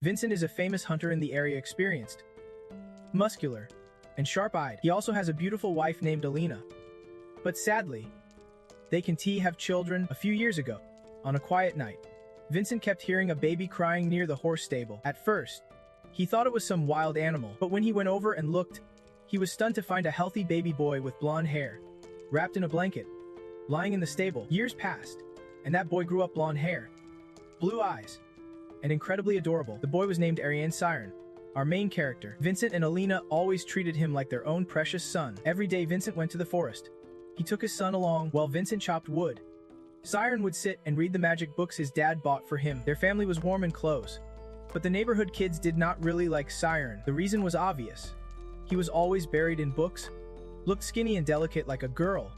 Vincent is a famous hunter in the area, experienced, muscular, and sharp-eyed. He also has a beautiful wife named Alina. But sadly, they can't have children. A few years ago, on a quiet night, Vincent kept hearing a baby crying near the horse stable. At first, he thought it was some wild animal, but when he went over and looked, he was stunned to find a healthy baby boy with blonde hair, wrapped in a blanket, lying in the stable. Years passed, and that boy grew up blonde hair, blue eyes, and incredibly adorable. The boy was named Arianne. Siren, our main character. Vincent and Alina always treated him like their own precious son. Every day Vincent went to the forest. He took his son along while Vincent chopped wood. Siren would sit and read the magic books his dad bought for him. Their family was warm and close. But the neighborhood kids did not really like Siren. The reason was obvious. He was always buried in books, looked skinny and delicate like a girl.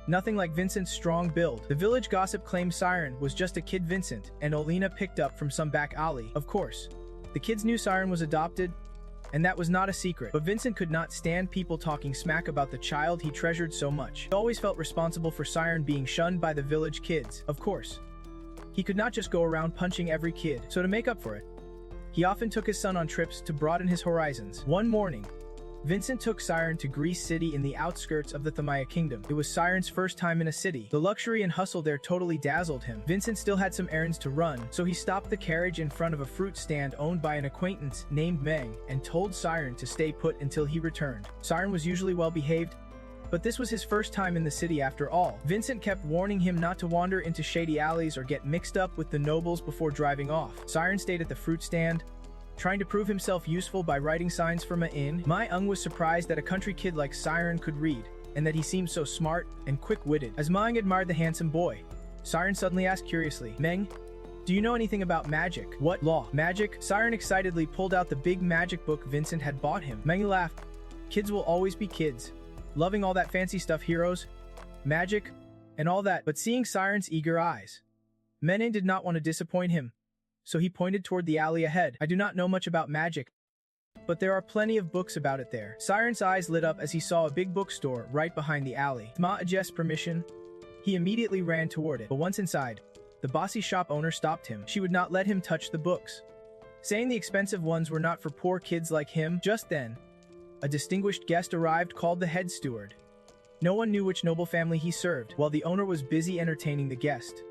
Nothing like Vincent's strong build. The village gossip claimed Siren was just a kid Vincent and Alina picked up from some back alley. Of course, the kids knew Siren was adopted, and that was not a secret. But Vincent could not stand people talking smack about the child he treasured so much. He always felt responsible for Siren being shunned by the village kids. Of course, he could not just go around punching every kid, so to make up for it, he often took his son on trips to broaden his horizons. One morning, Vincent took Siren to Greece City in the outskirts of the Thamaya Kingdom. It was Siren's first time in a city. The luxury and hustle there totally dazzled him. Vincent still had some errands to run, so he stopped the carriage in front of a fruit stand owned by an acquaintance named Mage and told Siren to stay put until he returned. Siren was usually well behaved, but this was his first time in the city after all. Vincent kept warning him not to wander into shady alleys or get mixed up with the nobles before driving off. Siren stayed at the fruit stand, trying to prove himself useful by writing signs from an inn. Mage was surprised that a country kid like Siren could read, and that he seemed so smart and quick-witted. As Mage admired the handsome boy, Siren suddenly asked curiously, "Meng, do you know anything about magic?" "What? Law? Magic?" Siren excitedly pulled out the big magic book Vincent had bought him. Meng laughed. "Kids will always be kids, loving all that fancy stuff, heroes, magic, and all that." But seeing Siren's eager eyes, Menge did not want to disappoint him. So he pointed toward the alley ahead. "I do not know much about magic, but there are plenty of books about it there." Siren's eyes lit up as he saw a big bookstore right behind the alley. With Mage's permission, he immediately ran toward it. But once inside, the bossy shop owner stopped him. She would not let him touch the books, saying the expensive ones were not for poor kids like him. Just then, a distinguished guest arrived called the head steward. No one knew which noble family he served, while the owner was busy entertaining the guest.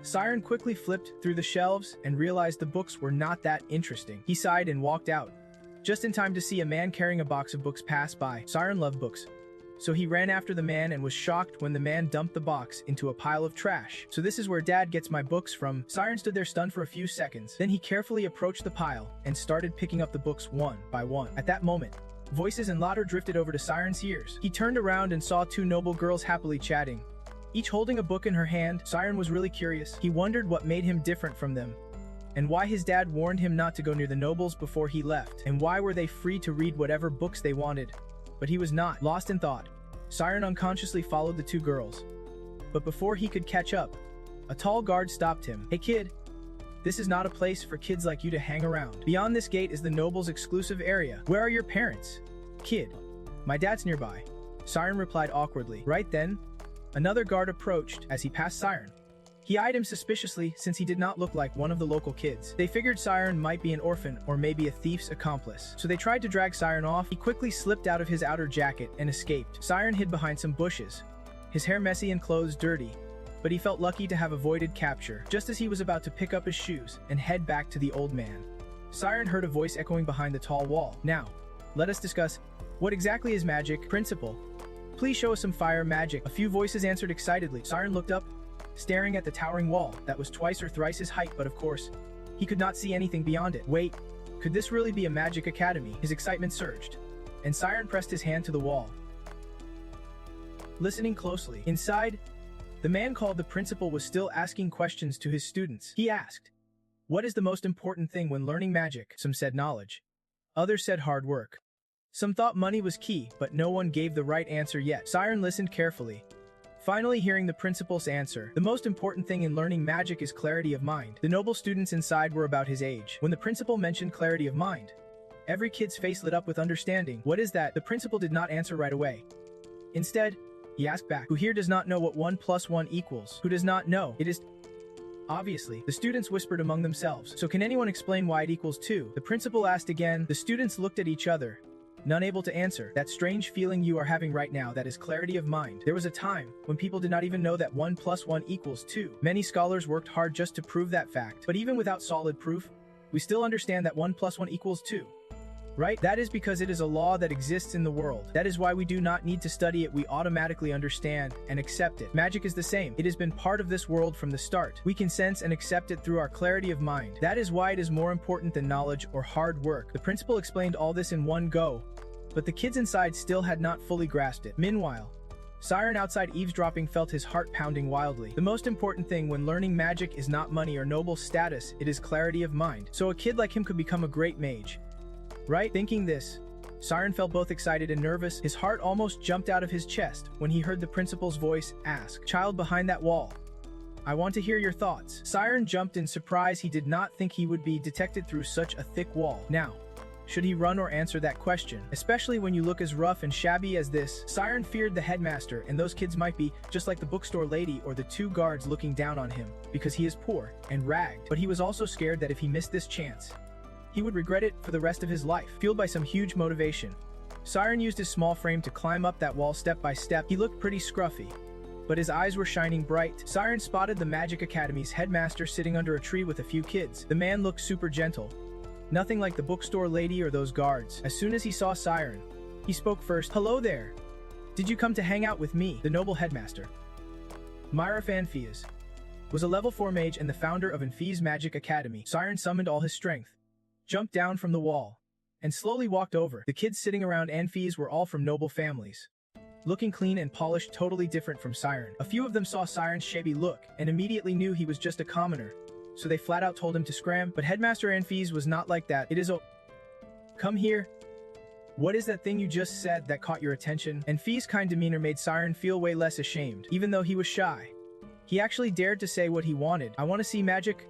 Siren quickly flipped through the shelves and realized the books were not that interesting. He sighed and walked out, just in time to see a man carrying a box of books pass by. Siren loved books, so he ran after the man and was shocked when the man dumped the box into a pile of trash. "So this is where Dad gets my books from?" Siren stood there stunned for a few seconds. Then he carefully approached the pile and started picking up the books one by one. At that moment, voices and laughter drifted over to Siren's ears. He turned around and saw two noble girls happily chatting, each holding a book in her hand. Siren was really curious. He wondered what made him different from them, and why his dad warned him not to go near the nobles before he left, and why were they free to read whatever books they wanted. But he was not. Lost in thought, Siren unconsciously followed the two girls. But before he could catch up, a tall guard stopped him. "Hey kid, this is not a place for kids like you to hang around. Beyond this gate is the nobles' exclusive area. Where are your parents?" "Kid, my dad's nearby," Siren replied awkwardly. Right then, another guard approached. As he passed Siren, he eyed him suspiciously since he did not look like one of the local kids. They figured Siren might be an orphan or maybe a thief's accomplice, so they tried to drag Siren off. He quickly slipped out of his outer jacket and escaped. Siren hid behind some bushes, his hair messy and clothes dirty, but he felt lucky to have avoided capture. Just as he was about to pick up his shoes and head back to the old man, Siren heard a voice echoing behind the tall wall. "Now, let us discuss. What exactly is magic, Principal? Please show us some fire magic." A few voices answered excitedly. Siren looked up, staring at the towering wall that was twice or thrice his height, but of course, he could not see anything beyond it. Wait, could this really be a magic academy? His excitement surged, and Siren pressed his hand to the wall, listening closely. Inside, the man called the principal was still asking questions to his students. He asked, "What is the most important thing when learning magic?" Some said knowledge. Others said hard work. Some thought money was key, but no one gave the right answer yet. Siren listened carefully, finally hearing the principal's answer. "The most important thing in learning magic is clarity of mind." The noble students inside were about his age. When the principal mentioned clarity of mind, every kid's face lit up with understanding. "What is that?" The principal did not answer right away. Instead, he asked back, "Who here does not know what 1 + 1 equals? Who does not know? It is..." Obviously, the students whispered among themselves. So can anyone explain why it equals 2? The principal asked again. The students looked at each other, none able to answer. That strange feeling you are having right now, that is clarity of mind. There was a time when people did not even know that 1 + 1 = 2. Many scholars worked hard just to prove that fact. But even without solid proof, we still understand that 1 + 1 = 2. Right? That is because it is a law that exists in the world. That is why we do not need to study it, we automatically understand and accept it. Magic is the same. It has been part of this world from the start. We can sense and accept it through our clarity of mind. That is why it is more important than knowledge or hard work. The principal explained all this in one go, but the kids inside still had not fully grasped it. Meanwhile, Siren outside eavesdropping felt his heart pounding wildly. The most important thing when learning magic is not money or noble status, it is clarity of mind. So a kid like him could become a great mage. Right? Thinking this, Siren felt both excited and nervous. His heart almost jumped out of his chest when he heard the principal's voice ask, "Child behind that wall, I want to hear your thoughts." Siren jumped in surprise. He did not think he would be detected through such a thick wall. Now, should he run or answer that question? Especially when you look as rough and shabby as this. Siren feared the headmaster, and those kids might be just like the bookstore lady or the 2 guards looking down on him, because he is poor and ragged. But he was also scared that if he missed this chance, he would regret it for the rest of his life. Fueled by some huge motivation, Siren used his small frame to climb up that wall step by step. He looked pretty scruffy, but his eyes were shining bright. Siren spotted the Magic Academy's headmaster sitting under a tree with a few kids. The man looked super gentle, nothing like the bookstore lady or those guards. As soon as he saw Siren, he spoke first. "Hello there. Did you come to hang out with me?" The noble headmaster, Myra Fanfias, was a level 4 mage and the founder of Anfi's Magic Academy. Siren summoned all his strength, jumped down from the wall, and slowly walked over. The kids sitting around Anfi's were all from noble families, looking clean and polished, totally different from Siren. A few of them saw Siren's shabby look and immediately knew he was just a commoner, so they flat out told him to scram. But Headmaster Anfi's was not like that. "It is Come here. What is that thing you just said that caught your attention?" Anfi's kind demeanor made Siren feel way less ashamed. Even though he was shy, he actually dared to say what he wanted. "I want to see magic.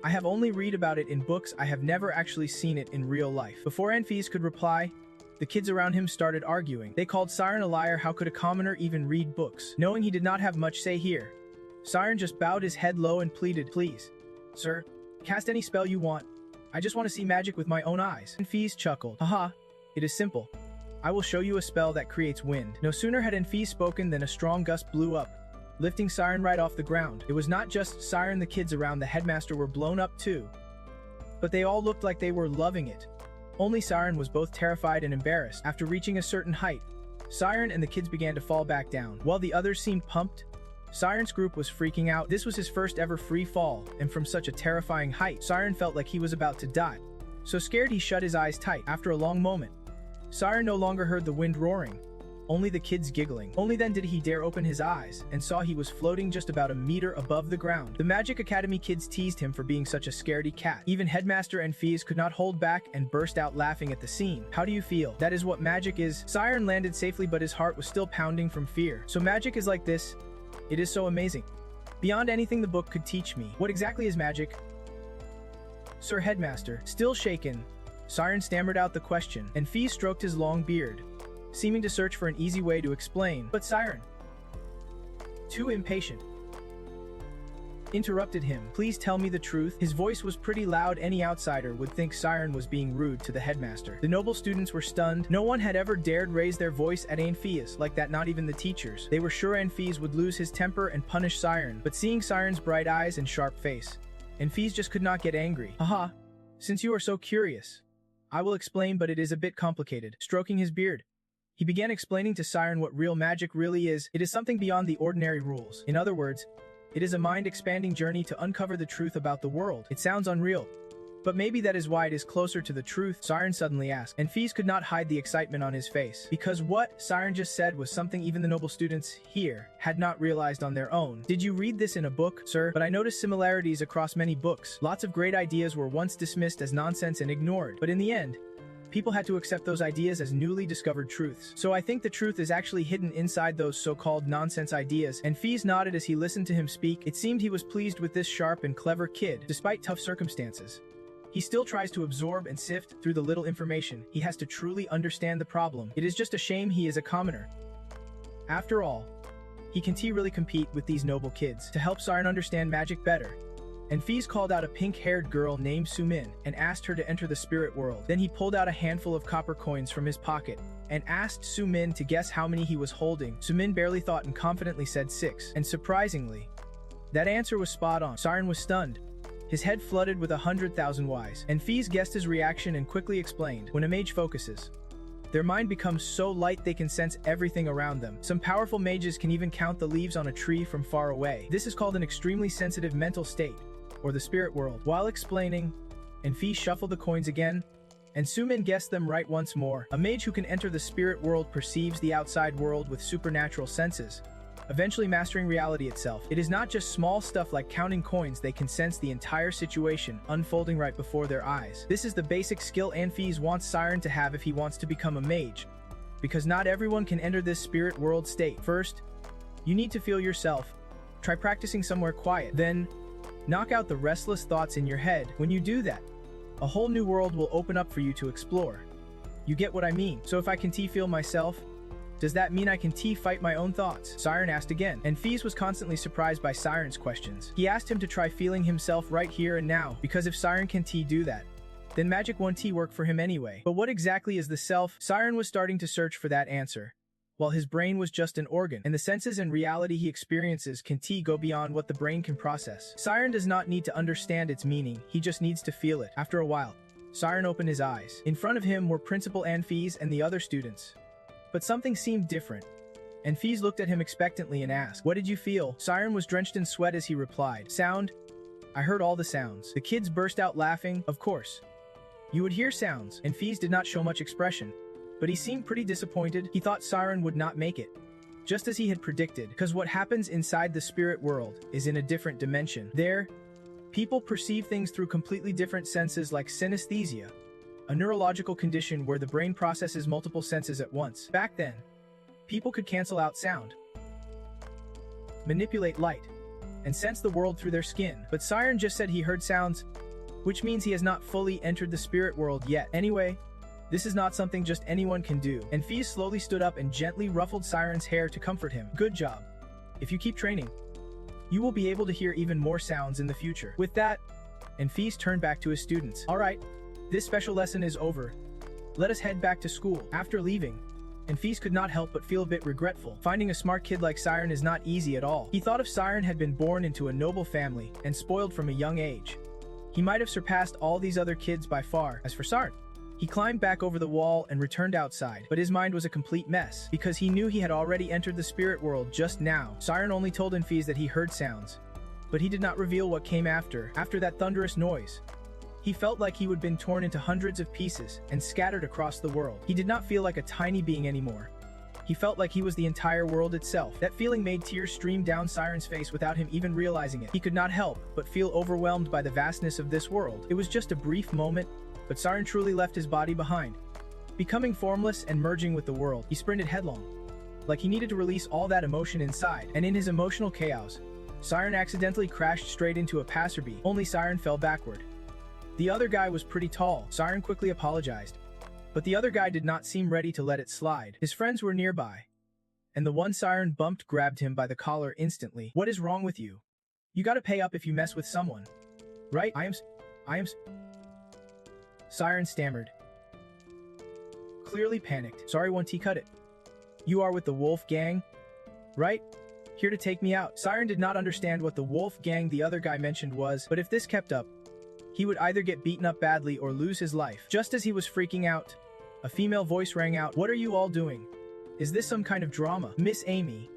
I have only read about it in books, I have never actually seen it in real life." Before Anfi's could reply, the kids around him started arguing. They called Siren a liar. How could a commoner even read books? Knowing he did not have much say here, Siren just bowed his head low and pleaded, "Please, sir, cast any spell you want. I just want to see magic with my own eyes." Anfi's chuckled. "Haha, it is simple. I will show you a spell that creates wind." No sooner had Anfi spoken than a strong gust blew up, lifting Siren right off the ground. It was not just Siren, the kids around the headmaster were blown up too, but they all looked like they were loving it. Only Siren was both terrified and embarrassed. After reaching a certain height, Siren and the kids began to fall back down. While the others seemed pumped, Siren's group was freaking out. This was his first ever free fall, and from such a terrifying height, Siren felt like he was about to die. So scared he shut his eyes tight. After a long moment, Siren no longer heard the wind roaring, only the kids giggling. Only then did he dare open his eyes, and saw he was floating just about a meter above the ground. The Magic Academy kids teased him for being such a scaredy cat. Even Headmaster Anfi's could not hold back and burst out laughing at the scene. "How do you feel? That is what magic is." Siren landed safely, but his heart was still pounding from fear. "So magic is like this? It is so amazing. Beyond anything the book could teach me. What exactly is magic?" "Sir Headmaster." Still shaken, Siren stammered out the question. Anfi stroked his long beard, seeming to search for an easy way to explain. But Siren, too impatient, interrupted him. "Please tell me the truth." His voice was pretty loud. Any outsider would think Siren was being rude to the headmaster. The noble students were stunned. No one had ever dared raise their voice at Anfi's like that, not even the teachers. They were sure Anfi's would lose his temper and punish Siren, but seeing Siren's bright eyes and sharp face, Anfi's just could not get angry. "Haha, since you are so curious, I will explain, but it is a bit complicated." Stroking his beard, he began explaining to Siren what real magic really is. It is something beyond the ordinary rules. In other words, it is a mind-expanding journey to uncover the truth about the world. It sounds unreal, but maybe that is why it is closer to the truth, Siren suddenly asked. And Fees could not hide the excitement on his face, because what Siren just said was something even the noble students here had not realized on their own. "Did you read this in a book, sir? But I noticed similarities across many books. Lots of great ideas were once dismissed as nonsense and ignored, but in the end, people had to accept those ideas as newly discovered truths. So I think the truth is actually hidden inside those so-called nonsense ideas." And Fees nodded as he listened to him speak. It seemed he was pleased with this sharp and clever kid. Despite tough circumstances, he still tries to absorb and sift through the little information. He has to truly understand the problem. It is just a shame he is a commoner. After all, he can really compete with these noble kids. To help Siren understand magic better, and Fees called out a pink-haired girl named Sumin and asked her to enter the spirit world. Then he pulled out a handful of copper coins from his pocket and asked Sumin to guess how many he was holding. Sumin barely thought and confidently said 6, and surprisingly, that answer was spot on. Siren was stunned. His head flooded with 100,000 Ys, and Fees guessed his reaction and quickly explained, when a mage focuses, their mind becomes so light they can sense everything around them. Some powerful mages can even count the leaves on a tree from far away. This is called an extremely sensitive mental state, or the spirit world. While explaining, and Fees shuffled the coins again, and Sumin guessed them right once more. A mage who can enter the spirit world perceives the outside world with supernatural senses, eventually mastering reality itself. It is not just small stuff like counting coins, they can sense the entire situation unfolding right before their eyes. This is the basic skill Fees wants Siren to have if he wants to become a mage, because not everyone can enter this spirit world state. First, you need to feel yourself. Try practicing somewhere quiet. Then, knock out the restless thoughts in your head. When you do that, a whole new world will open up for you to explore. You get what I mean? So if I can feel myself, does that mean I can fight my own thoughts? Siren asked again, and Fees was constantly surprised by Siren's questions. He asked him to try feeling himself right here and now, because if Siren can do that, then Magic 1T work for him anyway. But what exactly is the self? Siren was starting to search for that answer, while his brain was just an organ, and the senses and reality he experiences can go beyond what the brain can process. Siren does not need to understand its meaning, he just needs to feel it. After a while, Siren opened his eyes. In front of him were Principal Fees and the other students. But something seemed different, and Fees looked at him expectantly and asked, "What did you feel?" Siren was drenched in sweat as he replied, "Sound? I heard all the sounds." The kids burst out laughing. Of course, you would hear sounds, and Fees did not show much expression, but he seemed pretty disappointed. He thought Siren would not make it, just as he had predicted, because what happens inside the spirit world is in a different dimension. There, people perceive things through completely different senses like synesthesia, a neurological condition where the brain processes multiple senses at once. Back then, people could cancel out sound, manipulate light, and sense the world through their skin. But Siren just said he heard sounds, which means he has not fully entered the spirit world yet. Anyway, this is not something just anyone can do. And Fees slowly stood up and gently ruffled Siren's hair to comfort him. Good job. If you keep training, you will be able to hear even more sounds in the future. With that, and Fees turned back to his students. All right, this special lesson is over. Let us head back to school. After leaving, and Fees could not help but feel a bit regretful. Finding a smart kid like Siren is not easy at all. He thought if Siren had been born into a noble family and spoiled from a young age, he might have surpassed all these other kids by far. As for Siren, he climbed back over the wall and returned outside, but his mind was a complete mess, because he knew he had already entered the spirit world just now. Siren only told Fees that he heard sounds, but he did not reveal what came after that thunderous noise. He felt like he would been torn into hundreds of pieces and scattered across the world. He did not feel like a tiny being anymore. He felt like he was the entire world itself. That feeling made tears stream down Siren's face without him even realizing it. He could not help but feel overwhelmed by the vastness of this world. It was just a brief moment, but Siren truly left his body behind. Becoming formless and merging with the world, he sprinted headlong, like he needed to release all that emotion inside. And in his emotional chaos, Siren accidentally crashed straight into a passerby. Only Siren fell backward. The other guy was pretty tall. Siren quickly apologized, but the other guy did not seem ready to let it slide. His friends were nearby, and the one Siren bumped grabbed him by the collar instantly. "What is wrong with you? You gotta pay up if you mess with someone, right?" I am Siren stammered, clearly panicked. "Sorry, 1T, cut it. You are with the Wolf Gang, right? Here to take me out." Siren did not understand what the Wolf Gang the other guy mentioned was, but if this kept up, he would either get beaten up badly or lose his life. Just as he was freaking out, a female voice rang out. "What are you all doing? Is this some kind of drama? Miss Amy,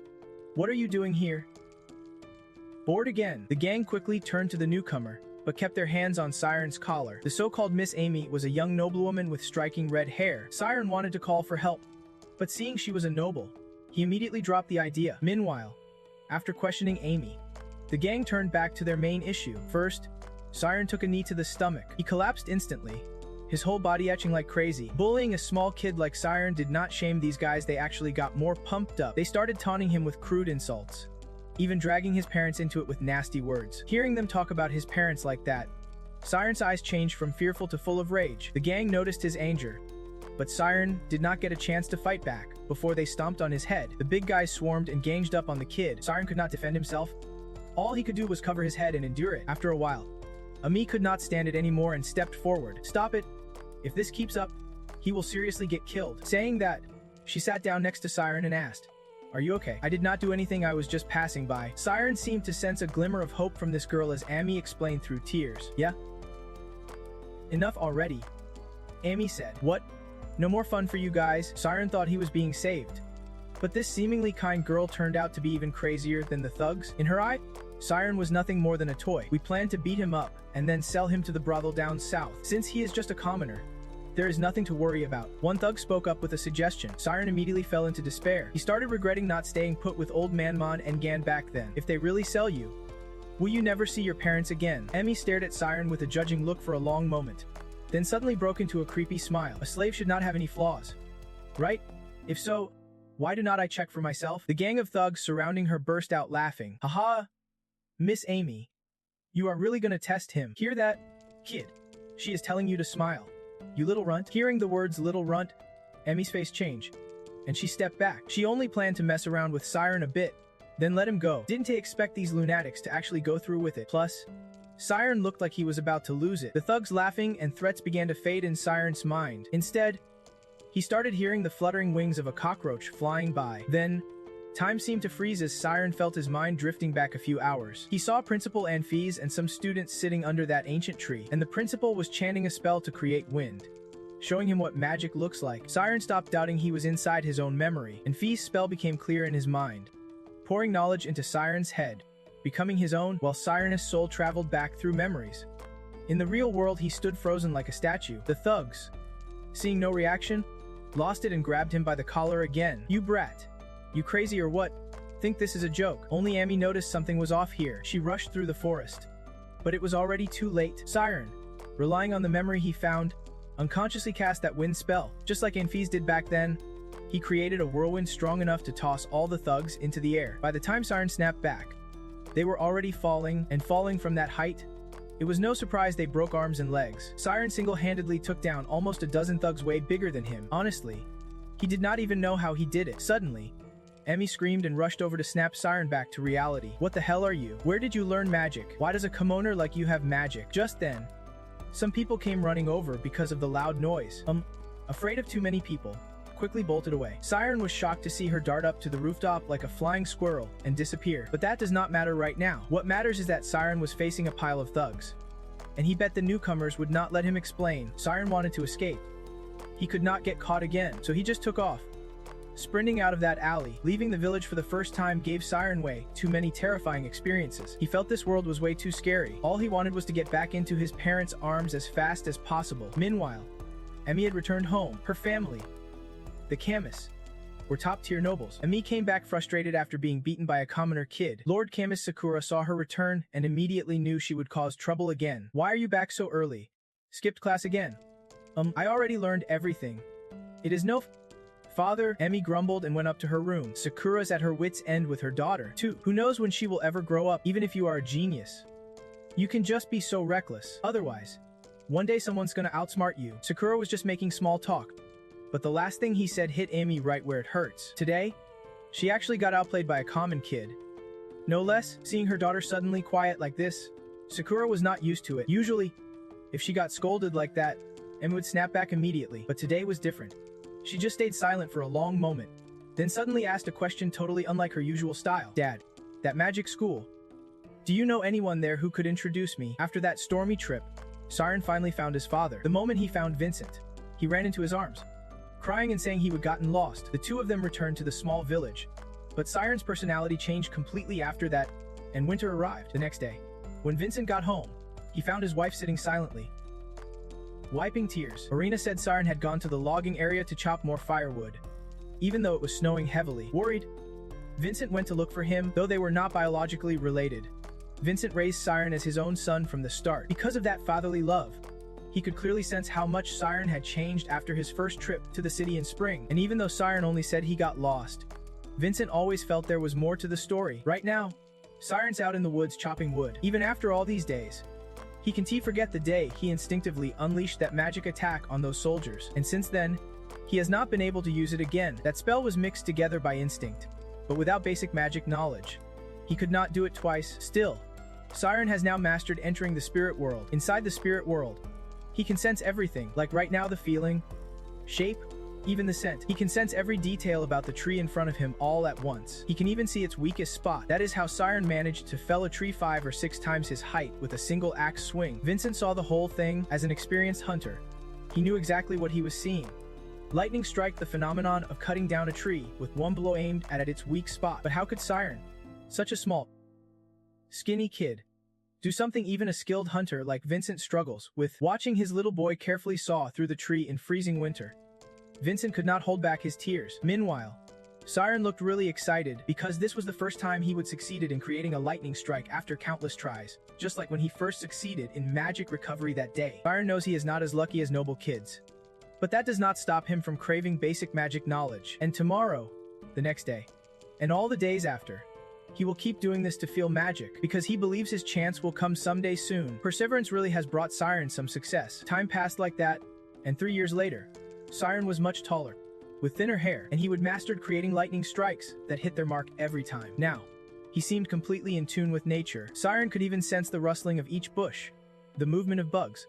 what are you doing here?" Bored again, the gang quickly turned to the newcomer, but kept their hands on Siren's collar. The so-called Miss Amy was a young noblewoman with striking red hair. Siren wanted to call for help, but seeing she was a noble, he immediately dropped the idea. Meanwhile, after questioning Amy, the gang turned back to their main issue. First, Siren took a knee to the stomach. He collapsed instantly, his whole body etching like crazy. Bullying a small kid like Siren did not shame these guys, they actually got more pumped up. They started taunting him with crude insults, even dragging his parents into it with nasty words. Hearing them talk about his parents like that, Siren's eyes changed from fearful to full of rage. The gang noticed his anger, but Siren did not get a chance to fight back. Before they stomped on his head, the big guys swarmed and ganged up on the kid. Siren could not defend himself. All he could do was cover his head and endure it. After a while, Ami could not stand it anymore and stepped forward. "Stop it. If this keeps up, he will seriously get killed." Saying that, she sat down next to Siren and asked, "Are you okay?" "I did not do anything, I was just passing by." Siren seemed to sense a glimmer of hope from this girl as Ami explained through tears. "Yeah? Enough already," Ami said. "What? No more fun for you guys?" Siren thought he was being saved. But this seemingly kind girl turned out to be even crazier than the thugs. In her eye, Siren was nothing more than a toy. "We plan to beat him up and then sell him to the brothel down south. Since he is just a commoner, there is nothing to worry about." One thug spoke up with a suggestion. Siren immediately fell into despair. He started regretting not staying put with old man Mon and Gan back then. "If they really sell you, will you never see your parents again?" Emmy stared at Siren with a judging look for a long moment, then suddenly broke into a creepy smile. "A slave should not have any flaws, right? If so, why do not I check for myself?" The gang of thugs surrounding her burst out laughing. "Haha, Miss Amy, you are really gonna test him. Hear that, kid? She is telling you to smile. You little runt." Hearing the words little runt, Emmy's face changed, and she stepped back. She only planned to mess around with Siren a bit, then let him go. Didn't they expect these lunatics to actually go through with it? Plus, Siren looked like he was about to lose it. The thugs laughing and threats began to fade in Siren's mind. Instead, he started hearing the fluttering wings of a cockroach flying by. Then, time seemed to freeze as Siren felt his mind drifting back a few hours. He saw Principal Anfis and some students sitting under that ancient tree, and the principal was chanting a spell to create wind, showing him what magic looks like. Siren stopped doubting he was inside his own memory, and Anfis' spell became clear in his mind, pouring knowledge into Siren's head, becoming his own, while Siren's soul traveled back through memories. In the real world, he stood frozen like a statue. The thugs, seeing no reaction, lost it and grabbed him by the collar again. "You brat. You crazy or what? Think this is a joke?" Only Amy noticed something was off here. She rushed through the forest, but it was already too late. Siren, relying on the memory he found, unconsciously cast that wind spell. Just like Anfis did back then, he created a whirlwind strong enough to toss all the thugs into the air. By the time Siren snapped back, they were already falling, and falling from that height, it was no surprise they broke arms and legs. Siren single-handedly took down almost a dozen thugs way bigger than him. Honestly, he did not even know how he did it. Suddenly, Emmy screamed and rushed over to snap Siren back to reality. "What the hell are you? Where did you learn magic? Why does a commoner like you have magic?" Just then, some people came running over because of the loud noise. Afraid of too many people, quickly bolted away. Siren was shocked to see her dart up to the rooftop like a flying squirrel and disappear. But that does not matter right now. What matters is that Siren was facing a pile of thugs, and he bet the newcomers would not let him explain. Siren wanted to escape. He could not get caught again, so he just took off. Sprinting out of that alley, leaving the village for the first time gave Siren way too many terrifying experiences. He felt this world was way too scary. All he wanted was to get back into his parents' arms as fast as possible. Meanwhile, Emmy had returned home. Her family, the Camus, were top-tier nobles. Emmy came back frustrated after being beaten by a commoner kid. Lord Camus Sakura saw her return and immediately knew she would cause trouble again. "Why are you back so early? Skipped class again?" I already learned everything. It is no father," Emmy grumbled and went up to her room. Sakura's at her wit's end with her daughter, too. Who knows when she will ever grow up, even if you are a genius. You can just be so reckless. Otherwise, one day someone's gonna outsmart you. Sakura was just making small talk, but the last thing he said hit Amy right where it hurts. Today, she actually got outplayed by a common kid. No less. Seeing her daughter suddenly quiet like this, Sakura was not used to it. Usually, if she got scolded like that, Amy would snap back immediately, but today was different. She just stayed silent for a long moment, then suddenly asked a question totally unlike her usual style. "Dad, that magic school. Do you know anyone there who could introduce me?" After that stormy trip, Siren finally found his father. The moment he found Vincent, he ran into his arms, crying and saying he had gotten lost. The two of them returned to the small village, but Siren's personality changed completely after that, and winter arrived. The next day, when Vincent got home, he found his wife sitting silently, wiping tears. Arena said Siren had gone to the logging area to chop more firewood, even though it was snowing heavily. Worried, Vincent went to look for him, though they were not biologically related. Vincent raised Siren as his own son from the start. Because of that fatherly love, he could clearly sense how much Siren had changed after his first trip to the city in spring. And even though Siren only said he got lost, Vincent always felt there was more to the story. Right now, Siren's out in the woods chopping wood. Even after all these days, he can't forget the day he instinctively unleashed that magic attack on those soldiers. And since then, he has not been able to use it again. That spell was mixed together by instinct, but without basic magic knowledge. He could not do it twice. Still, Siren has now mastered entering the spirit world. Inside the spirit world, he can sense everything, like right now the feeling, shape, even the scent. He can sense every detail about the tree in front of him all at once. He can even see its weakest spot. That is how Siren managed to fell a tree 5 or 6 times his height with a single axe swing. Vincent saw the whole thing. As an experienced hunter, he knew exactly what he was seeing. Lightning strike, the phenomenon of cutting down a tree with one blow aimed at its weak spot. But how could Siren, such a small, skinny kid, do something even a skilled hunter like Vincent struggles with? Watching his little boy carefully saw through the tree in freezing winter, Vincent could not hold back his tears. Meanwhile, Siren looked really excited because this was the first time he would succeeded in creating a lightning strike after countless tries, just like when he first succeeded in magic recovery that day. Siren knows he is not as lucky as noble kids, but that does not stop him from craving basic magic knowledge. And tomorrow, the next day, and all the days after, he will keep doing this to feel magic, because he believes his chance will come someday soon. Perseverance really has brought Siren some success. Time passed like that, and 3 years later, Siren was much taller, with thinner hair, and he would mastered creating lightning strikes that hit their mark every time. Now, he seemed completely in tune with nature. Siren could even sense the rustling of each bush, the movement of bugs,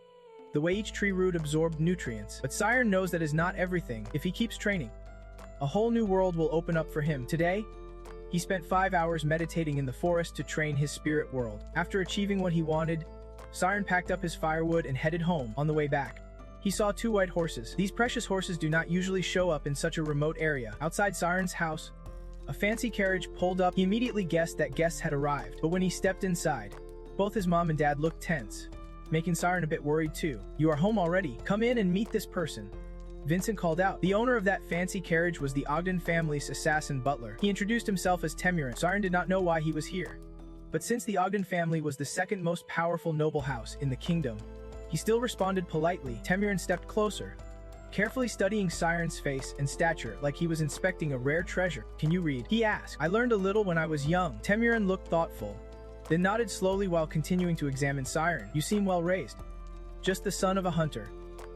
the way each tree root absorbed nutrients. But Siren knows that is not everything. If he keeps training, a whole new world will open up for him. Today, he spent 5 hours meditating in the forest to train his spirit world. After achieving what he wanted, Siren packed up his firewood and headed home. On the way back, he saw 2 white horses. These precious horses do not usually show up in such a remote area. Outside Siren's house, a fancy carriage pulled up. He immediately guessed that guests had arrived, but when he stepped inside, both his mom and dad looked tense, making Siren a bit worried too. "You are home already. Come in and meet this person," Vincent called out. The owner of that fancy carriage was the Odgen family's assassin butler. He introduced himself as Temurin. Siren did not know why he was here, but since the Ogden family was the second most powerful noble house in the kingdom, he still responded politely. Temurin stepped closer, carefully studying Siren's face and stature like he was inspecting a rare treasure. "Can you read?" he asked. "I learned a little when I was young." Temurin looked thoughtful, then nodded slowly while continuing to examine Siren. "You seem well raised. Just the son of a hunter.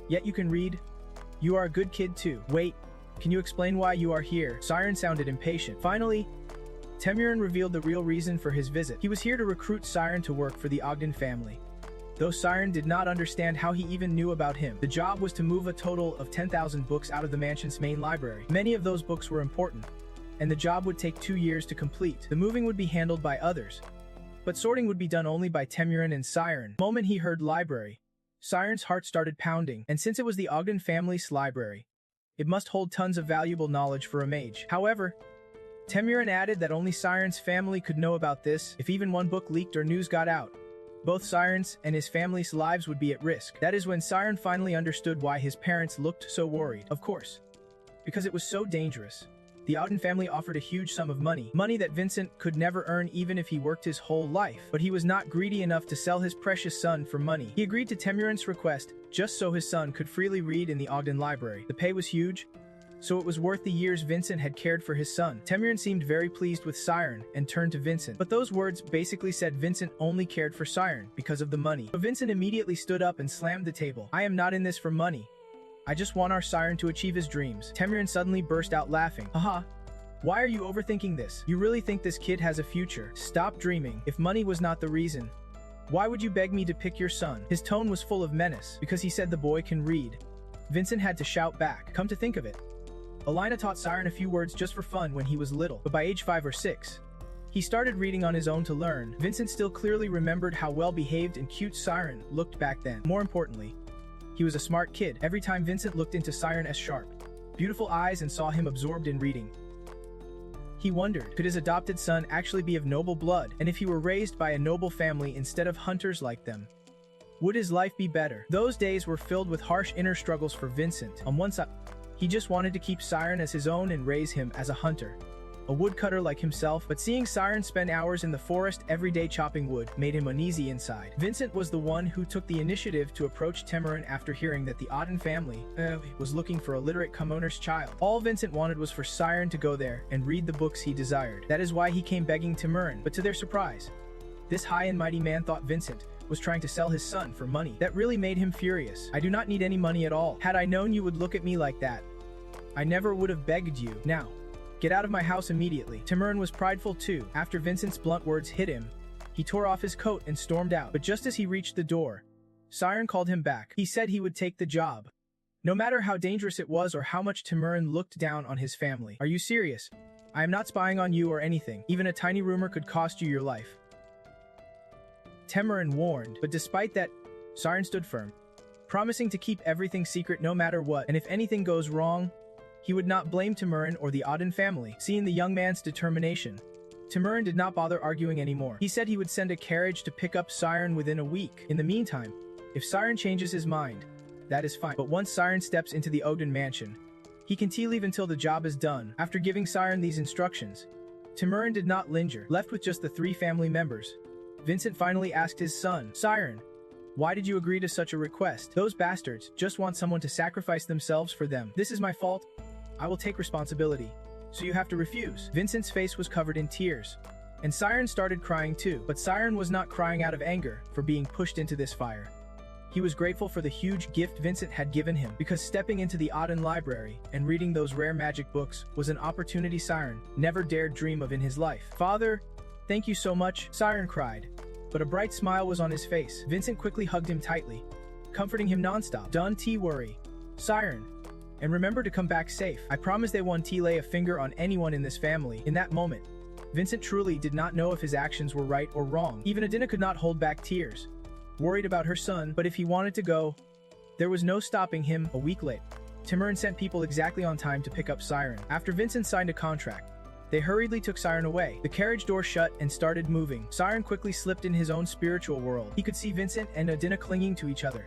Yet you can read. You are a good kid too. Wait, can you explain why you are here?" Siren sounded impatient. Finally, Temurin revealed the real reason for his visit. He was here to recruit Siren to work for the Ogden family. Though Siren did not understand how he even knew about him, the job was to move a total of 10,000 books out of the mansion's main library. Many of those books were important, and the job would take 2 years to complete. The moving would be handled by others, but sorting would be done only by Temurin and Siren. The moment he heard library, Siren's heart started pounding, and since it was the Ogden family's library, it must hold tons of valuable knowledge for a mage. However, Temurin added that only Siren's family could know about this. If even one book leaked or news got out, both Siren's and his family's lives would be at risk. That is when Siren finally understood why his parents looked so worried. Of course, because it was so dangerous. The Ogden family offered a huge sum of money that Vincent could never earn even if he worked his whole life. But he was not greedy enough to sell his precious son for money. He agreed to Temurin's request just so his son could freely read in the Ogden library. The pay was huge, so it was worth the years Vincent had cared for his son. Temurin seemed very pleased with Siren and turned to Vincent. But those words basically said Vincent only cared for Siren because of the money. So Vincent immediately stood up and slammed the table. "I am not in this for money. I just want our Siren to achieve his dreams." Temurin suddenly burst out laughing. "Haha. Why are you overthinking this? You really think this kid has a future? Stop dreaming. If money was not the reason, why would you beg me to pick your son?" His tone was full of menace. Because he said the boy can read, Vincent had to shout back. Come to think of it, Alina taught Siren a few words just for fun when he was little, but by age 5 or 6, he started reading on his own to learn. Vincent still clearly remembered how well-behaved and cute Siren looked back then. More importantly, he was a smart kid. Every time Vincent looked into Siren's sharp, beautiful eyes and saw him absorbed in reading, he wondered, could his adopted son actually be of noble blood? And if he were raised by a noble family instead of hunters like them, would his life be better? Those days were filled with harsh inner struggles for Vincent. On one side, he just wanted to keep Siren as his own and raise him as a hunter, a woodcutter like himself, but seeing Siren spend hours in the forest every day chopping wood made him uneasy inside. Vincent was the one who took the initiative to approach Temurin after hearing that the Odden family was looking for a literate commoner's child. All Vincent wanted was for Siren to go there and read the books he desired. That is why he came begging Temurin, but to their surprise, this high and mighty man thought Vincent was trying to sell his son for money. That really made him furious. "I do not need any money at all. Had I known you would look at me like that, I never would have begged you." Now, Get out of my house immediately. Timurin was prideful too. After Vincent's blunt words hit him, he tore off his coat and stormed out. But just as he reached the door, Siren called him back. He said he would take the job, no matter how dangerous it was or how much Timurin looked down on his family. Are you serious? I am not spying on you or anything. Even a tiny rumor could cost you your life. Timurin warned, but despite that, Siren stood firm, promising to keep everything secret no matter what, and if anything goes wrong, he would not blame Timurin or the Odgen family. Seeing the young man's determination, Timurin did not bother arguing anymore. He said he would send a carriage to pick up Siren within a week. In the meantime, if Siren changes his mind, that is fine. But once Siren steps into the Odgen mansion, he can leave until the job is done. After giving Siren these instructions, Timurin did not linger. Left with just the 3 family members, Vincent finally asked his son, Siren, why did you agree to such a request? Those bastards just want someone to sacrifice themselves for them. This is my fault. I will take responsibility. So you have to refuse. Vincent's face was covered in tears, and Siren started crying too. But Siren was not crying out of anger for being pushed into this fire. He was grateful for the huge gift Vincent had given him, because stepping into the Odgen library and reading those rare magic books was an opportunity Siren never dared dream of in his life. Father, thank you so much, Siren cried, but a bright smile was on his face. Vincent quickly hugged him tightly, comforting him nonstop. Don't worry, Siren, and remember to come back safe. I promise they won't lay a finger on anyone in this family. In that moment, Vincent truly did not know if his actions were right or wrong. Even Adina could not hold back tears, worried about her son, but if he wanted to go, there was no stopping him. A week later, Timurin sent people exactly on time to pick up Siren. After Vincent signed a contract, they hurriedly took Siren away. The carriage door shut and started moving. Siren quickly slipped in his own spiritual world. He could see Vincent and Adina clinging to each other,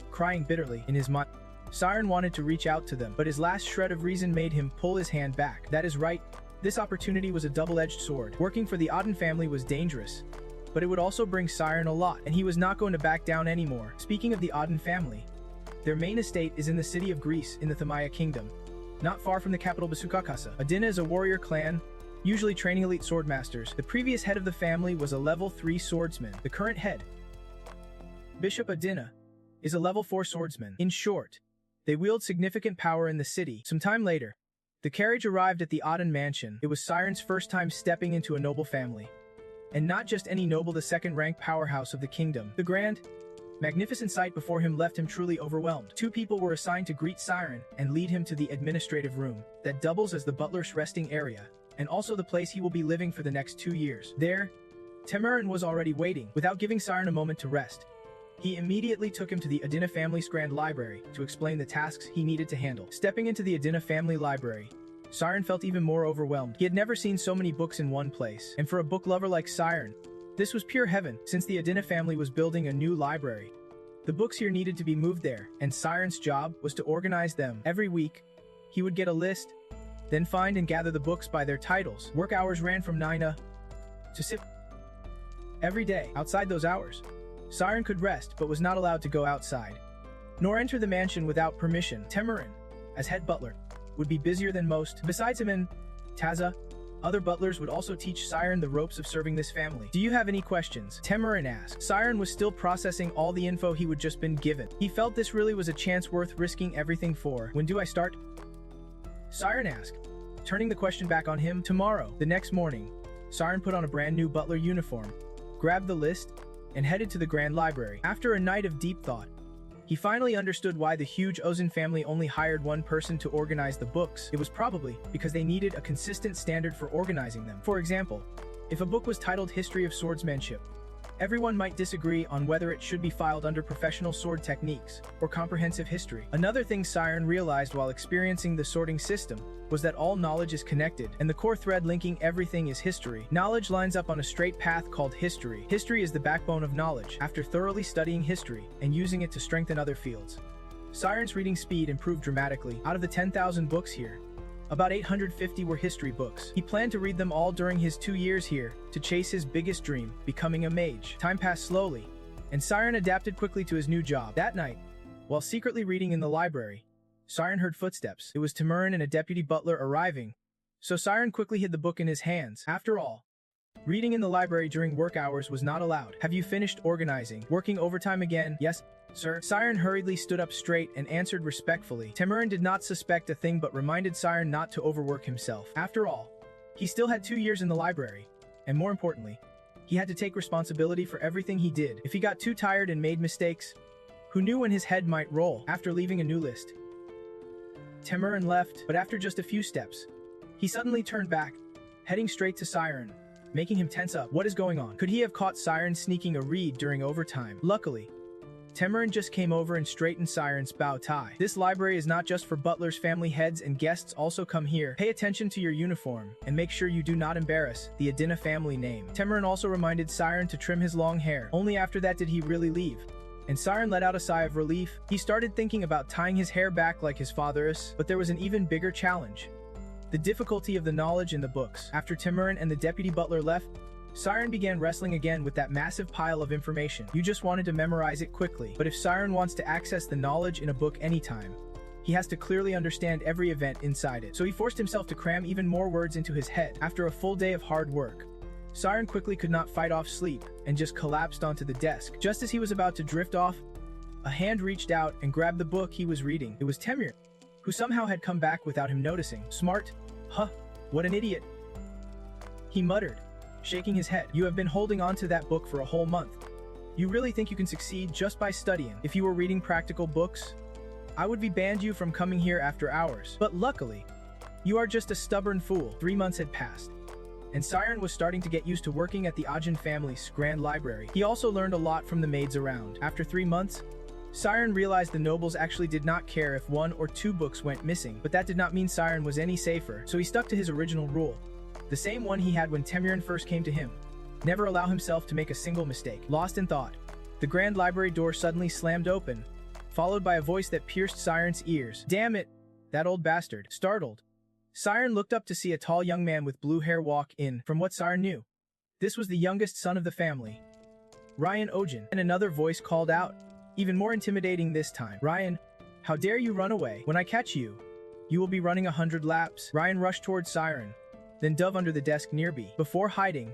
crying bitterly. In his mind, Siren wanted to reach out to them, but his last shred of reason made him pull his hand back. That is right, this opportunity was a double-edged sword. Working for the Odgen family was dangerous, but it would also bring Siren a lot, and he was not going to back down anymore. Speaking of the Odgen family, their main estate is in the city of Greece in the Thamaya kingdom, not far from the capital Basukakasa. Adina is a warrior clan, usually training elite swordmasters. The previous head of the family was a level 3 swordsman. The current head, Bishop Adina, is a level 4 swordsman. In short, they wield significant power in the city. Some time later, the carriage arrived at the Odgen mansion. It was Siren's first time stepping into a noble family. And not just any noble, the second-rank powerhouse of the kingdom. The grand, magnificent sight before him left him truly overwhelmed. 2 people were assigned to greet Siren and lead him to the administrative room that doubles as the butler's resting area, and also the place he will be living for the next 2 years. There, Timurin was already waiting. Without giving Siren a moment to rest, he immediately took him to the Adina family's grand library to explain the tasks he needed to handle. Stepping into the Adina family library, Siren felt even more overwhelmed. He had never seen so many books in one place, and for a book lover like Siren, this was pure heaven. Since the Adina family was building a new library, the books here needed to be moved there, and Siren's job was to organize them. Every week, he would get a list, then find and gather the books by their titles. Work hours ran from 9 to 6 every day. Outside those hours, Siren could rest but was not allowed to go outside, nor enter the mansion without permission. Timurin, as head butler, would be busier than most. Besides him and Taza, other butlers would also teach Siren the ropes of serving this family. Do you have any questions? Timurin asked. Siren was still processing all the info he would just been given. He felt this really was a chance worth risking everything for. When do I start? Siren asked, turning the question back on him. Tomorrow. The next morning, Siren put on a brand new butler uniform, grabbed the list, and headed to the Grand Library. After a night of deep thought, he finally understood why the huge Odgen family only hired one person to organize the books. It was probably because they needed a consistent standard for organizing them. For example, if a book was titled History of Swordsmanship, everyone might disagree on whether it should be filed under professional sword techniques or comprehensive history. Another thing Siren realized while experiencing the sorting system was that all knowledge is connected, and the core thread linking everything is history. Knowledge lines up on a straight path called history. History is the backbone of knowledge. After thoroughly studying history and using it to strengthen other fields, Siren's reading speed improved dramatically. Out of the 10,000 books here, about 850 were history books. He planned to read them all during his 2 years here to chase his biggest dream, becoming a mage. Time passed slowly, and Siren adapted quickly to his new job. That night, while secretly reading in the library, Siren heard footsteps. It was Timurin and a deputy butler arriving, so Siren quickly hid the book in his hands. After all, Reading in the library during work hours was not allowed. Have you finished organizing? Working overtime again? Yes, sir. Siren hurriedly stood up straight and answered respectfully. Timorin did not suspect a thing but reminded Siren not to overwork himself. After all, he still had 2 years in the library. And more importantly, he had to take responsibility for everything he did. If he got too tired and made mistakes, who knew when his head might roll? After leaving a new list, Timorin left, but after just a few steps, he suddenly turned back, heading straight to Siren, making him tense up. What is going on? Could he have caught Siren sneaking a read during overtime? Luckily, Timorin just came over and straightened Siren's bow tie. This library is not just for butlers, family heads, and guests also come here. Pay attention to your uniform, and make sure you do not embarrass the Adina family name. Timorin also reminded Siren to trim his long hair. Only after that did he really leave, and Siren let out a sigh of relief. He started thinking about tying his hair back like his father's, but there was an even bigger challenge: the difficulty of the knowledge in the books. After Timorin and the deputy butler left, Siren began wrestling again with that massive pile of information. You just wanted to memorize it quickly, but if Siren wants to access the knowledge in a book anytime, he has to clearly understand every event inside it. So he forced himself to cram even more words into his head. After a full day of hard work, Siren quickly could not fight off sleep and just collapsed onto the desk. Just as he was about to drift off, a hand reached out and grabbed the book he was reading. It was Temur, who somehow had come back without him noticing. Smart? Huh, what an idiot, he muttered, shaking his head. You have been holding on to that book for a whole month. You really think you can succeed just by studying? If you were reading practical books, I would be banned you from coming here after hours. But luckily, you are just a stubborn fool. 3 months had passed, and Siren was starting to get used to working at the Odgen family's grand library. He also learned a lot from the maids around. After 3 months, Siren realized the nobles actually did not care if 1 or 2 books went missing, but that did not mean Siren was any safer, so he stuck to his original rule, the same one he had when Timorin first came to him: never allow himself to make a single mistake. Lost in thought, the grand library door suddenly slammed open, followed by a voice that pierced Siren's ears. Damn it, that old bastard. Startled, Siren looked up to see a tall young man with blue hair walk in. From what Siren knew, this was the youngest son of the family, Ryan Odgen. And another voice called out, even more intimidating this time. Ryan, how dare you run away? When I catch you, you will be running 100 laps. Ryan rushed towards Siren, then dove under the desk nearby. Before hiding,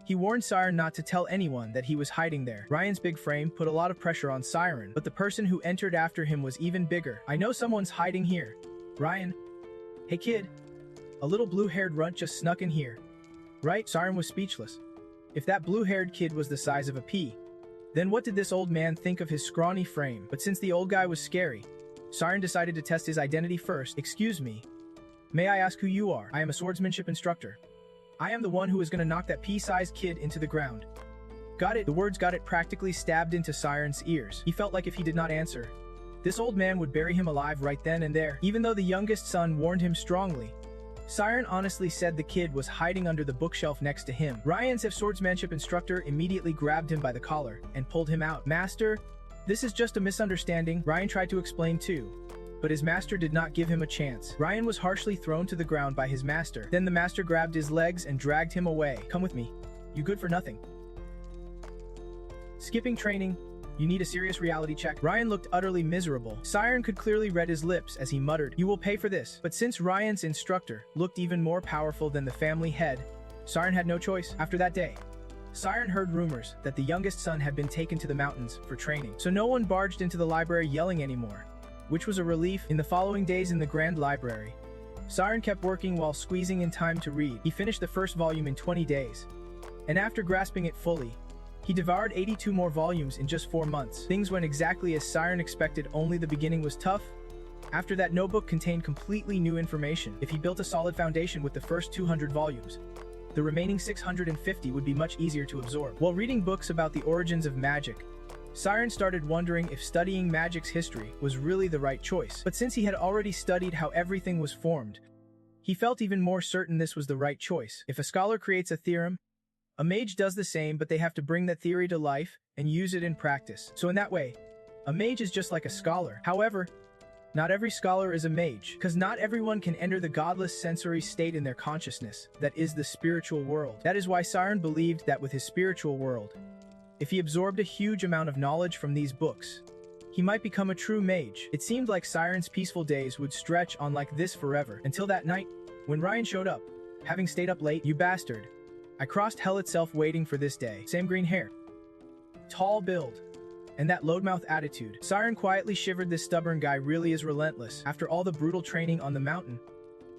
he warned Siren not to tell anyone that he was hiding there. Ryan's big frame put a lot of pressure on Siren, but the person who entered after him was even bigger. I know someone's hiding here. Ryan. Hey kid. A little blue-haired runt just snuck in here. Right? Siren was speechless. If that blue-haired kid was the size of a pea, then what did this old man think of his scrawny frame? But since the old guy was scary, Siren decided to test his identity first. Excuse me. May I ask who you are? I am a swordsmanship instructor. I am the one who is going to knock that pea-sized kid into the ground. Got it? The words got it practically stabbed into Siren's ears. He felt like if he did not answer, this old man would bury him alive right then and there. Even though the youngest son warned him strongly, Siren honestly said the kid was hiding under the bookshelf next to him. Ryan's swordsmanship instructor immediately grabbed him by the collar and pulled him out. Master, this is just a misunderstanding. Ryan tried to explain too, but his master did not give him a chance. Ryan was harshly thrown to the ground by his master. Then the master grabbed his legs and dragged him away. Come with me. You good for nothing. Skipping training. You need a serious reality check. Ryan looked utterly miserable. Siren could clearly read his lips as he muttered, you will pay for this. But since Ryan's instructor looked even more powerful than the family head, Siren had no choice. After that day, Siren heard rumors that the youngest son had been taken to the mountains for training. So no one barged into the library yelling anymore, which was a relief. In the following days in the grand library, Siren kept working while squeezing in time to read. He finished the first volume in 20 days, and after grasping it fully, he devoured 82 more volumes in just 4 months. Things went exactly as Siren expected, only the beginning was tough. After that, no book contained completely new information. If he built a solid foundation with the first 200 volumes, the remaining 650 would be much easier to absorb. While reading books about the origins of magic, Siren started wondering if studying magic's history was really the right choice. But since he had already studied how everything was formed, he felt even more certain this was the right choice. If a scholar creates a theorem, a mage does the same, but they have to bring that theory to life and use it in practice. So in that way, a mage is just like a scholar. However, not every scholar is a mage, because not everyone can enter the godless sensory state in their consciousness, that is the spiritual world. That is why Siren believed that with his spiritual world, if he absorbed a huge amount of knowledge from these books, he might become a true mage. It seemed like Siren's peaceful days would stretch on like this forever, until that night, when Ryan showed up, having stayed up late. You bastard. I crossed hell itself waiting for this day. Same green hair, tall build, and that loudmouth attitude. Siren quietly shivered. This stubborn guy really is relentless. After all the brutal training on the mountain,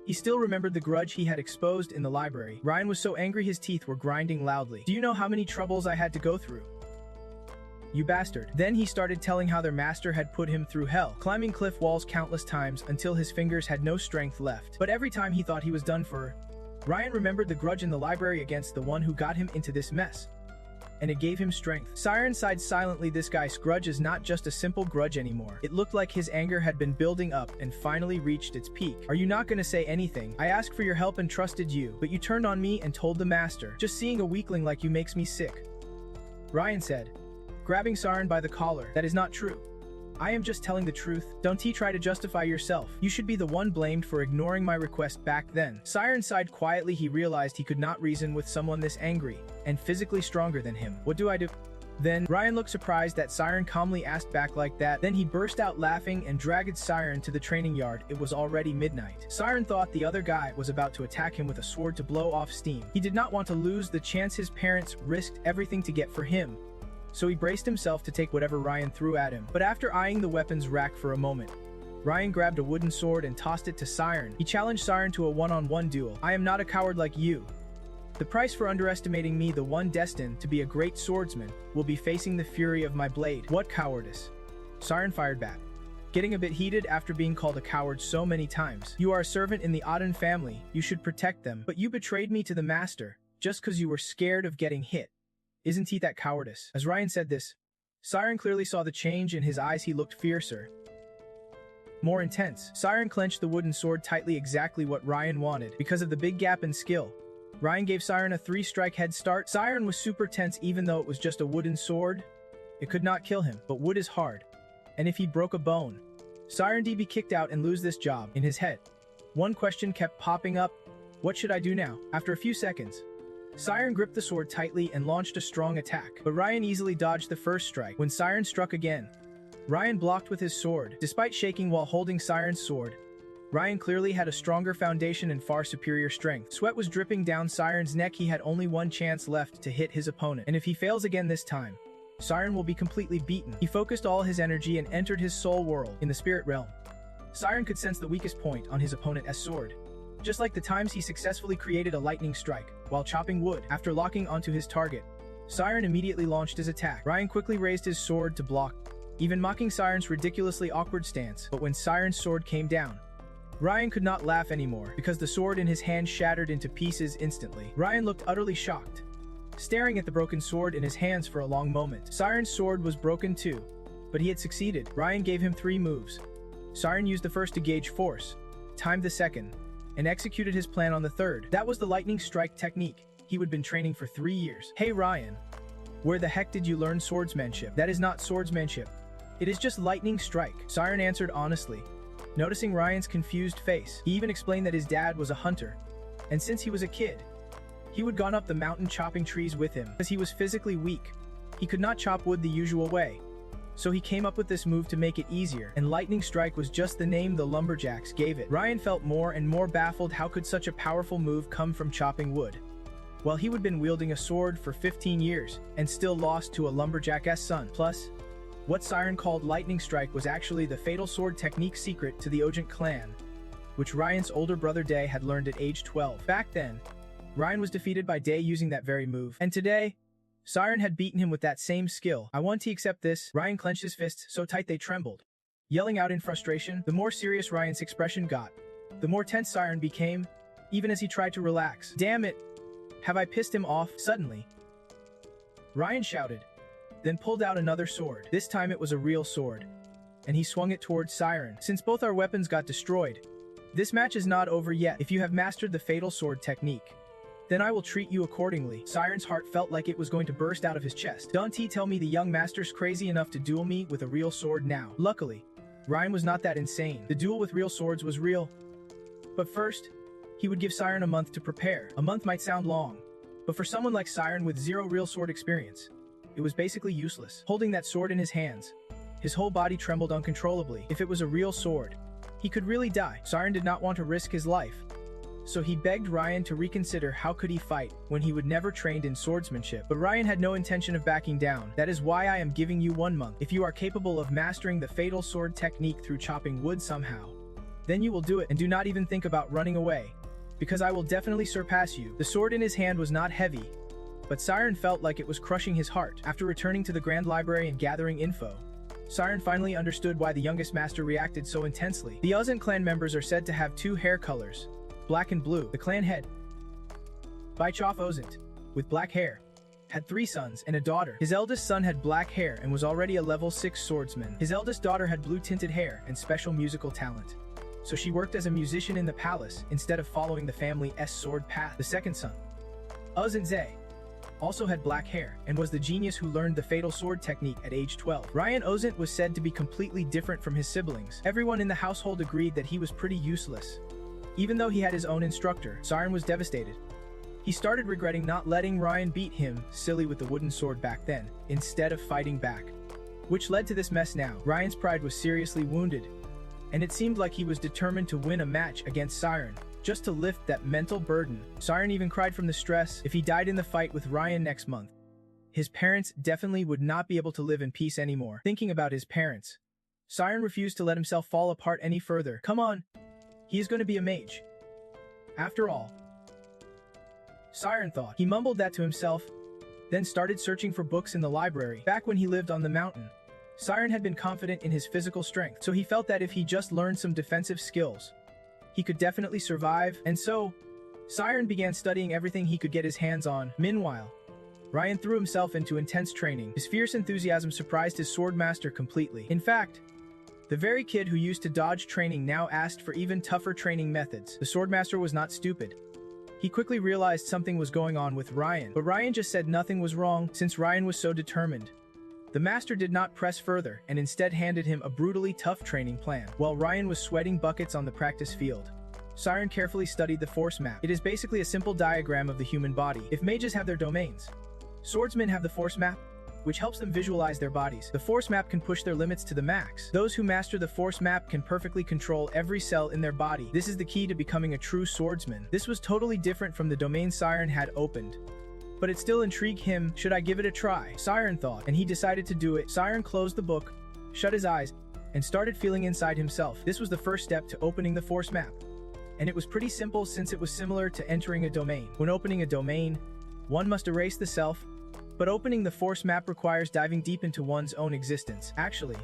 he still remembered the grudge he had exposed in the library. Ryan was so angry his teeth were grinding loudly. Do you know how many troubles I had to go through? You bastard. Then he started telling how their master had put him through hell, climbing cliff walls countless times until his fingers had no strength left. But every time he thought he was done for, Ryan remembered the grudge in the library against the one who got him into this mess, and it gave him strength. Siren sighed silently. This guy's grudge is not just a simple grudge anymore. It looked like his anger had been building up and finally reached its peak. Are you not gonna say anything? I asked for your help and trusted you, but you turned on me and told the master. Just seeing a weakling like you makes me sick, Ryan said, grabbing Siren by the collar. That is not true. I am just telling the truth. Don't try to justify yourself. You should be the one blamed for ignoring my request back then. Siren sighed quietly. He realized he could not reason with someone this angry and physically stronger than him. What do I do? Then, Ryan looked surprised that Siren calmly asked back like that. Then he burst out laughing and dragged Siren to the training yard. It was already midnight. Siren thought the other guy was about to attack him with a sword to blow off steam. He did not want to lose the chance his parents risked everything to get for him, so he braced himself to take whatever Ryan threw at him. But after eyeing the weapons rack for a moment, Ryan grabbed a wooden sword and tossed it to Siren. He challenged Siren to a one-on-one duel. I am not a coward like you. The price for underestimating me, the one destined to be a great swordsman, will be facing the fury of my blade. What cowardice? Siren fired back, getting a bit heated after being called a coward so many times. You are a servant in the Odgen family. You should protect them. But you betrayed me to the master, just because you were scared of getting hit. Isn't he that cowardice? As Ryan said this, Siren clearly saw the change in his eyes. He looked fiercer, more intense. Siren clenched the wooden sword tightly, exactly what Ryan wanted. Because of the big gap in skill, Ryan gave Siren a 3-strike head start. Siren was super tense. Even though it was just a wooden sword, it could not kill him. But wood is hard, and if he broke a bone, Siren'd be kicked out and lose this job. In his head, one question kept popping up. What should I do now? After a few seconds, Siren gripped the sword tightly and launched a strong attack. But Ryan easily dodged the first strike. When Siren struck again, Ryan blocked with his sword. Despite shaking while holding Siren's sword, Ryan clearly had a stronger foundation and far superior strength. Sweat was dripping down Siren's neck. He had only one chance left to hit his opponent, and if he fails again this time, Siren will be completely beaten. He focused all his energy and entered his soul world in the spirit realm. Siren could sense the weakest point on his opponent's sword, just like the times he successfully created a lightning strike while chopping wood. After locking onto his target, Siren immediately launched his attack. Ryan quickly raised his sword to block, even mocking Siren's ridiculously awkward stance. But when Siren's sword came down, Ryan could not laugh anymore, because the sword in his hand shattered into pieces instantly. Ryan looked utterly shocked, staring at the broken sword in his hands for a long moment. Siren's sword was broken too, but he had succeeded. Ryan gave him 3 moves. Siren used the first to gauge force, timed the second, and executed his plan on the third. That was the lightning strike technique he had been training for 3 years. Hey Ryan, where the heck did you learn swordsmanship? That is not swordsmanship. It is just lightning strike, Siren answered honestly. Noticing Ryan's confused face, he even explained that his dad was a hunter, and since he was a kid, he would gone up the mountain chopping trees with him. Because he was physically weak, he could not chop wood the usual way, so he came up with this move to make it easier, and lightning strike was just the name the lumberjacks gave it. Ryan felt more and more baffled. How could such a powerful move come from chopping wood? Well, he had been wielding a sword for 15 years and still lost to a lumberjack's son. Plus, what Siren called lightning strike was actually the fatal sword technique secret to the Odgen clan, which Ryan's older brother Day had learned at age 12. Back then, Ryan was defeated by Day using that very move, and today, Siren had beaten him with that same skill. I want to accept this. Ryan clenched his fists so tight they trembled, yelling out in frustration. The more serious Ryan's expression got, the more tense Siren became, even as he tried to relax. Damn it! Have I pissed him off? Suddenly, Ryan shouted, then pulled out another sword. This time it was a real sword, and he swung it towards Siren. Since both our weapons got destroyed, this match is not over yet. If you have mastered the fatal sword technique, then I will treat you accordingly. Siren's heart felt like it was going to burst out of his chest. Don't tell me the young master's crazy enough to duel me with a real sword now. Luckily, Ryan was not that insane. The duel with real swords was real. But first, he would give Siren a month to prepare. A month might sound long, but for someone like Siren with 0 real sword experience, it was basically useless. Holding that sword in his hands, his whole body trembled uncontrollably. If it was a real sword, he could really die. Siren did not want to risk his life, So he begged Ryan to reconsider how could he fight when he would never trained in swordsmanship. But Ryan had no intention of backing down. That is why I am giving you 1 month. If you are capable of mastering the fatal sword technique through chopping wood somehow, then you will do it, and do not even think about running away, because I will definitely surpass you. The sword in his hand was not heavy, but Siren felt like it was crushing his heart. After returning to the Grand Library and gathering info, Siren finally understood why the youngest master reacted so intensely. The Odgen clan members are said to have 2 hair colors, black and blue. The clan head, Baichof Ozent, with black hair, had 3 sons and a daughter. His eldest son had black hair and was already a level 6 swordsman. His eldest daughter had blue-tinted hair and special musical talent, so she worked as a musician in the palace instead of following the family's sword path. The second son, Ozent Zhe, also had black hair and was the genius who learned the fatal sword technique at age 12. Ryan Ozent was said to be completely different from his siblings. Everyone in the household agreed that he was pretty useless. Even though he had his own instructor, Siren was devastated. He started regretting not letting Ryan beat him silly with the wooden sword back then, instead of fighting back, which led to this mess now. Ryan's pride was seriously wounded, and it seemed like he was determined to win a match against Siren, just to lift that mental burden. Siren even cried from the stress. If he died in the fight with Ryan next month, his parents definitely would not be able to live in peace anymore. Thinking about his parents, Siren refused to let himself fall apart any further. Come on, he is going to be a mage, after all, Siren thought. He mumbled that to himself, then started searching for books in the library. Back when he lived on the mountain, Siren had been confident in his physical strength, so he felt that if he just learned some defensive skills, he could definitely survive, and so, Siren began studying everything he could get his hands on. Meanwhile, Ryan threw himself into intense training. His fierce enthusiasm surprised his swordmaster completely. In fact, the very kid who used to dodge training now asked for even tougher training methods. The swordmaster was not stupid. He quickly realized something was going on with Ryan, but Ryan just said nothing was wrong since Ryan was so determined. The master did not press further and instead handed him a brutally tough training plan. While Ryan was sweating buckets on the practice field, Siren carefully studied the force map. It is basically a simple diagram of the human body. If mages have their domains, swordsmen have the force map, which helps them visualize their bodies. The force map can push their limits to the max. Those who master the force map can perfectly control every cell in their body. This is the key to becoming a true swordsman. This was totally different from the domain Siren had opened, but it still intrigued him. Should I give it a try? Siren thought, and he decided to do it. Siren closed the book, shut his eyes, and started feeling inside himself. This was the first step to opening the force map, and it was pretty simple since it was similar to entering a domain. When opening a domain, one must erase the self, but opening the force map requires diving deep into one's own existence. Actually,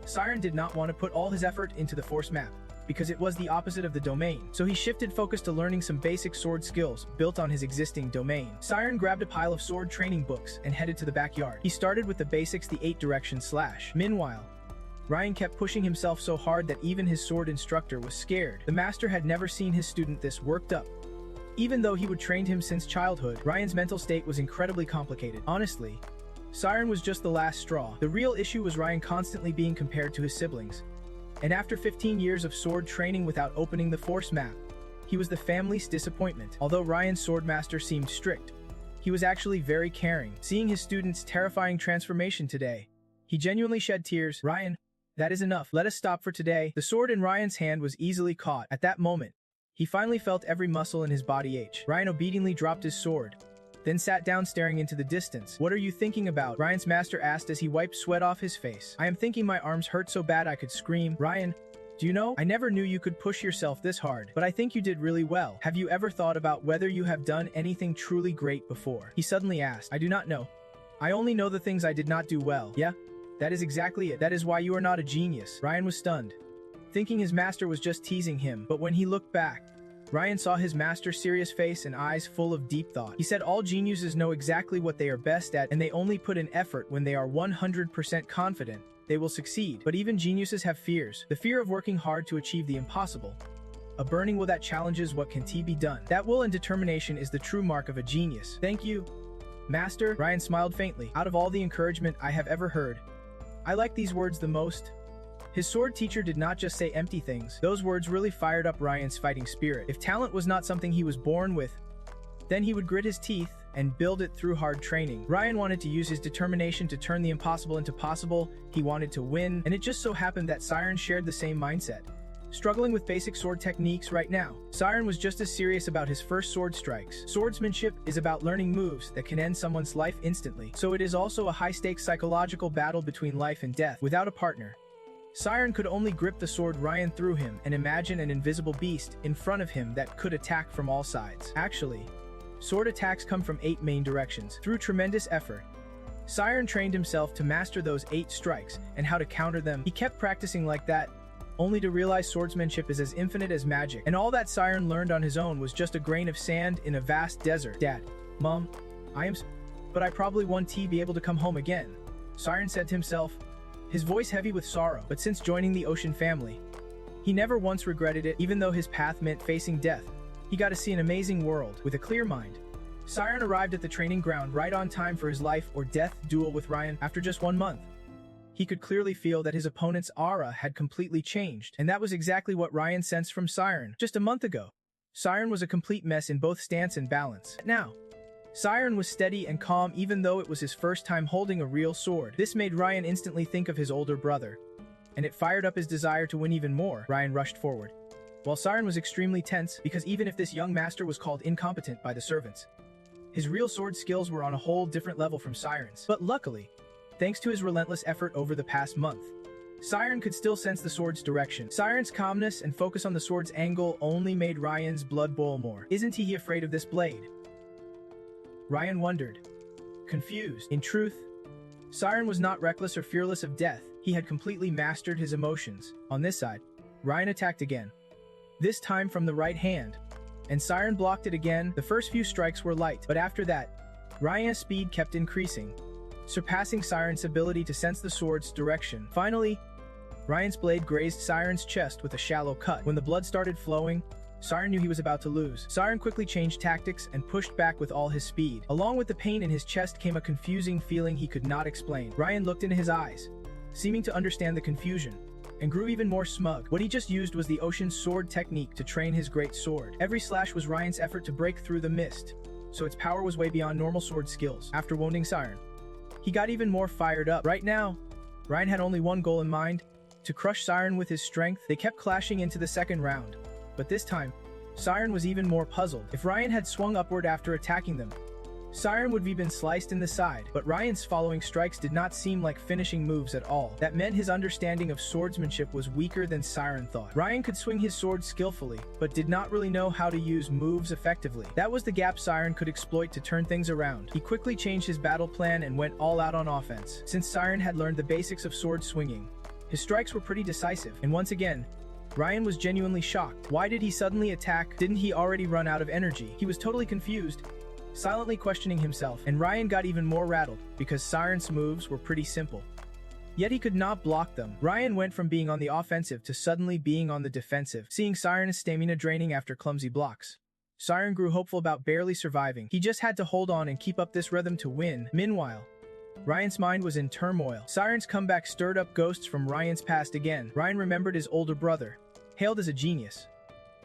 Siren did not want to put all his effort into the force map, because it was the opposite of the domain, so he shifted focus to learning some basic sword skills built on his existing domain. Siren grabbed a pile of sword training books and headed to the backyard. He started with the basics, the 8 direction slash. Meanwhile, Ryan kept pushing himself so hard that even his sword instructor was scared. The master had never seen his student this worked up. Even though he would trained him since childhood, Ryan's mental state was incredibly complicated. Honestly, Siren was just the last straw. The real issue was Ryan constantly being compared to his siblings. And after 15 years of sword training without opening the force map, he was the family's disappointment. Although Ryan's swordmaster seemed strict, he was actually very caring. Seeing his student's terrifying transformation today, he genuinely shed tears. Ryan, that is enough. Let us stop for today. The sword in Ryan's hand was easily caught. At that moment, he finally felt every muscle in his body ache. Ryan obediently dropped his sword, then sat down staring into the distance. What are you thinking about? Ryan's master asked as he wiped sweat off his face. I am thinking my arms hurt so bad I could scream. Ryan, do you know, I never knew you could push yourself this hard, but I think you did really well. Have you ever thought about whether you have done anything truly great before? He suddenly asked. I do not know. I only know the things I did not do well. Yeah, that is exactly it. That is why you are not a genius. Ryan was stunned, thinking his master was just teasing him, but when he looked back, Ryan saw his master's serious face and eyes full of deep thought. He said all geniuses know exactly what they are best at, and they only put in effort when they are 100% confident they will succeed. But even geniuses have fears. The fear of working hard to achieve the impossible. A burning will that challenges what can be done. That will and determination is the true mark of a genius. Thank you, Master. Ryan smiled faintly. Out of all the encouragement I have ever heard, I like these words the most. His sword teacher did not just say empty things. Those words really fired up Ryan's fighting spirit. If talent was not something he was born with, then he would grit his teeth and build it through hard training. Ryan wanted to use his determination to turn the impossible into possible. He wanted to win, and it just so happened that Siren shared the same mindset. struggling with basic sword techniques right now. Siren was just as serious about his first sword strikes. Swordsmanship is about learning moves that can end someone's life instantly, so it is also a high-stakes psychological battle between life and death. Without a partner, Siren could only grip the sword Ryan threw him and imagine an invisible beast in front of him that could attack from all sides. Actually, sword attacks come from 8 main directions. Through tremendous effort, Siren trained himself to master those 8 strikes and how to counter them. He kept practicing like that, only to realize swordsmanship is as infinite as magic, and all that Siren learned on his own was just a grain of sand in a vast desert. Dad, Mom, but I probably won't be able to come home again, Siren said to himself, his voice heavy with sorrow. But since joining the ocean family, he never once regretted it. Even though his path meant facing death, he got to see an amazing world. With a clear mind, Siren arrived at the training ground right on time for his life or death duel with Ryan. After just 1 month, he could clearly feel that his opponent's aura had completely changed, and that was exactly what Ryan sensed from Siren. Just a month ago, Siren was a complete mess in both stance and balance. Now, Siren was steady and calm even though it was his first time holding a real sword. This made Ryan instantly think of his older brother, and it fired up his desire to win even more. Ryan rushed forward, while Siren was extremely tense because even if this young master was called incompetent by the servants, his real sword skills were on a whole different level from Siren's. But luckily, thanks to his relentless effort over the past month, Siren could still sense the sword's direction. Siren's calmness and focus on the sword's angle only made Ryan's blood boil more. Isn't he afraid of this blade? Ryan wondered, confused. In truth, Siren was not reckless or fearless of death. He had completely mastered his emotions. On this side, Ryan attacked again, this time from the right hand, and Siren blocked it again. The first few strikes were light, but after that, Ryan's speed kept increasing, surpassing Siren's ability to sense the sword's direction. Finally, Ryan's blade grazed Siren's chest with a shallow cut. When the blood started flowing, Siren knew he was about to lose. Siren quickly changed tactics and pushed back with all his speed. Along with the pain in his chest came a confusing feeling he could not explain. Ryan looked into his eyes, seeming to understand the confusion, and grew even more smug. What he just used was the ocean's sword technique to train his great sword. Every slash was Ryan's effort to break through the mist, so its power was way beyond normal sword skills. After wounding Siren, he got even more fired up. Right now, Ryan had only one goal in mind: to crush Siren with his strength. They kept clashing into the second round, but this time, Siren was even more puzzled. If Ryan had swung upward after attacking them, Siren would have been sliced in the side, but Ryan's following strikes did not seem like finishing moves at all. That meant his understanding of swordsmanship was weaker than Siren thought. Ryan could swing his sword skillfully, but did not really know how to use moves effectively. That was the gap Siren could exploit to turn things around. He quickly changed his battle plan and went all out on offense. Since Siren had learned the basics of sword swinging, his strikes were pretty decisive, and once again, Ryan was genuinely shocked. Why did he suddenly attack? Didn't he already run out of energy? He was totally confused, silently questioning himself, and Ryan got even more rattled because Siren's moves were pretty simple, yet he could not block them. Ryan went from being on the offensive to suddenly being on the defensive, seeing Siren's stamina draining after clumsy blocks. Siren grew hopeful about barely surviving. He just had to hold on and keep up this rhythm to win. Meanwhile, Ryan's mind was in turmoil. Siren's comeback stirred up ghosts from Ryan's past again. Ryan remembered his older brother, hailed as a genius,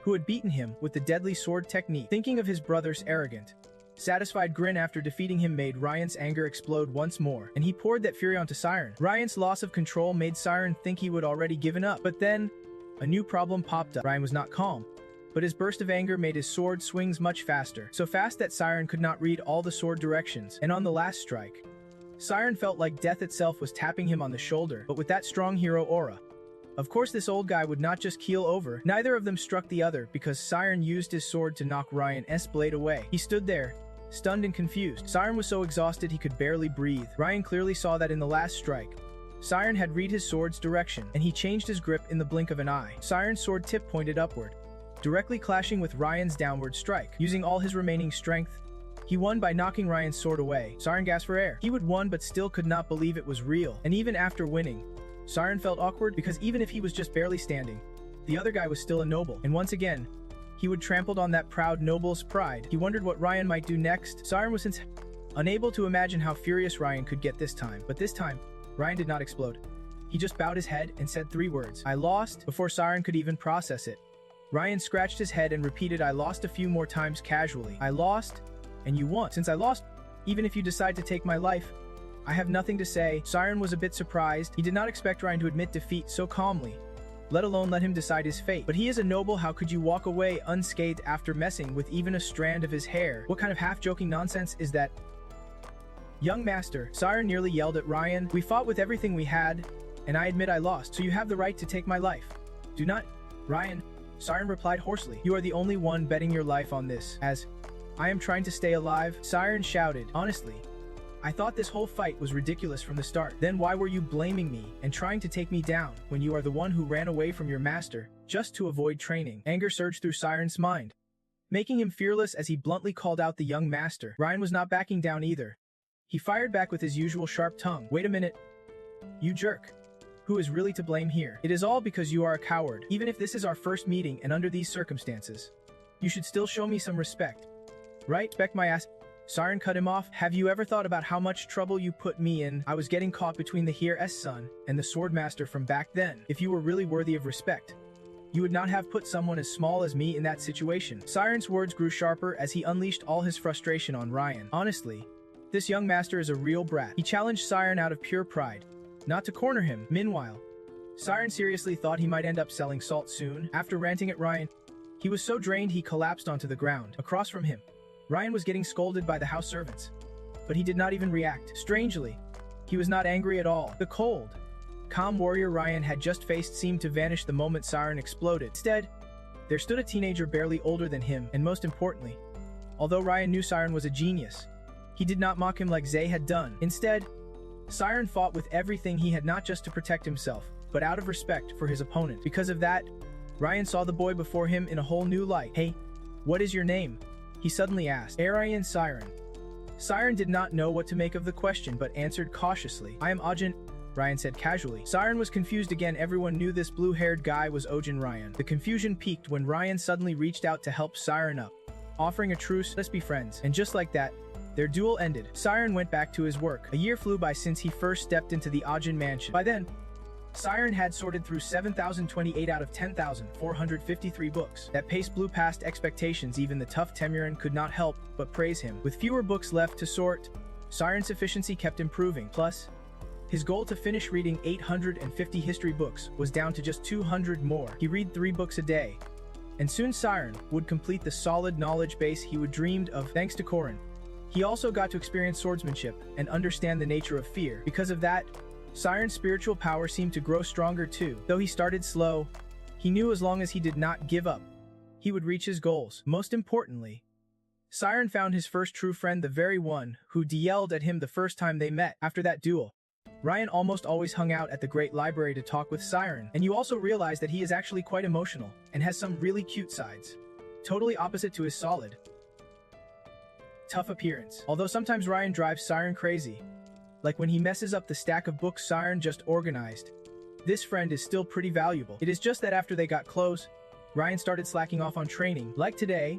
who had beaten him with the deadly sword technique. Thinking of his brother's arrogant, satisfied grin after defeating him made Ryan's anger explode once more, and he poured that fury onto Siren. Ryan's loss of control made Siren think he would already given up, but then, a new problem popped up. Ryan was not calm, but his burst of anger made his sword swings much faster, so fast that Siren could not read all the sword directions, and on the last strike, Siren felt like death itself was tapping him on the shoulder, but with that strong hero aura. Of course, this old guy would not just keel over. Neither of them struck the other because Siren used his sword to knock Ryan's blade away. He stood there, stunned and confused. Siren was so exhausted he could barely breathe. Ryan clearly saw that in the last strike, Siren had read his sword's direction, and he changed his grip in the blink of an eye. Siren's sword tip pointed upward, directly clashing with Ryan's downward strike. Using all his remaining strength, he won by knocking Ryan's sword away. Siren gasped for air. He would won but still could not believe it was real. And even after winning, Siren felt awkward because even if he was just barely standing, the other guy was still a noble. And once again, he would trampled on that proud noble's pride. He wondered what Ryan might do next. Siren was unable to imagine how furious Ryan could get this time. But this time, Ryan did not explode. He just bowed his head and said 3 words, "I lost," before Siren could even process it. Ryan scratched his head and repeated, "I lost," a few more times casually. "I lost, and you won. Since I lost, even if you decide to take my life, I have nothing to say." Siren was a bit surprised. He did not expect Ryan to admit defeat so calmly, let alone let him decide his fate. But he is a noble, how could you walk away unscathed after messing with even a strand of his hair? What kind of half-joking nonsense is that? Young master, Siren nearly yelled at Ryan. We fought with everything we had, and I admit I lost, so you have the right to take my life. Do not, Ryan, Siren replied hoarsely. You are the only one betting your life on this, as I am trying to stay alive, Siren shouted. Honestly, I thought this whole fight was ridiculous from the start. Then why were you blaming me and trying to take me down when you are the one who ran away from your master just to avoid training? Anger surged through Siren's mind, making him fearless as he bluntly called out the young master. Ryan was not backing down either. He fired back with his usual sharp tongue. Wait a minute, you jerk. Who is really to blame here? It is all because you are a coward. Even if this is our first meeting and under these circumstances, you should still show me some respect. Right? Respect my ass. Siren cut him off. Have you ever thought about how much trouble you put me in? I was getting caught between the Here's son and the swordmaster from back then. If you were really worthy of respect, you would not have put someone as small as me in that situation. Siren's words grew sharper as he unleashed all his frustration on Ryan. Honestly, this young master is a real brat. He challenged Siren out of pure pride, not to corner him. Meanwhile, Siren seriously thought he might end up selling salt soon. After ranting at Ryan, he was so drained he collapsed onto the ground. Across from him, Ryan was getting scolded by the house servants, but he did not even react. Strangely, he was not angry at all. The cold, calm warrior Ryan had just faced seemed to vanish the moment Siren exploded. Instead, there stood a teenager barely older than him, and most importantly, although Ryan knew Siren was a genius, he did not mock him like Zay had done. Instead, Siren fought with everything he had, not just to protect himself, but out of respect for his opponent. Because of that, Ryan saw the boy before him in a whole new light. Hey, what is your name? He suddenly asked. Arianne, Siren. Siren did not know what to make of the question but answered cautiously. I am Odgen, Ryan said casually. Siren was confused again. Everyone knew this blue-haired guy was Odgen Ryan. The confusion peaked when Ryan suddenly reached out to help Siren up, offering a truce. Let's be friends. And just like that, their duel ended. Siren went back to his work. A year flew by since he first stepped into the Odgen mansion. By then, Siren had sorted through 7,028 out of 10,453 books. That pace blew past expectations. Even the tough Temurin could not help but praise him. With fewer books left to sort, Siren's efficiency kept improving. Plus, his goal to finish reading 850 history books was down to just 200 more. He read 3 books a day, and soon Siren would complete the solid knowledge base he would dreamed of. Thanks to Corin, he also got to experience swordsmanship and understand the nature of fear. Because of that, Siren's spiritual power seemed to grow stronger too. Though he started slow, he knew as long as he did not give up, he would reach his goals. Most importantly, Siren found his first true friend, the very one who yelled at him the first time they met. After that duel, Ryan almost always hung out at the Great Library to talk with Siren, and you also realize that he is actually quite emotional and has some really cute sides, totally opposite to his solid, tough appearance. Although sometimes Ryan drives Siren crazy, like when he messes up the stack of books Siren just organized, this friend is still pretty valuable. It is just that after they got close, Ryan started slacking off on training. Like today,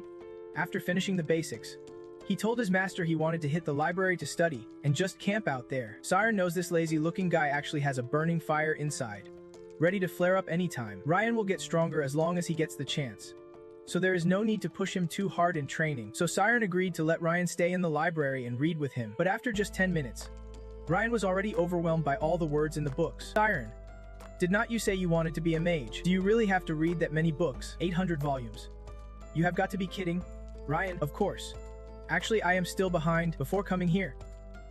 after finishing the basics, he told his master he wanted to hit the library to study and just camp out there. Siren knows this lazy-looking guy actually has a burning fire inside, ready to flare up anytime. Ryan will get stronger as long as he gets the chance, so there is no need to push him too hard in training. So Siren agreed to let Ryan stay in the library and read with him. But after just 10 minutes, Ryan was already overwhelmed by all the words in the books. Siren, did not you say you wanted to be a mage? Do you really have to read that many books? 800 volumes. You have got to be kidding. Ryan, of course. Actually, I am still behind. Before coming here,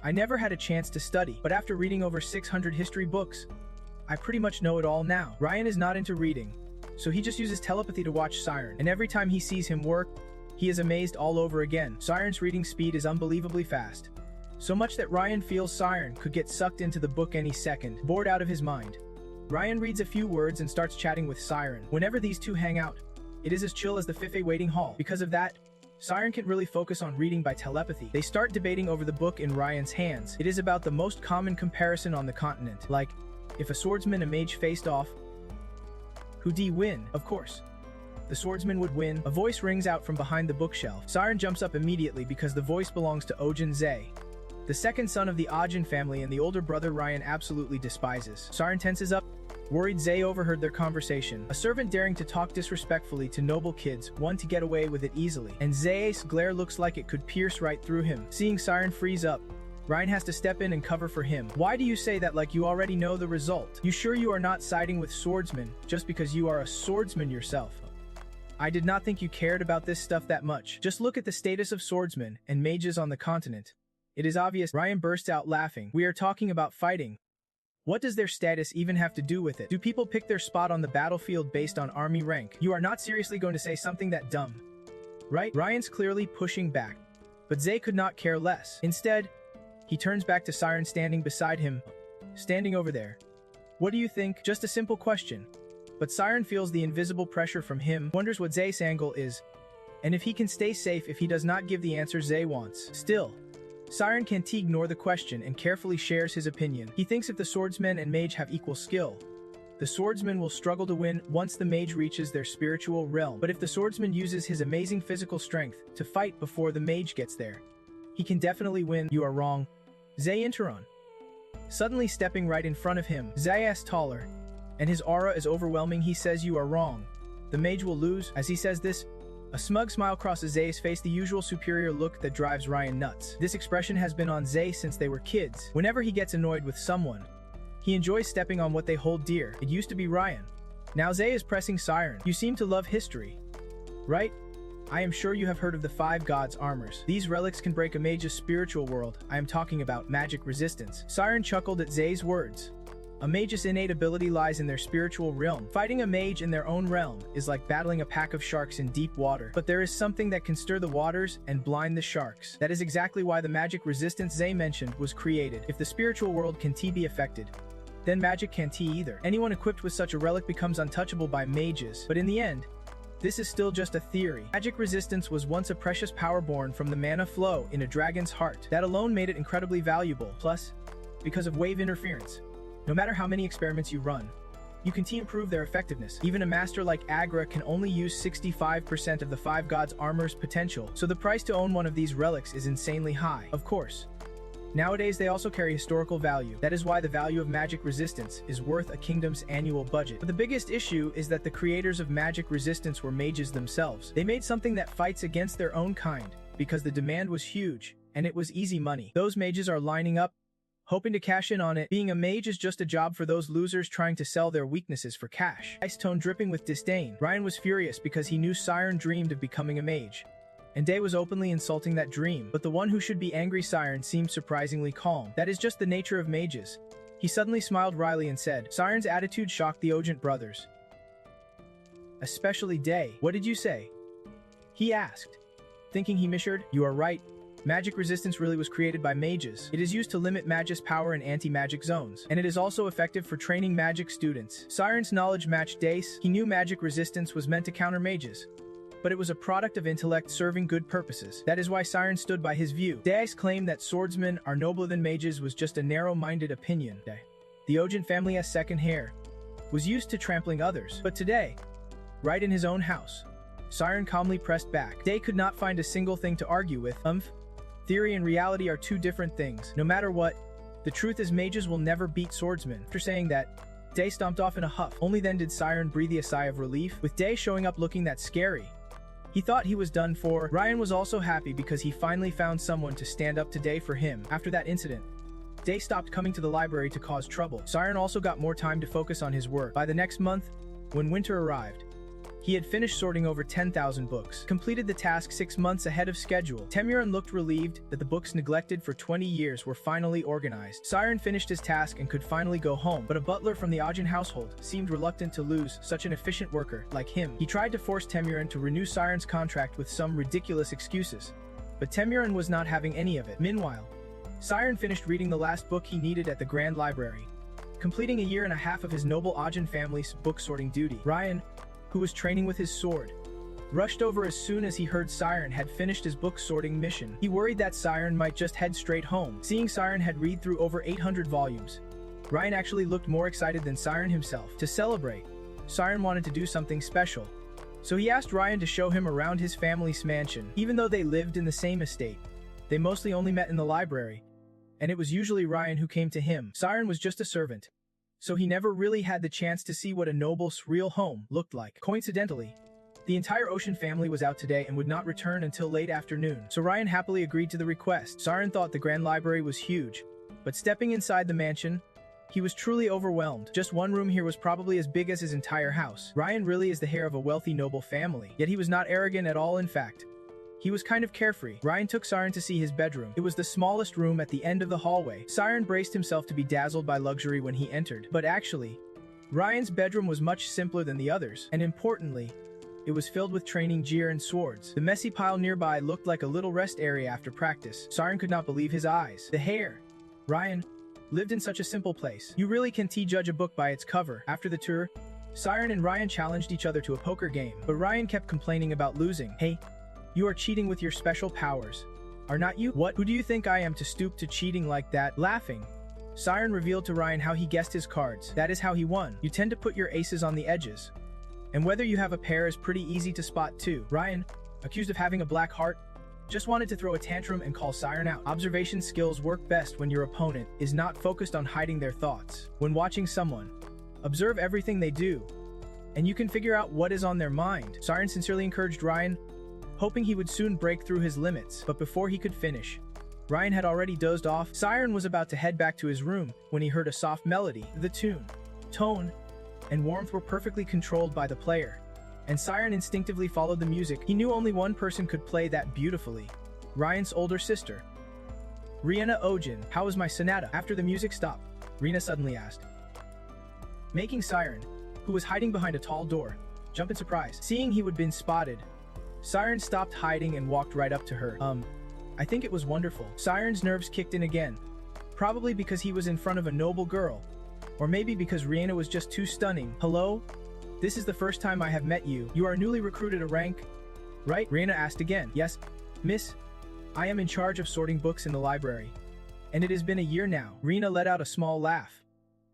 I never had a chance to study, but after reading over 600 history books, I pretty much know it all now. Ryan is not into reading, so he just uses telepathy to watch Siren, and every time he sees him work, he is amazed all over again. Siren's reading speed is unbelievably fast, so much that Ryan feels Siren could get sucked into the book any second. Bored out of his mind, Ryan reads a few words and starts chatting with Siren. Whenever these two hang out, it is as chill as the Fife waiting hall. Because of that, Siren can really focus on reading by telepathy. They start debating over the book in Ryan's hands. It is about the most common comparison on the continent, like, if a swordsman and a mage faced off, who'd win? Of course, the swordsman would win. A voice rings out from behind the bookshelf. Siren jumps up immediately because the voice belongs to Odgen Zay, the second son of the Odgen family and the older brother Ryan absolutely despises. Siren tenses up, worried Zay overheard their conversation. A servant daring to talk disrespectfully to noble kids, one to get away with it easily. And Zay's glare looks like it could pierce right through him. Seeing Siren freeze up, Ryan has to step in and cover for him. Why do you say that like you already know the result? You sure you are not siding with swordsmen just because you are a swordsman yourself? I did not think you cared about this stuff that much. Just look at the status of swordsmen and mages on the continent. It is obvious. Ryan burst out laughing. We are talking about fighting. What does their status even have to do with it? Do people pick their spot on the battlefield based on army rank? You are not seriously going to say something that dumb, right? Ryan's clearly pushing back, but Zay could not care less. Instead, he turns back to Siren standing beside him, standing over there. What do you think? Just a simple question. But Siren feels the invisible pressure from him, wonders what Zay's angle is, and if he can stay safe if he does not give the answer Zay wants. Still, Siren can't ignore the question and carefully shares his opinion. He thinks if the swordsman and mage have equal skill, the swordsman will struggle to win once the mage reaches their spiritual realm. But if the swordsman uses his amazing physical strength to fight before the mage gets there, he can definitely win. You are wrong. Zay interrupts. Suddenly stepping right in front of him, Zay is taller, and his aura is overwhelming. He says you are wrong. The mage will lose. As he says this, a smug smile crosses Zay's face, the usual superior look that drives Ryan nuts. This expression has been on Zay since they were kids. Whenever he gets annoyed with someone, he enjoys stepping on what they hold dear. It used to be Ryan. Now Zay is pressing Siren. You seem to love history, right? I am sure you have heard of the 5 gods' armors. These relics can break a mage's spiritual world. I am talking about magic resistance. Siren chuckled at Zay's words. A mage's innate ability lies in their spiritual realm. Fighting a mage in their own realm is like battling a pack of sharks in deep water. But there is something that can stir the waters and blind the sharks. That is exactly why the magic resistance Zay mentioned was created. If the spiritual world can be affected, then magic can't either. Anyone equipped with such a relic becomes untouchable by mages. But in the end, this is still just a theory. Magic resistance was once a precious power born from the mana flow in a dragon's heart. That alone made it incredibly valuable. Plus, because of wave interference, no matter how many experiments you run, you can improve their effectiveness. Even a master like Agra can only use 65% of the 5 gods' armor's potential, so the price to own one of these relics is insanely high. Of course, nowadays they also carry historical value. That is why the value of magic resistance is worth a kingdom's annual budget. But the biggest issue is that the creators of magic resistance were mages themselves. They made something that fights against their own kind, because the demand was huge, and it was easy money. Those mages are lining up, hoping to cash in on it. Being a mage is just a job for those losers trying to sell their weaknesses for cash. Ice tone dripping with disdain. Ryan was furious because he knew Siren dreamed of becoming a mage, and Day was openly insulting that dream. But the one who should be angry, Siren, seemed surprisingly calm. That is just the nature of mages. He suddenly smiled wryly and said, Siren's attitude shocked the Odgen brothers, especially Day. What did you say? He asked, thinking he misheard. You are right. Magic resistance really was created by mages. It is used to limit magic's power in anti-magic zones, and it is also effective for training magic students. Siren's knowledge matched Dace. He knew magic resistance was meant to counter mages, but it was a product of intellect serving good purposes. That is why Siren stood by his view. Dace claimed that swordsmen are nobler than mages was just a narrow-minded opinion. The Odgen family's second heir was used to trampling others, but today, right in his own house, Siren calmly pressed back. Day could not find a single thing to argue with. Theory and reality are two different things. No matter what, the truth is mages will never beat swordsmen. After saying that, Day stomped off in a huff. Only then did Siren breathe a sigh of relief, with Day showing up looking that scary. He thought he was done for. Ryan was also happy because he finally found someone to stand up to Day for him. After that incident, Day stopped coming to the library to cause trouble. Siren also got more time to focus on his work. By the next month, when winter arrived, he had finished sorting over 10,000 books, completed the task 6 months ahead of schedule. Temuran looked relieved that the books neglected for 20 years were finally organized. Siren finished his task and could finally go home, but a butler from the Odgen household seemed reluctant to lose such an efficient worker like him. He tried to force Temuran to renew Siren's contract with some ridiculous excuses, but Temuran was not having any of it. Meanwhile, Siren finished reading the last book he needed at the Grand Library, completing a year and a half of his noble Odgen family's book sorting duty. Ryan, who was training with his sword, rushed over as soon as he heard Siren had finished his book sorting mission. He worried that Siren might just head straight home. Seeing Siren had read through over 800 volumes, Ryan actually looked more excited than Siren himself. To celebrate, Siren wanted to do something special, so he asked Ryan to show him around his family's mansion. Even though they lived in the same estate, they mostly only met in the library, and it was usually Ryan who came to him. Siren was just a servant, so he never really had the chance to see what a noble's real home looked like. Coincidentally, The entire Ocean family was out today and would not return until late afternoon, so Ryan happily agreed to the request. Siren thought the grand library was huge, but stepping inside the mansion, he was truly overwhelmed. Just one room here was probably as big as his entire house. Ryan really is the heir of a wealthy noble family, yet he was not arrogant at all. In fact, he was kind of carefree. Ryan took Siren to see his bedroom. It was the smallest room at the end of the hallway. Siren braced himself to be dazzled by luxury when he entered, but actually, Ryan's bedroom was much simpler than the others, and importantly, it was filled with training gear and swords. The messy pile nearby looked like a little rest area after practice. Siren could not believe his eyes. The hair. Ryan lived in such a simple place. You really can judge a book by its cover. After the tour, Siren and Ryan challenged each other to a poker game, but Ryan kept complaining about losing. Hey, you are cheating with your special powers. Are not you? What? Who do you think I am to stoop to cheating like that? Laughing, Siren revealed to Ryan how he guessed his cards. That is how he won. You tend to put your aces on the edges, and whether you have a pair is pretty easy to spot too. Ryan, accused of having a black heart, just wanted to throw a tantrum and call Siren out. Observation skills work best when your opponent is not focused on hiding their thoughts. When watching someone, observe everything they do, and you can figure out what is on their mind. Siren sincerely encouraged Ryan, hoping he would soon break through his limits, but before he could finish, Ryan had already dozed off. Siren was about to head back to his room when he heard a soft melody. The tone, and warmth were perfectly controlled by the player, and Siren instinctively followed the music. He knew only one person could play that beautifully: Ryan's older sister, Arianne. Odgen, how is my sonata? After the music stopped, Arianne suddenly asked, making Siren, who was hiding behind a tall door, jump in surprise. Seeing he would been spotted, Siren stopped hiding and walked right up to her. I think it was wonderful. Siren's nerves kicked in again, probably because he was in front of a noble girl, or maybe because Arianne was just too stunning. Hello? This is the first time I have met you. You are newly recruited a rank, right? Arianne asked again. Yes, miss. I am in charge of sorting books in the library, and it has been a year now. Arianne let out a small laugh,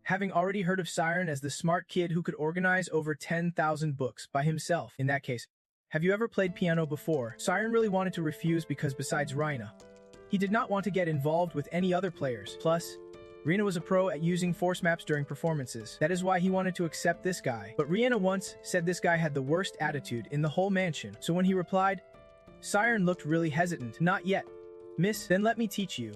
having already heard of Siren as the smart kid who could organize over 10,000 books by himself. In that case, have you ever played piano before? Siren really wanted to refuse because besides Arianne, he did not want to get involved with any other players. Plus, Arianne was a pro at using force maps during performances. That is why he wanted to accept this guy. But Arianne once said this guy had the worst attitude in the whole mansion. So when he replied, Siren looked really hesitant. Not yet, miss. Then let me teach you.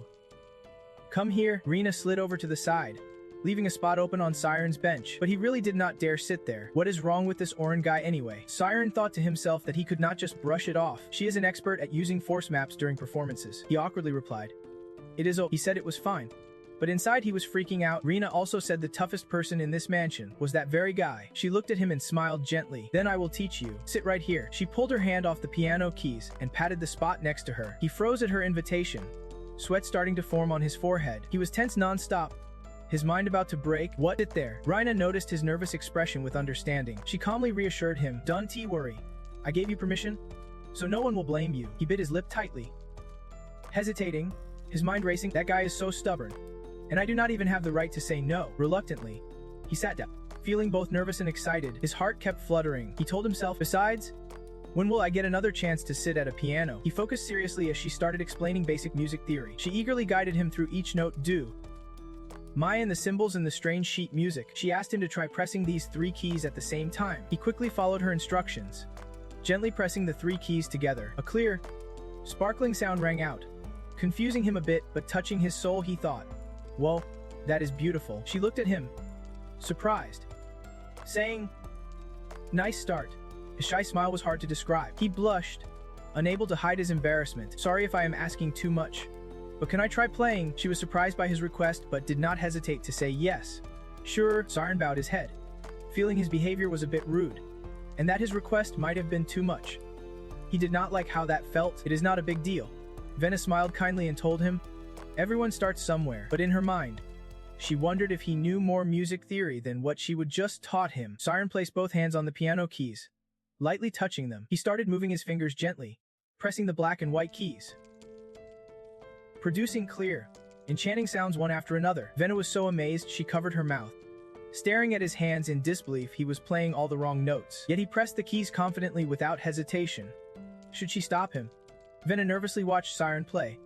Come here. Arianne slid over to the side, leaving a spot open on Siren's bench. But he really did not dare sit there. What is wrong with this Oren guy anyway? Siren thought to himself that he could not just brush it off. She is an expert at using force maps during performances. He awkwardly replied, it is he said it was fine. But inside he was freaking out. Arianne also said the toughest person in this mansion was that very guy. She looked at him and smiled gently. Then I will teach you. Sit right here. She pulled her hand off the piano keys and patted the spot next to her. He froze at her invitation, sweat starting to form on his forehead. He was tense non-stop, his mind about to break. What? Sit there. Arianne noticed his nervous expression with understanding. She calmly reassured him. Don't worry. I gave you permission, so no one will blame you. He bit his lip tightly, hesitating, his mind racing. That guy is so stubborn, and I do not even have the right to say no. Reluctantly, he sat down, feeling both nervous and excited. His heart kept fluttering. He told himself, besides, when will I get another chance to sit at a piano? He focused seriously as she started explaining basic music theory. She eagerly guided him through each note: do, my, and the symbols in the strange sheet music. She asked him to try pressing these 3 keys at the same time. He quickly followed her instructions, gently pressing the 3 keys together. A clear, sparkling sound rang out, confusing him a bit, but touching his soul. He thought, whoa, that is beautiful. She looked at him, surprised, saying, nice start. His shy smile was hard to describe. He blushed, unable to hide his embarrassment. Sorry if I am asking too much, but can I try playing? She was surprised by his request, but did not hesitate to say yes. Sure. Siren bowed his head, feeling his behavior was a bit rude, and that his request might have been too much. He did not like how that felt. It is not a big deal. Venna smiled kindly and told him, everyone starts somewhere. But in her mind, she wondered if he knew more music theory than what she would just taught him. Siren placed both hands on the piano keys, lightly touching them. He started moving his fingers gently, pressing the black and white keys, producing clear, enchanting sounds one after another. Venna was so amazed she covered her mouth, staring at his hands in disbelief. He was playing all the wrong notes, yet he pressed the keys confidently without hesitation. Should she stop him? Venna nervously watched Siren play,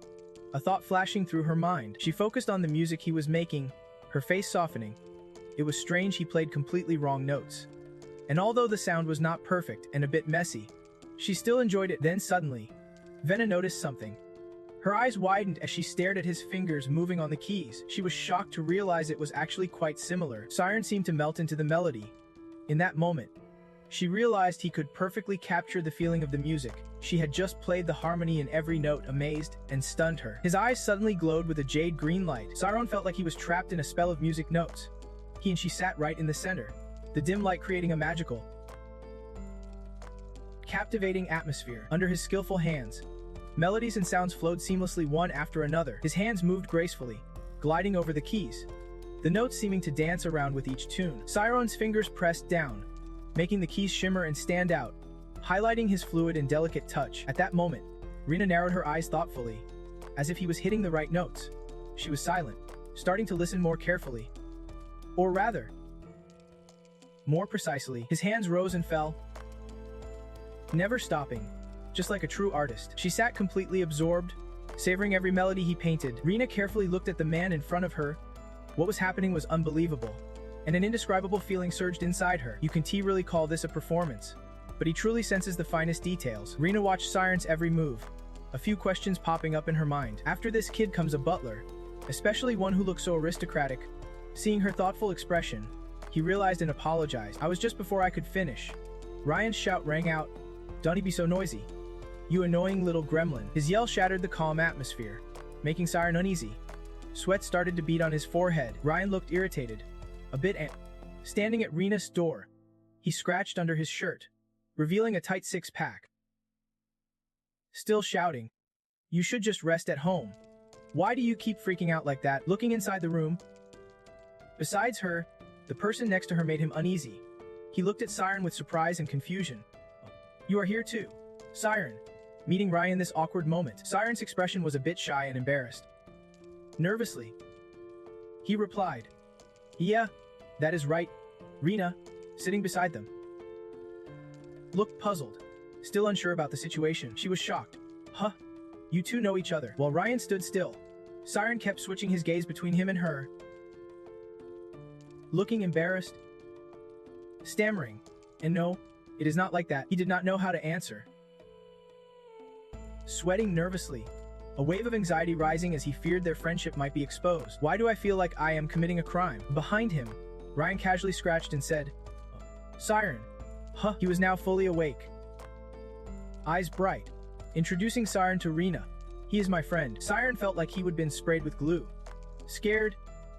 a thought flashing through her mind. She focused on the music he was making, her face softening. It was strange, he played completely wrong notes, And although the sound was not perfect and a bit messy, she still enjoyed it. Then suddenly, Venna noticed something. Her eyes widened as she stared at his fingers moving on the keys. She was shocked to realize it was actually quite similar. Siren seemed to melt into the melody. In that moment, she realized he could perfectly capture the feeling of the music. She had just played the harmony in every note, amazed and stunned her. His eyes suddenly glowed with a jade green light. Siren felt like he was trapped in a spell of music notes. He and she sat right in the center, the dim light creating a magical, captivating atmosphere. Under his skillful hands, melodies and sounds flowed seamlessly one after another. His hands moved gracefully, gliding over the keys, the notes seeming to dance around with each tune. Siren's fingers pressed down, making the keys shimmer and stand out, highlighting his fluid and delicate touch. At that moment, Rina narrowed her eyes thoughtfully, as if he was hitting the right notes. She was silent, starting to listen more carefully. Or rather, more precisely. His hands rose and fell, never stopping, just like a true artist. She sat completely absorbed, savoring every melody he painted. Rina carefully looked at the man in front of her. What was happening was unbelievable, and an indescribable feeling surged inside her. You can really call this a performance, but he truly senses the finest details. Rina watched Siren's every move, a few questions popping up in her mind. After this kid comes a butler, especially one who looks so aristocratic. Seeing her thoughtful expression, he realized and apologized. I was just before I could finish. Ryan's shout rang out, "Don't be so noisy, you annoying little gremlin." His yell shattered the calm atmosphere, making Siren uneasy. Sweat started to bead on his forehead. Ryan looked irritated, a bit standing at Rina's door. He scratched under his shirt, revealing a tight six-pack. Still shouting, "You should just rest at home. Why do you keep freaking out like that?" Looking inside the room, besides her, the person next to her made him uneasy. He looked at Siren with surprise and confusion. "You are here too, Siren?" Meeting Ryan this awkward moment, Siren's expression was a bit shy and embarrassed. Nervously, he replied, "Yeah, that is right." Rina, sitting beside them, looked puzzled, still unsure about the situation. She was shocked. "Huh? You two know each other?" While Ryan stood still, Siren kept switching his gaze between him and her, looking embarrassed, stammering, "And no, it is not like that." He did not know how to answer. Sweating nervously, a wave of anxiety rising as he feared their friendship might be exposed. "Why do I feel like I am committing a crime?" Behind him, Ryan casually scratched and said, "Siren." Huh? He was now fully awake, eyes bright, introducing Siren to Rina. "He is my friend." Siren felt like he would been sprayed with glue. Scared,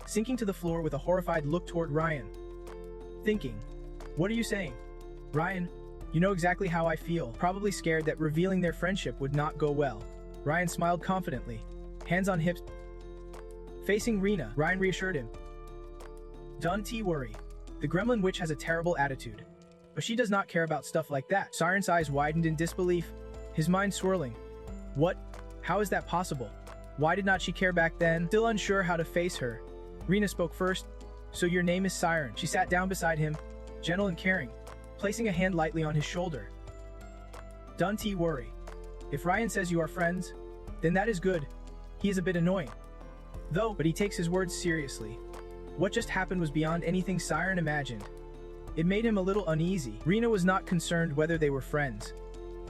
sinking to the floor with a horrified look toward Ryan, thinking, "What are you saying? Ryan, you know exactly how I feel." Probably scared that revealing their friendship would not go well, Ryan smiled confidently, hands on hips. Facing Rina, Ryan reassured him, "Don't worry. The gremlin witch has a terrible attitude, but she does not care about stuff like that." Siren's eyes widened in disbelief, his mind swirling. What? How is that possible? Why did not she care back then? Still unsure how to face her, Rina spoke first. "So your name is Siren." She sat down beside him, gentle and caring, placing a hand lightly on his shoulder. "Don't worry. If Ryan says you are friends, then that is good. He is a bit annoying, though, but he takes his words seriously." What just happened was beyond anything Siren imagined. It made him a little uneasy. Rina was not concerned whether they were friends,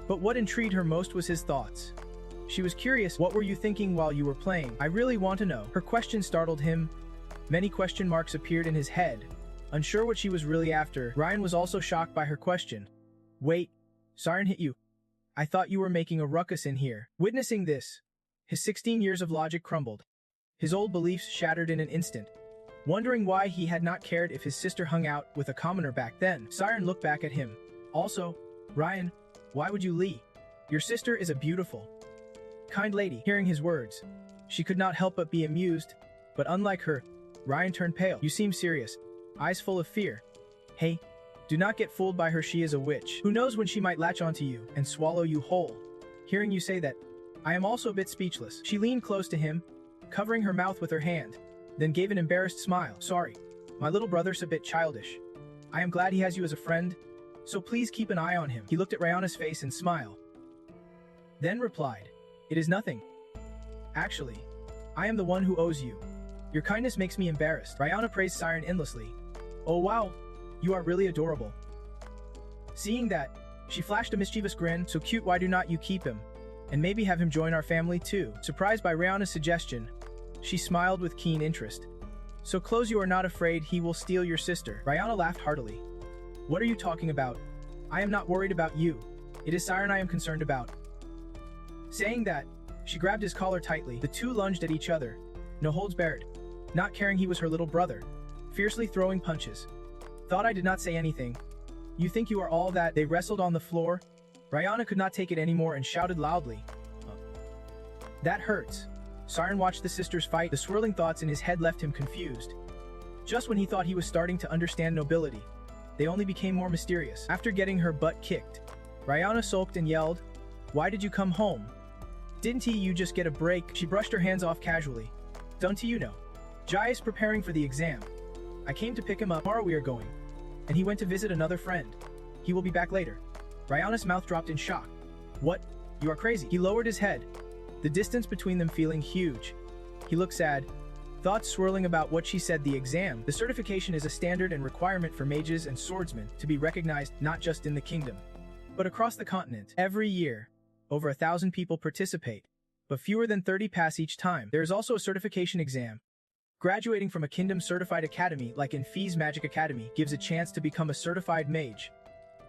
but what intrigued her most was his thoughts. She was curious. "What were you thinking while you were playing? I really want to know." Her question startled him. Many question marks appeared in his head, unsure what she was really after. Ryan was also shocked by her question. "Wait, Siren hit you? I thought you were making a ruckus in here." Witnessing this, his 16 years of logic crumbled. His old beliefs shattered in an instant. Wondering why he had not cared if his sister hung out with a commoner back then, Siren looked back at him. "Also, Ryan, why would you leave? Your sister is a beautiful, kind lady." Hearing his words, she could not help but be amused, but unlike her, Ryan turned pale. "You seem serious, eyes full of fear." "Hey, do not get fooled by her. She is a witch. Who knows when she might latch onto you and swallow you whole." Hearing you say that, I am also a bit speechless. She leaned close to him, covering her mouth with her hand, then gave an embarrassed smile. "Sorry, my little brother's a bit childish. I am glad he has you as a friend, so please keep an eye on him." He looked at Rihanna's face and smiled, then replied, "It is nothing. Actually, I am the one who owes you. Your kindness makes me embarrassed." Rihanna praised Siren endlessly. "Oh wow, you are really adorable. Seeing that, she flashed a mischievous grin. "So cute, why do not you keep him? And maybe have him join our family too?" Surprised by Rihanna's suggestion, she smiled with keen interest. "So close, you are not afraid he will steal your sister?" Rihanna laughed heartily. "What are you talking about? I am not worried about you. It is Siren I am concerned about." Saying that, she grabbed his collar tightly. The two lunged at each other, no holds barred, not caring he was her little brother, fiercely throwing punches. "Thought I did not say anything. You think you are all that?" They wrestled on the floor. Rihanna could not take it anymore and shouted loudly, "That hurts." Siren watched the sisters fight. The swirling thoughts in his head left him confused. Just when he thought he was starting to understand nobility, they only became more mysterious. After getting her butt kicked, Rihanna sulked and yelled, "Why did you come home? Didn't you just get a break?" She brushed her hands off casually. "Don't you know? Jai is preparing for the exam. I came to pick him up. Tomorrow we are going. And he went to visit another friend. He will be back later." Rihanna's mouth dropped in shock. "What? You are crazy." He lowered his head, the distance between them feeling huge. He looked sad, thoughts swirling about what she said. The exam, the certification, is a standard and requirement for mages and swordsmen to be recognized not just in the kingdom, but across the continent. Every year, over 1,000 people participate, but fewer than 30 pass each time. There is also a certification exam. Graduating from a kingdom-certified academy like in Fee's Magic Academy gives a chance to become a certified mage.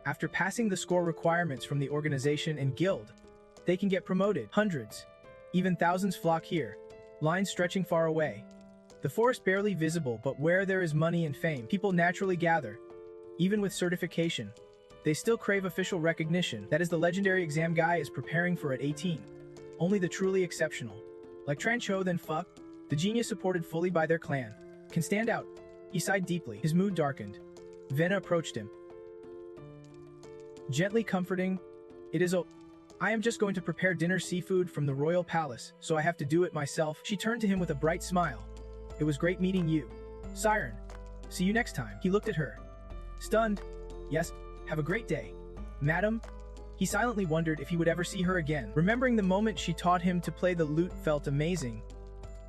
After passing the score requirements from the organization and guild, they can get promoted. Hundreds, even thousands flock here, lines stretching far away. The forest barely visible, but where there is money and fame, people naturally gather. Even with certification, they still crave official recognition. That is the legendary exam Guy is preparing for at 18. Only the truly exceptional, like Trancho then Fuck, the genius supported fully by their clan, can stand out. He sighed deeply. His mood darkened. Vena approached him, gently comforting. I am just going to prepare dinner seafood from the royal palace, so I have to do it myself." She turned to him with a bright smile. "It was great meeting you, Siren. See you next time." He looked at her, stunned. "Yes, have a great day, madam." He silently wondered if he would ever see her again. Remembering the moment she taught him to play the lute felt amazing.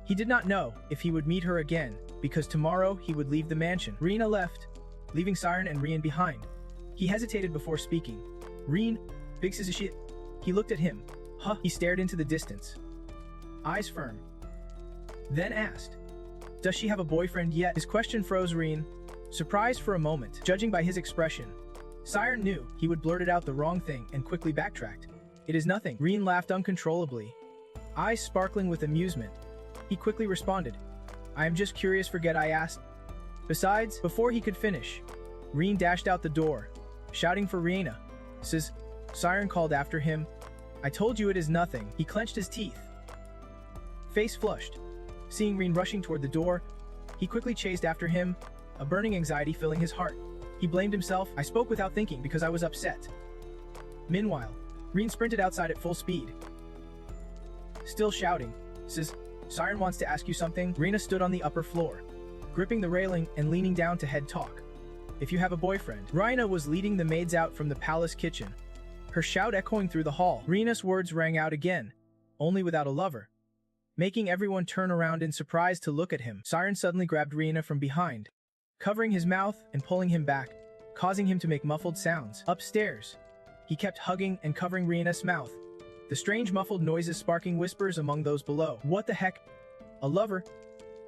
He did not know if he would meet her again, because tomorrow he would leave the mansion. Rena left, leaving Siren and Rian behind. He hesitated before speaking. "Reen, big is she?" He looked at him. "Huh?" He stared into the distance, eyes firm, then asked, "Does she have a boyfriend yet?" His question froze Reen, surprised for a moment. Judging by his expression, Siren knew he would blurted out the wrong thing and quickly backtracked. "It is nothing." Reen laughed uncontrollably, eyes sparkling with amusement. He quickly responded, "I am just curious, forget I asked." Besides, before he could finish, Reen dashed out the door, shouting for Rihanna. Siren called after him, "I told you it is nothing." He clenched his teeth, face flushed. Seeing Reen rushing toward the door, he quickly chased after him, a burning anxiety filling his heart. He blamed himself. "I spoke without thinking because I was upset." Meanwhile, Reen sprinted outside at full speed, still shouting, "Siren wants to ask you something." Rena stood on the upper floor, gripping the railing and leaning down to head talk. "If you have a boyfriend." Rina was leading the maids out from the palace kitchen, her shout echoing through the hall. Rena's words rang out again, only without a lover, making everyone turn around in surprise to look at him. Siren suddenly grabbed Rena from behind, covering his mouth and pulling him back, causing him to make muffled sounds. Upstairs, he kept hugging and covering Rena's mouth, the strange muffled noises sparking whispers among those below. What the heck? A lover?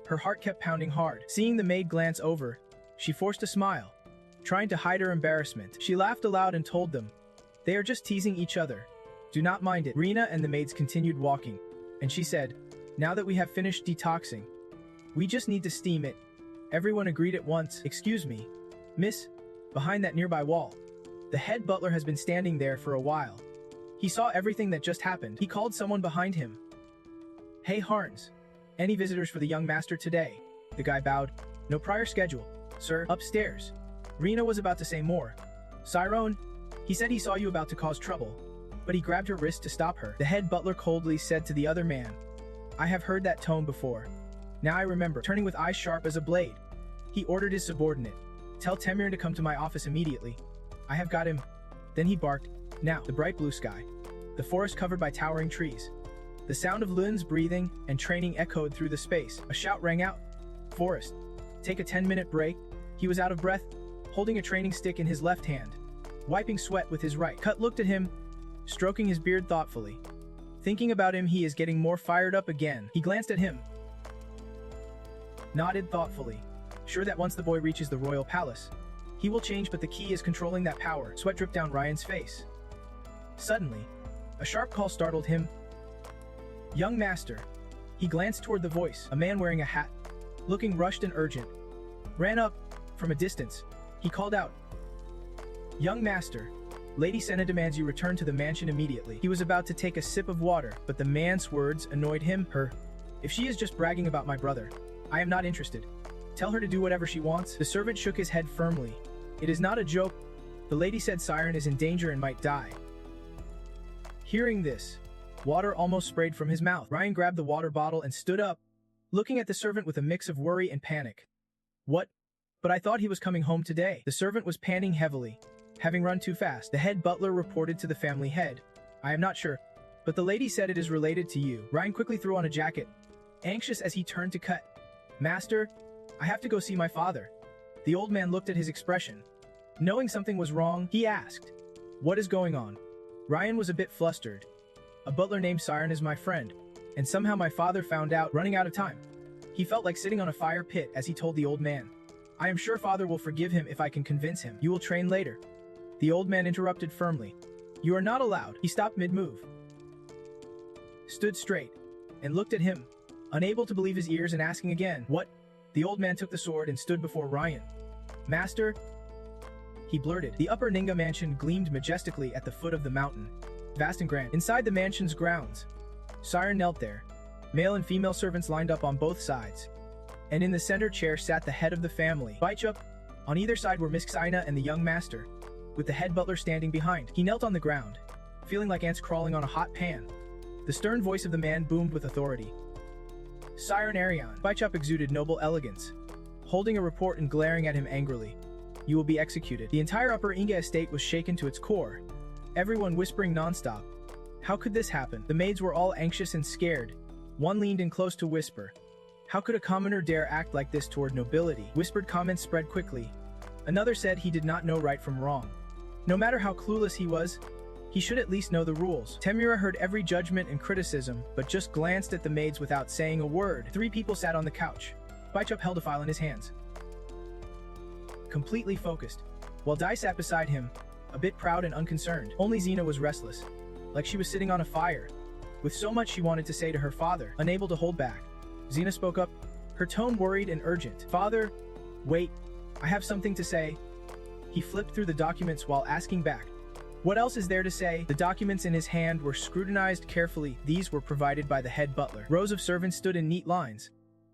Her heart kept pounding hard. Seeing the maid glance over, she forced a smile, trying to hide her embarrassment. She laughed aloud and told them, "They are just teasing each other. Do not mind it." Rena and the maids continued walking, and she said, "Now that we have finished detoxing, we just need to steam it." Everyone agreed at once. "Excuse me, miss," behind that nearby wall. The head butler has been standing there for a while. He saw everything that just happened. He called someone behind him. "Hey Harns, any visitors for the young master today?" The guy bowed. "No prior schedule, sir." Upstairs, Rena was about to say more. "Siren, he said he saw you about to cause trouble, but he grabbed her wrist to stop her." The head butler coldly said to the other man, "I have heard that tone before. Now I remember." Turning with eyes sharp as a blade, he ordered his subordinate, "Tell Temirin to come to my office immediately. I have got him." Then he barked. Now, the bright blue sky, the forest covered by towering trees. The sound of Lun's breathing and training echoed through the space. A shout rang out. "Forest, take a 10-minute break." He was out of breath, holding a training stick in his left hand, wiping sweat with his right. Cut looked at him, stroking his beard thoughtfully. Thinking about him, he is getting more fired up again. He glanced at him, nodded thoughtfully, sure that once the boy reaches the royal palace, he will change, but the key is controlling that power. Sweat dripped down Ryan's face. Suddenly, a sharp call startled him. Young master. He glanced toward the voice. A man wearing a hat, looking rushed and urgent, ran up. From a distance, he called out, "Young master, Lady Senna demands you return to the mansion immediately." He was about to take a sip of water, but the man's words annoyed him. If she is just bragging about my brother, I am not interested. Tell her to do whatever she wants." The servant shook his head firmly. "It is not a joke. The lady said Siren is in danger and might die." Hearing this, water almost sprayed from his mouth. Ryan grabbed the water bottle and stood up, looking at the servant with a mix of worry and panic. "What? But I thought he was coming home today." The servant was panting heavily, having run too fast. The head butler reported to the family head, "I am not sure, but the lady said it is related to you." Ryan quickly threw on a jacket, anxious as he turned to cut. "Master, I have to go see my father." The old man looked at his expression. Knowing something was wrong, he asked, "What is going on?" Ryan was a bit flustered. "A butler named Siren is my friend, and somehow my father found out, running out of time." He felt like sitting on a fire pit as he told the old man, "I am sure father will forgive him if I can convince him. You will train later." The old man interrupted firmly. "You are not allowed." He stopped mid-move, stood straight, and looked at him, unable to believe his ears and asking again, "What?" The old man took the sword and stood before Ryan. "Master," he blurted. The upper Ninga mansion gleamed majestically at the foot of the mountain, vast and grand. Inside the mansion's grounds, Siren knelt there, male and female servants lined up on both sides, and in the center chair sat the head of the family, Baichup. On either side were Miss Xina and the young master, with the head butler standing behind. He knelt on the ground, feeling like ants crawling on a hot pan. The stern voice of the man boomed with authority. "Siren Arianne." Baichup exuded noble elegance, holding a report and glaring at him angrily. "You will be executed." The entire Upper Inga estate was shaken to its core, everyone whispering nonstop. How could this happen? The maids were all anxious and scared. One leaned in close to whisper, "How could a commoner dare act like this toward nobility?" Whispered comments spread quickly. Another said he did not know right from wrong. No matter how clueless he was, he should at least know the rules. Temura heard every judgment and criticism, but just glanced at the maids without saying a word. 3 people sat on the couch. Baichup held a file in his hands, completely focused, while Dai sat beside him, a bit proud and unconcerned. Only Xina was restless, like she was sitting on a fire, with so much she wanted to say to her father, unable to hold back. Xina spoke up, her tone worried and urgent. "Father, wait, I have something to say." He flipped through the documents while asking back, "What else is there to say?" The documents in his hand were scrutinized carefully. These were provided by the head butler. Rows of servants stood in neat lines,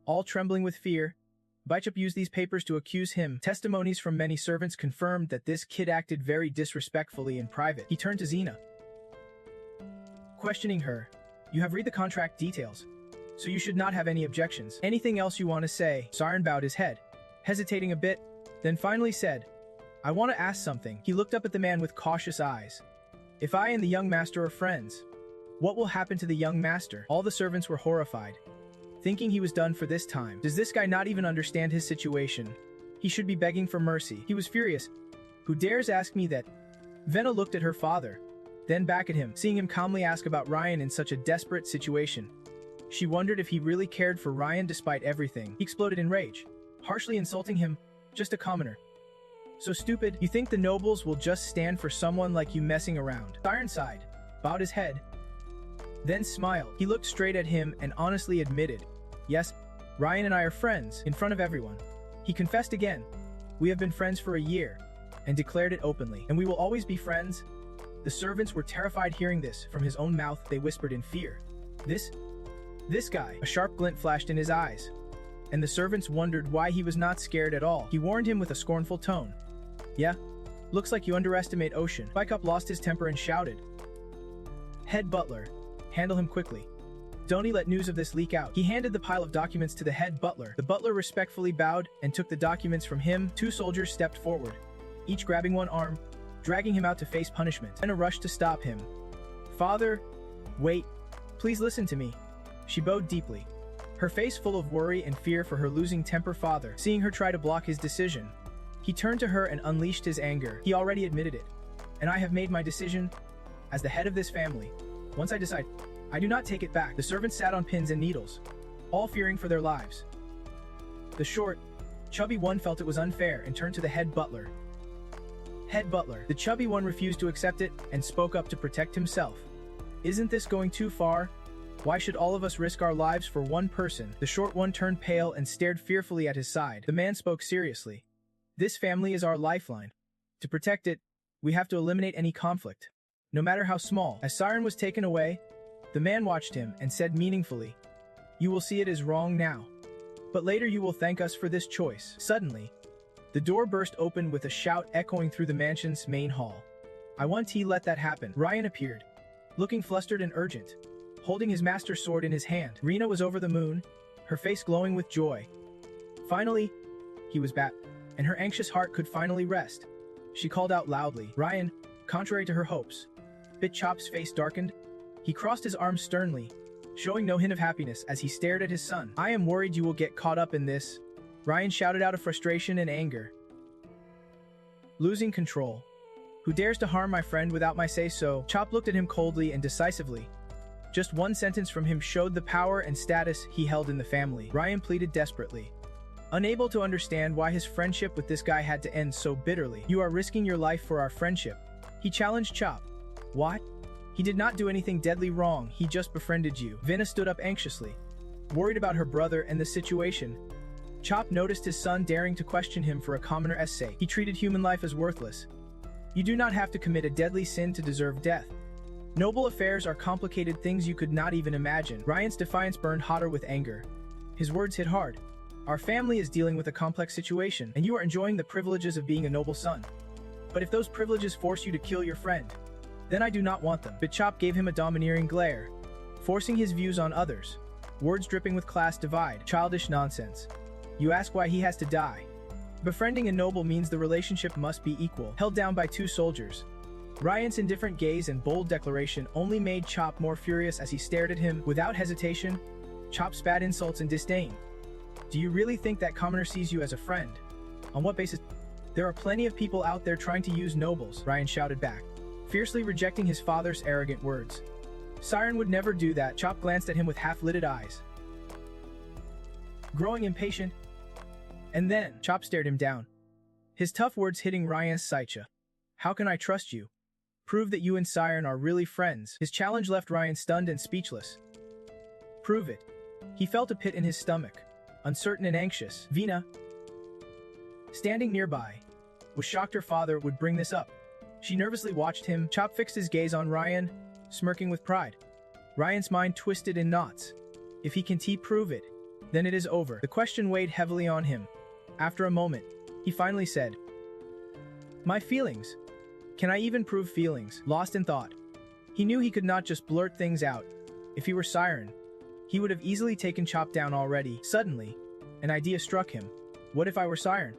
all trembling with fear. Baichup used these papers to accuse him. Testimonies from many servants confirmed that this kid acted very disrespectfully in private. He turned to Xina, questioning her. "You have read the contract details, so you should not have any objections. Anything else you want to say?" Siren bowed his head, hesitating a bit, then finally said, "I want to ask something." He looked up at the man with cautious eyes. "If I and the young master are friends, what will happen to the young master?" All the servants were horrified, thinking he was done for this time. Does this guy not even understand his situation? He should be begging for mercy. He was furious. "Who dares ask me that?" Venna looked at her father, then back at him, seeing him calmly ask about Ryan in such a desperate situation. She wondered if he really cared for Ryan despite everything. He exploded in rage, harshly insulting him. "Just a commoner. So stupid. You think the nobles will just stand for someone like you messing around?" Siren sighed, bowed his head, then smiled. He looked straight at him and honestly admitted, "Yes, Ryan and I are friends," in front of everyone. He confessed again, "We have been friends for a year," and declared it openly. "And we will always be friends?" The servants were terrified hearing this from his own mouth. They whispered in fear, This guy." A sharp glint flashed in his eyes, and the servants wondered why he was not scared at all. He warned him with a scornful tone, "Yeah, looks like you underestimate Ocean." Baichup lost his temper and shouted, "Head butler, handle him quickly. Don't let news of this leak out." He handed the pile of documents to the head butler. The butler respectfully bowed and took the documents from him. 2 soldiers stepped forward, each grabbing one arm, dragging him out to face punishment. In a rush to stop him. "Father, wait, please listen to me." She bowed deeply, her face full of worry and fear for her losing temper father. Seeing her try to block his decision, he turned to her and unleashed his anger. He already admitted it. and I have made my decision as the head of this family. Once I decide, I do not take it back. The servants sat on pins and needles, all fearing for their lives. The short, chubby one felt it was unfair and turned to the head butler. Head butler. The chubby one refused to accept it and spoke up to protect himself. Isn't this going too far? Why should all of us risk our lives for one person? The short one turned pale and stared fearfully at his side. The man spoke seriously. This family is our lifeline. To protect it, we have to eliminate any conflict, no matter how small. As Siren was taken away, the man watched him and said meaningfully, "You will see it is wrong now, but later you will thank us for this choice." Suddenly, the door burst open with a shout echoing through the mansion's main hall. "I want to let that happen." Ryan appeared, looking flustered and urgent, holding his master's sword in his hand. Rena was over the moon, her face glowing with joy. Finally, he was back, and her anxious heart could finally rest. She called out loudly. Ryan, contrary to her hopes, Bit Chop's face darkened. He crossed his arms sternly, showing no hint of happiness as he stared at his son. "I am worried you will get caught up in this," Ryan shouted out of frustration and anger. "Losing control. Who dares to harm my friend without my say-so?" Chop looked at him coldly and decisively. Just one sentence from him showed the power and status he held in the family. Ryan pleaded desperately, unable to understand why his friendship with this guy had to end so bitterly. "You are risking your life for our friendship," he challenged Chop. "What? He did not do anything deadly wrong, he just befriended you." Vina stood up anxiously, worried about her brother and the situation. Chop noticed his son daring to question him for a commoner's sake. He treated human life as worthless. "You do not have to commit a deadly sin to deserve death. Noble affairs are complicated things you could not even imagine." Ryan's defiance burned hotter with anger. His words hit hard. "Our family is dealing with a complex situation, and you are enjoying the privileges of being a noble son. But if those privileges force you to kill your friend, then I do not want them." But Chop gave him a domineering glare, forcing his views on others, words dripping with class divide. "Childish nonsense. You ask why he has to die. Befriending a noble means the relationship must be equal." Held down by two soldiers, Ryan's indifferent gaze and bold declaration only made Chop more furious as he stared at him. Without hesitation, Chop spat insults and disdain. "Do you really think that commoner sees you as a friend? On what basis?" "There are plenty of people out there trying to use nobles," Ryan shouted back, fiercely rejecting his father's arrogant words. "Siren would never do that." Chop glanced at him with half-lidded eyes, growing impatient. And then, Chop stared him down, his tough words hitting Ryan's psyche. "How can I trust you? Prove that you and Siren are really friends." His challenge left Ryan stunned and speechless. "Prove it." He felt a pit in his stomach, uncertain and anxious. Vina, standing nearby, was shocked her father would bring this up. She nervously watched him. Chop fixed his gaze on Ryan, smirking with pride. Ryan's mind twisted in knots. If he can prove it, then it is over. The question weighed heavily on him. After a moment, he finally said, "My feelings. Can I even prove feelings?" Lost in thought, he knew he could not just blurt things out. If he were Siren, he would have easily taken Chop down already. Suddenly, an idea struck him. What if I were Siren?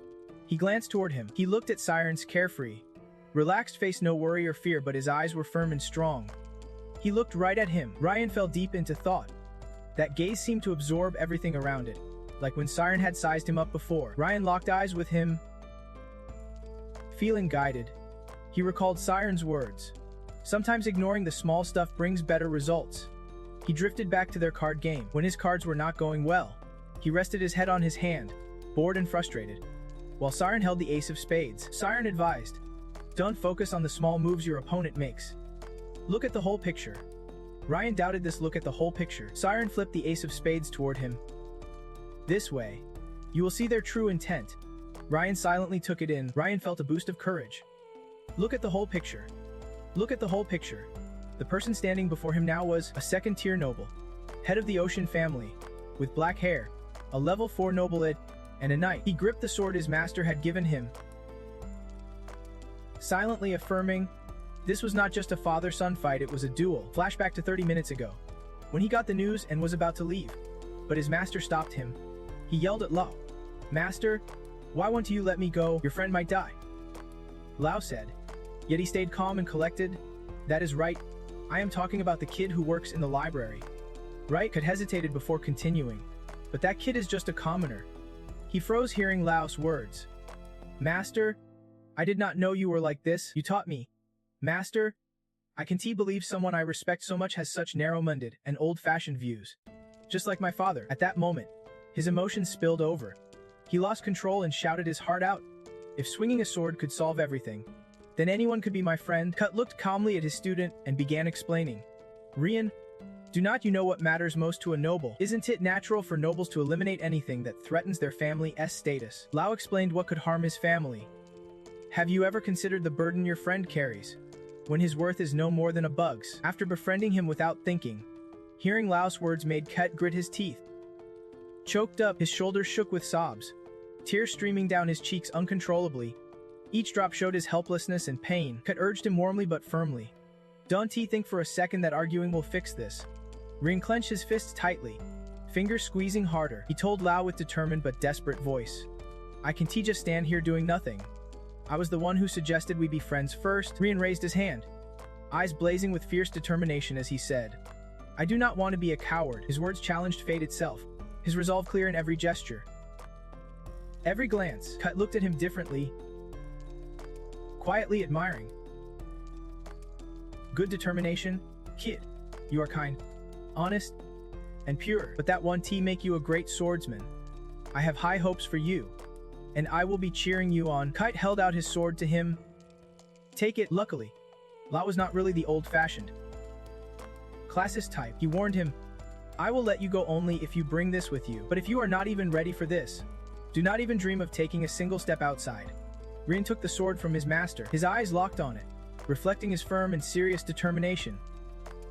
He glanced toward him. He looked at Siren's carefree, relaxed face, no worry or fear, but his eyes were firm and strong. He looked right at him. Ryan fell deep into thought. That gaze seemed to absorb everything around it, like when Siren had sized him up before. Ryan locked eyes with him, feeling guided. He recalled Siren's words. Sometimes ignoring the small stuff brings better results. He drifted back to their card game. When his cards were not going well, he rested his head on his hand, bored and frustrated, while Siren held the ace of spades. Siren advised, "Don't focus on the small moves your opponent makes. Look at the whole picture." Ryan doubted this. Look at the whole picture. Siren flipped the ace of spades toward him. "This way, you will see their true intent." Ryan silently took it in. Ryan felt a boost of courage. Look at the whole picture. Look at the whole picture. The person standing before him now was a second-tier noble, head of the Ocean family, with black hair, a level 4 noble and a knight. He gripped the sword his master had given him, silently affirming, this was not just a father-son fight, it was a duel. Flashback to 30 minutes ago, when he got the news and was about to leave, but his master stopped him. He yelled at Lao, "Master, why won't you let me go? Your friend might die." Lao said, yet he stayed calm and collected. "That is right. I am talking about the kid who works in the library." Right had hesitated before continuing, "But that kid is just a commoner." He froze hearing Lao's words. "Master, I did not know you were like this. You taught me." Master, I can't believe someone I respect so much has such narrow-minded and old-fashioned views. Just like my father, at that moment, his emotions spilled over. He lost control and shouted his heart out. If swinging a sword could solve everything, then anyone could be my friend. Cut looked calmly at his student and began explaining. Arianne, do not you know what matters most to a noble? Isn't it natural for nobles to eliminate anything that threatens their family's status? Lao explained what could harm his family. Have you ever considered the burden your friend carries, when his worth is no more than a bug's? After befriending him without thinking, hearing Lao's words made Ket grit his teeth. Choked up, his shoulders shook with sobs, tears streaming down his cheeks uncontrollably. Each drop showed his helplessness and pain. Ket urged him warmly but firmly. Don't think for a second that arguing will fix this. Ring clenched his fists tightly, fingers squeezing harder. He told Lao with determined but desperate voice. I can't just stand here doing nothing. I was the one who suggested we be friends first. Arianne raised his hand, eyes blazing with fierce determination as he said, I do not want to be a coward. His words challenged fate itself, his resolve clear in every gesture. Every glance, Ket looked at him differently, quietly admiring. Good determination, kid. You are kind, honest, and pure. But that one make you a great swordsman. I have high hopes for you, and I will be cheering you on. Kite held out his sword to him. Take it. Luckily, Lao was not really the old-fashioned classist type. He warned him, I will let you go only if you bring this with you. But if you are not even ready for this, do not even dream of taking a single step outside. Arianne took the sword from his master, his eyes locked on it, reflecting his firm and serious determination.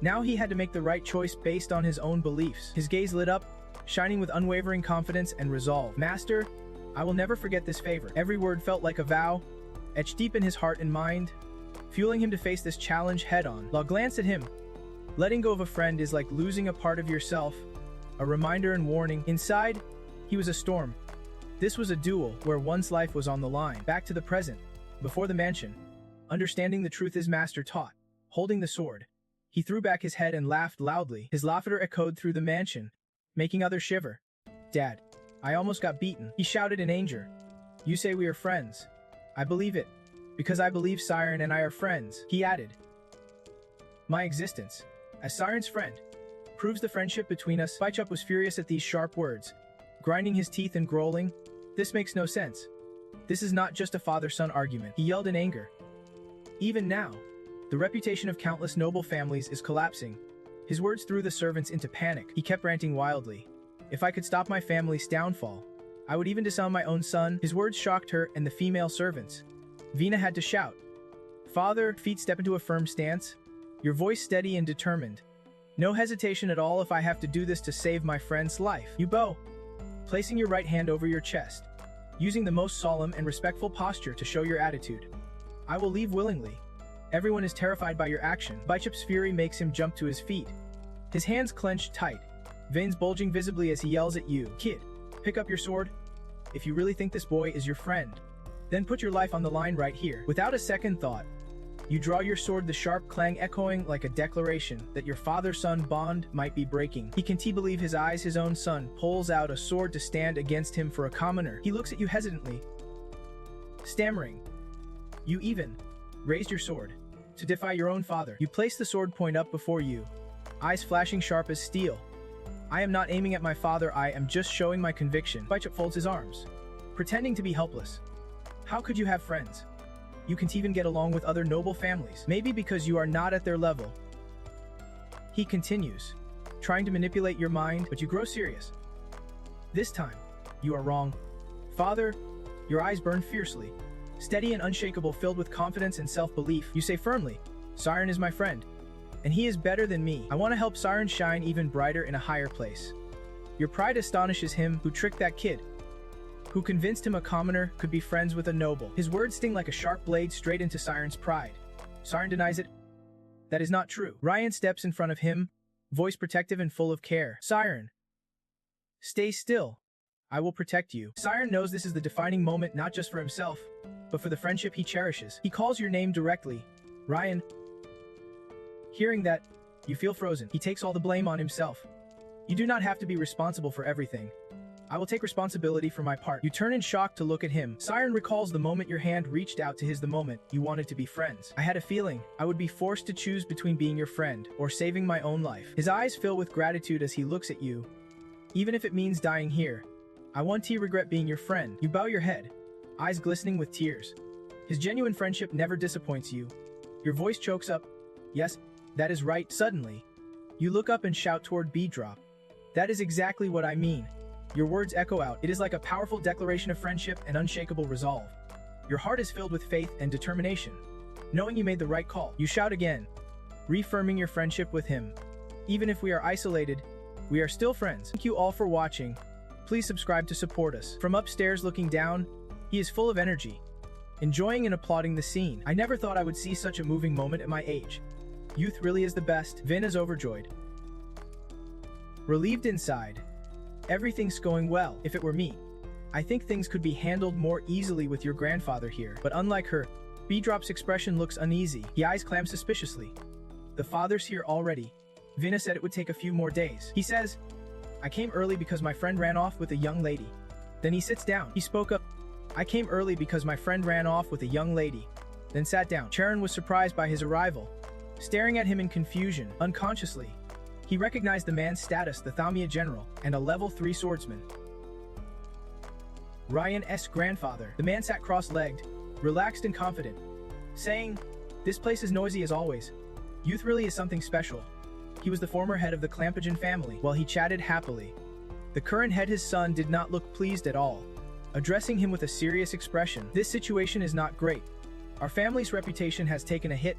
Now he had to make the right choice based on his own beliefs. His gaze lit up, shining with unwavering confidence and resolve. Master, I will never forget this favor. Every word felt like a vow, etched deep in his heart and mind, fueling him to face this challenge head-on. Lao glanced at him. Letting go of a friend is like losing a part of yourself, a reminder and warning. Inside, he was a storm. This was a duel where one's life was on the line. Back to the present, before the mansion, understanding the truth his master taught, holding the sword. He threw back his head and laughed loudly. His laughter echoed through the mansion, making others shiver. Dad, I almost got beaten. He shouted in anger. You say we are friends. I believe it, because I believe Siren and I are friends. He added, my existence, as Siren's friend, proves the friendship between us. Baichup was furious at these sharp words, grinding his teeth and growling. This makes no sense. This is not just a father-son argument. He yelled in anger. Even now, the reputation of countless noble families is collapsing. His words threw the servants into panic. He kept ranting wildly. If I could stop my family's downfall, I would even disown my own son. His words shocked her and the female servants. Vina had to shout. Father, feet step into a firm stance, your voice steady and determined. No hesitation at all if I have to do this to save my friend's life. You bow, placing your right hand over your chest, using the most solemn and respectful posture to show your attitude. I will leave willingly. Everyone is terrified by your action. Baichup's fury makes him jump to his feet. His hands clenched tight, veins bulging visibly as he yells at you. Kid, pick up your sword. If you really think this boy is your friend, then put your life on the line right here. Without a second thought, you draw your sword, the sharp clang echoing like a declaration that your father-son bond might be breaking. He can't believe his eyes. His own son pulls out a sword to stand against him for a commoner. He looks at you hesitantly, stammering. You even raised your sword to defy your own father. You place the sword point up before you, eyes flashing sharp as steel. I am not aiming at my father, I am just showing my conviction. Baichup folds his arms, pretending to be helpless. How could you have friends? You can't even get along with other noble families. Maybe because you are not at their level. He continues, trying to manipulate your mind, but you grow serious. This time, you are wrong. Father, your eyes burn fiercely, steady and unshakable, filled with confidence and self-belief. You say firmly, Siren is my friend, and he is better than me. I want to help Siren shine even brighter in a higher place. Your pride astonishes him who tricked that kid, who convinced him a commoner could be friends with a noble. His words sting like a sharp blade straight into Siren's pride. Siren denies it. That is not true. Arianne steps in front of him, voice protective and full of care. Siren, stay still. I will protect you. Siren knows this is the defining moment not just for himself, but for the friendship he cherishes. He calls your name directly. Arianne. Hearing that, you feel frozen. He takes all the blame on himself. You do not have to be responsible for everything. I will take responsibility for my part. You turn in shock to look at him. Siren recalls the moment your hand reached out to his, the moment you wanted to be friends. I had a feeling I would be forced to choose between being your friend or saving my own life. His eyes fill with gratitude as he looks at you. Even if it means dying here, I want to regret being your friend. You bow your head, eyes glistening with tears. His genuine friendship never disappoints you. Your voice chokes up. Yes, that is right. Suddenly, you look up and shout toward B-drop. That is exactly what I mean. Your words echo out. It is like a powerful declaration of friendship and unshakable resolve. Your heart is filled with faith and determination. Knowing you made the right call, you shout again, reaffirming your friendship with him. Even if we are isolated, we are still friends. Thank you all for watching. Please subscribe to support us. From upstairs looking down, he is full of energy, enjoying and applauding the scene. I never thought I would see such a moving moment at my age. Youth really is the best. Vin is overjoyed. Relieved inside. Everything's going well. If it were me, I think things could be handled more easily with your grandfather here. But unlike her, B-drop's expression looks uneasy. His eyes clam suspiciously. The father's here already. Vina said it would take a few more days. He says, I came early because my friend ran off with a young lady. Then he sits down. He spoke up. I came early because my friend ran off with a young lady. Then sat down. Sharon was surprised by his arrival, staring at him in confusion. Unconsciously, he recognized the man's status, the Thamia general, and a level 3 swordsman. Ryan's grandfather. The man sat cross-legged, relaxed and confident, saying, this place is noisy as always. Youth really is something special. He was the former head of the Clampagen family. While he chatted happily, the current head, his son, did not look pleased at all, addressing him with a serious expression. This situation is not great. Our family's reputation has taken a hit.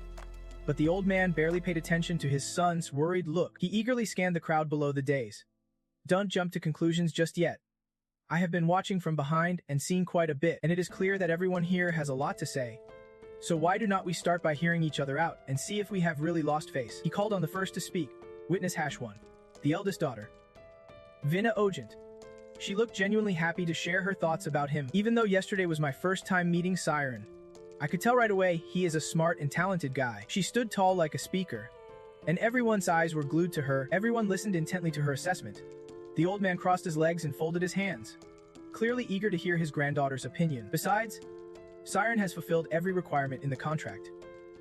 But the old man barely paid attention to his son's worried look. He eagerly scanned the crowd below the dais. Don't jump to conclusions just yet. I have been watching from behind and seen quite a bit, and it is clear that everyone here has a lot to say. So why do not we start by hearing each other out and see if we have really lost face? He called on the first to speak, witness #1, the eldest daughter, Vina Ogent. She looked genuinely happy to share her thoughts about him. Even though yesterday was my first time meeting Siren, I could tell right away he is a smart and talented guy. She stood tall like a speaker, and everyone's eyes were glued to her. Everyone listened intently to her assessment. The old man crossed his legs and folded his hands, clearly eager to hear his granddaughter's opinion. Besides, Siren has fulfilled every requirement in the contract.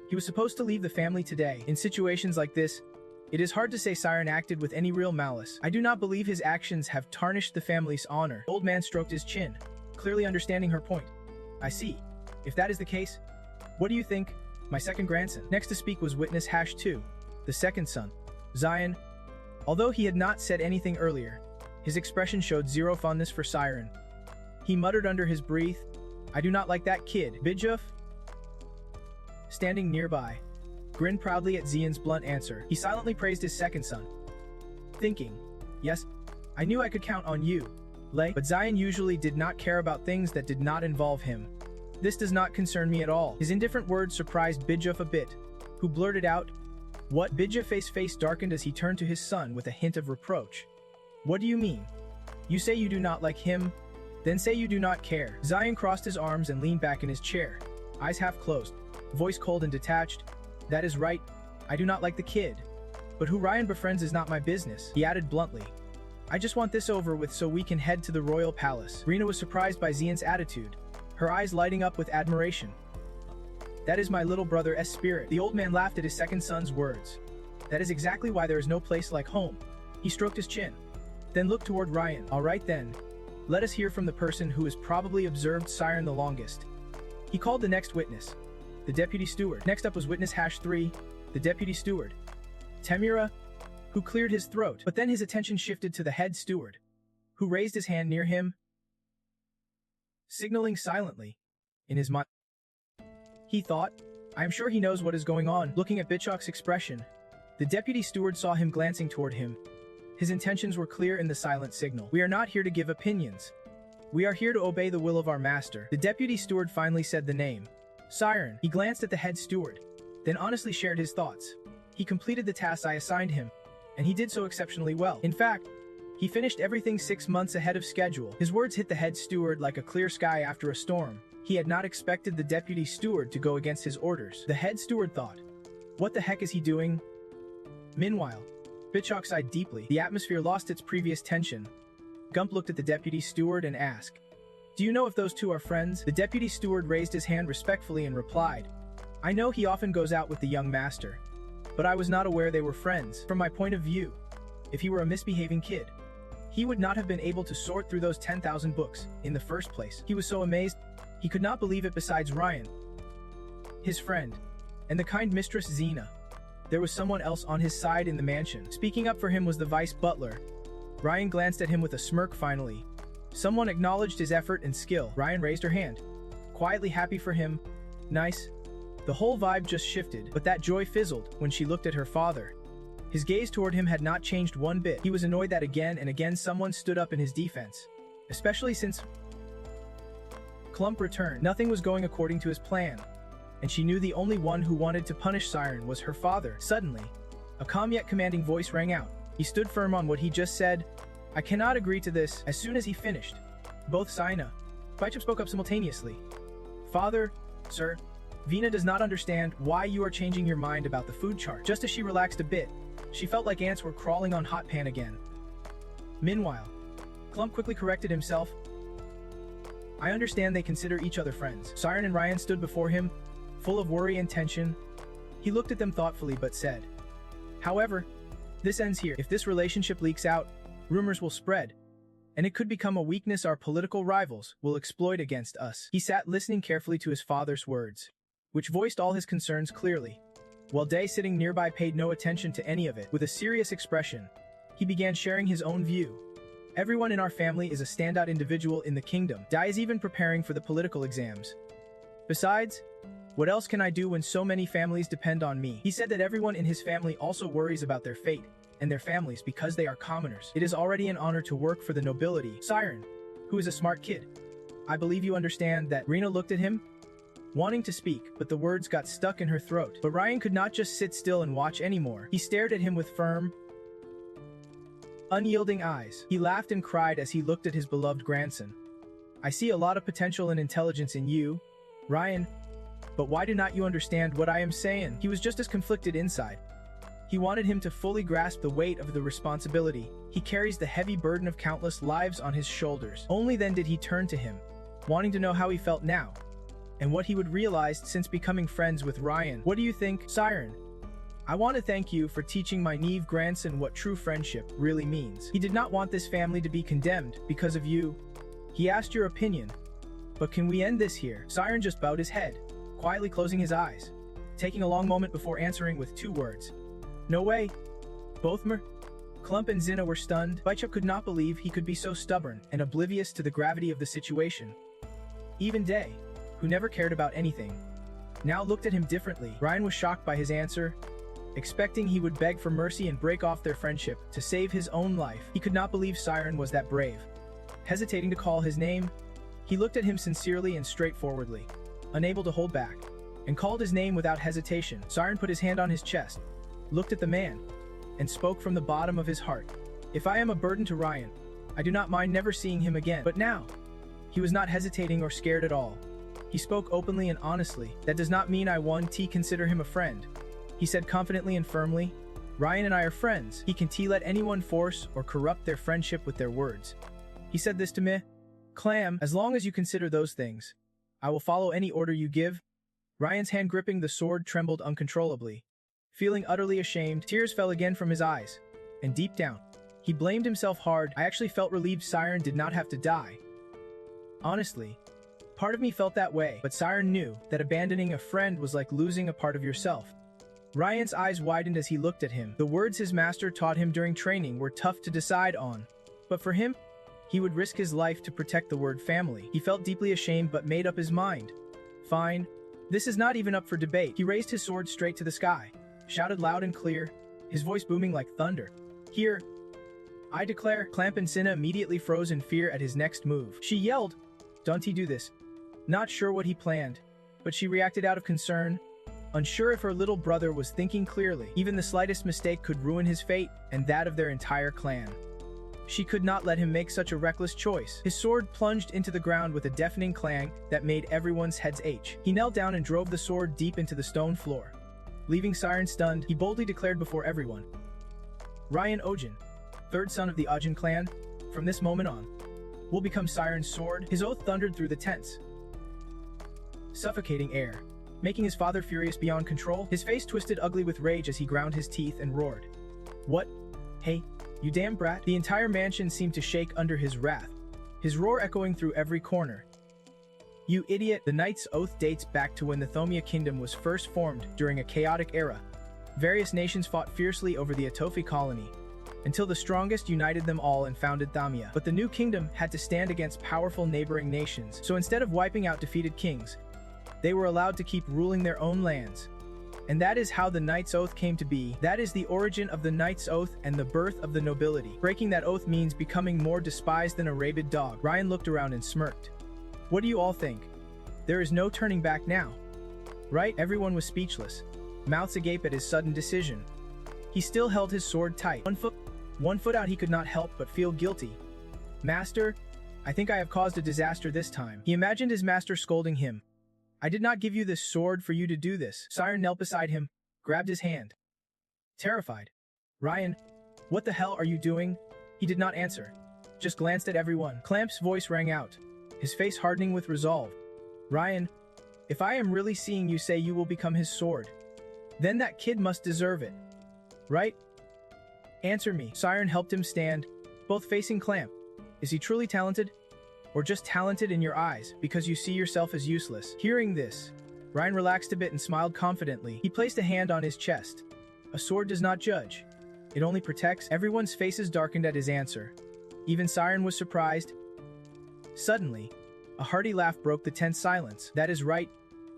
He was supposed to leave the family today. In situations like this, it is hard to say Siren acted with any real malice. I do not believe his actions have tarnished the family's honor. The old man stroked his chin, clearly understanding her point. I see. If that is the case, what do you think? My second grandson. Next to speak was witness #2, the second son, Zion. Although he had not said anything earlier, his expression showed zero fondness for Siren. He muttered under his breath, I do not like that kid. Bidjuf, standing nearby, grinned proudly at Zian's blunt answer. He silently praised his second son, thinking, yes, I knew I could count on you, Lei. But Zion usually did not care about things that did not involve him. This does not concern me at all. His indifferent words surprised Bidjuf a bit, who blurted out, what? Bidjuf's face darkened as he turned to his son with a hint of reproach. What do you mean? You say you do not like him, then say you do not care. Zion crossed his arms and leaned back in his chair, eyes half closed, voice cold and detached. That is right, I do not like the kid. But who Ryan befriends is not my business, he added bluntly. I just want this over with so we can head to the royal palace. Rena was surprised by Zian's attitude, her eyes lighting up with admiration. That is my little brother's spirit. The old man laughed at his second son's words. That is exactly why there is no place like home. He stroked his chin, then looked toward Ryan. All right then, let us hear from the person who has probably observed Siren the longest. He called the next witness, the deputy steward. Next up was witness #3, the deputy steward, Temura, who cleared his throat, but then his attention shifted to the head steward, who raised his hand near him, signaling silently. In his mind, he thought, I am sure he knows what is going on. Looking at Bichok's expression, the deputy steward saw him glancing toward him. His intentions were clear in the silent signal. We are not here to give opinions. We are here to obey the will of our master. The deputy steward finally said the name, Siren. He glanced at the head steward, then honestly shared his thoughts. He completed the tasks I assigned him, and he did so exceptionally well. In fact, he finished everything 6 months ahead of schedule. His words hit the head steward like a clear sky after a storm. He had not expected the deputy steward to go against his orders. The head steward thought, what the heck is he doing? Meanwhile, Bichok sighed deeply. The atmosphere lost its previous tension. Gump looked at the deputy steward and asked, "Do you know if those two are friends?" The deputy steward raised his hand respectfully and replied, "I know he often goes out with the young master, but I was not aware they were friends. From my point of view, if he were a misbehaving kid, he would not have been able to sort through those 10,000 books in the first place." He was so amazed, he could not believe it. Besides Ryan, his friend, and the kind mistress Xena, there was someone else on his side in the mansion. Speaking up for him was the vice butler. Ryan glanced at him with a smirk. Finally, someone acknowledged his effort and skill. Ryan raised her hand, quietly happy for him. Nice. The whole vibe just shifted, but that joy fizzled when she looked at her father. His gaze toward him had not changed one bit. He was annoyed that again and again someone stood up in his defense, especially since Clump returned. Nothing was going according to his plan, and she knew the only one who wanted to punish Siren was her father. Suddenly, a calm yet commanding voice rang out. He stood firm on what he just said. "I cannot agree to this." As soon as he finished, both Sina Baichip spoke up simultaneously. "Father, sir, Vina does not understand why you are changing your mind about the food chart." Just as she relaxed a bit, she felt like ants were crawling on hot pan again. Meanwhile, Clump quickly corrected himself. "I understand they consider each other friends." Siren and Ryan stood before him, full of worry and tension. He looked at them thoughtfully but said, "However, this ends here. If this relationship leaks out, rumors will spread, and it could become a weakness our political rivals will exploit against us." He sat listening carefully to his father's words, which voiced all his concerns clearly, while Day, sitting nearby, paid no attention to any of it. With a serious expression, he began sharing his own view. "Everyone in our family is a standout individual in the kingdom. Dai is even preparing for the political exams. Besides, what else can I do when so many families depend on me?" He said that everyone in his family also worries about their fate and their families because they are commoners. "It is already an honor to work for the nobility." Siren, who is a smart kid, "I believe you understand that." Rena looked at him, wanting to speak, but the words got stuck in her throat. But Ryan could not just sit still and watch anymore. He stared at him with firm, unyielding eyes. He laughed and cried as he looked at his beloved grandson. "I see a lot of potential and intelligence in you, Ryan, but why do not you understand what I am saying?" He was just as conflicted inside. He wanted him to fully grasp the weight of the responsibility. He carries the heavy burden of countless lives on his shoulders. Only then did he turn to him, wanting to know how he felt now, and what he would realize since becoming friends with Ryan. "What do you think, Siren? I want to thank you for teaching my naive grandson what true friendship really means. He did not want this family to be condemned because of you. He asked your opinion, but can we end this here?" Siren just bowed his head, quietly closing his eyes, taking a long moment before answering with two words. "No way." Both Clump and Xena were stunned. Baichuk could not believe he could be so stubborn and oblivious to the gravity of the situation. Even Day, who never cared about anything, now looked at him differently. Ryan was shocked by his answer, expecting he would beg for mercy and break off their friendship to save his own life. He could not believe Siren was that brave. Hesitating to call his name, he looked at him sincerely and straightforwardly, unable to hold back, and called his name without hesitation. Siren put his hand on his chest, looked at the man, and spoke from the bottom of his heart. "If I am a burden to Ryan, I do not mind never seeing him again." But now, he was not hesitating or scared at all. He spoke openly and honestly. "That does not mean I want to consider him a friend," he said confidently and firmly. "Ryan and I are friends. He can let anyone force or corrupt their friendship with their words. He said this to me, Clam, as long as you consider those things, I will follow any order you give." Ryan's hand gripping the sword trembled uncontrollably. Feeling utterly ashamed, tears fell again from his eyes, and deep down, he blamed himself hard. "I actually felt relieved Siren did not have to die. Honestly, part of me felt that way, but Siren knew that abandoning a friend was like losing a part of yourself." Ryan's eyes widened as he looked at him. The words his master taught him during training were tough to decide on, but for him, he would risk his life to protect the word family. He felt deeply ashamed but made up his mind. "Fine. This is not even up for debate." He raised his sword straight to the sky, shouted loud and clear, his voice booming like thunder. "Here, I declare." Clamp and Cinna immediately froze in fear at his next move. She yelled, "Don't he do this?" Not sure what he planned, but she reacted out of concern, unsure if her little brother was thinking clearly. Even the slightest mistake could ruin his fate and that of their entire clan. She could not let him make such a reckless choice. His sword plunged into the ground with a deafening clang that made everyone's heads ache. He knelt down and drove the sword deep into the stone floor. Leaving Siren stunned, he boldly declared before everyone, "Ryan Odgen, third son of the Odgen clan, From this moment on, will become Siren's sword. His oath thundered through the tense, suffocating air, making his father furious beyond control. His face twisted ugly with rage as he ground his teeth and roared. What? Hey, you damn brat. The entire mansion seemed to shake under his wrath, his roar echoing through every corner. You idiot! The Knight's Oath dates back to when the Thomia Kingdom was first formed during a chaotic era. Various nations fought fiercely over the Atofi colony, until the strongest united them all and founded Thamia. But the new kingdom had to stand against powerful neighboring nations, so instead of wiping out defeated kings, they were allowed to keep ruling their own lands. And that is how the Knight's Oath came to be. That is the origin of the Knight's Oath and the birth of the nobility. Breaking that oath means becoming more despised than a rabid dog. Ryan looked around and smirked. What do you all think? There is no turning back now, right? Everyone was speechless, mouths agape at his sudden decision. He still held his sword tight. One foot out, he could not help but feel guilty. Master, I think I have caused a disaster this time. He imagined his master scolding him. I did not give you this sword for you to do this. Siren knelt beside him, grabbed his hand. Terrified. Ryan, what the hell are you doing? He did not answer, just glanced at everyone. Clamp's voice rang out, his face hardening with resolve. Ryan, if I am really seeing you say you will become his sword, then that kid must deserve it, right? Answer me. Siren helped him stand, both facing Clamp. Is he truly talented? Or just talented in your eyes because you see yourself as useless? Hearing this, Ryan relaxed a bit and smiled confidently. He placed a hand on his chest. A sword does not judge. It only protects. Everyone's faces darkened at his answer. Even Siren was surprised. Suddenly, a hearty laugh broke the tense silence. That is right.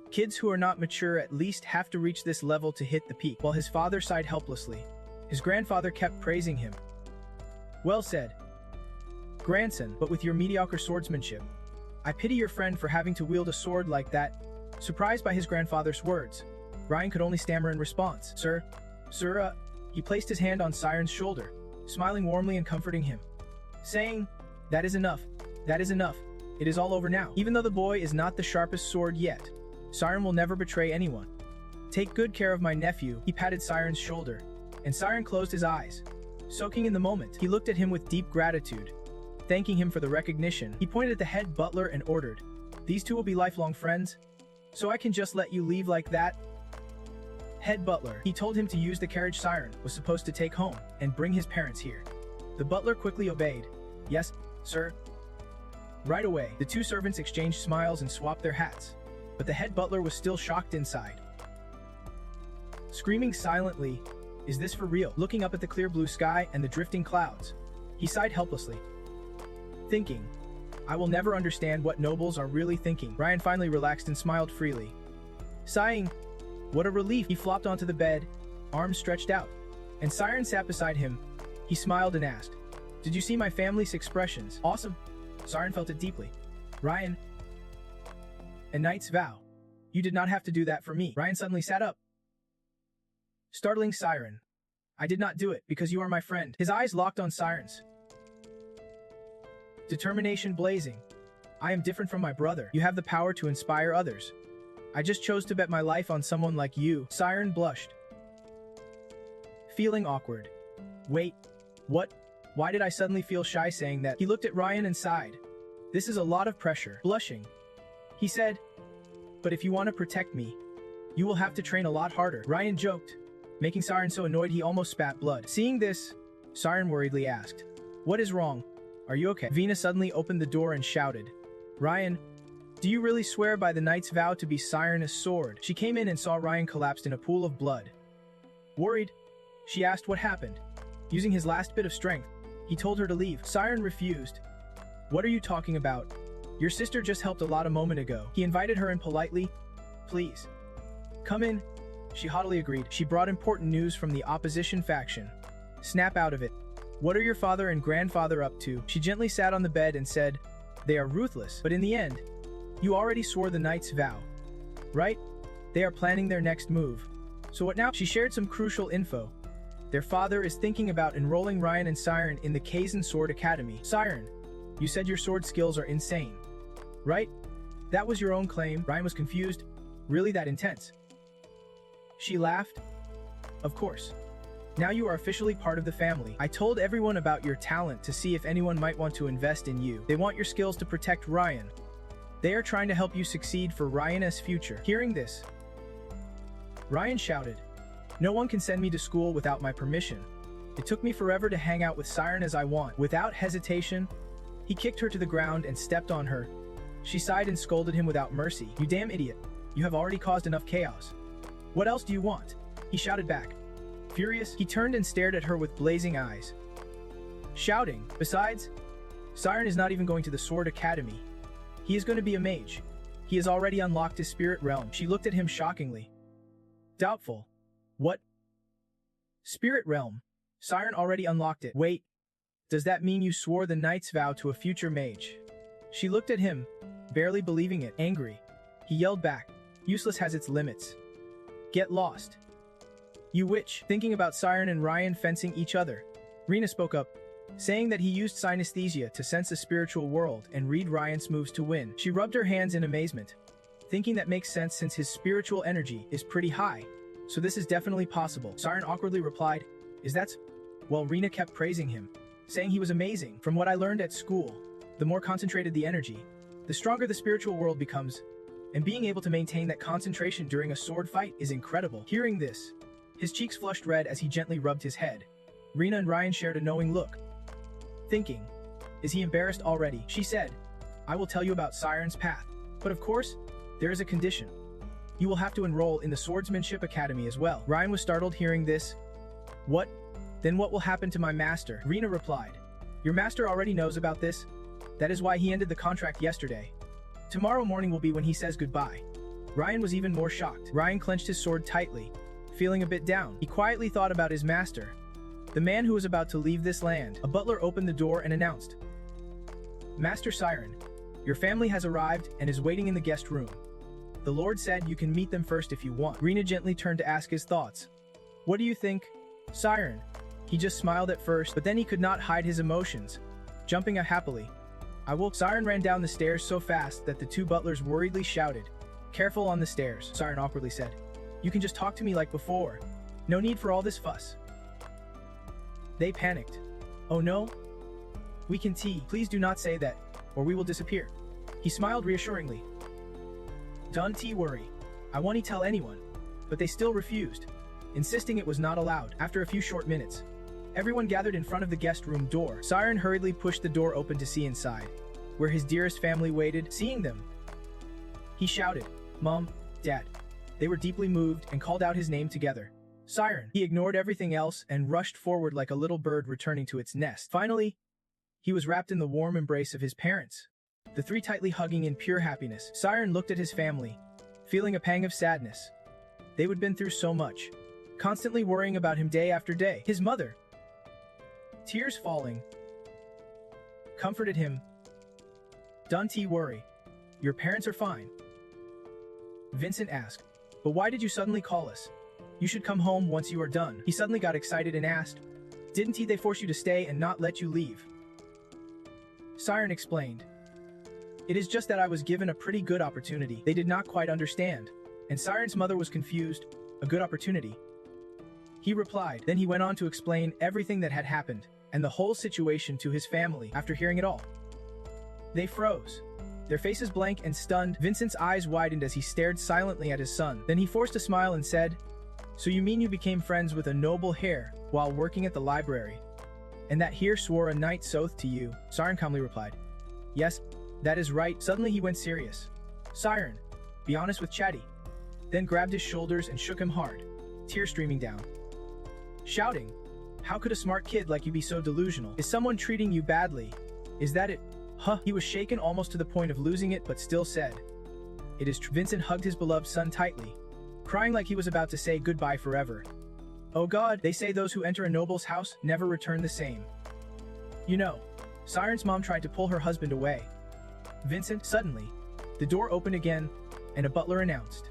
Kids who are not mature at least have to reach this level to hit the peak. While his father sighed helplessly, his grandfather kept praising him. Well said, grandson, but with your mediocre swordsmanship. I pity your friend for having to wield a sword like that. Surprised by his grandfather's words, Ryan could only stammer in response. Sir, he placed his hand on Siren's shoulder, smiling warmly and comforting him, saying, that is enough. That is enough. It is all over now. Even though the boy is not the sharpest sword yet, Siren will never betray anyone. Take good care of my nephew. He patted Siren's shoulder, and Siren closed his eyes, soaking in the moment. He looked at him with deep gratitude, thanking him for the recognition. He pointed at the head butler and ordered, these two will be lifelong friends, so I can just let you leave like that? Head butler. He told him to use the carriage Siren was supposed to take home and bring his parents here. The butler quickly obeyed. Yes, sir. Right away, the two servants exchanged smiles and swapped their hats, but the head butler was still shocked inside. Screaming silently, is this for real? Looking up at the clear blue sky and the drifting clouds, he sighed helplessly, thinking, I will never understand what nobles are really thinking. Ryan finally relaxed and smiled freely. Sighing, what a relief. He flopped onto the bed, arms stretched out, and Siren sat beside him. He smiled and asked, did you see my family's expressions? Awesome. Siren felt it deeply. Ryan, a knight's vow. You did not have to do that for me. Ryan suddenly sat up, startling Siren. I did not do it because you are my friend. His eyes locked on Siren's, determination blazing. I am different from my brother. You have the power to inspire others. I just chose to bet my life on someone like you. Siren blushed, feeling awkward. Wait, what? Why did I suddenly feel shy saying that? He looked at Ryan and sighed. This is a lot of pressure. Blushing, he said, but if you want to protect me, you will have to train a lot harder. Ryan joked, making Siren so annoyed he almost spat blood. Seeing this, Siren worriedly asked, what is wrong? Are you okay? Vina suddenly opened the door and shouted, Ryan, do you really swear by the knight's vow to be Siren's sword? She came in and saw Ryan collapsed in a pool of blood. Worried, she asked what happened. Using his last bit of strength, he told her to leave. Siren refused. What are you talking about? Your sister just helped a lot a moment ago. He invited her in politely. Please, come in. She haughtily agreed. She brought important news from the opposition faction. Snap out of it. What are your father and grandfather up to? She gently sat on the bed and said, they are ruthless, but in the end, you already swore the knight's vow, right? They are planning their next move. So what now? She shared some crucial info. Their father is thinking about enrolling Ryan and Siren in the Kaizen Sword Academy. Siren, you said your sword skills are insane, right? That was your own claim. Ryan was confused. Really that intense? She laughed. Of course. Now you are officially part of the family. I told everyone about your talent to see if anyone might want to invest in you. They want your skills to protect Ryan. They are trying to help you succeed for Ryan's future. Hearing this, Ryan shouted, "No one can send me to school without my permission. It took me forever to hang out with Siren as I want." Without hesitation, he kicked her to the ground and stepped on her. She sighed and scolded him without mercy. "You damn idiot. You have already caused enough chaos. What else do you want?" he shouted back. Furious, he turned and stared at her with blazing eyes, shouting, "Besides, Siren is not even going to the Sword Academy. He is going to be a mage. He has already unlocked his spirit realm." She looked at him shockingly. Doubtful. "What? Spirit realm? Siren already unlocked it. Wait, does that mean you swore the knight's vow to a future mage?" She looked at him, barely believing it. Angry, he yelled back, "Useless has its limits. Get lost. You witch." Thinking about Siren and Ryan fencing each other, Rena spoke up, saying that he used synesthesia to sense the spiritual world and read Ryan's moves to win. She rubbed her hands in amazement, thinking that makes sense since his spiritual energy is pretty high, so this is definitely possible. Siren awkwardly replied, "Is that?" While Rena kept praising him, saying he was amazing. "From what I learned at school, the more concentrated the energy, the stronger the spiritual world becomes, and being able to maintain that concentration during a sword fight is incredible." Hearing this, his cheeks flushed red as he gently rubbed his head. Rena and Ryan shared a knowing look, thinking, "Is he embarrassed already?" She said, "I will tell you about Siren's path, but of course, there is a condition. You will have to enroll in the Swordsmanship Academy as well." Ryan was startled hearing this. "What? Then what will happen to my master?" Rena replied, "Your master already knows about this. That is why he ended the contract yesterday. Tomorrow morning will be when he says goodbye." Ryan was even more shocked. Ryan clenched his sword tightly, feeling a bit down. He quietly thought about his master, the man who was about to leave this land. A butler opened the door and announced, "Master Siren, your family has arrived and is waiting in the guest room. The Lord said you can meet them first if you want." Rena gently turned to ask his thoughts. "What do you think, Siren?" He just smiled at first, but then he could not hide his emotions, jumping up happily. "I will." Siren ran down the stairs so fast that the two butlers worriedly shouted, "Careful on the stairs." Siren awkwardly said, "You can just talk to me like before. No need for all this fuss." They panicked. "Oh no? We can tea. Please do not say that, or we will disappear." He smiled reassuringly. "Don't worry. I won't tell anyone." But they still refused, insisting it was not allowed. After a few short minutes, everyone gathered in front of the guest room door. Siren hurriedly pushed the door open to see inside, where his dearest family waited. Seeing them, he shouted, "Mom, Dad." They were deeply moved and called out his name together. "Siren." He ignored everything else and rushed forward like a little bird returning to its nest. Finally, he was wrapped in the warm embrace of his parents, the three tightly hugging in pure happiness. Siren looked at his family, feeling a pang of sadness. They had been through so much, constantly worrying about him day after day. His mother, tears falling, comforted him. "Don't worry. Your parents are fine." Vincent asked, "But why did you suddenly call us? You should come home once you are done." He suddenly got excited and asked, "Didn't they force you to stay and not let you leave?" Siren explained, "It is just that I was given a pretty good opportunity." They did not quite understand, and Siren's mother was confused. "A good opportunity?" He replied. Then he went on to explain everything that had happened, and the whole situation to his family. After hearing it all, they froze, their faces blank and stunned. Vincent's eyes widened as he stared silently at his son. Then he forced a smile and said, "So you mean you became friends with a noble hare while working at the library? And that hare swore a knight's oath to you?" Siren calmly replied, "Yes, that is right." Suddenly he went serious. "Siren, be honest with Chatty." Then grabbed his shoulders and shook him hard, tears streaming down, shouting, "How could a smart kid like you be so delusional? Is someone treating you badly? Is that it?" He was shaken almost to the point of losing it, but still said, "It is true." Vincent hugged his beloved son tightly, crying like he was about to say goodbye forever. "Oh God, they say those who enter a noble's house never return the same. You know." Siren's mom tried to pull her husband away. Vincent, suddenly, the door opened again, and a butler announced,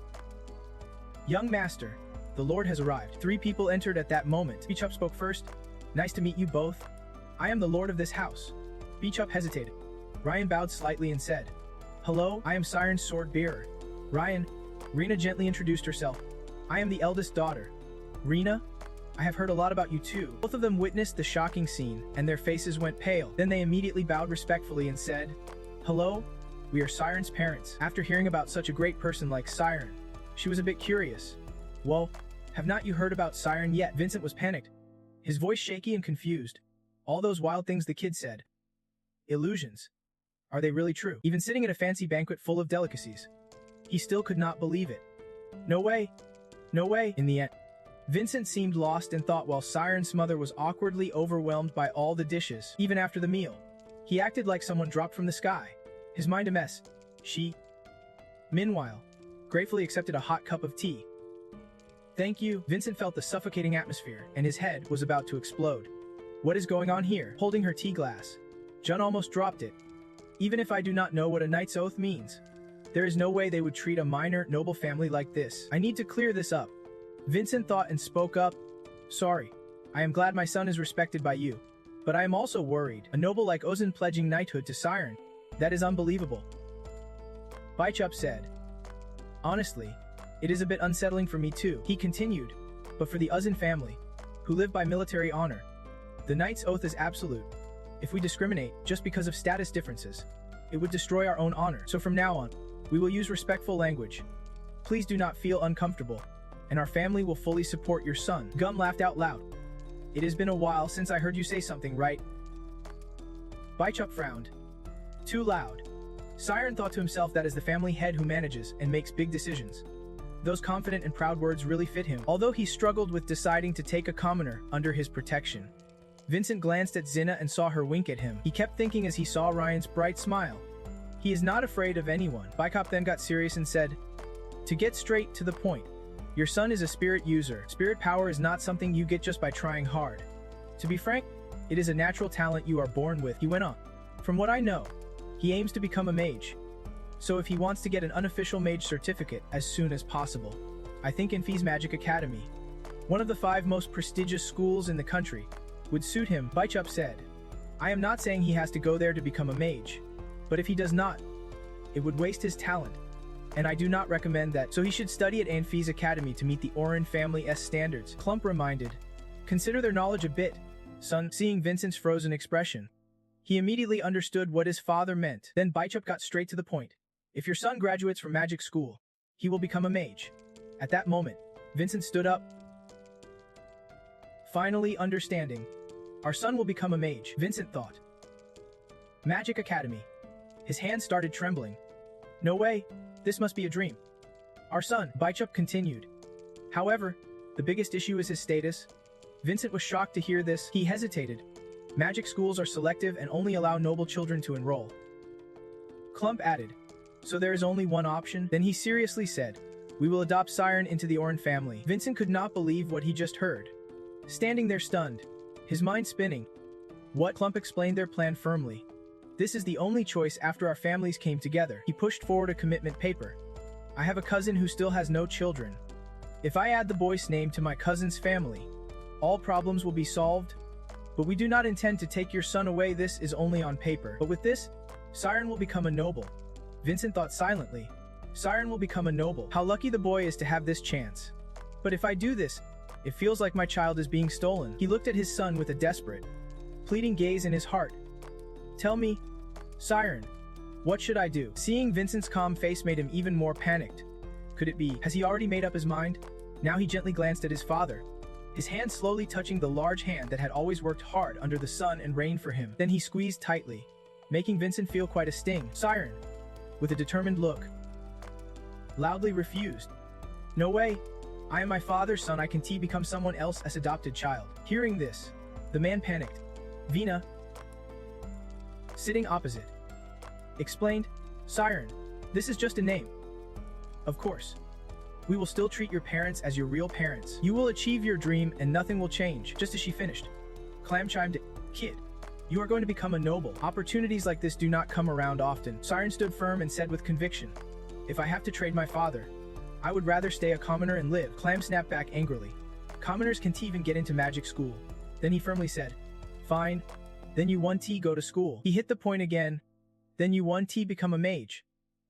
"Young master, the Lord has arrived." 3 people entered at that moment. Beechup spoke first. "Nice to meet you both. I am the Lord of this house." Beechup hesitated. Ryan bowed slightly and said, "Hello, I am Siren's sword bearer, Ryan." Rena gently introduced herself. "I am the eldest daughter, Rena." I have heard a lot about you too. Both of them witnessed the shocking scene, and their faces went pale. Then they immediately bowed respectfully and said, "Hello? We are Siren's parents." After hearing about such a great person like Siren, she was a bit curious. "Well, have not you heard about Siren yet?" Vincent was panicked, his voice shaky and confused. All those wild things the kid said. Illusions. Are they really true? Even sitting at a fancy banquet full of delicacies, he still could not believe it. No way. No way. In the end, Vincent seemed lost in thought while Siren's mother was awkwardly overwhelmed by all the dishes. Even after the meal, he acted like someone dropped from the sky, his mind a mess. She, meanwhile, gratefully accepted a hot cup of tea. "Thank you." Vincent felt the suffocating atmosphere, and his head was about to explode. "What is going on here?" Holding her tea glass, Jun almost dropped it. "Even if I do not know what a knight's oath means, there is no way they would treat a minor, noble family like this. I need to clear this up." Vincent thought and spoke up. "Sorry. I am glad my son is respected by you. But I am also worried. A noble like Odgen pledging knighthood to Siren. That is unbelievable." Baichup said. "Honestly, it is a bit unsettling for me too." He continued. "But for the Odgen family, who live by military honor, the knight's oath is absolute. If we discriminate just because of status differences, it would destroy our own honor. So from now on, we will use respectful language. Please do not feel uncomfortable, and our family will fully support your son." Gum laughed out loud. "It has been a while since I heard you say something, right?" Baichup frowned. Too loud. Siren thought to himself that is the family head who manages and makes big decisions. Those confident and proud words really fit him, although he struggled with deciding to take a commoner under his protection. Vincent glanced at Zinna and saw her wink at him. He kept thinking as he saw Ryan's bright smile. He is not afraid of anyone. Baichup then got serious and said, "To get straight to the point, your son is a spirit user. Spirit power is not something you get just by trying hard. To be frank, it is a natural talent you are born with." He went on. "From what I know, he aims to become a mage. So if he wants to get an unofficial mage certificate as soon as possible, I think Infi's Magic Academy, one of the 5 most prestigious schools in the country, would suit him." Baichup said. "I am not saying he has to go there to become a mage, but if he does not, it would waste his talent, and I do not recommend that. So he should study at Infi's Academy to meet the Oren family's standards." Clump reminded. "Consider their knowledge a bit, son." Seeing Vincent's frozen expression, he immediately understood what his father meant. Then Baichup got straight to the point. "If your son graduates from magic school, he will become a mage." At that moment, Vincent stood up. Finally understanding. Our son will become a mage, Vincent thought. Magic Academy. His hands started trembling. "No way, this must be a dream. Our son," Baichup continued. "However, the biggest issue is his status." Vincent was shocked to hear this. He hesitated. "Magic schools are selective and only allow noble children to enroll." Clump added. "So there is only one option?" Then he seriously said, "We will adopt Siren into the Oren family." Vincent could not believe what he just heard. Standing there stunned, his mind spinning. "What?" Clump explained their plan firmly. "This is the only choice after our families came together." He pushed forward a commitment paper. "I have a cousin who still has no children. If I add the boy's name to my cousin's family, all problems will be solved. But we do not intend to take your son away. This is only on paper. But with this, Siren will become a noble." Vincent thought silently. Siren will become a noble. How lucky the boy is to have this chance. But if I do this, it feels like my child is being stolen. He looked at his son with a desperate, pleading gaze in his heart. "Tell me, Siren, what should I do?" Seeing Vincent's calm face made him even more panicked. Could it be? Has he already made up his mind? Now he gently glanced at his father, his hand slowly touching the large hand that had always worked hard under the sun and rain for him. Then he squeezed tightly, making Vincent feel quite a sting. Siren, with a determined look, loudly refused. "No way. I am my father's son. I can't become someone else's adopted child." Hearing this, the man panicked. Vina, sitting opposite, explained, "Siren, this is just a name. Of course, we will still treat your parents as your real parents. You will achieve your dream and nothing will change." Just as she finished, Clam chimed in, "Kid, you are going to become a noble. Opportunities like this do not come around often." Siren stood firm and said with conviction, "If I have to trade my father, I would rather stay a commoner and live." Clam snapped back angrily. "Commoners can't even get into magic school." Then he firmly said, "Fine. Then you 1T go to school." He hit the point again. "Then you 1T become a mage."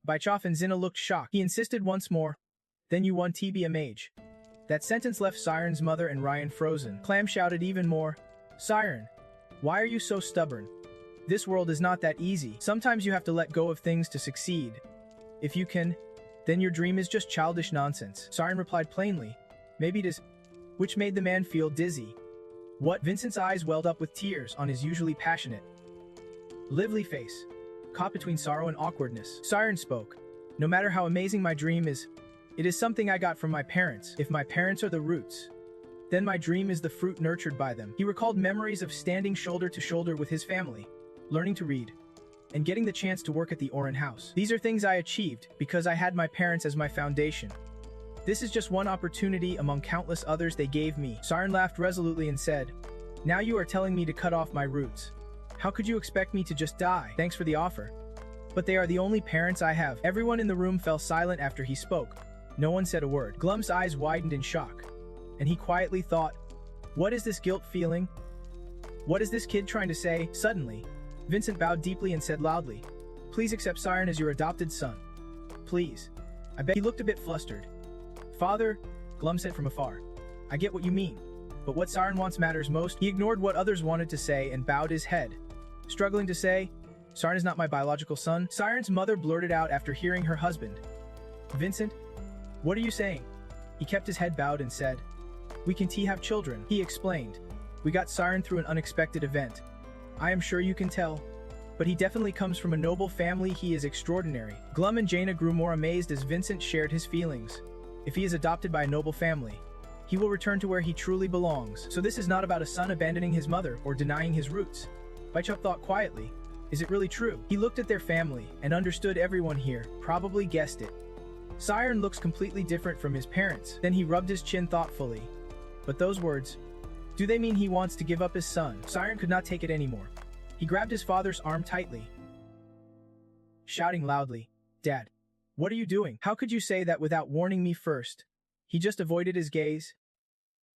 Baichup and Zinna looked shocked. He insisted once more. "Then you 1T be a mage." That sentence left Siren's mother and Ryan frozen. Clam shouted even more, "Siren, why are you so stubborn? This world is not that easy. Sometimes you have to let go of things to succeed. If you can, then your dream is just childish nonsense." Siren replied plainly, "Maybe it is," which made the man feel dizzy. What? Vincent's eyes welled up with tears on his usually passionate, lively face, caught between sorrow and awkwardness. Siren spoke, "No matter how amazing my dream is, it is something I got from my parents. If my parents are the roots, then my dream is the fruit nurtured by them." He recalled memories of standing shoulder to shoulder with his family, learning to read, and getting the chance to work at the Oren house. "These are things I achieved because I had my parents as my foundation. This is just one opportunity among countless others they gave me." Siren laughed resolutely and said, "Now you are telling me to cut off my roots. How could you expect me to just die? Thanks for the offer. But they are the only parents I have." Everyone in the room fell silent after he spoke. No one said a word. Glum's eyes widened in shock, and he quietly thought, "What is this guilt feeling? What is this kid trying to say?" Suddenly, Vincent bowed deeply and said loudly, "Please accept Siren as your adopted son. Please. I bet." He looked a bit flustered. "Father," Glum said from afar, "I get what you mean, but what Siren wants matters most." He ignored what others wanted to say and bowed his head, struggling to say, "Siren is not my biological son." Siren's mother blurted out after hearing her husband, "Vincent, what are you saying?" He kept his head bowed and said, "We can have children." He explained, "We got Siren through an unexpected event. I am sure you can tell, but he definitely comes from a noble family. He is extraordinary." Glum and Jaina grew more amazed as Vincent shared his feelings. If he is adopted by a noble family, he will return to where he truly belongs. So this is not about a son abandoning his mother or denying his roots. Baichuk thought quietly, "Is it really true?" He looked at their family and understood everyone here probably guessed it. Siren looks completely different from his parents. Then he rubbed his chin thoughtfully. But those words, do they mean he wants to give up his son? Siren could not take it anymore. He grabbed his father's arm tightly, shouting loudly, "Dad, what are you doing? How could you say that without warning me first?" He just avoided his gaze.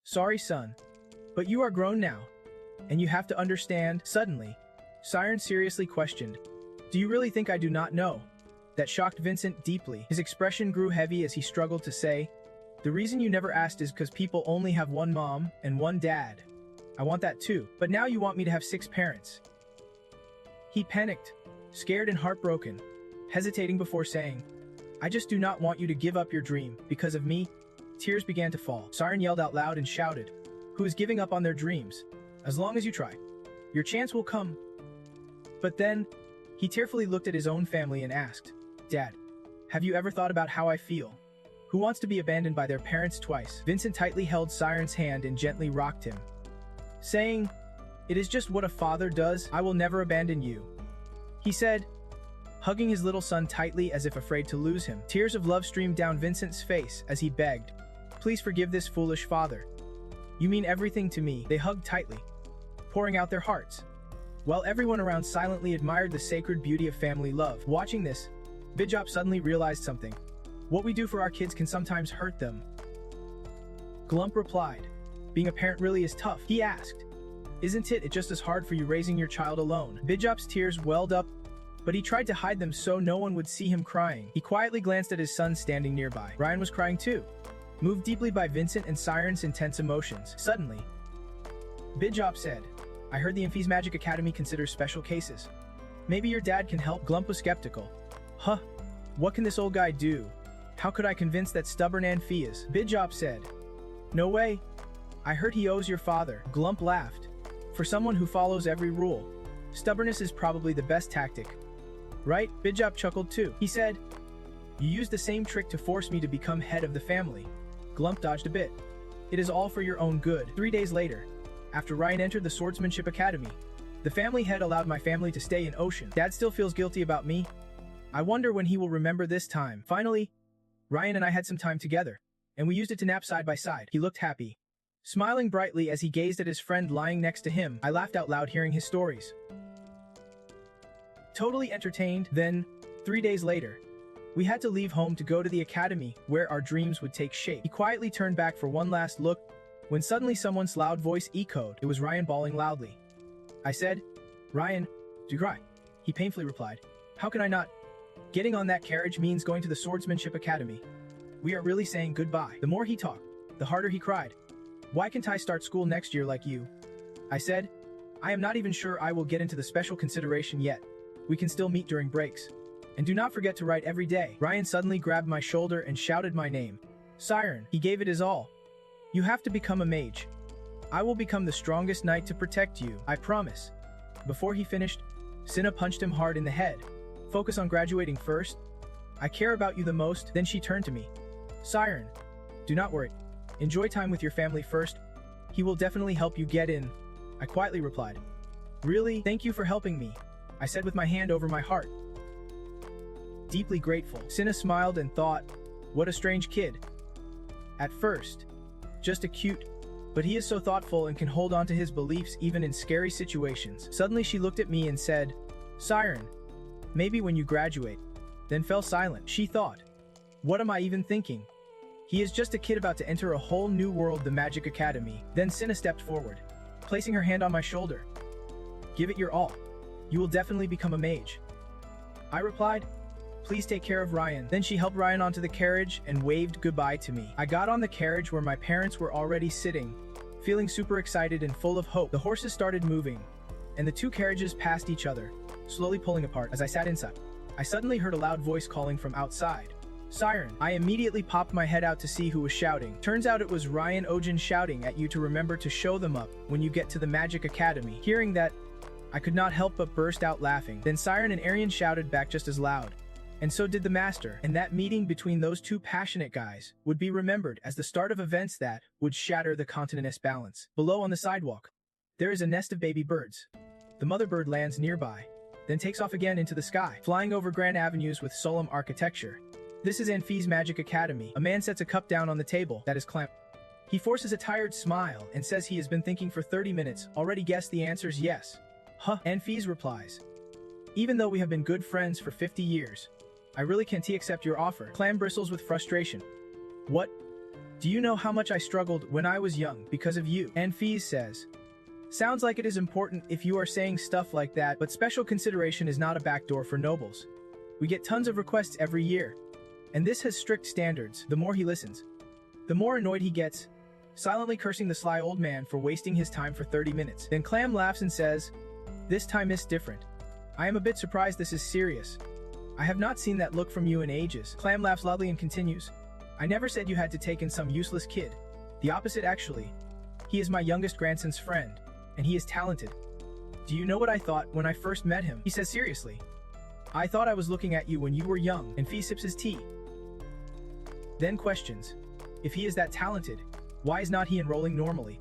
"Sorry, son, but you are grown now, and you have to understand." Suddenly, Siren seriously questioned, "Do you really think I do not know?" That shocked Vincent deeply. His expression grew heavy as he struggled to say, "The reason you never asked is because people only have one mom and one dad. I want that too, but now you want me to have 6 parents." He panicked, scared and heartbroken, hesitating before saying, "I just do not want you to give up your dream because of me." Tears began to fall. Siren yelled out loud and shouted, "Who is giving up on their dreams? As long as you try, your chance will come." But then, he tearfully looked at his own family and asked, "Dad, have you ever thought about how I feel? Who wants to be abandoned by their parents twice?" Vincent tightly held Siren's hand and gently rocked him, saying, "It is just what a father does. I will never abandon you," he said, hugging his little son tightly as if afraid to lose him. Tears of love streamed down Vincent's face as he begged, "Please forgive this foolish father. You mean everything to me." They hugged tightly, pouring out their hearts, while everyone around silently admired the sacred beauty of family love. Watching this, Bijop suddenly realized something. What we do for our kids can sometimes hurt them. Glump replied, "Being a parent really is tough." He asked, "Isn't it just as hard for you raising your child alone?" Bijop's tears welled up, but he tried to hide them so no one would see him crying. He quietly glanced at his son standing nearby. Ryan was crying too, moved deeply by Vincent and Siren's intense emotions. Suddenly, Bijop said, "I heard the Infe's Magic Academy considers special cases. Maybe your dad can help." Glump was skeptical. "Huh? What can this old guy do? How could I convince that stubborn Anphias?" Bijop said, "No way. I heard he owes your father." Glump laughed. "For someone who follows every rule, stubbornness is probably the best tactic. Right?" Bijop chuckled too. He said, "You used the same trick to force me to become head of the family." Glump dodged a bit. "It is all for your own good." 3 days later, after Ryan entered the Swordsmanship Academy, the family head allowed my family to stay in Ocean. Dad still feels guilty about me. I wonder when he will remember this time. Finally, Ryan and I had some time together, and we used it to nap side by side. He looked happy, smiling brightly as he gazed at his friend lying next to him. I laughed out loud hearing his stories. Totally entertained. Then, 3 days later, we had to leave home to go to the academy where our dreams would take shape. He quietly turned back for one last look when suddenly someone's loud voice echoed. It was Ryan bawling loudly. I said, "Ryan, do you cry?" He painfully replied, "How can I not? Getting on that carriage means going to the Swordsmanship Academy. We are really saying goodbye." The more he talked, the harder he cried. Why can't I start school next year like you? I said, I am not even sure I will get into the special consideration yet. We can still meet during breaks. And do not forget to write every day. Ryan suddenly grabbed my shoulder and shouted my name. Siren, he gave it his all. You have to become a mage. I will become the strongest knight to protect you, I promise. Before he finished, Cinna punched him hard in the head. Focus on graduating first. I care about you the most. Then she turned to me. Siren, do not worry. Enjoy time with your family first. He will definitely help you get in. I quietly replied. Really? Thank you for helping me, I said with my hand over my heart. Deeply grateful. Cinna smiled and thought, what a strange kid. At first, just a cute, but he is so thoughtful and can hold on to his beliefs even in scary situations. Suddenly she looked at me and said, Siren, maybe when you graduate, then fell silent. She thought, what am I even thinking? He is just a kid about to enter a whole new world, the Magic Academy. Then Cinna stepped forward, placing her hand on my shoulder. Give it your all. You will definitely become a mage. I replied, please take care of Ryan. Then she helped Ryan onto the carriage and waved goodbye to me. I got on the carriage where my parents were already sitting, feeling super excited and full of hope. The horses started moving, and the two carriages passed each other, slowly pulling apart. As I sat inside, I suddenly heard a loud voice calling from outside. Siren. I immediately popped my head out to see who was shouting. Turns out it was Ryan Odgen shouting at you to remember to show them up when you get to the Magic Academy. Hearing that, I could not help but burst out laughing. Then Siren and Arianne shouted back just as loud. And so did the master, and that meeting between those two passionate guys would be remembered as the start of events that would shatter the continent's balance. Below on the sidewalk, there is a nest of baby birds. The mother bird lands nearby, then takes off again into the sky, flying over grand avenues with solemn architecture. This is Anfi's Magic Academy. A man sets a cup down on the table that is clamped. He forces a tired smile and says he has been thinking for 30 minutes, already guessed the answer's yes. Huh, Anfi's replies. Even though we have been good friends for 50 years, I really can't accept your offer. Clam bristles with frustration. What? Do you know how much I struggled when I was young because of you? Anfiz says. Sounds like it is important if you are saying stuff like that, but special consideration is not a backdoor for nobles. We get tons of requests every year, and this has strict standards. The more he listens, the more annoyed he gets, silently cursing the sly old man for wasting his time for 30 minutes. Then Clam laughs and says, this time is different. I am a bit surprised this is serious. I have not seen that look from you in ages. Clam laughs loudly and continues. I never said you had to take in some useless kid. The opposite actually. He is my youngest grandson's friend, and he is talented. Do you know what I thought when I first met him? He says seriously. I thought I was looking at you when you were young. And Fee sips his tea. Then questions. If he is that talented, why is not he enrolling normally?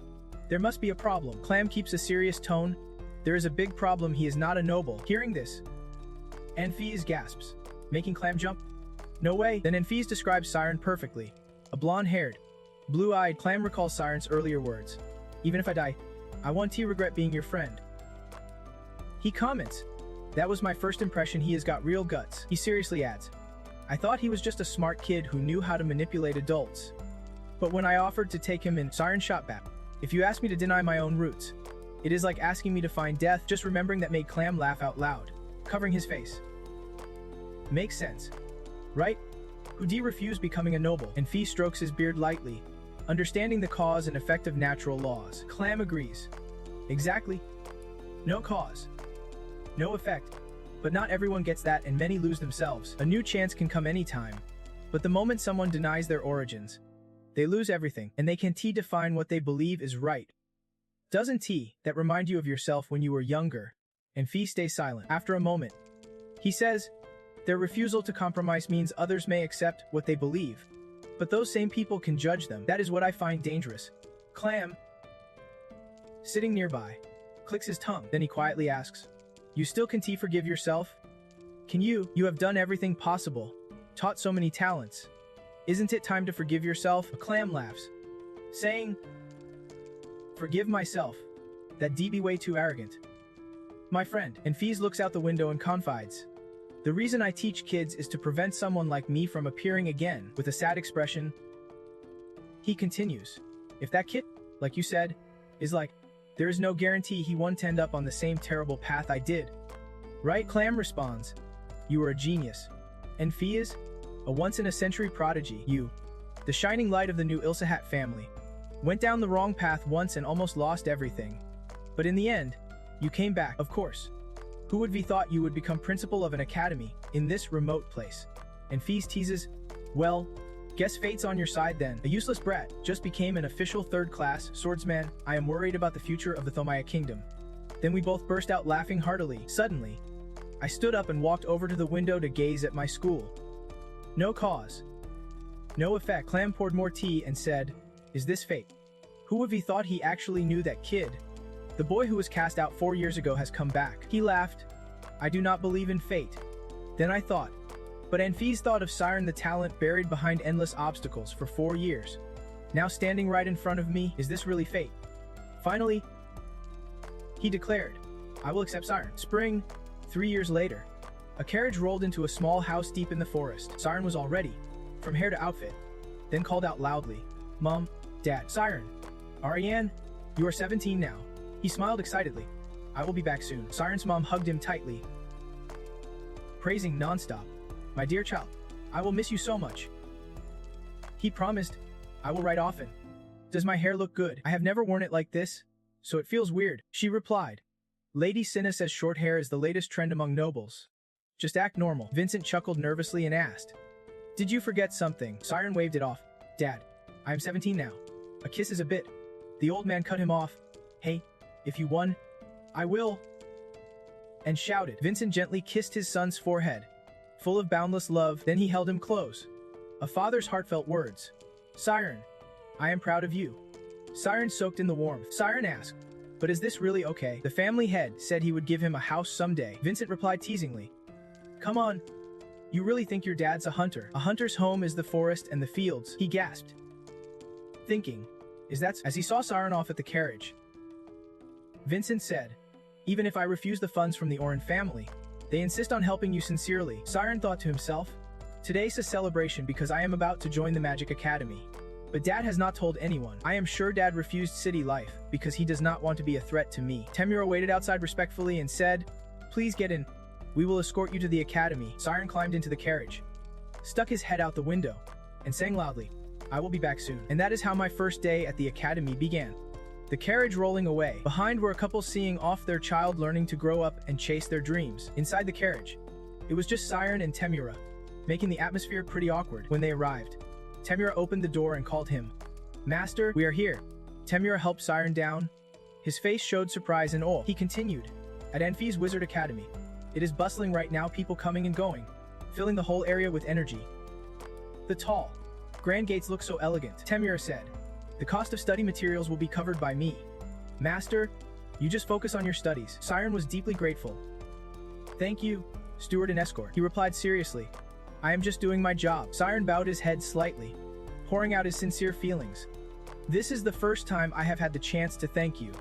There must be a problem. Clam keeps a serious tone. There is a big problem, he is not a noble. Hearing this, Anfiz gasps, making Clam jump. No way. Then Anfiz describes Siren perfectly. A blonde-haired, blue-eyed. Clam recalls Siren's earlier words. Even if I die, I won't regret being your friend. He comments, that was my first impression, he has got real guts. He seriously adds, I thought he was just a smart kid who knew how to manipulate adults. But when I offered to take him in, Siren shot back. If you ask me to deny my own roots, it is like asking me to find death. Just remembering that made Clam laugh out loud, covering his face. Makes sense, right? Hudi refused becoming a noble, and Fee strokes his beard lightly, understanding the cause and effect of natural laws. Clam agrees. Exactly. No cause, no effect. But not everyone gets that, and many lose themselves. A new chance can come anytime, but the moment someone denies their origins, they lose everything, and they can define what they believe is right. Doesn't that remind you of yourself when you were younger? And Fee stays silent. After a moment, he says, their refusal to compromise means others may accept what they believe, but those same people can judge them. That is what I find dangerous. Clam, sitting nearby, clicks his tongue. Then he quietly asks, you still can forgive yourself? Can you? You have done everything possible, taught so many talents. Isn't it time to forgive yourself? A Clam laughs, saying, forgive myself. That'd be way too arrogant. My friend. And Fees looks out the window and confides, the reason I teach kids is to prevent someone like me from appearing again. With a sad expression, he continues, if that kid, like you said, is like, there is no guarantee he won't end up on the same terrible path I did. Right? Clam responds, you are a genius. And Fee is a once-in-a-century prodigy. You the shining light of the new Ilsahat family. Went down the wrong path once and almost lost everything. But in the end, you came back, of course. Who would have thought you would become principal of an academy in this remote place? And Fees teases, well, guess fate's on your side then. A useless brat just became an official third-class swordsman. I am worried about the future of the Thomaya kingdom. Then we both burst out laughing heartily. Suddenly, I stood up and walked over to the window to gaze at my school. No cause. No effect. Clam poured more tea and said, is this fate? Who would have thought he actually knew that kid? The boy who was cast out 4 years ago has come back. He laughed. I do not believe in fate. Then I thought. But Anfis thought of Siren, the talent buried behind endless obstacles for 4 years. Now standing right in front of me, is this really fate? Finally, he declared, I will accept Siren. Spring, 3 years later. A carriage rolled into a small house deep in the forest. Siren was all ready, from hair to outfit. Then called out loudly, Mom, Dad, Siren. Arianne, you are 17 now. He smiled excitedly. I will be back soon. Siren's mom hugged him tightly, praising nonstop. My dear child, I will miss you so much. He promised, I will write often. Does my hair look good? I have never worn it like this, so it feels weird. She replied. Lady Cinna says short hair is the latest trend among nobles. Just act normal. Vincent chuckled nervously and asked, did you forget something? Siren waved it off. Dad, I am 17 now. A kiss is a bit. The old man cut him off. Hey, if you won, I will. And shouted. Vincent gently kissed his son's forehead, full of boundless love. Then he held him close. A father's heartfelt words. Siren, I am proud of you. Siren soaked in the warmth. Siren asked, but is this really okay? The family head said he would give him a house someday. Vincent replied teasingly, come on. You really think your dad's a hunter? A hunter's home is the forest and the fields, he gasped. Thinking, is that as he saw Siren off at the carriage? Vincent said, even if I refuse the funds from the Oren family, they insist on helping you sincerely. Siren thought to himself, today's a celebration because I am about to join the Magic Academy. But Dad has not told anyone. I am sure Dad refused city life because he does not want to be a threat to me. Temura waited outside respectfully and said, please get in. We will escort you to the academy. Siren climbed into the carriage, stuck his head out the window, and sang loudly, I will be back soon. And that is how my first day at the academy began. The carriage rolling away. Behind were a couple seeing off their child learning to grow up and chase their dreams. Inside the carriage, it was just Siren and Temura, making the atmosphere pretty awkward. When they arrived, Temura opened the door and called him. Master, we are here. Temura helped Siren down. His face showed surprise and awe. He continued, at Anfi's Wizard Academy. It is bustling right now, people coming and going, filling the whole area with energy. The tall, grand gates look so elegant. Temura said, the cost of study materials will be covered by me. Master, you just focus on your studies. Siren was deeply grateful. Thank you, steward and escort. He replied seriously, I am just doing my job. Siren bowed his head slightly, pouring out his sincere feelings. This is the first time I have had the chance to thank you.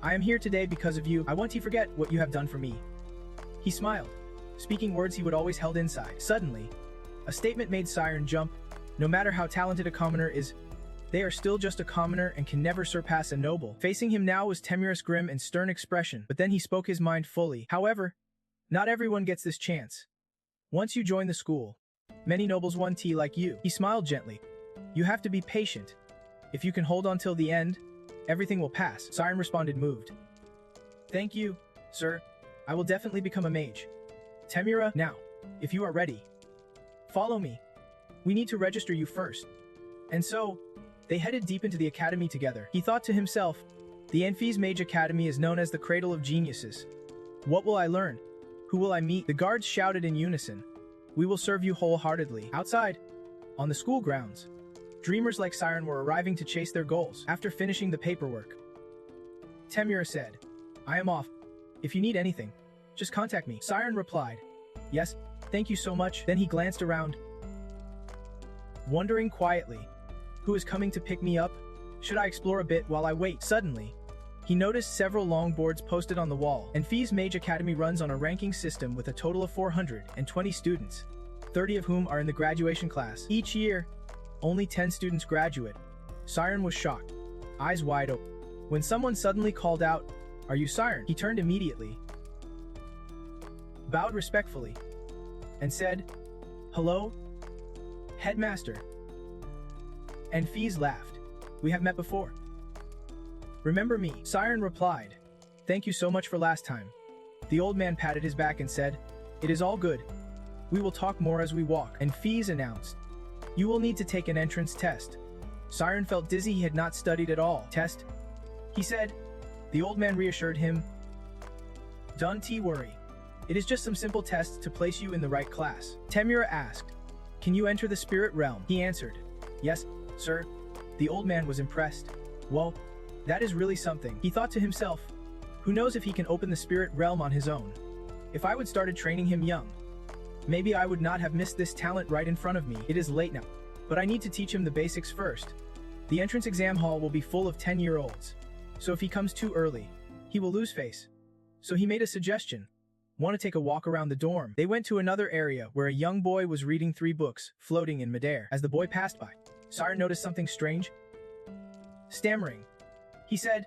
I am here today because of you. I want to forget what you have done for me. He smiled, speaking words he would always held inside. Suddenly, a statement made Siren jump. No matter how talented a commoner is, they are still just a commoner and can never surpass a noble. Facing him now was Temura's grim and stern expression, but then he spoke his mind fully. However, not everyone gets this chance. Once you join the school, many nobles want tea like you. He smiled gently. You have to be patient. If you can hold on till the end, everything will pass. Siren responded moved. Thank you, sir. I will definitely become a mage. Temura, now, if you are ready, follow me. We need to register you first. And so, they headed deep into the academy together. He thought to himself, the Anfi's Mage Academy is known as the cradle of geniuses. What will I learn? Who will I meet? The guards shouted in unison. We will serve you wholeheartedly. Outside, on the school grounds, dreamers like Siren were arriving to chase their goals. After finishing the paperwork, Temura said, I am off. If you need anything, just contact me. Siren replied, yes, thank you so much. Then he glanced around, wondering quietly, who is coming to pick me up? Should I explore a bit while I wait? Suddenly, he noticed several long boards posted on the wall. Anfi's Mage Academy runs on a ranking system with a total of 420 students, 30 of whom are in the graduation class. Each year, only 10 students graduate. Siren was shocked, eyes wide open. When someone suddenly called out, are you Siren? He turned immediately, bowed respectfully, and said, hello, headmaster. And Fees laughed. We have met before. Remember me? Siren replied. Thank you so much for last time. The old man patted his back and said, It is all good. We will talk more as we walk. And Fees announced, You will need to take an entrance test. Siren felt dizzy. He had not studied at all. Test? He said. The old man reassured him. Don't worry. It is just some simple tests to place you in the right class. Temura asked, Can you enter the spirit realm? He answered, Yes, sir. The old man was impressed. Whoa, that is really something. He thought to himself, Who knows if he can open the spirit realm on his own? If I would started training him young, maybe I would not have missed this talent right in front of me. It is late now, but I need to teach him the basics first. The entrance exam hall will be full of 10-year-olds, so if he comes too early, he will lose face. So he made a suggestion. Want to take a walk around the dorm? They went to another area where a young boy was reading 3 books, floating in midair. As the boy passed by, Siren noticed something strange. Stammering, he said,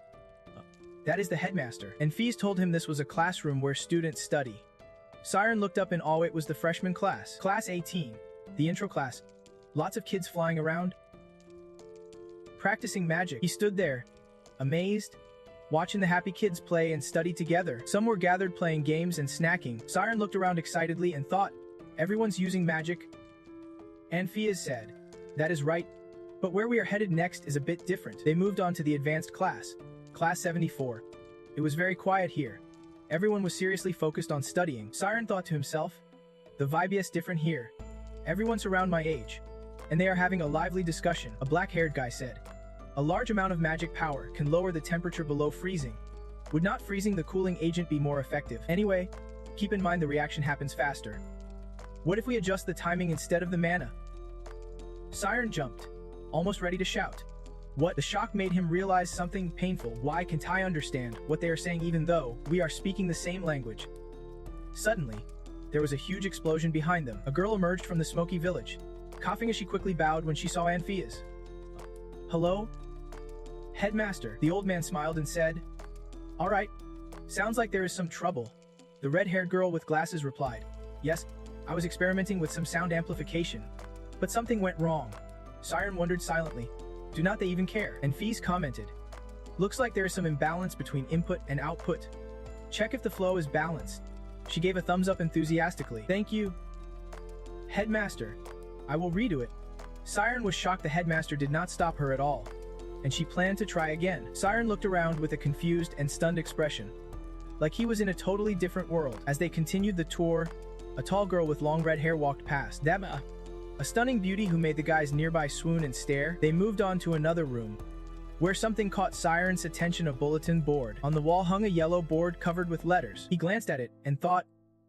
That is the headmaster. And Fees told him this was a classroom where students study. Siren looked up in awe. It was the freshman class. Class 18, the intro class. Lots of kids flying around, practicing magic. He stood there, amazed, watching the happy kids play and study together. Some were gathered playing games and snacking. Siren looked around excitedly and thought, Everyone's using magic. And Fees said, That is right. But where we are headed next is a bit different. They moved on to the advanced class. Class 74. It was very quiet here. Everyone was seriously focused on studying. Siren thought to himself, The vibe is different here. Everyone's around my age, and they are having a lively discussion. A black-haired guy said, A large amount of magic power can lower the temperature below freezing. Would not freezing the cooling agent be more effective? Anyway, keep in mind the reaction happens faster. What if we adjust the timing instead of the mana? Siren jumped, almost ready to shout. What? The shock made him realize something painful. Why can't I understand what they are saying even though we are speaking the same language? Suddenly, there was a huge explosion behind them. A girl emerged from the smoky village, coughing as she quickly bowed when she saw Anphias. Hello? Headmaster. The old man smiled and said, All right. Sounds like there is some trouble. The red-haired girl with glasses replied, Yes, I was experimenting with some sound amplification, but something went wrong. Siren wondered silently, Do not they even care? And Fees commented, Looks like there is some imbalance between input and output. Check if the flow is balanced. She gave a thumbs up enthusiastically. Thank you, Headmaster. I will redo it. Siren was shocked the headmaster did not stop her at all, and she planned to try again. Siren looked around with a confused and stunned expression, like he was in a totally different world. As they continued the tour, a tall girl with long red hair walked past them, a stunning beauty who made the guys nearby swoon and stare. They moved on to another room, where something caught Siren's attention. A bulletin board. On the wall hung a yellow board covered with letters. He glanced at it and thought,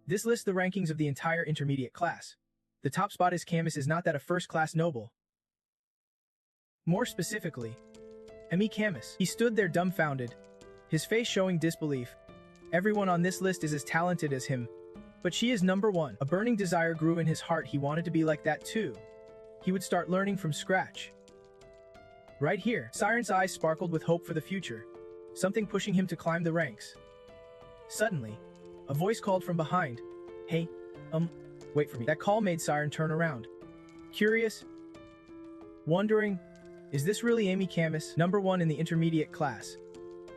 This lists the rankings of the entire intermediate class. The top spot is Camus. Is not that a first-class noble? More specifically, Camus. He stood there dumbfounded, his face showing disbelief. Everyone on this list is as talented as him, but she is number 1. A burning desire grew in his heart. He wanted to be like that too. He would start learning from scratch. Right here, Siren's eyes sparkled with hope for the future, something pushing him to climb the ranks. Suddenly, a voice called from behind, Hey, wait for me. That call made Siren turn around, curious, wondering, is this really Amy Camus, number 1 in the intermediate class?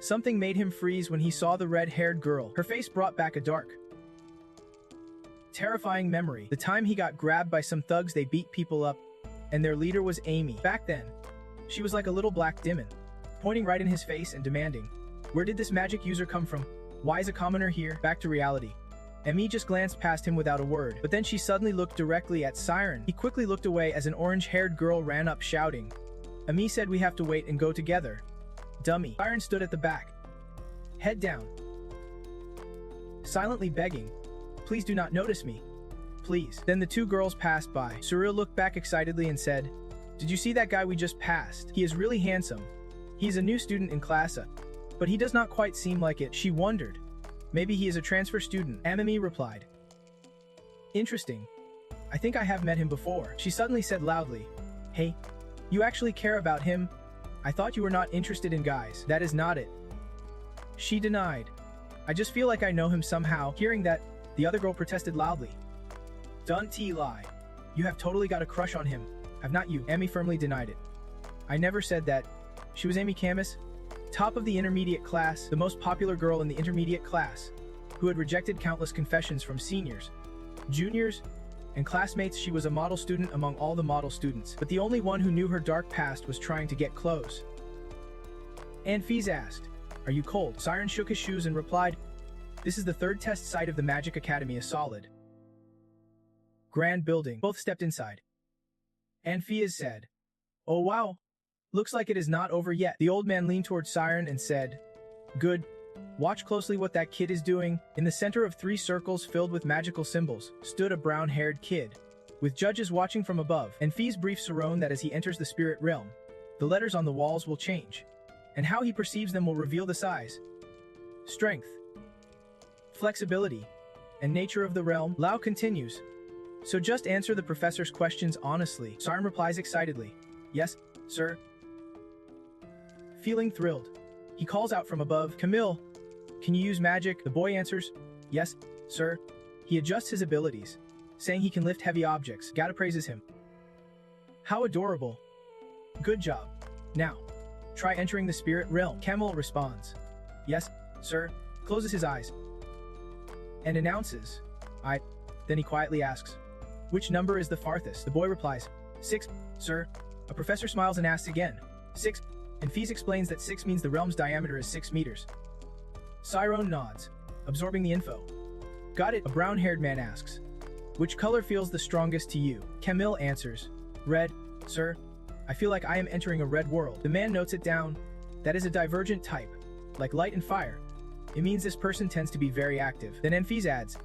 Something made him freeze when he saw the red-haired girl. Her face brought back a dark, terrifying memory. The time he got grabbed by some thugs. They beat people up, and their leader was Amy. Back then, she was like a little black demon, pointing right in his face and demanding, Where did this magic user come from? Why is a commoner here? Back to reality. Amy just glanced past him without a word, but then she suddenly looked directly at Siren. He quickly looked away as an orange-haired girl ran up shouting, Amy said we have to wait and go together. Dummy. Siren stood at the back, head down, silently begging, Please do not notice me. Please. Then the 2 girls passed by. Surreal looked back excitedly and said, Did you see that guy we just passed? He is really handsome. He's a new student in class, but he does not quite seem like it. She wondered. Maybe he is a transfer student. Amami replied. Interesting. I think I have met him before. She suddenly said loudly, Hey, you actually care about him? I thought you were not interested in guys. That is not it. She denied. I just feel like I know him somehow. Hearing that, the other girl protested loudly. Don't lie. You have totally got a crush on him. Have not you? Amy firmly denied it. I never said that. She was Amy Camus, top of the intermediate class, the most popular girl in the intermediate class, who had rejected countless confessions from seniors, juniors, and classmates. She was a model student among all the model students, but the only one who knew her dark past was trying to get close. Anne Fees asked, "Are you cold?" Siren shook his shoes and replied, "This is the third test site of the Magic Academy, a solid grand building." Both stepped inside. Anne Fees said, "Oh wow, looks like it is not over yet." The old man leaned towards Siren and said, "Good. Watch closely what that kid is doing." In the center of 3 circles filled with magical symbols stood a brown-haired kid, with judges watching from above. And Fees briefs Siren that as he enters the spirit realm, the letters on the walls will change, and how he perceives them will reveal the size, strength, flexibility, and nature of the realm. Lau continues, "So just answer the professor's questions honestly." Siren replies excitedly, "Yes, sir." Feeling thrilled, he calls out from above, "Camille, can you use magic?" The boy answers, "Yes, sir." He adjusts his abilities, saying he can lift heavy objects. Gata praises him. "How adorable. Good job. Now, try entering the spirit realm." Camille responds, "Yes, sir," closes his eyes, and announces, "I." Then he quietly asks, "Which number is the farthest?" The boy replies, "6, sir." A professor smiles and asks again, "6?" And Fees explains that 6 means the realm's diameter is 6 meters. Siren nods, absorbing the info. "Got it?" A brown-haired man asks, "Which color feels the strongest to you?" Camille answers, "Red, sir. I feel like I am entering a red world." The man notes it down. That is a divergent type, like light and fire. It means this person tends to be very active. Then Enfys adds,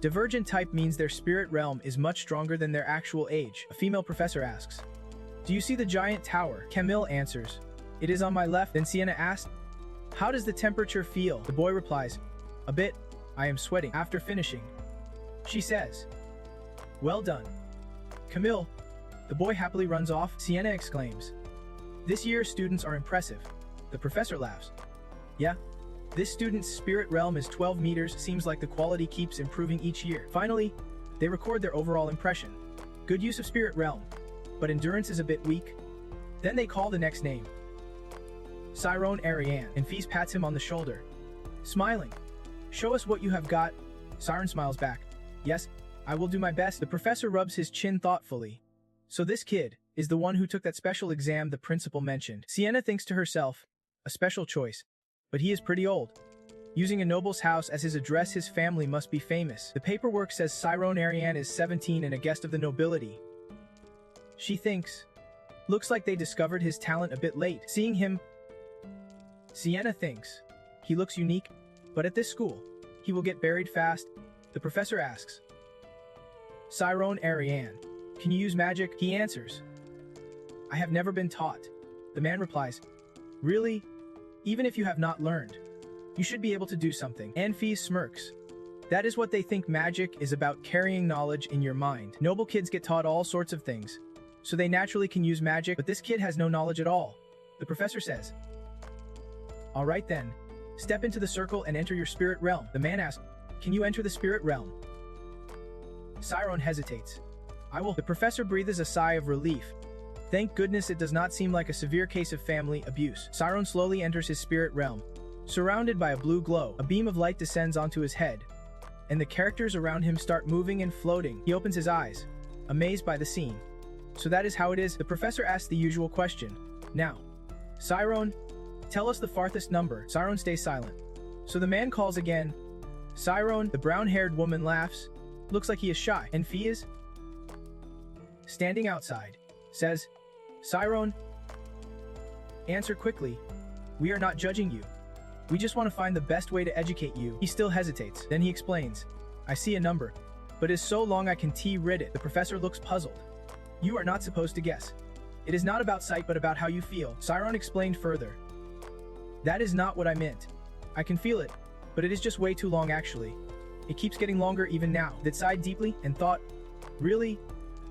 "Divergent type means their spirit realm is much stronger than their actual age." A female professor asks, "Do you see the giant tower?" Camille answers, "It is on my left." Then Sienna asks, "How does the temperature feel?" The boy replies, "A bit. I am sweating." After finishing, she says, "Well done, Camille." The boy happily runs off. Sienna exclaims, "This year's students are impressive." The professor laughs. "Yeah, this student's spirit realm is 12 meters. Seems like the quality keeps improving each year." Finally, they record their overall impression. Good use of spirit realm, but endurance is a bit weak. Then they call the next name, Siren Arianne, and Fees pats him on the shoulder, smiling. "Show us what you have got." Siren smiles back. "Yes, I will do my best." The professor rubs his chin thoughtfully. "So this kid is the one who took that special exam the principal mentioned." Sienna thinks to herself, a special choice, but he is pretty old. Using a noble's house as his address, his family must be famous. The paperwork says Siren Arianne is 17 and a guest of the nobility. She thinks, looks like they discovered his talent a bit late. Seeing him, Sienna thinks, he looks unique, but at this school, he will get buried fast. The professor asks, "Siren Arianne, can you use magic?" He answers, "I have never been taught." The man replies, "Really? Even if you have not learned, you should be able to do something." Enfys smirks. That is what they think magic is about, carrying knowledge in your mind. Noble kids get taught all sorts of things, so they naturally can use magic, but this kid has no knowledge at all. The professor says, "All right then, step into the circle and enter your spirit realm." The man asks, "Can you enter the spirit realm?" Siren hesitates. "I will." The professor breathes a sigh of relief. Thank goodness it does not seem like a severe case of family abuse. Siren slowly enters his spirit realm. Surrounded by a blue glow, a beam of light descends onto his head, and the characters around him start moving and floating. He opens his eyes, amazed by the scene. "So that is how it is?" The professor asks the usual question. "Now, Siren, tell us the farthest number." Siren stays silent. So the man calls again. "Siren." The brown-haired woman laughs. Looks like he is shy. And Fees, standing outside, says, "Siren, answer quickly. We are not judging you. We just want to find the best way to educate you." He still hesitates. Then he explains, "I see a number, but it's so long I can read it." The professor looks puzzled. "You are not supposed to guess. It is not about sight but about how you feel." Siren explained further. "That is not what I meant. I can feel it, but it is just way too long actually. It keeps getting longer even now." That sighed deeply and thought, "Really?"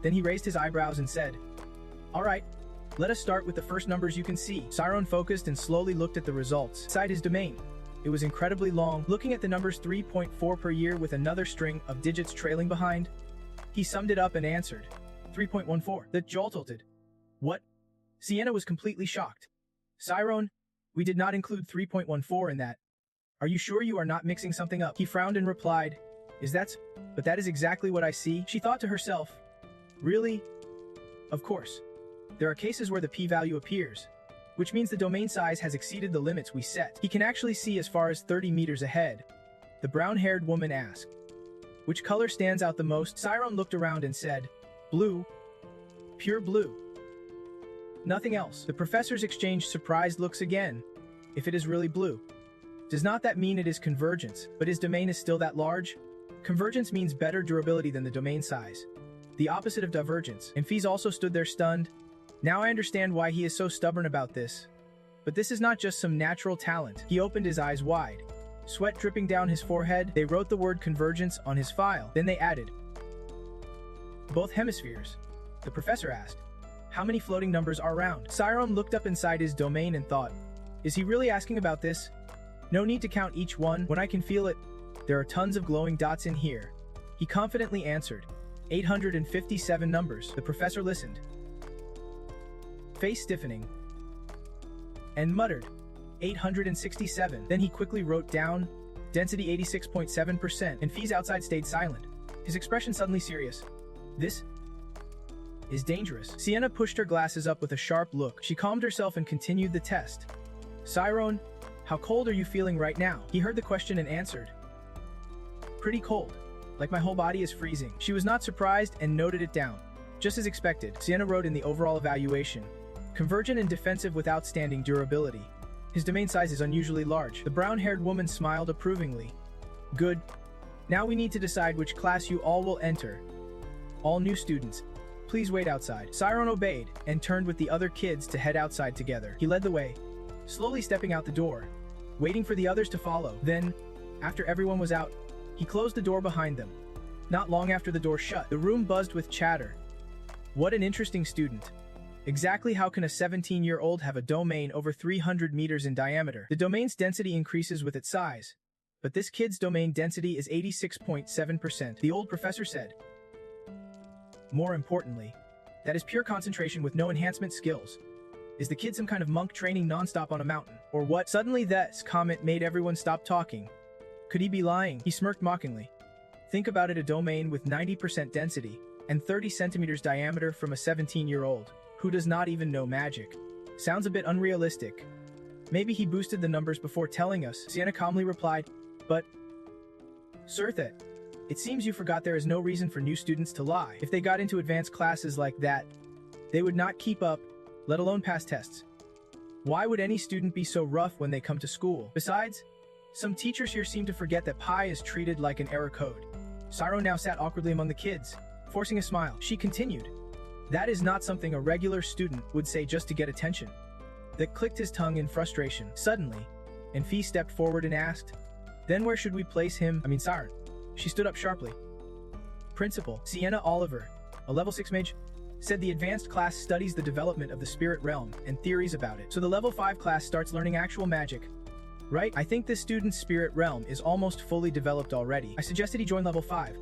Then he raised his eyebrows and said, "All right, let us start with the first numbers you can see." Siren focused and slowly looked at the results. Inside his domain, it was incredibly long. Looking at the numbers 3.4 per year with another string of digits trailing behind, he summed it up and answered, 3.14. That jolted. "What? Sienna was completely shocked. Siren, we did not include 3.14 in that. Are you sure you are not mixing something up? He frowned and replied, but that is exactly what I see. She thought to herself, really? Of course. There are cases where the p-value appears, which means the domain size has exceeded the limits we set. He can actually see as far as 30 meters ahead. The brown-haired woman asked, which color stands out the most? Siren looked around and said, blue. Pure blue. Nothing else. The professors exchanged surprised looks again. If it is really blue, does not that mean it is convergence, but his domain is still that large? Convergence means better durability than the domain size, the opposite of divergence. And Fees also stood there stunned. Now I understand why he is so stubborn about this. But this is not just some natural talent. He opened his eyes wide, sweat dripping down his forehead. They wrote the word convergence on his file. Then they added, both hemispheres. The professor asked, how many floating numbers are round? Siren looked up inside his domain and thought, is he really asking about this? No need to count each one when I can feel it. There are tons of glowing dots in here. He confidently answered, 857 numbers. The professor listened, face stiffening, and muttered, 867. Then he quickly wrote down, density 86.7%, and Fees outside stayed silent, his expression suddenly serious. This is dangerous. Sienna pushed her glasses up with a sharp look. She calmed herself and continued the test. Siren, how cold are you feeling right now? He heard the question and answered, pretty cold. Like my whole body is freezing. She was not surprised and noted it down. Just as expected, Sienna wrote in the overall evaluation, convergent and defensive with outstanding durability. His domain size is unusually large. The brown-haired woman smiled approvingly. Good. Now we need to decide which class you all will enter. All new students, please wait outside. Siren obeyed and turned with the other kids to head outside together. He led the way, slowly stepping out the door, waiting for the others to follow. Then, after everyone was out, he closed the door behind them. Not long after the door shut, the room buzzed with chatter. What an interesting student. Exactly how can a 17-year-old have a domain over 300 meters in diameter? The domain's density increases with its size, but this kid's domain density is 86.7%, the old professor said. More importantly, that is pure concentration with no enhancement skills. Is the kid some kind of monk training nonstop on a mountain, or what? Suddenly this comment made everyone stop talking. Could he be lying? He smirked mockingly. Think about it, a domain with 90% density and 30 centimeters diameter from a 17-year-old who does not even know magic. Sounds a bit unrealistic. Maybe he boosted the numbers before telling us. Sienna calmly replied, but, Sir Thet, it seems you forgot there is no reason for new students to lie. If they got into advanced classes like that, they would not keep up, let alone pass tests. Why would any student be so rough when they come to school? Besides, some teachers here seem to forget that pi is treated like an error code. Siren now sat awkwardly among the kids, forcing a smile. She continued, that is not something a regular student would say just to get attention. That clicked his tongue in frustration. Suddenly, Fee stepped forward and asked, then where should we place him? Siren. She stood up sharply. Principal, Sienna Oliver, a level 6 mage, said the advanced class studies the development of the spirit realm and theories about it. So the level 5 class starts learning actual magic. Right? I think this student's spirit realm is almost fully developed already. I suggested he join level 5.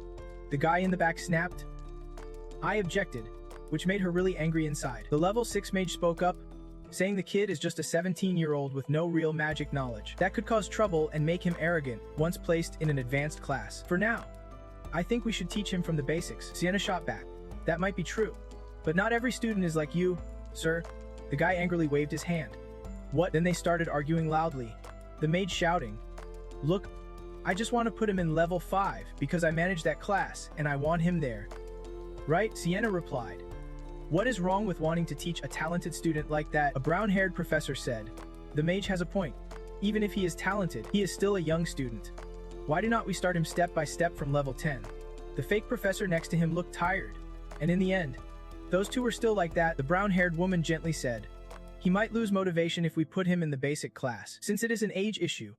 The guy in the back snapped. I objected, which made her really angry inside. The level 6 mage spoke up, saying the kid is just a 17-year-old with no real magic knowledge. That could cause trouble and make him arrogant once placed in an advanced class. For now, I think we should teach him from the basics. Sienna shot back. That might be true, but not every student is like you, sir. The guy angrily waved his hand. What? Then they started arguing loudly. The mage shouting, look, I just want to put him in level 5 because I manage that class and I want him there. Right? Sienna replied. What is wrong with wanting to teach a talented student like that? A brown-haired professor said. The mage has a point. Even if he is talented, he is still a young student. Why do not we start him step by step from level 10? The fake professor next to him looked tired. And in the end, those two were still like that. The brown-haired woman gently said, he might lose motivation if we put him in the basic class. Since it is an age issue,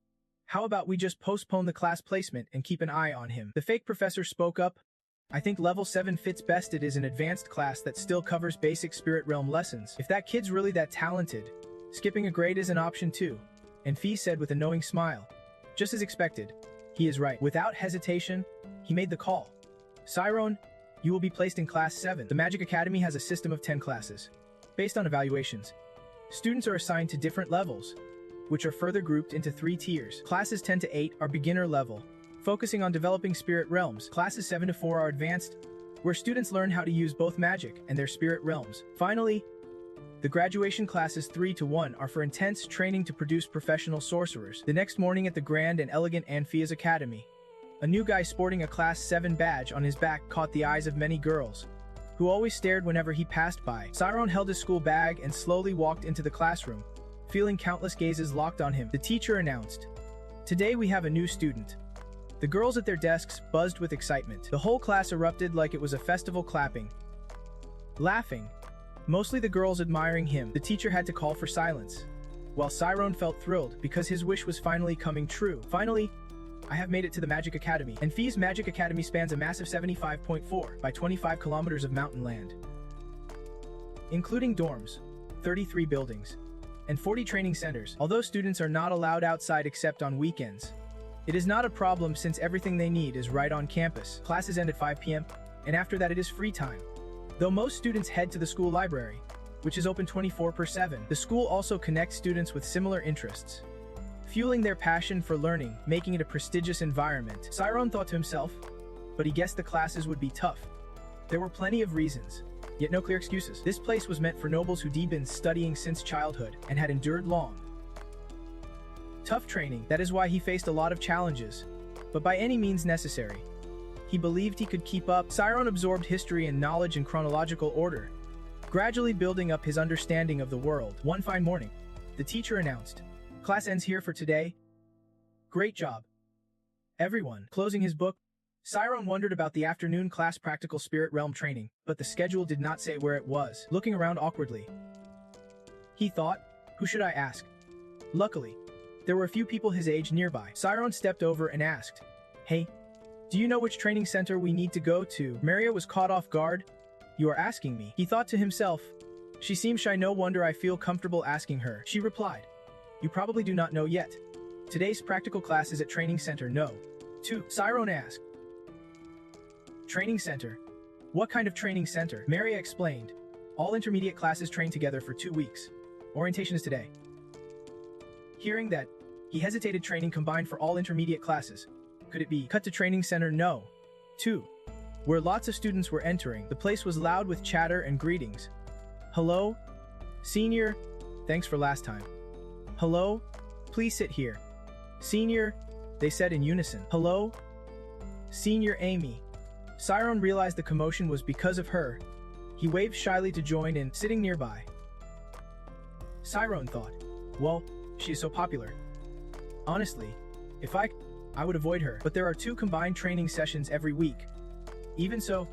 how about we just postpone the class placement and keep an eye on him? The fake professor spoke up. I think level 7 fits best. It is an advanced class that still covers basic spirit realm lessons. If that kid's really that talented, skipping a grade is an option too. And Fee said with a knowing smile. Just as expected, he is right. Without hesitation, he made the call. Siren, you will be placed in class 7. The Magic Academy has a system of 10 classes. Based on evaluations, students are assigned to different levels, which are further grouped into 3 tiers. Classes 10 to 8 are beginner level, focusing on developing spirit realms. Classes 7 to 4 are advanced, where students learn how to use both magic and their spirit realms. Finally, the graduation classes 3 to 1 are for intense training to produce professional sorcerers. The next morning at the grand and elegant Anfia's Academy, a new guy sporting a Class 7 badge on his back caught the eyes of many girls, who always stared whenever he passed by. Siren held his school bag and slowly walked into the classroom, feeling countless gazes locked on him. The teacher announced, "Today we have a new student." The girls at their desks buzzed with excitement. The whole class erupted like it was a festival, clapping, laughing. Mostly the girls admiring him. The teacher had to call for silence, while Siren felt thrilled because his wish was finally coming true. "Finally, I have made it to the Magic Academy." And Fi's Magic Academy spans a massive 75.4 by 25 kilometers of mountain land, including dorms, 33 buildings, and 40 training centers. Although students are not allowed outside except on weekends, it is not a problem since everything they need is right on campus. Classes end at 5 p.m., and after that it is free time. Though most students head to the school library, which is open 24/7, the school also connects students with similar interests, fueling their passion for learning, making it a prestigious environment. Siren thought to himself, but he guessed the classes would be tough. There were plenty of reasons, yet no clear excuses. This place was meant for nobles who'd been studying since childhood and had endured long, tough training. That is why he faced a lot of challenges, but by any means necessary, he believed he could keep up. Siren absorbed history and knowledge in chronological order, gradually building up his understanding of the world. One fine morning, the teacher announced, "Class ends here for today. Great job, everyone." Closing his book, Siren wondered about the afternoon class practical spirit realm training, but the schedule did not say where it was. Looking around awkwardly, he thought, who should I ask? Luckily, there were a few people his age nearby. Siren stepped over and asked, "Hey, do you know which training center we need to go to?" Maria was caught off guard. "You are asking me?" He thought to himself. She seems shy, no wonder I feel comfortable asking her. She replied, "You probably do not know yet. Today's practical class is at Training Center No. 2. Siren asked, "Training center? What kind of training center?" Maria explained, "All intermediate classes train together for 2 weeks. Orientation is today." Hearing that, he hesitated. Training combined for all intermediate classes. Could it be? Cut to Training Center No. 2, where lots of students were entering. The place was loud with chatter and greetings. "Hello? Senior? Thanks for last time." "Hello? Please sit here." "Senior?" they said in unison. "Hello? Senior Amy." Siren realized the commotion was because of her. He waved shyly to join in, sitting nearby. Siren thought, well, she is so popular. Honestly, if I would avoid her. But there are 2 combined training sessions every week. Even so,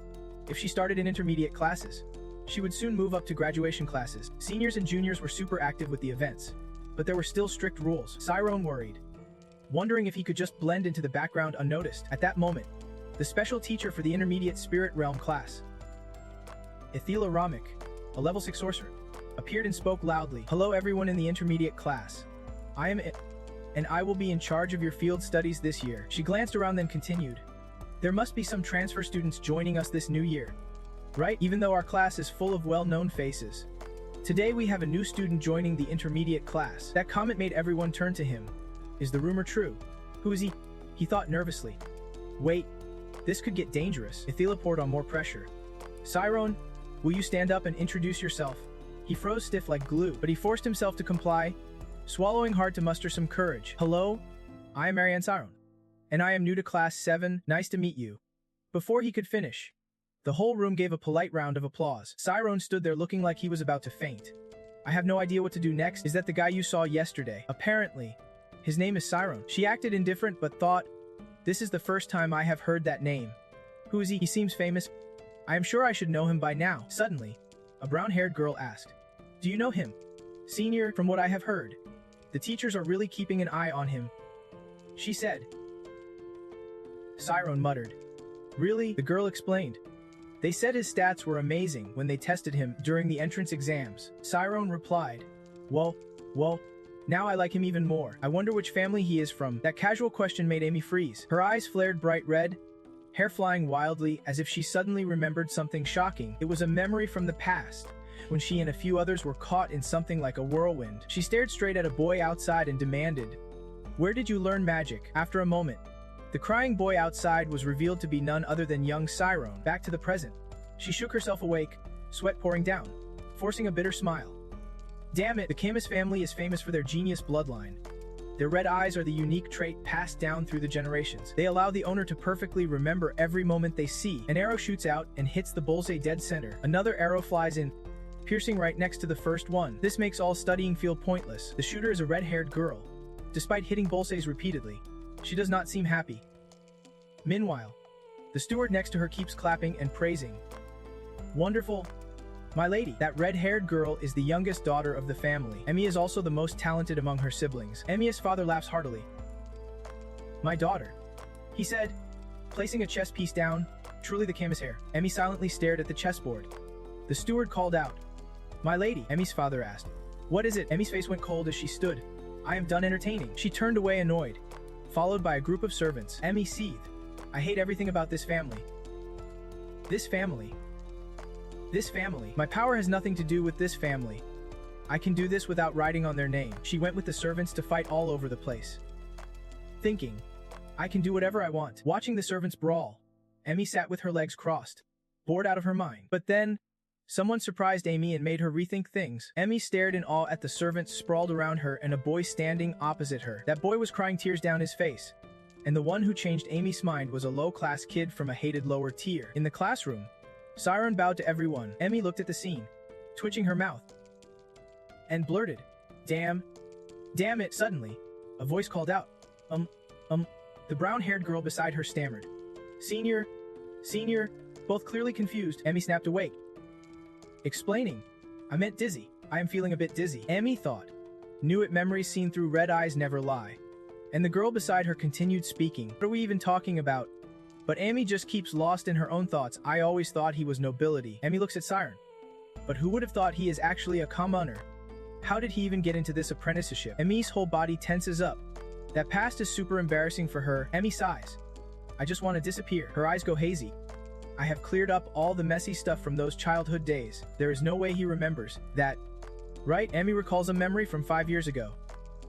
if she started in intermediate classes, she would soon move up to graduation classes. Seniors and juniors were super active with the events, but there were still strict rules. Siren worried, wondering if he could just blend into the background unnoticed. At that moment, the special teacher for the intermediate spirit realm class, Ethela Ramik, a level 6 sorcerer, appeared and spoke loudly. "Hello everyone in the intermediate class. I am it, and I will be in charge of your field studies this year." She glanced around then continued, "There must be some transfer students joining us this new year, right? Even though our class is full of well-known faces. Today we have a new student joining the intermediate class." That comment made everyone turn to him. Is the rumor true? Who is he? He thought nervously. Wait, this could get dangerous. Ethela poured on more pressure. "Siren, will you stand up and introduce yourself?" He froze stiff like glue, but he forced himself to comply, swallowing hard to muster some courage. "Hello, I am Arianne Siren, and I am new to Class 7, nice to meet you." Before he could finish, the whole room gave a polite round of applause. Siren stood there looking like he was about to faint. "I have no idea what to do next. Is that the guy you saw yesterday?" "Apparently. His name is Siren." She acted indifferent but thought, this is the first time I have heard that name. "Who is he? He seems famous. I am sure I should know him by now." Suddenly, a brown-haired girl asked, "Do you know him?" "Senior, from what I have heard, the teachers are really keeping an eye on him," she said. Siren muttered. "Really?" the girl explained. "They said his stats were amazing when they tested him during the entrance exams." Siren replied, Well, now I like him even more. I wonder which family he is from." That casual question made Amy freeze. Her eyes flared bright red, hair flying wildly as if she suddenly remembered something shocking. It was a memory from the past, when she and a few others were caught in something like a whirlwind. She stared straight at a boy outside and demanded, "Where did you learn magic?" After a moment, the crying boy outside was revealed to be none other than young Siren. Back to the present. She shook herself awake, sweat pouring down, forcing a bitter smile. Damn it, the Camus family is famous for their genius bloodline. Their red eyes are the unique trait passed down through the generations. They allow the owner to perfectly remember every moment they see. An arrow shoots out and hits the bullseye dead center. Another arrow flies in, piercing right next to the first one. This makes all studying feel pointless. The shooter is a red-haired girl. Despite hitting bullseyes repeatedly, she does not seem happy. Meanwhile, the steward next to her keeps clapping and praising. "Wonderful, my lady." That red-haired girl is the youngest daughter of the family. Emmy is also the most talented among her siblings. Emmy's father laughs heartily. "My daughter," he said, placing a chess piece down. "Truly the Camus heir." Emmy silently stared at the chessboard. The steward called out, "My lady," Emmy's father asked. "What is it?" Emmy's face went cold as she stood. "I am done entertaining." She turned away annoyed, followed by a group of servants. Emmy seethed. "I hate everything about this family. This family. This family. My power has nothing to do with this family. I can do this without writing on their name." She went with the servants to fight all over the place, thinking, "I can do whatever I want." Watching the servants brawl, Emmy sat with her legs crossed, bored out of her mind. But then, someone surprised Amy and made her rethink things. Emmy stared in awe at the servants sprawled around her and a boy standing opposite her. That boy was crying tears down his face. And the one who changed Amy's mind was a low-class kid from a hated lower tier. In the classroom, Siren bowed to everyone. Emmy looked at the scene, twitching her mouth, and blurted, Damn it." Suddenly, a voice called out, The brown-haired girl beside her stammered, Senior, both clearly confused. Emmy snapped awake, explaining, "I meant dizzy. I am feeling a bit dizzy." Emmy thought, knew it memories seen through red eyes never lie. And the girl beside her continued speaking, "What are we even talking about?" But Emmy just keeps lost in her own thoughts. "I always thought he was nobility." Emmy looks at Siren. But who would have thought he is actually a commoner? How did he even get into this apprenticeship? Emmy's whole body tenses up. That past is super embarrassing for her. Emmy sighs. "I just want to disappear." Her eyes go hazy. "I have cleared up all the messy stuff from those childhood days. There is no way he remembers that." Right? Emmy recalls a memory from 5 years ago.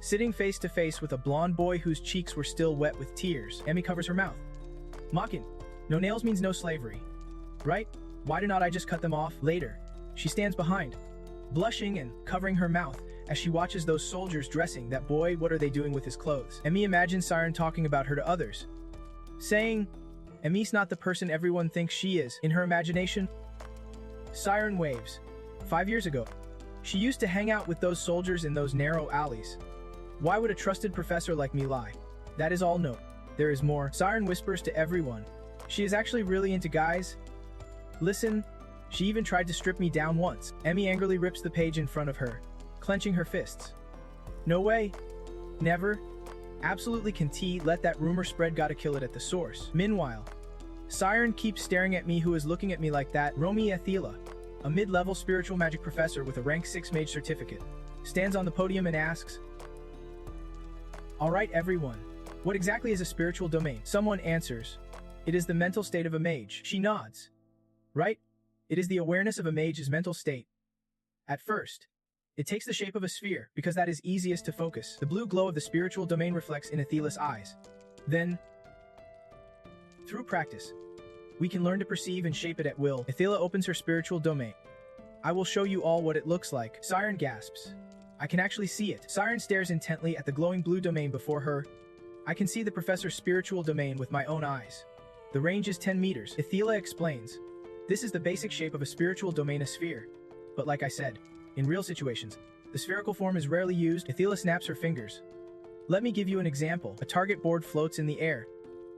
Sitting face to face with a blonde boy whose cheeks were still wet with tears. Emmy covers her mouth. Mocking. "No nails means no slavery. Right? Why do not I just cut them off?" Later, she stands behind, blushing and covering her mouth as she watches those soldiers dressing that boy. What are they doing with his clothes? Emmy imagines Siren talking about her to others, saying, "Emmy's not the person everyone thinks she is." In her imagination, Siren waves. 5 years ago, she used to hang out with those soldiers in those narrow alleys. Why would a trusted professor like me lie? That is all. No, there is more. Siren whispers to everyone. She is actually really into guys. Listen, she even tried to strip me down once. Emmy angrily rips the page in front of her, clenching her fists. No way. Never. Absolutely can't let that rumor spread. Gotta kill it at the source. Meanwhile, Siren keeps staring at me. Who is looking at me like that? Romy Athela, a mid-level spiritual magic professor with a rank 6 mage certificate, stands on the podium and asks, "Alright everyone, what exactly is a spiritual domain?" Someone answers, "It is the mental state of a mage." She nods. Right? It is the awareness of a mage's mental state. At first, it takes the shape of a sphere, because that is easiest to focus. The blue glow of the spiritual domain reflects in Athela's eyes. Then, through practice, we can learn to perceive and shape it at will. Athela opens her spiritual domain. "I will show you all what it looks like." Siren gasps. "I can actually see it." Siren stares intently at the glowing blue domain before her. "I can see the professor's spiritual domain with my own eyes. The range is 10 meters. Athela explains. "This is the basic shape of a spiritual domain, a sphere. But like I said, in real situations, the spherical form is rarely used." Athela snaps her fingers. "Let me give you an example. A target board floats in the air.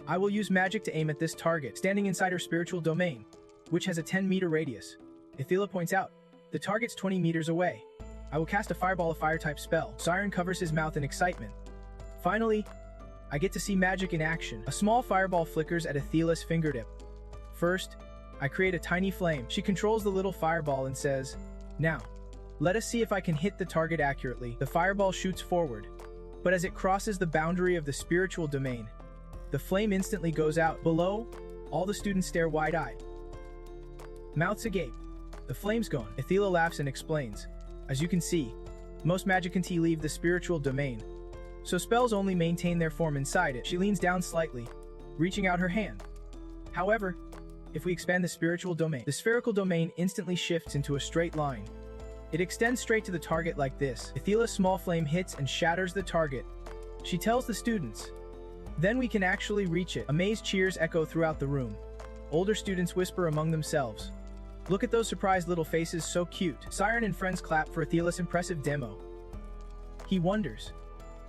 I will use magic to aim at this target, standing inside her spiritual domain, which has a 10-meter radius." Athela points out, "The target's 20 meters away. I will cast a fireball, a fire-type spell." Siren covers his mouth in excitement. "Finally, I get to see magic in action." A small fireball flickers at Athela's fingertip. First, I create a tiny flame. She controls the little fireball and says, "Now, let us see if I can hit the target accurately." The fireball shoots forward, but as it crosses the boundary of the spiritual domain, the flame instantly goes out. Below, all the students stare wide-eyed, mouths agape. The flame's gone. Athela laughs and explains. As you can see, most Magicanti leave the spiritual domain, so spells only maintain their form inside it. She leans down slightly, reaching out her hand. However, if we expand the spiritual domain, the spherical domain instantly shifts into a straight line. It extends straight to the target like this. Athela's small flame hits and shatters the target. She tells the students, "Then we can actually reach it." Amazed cheers echo throughout the room. Older students whisper among themselves, "Look at those surprised little faces, so cute." Siren and friends clap for Athela's impressive demo. He wonders,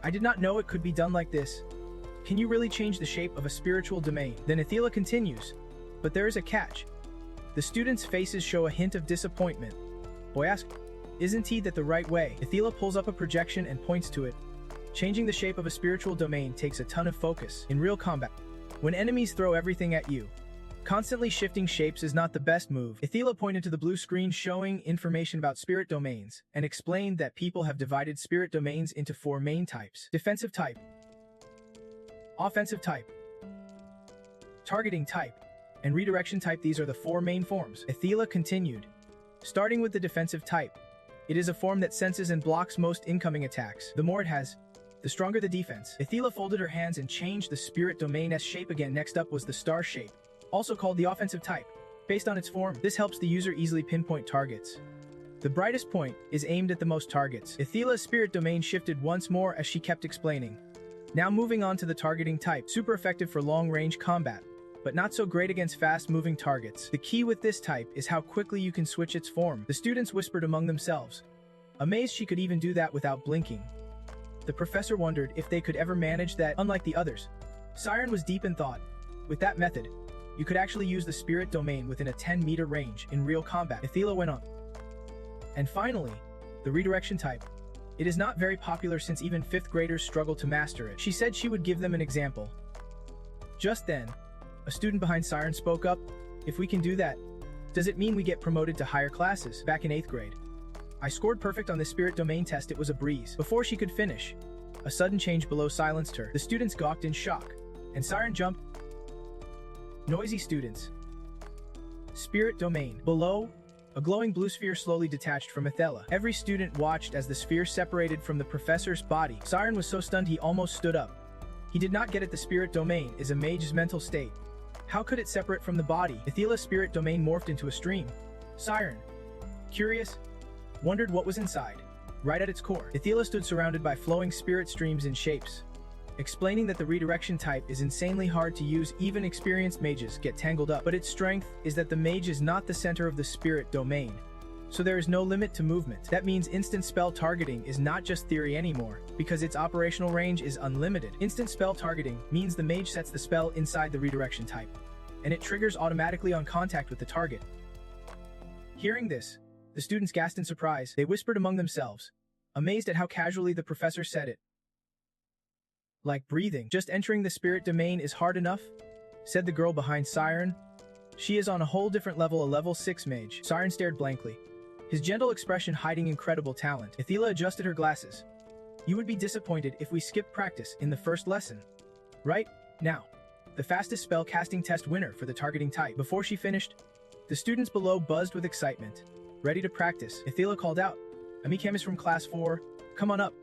"I did not know it could be done like this. Can you really change the shape of a spiritual domain?" Then Athela continues, "But there is a catch." The students' faces show a hint of disappointment. Boy asks, "Isn't he that the right way?" Athela pulls up a projection and points to it. Changing the shape of a spiritual domain takes a ton of focus. In real combat, when enemies throw everything at you, constantly shifting shapes is not the best move. Athela pointed to the blue screen showing information about spirit domains and explained that people have divided spirit domains into 4 main types: defensive type, offensive type, targeting type, and redirection type. These are the 4 main forms. Athela continued, starting with the defensive type. It is a form that senses and blocks most incoming attacks. The more it has, the stronger the defense. Athela folded her hands and changed the spirit domain's shape again. Next up was the star shape, also called the offensive type. Based on its form, this helps the user easily pinpoint targets. The brightest point is aimed at the most targets. Athela's spirit domain shifted once more as she kept explaining. Now moving on to the targeting type, super effective for long-range combat, but not so great against fast-moving targets. The key with this type is how quickly you can switch its form. The students whispered among themselves, amazed she could even do that without blinking. The professor wondered if they could ever manage that, unlike the others. Siren was deep in thought. With that method, you could actually use the spirit domain within a 10-meter range in real combat. Athela went on. And finally, the redirection type. It is not very popular since even 5th graders struggle to master it. She said she would give them an example. Just then, a student behind Siren spoke up. "If we can do that, does it mean we get promoted to higher classes?" Back in 8th grade, I scored perfect on the spirit domain test. It was a breeze. Before she could finish, a sudden change below silenced her. The students gawked in shock, and Siren jumped. Noisy students. Spirit domain. Below, a glowing blue sphere slowly detached from Athela. Every student watched as the sphere separated from the professor's body. Siren was so stunned he almost stood up. He did not get it. The spirit domain is a mage's mental state. How could it separate from the body? Athela's spirit domain morphed into a stream. Siren, curious, wondered what was inside. Right at its core, Athela stood surrounded by flowing spirit streams and shapes, explaining that the redirection type is insanely hard to use. Even experienced mages get tangled up. But its strength is that the mage is not the center of the spirit domain, so there is no limit to movement. That means instant spell targeting is not just theory anymore, because its operational range is unlimited. Instant spell targeting means the mage sets the spell inside the redirection type, and it triggers automatically on contact with the target. Hearing this, the students gasped in surprise. They whispered among themselves, amazed at how casually the professor said it. Like breathing. Just entering the spirit domain is hard enough, said the girl behind Siren. She is on a whole different level, a level 6 mage. Siren stared blankly, his gentle expression hiding incredible talent. Athela adjusted her glasses. You would be disappointed if we skipped practice in the first lesson. Right now, the fastest spell casting test winner for the targeting type. Before she finished, the students below buzzed with excitement. Ready to practice, Athela called out. Anicap is from class 4. Come on up.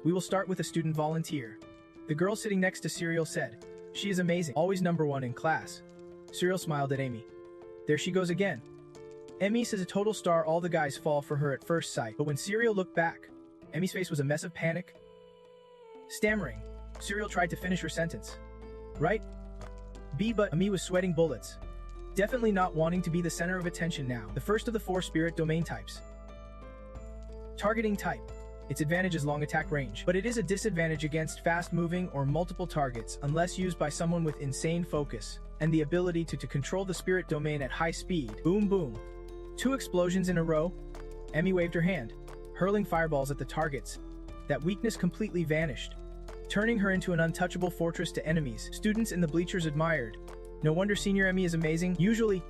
We will start with a student volunteer. The girl sitting next to Serial said, she is amazing, always number 1 in class. Serial smiled at Amy. There she goes again. Amy is a total star. All the guys fall for her at first sight, but when Serial looked back, Amy's face was a mess of panic. Stammering, Serial tried to finish her sentence. Right? But Amy was sweating bullets. Definitely not wanting to be the center of attention now. The first of the 4 spirit domain types. Targeting type. Its advantage is long attack range, but it is a disadvantage against fast-moving or multiple targets unless used by someone with insane focus and the ability to control the spirit domain at high speed. Boom boom. 2 explosions in a row. Amy waved her hand, hurling fireballs at the targets. That weakness completely vanished, turning her into an untouchable fortress to enemies. Students in the bleachers admired. No wonder Senior Amy is amazing. Usually,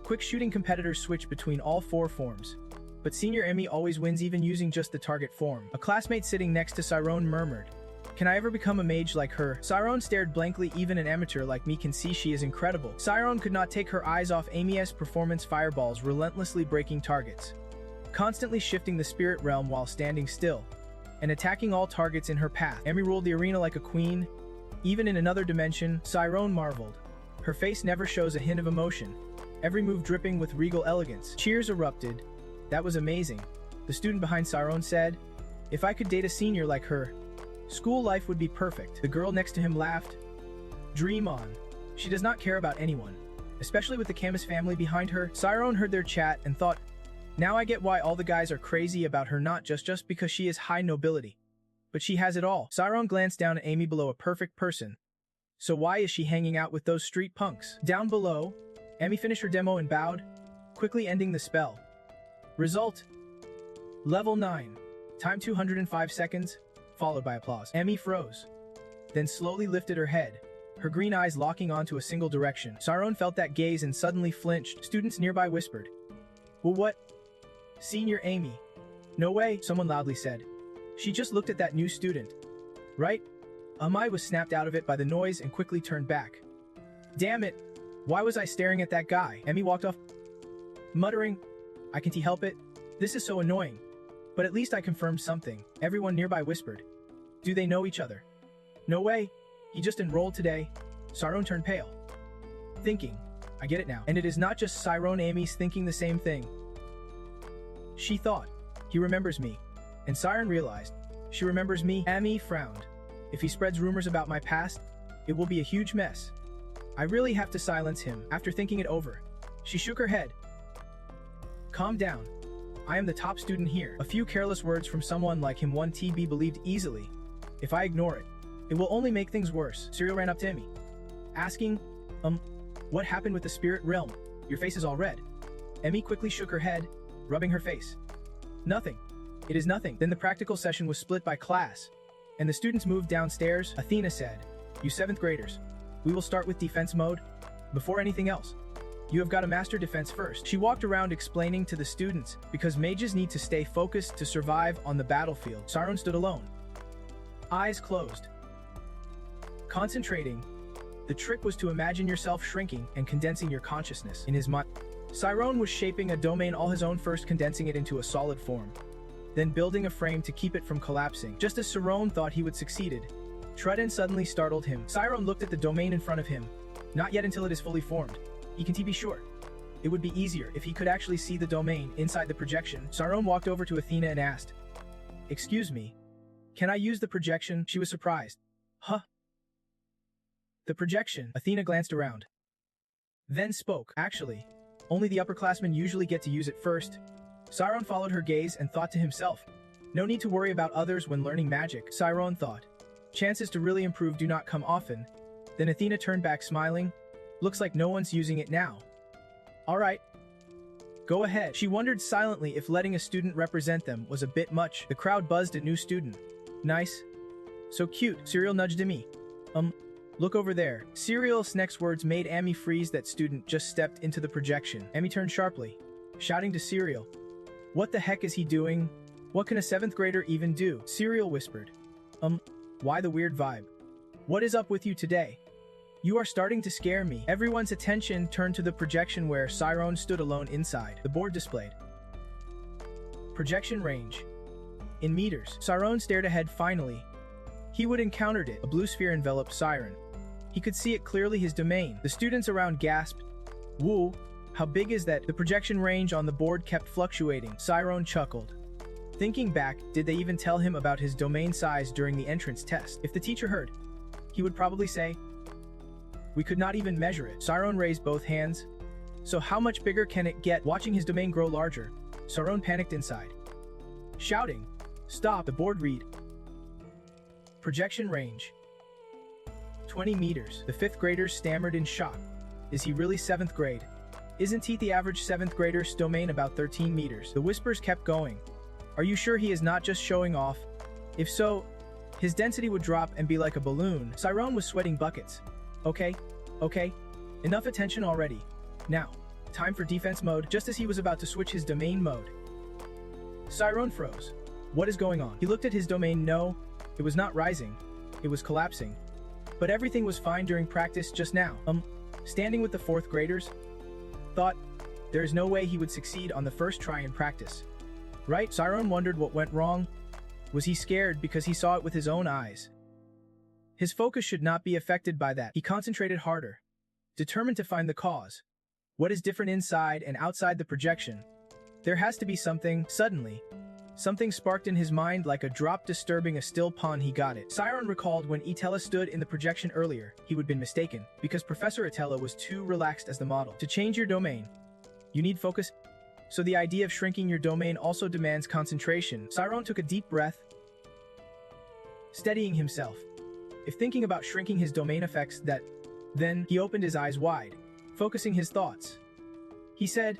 quick shooting competitors switch between all 4 forms, but Senior Amy always wins even using just the target form. A classmate sitting next to Siren murmured, Can I ever become a mage like her? Siren stared blankly. Even an amateur like me can see she is incredible. Siren could not take her eyes off Amy's performance fireballs, relentlessly breaking targets, constantly shifting the spirit realm while standing still, and attacking all targets in her path. Amy ruled the arena like a queen. Even in another dimension, Siren marveled. Her face never shows a hint of emotion, every move dripping with regal elegance. Cheers erupted. That was amazing, the student behind Siren said. If I could date a senior like her, school life would be perfect. The girl next to him laughed. Dream on. She does not care about anyone, especially with the Camus family behind her. Siren heard their chat and thought, now I get why all the guys are crazy about her, not just because she is high nobility, but she has it all. Siren glanced down at Amy below. A perfect person. So why is she hanging out with those street punks? Down below, Amy finished her demo and bowed, quickly ending the spell. Result: Level 9. Time 205 seconds, followed by applause. Amy froze, then slowly lifted her head, her green eyes locking onto a single direction. Siren felt that gaze and suddenly flinched. Students nearby whispered, well, what? Senior Amy. No way, someone loudly said. She just looked at that new student. Right? Amai was snapped out of it by the noise and quickly turned back. Damn it, why was I staring at that guy? Amy walked off, muttering, I can't help it. This is so annoying. But at least I confirmed something. Everyone nearby whispered. Do they know each other? No way. He just enrolled today. Siren turned pale, thinking, I get it now. And it is not just Siren. Amy's thinking the same thing. She thought, he remembers me. And Siren realized, she remembers me. Amy frowned. If he spreads rumors about my past, it will be a huge mess. I really have to silence him. After thinking it over, she shook her head. Calm down. I am the top student here. A few careless words from someone like him won't be believed easily. If I ignore it, it will only make things worse. Cyril ran up to Amy, asking, what happened with the spirit realm? Your face is all red. Amy quickly shook her head, rubbing her face. Nothing. It is nothing. Then the practical session was split by class, and the students moved downstairs. Athena said, you 7th graders, we will start with defense mode. Before anything else, you have got to master defense first. She walked around explaining to the students, because mages need to stay focused to survive on the battlefield. Siren stood alone, eyes closed, concentrating. The trick was to imagine yourself shrinking and condensing your consciousness in his mind. Siren was shaping a domain all his own, first condensing it into a solid form, then building a frame to keep it from collapsing. Just as Siren thought he would succeeded, Truden suddenly startled him. Siren looked at the domain in front of him. Not yet, until it is fully formed. He can be sure. It would be easier if he could actually see the domain inside the projection. Siren walked over to Athena and asked, excuse me, can I use the projection? She was surprised. Huh? The projection? Athena glanced around, then spoke. Actually, only the upperclassmen usually get to use it first. Siren followed her gaze and thought to himself, no need to worry about others when learning magic. Siren thought, chances to really improve do not come often. Then Athena turned back smiling. Looks like no one's using it now. Alright. Go ahead. She wondered silently if letting a student represent them was a bit much. The crowd buzzed at new student. Nice. So cute. Cyril nudged Amy. Look over there. Cyril's next words made Amy freeze. That student just stepped into the projection. Amy turned sharply, shouting to Cyril. What the heck is he doing? What can a 7th grader even do? Cyril whispered. Why the weird vibe? What is up with you today? You are starting to scare me. Everyone's attention turned to the projection where Siren stood alone inside. The board displayed projection range in meters. Siren stared ahead. Finally, he would encountered it. A blue sphere enveloped Siren. He could see it clearly, his domain. The students around gasped. Whoa, how big is that? The projection range on the board kept fluctuating. Siren chuckled. Thinking back, did they even tell him about his domain size during the entrance test? If the teacher heard, he would probably say, we could not even measure it. Siren raised both hands. So how much bigger can it get? Watching his domain grow larger, Siren panicked inside, shouting, stop. The board read, projection range 20 meters. The 5th graders stammered in shock. Is he really 7th grade? Isn't he the average 7th grader's domain about 13 meters? The whispers kept going. Are you sure he is not just showing off? If so, his density would drop and be like a balloon. Siren was sweating buckets. Okay, enough attention already. Now, time for defense mode. Just as he was about to switch his domain mode, Siren froze. What is going on? He looked at his domain. No, it was not rising. it was collapsing. But everything was fine during practice just now. Standing with the 4th graders, thought, there is no way he would succeed on the first try in practice. Right? Siren wondered what went wrong. Was he scared because he saw it with his own eyes? His focus should not be affected by that. He concentrated harder, determined to find the cause. What is different inside and outside the projection? There has to be something. Suddenly, something sparked in his mind like a drop disturbing a still pond. He got it. Siren recalled when Itella stood in the projection earlier, he would been mistaken, because Professor Itella was too relaxed as the model. To change your domain, you need focus. So the idea of shrinking your domain also demands concentration. Siren took a deep breath, steadying himself. If thinking about shrinking his domain affects that, then he opened his eyes wide, focusing his thoughts. He said,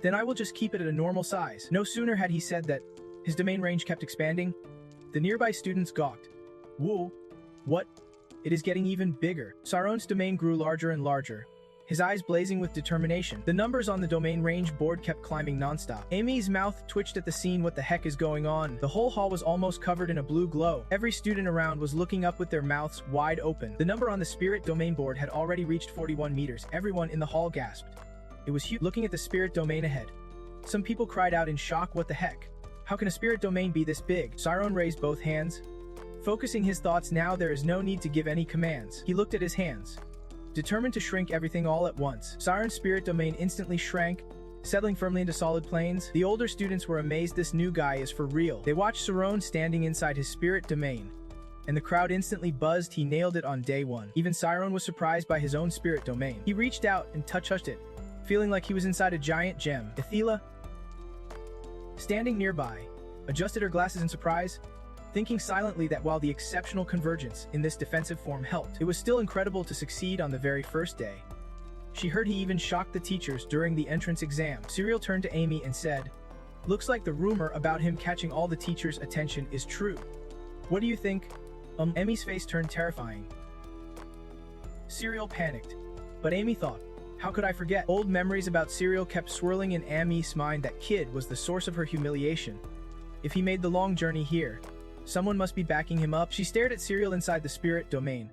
then I will just keep it at a normal size. No sooner had he said that, his domain range kept expanding. The nearby students gawked. Whoa, what? It is getting even bigger. Siren's domain grew larger and larger, his eyes blazing with determination. The numbers on the domain range board kept climbing nonstop. Amy's mouth twitched at the scene. What the heck is going on? The whole hall was almost covered in a blue glow. Every student around was looking up with their mouths wide open. The number on the spirit domain board had already reached 41 meters. Everyone in the hall gasped. It was huge. Looking at the spirit domain ahead, some people cried out in shock. What the heck? How can a spirit domain be this big? Siren raised both hands, focusing his thoughts. Now there is no need to give any commands. He looked at his hands, determined to shrink everything all at once. Siren's spirit domain instantly shrank, settling firmly into solid planes. The older students were amazed. This new guy is for real. They watched Siren standing inside his spirit domain, and the crowd instantly buzzed. He nailed it on day 1. Even Siren was surprised by his own spirit domain. He reached out and touched it, feeling like he was inside a giant gem. Ithela, standing nearby, adjusted her glasses in surprise, thinking silently that while the exceptional convergence in this defensive form helped, it was still incredible to succeed on the very first day. She heard he even shocked the teachers during the entrance exam. Cyril turned to Amy and said, looks like the rumor about him catching all the teachers' attention is true. What do you think? Amy's face turned terrifying. Cyril panicked, but Amy thought, how could I forget? Old memories about Cyril kept swirling in Amy's mind. That kid was the source of her humiliation. If he made the long journey here, someone must be backing him up. She stared at Cyril inside the spirit domain,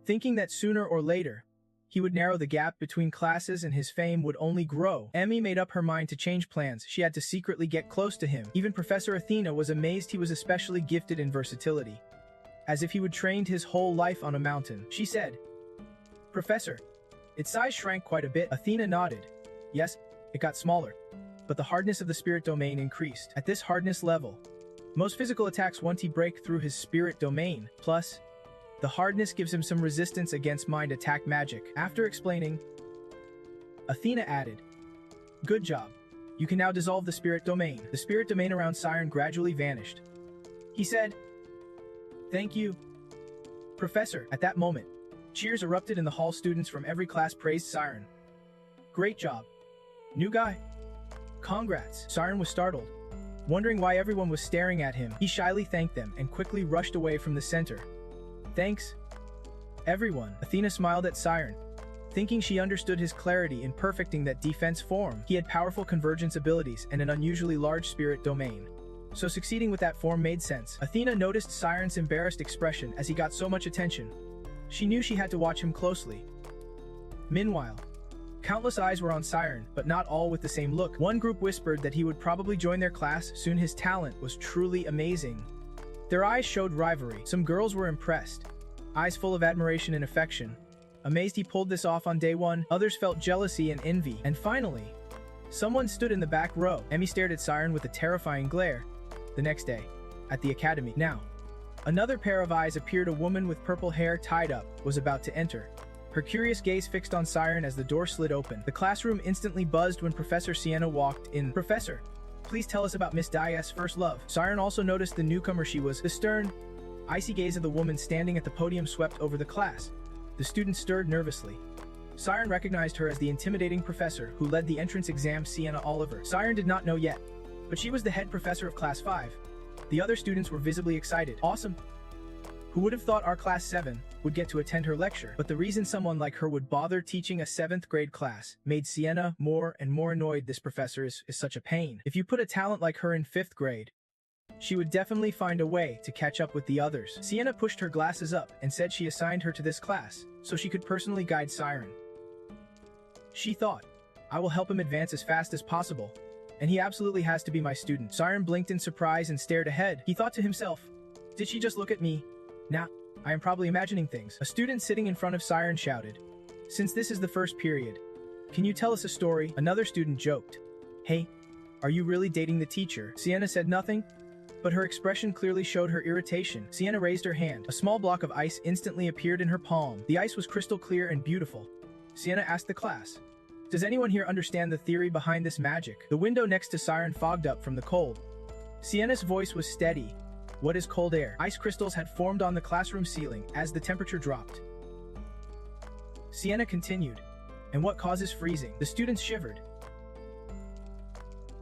thinking that sooner or later, he would narrow the gap between classes and his fame would only grow. Amy made up her mind to change plans. She had to secretly get close to him. Even Professor Athena was amazed. He was especially gifted in versatility, as if he would trained his whole life on a mountain. She said, Professor, its size shrank quite a bit. Athena nodded. Yes, it got smaller, but the hardness of the spirit domain increased. At this hardness level, most physical attacks once he break through his spirit domain. Plus, the hardness gives him some resistance against mind attack magic. After explaining, Athena added, good job. You can now dissolve the spirit domain. The spirit domain around Siren gradually vanished. He said, thank you, Professor. At that moment, cheers erupted in the hall. Students from every class praised Siren. Great job, new guy. Congrats. Siren was startled, wondering why everyone was staring at him. He shyly thanked them and quickly rushed away from the center. Thanks, everyone. Athena smiled at Siren, thinking she understood his clarity in perfecting that defense form. He had powerful convergence abilities and an unusually large spirit domain, so succeeding with that form made sense. Athena noticed Siren's embarrassed expression as he got so much attention. She knew she had to watch him closely. Meanwhile, countless eyes were on Siren, but not all with the same look. One group whispered that he would probably join their class soon. His talent was truly amazing. Their eyes showed rivalry. Some girls were impressed, eyes full of admiration and affection. Amazed he pulled this off on day 1, others felt jealousy and envy. And finally, someone stood in the back row. Emmy stared at Siren with a terrifying glare. The next day, at the academy. Now, another pair of eyes appeared. A woman with purple hair tied up was about to enter, her curious gaze fixed on Siren as the door slid open. The classroom instantly buzzed when Professor Sienna walked in. Professor, please tell us about Miss Dias' first love. Siren also noticed the newcomer. She was. The stern, icy gaze of the woman standing at the podium swept over the class. The students stirred nervously. Siren recognized her as the intimidating professor who led the entrance exam, Sienna Oliver. Siren did not know yet, but she was the head professor of Class 5. The other students were visibly excited. Awesome! Who would have thought our Class 7 would get to attend her lecture? But the reason someone like her would bother teaching a 7th grade class made Sienna more and more annoyed. This professor is such a pain. If you put a talent like her in 5th grade, she would definitely find a way to catch up with the others. Sienna pushed her glasses up and said she assigned her to this class so she could personally guide Siren. She thought, I will help him advance as fast as possible, and he absolutely has to be my student. Siren blinked in surprise and stared ahead. He thought to himself, did she just look at me? Nah, I am probably imagining things. A student sitting in front of Siren shouted, since this is the first period, can you tell us a story? Another student joked, hey, are you really dating the teacher? Sienna said nothing, but her expression clearly showed her irritation. Sienna raised her hand. A small block of ice instantly appeared in her palm. The ice was crystal clear and beautiful. Sienna asked the class, does anyone here understand the theory behind this magic? The window next to Siren fogged up from the cold. Sienna's voice was steady. What is cold air? Ice crystals had formed on the classroom ceiling as the temperature dropped. Sienna continued, and what causes freezing? The students shivered,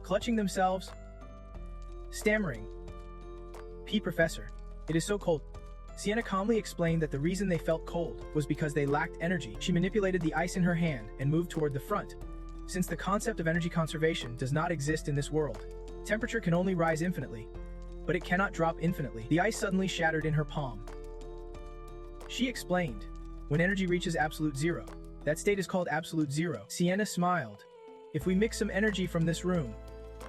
clutching themselves, stammering. Professor, it is so cold. Sienna calmly explained that the reason they felt cold was because they lacked energy. She manipulated the ice in her hand and moved toward the front. Since the concept of energy conservation does not exist in this world, temperature can only rise infinitely, but it cannot drop infinitely. The ice suddenly shattered in her palm. She explained, when energy reaches absolute zero, that state is called absolute zero. Sienna smiled. If we mix some energy from this room,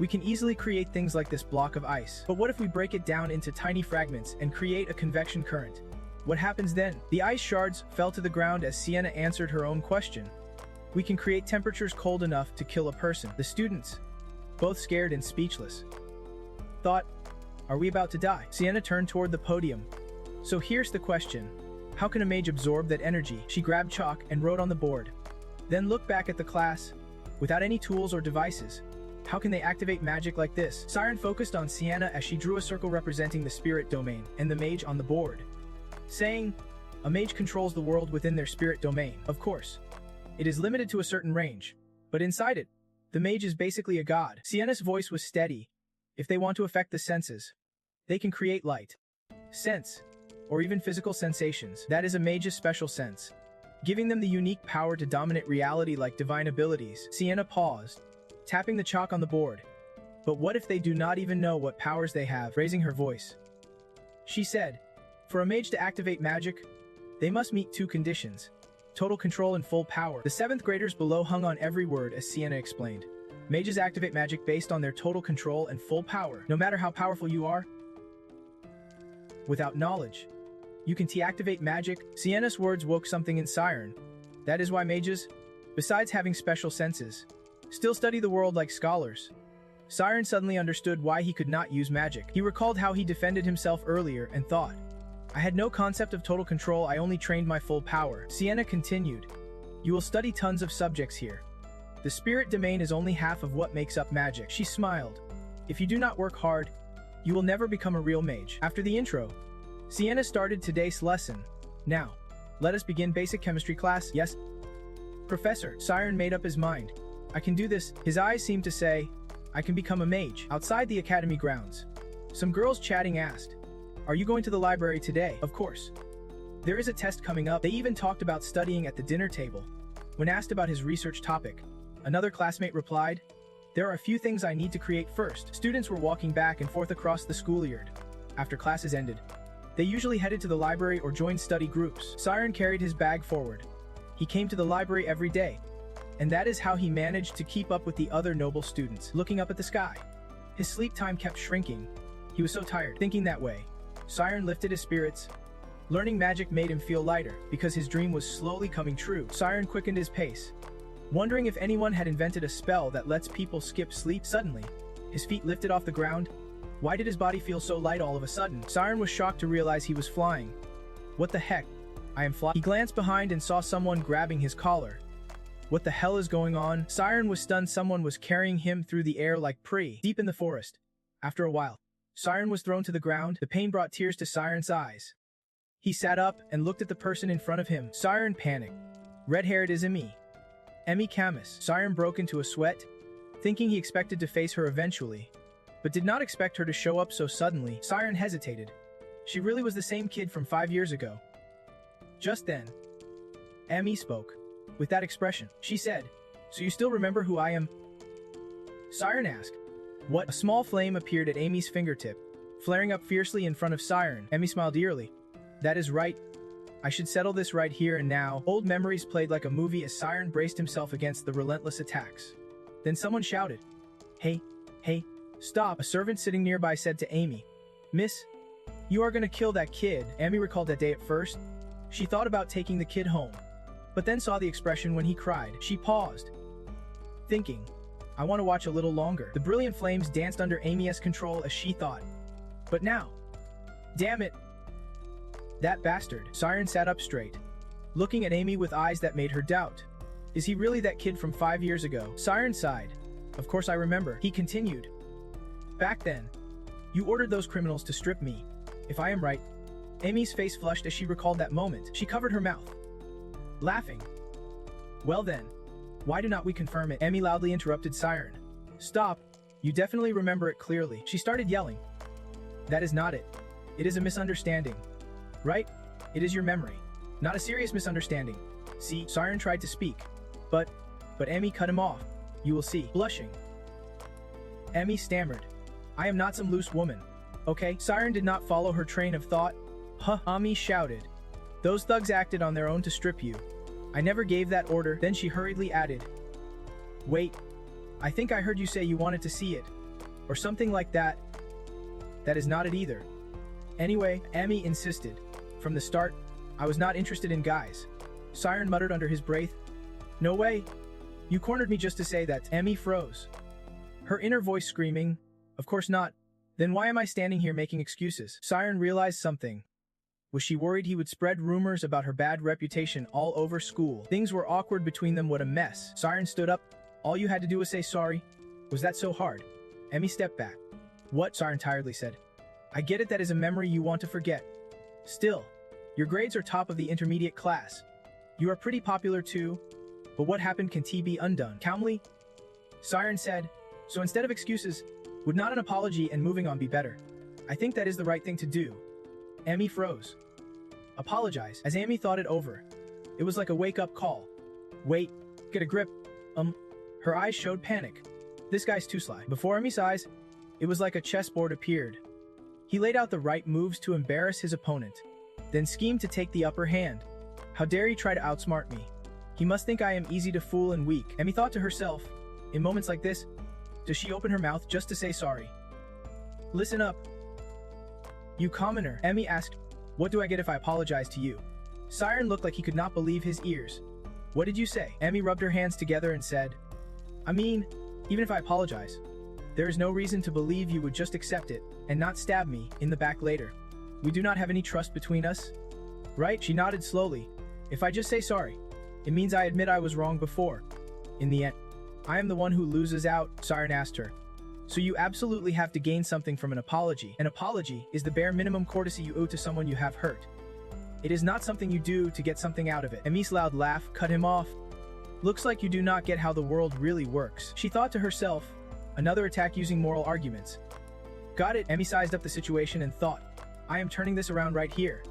we can easily create things like this block of ice. But what if we break it down into tiny fragments and create a convection current? What happens then? The ice shards fell to the ground as Sienna answered her own question. We can create temperatures cold enough to kill a person. The students, both scared and speechless, thought, are we about to die? Sienna turned toward the podium. So here's the question. How can a mage absorb that energy? She grabbed chalk and wrote on the board. Then looked back at the class. Without any tools or devices, how can they activate magic like this? Siren focused on Sienna as she drew a circle representing the spirit domain and the mage on the board, saying, a mage controls the world within their spirit domain. Of course, it is limited to a certain range, but inside it, the mage is basically a god. Sienna's voice was steady. If they want to affect the senses, they can create light, sense, or even physical sensations. That is a mage's special sense, giving them the unique power to dominate reality like divine abilities. Sienna paused, tapping the chalk on the board. But what if they do not even know what powers they have? Raising her voice, she said, for a mage to activate magic, they must meet two conditions: total control and full power. The 7th graders below hung on every word as Sienna explained. Mages activate magic based on their total control and full power. No matter how powerful you are, without knowledge, you can deactivate magic. Sienna's words woke something in Siren. That is why mages, besides having special senses, still study the world like scholars. Siren suddenly understood why he could not use magic. He recalled how he defended himself earlier and thought, I had no concept of total control, I only trained my full power. Sienna continued, you will study tons of subjects here. The spirit domain is only half of what makes up magic. She smiled. If you do not work hard, you will never become a real mage. After the intro, Sienna started today's lesson. Now, let us begin basic chemistry class. Yes, Professor. Siren made up his mind. I can do this. His eyes seemed to say, I can become a mage. Outside the academy grounds, some girls chatting asked, are you going to the library today? Of course. There is a test coming up. They even talked about studying at the dinner table. When asked about his research topic, another classmate replied, there are a few things I need to create first. Students were walking back and forth across the schoolyard. After classes ended, they usually headed to the library or joined study groups. Siren carried his bag forward. He came to the library every day, and that is how he managed to keep up with the other noble students. Looking up at the sky, his sleep time kept shrinking. He was so tired. Thinking that way, Siren lifted his spirits. Learning magic made him feel lighter because his dream was slowly coming true. Siren quickened his pace, wondering if anyone had invented a spell that lets people skip sleep. Suddenly, his feet lifted off the ground. Why did his body feel so light all of a sudden? Siren was shocked to realize he was flying. What the heck? I am flying. He glanced behind and saw someone grabbing his collar. What the hell is going on? Siren was stunned. Someone was carrying him through the air like prey. Deep in the forest. After a while, Siren was thrown to the ground. The pain brought tears to Siren's eyes. He sat up and looked at the person in front of him. Siren panicked. Red-haired is Camus. Siren broke into a sweat, thinking he expected to face her eventually, but did not expect her to show up so suddenly. Siren hesitated. She really was the same kid from 5 years ago. Just then, Emmy spoke. With that expression, she said, so you still remember who I am? Siren asked. What? A small flame appeared at Amy's fingertip, Flaring up fiercely in front of Siren, Emmy smiled eerily. That is right. I should settle this right here and now. Old memories played like a movie as Siren braced himself against the relentless attacks. Then someone shouted, Hey, stop. A servant sitting nearby said to Amy, Miss, you are gonna kill that kid. Amy recalled that day at first. She thought about taking the kid home, but then saw the expression when he cried. She paused, thinking, I want to watch a little longer. The brilliant flames danced under Amy's control as she thought. But now, damn it, that bastard. Siren sat up straight, looking at Amy with eyes that made her doubt. Is he really that kid from 5 years ago? Siren sighed. Of course I remember. He continued. Back then, you ordered those criminals to strip me. If I am right. Amy's face flushed as she recalled that moment. She covered her mouth, laughing. Well then, why do not we confirm it? Amy loudly interrupted Siren. Stop. You definitely remember it clearly. She started yelling. That is not it. It is a misunderstanding. Right? It is your memory. Not a serious misunderstanding. See, Siren tried to speak. But Amy cut him off. You will see. Blushing, Amy stammered. I am not some loose woman. Okay? Siren did not follow her train of thought. Huh, Amy shouted. Those thugs acted on their own to strip you. I never gave that order. Then she hurriedly added. Wait, I think I heard you say you wanted to see it. Or something like that. That is not it either. Anyway, Amy insisted. From the start, I was not interested in guys. Siren muttered under his breath. No way. You cornered me just to say that. Amy froze, her inner voice screaming, of course not. Then why am I standing here making excuses? Siren realized something. Was she worried he would spread rumors about her bad reputation all over school? Things were awkward between them. What a mess. Siren stood up. All you had to do was say sorry. Was that so hard? Amy stepped back. What? Siren tiredly said. I get it, that is a memory you want to forget. Still, your grades are top of the intermediate class. You are pretty popular too. But what happened can be undone. Calmly, Siren said, so instead of excuses, would not an apology and moving on be better? I think that is the right thing to do. Amy froze. Apologize. As Amy thought it over, it was like a wake-up call. Wait, get a grip. Her eyes showed panic. This guy's too sly. Before Amy's eyes, it was like a chessboard appeared. He laid out the right moves to embarrass his opponent, then schemed to take the upper hand. How dare he try to outsmart me? He must think I am easy to fool and weak. Amy thought to herself, in moments like this, does she open her mouth just to say sorry? Listen up, you commoner. Amy asked, what do I get if I apologize to you? Siren looked like he could not believe his ears. What did you say? Amy rubbed her hands together and said, I mean, even if I apologize, there is no reason to believe you would just accept it and not stab me in the back later. We do not have any trust between us, right? She nodded slowly. If I just say sorry, it means I admit I was wrong before. In the end, I am the one who loses out, Siren asked her. So you absolutely have to gain something from an apology. An apology is the bare minimum courtesy you owe to someone you have hurt. It is not something you do to get something out of it. Amy's loud laugh cut him off. Looks like you do not get how the world really works. She thought to herself, another attack using moral arguments. Got it. Amy sized up the situation and thought, I am turning this around right here.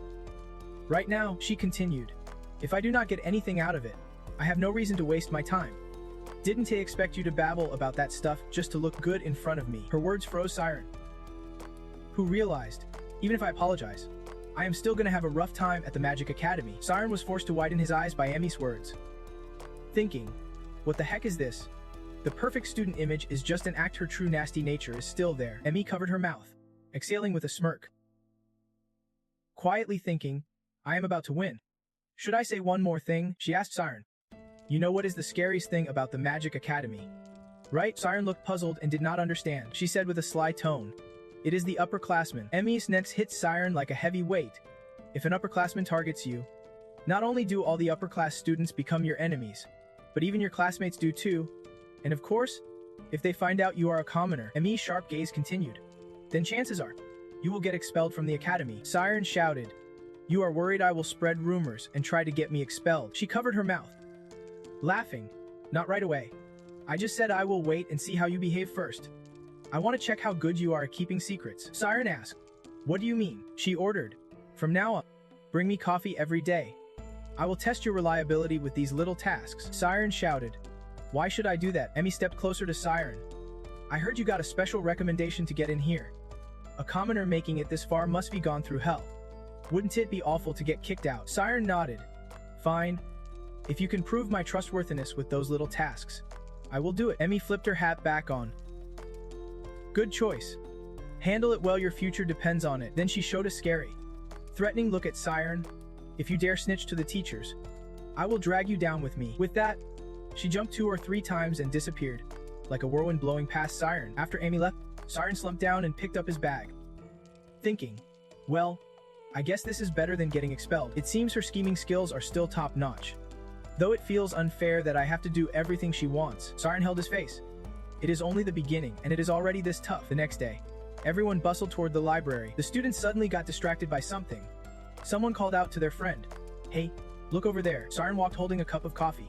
Right now, she continued. If I do not get anything out of it, I have no reason to waste my time. Didn't I expect you to babble about that stuff just to look good in front of me? Her words froze Siren, who realized, even if I apologize, I am still gonna have a rough time at the Magic Academy. Siren was forced to widen his eyes by Amy's words, thinking, what the heck is this? The perfect student image is just an act. Her true nasty nature is still there. Amy covered her mouth, exhaling with a smirk, quietly thinking, I am about to win. Should I say one more thing? She asked Siren. You know what is the scariest thing about the Magic Academy, right? Siren looked puzzled and did not understand. She said with a sly tone, it is the upperclassmen. Amy's next hit Siren like a heavy weight. If an upperclassman targets you, not only do all the upper class students become your enemies, but even your classmates do too. And of course, if they find out you are a commoner, Amy's sharp gaze continued, then chances are, you will get expelled from the academy. Siren shouted, you are worried I will spread rumors and try to get me expelled. She covered her mouth, laughing, not right away. I just said I will wait and see how you behave first. I want to check how good you are at keeping secrets. Siren asked, what do you mean? She ordered, from now on, bring me coffee every day. I will test your reliability with these little tasks. Siren shouted, why should I do that? Amy stepped closer to Siren. I heard you got a special recommendation to get in here. A commoner making it this far must be gone through hell. Wouldn't it be awful to get kicked out? Siren nodded. Fine. If you can prove my trustworthiness with those little tasks, I will do it. Emmy flipped her hat back on. Good choice. Handle it well, your future depends on it. Then she showed a scary, threatening look at Siren. If you dare snitch to the teachers, I will drag you down with me. With that, she jumped 2 or 3 times and disappeared, like a whirlwind blowing past Siren. After Amy left, Siren slumped down and picked up his bag, thinking, well, I guess this is better than getting expelled. It seems her scheming skills are still top-notch. Though it feels unfair that I have to do everything she wants. Siren held his face. It is only the beginning, and it is already this tough. The next day, everyone bustled toward the library. The students suddenly got distracted by something. Someone called out to their friend, hey, look over there. Siren walked holding a cup of coffee.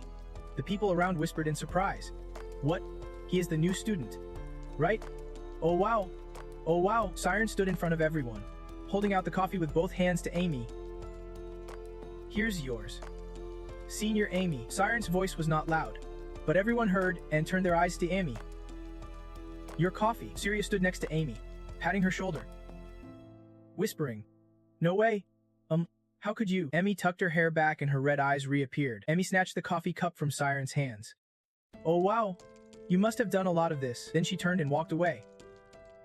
The people around whispered in surprise. What? He is the new student, right? Oh wow. Oh wow. Siren stood in front of everyone, holding out the coffee with both hands to Amy. Here's yours. Senior Amy. Siren's voice was not loud, but everyone heard and turned their eyes to Amy. Your coffee. Siren stood next to Amy, patting her shoulder, whispering, no way. How could you? Amy tucked her hair back and her red eyes reappeared. Amy snatched the coffee cup from Siren's hands. Oh wow. You must have done a lot of this. Then she turned and walked away.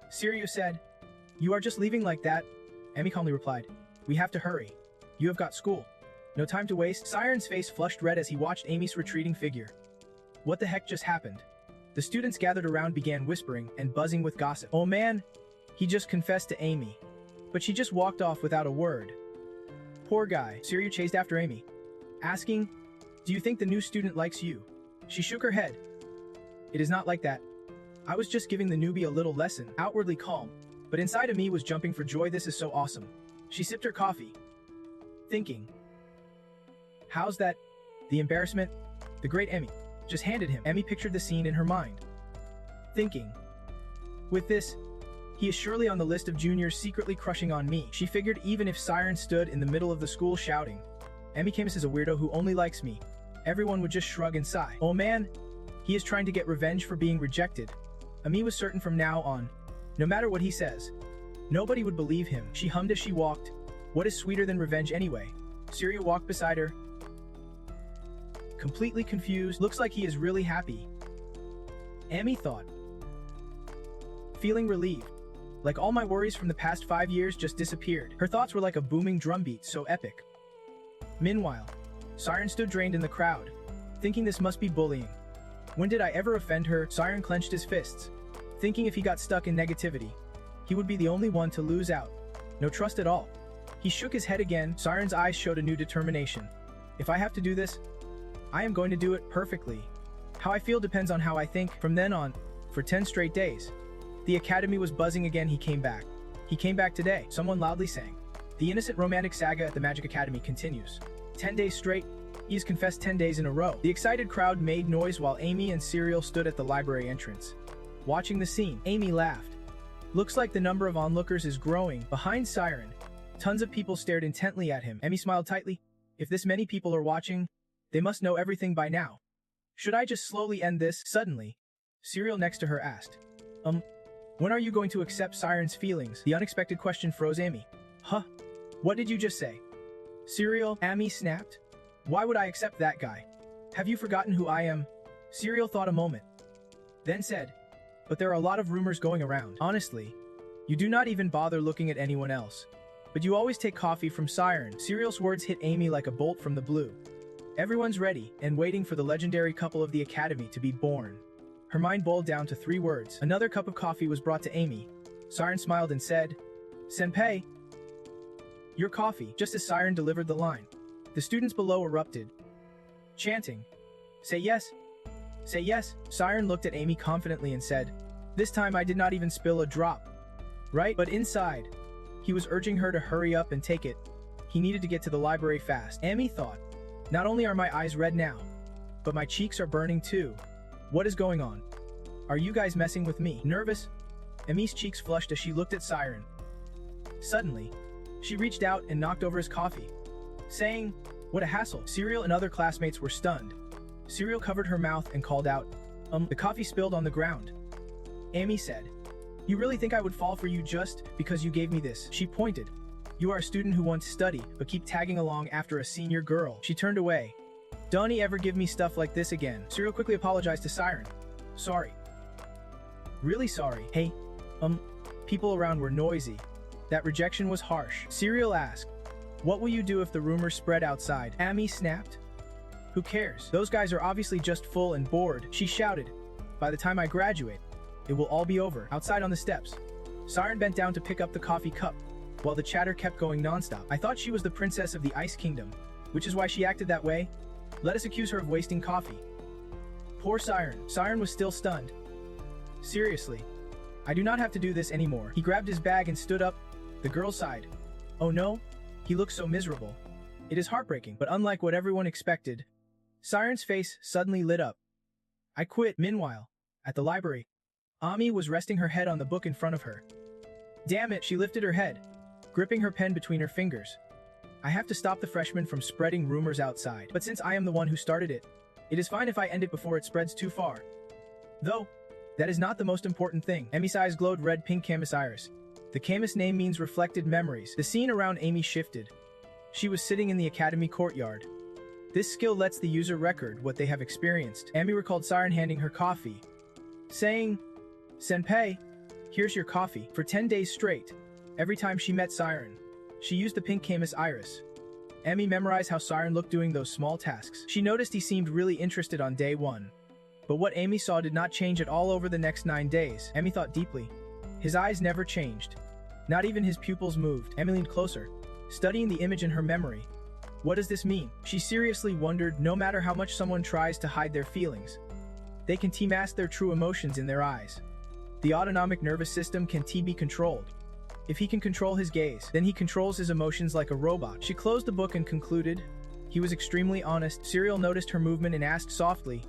Siren said, you are just leaving like that? Amy calmly replied, we have to hurry. You have got school. No time to waste. Siren's face flushed red as he watched Amy's retreating figure. What the heck just happened? The students gathered around began whispering and buzzing with gossip. Oh man, he just confessed to Amy. But she just walked off without a word. Poor guy. Siren chased after Amy, asking, do you think the new student likes you? She shook her head. It is not like that. I was just giving the newbie a little lesson. Outwardly calm, but inside of me was jumping for joy. This is so awesome. She sipped her coffee, thinking, how's that? The embarrassment the great Emmy just handed him. Emmy pictured the scene in her mind, thinking, with this, he is surely on the list of juniors secretly crushing on me. She figured even if Siren stood in the middle of the school shouting, Emmy came as a weirdo who only likes me, everyone would just shrug and sigh. Oh man, he is trying to get revenge for being rejected. Amy was certain from now on, no matter what he says, nobody would believe him. She hummed as she walked. What is sweeter than revenge anyway? Siren walked beside her, completely confused. Looks like he is really happy, Amy thought, feeling relieved. Like all my worries from the past 5 years just disappeared. Her thoughts were like a booming drumbeat, so epic. Meanwhile, Siren stood drained in the crowd, thinking this must be bullying. When did I ever offend her? Siren clenched his fists, thinking if he got stuck in negativity, he would be the only one to lose out. No trust at all. He shook his head again. Siren's eyes showed a new determination. If I have to do this, I am going to do it perfectly. How I feel depends on how I think. From then on, for 10 straight days, the academy was buzzing again. He came back. He came back today, someone loudly sang. The innocent romantic saga at the Magic Academy continues. 10 days straight, he has confessed 10 days in a row. The excited crowd made noise while Amy and Siren stood at the library entrance. Watching the scene, Amy laughed. Looks like the number of onlookers is growing. Behind Siren, tons of people stared intently at him. Amy smiled tightly. If this many people are watching, they must know everything by now. Should I just slowly end this? Suddenly, Siren next to her asked, when are you going to accept Siren's feelings? The unexpected question froze Amy. Huh? What did you just say? Siren, Amy snapped. Why would I accept that guy? Have you forgotten who I am? Siren thought a moment, then said, but there are a lot of rumors going around. Honestly, you do not even bother looking at anyone else. But you always take coffee from Siren. Siren's words hit Amy like a bolt from the blue. Everyone's ready and waiting for the legendary couple of the academy to be born. Her mind boiled down to 3 words. Another cup of coffee was brought to Amy. Siren smiled and said, Senpai, your coffee. Just as Siren delivered the line, the students below erupted, chanting, say yes, say yes. Siren looked at Amy confidently and said, this time I did not even spill a drop. Right? But inside, he was urging her to hurry up and take it. He needed to get to the library fast. Amy thought, not only are my eyes red now, but my cheeks are burning too. What is going on? Are you guys messing with me? Nervous? Amy's cheeks flushed as she looked at Siren. Suddenly, she reached out and knocked over his coffee, saying, what a hassle. Siren and other classmates were stunned. Siren covered her mouth and called out, the coffee spilled on the ground. Amy said, You really think I would fall for you just because you gave me this? She pointed. You are a student who wants to study, but keep tagging along after a senior girl. She turned away. Don't ever give me stuff like this again. Serial quickly apologized to Siren. Sorry. Really sorry. Hey, people around were noisy. That rejection was harsh. Serial asked, what will you do if the rumors spread outside? Amy snapped. Who cares? Those guys are obviously just full and bored. She shouted. By the time I graduate, it will all be over. Outside on the steps, Siren bent down to pick up the coffee cup, while the chatter kept going nonstop. I thought she was the princess of the Ice Kingdom, which is why she acted that way. Let us accuse her of wasting coffee. Poor Siren. Siren was still stunned. Seriously. I do not have to do this anymore. He grabbed his bag and stood up. The girl sighed. Oh no? He looked so miserable. It is heartbreaking, but unlike what everyone expected, Siren's face suddenly lit up. I quit. Meanwhile, at the library, Ami was resting her head on the book in front of her. Damn it, she lifted her head, gripping her pen between her fingers. I have to stop the freshmen from spreading rumors outside, but since I am the one who started it, it is fine if I end it before it spreads too far. Though, that is not the most important thing. Amy's eyes glowed red-pink Camus iris. The Camus name means reflected memories. The scene around Amy shifted. She was sitting in the academy courtyard. This skill lets the user record what they have experienced. Amy recalled Siren handing her coffee, saying, Senpai, here's your coffee. For 10 days straight, every time she met Siren, she used the pink Camus iris. Amy memorized how Siren looked doing those small tasks. She noticed he seemed really interested on day 1. But what Amy saw did not change at all over the next 9 days. Amy thought deeply. His eyes never changed. Not even his pupils moved. Amy leaned closer, studying the image in her memory. What does this mean? She seriously wondered. No matter how much someone tries to hide their feelings, they can mask their true emotions in their eyes. The autonomic nervous system can be controlled. If he can control his gaze, then he controls his emotions like a robot. She closed the book and concluded. He was extremely honest. Serial noticed her movement and asked softly,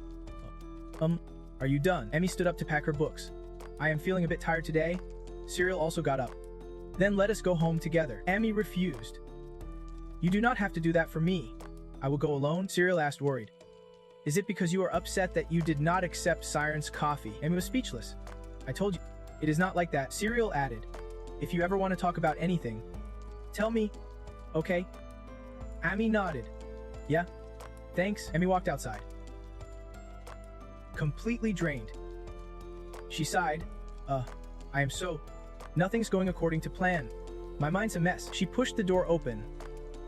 are you done? Amy stood up to pack her books. I am feeling a bit tired today. Serial also got up. Then let us go home together. Amy refused. You do not have to do that for me. I will go alone? Serial asked, worried. Is it because you are upset that you did not accept Siren's coffee? Amy was speechless. I told you, it is not like that. Serial added. If you ever want to talk about anything, tell me, okay? Amy nodded. Yeah, thanks. Amy walked outside, completely drained. She sighed. I am so... Nothing's going according to plan. My mind's a mess. She pushed the door open.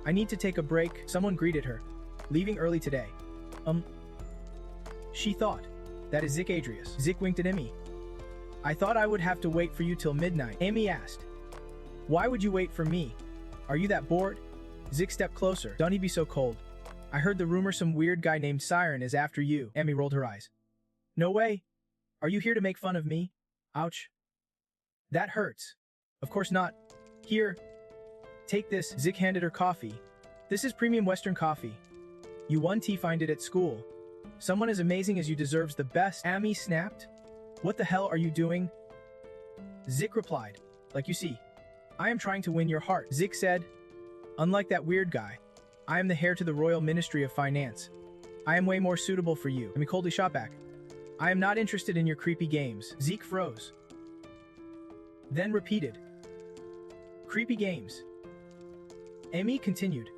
I need to take a break. Someone greeted her. Leaving early today. She thought. That is Zick Adrius. Zick winked at Amy. I thought I would have to wait for you till midnight. Amy asked. Why would you wait for me? Are you that bored? Zick stepped closer. Don't he be so cold. I heard the rumor some weird guy named Siren is after you. Amy rolled her eyes. No way. Are you here to make fun of me? Ouch. That hurts. Of course not. Here. Take this. Zick handed her coffee. This is premium Western coffee. You won tea, find it at school. Someone as amazing as you deserves the best. Amy snapped. What the hell are you doing? Zick replied. Like you see, I am trying to win your heart. Zick said. Unlike that weird guy, I am the heir to the Royal Ministry of Finance. I am way more suitable for you. Amy coldly shot back. I am not interested in your creepy games. Zeke froze. Then repeated. Creepy games. Amy continued.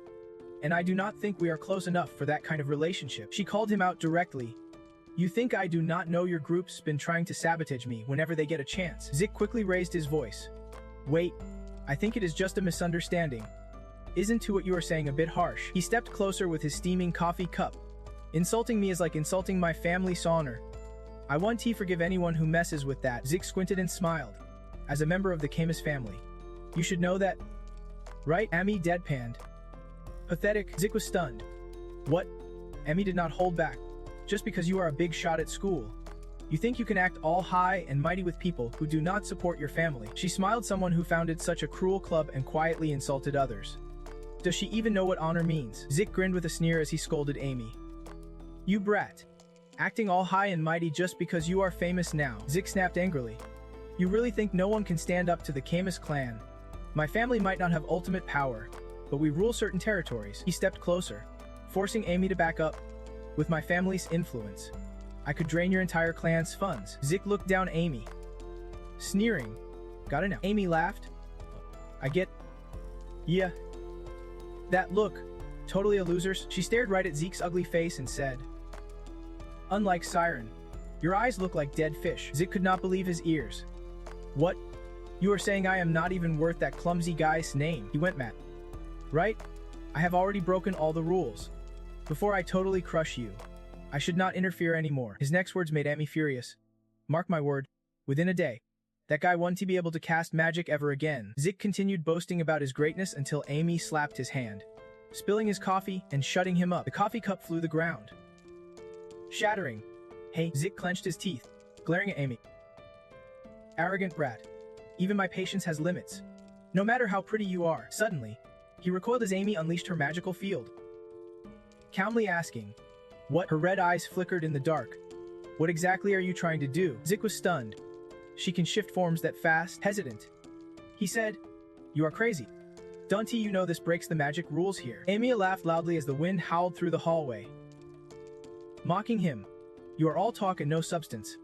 And I do not think we are close enough for that kind of relationship. She called him out directly. You think I do not know your group's been trying to sabotage me whenever they get a chance? Zick quickly raised his voice. Wait, I think it is just a misunderstanding. Isn't to what you are saying a bit harsh? He stepped closer with his steaming coffee cup. Insulting me is like insulting my family's honor. I won't forgive anyone who messes with that. Zick squinted and smiled. As a member of the Camus family, you should know that, right? Amy deadpanned. Pathetic. Zick was stunned. What? Amy did not hold back. Just because you are a big shot at school, you think you can act all high and mighty with people who do not support your family. She smiled. Someone who founded such a cruel club and quietly insulted others. Does she even know what honor means? Zick grinned with a sneer as he scolded Amy. You brat. Acting all high and mighty just because you are famous now. Zick snapped angrily. You really think no one can stand up to the Camus clan? My family might not have ultimate power, but we rule certain territories. He stepped closer, forcing Amy to back up. With my family's influence, I could drain your entire clan's funds. Zick looked down Amy, sneering. Got it now. Amy laughed. I get... Yeah. That look. Totally a loser's. She stared right at Zeke's ugly face and said, "Unlike Siren, your eyes look like dead fish." Zeke could not believe his ears. "What? You are saying I am not even worth that clumsy guy's name?" He went mad. "Right? I have already broken all the rules. Before I totally crush you, I should not interfere anymore." His next words made Amy furious. Mark my word, within a day, that guy wouldn't be able to cast magic ever again. Zeke continued boasting about his greatness until Amy slapped his hand, spilling his coffee and shutting him up. The coffee cup flew to the ground, shattering. "Hey," Zeke clenched his teeth, glaring at Amy. "Arrogant brat. Even my patience has limits. No matter how pretty you are." Suddenly, he recoiled as Amy unleashed her magical field, calmly asking, "What?" Her red eyes flickered in the dark. "What exactly are you trying to do?" Zeke was stunned. "She can shift forms that fast." Hesitant, he said, "You are crazy. Don't you know this breaks the magic rules here?" Amy laughed loudly as the wind howled through the hallway, mocking him. "You are all talk and no substance.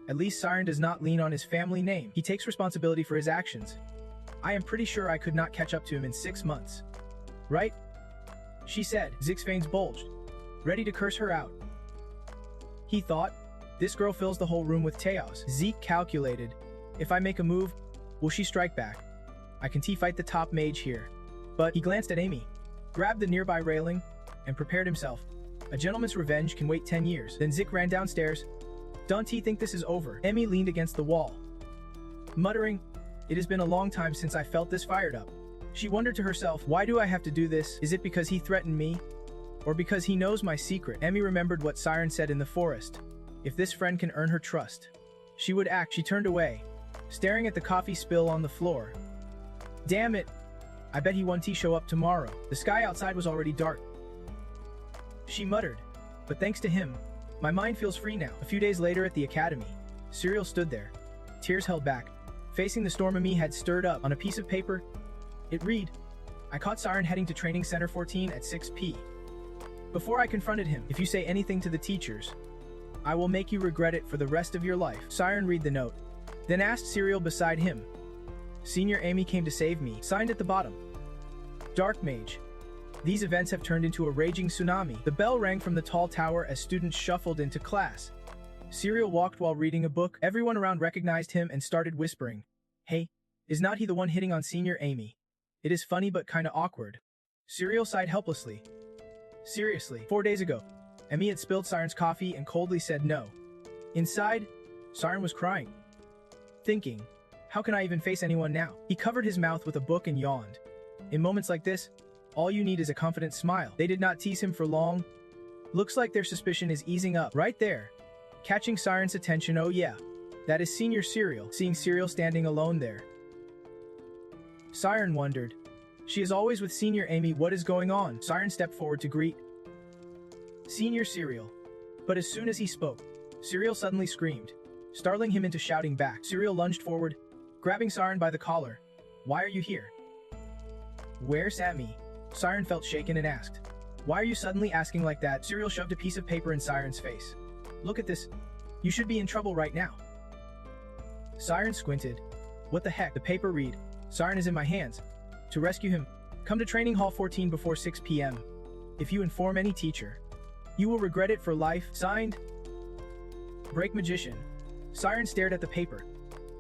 At least Siren does not lean on his family name. He takes responsibility for his actions. I am pretty sure I could not catch up to him in 6 months. Right?" she said. Zeke's veins bulged, ready to curse her out. He thought, this girl fills the whole room with chaos. Zeke calculated, if I make a move, will she strike back? I can fight the top mage here. But he glanced at Amy, grabbed the nearby railing, and prepared himself. A gentleman's revenge can wait 10 years. Then Zeke ran downstairs. "Don't you think this is over?" Amy leaned against the wall, muttering, "It has been a long time since I felt this fired up." She wondered to herself, why do I have to do this? Is it because he threatened me? Or because he knows my secret? Amy remembered what Siren said in the forest. If this friend can earn her trust, she would act. She turned away, staring at the coffee spill on the floor. Damn it! I bet he won't show up tomorrow. The sky outside was already dark. She muttered, but thanks to him, my mind feels free now. A few days later at the academy, Cyril stood there, tears held back, facing the storm Amy had stirred up. On a piece of paper, it read, "I caught Siren heading to Training Center 14 at 6 p. Before I confronted him, if you say anything to the teachers, I will make you regret it for the rest of your life." Siren read the note, then asked Cyril beside him. "Senior Amy came to save me." Signed at the bottom, "Dark Mage. These events have turned into a raging tsunami." The bell rang from the tall tower as students shuffled into class. Cyril walked while reading a book. Everyone around recognized him and started whispering, "Hey, is not he the one hitting on Senior Amy? It is funny but kinda awkward." Cyril sighed helplessly. "Seriously, 4 days ago, Amy had spilled Siren's coffee and coldly said no." Inside, Siren was crying, thinking, how can I even face anyone now? He covered his mouth with a book and yawned. In moments like this, all you need is a confident smile. They did not tease him for long. Looks like their suspicion is easing up. Right there, catching Siren's attention. "Oh yeah, that is Senior Cyril." Seeing Cyril standing alone there, Siren wondered. She is always with Senior Amy. What is going on? Siren stepped forward to greet Senior Cyril. But as soon as he spoke, Cyril suddenly screamed, startling him into shouting back. Cyril lunged forward, grabbing Siren by the collar. "Why are you here?" "Where's Amy?" Siren felt shaken and asked. "Why are you suddenly asking like that?" Cyril shoved a piece of paper in Siren's face. "Look at this. You should be in trouble right now." Siren squinted. "What the heck?" The paper read, "Siren is in my hands. To rescue him, come to Training Hall 14 before 6 p.m. If you inform any teacher, you will regret it for life." Signed, Break Magician. Siren stared at the paper,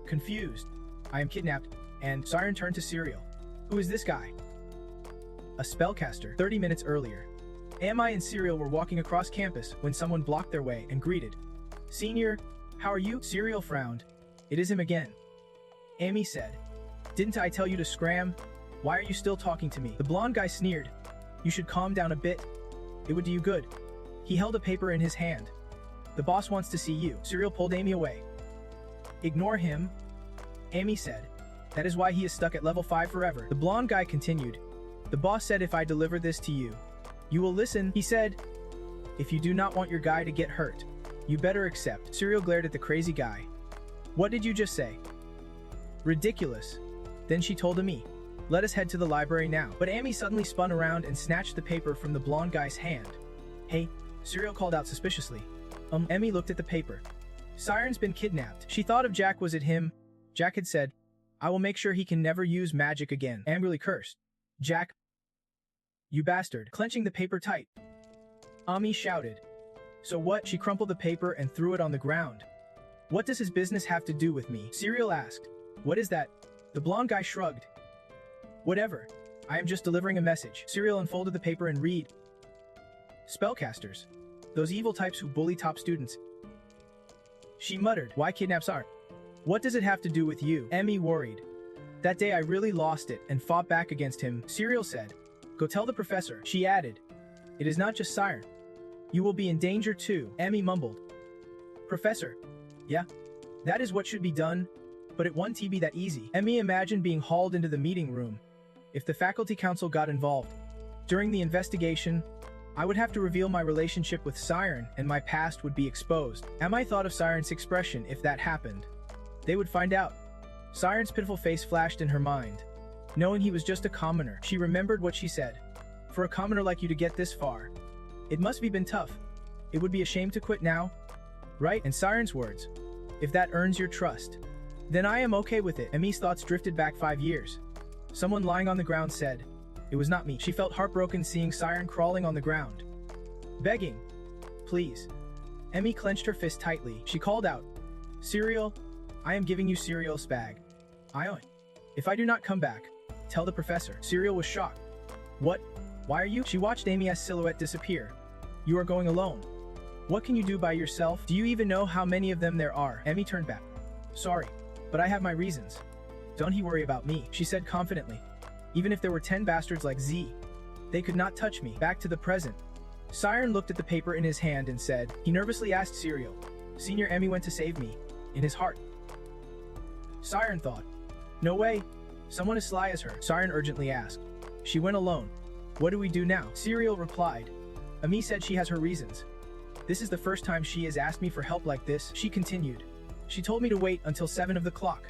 confused. "I am kidnapped," and Siren turned to Cyril. "Who is this guy?" "A spellcaster." 30 minutes earlier, Amy and Cyril were walking across campus when someone blocked their way and greeted. "Senior, how are you?" Cyril frowned. "It is him again." Amy said, "Didn't I tell you to scram? Why are you still talking to me?" The blonde guy sneered. "You should calm down a bit. It would do you good." He held a paper in his hand. "The boss wants to see you." Cyril pulled Amy away. "Ignore him," Amy said. "That is why he is stuck at level 5 forever." The blonde guy continued. "The boss said if I deliver this to you, you will listen." He said, "If you do not want your guy to get hurt, you better accept." Cyril glared at the crazy guy. "What did you just say?" "Ridiculous." Then she told Amy, "Let us head to the library now." But Amy suddenly spun around and snatched the paper from the blonde guy's hand. "Hey," Cyril called out suspiciously. Amy looked at the paper. "Siren's been kidnapped." She thought of Jack. Was it him? Jack had said, I will make sure he can never use magic again. Angrily cursed. Jack, you bastard. Clenching the paper tight, Ami shouted. So what? She crumpled the paper and threw it on the ground. What does his business have to do with me? Serial asked. What is that? The blonde guy shrugged. Whatever. I am just delivering a message. Serial unfolded the paper and read. Spellcasters. Those evil types who bully top students. She muttered. Why kidnap Siren? What does it have to do with you? Emmy worried. That day I really lost it and fought back against him, Serial said. Go tell the professor. She added. It is not just Siren. You will be in danger too, Emmy mumbled. Professor. Yeah. That is what should be done, but it won't be that easy. Emmy imagined being hauled into the meeting room. If the faculty council got involved during the investigation, I would have to reveal my relationship with Siren and my past would be exposed. Emmy thought of Siren's expression if that happened. They would find out. Siren's pitiful face flashed in her mind. Knowing he was just a commoner, she remembered what she said. For a commoner like you to get this far, it must have been tough. It would be a shame to quit now, right? And Siren's words. If that earns your trust, then I am okay with it. Emmy's thoughts drifted back 5 years. Someone lying on the ground said, it was not me. She felt heartbroken seeing Siren crawling on the ground. Begging. Please. Emmy clenched her fist tightly. She called out. Serial, I am giving you Serial's bag. If I do not come back, tell the professor. Serial was shocked. What? Why are you? She watched Amy's silhouette disappear. You are going alone. What can you do by yourself? Do you even know how many of them there are? Emmy turned back. Sorry, but I have my reasons. Don't he worry about me, she said confidently. Even if there were 10 bastards like Z, they could not touch me. Back to the present. Siren looked at the paper in his hand and said, he nervously asked Serial. Senior Emmy went to save me. In his heart. Siren thought. No way. Someone as sly as her. Siren urgently asked. She went alone. What do we do now? Serial replied. Ami said she has her reasons. This is the first time she has asked me for help like this, she continued. She told me to wait until 7 of the clock.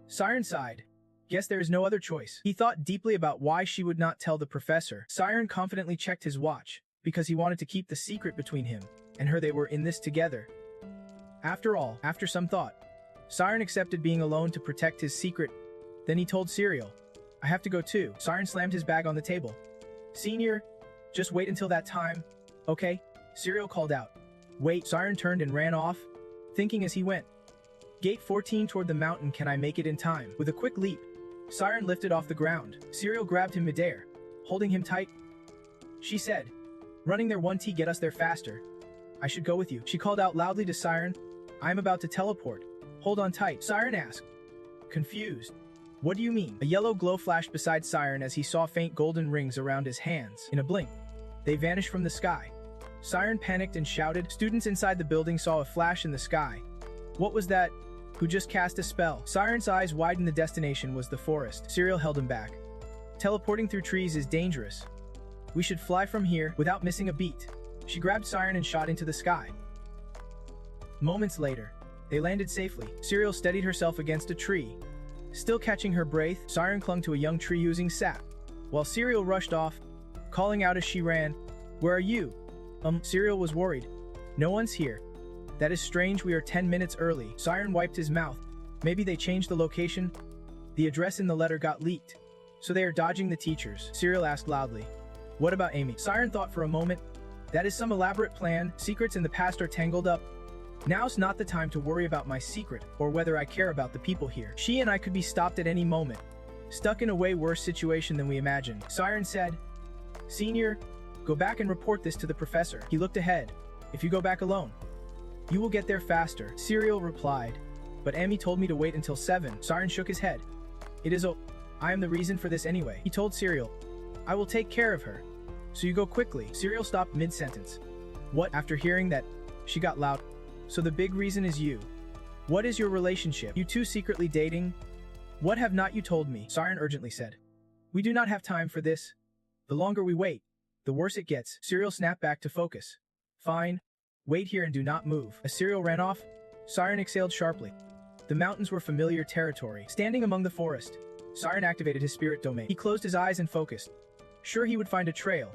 Siren sighed. Guess there is no other choice. He thought deeply about why she would not tell the professor. Siren confidently checked his watch, because he wanted to keep the secret between him and her. They were in this together. After all, after some thought, Siren accepted being alone to protect his secret. Then he told Serial. I have to go too. Siren slammed his bag on the table. Senior, just wait until that time. Okay? Serial called out. Wait. Siren turned and ran off, thinking as he went. Gate 14 toward the mountain. Can I make it in time? With a quick leap, Siren lifted off the ground. Serial grabbed him midair, holding him tight. She said, running there won't get us there faster. I should go with you. She called out loudly to Siren. I am about to teleport. Hold on tight. Siren asked. Confused. What do you mean? A yellow glow flashed beside Siren as he saw faint golden rings around his hands. In a blink, they vanished from the sky. Siren panicked and shouted. Students inside the building saw a flash in the sky. What was that? Who just cast a spell? Siren's eyes widened. The destination was the forest. Serial held him back. Teleporting through trees is dangerous. We should fly from here without missing a beat. She grabbed Siren and shot into the sky. Moments later, they landed safely. Serial steadied herself against a tree. Still catching her breath, Siren clung to a young tree using sap, while Serial rushed off, calling out as she ran, Where are you? Serial was worried. No one's here. That is strange. We are 10 minutes early. Siren wiped his mouth. Maybe they changed the location? The address in the letter got leaked. So they are dodging the teachers. Serial asked loudly. What about Amy? Siren thought for a moment. That is some elaborate plan. Secrets in the past are tangled up. Now's not the time to worry about my secret, or whether I care about the people here. She and I could be stopped at any moment. Stuck in a way worse situation than we imagined. Siren said, Senior, go back and report this to the professor. He looked ahead. If you go back alone, you will get there faster. Serial replied. But Amy told me to wait until 7. Siren shook his head. I am the reason for this anyway. He told Serial. I will take care of her. So you go quickly. Serial stopped mid-sentence. What? After hearing that, she got loud. So the big reason is you. What is your relationship? You two secretly dating? What have not you told me? Siren urgently said. We do not have time for this. The longer we wait, the worse it gets. Serial snapped back to focus. Fine. Wait here and do not move. As Serial ran off, Siren exhaled sharply. The mountains were familiar territory. Standing among the forest, Siren activated his spirit domain. He closed his eyes and focused. Sure he would find a trail.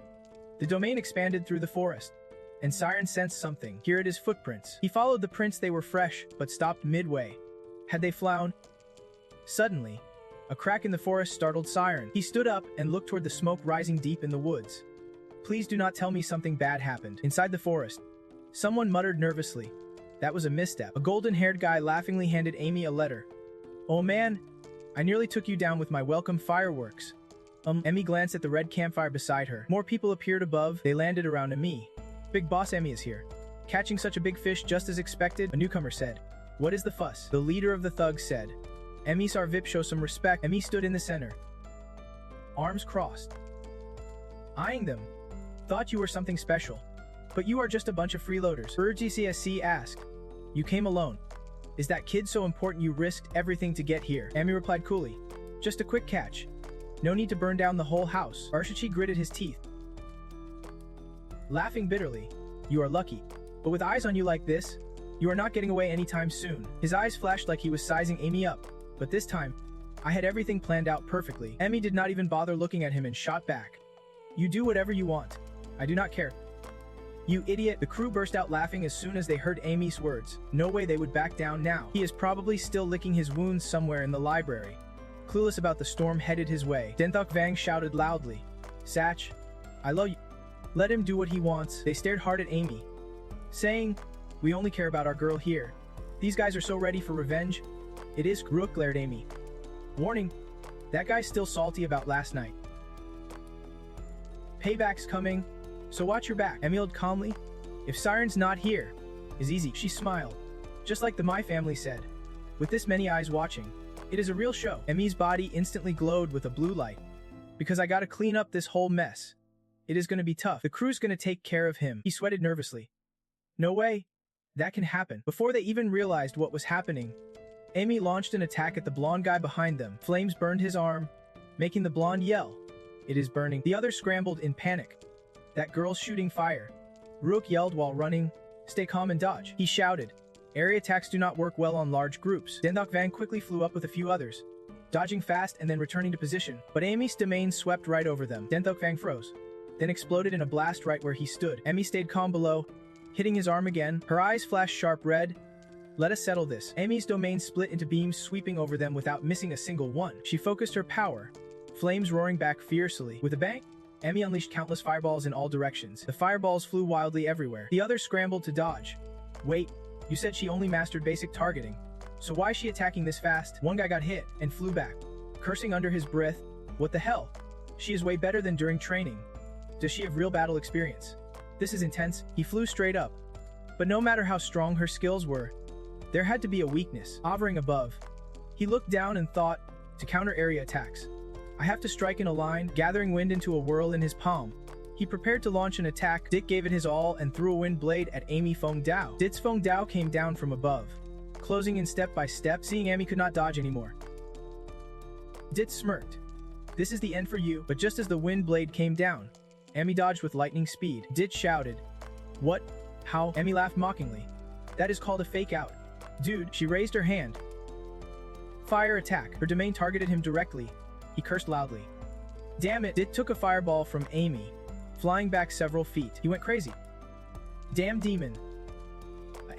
The domain expanded through the forest, and Siren sensed something. Here it is, footprints. He followed the prints. They were fresh, but stopped midway. Had they flown? Suddenly, a crack in the forest startled Siren. He stood up and looked toward the smoke rising deep in the woods. Please do not tell me something bad happened. Inside the forest, someone muttered nervously. That was a misstep. A golden-haired guy laughingly handed Amy a letter. Oh man, I nearly took you down with my welcome fireworks. Amy glanced at the red campfire beside her. More people appeared above. They landed around Amy. Big boss Amy is here. Catching such a big fish just as expected, a newcomer said. What is the fuss? The leader of the thugs said. Emi Sarvip, show some respect. Emi stood in the center, arms crossed, eyeing them. Thought you were something special, but you are just a bunch of freeloaders. CSC asked. You came alone. Is that kid so important you risked everything to get here? Emi replied coolly. Just a quick catch. No need to burn down the whole house. Arshichi gritted his teeth, laughing bitterly. You are lucky. But with eyes on you like this, you are not getting away anytime soon. His eyes flashed like he was sizing Amy up. But this time, I had everything planned out perfectly. Emi did not even bother looking at him and shot back. You do whatever you want. I do not care. You idiot. The crew burst out laughing as soon as they heard Amy's words. No way they would back down now. He is probably still licking his wounds somewhere in the library. Clueless about the storm headed his way. Denthok Vang shouted loudly. Satch, I love you. Let him do what he wants. They stared hard at Amy, saying, we only care about our girl here. These guys are so ready for revenge. It is. Rook glared Amy. Warning, that guy's still salty about last night. Payback's coming, so watch your back. Emi yelled calmly. If Siren's not here, is easy. She smiled, just like the My Family said. With this many eyes watching, it is a real show. Emi's body instantly glowed with a blue light. Because I gotta clean up this whole mess. It is gonna be tough. The crew's gonna take care of him. He sweated nervously. No way. That can happen. Before they even realized what was happening, Amy launched an attack at the blonde guy behind them. Flames burned his arm, making the blonde yell. It is burning. The other scrambled in panic. That girl's shooting fire. Rook yelled while running. Stay calm and dodge. He shouted. Area attacks do not work well on large groups. Dendok Vang quickly flew up with a few others, dodging fast and then returning to position. But Amy's domain swept right over them. Dendok Vang froze, then exploded in a blast right where he stood. Amy stayed calm below, hitting his arm again. Her eyes flashed sharp red. Let us settle this. Amy's domain split into beams sweeping over them without missing a single one. She focused her power, flames roaring back fiercely. With a bang, Amy unleashed countless fireballs in all directions. The fireballs flew wildly everywhere. The others scrambled to dodge. Wait, you said she only mastered basic targeting. So why is she attacking this fast? One guy got hit and flew back, cursing under his breath. What the hell? She is way better than during training. Does she have real battle experience? This is intense. He flew straight up. But no matter how strong her skills were, there had to be a weakness. Hovering above, he looked down and thought, to counter area attacks, I have to strike in a line, gathering wind into a whirl in his palm. He prepared to launch an attack. Dit gave it his all and threw a wind blade at Amy Feng Dao. Dit's Feng Dao came down from above, closing in step by step, seeing Amy could not dodge anymore. Dit smirked. This is the end for you. But just as the wind blade came down, Amy dodged with lightning speed. Dit shouted. What? How? Amy laughed mockingly. That is called a fake out. Dude, she raised her hand. Fire attack. Her domain targeted him directly. He cursed loudly. Damn it. Dit took a fireball from Amy, flying back several feet. He went crazy. Damn demon.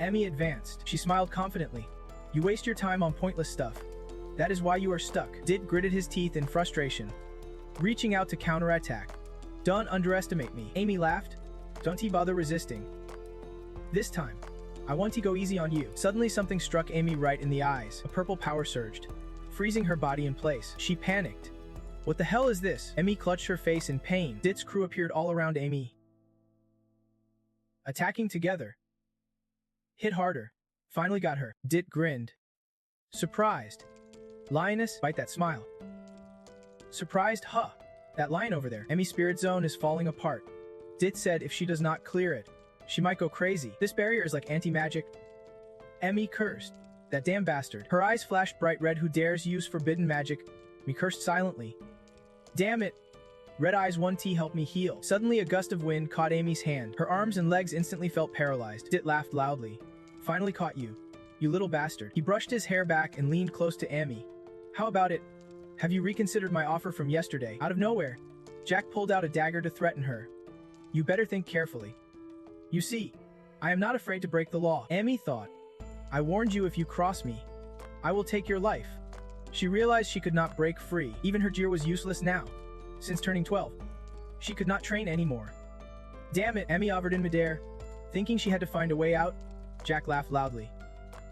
Amy advanced. She smiled confidently. You waste your time on pointless stuff. That is why you are stuck. Dit gritted his teeth in frustration, reaching out to counterattack. Don't underestimate me. Amy laughed. Don't you bother resisting. This time, I want to go easy on you. Suddenly something struck Amy right in the eyes. A purple power surged, freezing her body in place. She panicked. What the hell is this? Amy clutched her face in pain. Dit's crew appeared all around Amy, attacking together. Hit harder. Finally got her. Dit grinned. Surprised. Lioness, bite that smile. Surprised, huh? That line over there. Emmy's spirit zone is falling apart. Dit said if she does not clear it, she might go crazy. This barrier is like anti-magic. Emmy cursed. That damn bastard. Her eyes flashed bright red. Who dares use forbidden magic? Me cursed silently. Damn it. Red eyes 1T help me heal. Suddenly a gust of wind caught Amy's hand. Her arms and legs instantly felt paralyzed. Dit laughed loudly. Finally caught you. You little bastard. He brushed his hair back and leaned close to Amy. How about it? Have you reconsidered my offer from yesterday? Out of nowhere, Jack pulled out a dagger to threaten her. You better think carefully. You see, I am not afraid to break the law. Amy thought. I warned you if you cross me, I will take your life. She realized she could not break free. Even her gear was useless now. Since turning 12, she could not train anymore. Damn it, Emmy hovered in midair. Thinking she had to find a way out, Jack laughed loudly.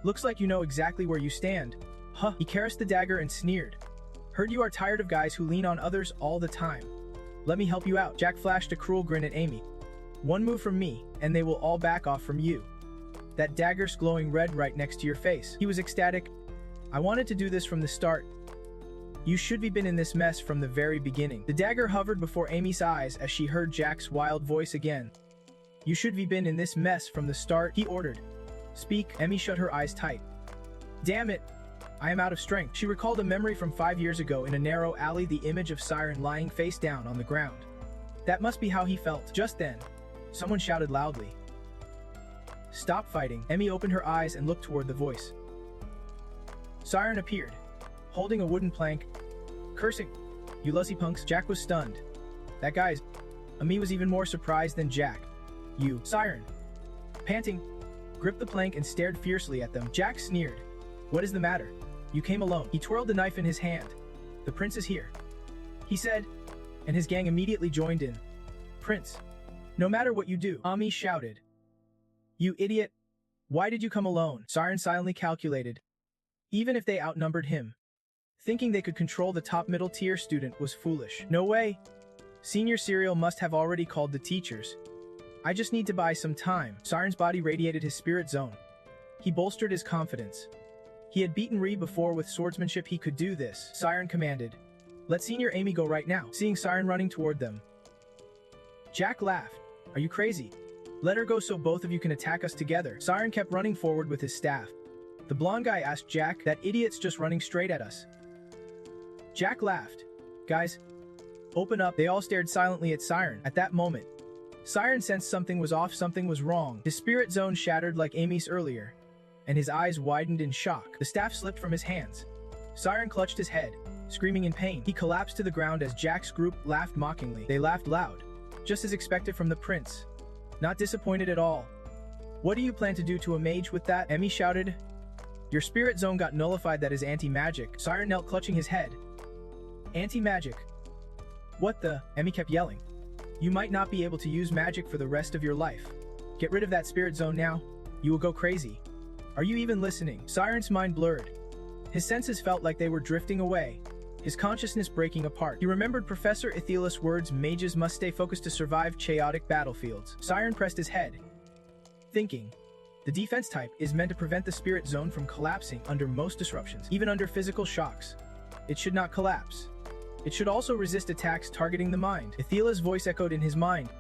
Looks like you know exactly where you stand. Huh, he caressed the dagger and sneered. Heard you are tired of guys who lean on others all the time. Let me help you out. Jack flashed a cruel grin at Amy. One move from me, and they will all back off from you. That dagger's glowing red right next to your face. He was ecstatic. I wanted to do this from the start. You should have been in this mess from the very beginning. The dagger hovered before Amy's eyes as she heard Jack's wild voice again. You should have been in this mess from the start, he ordered. Speak. Amy shut her eyes tight. Damn it. I am out of strength. She recalled a memory from 5 years ago in a narrow alley, the image of Siren lying face down on the ground. That must be how he felt. Just then, someone shouted loudly. Stop fighting. Emmy opened her eyes and looked toward the voice. Siren appeared, holding a wooden plank, cursing. You lussy punks. Jack was stunned. That guy's... Amy was even more surprised than Jack. You, Siren. Panting, gripped the plank and stared fiercely at them. Jack sneered. What is the matter? You came alone. He twirled the knife in his hand. The prince is here, he said, and his gang immediately joined in. Prince, no matter what you do, Ami shouted. You idiot. Why did you come alone? Siren silently calculated. Even if they outnumbered him, thinking they could control the top middle tier student was foolish. No way. Senior Serial must have already called the teachers. I just need to buy some time. Siren's body radiated his spirit zone. He bolstered his confidence. He had beaten Ree before with swordsmanship. He could do this. Siren commanded. Let Senior Amy go right now. Seeing Siren running toward them, Jack laughed. Are you crazy? Let her go so both of you can attack us together. Siren kept running forward with his staff. The blonde guy asked Jack, that idiot's just running straight at us. Jack laughed. Guys, open up. They all stared silently at Siren. At that moment, Siren sensed something was off, something was wrong. His spirit zone shattered like Amy's earlier, and his eyes widened in shock. The staff slipped from his hands. Siren clutched his head, screaming in pain. He collapsed to the ground as Jack's group laughed mockingly. They laughed loud, just as expected from the prince. Not disappointed at all. What do you plan to do to a mage with that? Emmy shouted. Your spirit zone got nullified. That is anti-magic. Siren knelt, clutching his head. Anti-magic? What the? Emmy kept yelling. You might not be able to use magic for the rest of your life. Get rid of that spirit zone now. You will go crazy. Are you even listening? Siren's mind blurred. His senses felt like they were drifting away, his consciousness breaking apart. He remembered Professor Aethelius' words, mages must stay focused to survive chaotic battlefields. Siren pressed his head, thinking. The defense type is meant to prevent the spirit zone from collapsing under most disruptions, even under physical shocks. It should not collapse. It should also resist attacks targeting the mind. Aethelius' voice echoed in his mind.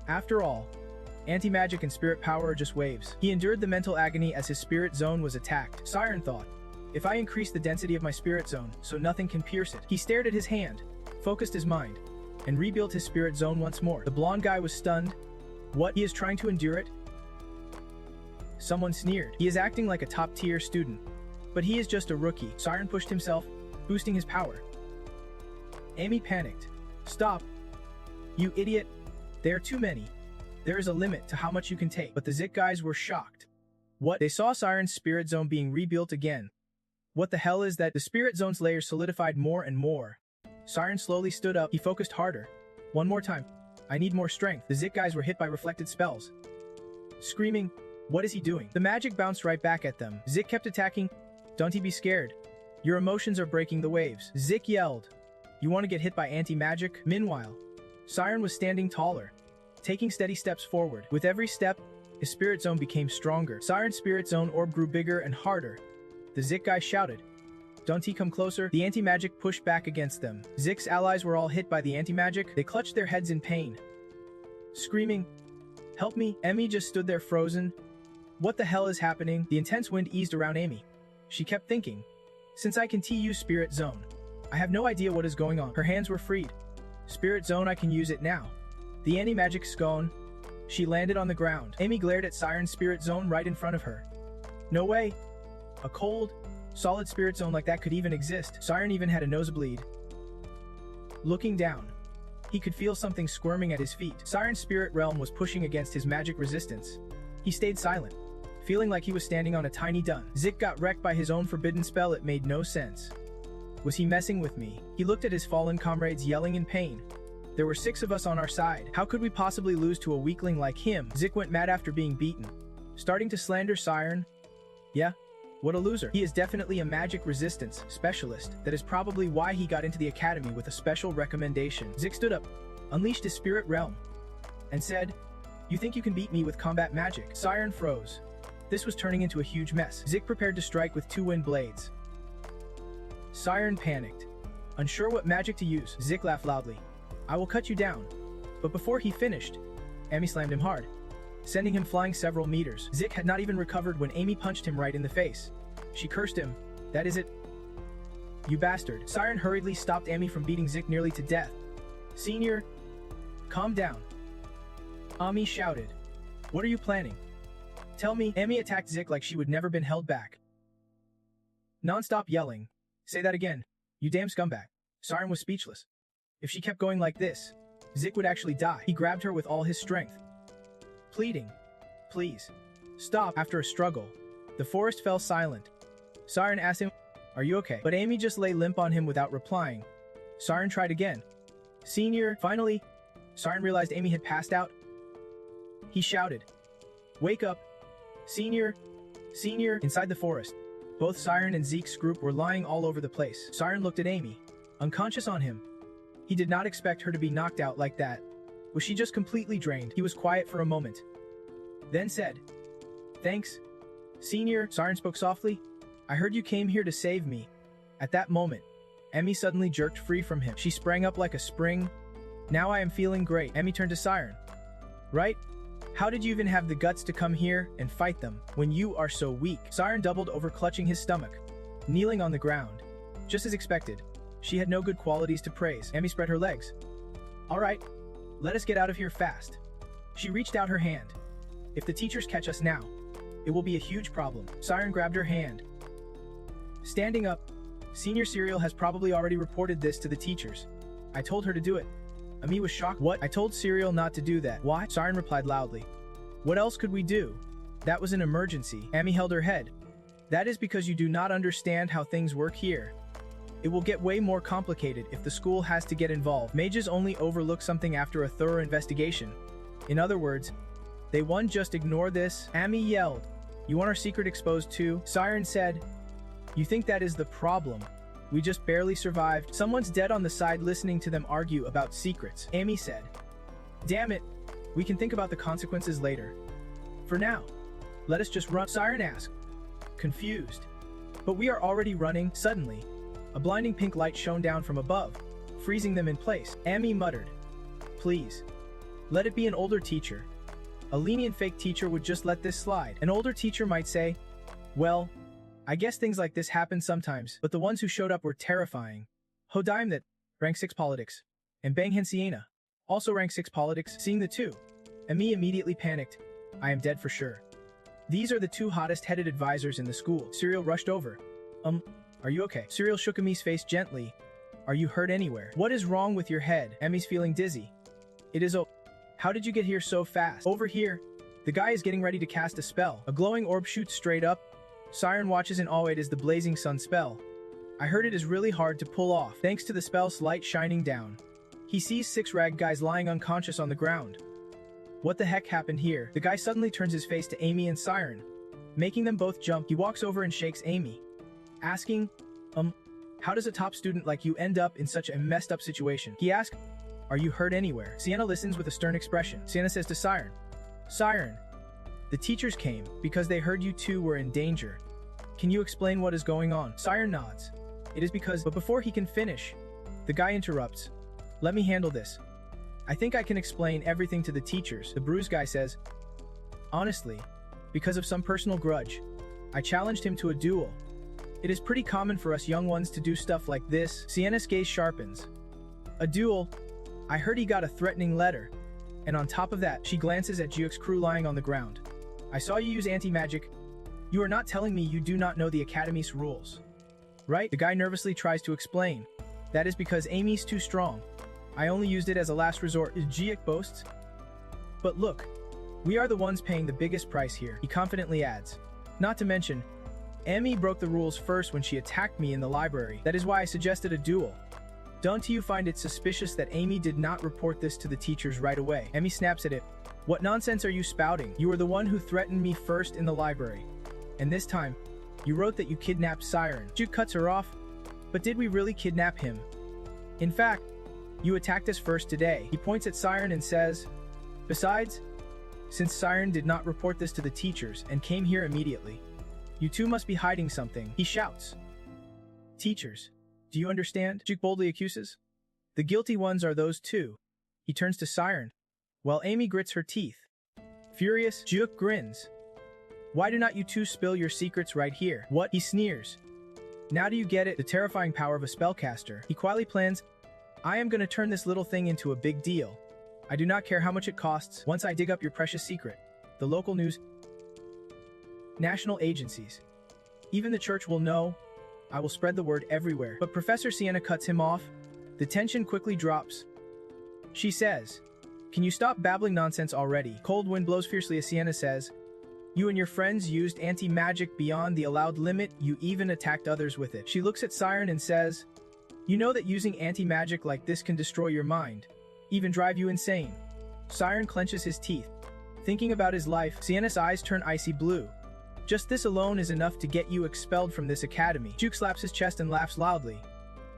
After all, anti-magic and spirit power are just waves. He endured the mental agony as his spirit zone was attacked. Siren thought, if I increase the density of my spirit zone so nothing can pierce it. He stared at his hand, focused his mind, and rebuilt his spirit zone once more. The blonde guy was stunned. What? He is trying to endure it? Someone sneered. He is acting like a top-tier student, but he is just a rookie. Siren pushed himself, boosting his power. Amy panicked. Stop. You idiot. There are too many. There is a limit to how much you can take. But the Zik guys were shocked. What? They saw Siren's spirit zone being rebuilt again. What the hell is that? The spirit zone's layers solidified more and more. Siren slowly stood up. He focused harder. One more time. I need more strength. The Zik guys were hit by reflected spells. Screaming, what is he doing? The magic bounced right back at them. Zik kept attacking. Don't be scared. Your emotions are breaking the waves. Zik yelled. You want to get hit by anti-magic? Meanwhile, Siren was standing taller, taking steady steps forward. With every step, his spirit zone became stronger. Siren's spirit zone orb grew bigger and harder. The Zik guy shouted. Don't he come closer? The anti-magic pushed back against them. Zik's allies were all hit by the anti-magic. They clutched their heads in pain, screaming, help me. Emmy just stood there frozen. What the hell is happening? The intense wind eased around Amy. She kept thinking, since I can use spirit zone, I have no idea what is going on. Her hands were freed. Spirit zone, I can use it now. The anti-magic scone. She landed on the ground. Amy glared at Siren's spirit zone right in front of her. No way. A cold, solid spirit zone like that could even exist. Siren even had a nosebleed. Looking down, he could feel something squirming at his feet. Siren's spirit realm was pushing against his magic resistance. He stayed silent, feeling like he was standing on a tiny dun. Zik got wrecked by his own forbidden spell. It made no sense. Was he messing with me? He looked at his fallen comrades yelling in pain. There were 6 of us on our side. How could we possibly lose to a weakling like him? Zik went mad after being beaten, starting to slander Siren. Yeah, what a loser. He is definitely a magic resistance specialist. That is probably why he got into the academy with a special recommendation. Zik stood up, unleashed his spirit realm, and said, "You think you can beat me with combat magic?" Siren froze. This was turning into a huge mess. Zik prepared to strike with 2 wind blades. Siren panicked, unsure what magic to use. Zik laughed loudly. "I will cut you down." But before he finished, Amy slammed him hard, sending him flying several meters. Zik had not even recovered when Amy punched him right in the face. She cursed him. "That is it, you bastard." Siren hurriedly stopped Amy from beating Zik nearly to death. "Senior, calm down," Amy shouted. "What are you planning? Tell me." Amy attacked Zik like she would never been held back, non-stop yelling, "Say that again, you damn scumbag." Siren was speechless. If she kept going like this, Zik would actually die. He grabbed her with all his strength, pleading, "Please, stop." After a struggle, the forest fell silent. Siren asked him, "Are you okay?" But Amy just lay limp on him without replying. Siren tried again. "Senior." Finally, Siren realized Amy had passed out. He shouted, "Wake up, Senior! Senior!" Inside the forest, both Siren and Zek's group were lying all over the place. Siren looked at Amy, unconscious on him. He did not expect her to be knocked out like that. Was she just completely drained? He was quiet for a moment, then said, "Thanks, Senior." Siren spoke softly. "I heard you came here to save me." At that moment, Amy suddenly jerked free from him. She sprang up like a spring. "Now I am feeling great." Amy turned to Siren. "Right? How did you even have the guts to come here and fight them when you are so weak?" Siren doubled over, clutching his stomach, kneeling on the ground. Just as expected, she had no good qualities to praise. Amy spread her legs. "All right, let us get out of here fast." She reached out her hand. "If the teachers catch us now, it will be a huge problem." Siren grabbed her hand. Standing up, Senior Serial has probably already reported this to the teachers. I told her to do it. Amy was shocked. "What?" "I told Serial not to do that." "Why?" Siren replied loudly. "What else could we do? That was an emergency." Amy held her head. "That is because you do not understand how things work here. It will get way more complicated if the school has to get involved. Mages only overlook something after a thorough investigation. In other words, they won't just ignore this." Amy yelled, "You want our secret exposed too?" Siren said, "You think that is the problem? We just barely survived. Someone's dead on the side listening to them argue about secrets." Amy said, "Damn it, we can think about the consequences later. For now, let us just run." Siren asked, confused. "But we are already running." Suddenly, a blinding pink light shone down from above, freezing them in place. Amy muttered, "Please, let it be an older teacher. A lenient fake teacher would just let this slide." An older teacher might say, "Well, I guess things like this happen sometimes," but the ones who showed up were terrifying. Hodaim, that rank 6 politics, and Banghan Siena, also rank 6 politics. Seeing the two, Amy immediately panicked. "I am dead for sure. These are the 2 hottest-headed advisors in the school." Serial rushed over. Are you okay?" Serial shook Amy's face gently. "Are you hurt anywhere?" "What is wrong with your head?" Amy's feeling dizzy. "It is How did you get here so fast?" "Over here." The guy is getting ready to cast a spell. A glowing orb shoots straight up. Siren watches in awe. It is the blazing sun spell. I heard it is really hard to pull off. Thanks to the spell's light shining down, he sees 6 rag guys lying unconscious on the ground. What the heck happened here? The guy suddenly turns his face to Amy and Siren, making them both jump. He walks over and shakes Amy, asking, how does a top student like you end up in such a messed up situation?" He asks, "Are you hurt anywhere?" Sienna listens with a stern expression. Sienna says to Siren, "Siren, the teachers came because they heard you 2 were in danger. Can you explain what is going on?" Siren nods. "It is because..." But before he can finish, the guy interrupts. "Let me handle this. I think I can explain everything to the teachers." The bruised guy says, "Honestly, because of some personal grudge, I challenged him to a duel. It is pretty common for us young ones to do stuff like this." Sienna's gaze sharpens. "A duel? I heard he got a threatening letter. And on top of that," she glances at Jiuk's crew lying on the ground. "I saw you use anti-magic. You are not telling me you do not know the Academy's rules, right?" The guy nervously tries to explain. "That is because Amy's too strong. I only used it as a last resort," Jiuk boasts. "But look, we are the ones paying the biggest price here," he confidently adds. "Not to mention, Amy broke the rules first when she attacked me in the library. That is why I suggested a duel. Don't you find it suspicious that Amy did not report this to the teachers right away? Amy snaps at it. What nonsense are you spouting? You were the one who threatened me first in the library. And this time, you wrote that you kidnapped Siren. Duke cuts her off. But did we really kidnap him? In fact, you attacked us first today. He points at Siren and says, besides, since Siren did not report this to the teachers and came here immediately, you two must be hiding something, he shouts. Teachers, do you understand? Duke boldly accuses. The guilty ones are those two. He turns to Siren, while Amy grits her teeth. Furious, Duke grins. Why do not you two spill your secrets right here? What? He sneers. Now do you get it? The terrifying power of a spellcaster. He quietly plans, I am gonna turn this little thing into a big deal. I do not care how much it costs once I dig up your precious secret. The local news, national agencies, even the church will know. I will spread the word everywhere. But Professor Sienna cuts him off. The tension quickly drops. She says, can you stop babbling nonsense already? Cold wind blows fiercely as Sienna says, you and your friends used anti-magic beyond the allowed limit. You even attacked others with it. She looks at Siren and says, you know that using anti-magic like this can destroy your mind, even drive you insane. Siren clenches his teeth. Thinking about his life, Sienna's eyes turn icy blue. Just this alone is enough to get you expelled from this academy. Duke slaps his chest and laughs loudly.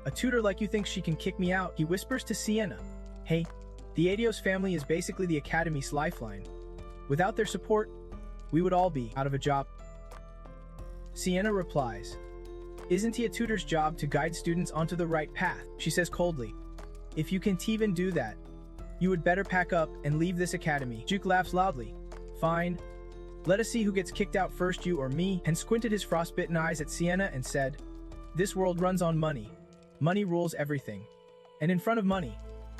A tutor like you thinks she can kick me out? He whispers to Sienna. Hey, the Adios family is basically the academy's lifeline. Without their support, we would all be out of a job. Sienna replies, isn't he a tutor's job to guide students onto the right path? She says coldly, if you can't even do that, you would better pack up and leave this academy. Duke laughs loudly. Fine. Let us see who gets kicked out first, you or me, and squinted his frostbitten eyes at Sienna and said, this world runs on money. Money rules everything. And in front of money,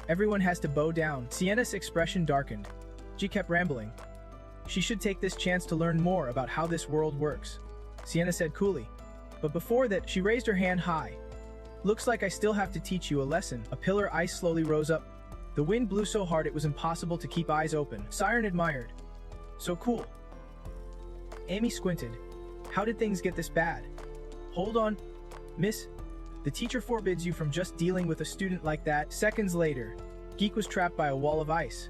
everyone has to bow down. Sienna's expression darkened. She kept rambling. She should take this chance to learn more about how this world works, Sienna said coolly. But before that, she raised her hand high. Looks like I still have to teach you a lesson. A pillar ice slowly rose up. The wind blew so hard it was impossible to keep eyes open. Siren admired. So cool. Amy squinted. How did things get this bad? Hold on, miss. The teacher forbids you from just dealing with a student like that. Seconds later, Geek was trapped by a wall of ice.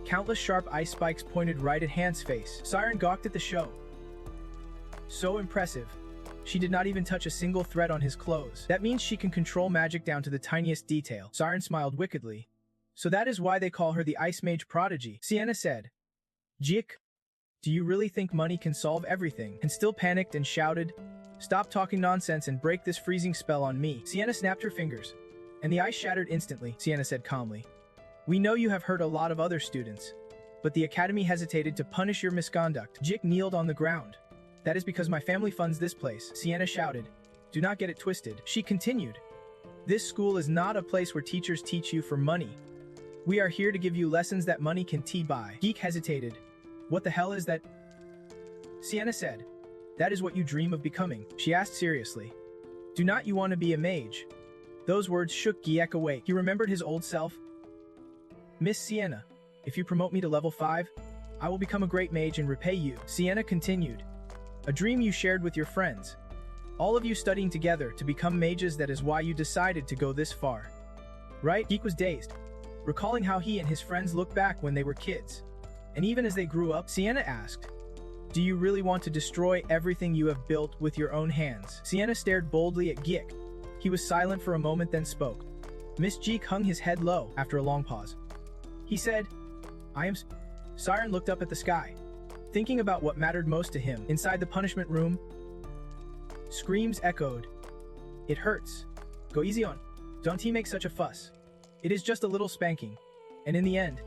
Countless sharp ice spikes pointed right at Han's face. Siren gawked at the show. So impressive. She did not even touch a single thread on his clothes. That means she can control magic down to the tiniest detail. Siren smiled wickedly. So that is why they call her the Ice Mage Prodigy, Sienna said. Geek, do you really think money can solve everything? And still panicked and shouted, stop talking nonsense and break this freezing spell on me. Sienna snapped her fingers, and the ice shattered instantly. Sienna said calmly, we know you have hurt a lot of other students, but the academy hesitated to punish your misconduct. Jik kneeled on the ground. That is because my family funds this place, Sienna shouted. Do not get it twisted. She continued, this school is not a place where teachers teach you for money. We are here to give you lessons that money can buy. Geek hesitated. What the hell is that? Sienna said, that is what you dream of becoming. She asked seriously, do not you want to be a mage? Those words shook Geek awake. He remembered his old self. Miss Sienna, if you promote me to level 5, I will become a great mage and repay you. Sienna continued, a dream you shared with your friends. All of you studying together to become mages, that is why you decided to go this far. Right? Geek was dazed, recalling how he and his friends looked back when they were kids. And even as they grew up, Sienna asked, do you really want to destroy everything you have built with your own hands? Sienna stared boldly at Geek. He was silent for a moment, then spoke. Miss Geek hung his head low after a long pause. He said, I am... Siren looked up at the sky, thinking about what mattered most to him. Inside the punishment room, screams echoed. It hurts. Go easy on. Don't he make such a fuss. It is just a little spanking. And in the end,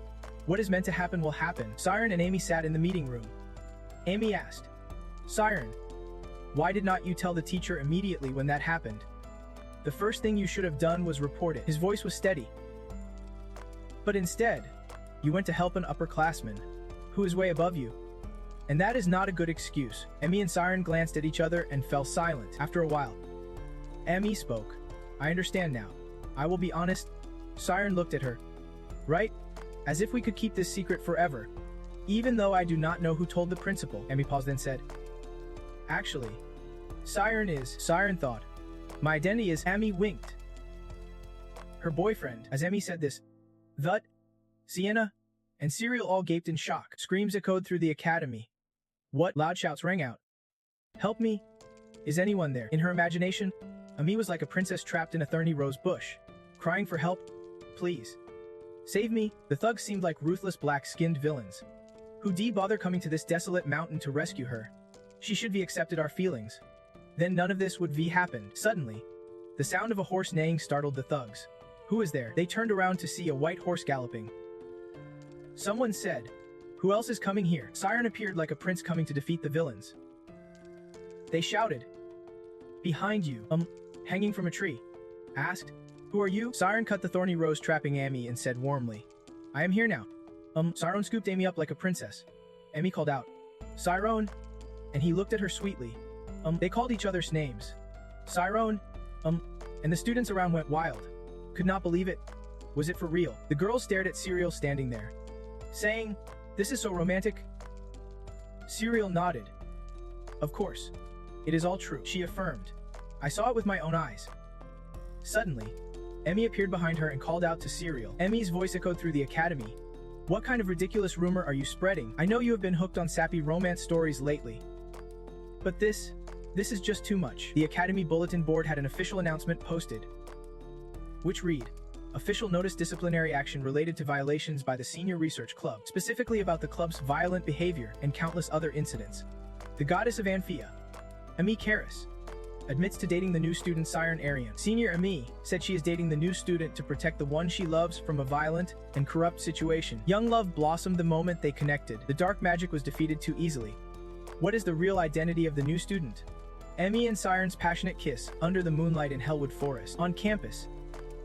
what is meant to happen will happen. Siren and Amy sat in the meeting room. Amy asked, Siren, why did not you tell the teacher immediately when that happened? The first thing you should have done was report it. His voice was steady. But instead, you went to help an upperclassman, who is way above you. And that is not a good excuse. Amy and Siren glanced at each other and fell silent. After a while, Amy spoke. I understand now. I will be honest. Siren looked at her. Right? As if we could keep this secret forever. Even though I do not know who told the principal. Amy paused, then said, actually, Siren thought. My identity is Amy winked. Her boyfriend, as Amy said this. Thut, Sienna, and Serial all gaped in shock. Screams echoed through the academy. What? Loud shouts rang out. Help me! Is anyone there? In her imagination, Amy was like a princess trapped in a thorny rose bush, crying for help. Please. Save me. The thugs seemed like ruthless black-skinned villains. Who'd bother coming to this desolate mountain to rescue her? She should be accepted our feelings. Then none of this would happen. Suddenly, the sound of a horse neighing startled the thugs. Who is there? They turned around to see a white horse galloping. Someone said, who else is coming here? Siren appeared like a prince coming to defeat the villains. They shouted. Behind you, hanging from a tree. Asked, who are you? Siren cut the thorny rose trapping Amy and said warmly, I am here now. Siren scooped Amy up like a princess. Amy called out, Siren, and he looked at her sweetly. They called each other's names. Siren, and the students around went wild. Could not believe it. Was it for real? The girls stared at Serial standing there, saying, this is so romantic. Serial nodded. Of course. It is all true, she affirmed. I saw it with my own eyes. Suddenly, Emmy appeared behind her and called out to Serial. Emmy's voice echoed through the academy. What kind of ridiculous rumor are you spreading? I know you have been hooked on sappy romance stories lately. But this is just too much. The academy bulletin board had an official announcement posted, which read, official notice disciplinary action related to violations by the Senior Research Club, specifically about the club's violent behavior and countless other incidents. The goddess of Anphia, Amy Karis, admits to dating the new student Siren Arianne. Senior Amy said she is dating the new student to protect the one she loves from a violent and corrupt situation. Young love blossomed the moment they connected. The dark magic was defeated too easily. What is the real identity of the new student? Amy and Siren's passionate kiss under the moonlight in Hellwood Forest. On campus,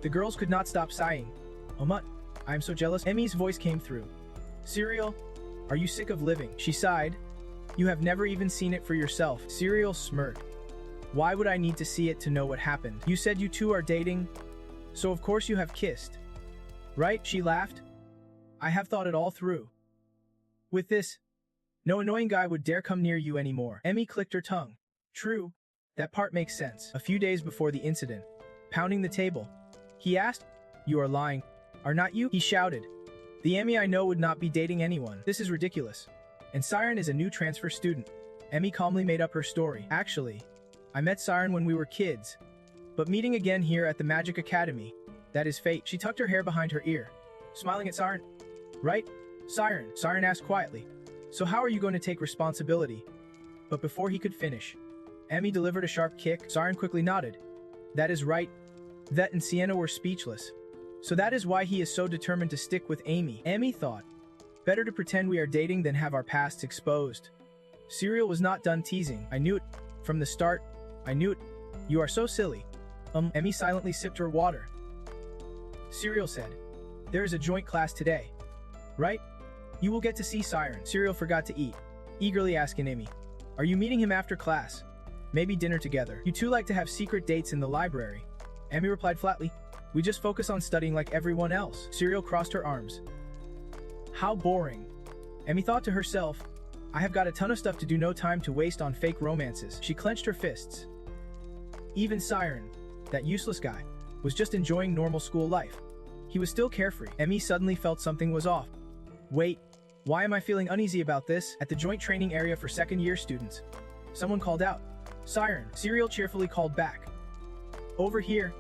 the girls could not stop sighing. Omut, I am so jealous. Emmy's voice came through. Serial, are you sick of living? She sighed. You have never even seen it for yourself. Serial smirked. Why would I need to see it to know what happened? You said you two are dating, so of course you have kissed. Right? She laughed. I have thought it all through. With this, no annoying guy would dare come near you anymore. Emmy clicked her tongue. True, that part makes sense. A few days before the incident, pounding the table, he asked, you are lying, are not you? He shouted. The Emmy I know would not be dating anyone. This is ridiculous. And Siren is a new transfer student. Emmy calmly made up her story. Actually, I met Siren when we were kids, but meeting again here at the Magic Academy, that is fate. She tucked her hair behind her ear, smiling at Siren. Right? Siren, Siren asked quietly. So how are you going to take responsibility? But before he could finish, Emmy delivered a sharp kick. Siren quickly nodded. That is right. Vet and Sienna were speechless. So that is why he is so determined to stick with Amy. Emmy thought, better to pretend we are dating than have our pasts exposed. Serial was not done teasing. I knew it. From the start, I knew it. You are so silly. Emmy silently sipped her water. Serial said, there is a joint class today. Right? You will get to see Siren. Serial forgot to eat, eagerly asking Amy, are you meeting him after class? Maybe dinner together. You two like to have secret dates in the library. Amy replied flatly, we just focus on studying like everyone else. Serial crossed her arms. How boring. Amy thought to herself, I have got a ton of stuff to do, no time to waste on fake romances. She clenched her fists. Even Siren, that useless guy, was just enjoying normal school life. He was still carefree. Emmy suddenly felt something was off. Wait, why am I feeling uneasy about this? At the joint training area for second-year students, someone called out. Siren, Serial cheerfully called back. Over here.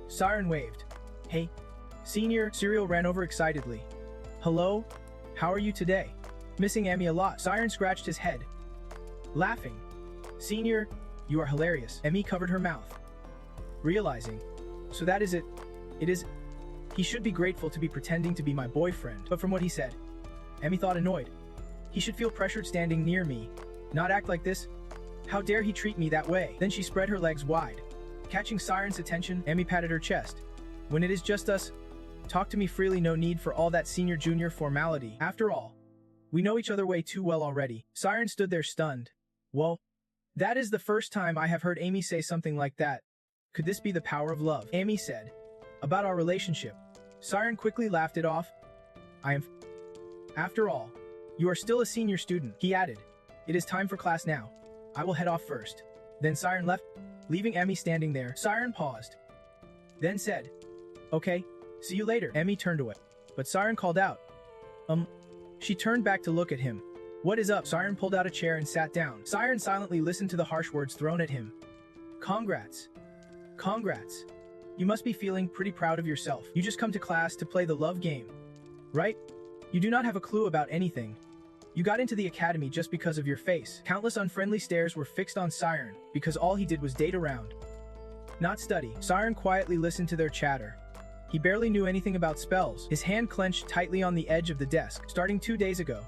Siren waved. Hey, Senior. Serial ran over excitedly. Hello? How are you today? Missing Emmy a lot. Siren scratched his head, laughing. Senior, you are hilarious. Emmy covered her mouth, realizing, so that is it. It is. He should be grateful to be pretending to be my boyfriend. But from what he said, Emmy thought annoyed. He should feel pressured standing near me, not act like this. How dare he treat me that way? Then she spread her legs wide. Catching Siren's attention, Emmy patted her chest. When it is just us, talk to me freely, no need for all that senior-junior formality. After all, we know each other way too well already. Siren stood there stunned. Whoa. That is the first time I have heard Amy say something like that. Could this be the power of love? Amy said. About our relationship. Siren quickly laughed it off. After all, you are still a senior student, he added. It is time for class now. I will head off first. Then Siren left, leaving Emmy standing there. Siren paused, then said, "Okay, see you later." Emmy turned away, but Siren called out, She turned back to look at him. "What is up?" Siren pulled out a chair and sat down. Siren silently listened to the harsh words thrown at him. Congrats. Congrats. You must be feeling pretty proud of yourself. You just come to class to play the love game, right? You do not have a clue about anything. You got into the academy just because of your face. Countless unfriendly stares were fixed on Siren because all he did was date around, not study. Siren quietly listened to their chatter. He barely knew anything about spells. His hand clenched tightly on the edge of the desk. Starting 2 days ago,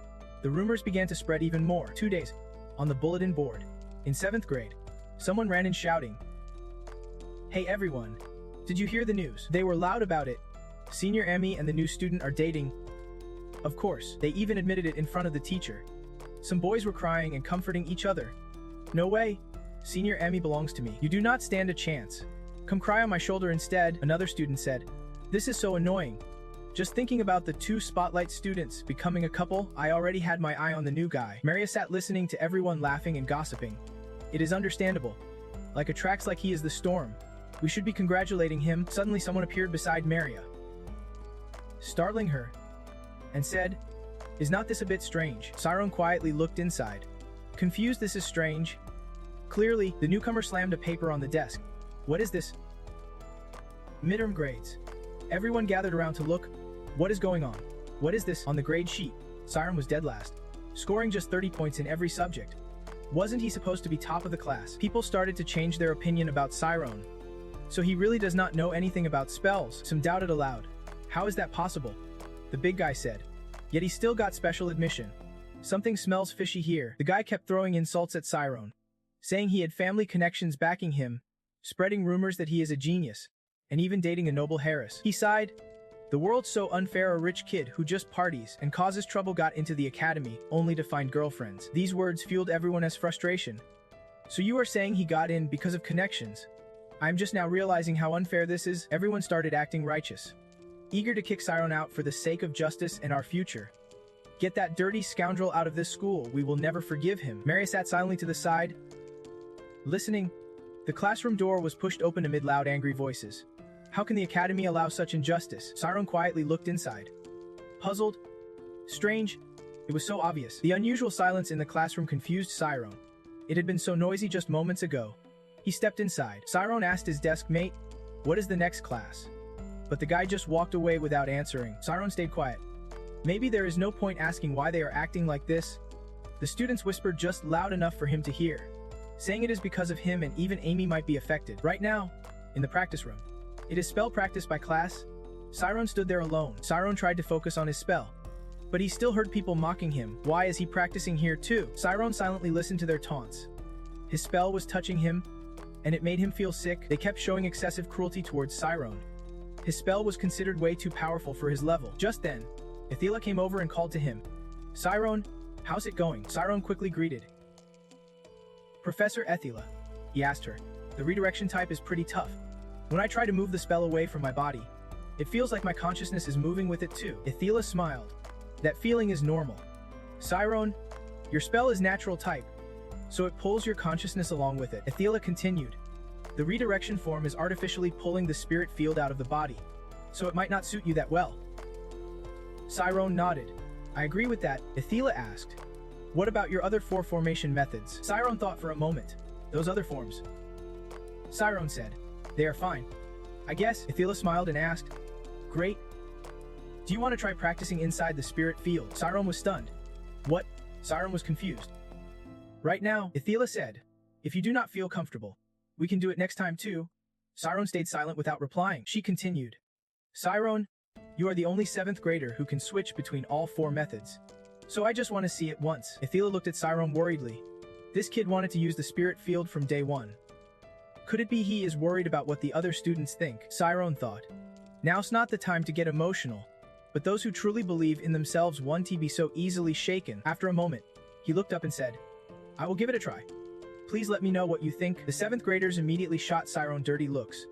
the rumors began to spread even more. 2 days. On the bulletin board. In 7th grade, someone ran in shouting, "Hey everyone, did you hear the news?" They were loud about it. Senior Emmy and the new student are dating. Of course, they even admitted it in front of the teacher. Some boys were crying and comforting each other. "No way. Senior Emmy belongs to me. You do not stand a chance. Come cry on my shoulder instead," another student said. "This is so annoying. Just thinking about the 2 spotlight students becoming a couple, I already had my eye on the new guy." Maria sat listening to everyone laughing and gossiping. "It is understandable. Like attracts like he is the storm. We should be congratulating him." Suddenly someone appeared beside Maria, startling her, and said, "Is not this a bit strange?" Siren quietly looked inside. Confused, this is strange. Clearly, the newcomer slammed a paper on the desk. "What is this?" "Midterm grades." Everyone gathered around to look. "What is going on? What is this?" On the grade sheet, Siren was dead last, scoring just 30 points in every subject. Wasn't he supposed to be top of the class? People started to change their opinion about Siren. So he really does not know anything about spells. Some doubted aloud. "How is that possible?" the big guy said. Yet he still got special admission. "Something smells fishy here." The guy kept throwing insults at Siren, saying he had family connections backing him, spreading rumors that he is a genius, and even dating a noble heiress. He sighed. "The world's so unfair. A rich kid who just parties and causes trouble got into the academy only to find girlfriends." These words fueled everyone's frustration. "So you are saying he got in because of connections? I'm just now realizing how unfair this is." Everyone started acting righteous, eager to kick Siren out for the sake of justice and our future. "Get that dirty scoundrel out of this school. We will never forgive him." Maria sat silently to the side, listening. The classroom door was pushed open amid loud angry voices. How can the academy allow such injustice? Siren quietly looked inside. Puzzled. Strange. It was so obvious. The unusual silence in the classroom confused Siren. It had been so noisy just moments ago. He stepped inside. Siren asked his desk mate, "What is the next class?" But the guy just walked away without answering. Siren stayed quiet. Maybe there is no point asking why they are acting like this. The students whispered just loud enough for him to hear, saying it is because of him and even Amy might be affected. Right now, in the practice room, it is spell practice by class. Siren stood there alone. Siren tried to focus on his spell, but he still heard people mocking him. Why is he practicing here too? Siren silently listened to their taunts. His spell was touching him, and it made him feel sick. They kept showing excessive cruelty towards Siren. His spell was considered way too powerful for his level. Just then, Athela came over and called to him. "Siren, how's it going?" Siren quickly greeted. "Professor Athela," he asked her. "The redirection type is pretty tough. When I try to move the spell away from my body, it feels like my consciousness is moving with it too." Athela smiled. "That feeling is normal. Siren, your spell is natural type, so it pulls your consciousness along with it." Athela continued. "The redirection form is artificially pulling the spirit field out of the body, so it might not suit you that well." Siren nodded. "I agree with that." Athela asked, "What about your other 4 formation methods?" Siren thought for a moment. "Those other forms?" Siren said, "They are fine, I guess." Athela smiled and asked, "Great. Do you want to try practicing inside the spirit field?" Siren was stunned. "What?" Siren was confused. "Right now," Athela said. "If you do not feel comfortable, we can do it next time too." Siren stayed silent without replying. She continued. "Siren, you are the only 7th grader who can switch between all 4 methods, so I just want to see it once." Athela looked at Siren worriedly. This kid wanted to use the spirit field from day one. Could it be he is worried about what the other students think? Siren thought. Now's not the time to get emotional, but those who truly believe in themselves won't be so easily shaken. After a moment, he looked up and said, "I will give it a try. Please let me know what you think." The 7th graders immediately shot Siren dirty looks.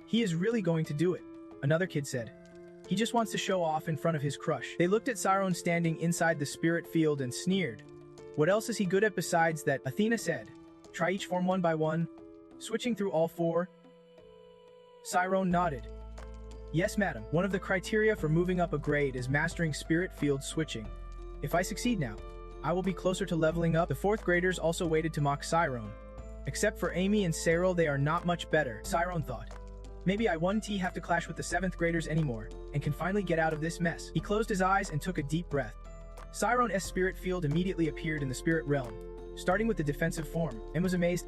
"He is really going to do it," another kid said. "He just wants to show off in front of his crush." They looked at Siren standing inside the spirit field and sneered. "What else is he good at besides that?" Athena said. Try each form one by one, switching through all four. Siren nodded. Yes, madam. One of the criteria for moving up a grade is mastering spirit field switching. If I succeed now, I will be closer to leveling up. The fourth graders also waited to mock Siren. Except for Amy and Cyril, they are not much better, Siren thought. Maybe I won't have to clash with the 7th graders anymore, and can finally get out of this mess. He closed his eyes and took a deep breath. Siren's spirit field immediately appeared in the spirit realm, starting with the defensive form, and was amazed.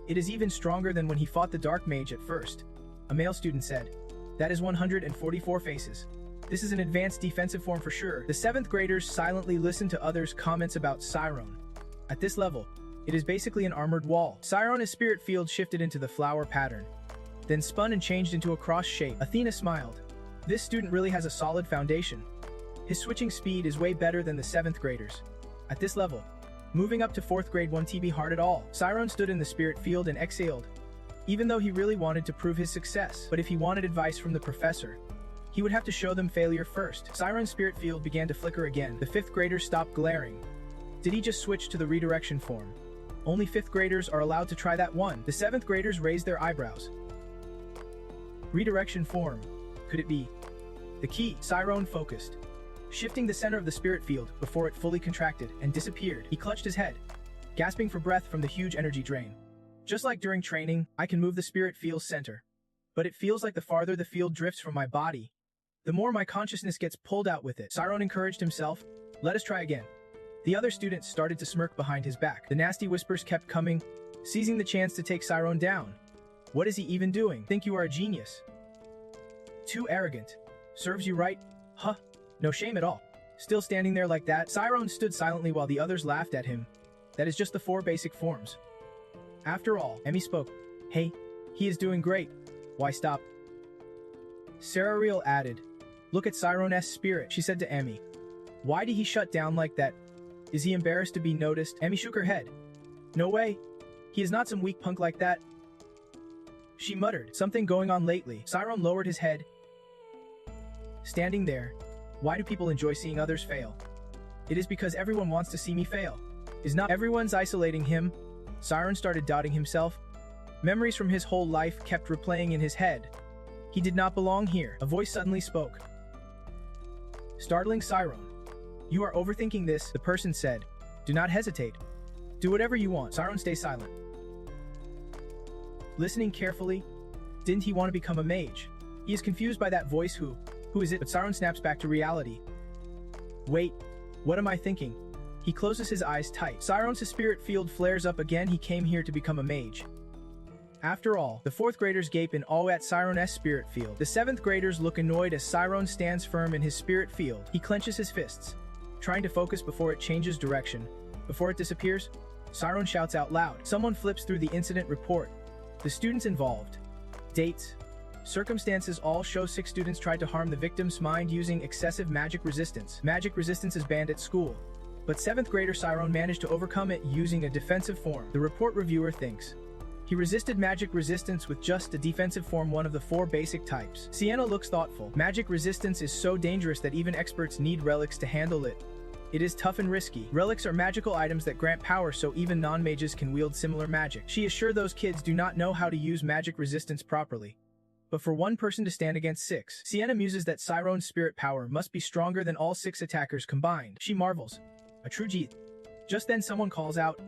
It is even stronger than when he fought the dark mage at first. A male student said, that is 144 faces. This is an advanced defensive form for sure. The 7th graders silently listened to others' comments about Siren. At this level, it is basically an armored wall. Siren's spirit field shifted into the flower pattern, then spun and changed into a cross shape. Athena smiled. This student really has a solid foundation. His switching speed is way better than the 7th graders. At this level, moving up to 4th grade won't be hard at all. Siren stood in the spirit field and exhaled, even though he really wanted to prove his success. But if he wanted advice from the professor, he would have to show them failure first. Siren's spirit field began to flicker again. The 5th graders stopped glaring. Did he just switch to the redirection form? Only 5th graders are allowed to try that one. The 7th graders raised their eyebrows. Redirection form. Could it be the key? Siren focused, shifting the center of the spirit field before it fully contracted and disappeared. He clutched his head, gasping for breath from the huge energy drain. Just like during training, I can move the spirit field's center. But it feels like the farther the field drifts from my body, the more my consciousness gets pulled out with it. Siren encouraged himself. Let us try again. The other students started to smirk behind his back. The nasty whispers kept coming, seizing the chance to take Siren down. What is he even doing? Think you are a genius? Too arrogant. Serves you right? Huh? No shame at all. Still standing there like that, Siren stood silently while the others laughed at him. That is just the 4 basic forms. After all, Emmy spoke. Hey, he is doing great. Why stop? Sarareal added. Look at Siren's spirit, she said to Emmy. Why did he shut down like that? Is he embarrassed to be noticed? Emmy shook her head. No way. He is not some weak punk like that. She muttered. Something going on lately. Siren lowered his head. Standing there. Why do people enjoy seeing others fail? It is because everyone wants to see me fail. Is not everyone's isolating him? Siren started doubting himself. Memories from his whole life kept replaying in his head. He did not belong here. A voice suddenly spoke. Startling Siren. You are overthinking this, the person said. Do not hesitate. Do whatever you want. Siren, stay silent. Listening carefully. Didn't he want to become a mage? He is confused by that voice. Who is it? But Siren snaps back to reality. Wait, what am I thinking? He closes his eyes tight. Siren's spirit field flares up again. He came here to become a mage. After all, the 4th graders gape in awe at Siren's spirit field. The 7th graders look annoyed as Siren stands firm in his spirit field. He clenches his fists, trying to focus before it changes direction. Before it disappears, Siren shouts out loud. Someone flips through the incident report. The students involved. Dates. Circumstances all show 6 students tried to harm the victim's mind using excessive magic resistance. Magic resistance is banned at school, but 7th grader Siren managed to overcome it using a defensive form. The report reviewer thinks he resisted magic resistance with just a defensive form, one of the 4 basic types. Sienna looks thoughtful. Magic resistance is so dangerous that even experts need relics to handle it. It is tough and risky. Relics are magical items that grant power so even non-mages can wield similar magic. She is sure those kids do not know how to use magic resistance properly. But for one person to stand against 6, Sienna muses that Siren's spirit power must be stronger than all 6 attackers combined. She marvels. A true G. Just then someone calls out,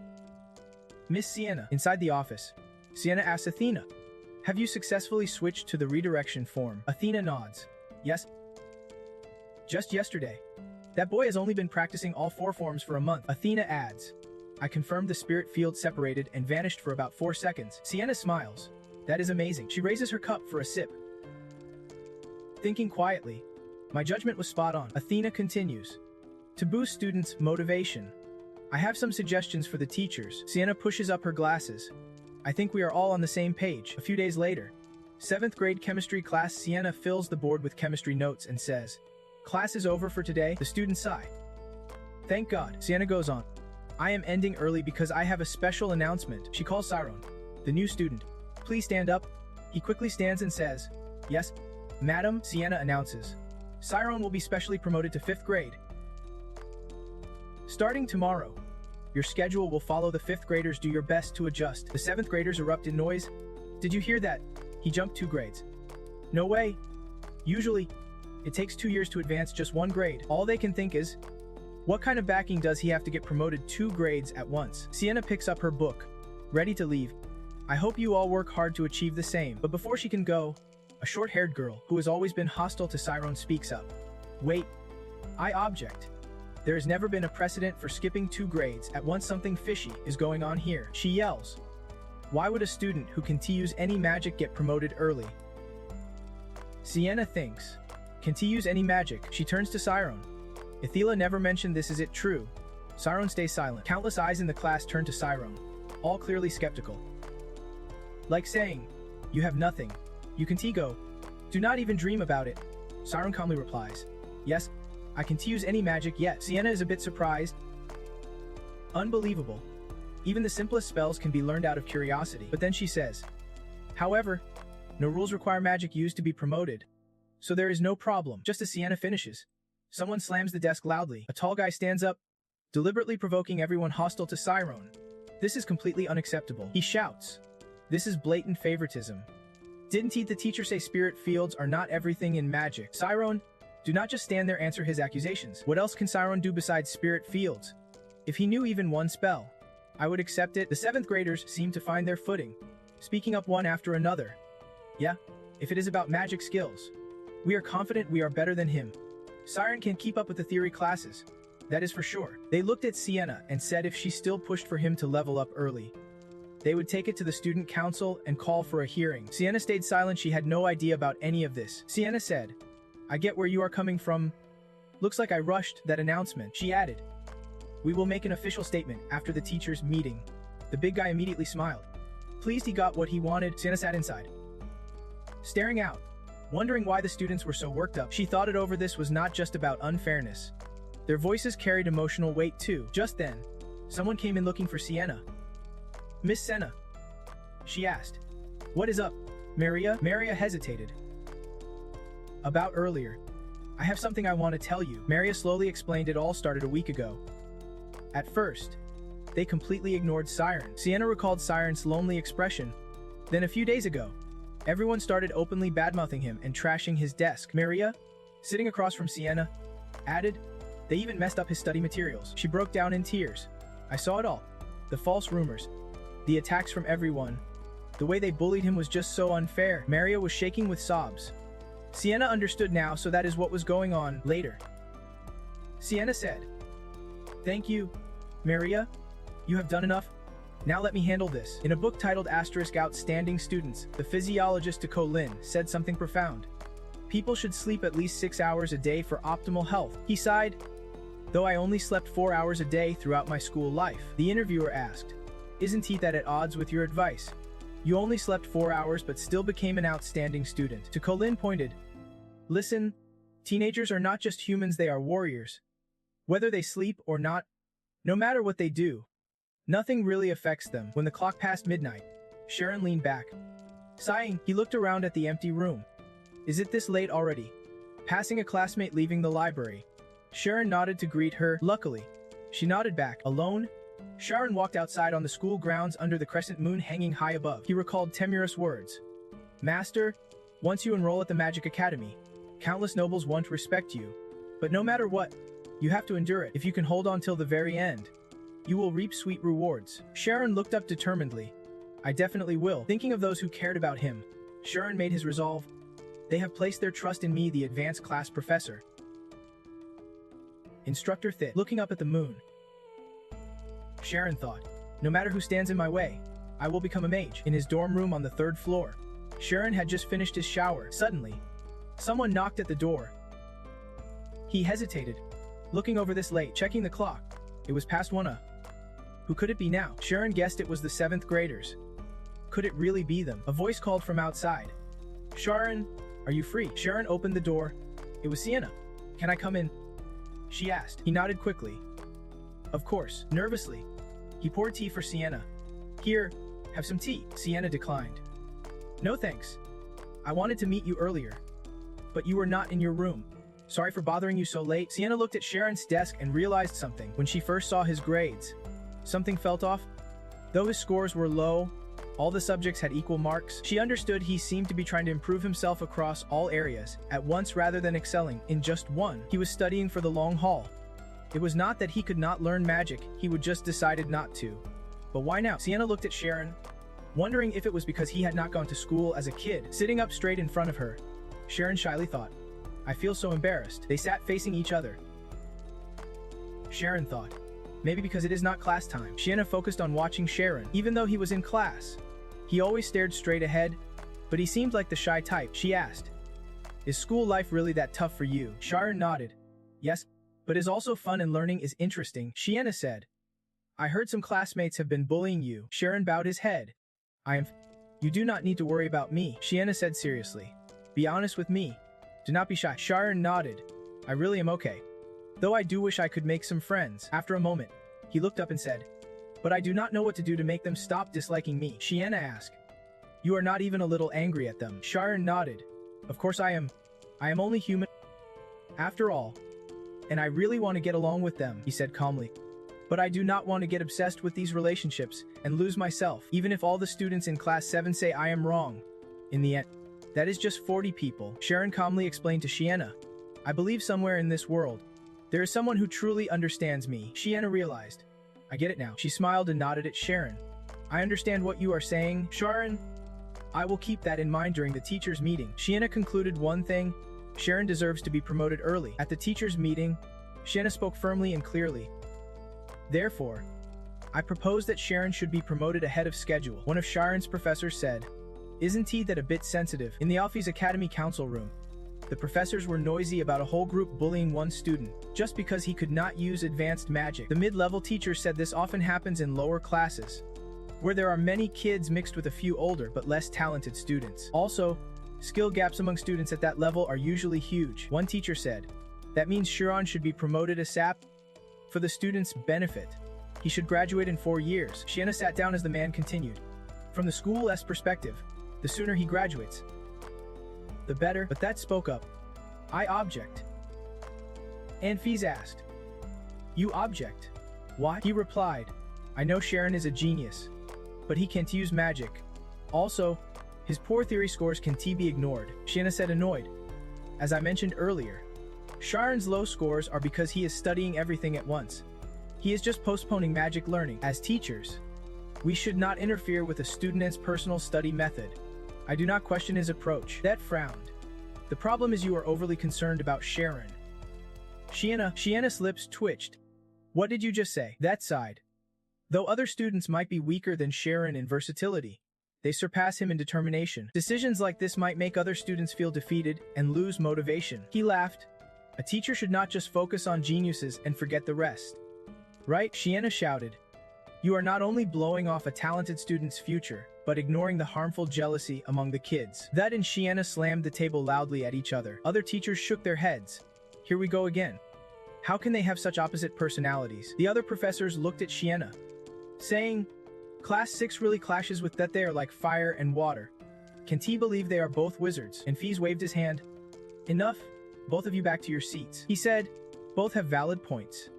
Miss Sienna. Inside the office, Sienna asks Athena, have you successfully switched to the redirection form? Athena nods. Yes. Just yesterday. That boy has only been practicing all 4 forms for a month. Athena adds, I confirmed the spirit field separated and vanished for about 4 seconds. Sienna smiles. That is amazing. She raises her cup for a sip. Thinking quietly, my judgment was spot on. Athena continues. To boost students' motivation, I have some suggestions for the teachers. Sienna pushes up her glasses. I think we are all on the same page. A few days later, 7th grade chemistry class. Sienna fills the board with chemistry notes and says, class is over for today. The students sigh. Thank God. Sienna goes on. I am ending early because I have a special announcement. She calls Siren, the new student. Please stand up. He quickly stands and says, yes, madam. Sienna announces. Siren will be specially promoted to 5th grade. Starting tomorrow. Your schedule will follow the 5th graders. Do your best to adjust. The 7th graders erupt in noise. Did you hear that? He jumped 2 grades. No way. Usually, it takes 2 years to advance just 1 grade. All they can think is, what kind of backing does he have to get promoted 2 grades at once? Sienna picks up her book, ready to leave. I hope you all work hard to achieve the same. But before she can go, a short-haired girl, who has always been hostile to Siren, speaks up. Wait. I object. There has never been a precedent for skipping 2 grades at once. Something fishy is going on here. She yells. Why would a student who can use any magic get promoted early? Sienna thinks. Can use any magic? She turns to Siren. Ethela never mentioned this. Is it true? Siren stays silent. Countless eyes in the class turn to Siren, all clearly skeptical. Like saying, you have nothing. You can go. Do not even dream about it. Siren calmly replies. Yes, I can use any magic yet. Sienna is a bit surprised. Unbelievable. Even the simplest spells can be learned out of curiosity. But then she says, however, no rules require magic used to be promoted. So there is no problem. Just as Sienna finishes, someone slams the desk loudly. A tall guy stands up, deliberately provoking everyone hostile to Siren. This is completely unacceptable. He shouts. This is blatant favoritism. Didn't the teacher say spirit fields are not everything in magic? Siren, do not just stand there. Answer his accusations. What else can Siren do besides spirit fields? If he knew even one spell, I would accept it. The 7th graders seem to find their footing, speaking up one after another. Yeah, if it is about magic skills, we are confident we are better than him. Siren can't keep up with the theory classes. That is for sure. They looked at Sienna and said if she still pushed for him to level up early, they would take it to the student council and call for a hearing. Sienna stayed silent. She had no idea about any of this. Sienna said, I get where you are coming from. Looks like I rushed that announcement. She added, we will make an official statement after the teachers' meeting. The big guy immediately smiled. Pleased he got what he wanted. Sienna sat inside, staring out, wondering why the students were so worked up. She thought it over. This was not just about unfairness. Their voices carried emotional weight too. Just then, someone came in looking for Sienna. Miss Senna, she asked. What is up, Maria? Maria hesitated. About earlier. I have something I want to tell you. Maria slowly explained. It all started a week ago. At first, they completely ignored Siren. Sienna recalled Siren's lonely expression. Then a few days ago, everyone started openly badmouthing him and trashing his desk. Maria, sitting across from Sienna, added, they even messed up his study materials. She broke down in tears. I saw it all. The false rumors, the attacks from everyone. The way they bullied him was just so unfair. Maria was shaking with sobs. Sienna understood now, so that is what was going on. Later, Sienna said, thank you, Maria. You have done enough. Now let me handle this. In a book titled Outstanding Students, the physiologist De Colin said something profound. People should sleep at least 6 hours a day for optimal health. He sighed. Though I only slept 4 hours a day throughout my school life. The interviewer asked, isn't that at odds with your advice? You only slept 4 hours but still became an outstanding student. De Colin pointed. Listen, teenagers are not just humans, they are warriors. Whether they sleep or not, no matter what they do, nothing really affects them. When the clock passed midnight, Sharon leaned back. Sighing, he looked around at the empty room. Is it this late already? Passing a classmate leaving the library. Sharon nodded to greet her. Luckily, she nodded back. Alone, Sharon walked outside on the school grounds under the crescent moon hanging high above. He recalled Temurous words. Master, once you enroll at the Magic Academy, countless nobles want to respect you. But no matter what, you have to endure it. If you can hold on till the very end, you will reap sweet rewards. Sharon looked up determinedly. I definitely will. Thinking of those who cared about him, Sharon made his resolve. They have placed their trust in me, the advanced class professor. Instructor Thit, looking up at the moon. Sharon thought, no matter who stands in my way, I will become a mage. In his dorm room on the 3rd floor, Sharon had just finished his shower. Suddenly, someone knocked at the door. He hesitated, looking over this late, checking the clock. It was past 1. Who could it be now? Sharon guessed it was the 7th graders. Could it really be them? A voice called from outside. Sharon, are you free? Sharon opened the door. It was Sienna. Can I come in? She asked. He nodded quickly. Of course. Nervously, he poured tea for Sienna. Here, have some tea. Sienna declined. No thanks. I wanted to meet you earlier, but you were not in your room. Sorry for bothering you so late. Sienna looked at Sharon's desk and realized something. When she first saw his grades, Something felt off? Though his scores were low, all the subjects had equal marks. She understood he seemed to be trying to improve himself across all areas at once rather than excelling in just one. He was studying for the long haul. It was not that he could not learn magic, he would just decided not to. But why now? Sienna looked at Sharon, wondering if it was because he had not gone to school as a kid. Sitting up straight in front of her, Sharon shyly thought, I feel so embarrassed. They sat facing each other. Sharon thought, maybe because it is not class time. Sienna focused on watching Sharon, even though he was in class. He always stared straight ahead, but he seemed like the shy type. She asked, is school life really that tough for you? Sharon nodded. Yes, but it's also fun and learning is interesting. Sienna said, I heard some classmates have been bullying you. Sharon bowed his head. You do not need to worry about me, Sienna said seriously. Be honest with me. Do not be shy. Sharon nodded. I really am okay. Though I do wish I could make some friends. After a moment, he looked up and said, but I do not know what to do to make them stop disliking me. Sienna asked, you are not even a little angry at them. Sharon nodded. Of course I am. I am only human after all. And I really want to get along with them, he said calmly. But I do not want to get obsessed with these relationships and lose myself, even if all the students in class 7 say I am wrong. In the end, that is just 40 people, Sharon calmly explained to Sienna. I believe somewhere in this world, there is someone who truly understands me. Sienna realized. I get it now. She smiled and nodded at Sharon. I understand what you are saying, Sharon. I will keep that in mind during the teachers' meeting. Sienna concluded one thing. Sharon deserves to be promoted early. At the teachers' meeting, Sienna spoke firmly and clearly. Therefore, I propose that Sharon should be promoted ahead of schedule. One of Sharon's professors said, isn't he that a bit sensitive? In the Alfie's Academy council room, the professors were noisy about a whole group bullying one student, just because he could not use advanced magic. The mid-level teacher said this often happens in lower classes, where there are many kids mixed with a few older but less talented students. Also, skill gaps among students at that level are usually huge. One teacher said, that means Sharon should be promoted ASAP. For the student's benefit, he should graduate in 4 years. Sienna sat down as the man continued. From the school's perspective, the sooner he graduates, the better. But that spoke up. I object. And Fees asked, you object? Why? He replied, I know Sharon is a genius, but he can't use magic. Also, his poor theory scores can be ignored. Sienna said annoyed. As I mentioned earlier, Sharon's low scores are because he is studying everything at once. He is just postponing magic learning. As teachers, we should not interfere with a student's personal study method. I do not question his approach. That frowned. The problem is you are overly concerned about Sharon. Sienna's lips twitched. What did you just say? That sighed. Though other students might be weaker than Sharon in versatility, they surpass him in determination. Decisions like this might make other students feel defeated and lose motivation. He laughed. A teacher should not just focus on geniuses and forget the rest. Right? Sienna shouted. You are not only blowing off a talented student's future, but ignoring the harmful jealousy among the kids. That and Sienna slammed the table loudly at each other. Other teachers shook their heads. Here we go again. How can they have such opposite personalities? The other professors looked at Sienna, saying, Class 6 really clashes with that. They are like fire and water. Can T believe they are both wizards? And Fees waved his hand. Enough. Both of you back to your seats. He said, both have valid points.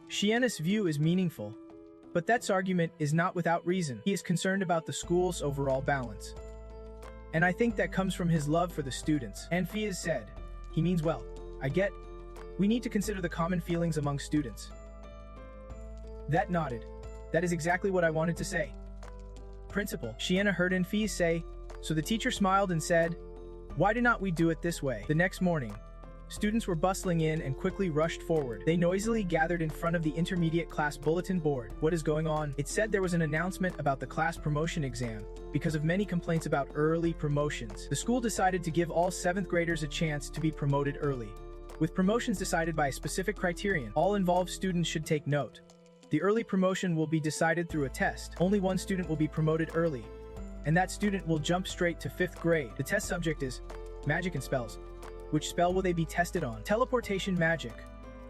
Sienna's view is meaningful, but that's argument is not without reason. He is concerned about the school's overall balance. And I think that comes from his love for the students. And Fees said, he means well. I get. We need to consider the common feelings among students. That nodded. That is exactly what I wanted to say. Principal, Sienna heard Fees say, so the teacher smiled and said, why do not we do it this way? The next morning, students were bustling in and quickly rushed forward. They noisily gathered in front of the intermediate class bulletin board. What is going on? It said there was an announcement about the class promotion exam. Because of many complaints about early promotions, the school decided to give all 7th graders a chance to be promoted early. With promotions decided by a specific criterion, all involved students should take note. The early promotion will be decided through a test. Only one student will be promoted early, and that student will jump straight to 5th grade. The test subject is magic and spells. Which spell will they be tested on? Teleportation magic.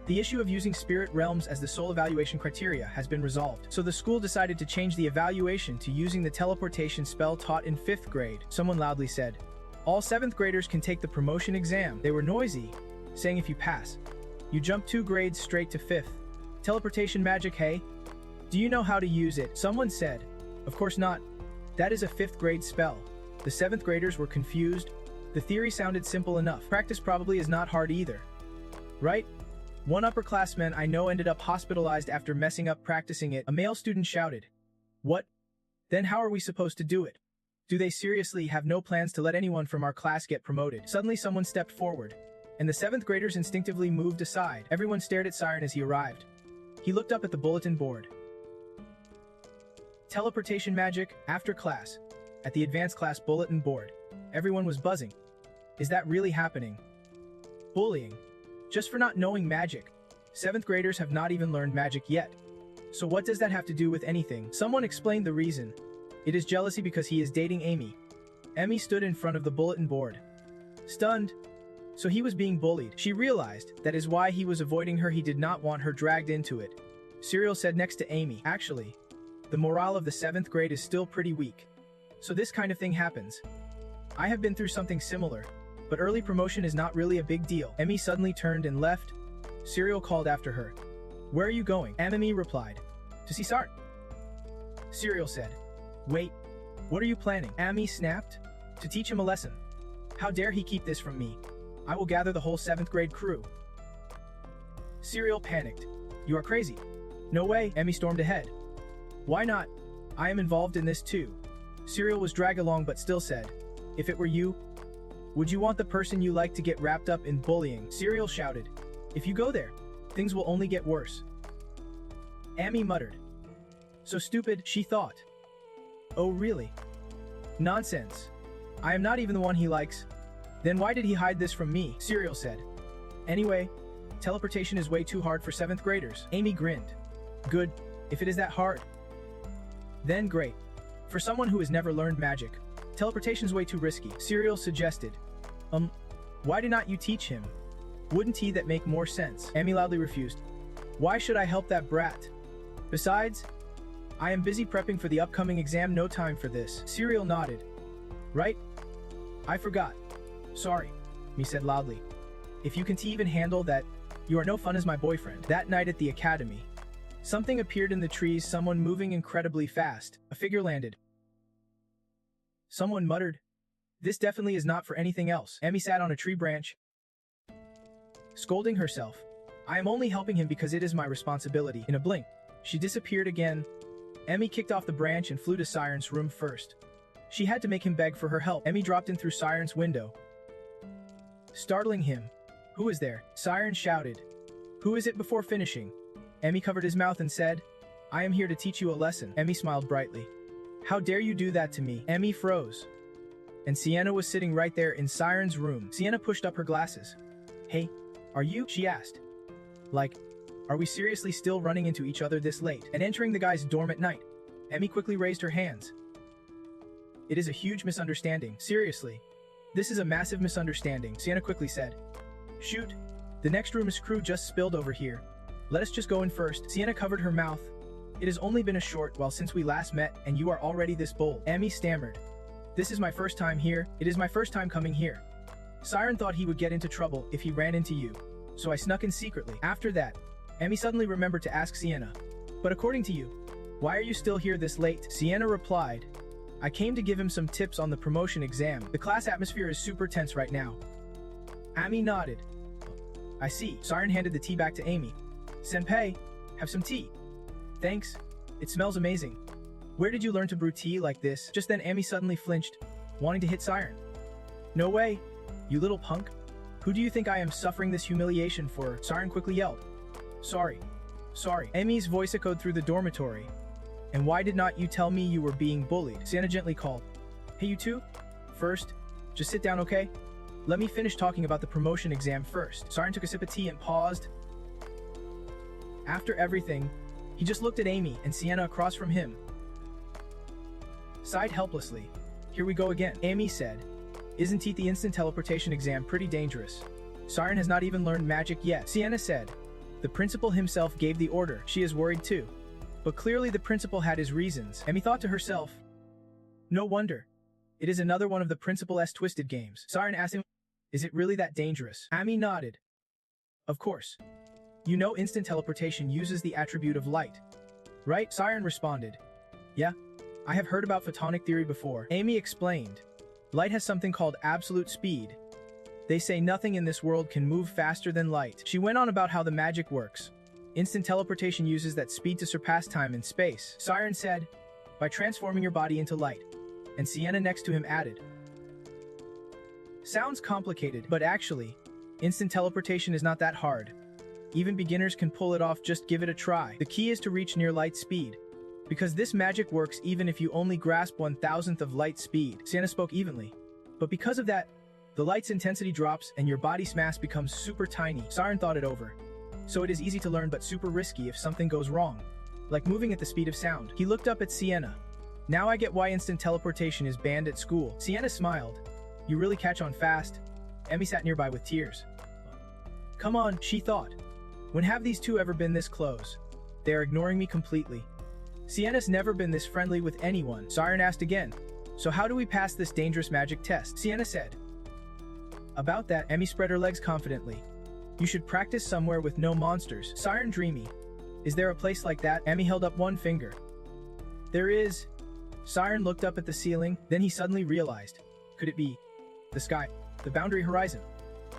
The issue of using spirit realms as the sole evaluation criteria has been resolved, so the school decided to change the evaluation to using the teleportation spell taught in 5th grade. Someone loudly said, all 7th graders can take the promotion exam. They were noisy, saying if you pass, you jump 2 grades straight to 5th. Teleportation magic, hey? Do you know how to use it? Someone said. Of course not. That is a 5th grade spell. The 7th graders were confused. The theory sounded simple enough. Practice probably is not hard either. Right? One upperclassman I know ended up hospitalized after messing up practicing it, a male student shouted. What? Then how are we supposed to do it? Do they seriously have no plans to let anyone from our class get promoted? Suddenly someone stepped forward, and the 7th graders instinctively moved aside. Everyone stared at Siren as he arrived. He looked up at the bulletin board. Teleportation magic, after class. At the advanced class bulletin board. Everyone was buzzing. Is that really happening? Bullying. Just for not knowing magic. 7th graders have not even learned magic yet. So what does that have to do with anything? Someone explained the reason. It is jealousy because he is dating Amy. Amy stood in front of the bulletin board. Stunned. So he was being bullied. She realized that is why he was avoiding her. He did not want her dragged into it. Cyril said next to Amy. Actually, the morale of the 7th grade is still pretty weak. So this kind of thing happens. I have been through something similar. But early promotion is not really a big deal. Amy suddenly turned and left. Cyril called after her. Where are you going? Amy replied. To see Siren. Cyril said. Wait. What are you planning? Amy snapped. To teach him a lesson. How dare he keep this from me? I will gather the whole 7th grade crew. Cyril panicked. You are crazy. No way. Amy stormed ahead. Why not? I am involved in this too. Cyril was dragged along but still said. If it were you, would you want the person you like to get wrapped up in bullying? Cyril shouted. If you go there, things will only get worse. Amy muttered. So stupid, she thought. Oh really? Nonsense. I am not even the one he likes. Then why did he hide this from me? Cyril said. Anyway, teleportation is way too hard for 7th graders. Amy grinned. Good, if it is that hard. Then great. For someone who has never learned magic, teleportation is way too risky. Cyril suggested. Why did not you teach him? Wouldn't he that make more sense? Amy loudly refused. Why should I help that brat? Besides, I am busy prepping for the upcoming exam, no time for this. Cyril nodded. Right? I forgot. Sorry, me said loudly. If you can even handle that, you are no fun as my boyfriend. That night at the academy, something appeared in the trees, someone moving incredibly fast. A figure landed. Someone muttered. This definitely is not for anything else. Amy sat on a tree branch, scolding herself. I am only helping him because it is my responsibility. In a blink, she disappeared again. Amy kicked off the branch and flew to Siren's room first. She had to make him beg for her help. Amy dropped in through Siren's window, startling him. Who is there? Siren shouted. Who is it before finishing? Amy covered his mouth and said, I am here to teach you a lesson. Amy smiled brightly. How dare you do that to me? Amy froze. And Sienna was sitting right there in Siren's room. Sienna pushed up her glasses. Hey, are you? She asked. Like, are we seriously still running into each other this late? And entering the guy's dorm at night, Amy quickly raised her hands. It is a huge misunderstanding. Seriously. This is a massive misunderstanding, Sienna quickly said. Shoot. The next room's crew just spilled over here. Let us just go in first. Sienna covered her mouth. It has only been a short while since we last met, and you are already this bold. Amy stammered. This is my first time here. It is my first time coming here. Siren thought he would get into trouble if he ran into you, so I snuck in secretly. After that, Amy suddenly remembered to ask Sienna. But according to you, why are you still here this late? Sienna replied. I came to give him some tips on the promotion exam. The class atmosphere is super tense right now. Amy nodded. I see. Siren handed the tea back to Amy. Senpai, have some tea. Thanks. It smells amazing. Where did you learn to brew tea like this? Just then Amy suddenly flinched, wanting to hit Siren. No way, you little punk. Who do you think I am suffering this humiliation for? Siren quickly yelled. Sorry. Sorry. Amy's voice echoed through the dormitory. And why did not you tell me you were being bullied? Sienna gently called. Hey you two? First, just sit down, okay? Let me finish talking about the promotion exam first. Siren took a sip of tea and paused. After everything, he just looked at Amy and Sienna across from him. Sighed helplessly. Here we go again. Amy said, Isn't it the instant teleportation exam pretty dangerous? Siren has not even learned magic yet. Sienna said, The principal himself gave the order. She is worried too. But clearly the principal had his reasons. Amy thought to herself, No wonder. It is another one of the principal's twisted games. Siren asked him, Is it really that dangerous? Amy nodded. Of course. You know instant teleportation uses the attribute of light. Right? Siren responded. Yeah, I have heard about photonic theory before. Amy explained. Light has something called absolute speed. They say nothing in this world can move faster than light. She went on about how the magic works. Instant teleportation uses that speed to surpass time and space. Siren said, by transforming your body into light. And Sienna next to him added. Sounds complicated, but actually, instant teleportation is not that hard. Even beginners can pull it off, just give it a try. The key is to reach near light speed. Because this magic works even if you only grasp 1,000th of light speed. Sienna spoke evenly. But because of that, the light's intensity drops and your body's mass becomes super tiny. Siren thought it over. So it is easy to learn but super risky if something goes wrong. Like moving at the speed of sound. He looked up at Sienna. Now I get why instant teleportation is banned at school. Sienna smiled. You really catch on fast. Emmy sat nearby with tears. Come on, she thought. When have these two ever been this close? They are ignoring me completely. Sienna's never been this friendly with anyone. Siren asked again. So how do we pass this dangerous magic test? Sienna said. About that, Emmy spread her legs confidently. You should practice somewhere with no monsters. Siren dreamy. Is there a place like that? Emmy held up one finger. There is. Siren looked up at the ceiling, then he suddenly realized. Could it be? The sky. The boundary horizon.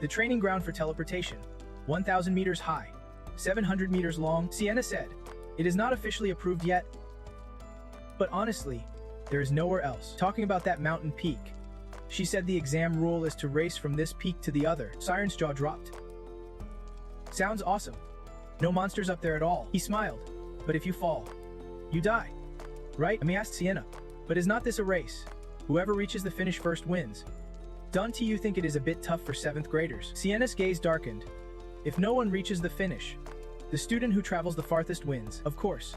The training ground for teleportation. 1,000 meters high. 700 meters long, Sienna said. It is not officially approved yet. But honestly, there is nowhere else. Talking about that mountain peak. She said the exam rule is to race from this peak to the other. Siren's jaw dropped. Sounds awesome. No monsters up there at all. He smiled. But if you fall, you die. Right? Emmy asked Sienna. But is not this a race? Whoever reaches the finish first wins. Don't you think it is a bit tough for 7th graders? Sienna's gaze darkened. If no one reaches the finish, the student who travels the farthest wins, of course.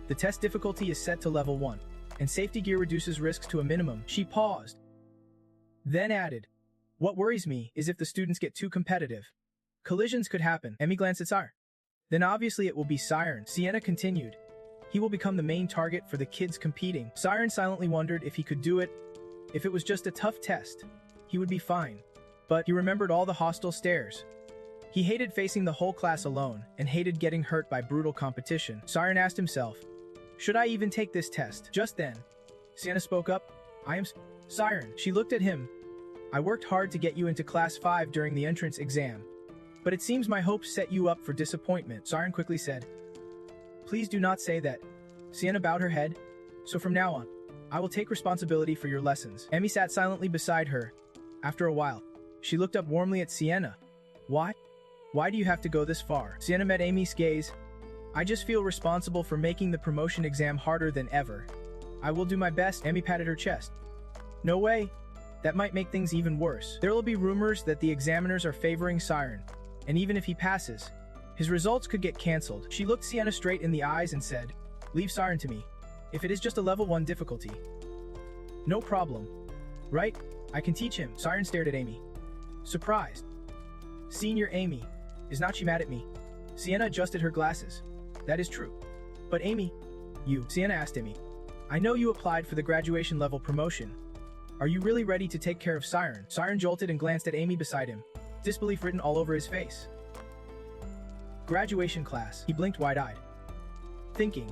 The test difficulty is set to level 1, and safety gear reduces risks to a minimum. She paused. Then added, what worries me is if the students get too competitive. Collisions could happen. Emmy glanced at Siren. Then obviously it will be Siren. Sienna continued. He will become the main target for the kids competing. Siren silently wondered if he could do it. If it was just a tough test, he would be fine. But he remembered all the hostile stares. He hated facing the whole class alone, and hated getting hurt by brutal competition. Siren asked himself, should I even take this test? Just then, Sienna spoke up. I am Siren. She looked at him. I worked hard to get you into class 5 during the entrance exam. But it seems my hopes set you up for disappointment, Siren quickly said. Please do not say that. Sienna bowed her head. So from now on, I will take responsibility for your lessons. Emmy sat silently beside her. After a while, she looked up warmly at Sienna. Why? Why do you have to go this far? Sienna met Amy's gaze. I just feel responsible for making the promotion exam harder than ever. I will do my best. Emmy patted her chest. No way. That might make things even worse. There will be rumors that the examiners are favoring Siren, and even if he passes, his results could get cancelled. She looked Sienna straight in the eyes and said, leave Siren to me. If it is just a level 1 difficulty. No problem. Right? I can teach him. Siren stared at Amy. Surprised. Senior Amy. Is not she mad at me? Sienna adjusted her glasses. That is true. But Amy, you, Sienna asked Amy. I know you applied for the graduation level promotion. Are you really ready to take care of Siren? Siren jolted and glanced at Amy beside him, disbelief written all over his face. Graduation class. He blinked wide-eyed. Thinking.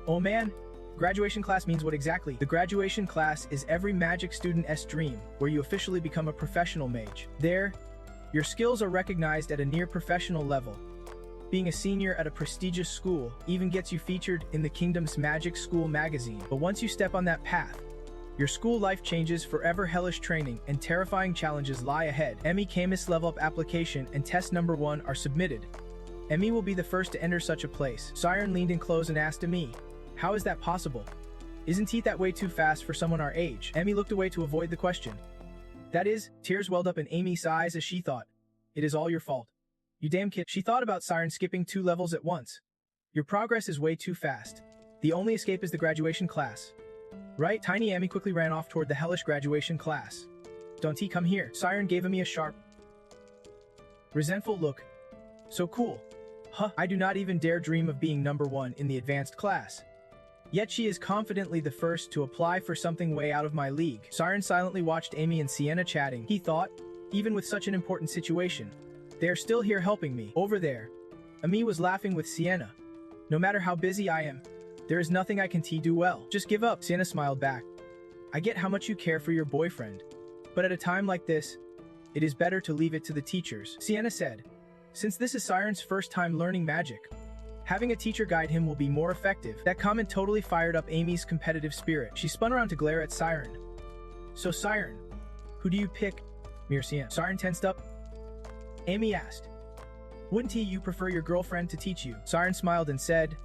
Oh man, graduation class means what exactly? The graduation class is every magic student's dream, where you officially become a professional mage. There, your skills are recognized at a near-professional level. Being a senior at a prestigious school even gets you featured in the Kingdom's Magic School magazine. But once you step on that path, your school life changes forever. Hellish training and terrifying challenges lie ahead. Emmy Camus level up application and test number 1 are submitted. Emmy will be the first to enter such a place. Siren leaned in close and asked Emmy, how is that possible? Isn't he that way too fast for someone our age? Emmy looked away to avoid the question. That is, tears welled up in Amy's eyes as she thought, it is all your fault. You damn kid. She thought about Siren skipping 2 levels at once. Your progress is way too fast. The only escape is the graduation class. Right? Tiny Amy quickly ran off toward the hellish graduation class. Don't he come here? Siren gave Amy a sharp, resentful look. So cool. Huh, I do not even dare dream of being number 1 in the advanced class. Yet she is confidently the first to apply for something way out of my league. Siren silently watched Amy and Sienna chatting. He thought, even with such an important situation, they are still here helping me. Over there, Amy was laughing with Sienna. No matter how busy I am, There is nothing I can do well. Just give up. Sienna smiled back. I get how much you care for your boyfriend, but at a time like this, it is better to leave it to the teachers, Sienna said. Since this is Siren's first time learning magic, having a teacher guide him will be more effective. That comment totally fired up Amy's competitive spirit. She spun around to glare at Siren. So Siren, who do you pick? Mere Sienna. Siren tensed up. Amy asked. Wouldn't you prefer your girlfriend to teach you? Siren smiled and said,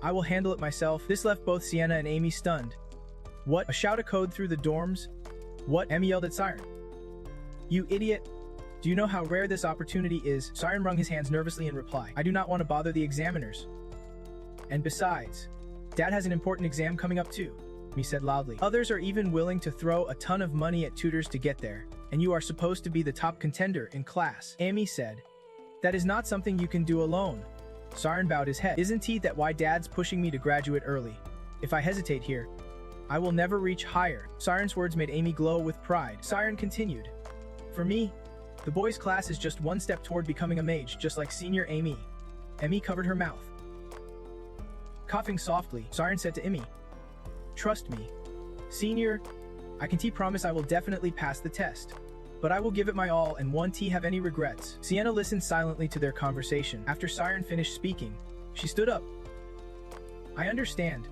I will handle it myself. This left both Sienna and Amy stunned. What? A shout echoed through the dorms? What? Amy yelled at Siren. You idiot. Do you know how rare this opportunity is? Siren wrung his hands nervously in reply. I do not want to bother the examiners. And besides, Dad has an important exam coming up too, Amy said loudly. Others are even willing to throw a ton of money at tutors to get there, and you are supposed to be the top contender in class, Amy said. That is not something you can do alone. Siren bowed his head. Isn't that why Dad's pushing me to graduate early? If I hesitate here, I will never reach higher. Siren's words made Amy glow with pride. Siren continued. For me, the boys' class is just one step toward becoming a mage, just like senior Amy. Amy covered her mouth. Coughing softly, Siren said to Amy, Trust me. Senior, I can promise I will definitely pass the test. But I will give it my all and won't have any regrets. Sienna listened silently to their conversation. After Siren finished speaking, she stood up. I understand.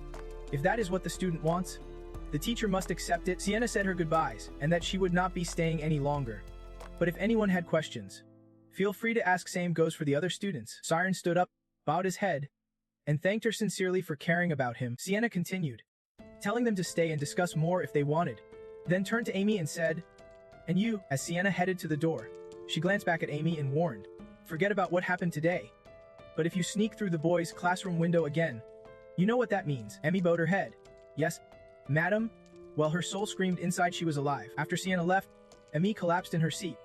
If that is what the student wants, the teacher must accept it. Sienna said her goodbyes, and that she would not be staying any longer. But if anyone had questions, feel free to ask. Same goes for the other students. Siren stood up, bowed his head, and thanked her sincerely for caring about him. Sienna continued, telling them to stay and discuss more if they wanted, then turned to Amy and said, And you, as Sienna headed to the door, she glanced back at Amy and warned, Forget about what happened today. But if you sneak through the boys' classroom window again, you know what that means. Amy bowed her head. Yes, madam? Well, her soul screamed inside she was alive. After Sienna left, Amy collapsed in her seat,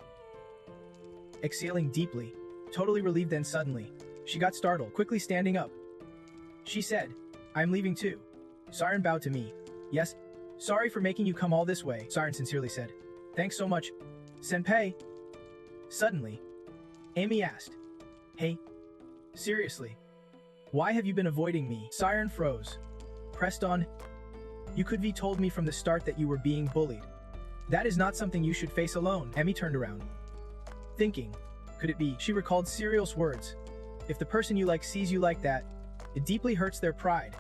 exhaling deeply, totally relieved. Then suddenly, she got startled, quickly standing up. She said, I'm leaving too. Siren bowed to me. Yes, sorry for making you come all this way, Siren sincerely said. Thanks so much, senpai. Suddenly, Amy asked, Hey, seriously, why have you been avoiding me? Siren froze, pressed on. You could have told me from the start that you were being bullied. That is not something you should face alone. Amy turned around, thinking, could it be? She recalled Serial's words. If the person you like sees you like that, it deeply hurts their pride.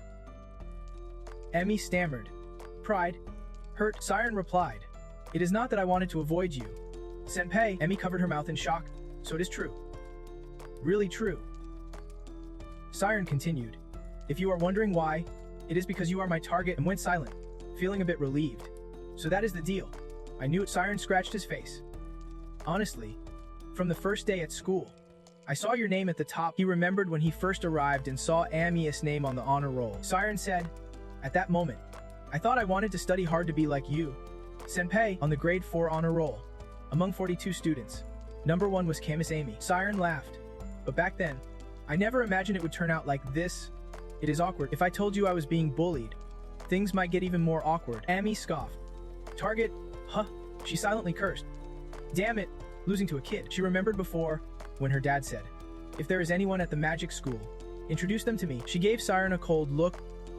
Amy stammered. Pride? Hurt? Siren replied. It is not that I wanted to avoid you. Senpai, Amy covered her mouth in shock. So it is true. Really true. Siren continued. If you are wondering why, it is because you are my target, and went silent, feeling a bit relieved. So that is the deal. I knew it. Siren scratched his face. Honestly, from the first day at school, I saw your name at the top. He remembered when he first arrived and saw Ami's name on the honor roll. Siren said, at that moment, I thought I wanted to study hard to be like you. Senpai, on the grade 4 honor roll, among 42 students, number 1 was Camus Amy. Siren laughed. But back then, I never imagined it would turn out like this. It is awkward. If I told you I was being bullied, things might get even more awkward. Amy scoffed. Target? Huh? She silently cursed. Damn it, losing to a kid. She remembered before, when her dad said, if there is anyone at the magic school, introduce them to me. She gave Siren a cold look.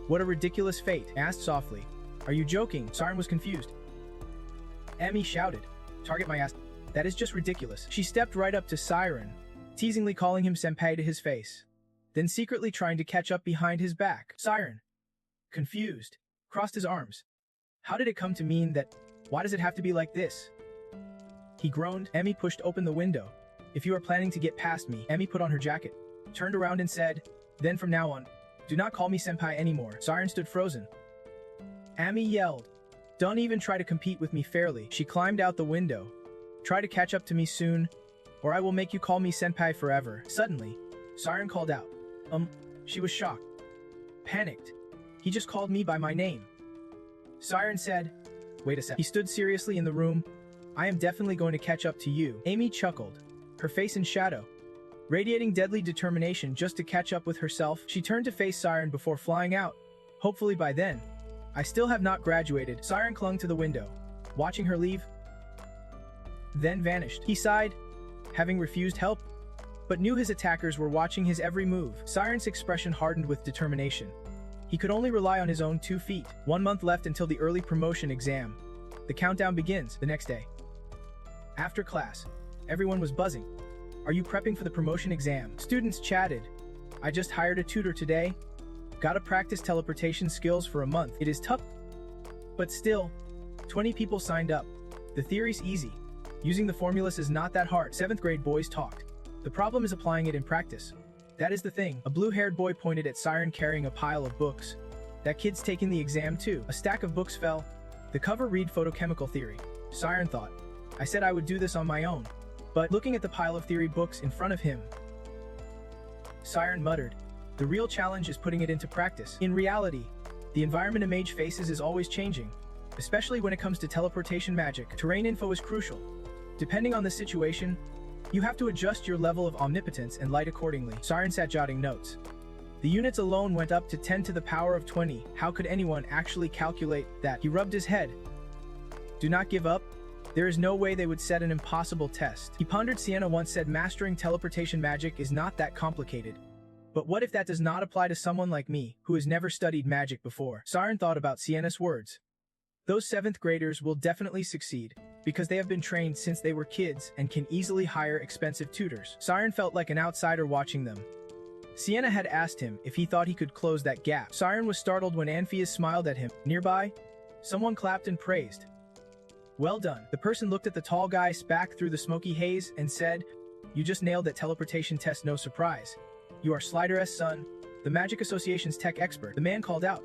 What a ridiculous fate. Asked softly. Are you joking? Siren was confused. Amy shouted. Target my ass. That is just ridiculous. She stepped right up to Siren, teasingly calling him senpai to his face, then secretly trying to catch up behind his back. Siren, confused, crossed his arms. How did it come to mean that? Why does it have to be like this? He groaned. Amy pushed open the window. If you are planning to get past me, Amy put on her jacket, turned around and said, then from now on, do not call me senpai anymore. Siren stood frozen. Amy yelled, don't even try to compete with me fairly. She climbed out the window. Try to catch up to me soon, or I will make you call me senpai forever. Suddenly, Siren called out. She was shocked. Panicked. He just called me by my name. Siren said, wait a sec. He stood seriously in the room. I am definitely going to catch up to you. Amy chuckled, her face in shadow, radiating deadly determination just to catch up with herself. She turned to face Siren before flying out. Hopefully by then, I still have not graduated. Siren clung to the window, watching her leave, then vanished. He sighed, having refused help, but knew his attackers were watching his every move. Siren's expression hardened with determination. He could only rely on his own 2 feet. 1 month left until the early promotion exam. The countdown begins the next day. After class, everyone was buzzing. Are you prepping for the promotion exam? Students chatted. I just hired a tutor today. Gotta practice teleportation skills for a month. It is tough, but still, 20 people signed up. The theory's easy. Using the formulas is not that hard. 7th grade boys talked. The problem is applying it in practice. That is the thing. A blue-haired boy pointed at Siren carrying a pile of books. That kid's taking the exam too. A stack of books fell. The cover read photochemical theory. Siren thought, I said I would do this on my own. But looking at the pile of theory books in front of him, Siren muttered, the real challenge is putting it into practice. In reality, the environment a mage faces is always changing, especially when it comes to teleportation magic. Terrain info is crucial. Depending on the situation, you have to adjust your level of omnipotence and light accordingly. Siren sat jotting notes. The units alone went up to 10 to the power of 20. How could anyone actually calculate that? He rubbed his head. Do not give up. There is no way they would set an impossible test. He pondered. Sienna once said mastering teleportation magic is not that complicated. But what if that does not apply to someone like me, who has never studied magic before? Siren thought about Sienna's words. Those 7th graders will definitely succeed, because they have been trained since they were kids and can easily hire expensive tutors. Siren felt like an outsider watching them. Sienna had asked him if he thought he could close that gap. Siren was startled when Anpheus smiled at him. Nearby, someone clapped and praised. Well done. The person looked at the tall guy back through the smoky haze and said, you just nailed that teleportation test, no surprise. You are Slider's son, the Magic Association's tech expert. The man called out.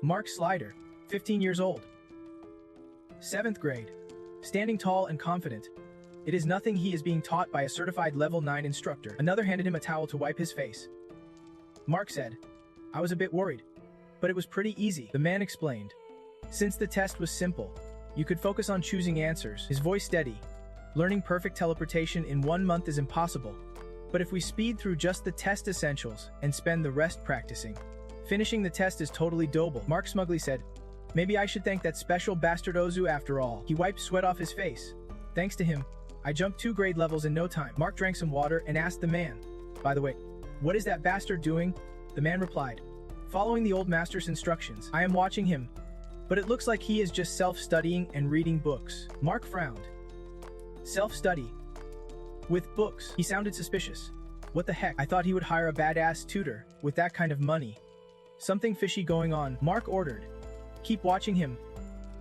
Mark Slider, 15 years old. 7th grade. Standing tall and confident. It is nothing, he is being taught by a certified level 9 instructor. Another handed him a towel to wipe his face. Mark said, I was a bit worried, but it was pretty easy. The man explained. Since the test was simple, you could focus on choosing answers. His voice steady. Learning perfect teleportation in 1 month is impossible. But if we speed through just the test essentials and spend the rest practicing, finishing the test is totally doable. Mark smugly said, maybe I should thank that special bastard Ozu after all. He wiped sweat off his face. Thanks to him, I jumped 2 grade levels in no time. Mark drank some water and asked the man, by the way, what is that bastard doing? The man replied, following the old master's instructions. I am watching him, but it looks like he is just self-studying and reading books. Mark frowned. Self-study? With books? He sounded suspicious. What the heck? I thought he would hire a badass tutor with that kind of money. Something fishy going on. Mark ordered. Keep watching him.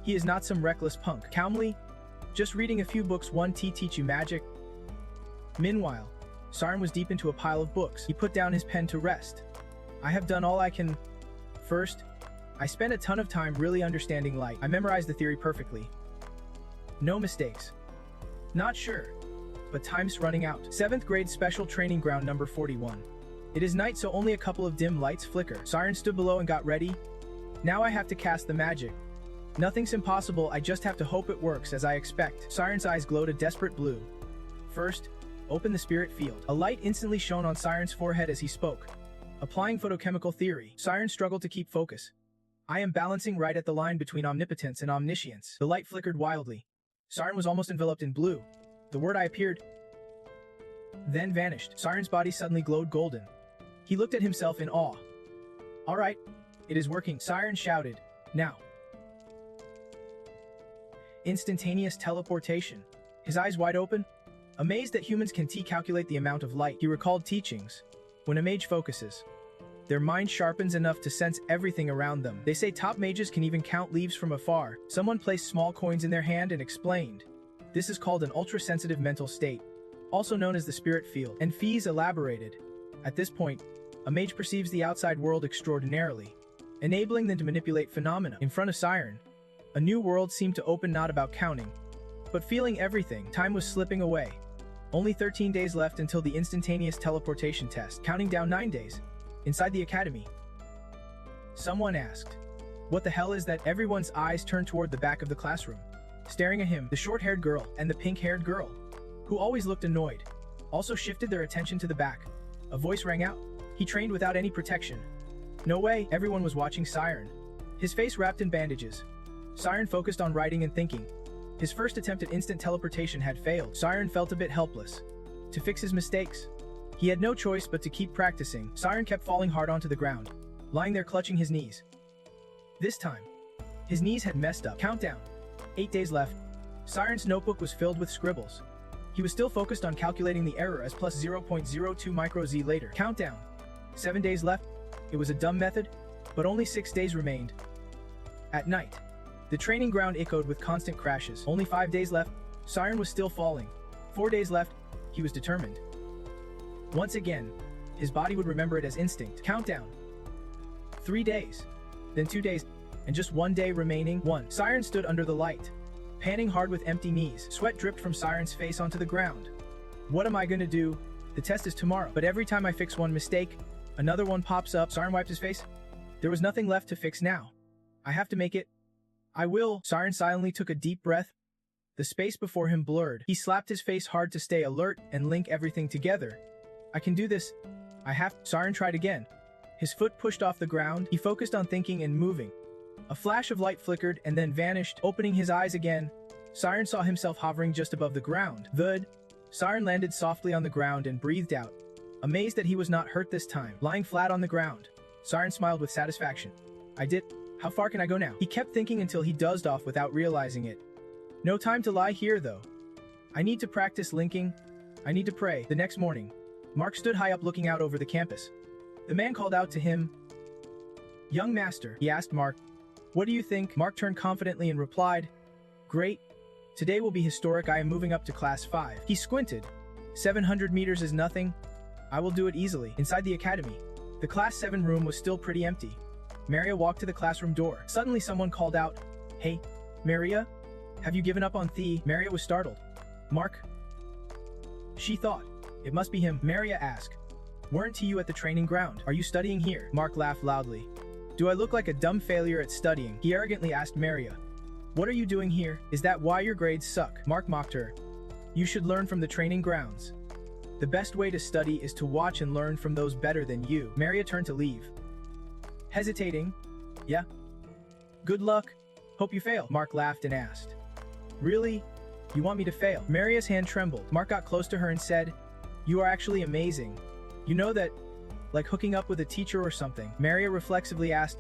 He is not some reckless punk. Calmly, just reading a few books won't teach you magic. Meanwhile, Siren was deep into a pile of books. He put down his pen to rest. I have done all I can. First, I spent a ton of time really understanding light. I memorized the theory perfectly. No mistakes. Not sure, but time's running out. 7th grade special training ground number 41. It is night, so only a couple of dim lights flicker. Siren stood below and got ready. Now I have to cast the magic. Nothing's impossible, I just have to hope it works as I expect. Siren's eyes glowed a desperate blue. First, open the spirit field. A light instantly shone on Siren's forehead as he spoke. Applying photochemical theory, Siren struggled to keep focus. I am balancing right at the line between omnipotence and omniscience. The light flickered wildly. Siren was almost enveloped in blue. The word I appeared, then vanished. Siren's body suddenly glowed golden. He looked at himself in awe. All right, it is working, Siren shouted. Now. Instantaneous teleportation. His eyes wide open, amazed that humans can calculate the amount of light. He recalled teachings. When a mage focuses, their mind sharpens enough to sense everything around them. They say top mages can even count leaves from afar. Someone placed small coins in their hand and explained. This is called an ultra-sensitive mental state, also known as the spirit field. And Fees elaborated. At this point, a mage perceives the outside world extraordinarily, enabling them to manipulate phenomena. In front of Siren, a new world seemed to open, not about counting, but feeling everything. Time was slipping away. Only 13 days left until the instantaneous teleportation test. Counting down 9 days. Inside the academy, someone asked, what the hell is that? Everyone's eyes turned toward the back of the classroom. Staring at him, the short-haired girl and the pink-haired girl, who always looked annoyed, also shifted their attention to the back. A voice rang out. He trained without any protection. No way. Everyone was watching Siren. His face wrapped in bandages. Siren focused on writing and thinking. His first attempt at instant teleportation had failed. Siren felt a bit helpless. To fix his mistakes, he had no choice but to keep practicing. Siren kept falling hard onto the ground. lying there clutching his knees. This time, his knees had messed up. Countdown. 8 days left. Siren's notebook was filled with scribbles. He was still focused on calculating the error as plus 0.02 micro z later. Countdown. 7 days left. It was a dumb method, but only 6 days remained. At night, the training ground echoed with constant crashes. Only 5 days left. Siren was still falling. 4 days left. He was determined. Once again, his body would remember it as instinct. Countdown. 3 days. Then 2 days. And just 1 day remaining. 1. Siren stood under the light, panting hard with empty knees. Sweat dripped from Siren's face onto the ground. What am I gonna do? The test is tomorrow. But every time I fix one mistake, another one pops up. Siren wiped his face. There was nothing left to fix now. I have to make it. I will. Siren silently took a deep breath. The space before him blurred. He slapped his face hard to stay alert and link everything together. I can do this. I have. Siren tried again. His foot pushed off the ground. He focused on thinking and moving. A flash of light flickered and then vanished. Opening his eyes again, Siren saw himself hovering just above the ground. Thud. Siren landed softly on the ground and breathed out, amazed that he was not hurt this time. Lying flat on the ground, Siren smiled with satisfaction. I did. How far can I go now? He kept thinking until he dozed off without realizing it. No time to lie here, though. I need to practice linking. I need to pray. The next morning, Mark stood high up looking out over the campus. The man called out to him. Young master, he asked Mark. What do you think? Mark turned confidently and replied, Great. Today will be historic. I am moving up to class 5. He squinted. 700 meters is nothing. I will do it easily. Inside the academy, the class 7 room was still pretty empty. Maria walked to the classroom door. Suddenly someone called out, Hey, Maria? Have you given up on Thea? Maria was startled. Mark? She thought. It must be him. Maria asked. Weren't you at the training ground? Are you studying here? Mark laughed loudly. Do I look like a dumb failure at studying? He arrogantly asked Maria. What are you doing here? Is that why your grades suck? Mark mocked her. You should learn from the training grounds. The best way to study is to watch and learn from those better than you. Maria turned to leave. Hesitating. Yeah. Good luck. Hope you fail. Mark laughed and asked. Really? You want me to fail? Maria's hand trembled. Mark got close to her and said, You are actually amazing. You know that, like hooking up with a teacher or something. Maria reflexively asked,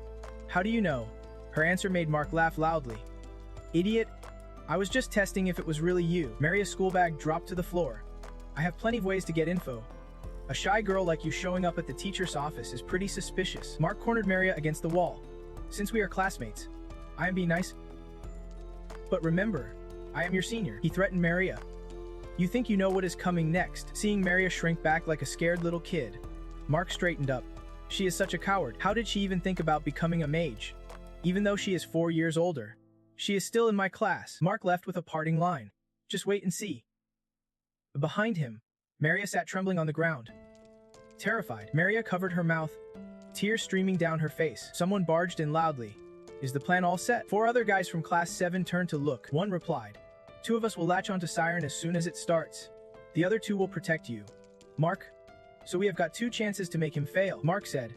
How do you know? Her answer made Mark laugh loudly. Idiot. I was just testing if it was really you. Maria's school bag dropped to the floor. I have plenty of ways to get info. A shy girl like you showing up at the teacher's office is pretty suspicious. Mark cornered Maria against the wall. Since we are classmates, I am being nice. But remember, I am your senior. He threatened Maria. You think you know what is coming next? Seeing Maria shrink back like a scared little kid, Mark straightened up. She is such a coward. How did she even think about becoming a mage? Even though she is 4 years older, she is still in my class. Mark left with a parting line. Just wait and see. Behind him, Maria sat trembling on the ground. Terrified, Maria covered her mouth, tears streaming down her face. Someone barged in loudly. Is the plan all set? 4 other guys from class 7 turned to look. One replied. 2 of us will latch onto Siren as soon as it starts. The other 2 will protect you. Mark? So we have got 2 chances to make him fail, Mark said.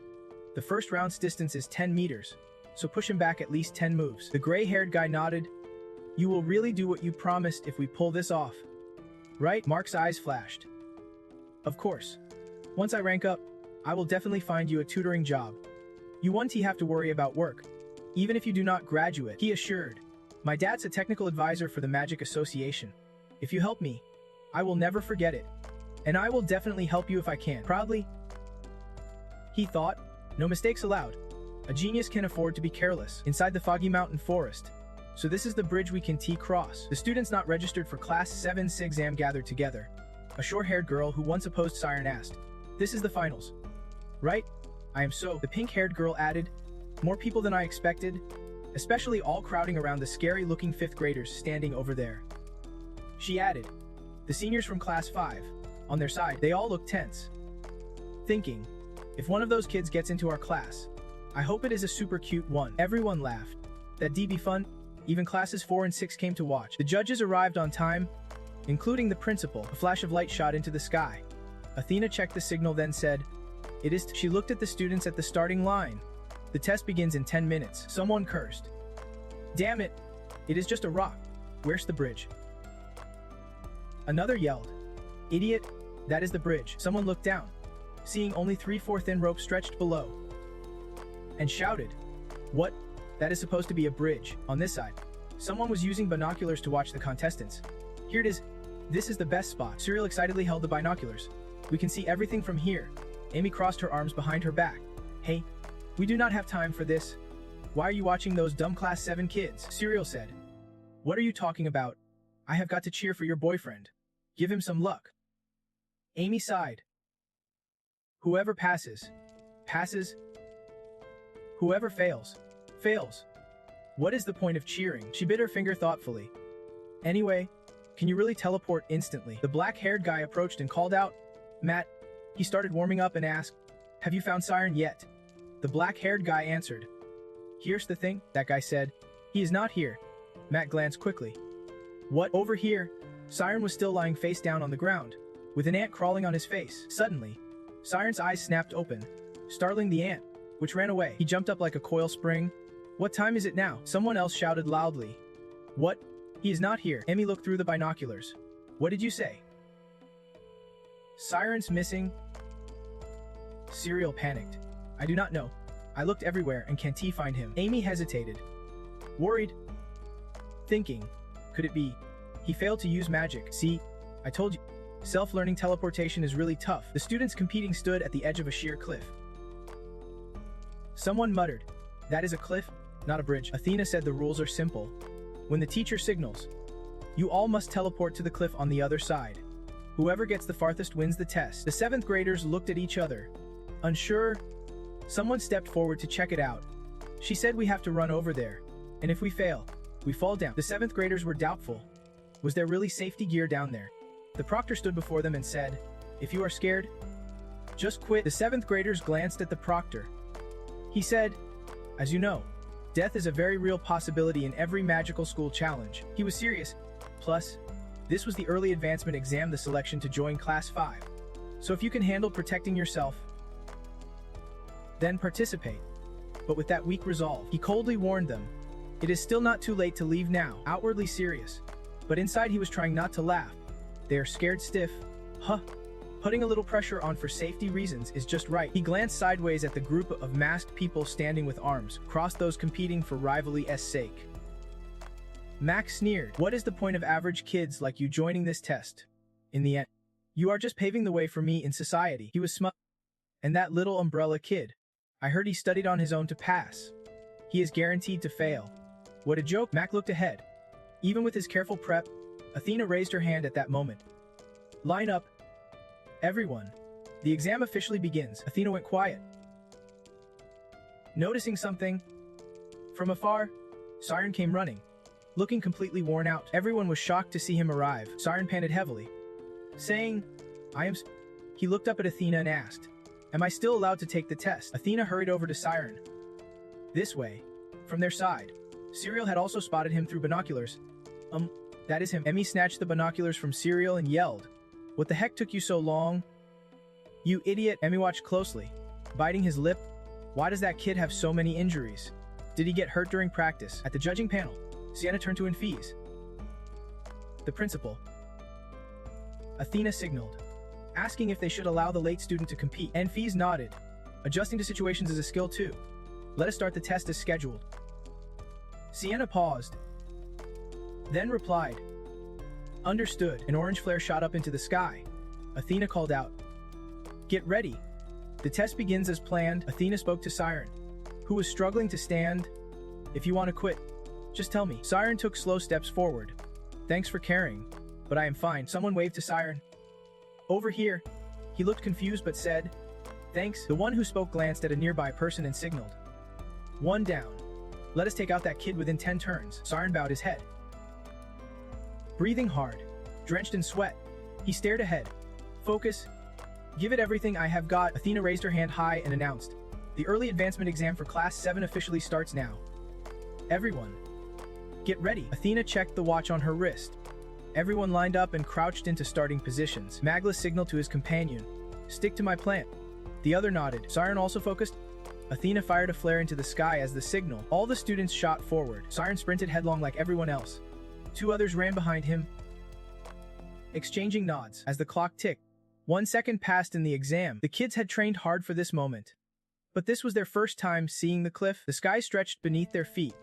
The first round's distance is 10 meters, so push him back at least 10 moves. The gray-haired guy nodded. You will really do what you promised if we pull this off. Right? Mark's eyes flashed. Of course. Once I rank up, I will definitely find you a tutoring job. You won't have to worry about work, even if you do not graduate, he assured. My dad's a technical advisor for the Magic Association. If you help me, I will never forget it. And I will definitely help you if I can. Proudly, he thought, no mistakes allowed. A genius can afford to be careless. Inside the foggy mountain forest. So this is the bridge we can cross. The students not registered for class 7's exam gathered together. A short-haired girl who once opposed Siren asked, This is the finals. Right? I am so. The pink-haired girl added, More people than I expected, especially all crowding around the scary-looking 5th graders standing over there. She added, The seniors from class 5. On their side, they all looked tense. Thinking, if one of those kids gets into our class, I hope it is a super cute one. Everyone laughed. That'd be fun. Even classes 4 and 6 came to watch. The judges arrived on time, including the principal. A flash of light shot into the sky. Athena checked the signal, then said, It is. She looked at the students at the starting line. The test begins in 10 minutes. Someone cursed. Damn it. It is just a rock. Where's the bridge? Another yelled. Idiot. That is the bridge. Someone looked down, seeing only 3/4 thin rope stretched below. and shouted, "What? That is supposed to be a bridge. On this side." Someone was using binoculars to watch the contestants. "Here it is. This is the best spot." Cyril excitedly held the binoculars. "We can see everything from here." Amy crossed her arms behind her back. "Hey, we do not have time for this. Why are you watching those dumb Class 7 kids?" Cyril said. "What are you talking about? I have got to cheer for your boyfriend. Give him some luck." Amy sighed. "Whoever passes, passes. Whoever fails, fails. What is the point of cheering?" She bit her finger thoughtfully. "Anyway, can you really teleport instantly?" The black-haired guy approached and called out, "Matt." He started warming up and asked, "Have you found Siren yet?" The black-haired guy answered. "Here's the thing," that guy said. "He is not here." Matt glanced quickly. "What? Over here?" Siren was still lying face down on the ground, with an ant crawling on his face. Suddenly, Siren's eyes snapped open, startling the ant, which ran away. He jumped up like a coil spring. "What time is it now?" Someone else shouted loudly. "What? He is not here." Emmy looked through the binoculars. "What did you say?" "Siren's missing." Cyril panicked. "I do not know. I looked everywhere and can't find him." Amy hesitated, worried, thinking, could it be he failed to use magic? "See, I told you. Self-learning teleportation is really tough." The students competing stood at the edge of a sheer cliff. Someone muttered, "That is a cliff, not a bridge." Athena said the rules are simple. When the teacher signals, you all must teleport to the cliff on the other side. Whoever gets the farthest wins the test. The 7th graders looked at each other, unsure. Someone stepped forward to check it out. She said, "We have to run over there, and if we fail, we fall down." The 7th graders were doubtful. Was there really safety gear down there? The proctor stood before them and said, "If you are scared, just quit." The 7th graders glanced at the proctor. He said, "As you know, death is a very real possibility in every magical school challenge." He was serious. Plus, this was the early advancement exam, the selection to join Class 5. So if you can handle protecting yourself, then participate. But with that weak resolve, he coldly warned them, "It is still not too late to leave now." Outwardly serious, but inside he was trying not to laugh. "They are scared stiff. Huh. Putting a little pressure on for safety reasons is just right." He glanced sideways at the group of masked people standing with arms crossed, those competing for rivalry's sake. Max sneered. "What is the point of average kids like you joining this test? In the end, you are just paving the way for me in society." He was smug. "And that little umbrella kid. I heard he studied on his own to pass. He is guaranteed to fail." What a joke. Mac looked ahead. Even with his careful prep, Athena raised her hand at that moment. "Line up. Everyone. The exam officially begins." Athena went quiet. Noticing something, from afar, Siren came running, looking completely worn out. Everyone was shocked to see him arrive. Siren panted heavily, saying, "I am..." He looked up at Athena and asked, "Am I still allowed to take the test?" Athena hurried over to Siren. This way. From their side, Cyril had also spotted him through binoculars. That is him." Emmy snatched the binoculars from Cyril and yelled, "What the heck took you so long? You idiot!" Emmy watched closely, biting his lip. "Why does that kid have so many injuries? Did he get hurt during practice?" At the judging panel, Sienna turned to Enfees, the principal. Athena signaled, asking if they should allow the late student to compete. Enfees nodded. "Adjusting to situations is a skill too. Let us start the test as scheduled." Sienna paused, then replied, "Understood." An orange flare shot up into the sky. Athena called out, "Get ready. The test begins as planned." Athena spoke to Siren, who was struggling to stand. "If you want to quit, just tell me." Siren took slow steps forward. "Thanks for caring, but I am fine." Someone waved to Siren. "Over here." He looked confused but said, "Thanks." The one who spoke glanced at a nearby person and signaled, "One down. Let us take out that kid within 10 turns." Siren bowed his head. Breathing hard, drenched in sweat, he stared ahead. "Focus. Give it everything I have got." Athena raised her hand high and announced, "The early advancement exam for Class 7 officially starts now. Everyone, get ready." Athena checked the watch on her wrist. Everyone lined up and crouched into starting positions. Magla signaled to his companion, "Stick to my plan." The other nodded. Siren also focused. Athena fired a flare into the sky as the signal. All the students shot forward. Siren sprinted headlong like everyone else. 2 others ran behind him, exchanging nods. As the clock ticked, 1 second passed in the exam. The kids had trained hard for this moment. But this was their first time seeing the cliff. The sky stretched beneath their feet.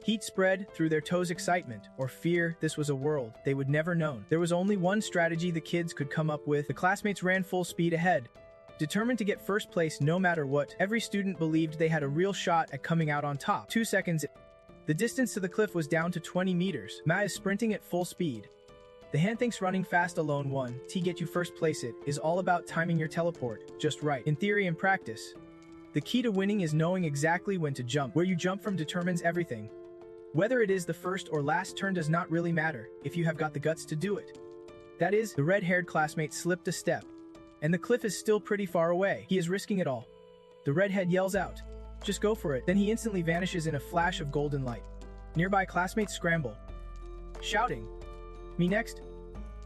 Heat spread through their toes. Excitement or fear. This was a world they would never known. There was only one strategy the kids could come up with. The classmates ran full speed ahead, determined to get first place no matter what. Every student believed they had a real shot at coming out on top. 2 seconds. The distance to the cliff was down to 20 meters. Ma is sprinting at full speed. The hand thinks running fast alone won't get you first place. It is all about timing your teleport just right. In theory and practice, the key to winning is knowing exactly when to jump. Where you jump from determines everything. Whether it is the first or last turn does not really matter if you have got the guts to do it. That is, the red-haired classmate slipped a step, and the cliff is still pretty far away. He is risking it all. The redhead yells out, "Just go for it." Then he instantly vanishes in a flash of golden light. Nearby classmates scramble, shouting, "Me next."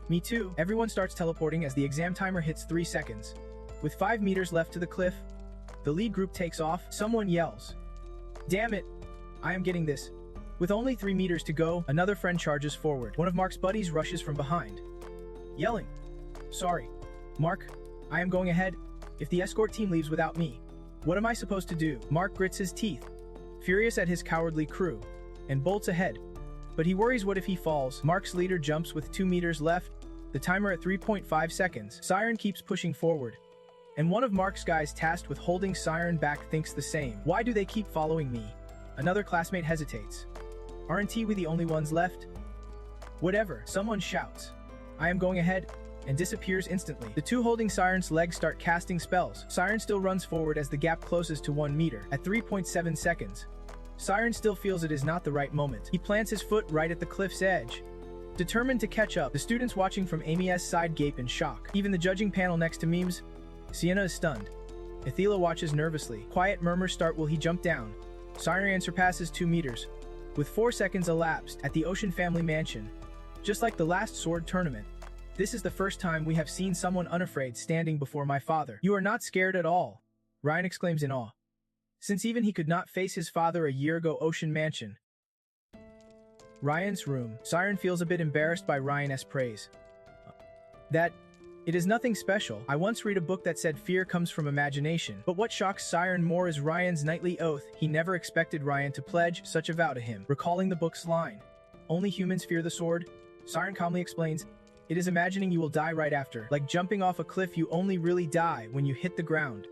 "Me too." Everyone starts teleporting as the exam timer hits 3 seconds. With 5 meters left to the cliff, the lead group takes off. Someone yells, "Damn it, I am getting this." With only 3 meters to go, another friend charges forward. One of Mark's buddies rushes from behind, yelling, "Sorry, Mark, I am going ahead. If the escort team leaves without me, what am I supposed to do?" Mark grits his teeth, furious at his cowardly crew, and bolts ahead. But he worries, what if he falls? Mark's leader jumps with 2 meters left, the timer at 3.5 seconds. Siren keeps pushing forward, and one of Mark's guys tasked with holding Siren back thinks the same. "Why do they keep following me?" Another classmate hesitates. "Aren't we the only ones left?" "Whatever," someone shouts. "I am going ahead," and disappears instantly. The two holding Siren's legs start casting spells. Siren still runs forward as the gap closes to 1 meter. At 3.7 seconds, Siren still feels it is not the right moment. He plants his foot right at the cliff's edge, determined to catch up. The students watching from Amy's side gape in shock. Even the judging panel next to Memes. Sienna is stunned. Athela watches nervously. Quiet murmurs start. Will he jump down? Siren surpasses 2 meters. With 4 seconds elapsed at the Ocean family mansion. Just like the last sword tournament, this is the first time we have seen someone unafraid standing before my father. "You are not scared at all," Ryan exclaims in awe. Since even he could not face his father a year ago. Ocean mansion. Ryan's room. Siren feels a bit embarrassed by Ryan's praise. That it is nothing special. I once read a book that said fear comes from imagination. But what shocks Siren more is Ryan's nightly oath. He never expected Ryan to pledge such a vow to him. Recalling the book's line, "Only humans fear the sword," Siren calmly explains, "It is imagining you will die right after. Like jumping off a cliff, you only really die when you hit the ground.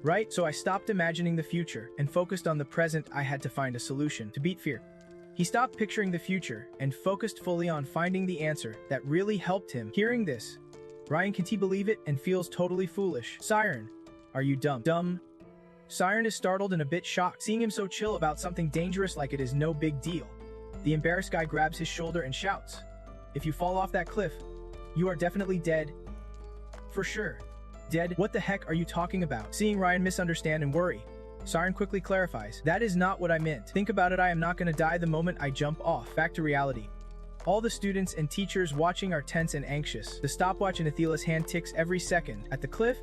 Right? So I stopped imagining the future and focused on the present. I had to find a solution to beat fear." He stopped picturing the future and focused fully on finding the answer that really helped him. Hearing this, Ryan can't believe it and feels totally foolish. "Siren, are you dumb?" "Dumb?" Siren is startled and a bit shocked, seeing him so chill about something dangerous like it is no big deal. The embarrassed guy grabs his shoulder and shouts, "If you fall off that cliff, you are definitely dead." "For sure. Dead? What the heck are you talking about?" Seeing Ryan misunderstand and worry, Siren quickly clarifies, "That is not what I meant. Think about it, I am not gonna die the moment I jump off." Back to reality. All the students and teachers watching are tense and anxious. The stopwatch in Athela's hand ticks every second. At the cliff,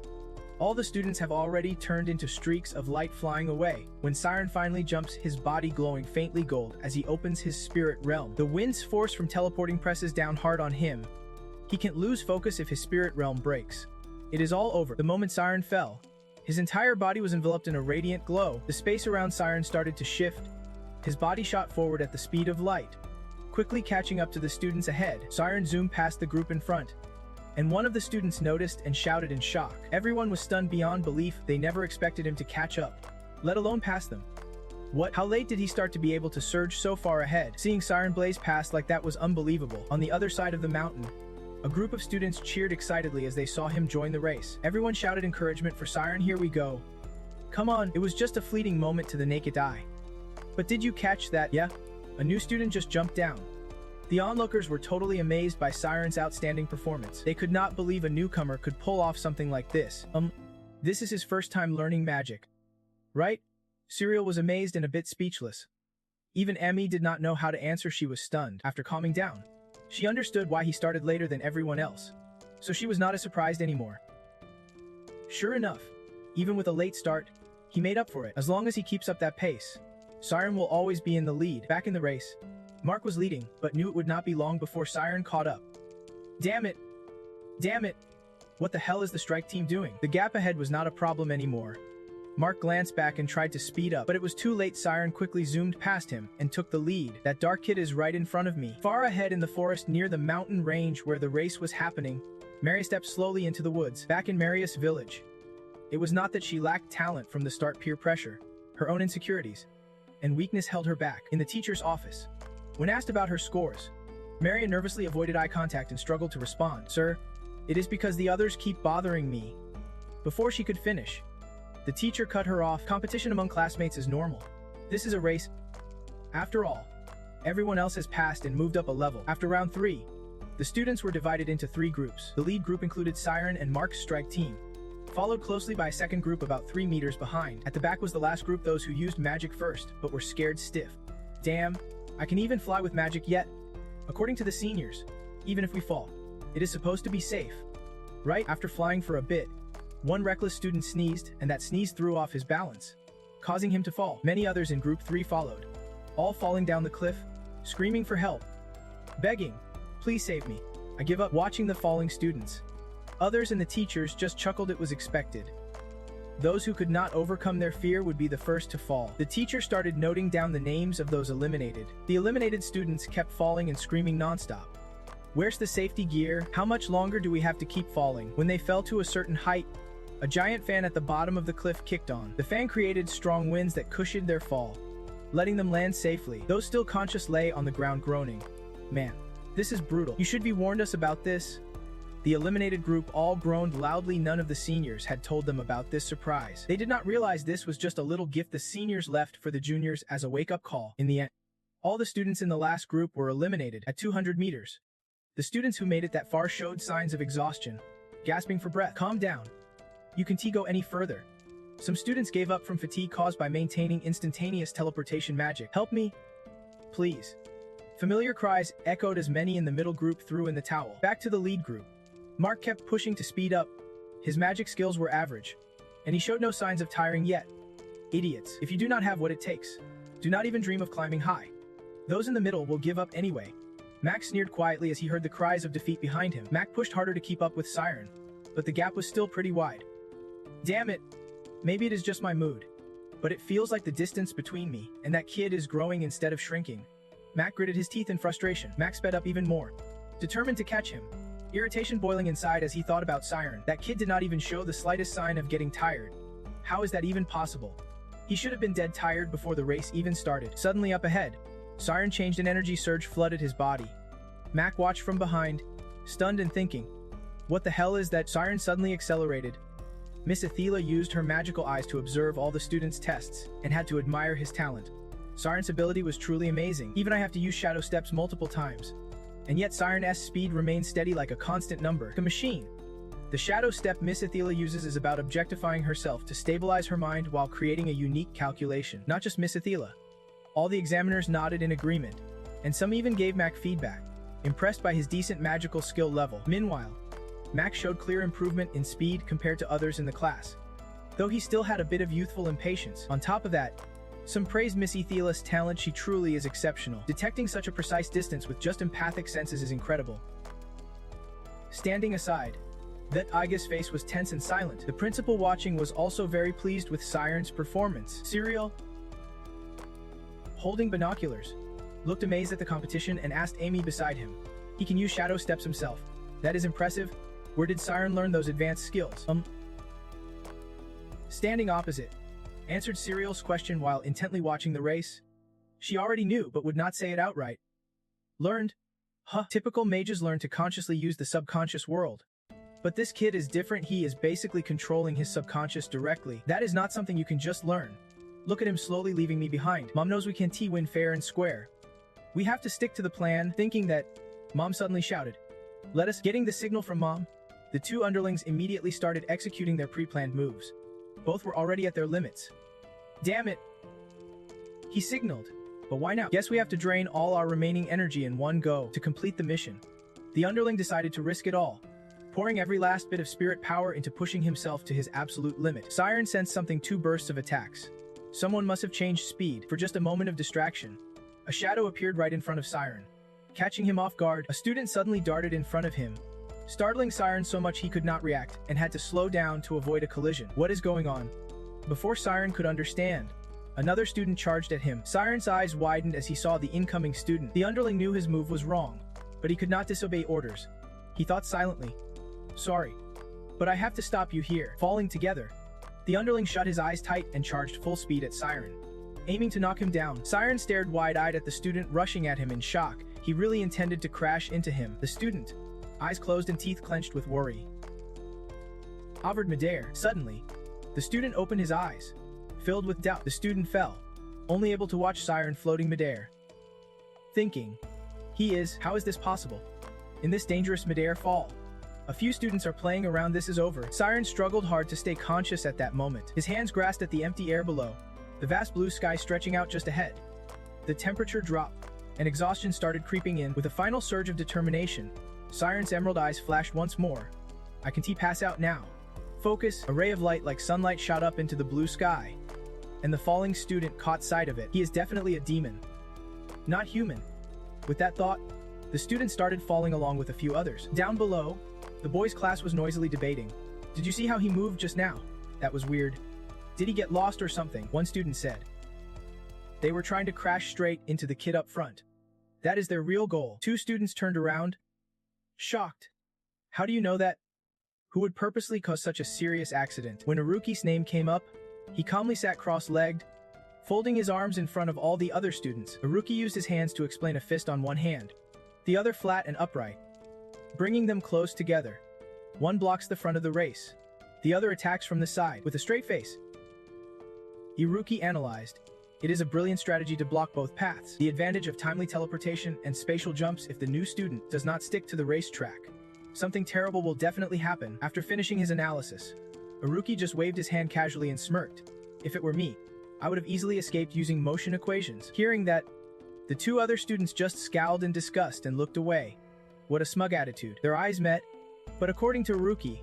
all the students have already turned into streaks of light flying away. When Siren finally jumps, his body glowing faintly gold as he opens his spirit realm. The wind's force from teleporting presses down hard on him. He can't lose focus if his spirit realm breaks. It is all over. The moment Siren fell, his entire body was enveloped in a radiant glow. The space around Siren started to shift. His body shot forward at the speed of light. Quickly catching up to the students ahead, Siren zoomed past the group in front, and one of the students noticed and shouted in shock. Everyone was stunned beyond belief. They never expected him to catch up, let alone pass them. What? How late did he start to be able to surge so far ahead? Seeing Siren blaze past like that was unbelievable. On the other side of the mountain, a group of students cheered excitedly as they saw him join the race. Everyone shouted encouragement for Siren. "Here we go. Come on." It was just a fleeting moment to the naked eye. But did you catch that? Yeah. A new student just jumped down. The onlookers were totally amazed by Siren's outstanding performance. They could not believe a newcomer could pull off something like this. This is his first time learning magic, right? Cyril was amazed and a bit speechless. Even Amy did not know how to answer. She was stunned. After calming down, she understood why he started later than everyone else, so she was not as surprised anymore. Sure enough, even with a late start, he made up for it. As long as he keeps up that pace, Siren will always be in the lead. Back in the race, Mark was leading, but knew it would not be long before Siren caught up. Damn it! Damn it! What the hell is the strike team doing? The gap ahead was not a problem anymore. Mark glanced back and tried to speed up, but it was too late. Siren quickly zoomed past him and took the lead. That dark kid is right in front of me. Far ahead in the forest near the mountain range where the race was happening, Mary stepped slowly into the woods, back in Marius village. It was not that she lacked talent from the start. Peer pressure, her own insecurities, and weakness held her back. In the teacher's office, when asked about her scores, Mary nervously avoided eye contact and struggled to respond. Sir, it is because the others keep bothering me. Before she could finish, the teacher cut her off. Competition among classmates is normal. This is a race. After all, everyone else has passed and moved up a level. After round 3, the students were divided into 3 groups. The lead group included Siren and Mark's strike team, followed closely by a second group about 3 meters behind. At the back was the last group, those who used magic first, but were scared stiff. Damn, I can even fly with magic yet. According to the seniors, even if we fall, it is supposed to be safe. Right after flying for a bit, one reckless student sneezed, and that sneeze threw off his balance, causing him to fall. Many others in group 3 followed, all falling down the cliff, screaming for help, begging, "Please save me. I give up." Watching the falling students, others and the teachers just chuckled. It was expected. Those who could not overcome their fear would be the first to fall. The teacher started noting down the names of those eliminated. The eliminated students kept falling and screaming nonstop. "Where's the safety gear? How much longer do we have to keep falling?" When they fell to a certain height, a giant fan at the bottom of the cliff kicked on. The fan created strong winds that cushioned their fall, letting them land safely. Those still conscious lay on the ground groaning. "Man, this is brutal. You should be warned us about this." The eliminated group all groaned loudly. None of the seniors had told them about this surprise. They did not realize this was just a little gift the seniors left for the juniors as a wake-up call. In the end, all the students in the last group were eliminated at 200 meters. The students who made it that far showed signs of exhaustion, gasping for breath. "Calm down. You can't go any further." Some students gave up from fatigue caused by maintaining instantaneous teleportation magic. "Help me, please." Familiar cries echoed as many in the middle group threw in the towel. Back to the lead group. Mark kept pushing to speed up. His magic skills were average, and he showed no signs of tiring yet. "Idiots, if you do not have what it takes, do not even dream of climbing high. Those in the middle will give up anyway." Max sneered quietly as he heard the cries of defeat behind him. Mac pushed harder to keep up with Siren, but the gap was still pretty wide. "Damn it. Maybe it is just my mood, but it feels like the distance between me and that kid is growing instead of shrinking." Mac gritted his teeth in frustration. Mac sped up even more, determined to catch him, irritation boiling inside as he thought about Siren. That kid did not even show the slightest sign of getting tired. How is that even possible? He should have been dead tired before the race even started. Suddenly up ahead, Siren changed. An energy surge flooded his body. Mac watched from behind, stunned and thinking, "What the hell is that?" Siren suddenly accelerated. Miss Athela used her magical eyes to observe all the students' tests and had to admire his talent. Siren's ability was truly amazing. Even I have to use shadow steps multiple times. And yet Siren's speed remains steady like a constant number. Like a machine. The shadow step Miss Athela uses is about objectifying herself to stabilize her mind while creating a unique calculation. Not just Miss Athela. All the examiners nodded in agreement, and some even gave Mac feedback, impressed by his decent magical skill level. Meanwhile, Mac showed clear improvement in speed compared to others in the class, though he still had a bit of youthful impatience. On top of that, some praised Miss Athela's talent. She truly is exceptional. Detecting such a precise distance with just empathic senses is incredible. Standing aside, that Iga's face was tense and silent. The principal watching was also very pleased with Siren's performance. Serial, holding binoculars, looked amazed at the competition and asked Amy beside him. "He can use shadow steps himself. That is impressive. Where did Siren learn those advanced skills?" Standing opposite, answered Serial's question while intently watching the race. She already knew but would not say it outright. "Learned? Huh. Typical mages learn to consciously use the subconscious world. But this kid is different. He is basically controlling his subconscious directly. That is not something you can just learn. Look at him slowly leaving me behind. Mom knows we can't win fair and square. We have to stick to the plan." Thinking that, Mom suddenly shouted, "Let us." Getting the signal from Mom, the two underlings immediately started executing their pre-planned moves. Both were already at their limits. "Damn it," he signaled. "But why now?" "Guess we have to drain all our remaining energy in one go to complete the mission." The underling decided to risk it all, pouring every last bit of spirit power into pushing himself to his absolute limit. Siren sensed something. 2 bursts of attacks. Someone must have changed speed. For just a moment of distraction, a shadow appeared right in front of Siren. Catching him off guard, a student suddenly darted in front of him, startling Siren so much he could not react and had to slow down to avoid a collision. "What is going on?" Before Siren could understand, another student charged at him. Siren's eyes widened as he saw the incoming student. The underling knew his move was wrong, but he could not disobey orders. He thought silently, "Sorry, but I have to stop you here." Falling together, the underling shut his eyes tight and charged full speed at Siren, aiming to knock him down. Siren stared wide-eyed at the student rushing at him in shock. He really intended to crash into him. The student, eyes closed and teeth clenched with worry, hovered midair. Suddenly, the student opened his eyes, filled with doubt. The student fell, only able to watch Siren floating midair. Thinking, how is this possible? In this dangerous midair fall, a few students are playing around. This is over. Siren struggled hard to stay conscious at that moment. His hands grasped at the empty air below, the vast blue sky stretching out just ahead. The temperature dropped, and exhaustion started creeping in. With a final surge of determination, Siren's emerald eyes flashed once more. "I can pass out now." Focus, a ray of light like sunlight shot up into the blue sky, and the falling student caught sight of it. He is definitely a demon, not human. With that thought, the student started falling along with a few others. Down below, the boys' class was noisily debating. "Did you see how he moved just now? That was weird. Did he get lost or something?" one student said. They were trying to crash straight into the kid up front. That is their real goal. Two students turned around, shocked. "How do you know that? Who would purposely cause such a serious accident?" When Aruki's name came up, he calmly sat cross-legged, folding his arms in front of all the other students. Aruki used his hands to explain, a fist on one hand, the other flat and upright, bringing them close together. One blocks the front of the race, the other attacks from the side. With a straight face, Iruki analyzed. It is a brilliant strategy to block both paths. The advantage of timely teleportation and spatial jumps. If the new student does not stick to the racetrack, something terrible will definitely happen. After finishing his analysis, Iruki just waved his hand casually and smirked. "If it were me, I would have easily escaped using motion equations." Hearing that, the two other students just scowled in disgust and looked away. What a smug attitude. Their eyes met, but according to Iruki,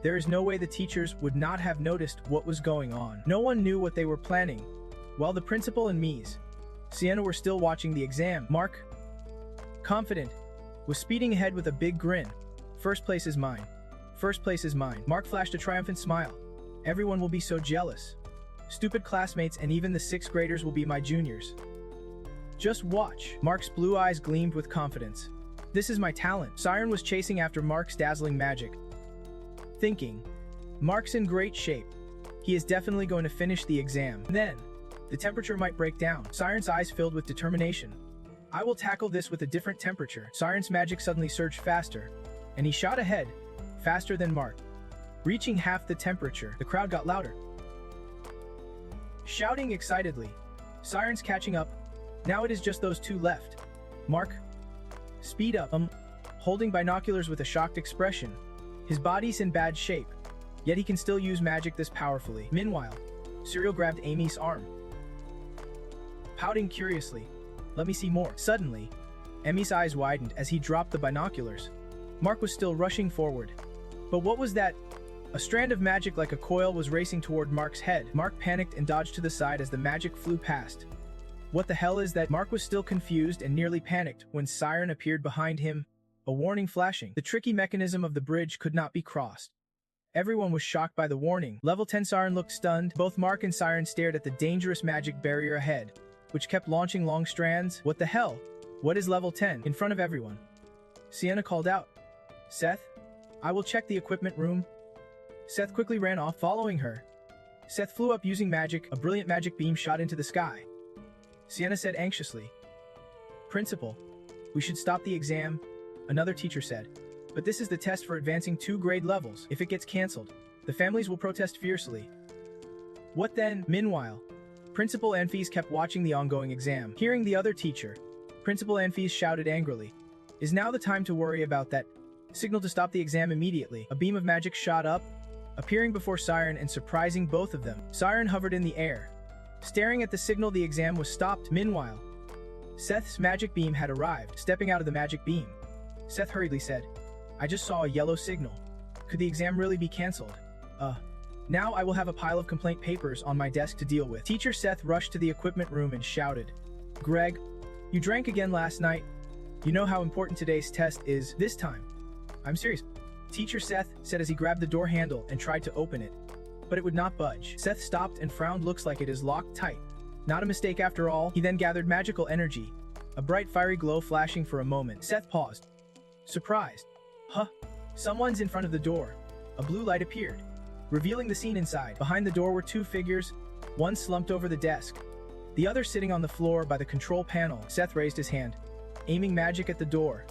there is no way the teachers would not have noticed what was going on. No one knew what they were planning. While the principal and Mies, Sienna were still watching the exam, Mark, confident, was speeding ahead with a big grin. "First place is mine. First place is mine." Mark flashed a triumphant smile. "Everyone will be so jealous. Stupid classmates and even the sixth graders will be my juniors. Just watch." Mark's blue eyes gleamed with confidence. "This is my talent." Siren was chasing after Mark's dazzling magic, thinking, "Mark's in great shape. He is definitely going to finish the exam. Then, the temperature might break down." Siren's eyes filled with determination. "I will tackle this with a different temperature." Siren's magic suddenly surged faster, and he shot ahead, faster than Mark. Reaching half the temperature, the crowd got louder, shouting excitedly. Siren's catching up. Now it is just those two left. Mark, speed up. Holding binoculars with a shocked expression. His body's in bad shape, yet he can still use magic this powerfully. Meanwhile, Cyril grabbed Amy's arm, pouting curiously. "Let me see more." Suddenly, Emmy's eyes widened as he dropped the binoculars. Mark was still rushing forward. But what was that? A strand of magic like a coil was racing toward Mark's head. Mark panicked and dodged to the side as the magic flew past. What the hell is that? Mark was still confused and nearly panicked when Siren appeared behind him, a warning flashing. The tricky mechanism of the bridge could not be crossed. Everyone was shocked by the warning. Level 10 Siren looked stunned. Both Mark and Siren stared at the dangerous magic barrier ahead, which kept launching long strands. "What the hell? What is level 10? In front of everyone, Sienna called out. "Seth, I will check the equipment room." Seth quickly ran off, following her. Seth flew up using magic. A brilliant magic beam shot into the sky. Sienna said anxiously, "Principal, we should stop the exam," another teacher said. "But this is the test for advancing 2 grade levels. If it gets cancelled, the families will protest fiercely." "What then?" Meanwhile, Principal Anfis kept watching the ongoing exam. Hearing the other teacher, Principal Anfis shouted angrily, "Is now the time to worry about that? Signal to stop the exam immediately." A beam of magic shot up, appearing before Siren and surprising both of them. Siren hovered in the air. Staring at the signal, the exam was stopped. Meanwhile, Seth's magic beam had arrived. Stepping out of the magic beam, Seth hurriedly said, "I just saw a yellow signal. Could the exam really be cancelled? Now I will have a pile of complaint papers on my desk to deal with." Teacher Seth rushed to the equipment room and shouted, "Greg, you drank again last night. You know how important today's test is. This time, I'm serious." Teacher Seth said as he grabbed the door handle and tried to open it. but it would not budge. Seth stopped and frowned. Looks like it is locked tight. Not a mistake after all. He then gathered magical energy, a bright fiery glow flashing for a moment. Seth paused, surprised. Huh? Someone's in front of the door. A blue light appeared, revealing the scene inside. Behind the door were two figures, one slumped over the desk, the other sitting on the floor by the control panel. Seth raised his hand, aiming magic at the door.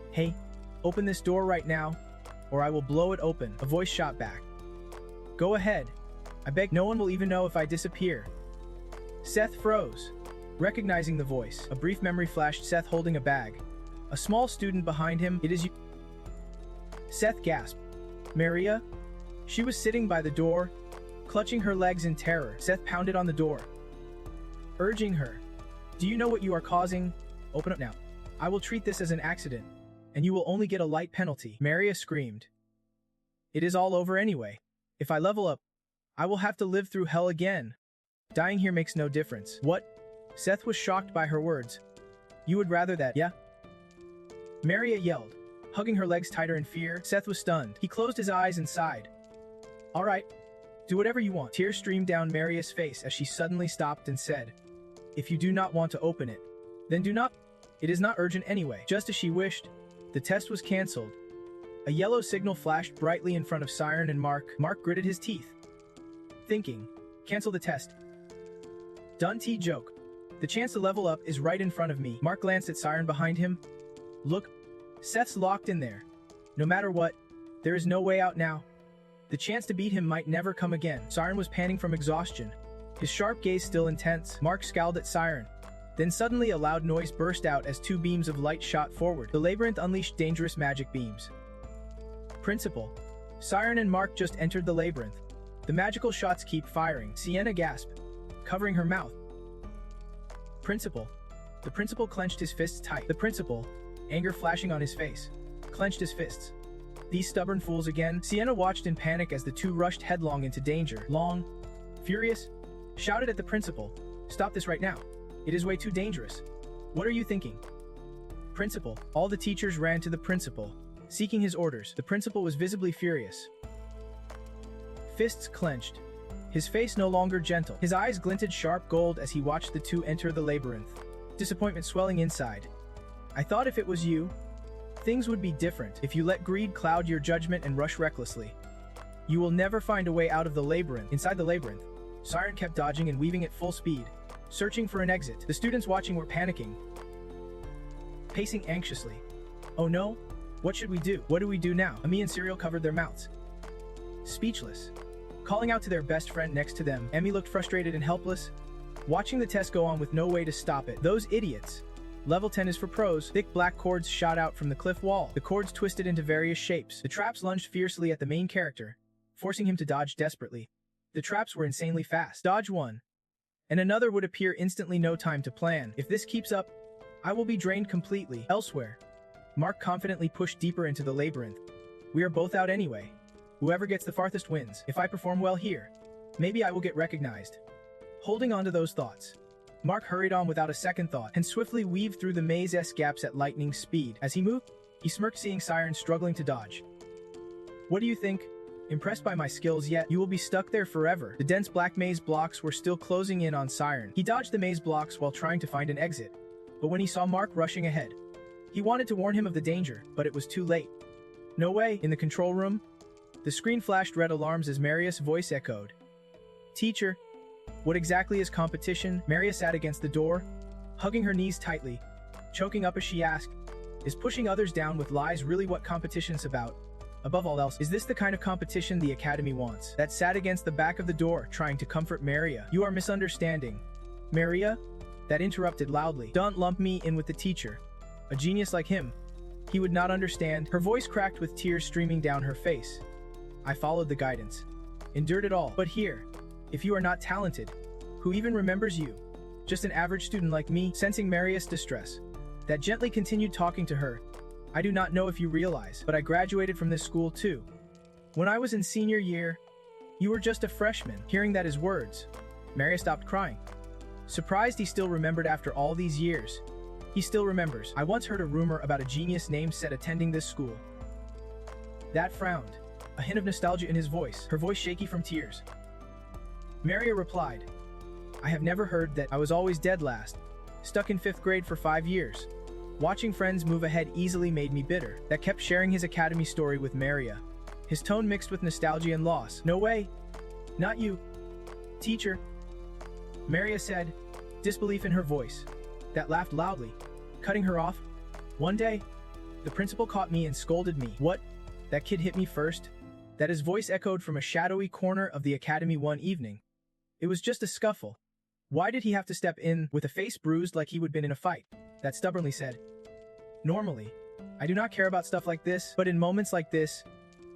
Hey, open this door right now, or I will blow it open. A voice shot back. Go ahead. I beg, no one will even know if I disappear. Seth froze, recognizing the voice. A brief memory flashed. Seth holding a bag. A small student behind him. It is you. Seth gasped. Maria? She was sitting by the door, clutching her legs in terror. Seth pounded on the door, urging her. Do you know what you are causing? Open up now. I will treat this as an accident, and you will only get a light penalty. Maria screamed. It is all over anyway. If I level up, I will have to live through hell again. Dying here makes no difference. What? Seth was shocked by her words. You would rather that, yeah? Maria yelled, hugging her legs tighter in fear. Seth was stunned. He closed his eyes and sighed. All right, do whatever you want. Tears streamed down Maria's face as she suddenly stopped and said, if you do not want to open it, then do not. It is not urgent anyway. Just as she wished, the test was cancelled. A yellow signal flashed brightly in front of Siren and Mark. Mark gritted his teeth, thinking, cancel the test. Done joke. The chance to level up is right in front of me. Mark glanced at Siren behind him. Look, Seth's locked in there. No matter what, there is no way out now. The chance to beat him might never come again. Siren was panting from exhaustion, his sharp gaze still intense. Mark scowled at Siren. Then suddenly a loud noise burst out as two beams of light shot forward. The labyrinth unleashed dangerous magic beams. Principal. Siren and Mark just entered the labyrinth. The magical shots keep firing. Sienna gasped, covering her mouth. Principal. The principal clenched his fists tight. The principal, anger flashing on his face, clenched his fists. These stubborn fools again. Sienna watched in panic as the two rushed headlong into danger. Long, furious, shouted at the principal. Stop this right now. It is way too dangerous. What are you thinking? Principal. All the teachers ran to the principal, seeking his orders. The principal was visibly furious. Fists clenched, his face no longer gentle. His eyes glinted sharp gold as he watched the two enter the labyrinth, disappointment swelling inside. I thought if it was you, things would be different. If you let greed cloud your judgment and rush recklessly, you will never find a way out of the labyrinth. Inside the labyrinth, Siren kept dodging and weaving at full speed, searching for an exit. The students watching were panicking, pacing anxiously. Oh no? What should we do? What do we do now? Emmy and Cyril covered their mouths, speechless, calling out to their best friend next to them. Emmy looked frustrated and helpless, watching the test go on with no way to stop it. Those idiots. Level 10 is for pros. Thick black cords shot out from the cliff wall. The cords twisted into various shapes. The traps lunged fiercely at the main character, forcing him to dodge desperately. The traps were insanely fast. Dodge one, and another would appear instantly. No time to plan. If this keeps up, I will be drained completely. Elsewhere, Mark confidently pushed deeper into the labyrinth. We are both out anyway. Whoever gets the farthest wins. If I perform well here, maybe I will get recognized. Holding on to those thoughts, Mark hurried on without a second thought and swiftly weaved through the maze's gaps at lightning speed. As he moved, he smirked, seeing Siren struggling to dodge. What do you think? Impressed by my skills yet? You will be stuck there forever. The dense black maze blocks were still closing in on Siren. He dodged the maze blocks while trying to find an exit, but when he saw Mark rushing ahead, he wanted to warn him of the danger, but it was too late. No way. In the control room, the screen flashed red alarms as Maria's voice echoed. Teacher, what exactly is competition? Maria sat against the door, hugging her knees tightly, choking up as she asked, is pushing others down with lies really what competition's about? Above all else, is this the kind of competition the Academy wants? That sat against the back of the door, trying to comfort Maria. You are misunderstanding. Maria? That interrupted loudly. Don't lump me in with the teacher. A genius like him, he would not understand. Her voice cracked with tears streaming down her face. I followed the guidance, endured it all. But here, if you are not talented, who even remembers you? Just an average student like me. Sensing Maria's distress, that gently continued talking to her. I do not know if you realize, but I graduated from this school too. When I was in senior year, you were just a freshman. Hearing that his words, Maria stopped crying. Surprised he still remembered after all these years. He still remembers. I once heard a rumor about a genius named Seth attending this school. That frowned, a hint of nostalgia in his voice, her voice shaky from tears. Maria replied, I have never heard that. I was always dead last. Stuck in 5th grade for 5 years. Watching friends move ahead easily made me bitter. That kept sharing his academy story with Maria. His tone mixed with nostalgia and loss. No way. Not you. Teacher. Maria said, disbelief in her voice. That laughed loudly, cutting her off. One day, the principal caught me and scolded me. What? That kid hit me first? That his voice echoed from a shadowy corner of the academy one evening. It was just a scuffle. Why did he have to step in with a face bruised like he would been in a fight? That stubbornly said. Normally, I do not care about stuff like this, but in moments like this,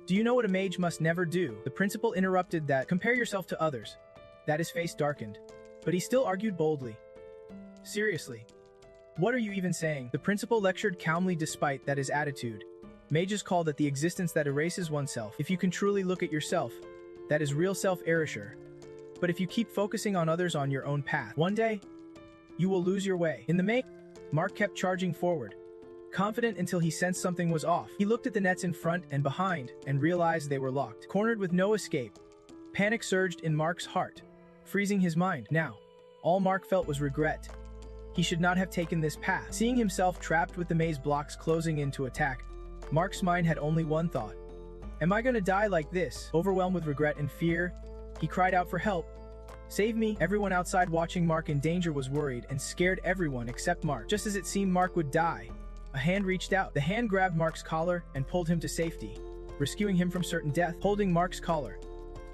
do you know what a mage must never do? The principal interrupted that. Compare yourself to others. That his face darkened, but he still argued boldly. Seriously. What are you even saying? The principal lectured calmly despite that his attitude. Mages call that the existence that erases oneself. If you can truly look at yourself, that is real self-erasure. But if you keep focusing on others on your own path, one day, you will lose your way. In the Mage, Mark kept charging forward, confident until he sensed something was off. He looked at the nets in front and behind and realized they were locked. Cornered with no escape, panic surged in Mark's heart, freezing his mind. Now, all Mark felt was regret. He should not have taken this path. Seeing himself trapped with the maze blocks closing in to attack, Mark's mind had only one thought. Am I gonna die like this? Overwhelmed with regret and fear, he cried out for help. Save me! Everyone outside watching Mark in danger was worried and scared everyone except Mark. Just as it seemed Mark would die, a hand reached out. The hand grabbed Mark's collar and pulled him to safety, rescuing him from certain death. Holding Mark's collar,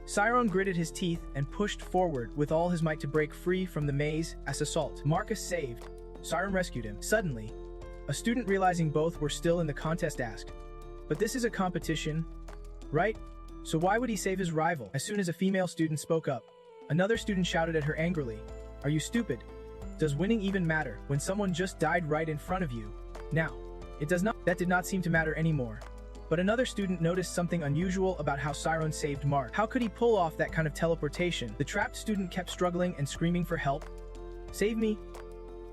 Siren gritted his teeth and pushed forward with all his might to break free from the maze as assault. Marcus saved. Siren rescued him. Suddenly, a student realizing both were still in the contest asked, but this is a competition, right? So why would he save his rival? As soon as a female student spoke up, another student shouted at her angrily, are you stupid? Does winning even matter when someone just died right in front of you? Now, it does not. That did not seem to matter anymore. But another student noticed something unusual about how Siren saved Mark. How could he pull off that kind of teleportation? The trapped student kept struggling and screaming for help. Save me!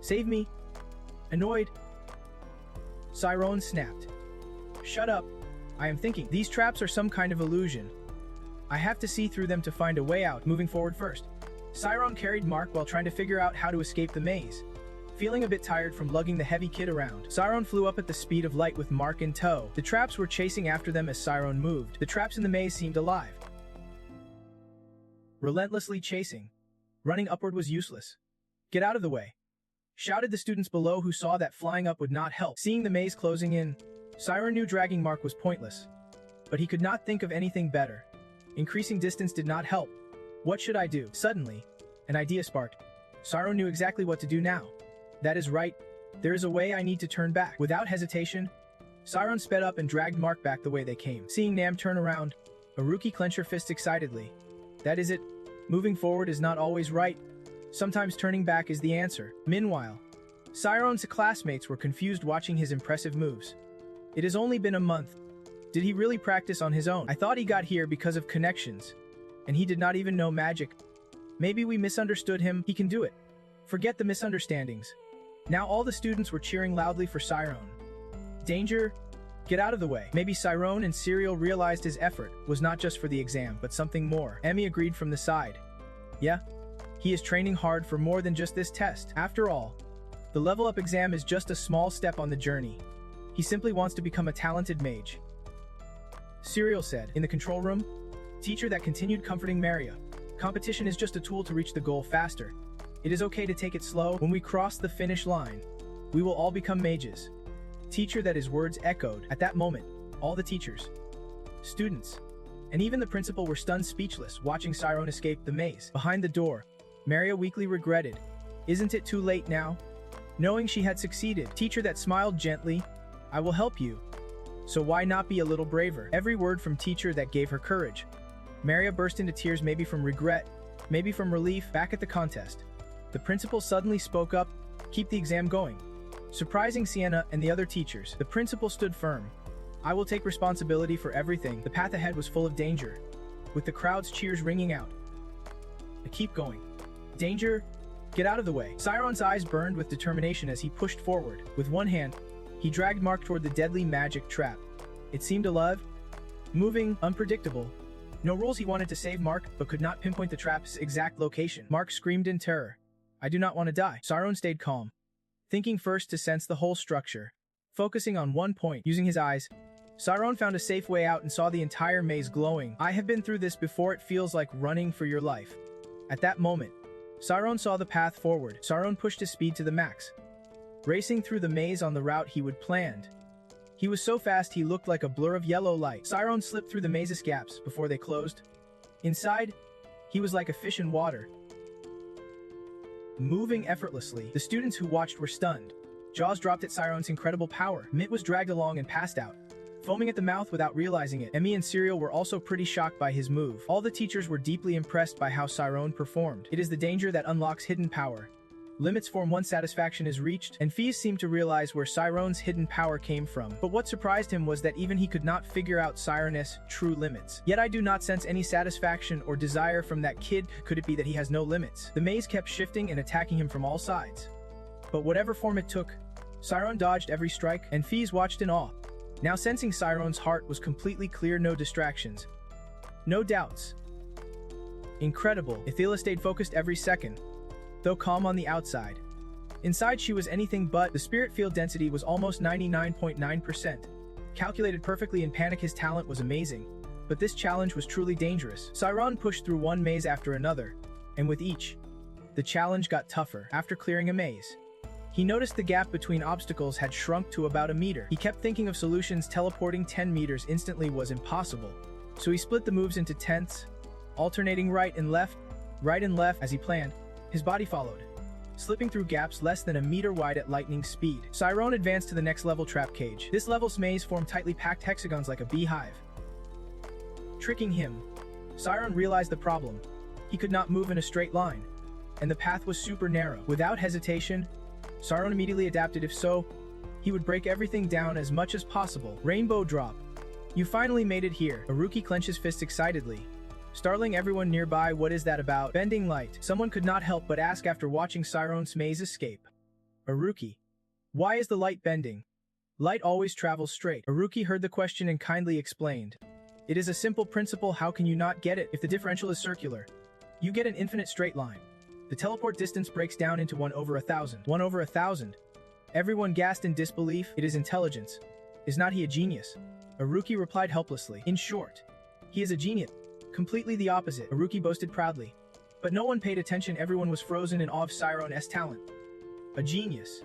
Save me! Annoyed, Siren snapped. Shut up! I am thinking. These traps are some kind of illusion. I have to see through them to find a way out. Moving forward first. Siren carried Mark while trying to figure out how to escape the maze. Feeling a bit tired from lugging the heavy kid around, Siren flew up at the speed of light with Mark in tow. The traps were chasing after them as Siren moved. The traps in the maze seemed alive, relentlessly chasing. Running upward was useless. Get out of the way! Shouted the students below who saw that flying up would not help. Seeing the maze closing in, Siren knew dragging Mark was pointless. But he could not think of anything better. Increasing distance did not help. What should I do? Suddenly, an idea sparked. Siren knew exactly what to do now. That is right. There is a way. I need to turn back. Without hesitation, Siren sped up and dragged Mark back the way they came. Seeing Nam turn around, Aruki clenched her fist excitedly. That is it. Moving forward is not always right. Sometimes turning back is the answer. Meanwhile, Siren's classmates were confused watching his impressive moves. It has only been a month. Did he really practice on his own? I thought he got here because of connections, and he did not even know magic. Maybe we misunderstood him. He can do it. Forget the misunderstandings. Now all the students were cheering loudly for Siren. Danger! Get out of the way. Maybe Siren and Serial realized his effort was not just for the exam, but something more. Emmy agreed from the side. Yeah, he is training hard for more than just this test. After all, the level up exam is just a small step on the journey. He simply wants to become a talented mage. Serial said. In the control room, teacher that continued comforting Maria. Competition is just a tool to reach the goal faster. It is okay to take it slow. When we cross the finish line, we will all become mages. Teacher that his words echoed. At that moment, all the teachers, students, and even the principal were stunned speechless watching Siren escape the maze. Behind the door, Maria weakly regretted. Isn't it too late now? Knowing she had succeeded, teacher that smiled gently. I will help you. So why not be a little braver? Every word from teacher that gave her courage. Maria burst into tears, maybe from regret, maybe from relief. Back at the contest, the principal suddenly spoke up. Keep the exam going. Surprising Sienna and the other teachers, the principal stood firm. I will take responsibility for everything. The path ahead was full of danger, with the crowd's cheers ringing out. Keep going. Danger! Get out of the way. Siren's eyes burned with determination as he pushed forward. With one hand, he dragged Mark toward the deadly magic trap. It seemed alive, moving, unpredictable. No rules. He wanted to save Mark, but could not pinpoint the trap's exact location. Mark screamed in terror. I do not want to die. Siren stayed calm, thinking first to sense the whole structure. Focusing on one point, using his eyes, Siren found a safe way out and saw the entire maze glowing. I have been through this before. It feels like running for your life. At that moment, Siren saw the path forward. Siren pushed his speed to the max, racing through the maze on the route he would planned. He was so fast he looked like a blur of yellow light. Siren slipped through the maze's gaps before they closed. Inside, he was like a fish in water, moving effortlessly. The students who watched were stunned. Jaws dropped at Siren's incredible power. Mitt was dragged along and passed out, foaming at the mouth without realizing it. Emmy and Serial were also pretty shocked by his move. All the teachers were deeply impressed by how Siren performed. It is the danger that unlocks hidden power. Limits form once satisfaction is reached, and Fees seemed to realize where Siren's hidden power came from. But what surprised him was that even he could not figure out Siren's true limits. Yet I do not sense any satisfaction or desire from that kid. Could it be that he has no limits? The maze kept shifting and attacking him from all sides. But whatever form it took, Siren dodged every strike, and Fees watched in awe. Now sensing Siren's heart was completely clear, no distractions, no doubts. Incredible. Ithila stayed focused every second, though calm on the outside. Inside she was anything but. The spirit field density was almost 99.9%. Calculated perfectly in panic. His talent was amazing, but this challenge was truly dangerous. Siren pushed through one maze after another, and with each, the challenge got tougher. After clearing a maze, he noticed the gap between obstacles had shrunk to about a meter. He kept thinking of solutions. Teleporting 10 meters instantly was impossible, so he split the moves into tenths, alternating right and left as he planned. His body followed, slipping through gaps less than a meter wide at lightning speed. Siren advanced to the next level trap cage. This level's maze formed tightly packed hexagons like a beehive, tricking him. Siren realized the problem. He could not move in a straight line, and the path was super narrow. Without hesitation, Siren immediately adapted. If so, he would break everything down as much as possible. Rainbow drop. You finally made it here. Aruki clenches fists excitedly, startling everyone nearby. What is that about? Bending light. Someone could not help but ask after watching Siren's maze escape. Aruki, why is the light bending? Light always travels straight. Aruki heard the question and kindly explained. It is a simple principle. How can you not get it? If the differential is circular, you get an infinite straight line. The teleport distance breaks down into 1 over 1,000. 1 over 1,000. Everyone gasped in disbelief. It is intelligence. Is not he a genius? Aruki replied helplessly. In short, he is a genius. Completely the opposite, Aruki boasted proudly. But no one paid attention. Everyone was frozen in awe of Siren's talent. A genius.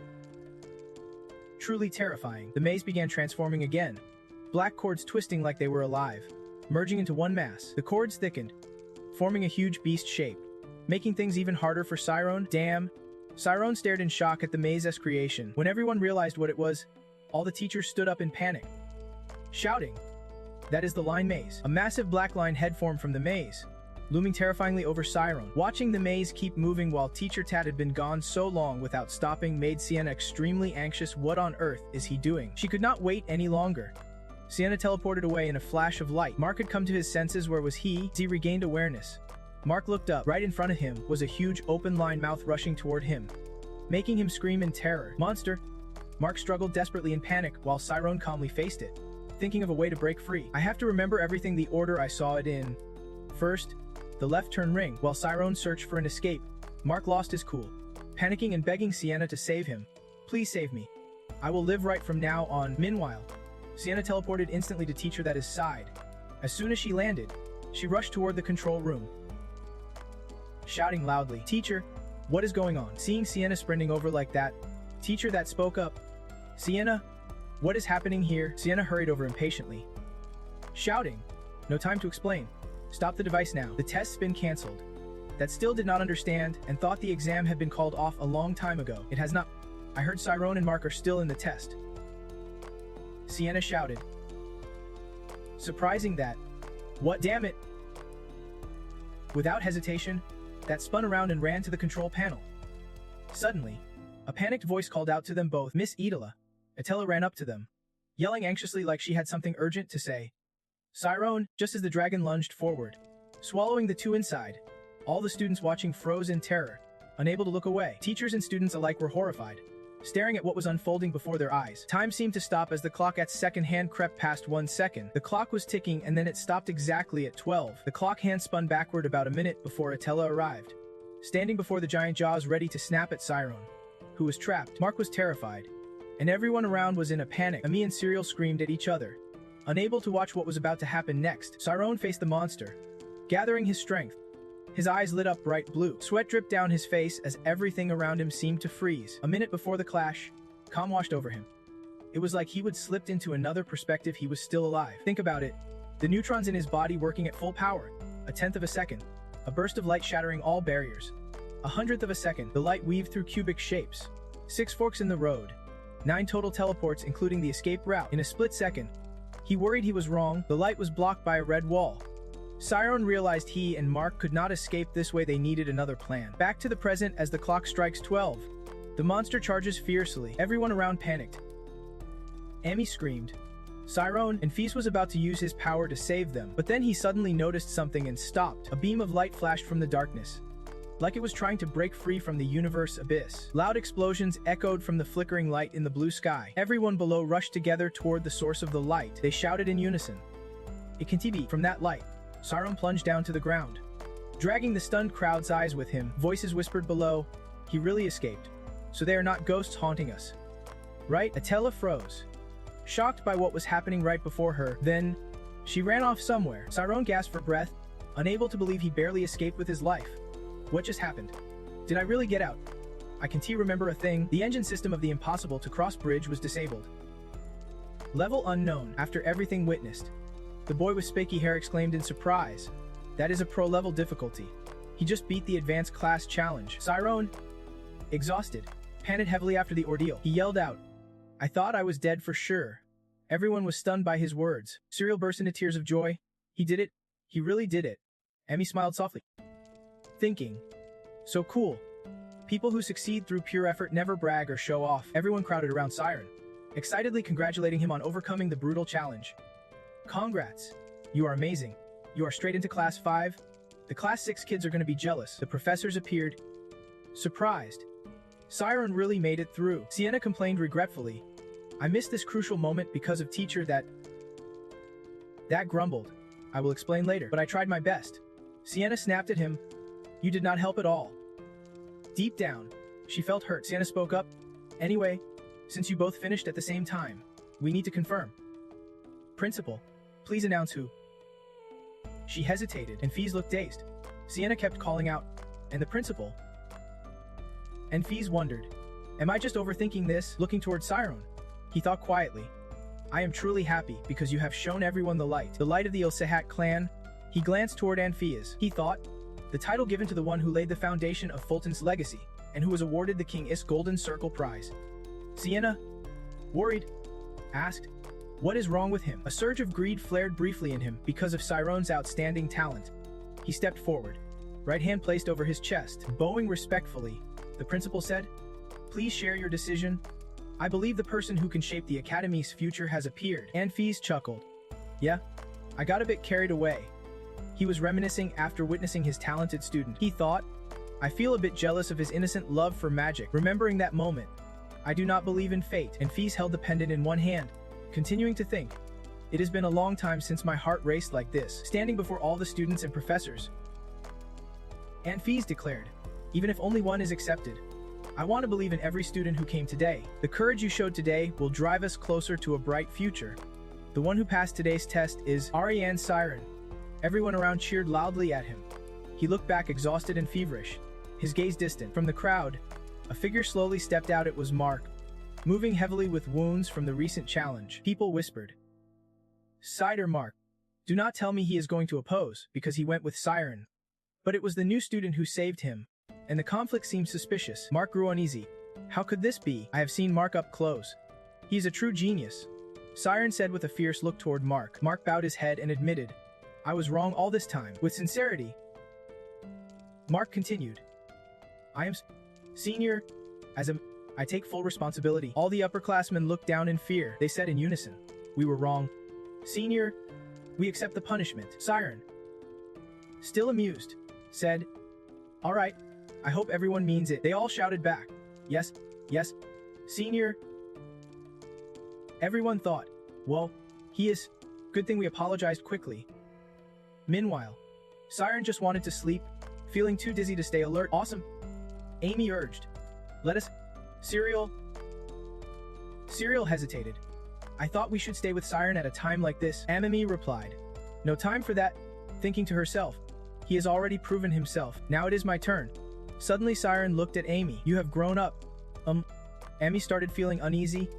Truly terrifying. The maze began transforming again. Black cords twisting like they were alive, merging into one mass. The cords thickened, forming a huge beast shape, making things even harder for Siren. Damn. Siren stared in shock at the maze's creation. When everyone realized what it was, all the teachers stood up in panic, shouting, "That is the line maze." A massive black line head formed from the maze, looming terrifyingly over Siren. Watching the maze keep moving while Teacher Tat had been gone so long without stopping made Sienna extremely anxious. What on earth is he doing? She could not wait any longer. Sienna teleported away in a flash of light. Mark had come to his senses. Where was he? He regained awareness. Mark looked up. Right in front of him was a huge open-line mouth rushing toward him, making him scream in terror. Monster! Mark struggled desperately in panic while Siren calmly faced it, thinking of a way to break free. I have to remember everything, the order I saw it in. First, the left turn ring. While Siren searched for an escape, Mark lost his cool, panicking and begging Sienna to save him. Please save me. I will live right from now on. Meanwhile, Sienna teleported instantly to Teacher Tat's side. As soon as she landed, she rushed toward the control room, shouting loudly, "Teacher, what is going on?" Seeing Sienna sprinting over like that, Teacher Tat spoke up. "Sienna, what is happening here?" Sienna hurried over impatiently, shouting, "No time to explain. Stop the device now. The test's been cancelled." That still did not understand and thought the exam had been called off a long time ago. It has not. I heard Siren and Mark are still in the test. Sienna shouted. Surprising that. What? Damn it. Without hesitation, that spun around and ran to the control panel. Suddenly, a panicked voice called out to them both. Miss Idala. Attila ran up to them, yelling anxiously like she had something urgent to say. Siren, just as the dragon lunged forward, swallowing the two inside. All the students watching froze in terror, unable to look away. Teachers and students alike were horrified. staring at what was unfolding before their eyes. Time seemed to stop as the clock at second hand crept past 1 second. The clock was ticking and then it stopped exactly at 12. The clock hand spun backward about a minute before Atella arrived, standing before the giant jaws ready to snap at Siren, who was trapped. Mark was terrified, and everyone around was in a panic. Ami and Serial screamed at each other, unable to watch what was about to happen next. Siren faced the monster, gathering his strength. His eyes lit up bright blue. Sweat dripped down his face as everything around him seemed to freeze. A minute before the clash, calm washed over him. It was like he would slipped into another perspective. He was still alive. Think about it. The neutrons in his body working at full power. A tenth of a second. A burst of light shattering all barriers. A hundredth of a second. The light weaved through cubic shapes. 6 forks in the road. 9 total teleports including the escape route. In a split second, he worried he was wrong. The light was blocked by a red wall. Siren realized he and Mark could not escape this way. They needed another plan. Back to the present as the clock strikes 12. The monster charges fiercely. Everyone around panicked. Ami screamed. Siren and Feast was about to use his power to save them, but then he suddenly noticed something and stopped. A beam of light flashed from the darkness, like it was trying to break free from the universe abyss. Loud explosions echoed from the flickering light in the blue sky. Everyone below rushed together toward the source of the light. They shouted in unison. It can be from that light. Siren plunged down to the ground, dragging the stunned crowd's eyes with him. Voices whispered below, he really escaped. So they are not ghosts haunting us, right? Atella froze, shocked by what was happening right before her. Then, she ran off somewhere. Siren gasped for breath, unable to believe he barely escaped with his life. What just happened? Did I really get out? I can remember a thing. The engine system of the impossible to cross bridge was disabled. Level unknown. After everything witnessed, the boy with spiky hair exclaimed in surprise. That is a pro-level difficulty. He just beat the advanced class challenge. Siren, exhausted, panted heavily after the ordeal. He yelled out, I thought I was dead for sure. Everyone was stunned by his words. Serial burst into tears of joy. He did it. He really did it. Ami smiled softly, thinking, so cool. People who succeed through pure effort never brag or show off. Everyone crowded around Siren, excitedly congratulating him on overcoming the brutal challenge. Congrats. You are amazing. You are straight into class 5. The class 6 kids are going to be jealous. The professors appeared, surprised. Siren really made it through. Sienna complained regretfully. I missed this crucial moment because of teacher that grumbled. I will explain later, but I tried my best. Sienna snapped at him. You did not help at all. Deep down, she felt hurt. Sienna spoke up. Anyway, since you both finished at the same time, we need to confirm. Principal, please announce who. She hesitated, and Fees looked dazed. Sienna kept calling out, and the principal. And Fees wondered, am I just overthinking this? Looking toward Siren, he thought quietly. I am truly happy because you have shown everyone the light of the Ilsehat clan. He glanced toward Anpheus. He thought, the title given to the one who laid the foundation of Fulton's legacy, and who was awarded the King Is Golden Circle Prize. Sienna, worried, asked, what is wrong with him? A surge of greed flared briefly in him because of Siren's outstanding talent. He stepped forward, right hand placed over his chest. Bowing respectfully, the principal said, please share your decision. I believe the person who can shape the Academy's future has appeared. Anpheus chuckled. Yeah, I got a bit carried away. He was reminiscing after witnessing his talented student. He thought, I feel a bit jealous of his innocent love for magic. Remembering that moment, I do not believe in fate. Anpheus held the pendant in one hand, continuing to think. It has been a long time since my heart raced like this. Standing before all the students and professors, Anpheus declared, even if only one is accepted, I want to believe in every student who came today. The courage you showed today will drive us closer to a bright future. The one who passed today's test is Arianne Siren. Everyone around cheered loudly at him. He looked back exhausted and feverish, his gaze distant. From the crowd, a figure slowly stepped out. It was Mark, moving heavily with wounds from the recent challenge. People whispered, Cider Mark. Do not tell me he is going to oppose, because he went with Siren. But it was the new student who saved him, and the conflict seemed suspicious. Mark grew uneasy. How could this be? I have seen Mark up close. He is a true genius. Siren said with a fierce look toward Mark. Mark bowed his head and admitted, I was wrong all this time. With sincerity, Mark continued, I am senior. I take full responsibility. All the upperclassmen looked down in fear. They said in unison, we were wrong. Senior, we accept the punishment. Siren, still amused, said, all right, I hope everyone means it. They all shouted back, yes, yes, Senior. Everyone thought, well, he is. Good thing we apologized quickly. Meanwhile, Siren just wanted to sleep, feeling too dizzy to stay alert. Awesome. Amy urged. Let us. Serial hesitated. I thought we should stay with Siren at a time like this. Amami replied. No time for that, thinking to herself. He has already proven himself. Now it is my turn. Suddenly Siren looked at Amy. You have grown up. Amy started feeling uneasy.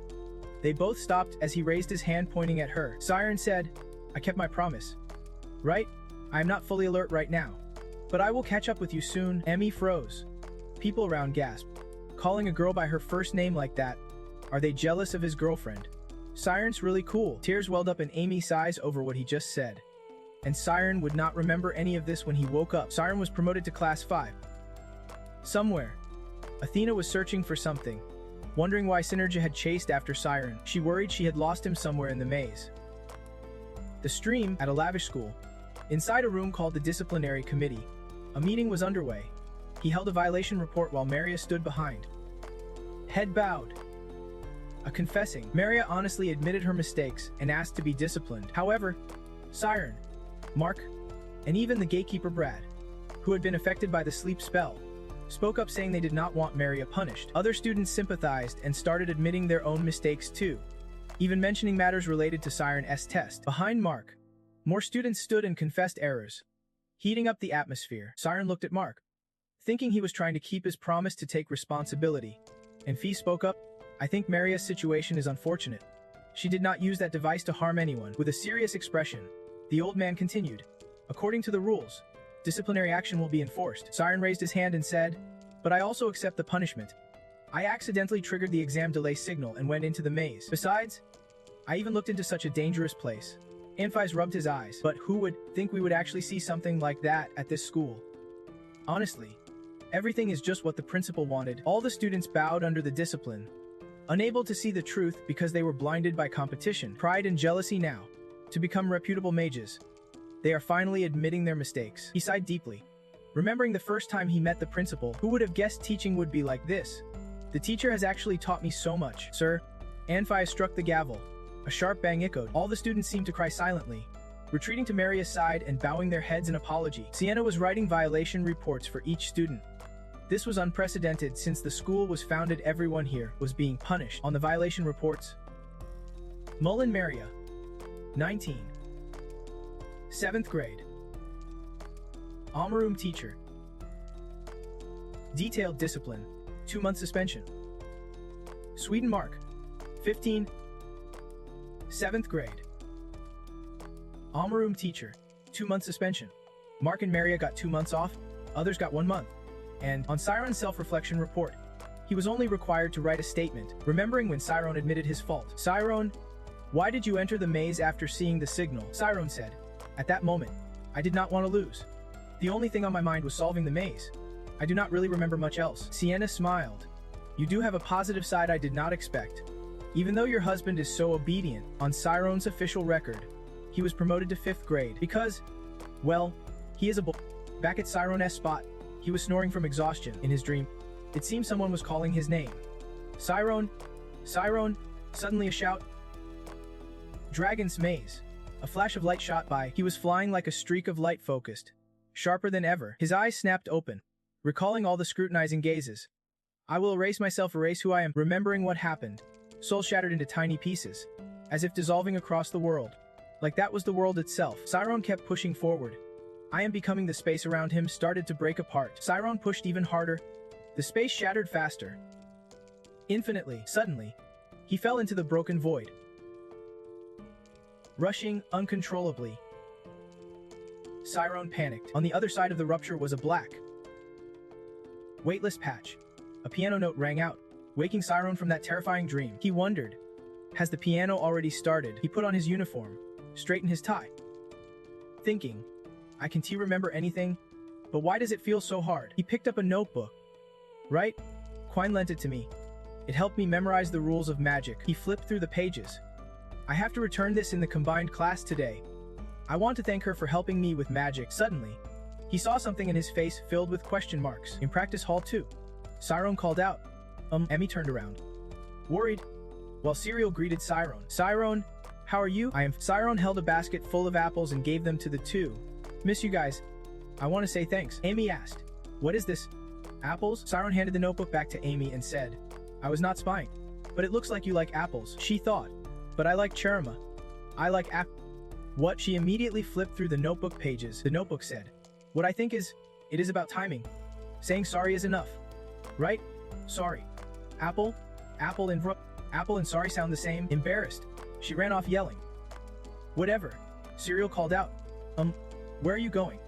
They both stopped as he raised his hand pointing at her. Siren said, I kept my promise. Right? I am not fully alert right now. But I will catch up with you soon. Amy froze. People around gasped. Calling a girl by her first name like that. Are they jealous of his girlfriend? Siren's really cool. Tears welled up in Amy's eyes over what he just said. And Siren would not remember any of this when he woke up. Siren was promoted to class 5. Somewhere, Athena was searching for something, wondering why Synergia had chased after Siren. She worried she had lost him somewhere in the maze. The stream at a lavish school. Inside a room called the Disciplinary Committee, a meeting was underway. He held a violation report while Maria stood behind. Head bowed. A confessing, Maria honestly admitted her mistakes and asked to be disciplined. However, Siren, Mark, and even the gatekeeper Brad, who had been affected by the sleep spell, spoke up saying they did not want Maria punished. Other students sympathized and started admitting their own mistakes too, even mentioning matters related to Siren's test. Behind Mark, more students stood and confessed errors, heating up the atmosphere. Siren looked at Mark, thinking he was trying to keep his promise to take responsibility. And Fee spoke up, I think Maria's situation is unfortunate. She did not use that device to harm anyone. With a serious expression, the old man continued, according to the rules, disciplinary action will be enforced. Siren raised his hand and said, but I also accept the punishment. I accidentally triggered the exam delay signal and went into the maze. Besides, I even looked into such a dangerous place. Anfis rubbed his eyes, but who would think we would actually see something like that at this school? Honestly, everything is just what the principal wanted. All the students bowed under the discipline, unable to see the truth because they were blinded by competition, pride and jealousy now. To become reputable mages, they are finally admitting their mistakes. He sighed deeply, remembering the first time he met the principal. Who would have guessed teaching would be like this? The teacher has actually taught me so much. Sir, Anfis struck the gavel. A sharp bang echoed. All the students seemed to cry silently, retreating to Maria's side and bowing their heads in apology. Sienna was writing violation reports for each student. This was unprecedented since the school was founded. Everyone here was being punished. On the violation reports, Mullen Maria, 19. 7th grade. Almaroom teacher. Detailed discipline. 2-month suspension. Sweden Mark, 15. 7th grade. Almaroom teacher. 2-month suspension. Mark and Maria got 2 months off, others got 1 month. And on Siren's self-reflection report, he was only required to write a statement, remembering when Siren admitted his fault. Siren, why did you enter the maze after seeing the signal? Siren said, at that moment, I did not want to lose. The only thing on my mind was solving the maze. I do not really remember much else. Sienna smiled. You do have a positive side I did not expect. Even though your husband is so obedient, on Siren's official record, he was promoted to 5th grade because, well, he is a bull. Back at Siren's spot, he was snoring from exhaustion. In his dream, it seemed someone was calling his name. Siren, Siren, suddenly a shout. Dragon's maze. A flash of light shot by. He was flying like a streak of light focused, sharper than ever. His eyes snapped open, recalling all the scrutinizing gazes. I will erase myself, erase who I am, remembering what happened. Soul shattered into tiny pieces, as if dissolving across the world. Like that was the world itself. Siren kept pushing forward. I am becoming. The space around him started to break apart. Siren pushed even harder. The space shattered faster. Infinitely. Suddenly, he fell into the broken void, rushing uncontrollably. Siren panicked. On the other side of the rupture was a black, weightless patch. A piano note rang out, waking Siren from that terrifying dream. He wondered, has the piano already started? He put on his uniform, straightened his tie, thinking, I can't remember anything, but why does it feel so hard? He picked up a notebook. Right? Quine lent it to me. It helped me memorize the rules of magic. He flipped through the pages. I have to return this in the combined class today. I want to thank her for helping me with magic. Suddenly, he saw something in his face filled with question marks. In practice hall 2, Siren called out. Emmy turned around. worried, while Serial greeted Siren. Siren, how are you? Siren held a basket full of apples and gave them to the two. Miss you guys. I want to say thanks. Amy asked. What is this? Apples? Siren handed the notebook back to Amy and said, I was not spying. But it looks like you like apples, she thought. But I like cherima. I like What? She immediately flipped through the notebook pages. The notebook said, what I think is, it is about timing. Saying sorry is enough. Right? Sorry. Apple and sorry sound the same. Embarrassed, she ran off yelling. Whatever. Serial called out. Where are you going?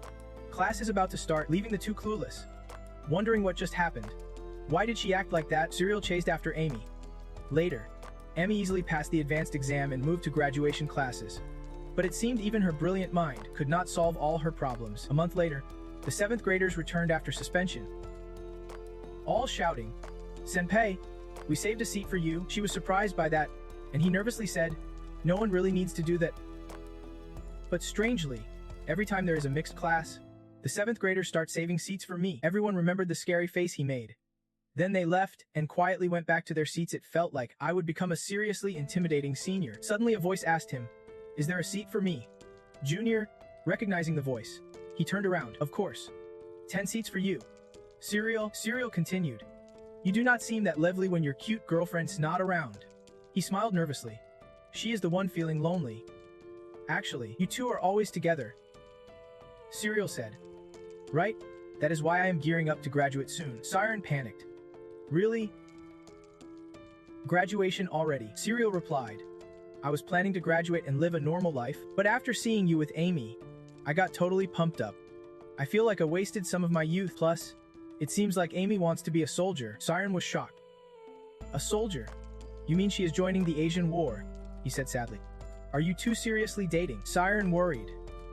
Class is about to start, leaving the two clueless. Wondering what just happened. Why did she act like that? Serial chased after Amy. Later, Amy easily passed the advanced exam and moved to graduation classes. But it seemed even her brilliant mind could not solve all her problems. A month later, the 7th graders returned after suspension. All shouting, Senpai, we saved a seat for you. She was surprised by that, and he nervously said, no one really needs to do that. But strangely, every time there is a mixed class, the 7th graders start saving seats for me. Everyone remembered the scary face he made. Then they left and quietly went back to their seats. It felt like I would become a seriously intimidating senior. Suddenly a voice asked him, is there a seat for me? Junior, recognizing the voice, he turned around. Of course. 10 seats for you. Serial continued. You do not seem that lively when your cute girlfriend's not around. He smiled nervously. She is the one feeling lonely. Actually, you two are always together. Serial said. Right? That is why I am gearing up to graduate soon. Siren panicked. Really? Graduation already? Serial replied. I was planning to graduate and live a normal life, but after seeing you with Amy, I got totally pumped up. I feel like I wasted some of my youth. Plus, it seems like Amy wants to be a soldier. Siren was shocked. A soldier? You mean she is joining the Asian war? He said sadly. Are you two seriously dating? Siren worried.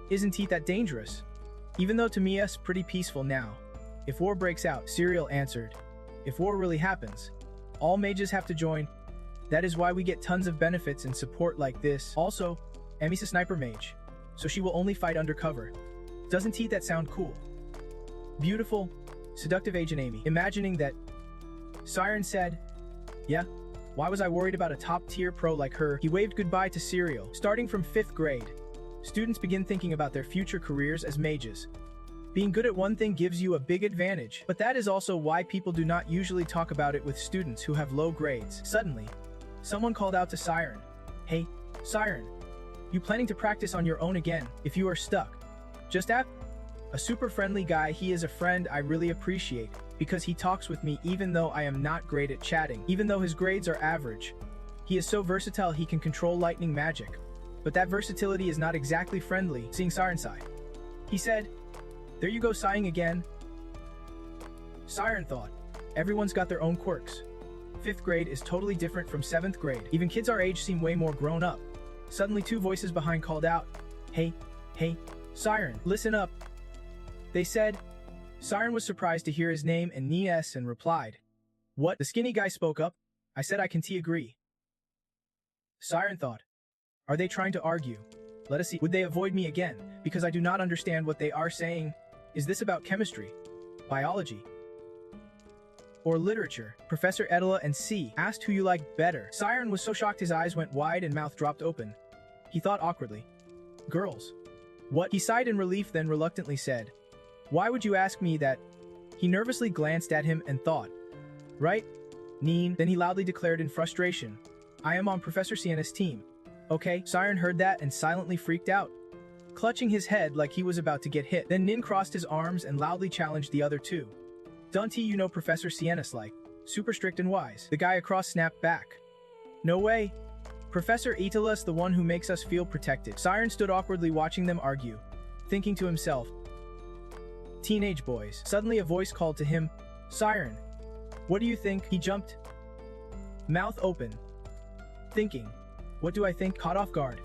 Isn't he that dangerous? Even though to me it's pretty peaceful now. If war breaks out, Serial answered. If war really happens, all mages have to join. That is why we get tons of benefits and support like this. Also, Amy's a sniper mage, so she will only fight undercover. Doesn't that sound cool? Beautiful, seductive agent Amy, imagining that. Siren said, yeah, why was I worried about a top-tier pro like her? He waved goodbye to Serial. Starting from 5th grade, students begin thinking about their future careers as mages. Being good at one thing gives you a big advantage, but that is also why people do not usually talk about it with students who have low grades. Suddenly, someone called out to Siren. Hey, Siren, you planning to practice on your own again if you are stuck? Just a super friendly guy. He is a friend I really appreciate because he talks with me even though I am not great at chatting. Even though his grades are average, he is so versatile he can control lightning magic. But that versatility is not exactly friendly. Seeing Siren sigh, he said, there you go sighing again. Siren thought, everyone's got their own quirks. 5th grade is totally different from 7th grade. Even kids our age seem way more grown up. Suddenly 2 voices behind called out, hey, Siren, listen up. They said. Siren was surprised to hear his name and Nies and replied, what? The skinny guy spoke up. I said I can agree. Siren thought, are they trying to argue? Let us see. Would they avoid me again? Because I do not understand what they are saying. Is this about chemistry, biology, or literature? Professor Edela and C asked who you like better. Siren was so shocked his eyes went wide and mouth dropped open. He thought awkwardly. Girls. What? He sighed in relief then reluctantly said. Why would you ask me that? He nervously glanced at him and thought. Right? Neen. Then he loudly declared in frustration. I am on Professor Siena's team. Okay. Siren heard that and silently freaked out, clutching his head like he was about to get hit. Then Nin crossed his arms and loudly challenged the other two. Don't you know Professor Siena's like, super strict and wise. The guy across snapped back. No way. Professor Itala's the one who makes us feel protected. Siren stood awkwardly watching them argue, thinking to himself. Teenage boys. Suddenly a voice called to him. Siren. What do you think? He jumped, mouth open, thinking. What do I think? Caught off guard.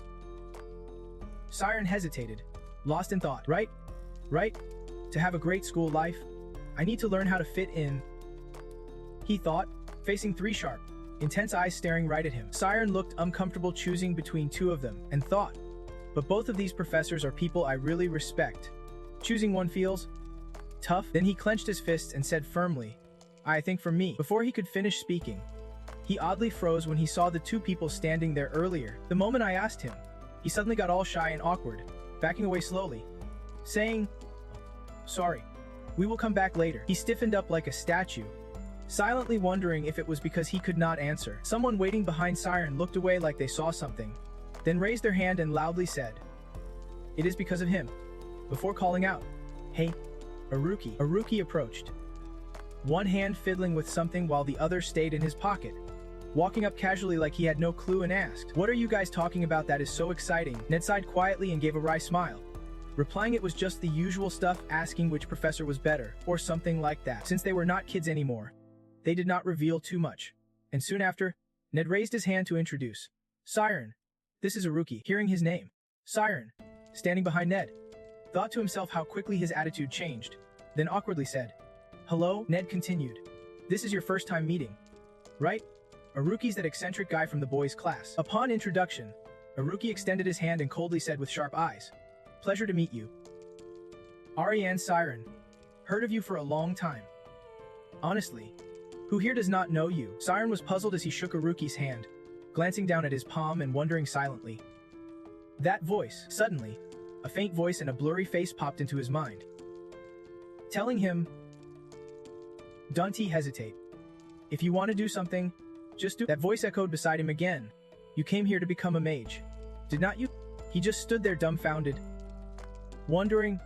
Siren hesitated, lost in thought. Right? To have a great school life, I need to learn how to fit in. He thought, facing 3 sharp, intense eyes staring right at him. Siren looked uncomfortable choosing between 2 of them, and thought, but both of these professors are people I really respect. Choosing one feels tough. Then he clenched his fists and said firmly, I think for me. Before he could finish speaking, He oddly froze when he saw the two people standing there earlier. The moment I asked him, he suddenly got all shy and awkward, backing away slowly, saying, "Sorry, we will come back later." He stiffened up like a statue, silently wondering if it was because he could not answer. Someone waiting behind Siren looked away like they saw something, then raised their hand and loudly said, "It is because of him," before calling out, "Hey, Aruki." Aruki approached, one hand fiddling with something while the other stayed in his pocket, walking up casually like he had no clue and asked, "What are you guys talking about that is so exciting?" Ned sighed quietly and gave a wry smile, replying it was just the usual stuff, asking which professor was better, or something like that. Since they were not kids anymore, they did not reveal too much, and soon after, Ned raised his hand to introduce, "Siren, this is Aruki." Hearing his name, Siren, standing behind Ned, thought to himself how quickly his attitude changed, then awkwardly said, "Hello." Ned continued, "This is your first time meeting, right? Aruki's that eccentric guy from the boys' class." Upon introduction, Aruki extended his hand and coldly said with sharp eyes, "Pleasure to meet you. Arianne. Siren. Heard of you for a long time. Honestly, who here does not know you?" Siren was puzzled as he shook Aruki's hand, glancing down at his palm and wondering silently. That voice, suddenly, a faint voice and a blurry face popped into his mind, telling him, "Don't hesitate. If you want to do something, just do." That voice echoed beside him again. "You came here to become a mage, did not you?" He just stood there dumbfounded, wondering,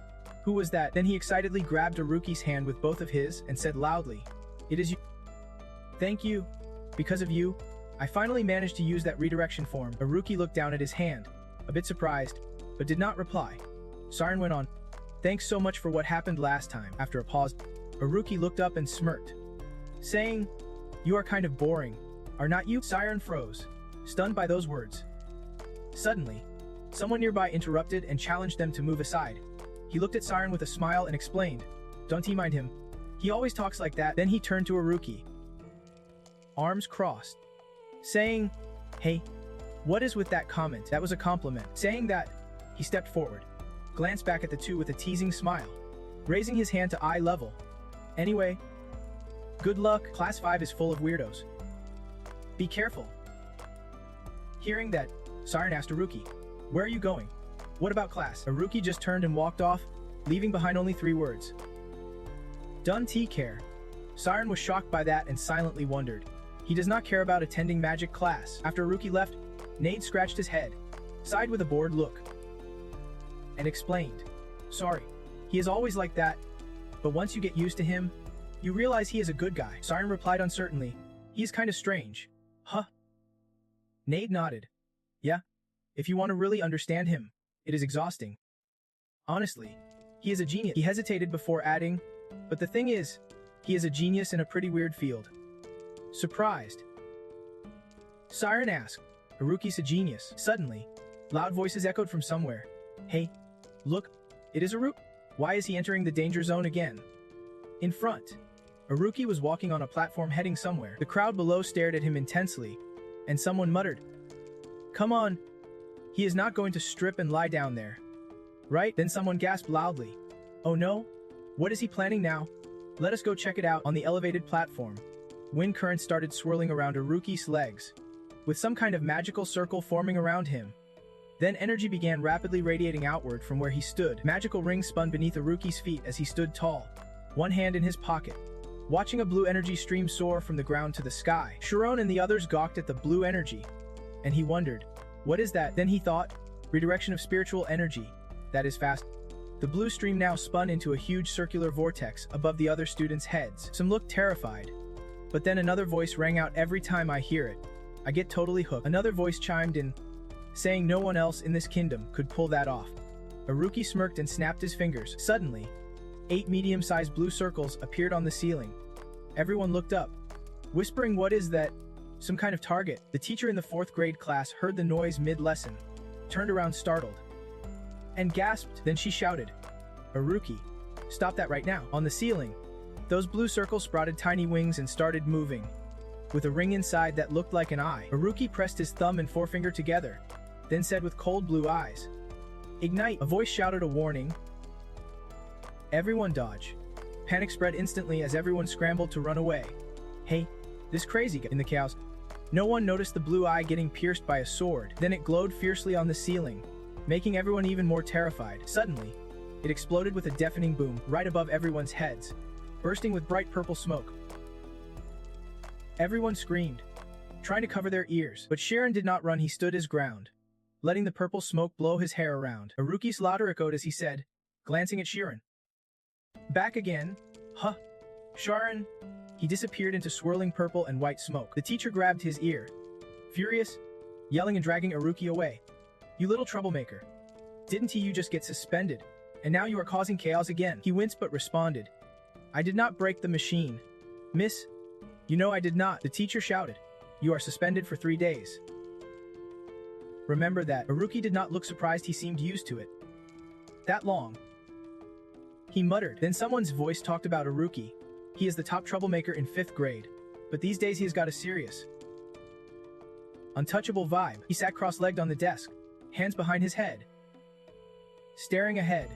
who was that? Then he excitedly grabbed Aruki's hand with both of his and said loudly, "It is you. Thank you. Because of you, I finally managed to use that redirection form." Aruki looked down at his hand, a bit surprised, but did not reply. Siren went on, "Thanks so much for what happened last time." After a pause, Aruki looked up and smirked, saying, "You are kind of boring, are not you?" Siren froze, stunned by those words. Suddenly, someone nearby interrupted and challenged them to move aside. He looked at Siren with a smile and explained, "Don't mind him. He always talks like that." Then he turned to Aruki, arms crossed, saying, "Hey, what is with that comment?" That was a compliment. Saying that, he stepped forward, glanced back at the two with a teasing smile, raising his hand to eye level. "Anyway, good luck. Class 5 is full of weirdos. Be careful." Hearing that, Siren asked Aruki, "Where are you going? What about class?" Aruki just turned and walked off, leaving behind only 3 words. "Don't care." Siren was shocked by that and silently wondered. He does not care about attending magic class. After Aruki left, Nade scratched his head, sighed with a bored look, and explained, "Sorry, he is always like that, but once you get used to him, you realize he is a good guy." Siren replied uncertainly, "He's kinda strange." "Huh?" Nade nodded. "Yeah, if you want to really understand him, it is exhausting. Honestly, he is a genius." He hesitated before adding, "But the thing is, he is a genius in a pretty weird field." Surprised, Siren asked, "Aruki's a genius?" Suddenly, loud voices echoed from somewhere. "Hey, look, it is Aruki. Why is he entering the danger zone again?" In front, Aruki was walking on a platform heading somewhere. The crowd below stared at him intensely, and someone muttered, "Come on, he is not going to strip and lie down there, right?" Then someone gasped loudly, "Oh no, what is he planning now? Let us go check it out." On the elevated platform, wind currents started swirling around Aruki's legs, with some kind of magical circle forming around him. Then energy began rapidly radiating outward from where he stood. Magical rings spun beneath Aruki's feet as he stood tall, one hand in his pocket, watching a blue energy stream soar from the ground to the sky. Sharon and the others gawked at the blue energy, and he wondered, "What is that?" Then he thought, "Redirection of spiritual energy. That is fast." The blue stream now spun into a huge circular vortex above the other students' heads. Some looked terrified, but then another voice rang out, "Every time I hear it, I get totally hooked." Another voice chimed in, saying no one else in this kingdom could pull that off. Aruki smirked and snapped his fingers. Suddenly, 8 medium-sized blue circles appeared on the ceiling. Everyone looked up, whispering, "What is that? Some kind of target?" The teacher in the 4th grade class heard the noise mid-lesson, turned around startled, and gasped. Then she shouted, "Aruki, stop that right now." On the ceiling, those blue circles sprouted tiny wings and started moving, with a ring inside that looked like an eye. Aruki pressed his thumb and forefinger together, then said with cold blue eyes, "Ignite!" A voice shouted a warning. "Everyone dodge." Panic spread instantly as everyone scrambled to run away. "Hey, this crazy guy!" In the chaos, No one noticed the blue eye getting pierced by a sword. Then it glowed fiercely on the ceiling, making everyone even more terrified. Suddenly, it exploded with a deafening boom right above everyone's heads, bursting with bright purple smoke. Everyone screamed, trying to cover their ears, but Siren did not run. He stood his ground, letting the purple smoke blow his hair around. Haruki's laughter echoed as he said, glancing at Siren. Back again? Huh? Siren? He disappeared into swirling purple and white smoke. The teacher grabbed his ear, furious, yelling and dragging Haruki away. You little troublemaker. Didn't you just get suspended? And now you are causing chaos again. He winced but responded. I did not break the machine. Miss, you know I did not. The teacher shouted. You are suspended for 3 days. Remember that. Haruki did not look surprised. He seemed used to it. That long. He muttered. Then someone's voice talked about Haruki. He is the top troublemaker in 5th grade. But these days he has got a serious, untouchable vibe. He sat cross-legged on the desk, hands behind his head. Staring ahead,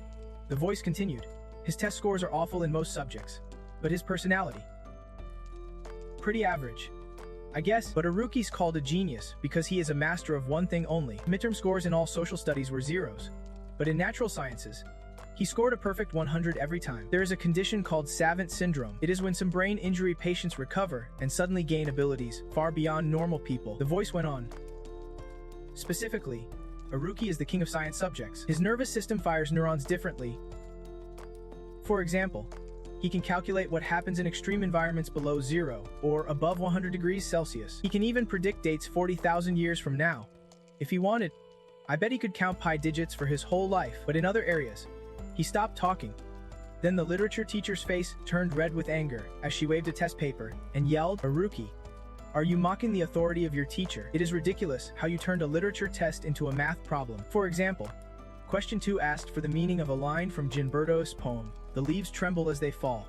the voice continued. His test scores are awful in most subjects, but his personality, pretty average, I guess. But Haruki's called a genius because he is a master of one thing only. Midterm scores in all social studies were zeros, but in natural sciences, he scored a perfect 100 every time. There is a condition called savant syndrome. It is when some brain injury patients recover and suddenly gain abilities far beyond normal people. The voice went on. Specifically, Haruki is the king of science subjects. His nervous system fires neurons differently. For example, he can calculate what happens in extreme environments below zero or above 100 degrees Celsius. He can even predict dates 40,000 years from now. If he wanted, I bet he could count pi digits for his whole life. But in other areas, he stopped talking. Then the literature teacher's face turned red with anger as she waved a test paper and yelled, Haruki, are you mocking the authority of your teacher? It is ridiculous how you turned a literature test into a math problem. For example, question 2 asked for the meaning of a line from Gilberto's poem, The Leaves Tremble as They Fall.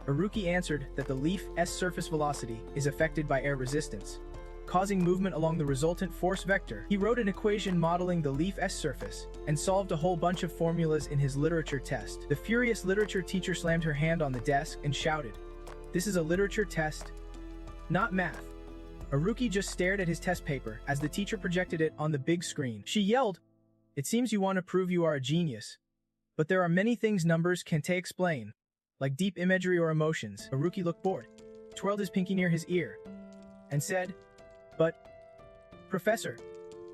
Haruki answered that the leaf's surface velocity is affected by air resistance, causing movement along the resultant force vector. He wrote an equation modeling the leaf's surface and solved a whole bunch of formulas in his literature test. The furious literature teacher slammed her hand on the desk and shouted, This is a literature test, not math. Haruki just stared at his test paper as the teacher projected it on the big screen. She yelled, It seems you want to prove you are a genius. But there are many things numbers can't explain, like deep imagery or emotions. Haruki looked bored, twirled his pinky near his ear, and said, But, Professor,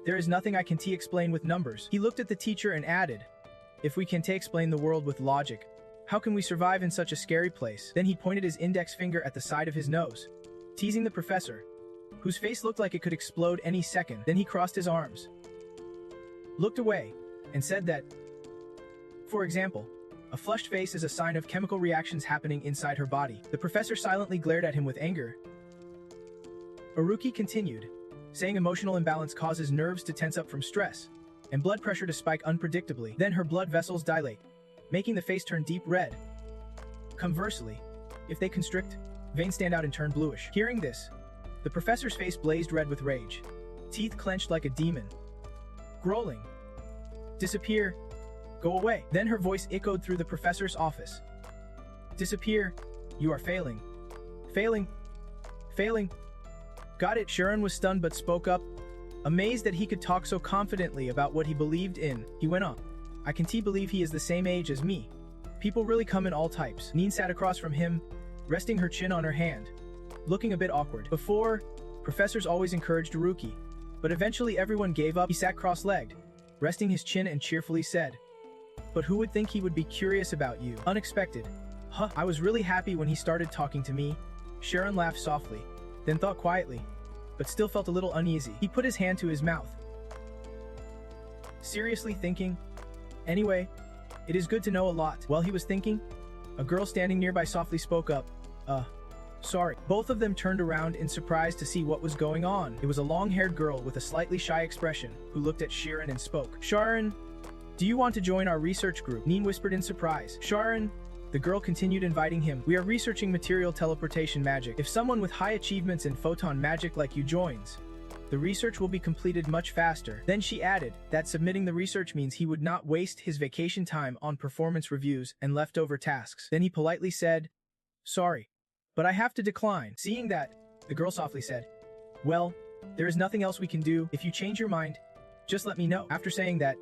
there is nothing I can explain with numbers. He looked at the teacher and added, If we can explain the world with logic, how can we survive in such a scary place? Then he pointed his index finger at the side of his nose, teasing the professor, whose face looked like it could explode any second. Then he crossed his arms, looked away, and said that, for example, a flushed face is a sign of chemical reactions happening inside her body. The professor silently glared at him with anger. Haruki continued, saying emotional imbalance causes nerves to tense up from stress, and blood pressure to spike unpredictably. Then her blood vessels dilate, making the face turn deep red. Conversely, if they constrict, veins stand out and turn bluish. Hearing this, the professor's face blazed red with rage, teeth clenched like a demon. Growling, Disappear. Go away. Then her voice echoed through the professor's office. Disappear. You are failing. Failing. Failing. Got it. Siren was stunned but spoke up, amazed that he could talk so confidently about what he believed in. He went on. I can believe he is the same age as me. People really come in all types. Neen sat across from him, resting her chin on her hand, looking a bit awkward. Before, professors always encouraged Haruki, but eventually everyone gave up. He sat cross-legged, resting his chin and cheerfully said, But who would think he would be curious about you? Unexpected. Huh, I was really happy when he started talking to me. Siren laughed softly, then thought quietly, but still felt a little uneasy. He put his hand to his mouth, seriously thinking, Anyway, it is good to know a lot. While he was thinking, a girl standing nearby softly spoke up, Sorry. Both of them turned around in surprise to see what was going on. It was a long-haired girl with a slightly shy expression who looked at Siren and spoke. Siren, do you want to join our research group? Neen whispered in surprise. Siren, the girl continued inviting him. We are researching material teleportation magic. If someone with high achievements in photon magic like you joins, the research will be completed much faster. Then she added that submitting the research means he would not waste his vacation time on performance reviews and leftover tasks. Then he politely said, Sorry, but I have to decline. Seeing that, the girl softly said, Well, There is nothing else we can do. If you change your mind, just let me know. After saying that,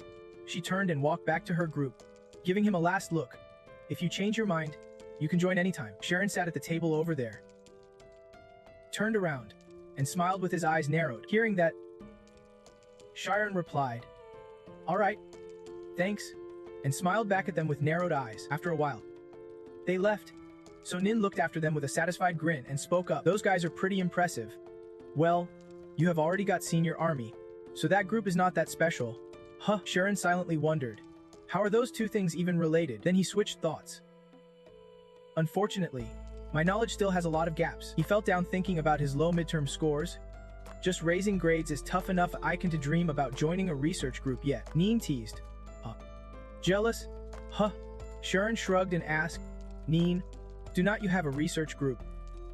she turned and walked back to her group, giving him a last look. If you change your mind, you can join anytime. Siren sat at the table over there, turned around, and smiled with his eyes narrowed. Hearing that, Siren replied, "All right, thanks," and smiled back at them with narrowed eyes. After a while, they left. So Nin looked after them with a satisfied grin and spoke up. "Those guys are pretty impressive. Well, you have already got senior army, so that group is not that special." Huh, Siren silently wondered. How are those two things even related? Then he switched thoughts. Unfortunately, my knowledge still has a lot of gaps. He felt down thinking about his low midterm scores. Just raising grades is tough enough. I can to dream about joining a research group yet. Nin teased. Jealous? Huh. Siren shrugged and asked, "Nin, do not you have a research group?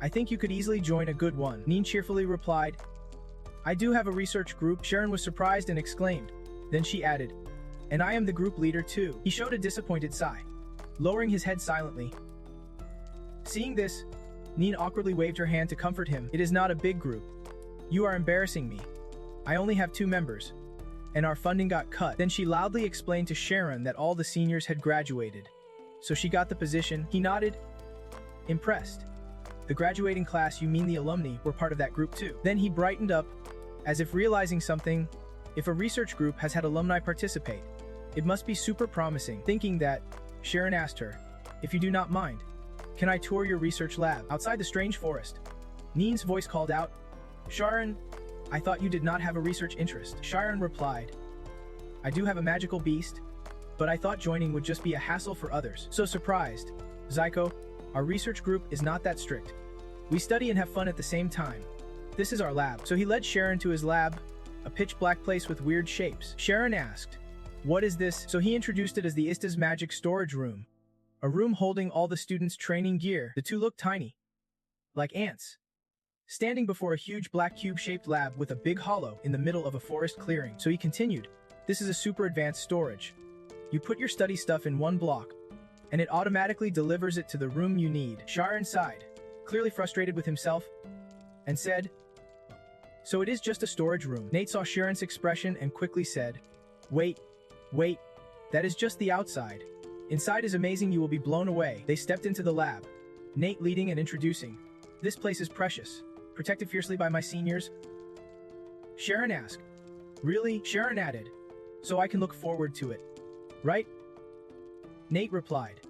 I think you could easily join a good one." Nin cheerfully replied, "I do have a research group." Siren was surprised and exclaimed. Then she added, "And I am the group leader too." He showed a disappointed sigh, lowering his head silently. Seeing this, Nin awkwardly waved her hand to comfort him. "It is not a big group. You are embarrassing me. I only have 2 members, and our funding got cut." Then she loudly explained to Siren that all the seniors had graduated, so she got the position. He nodded, impressed. "The graduating class, you mean the alumni, were part of that group too?" Then he brightened up, as if realizing something. If a research group has had alumni participate, it must be super promising. Thinking that, Siren asked her, "If you do not mind, can I tour your research lab?" Outside the strange forest, Nin's voice called out, "Siren, I thought you did not have a research interest." Siren replied, "I do have a magical beast, but I thought joining would just be a hassle for others." So surprised, "Zyko, our research group is not that strict. We study and have fun at the same time. This is our lab." So he led Siren to his lab, a pitch-black place with weird shapes. Siren asked, "What is this?" So he introduced it as the ISTA's magic storage room, a room holding all the students' training gear. The two looked tiny, like ants, standing before a huge black cube-shaped lab with a big hollow in the middle of a forest clearing. So he continued, "This is a super advanced storage. You put your study stuff in one block, and it automatically delivers it to the room you need." Siren sighed, clearly frustrated with himself, and said, "So it is just a storage room." Nate saw Siren's expression and quickly said, Wait, that is just the outside. Inside is amazing, you will be blown away." They stepped into the lab, Nate leading and introducing, "This place is precious, protected fiercely by my seniors." Siren asked, "Really?" Siren added, "So I can look forward to it, right?" Nate replied,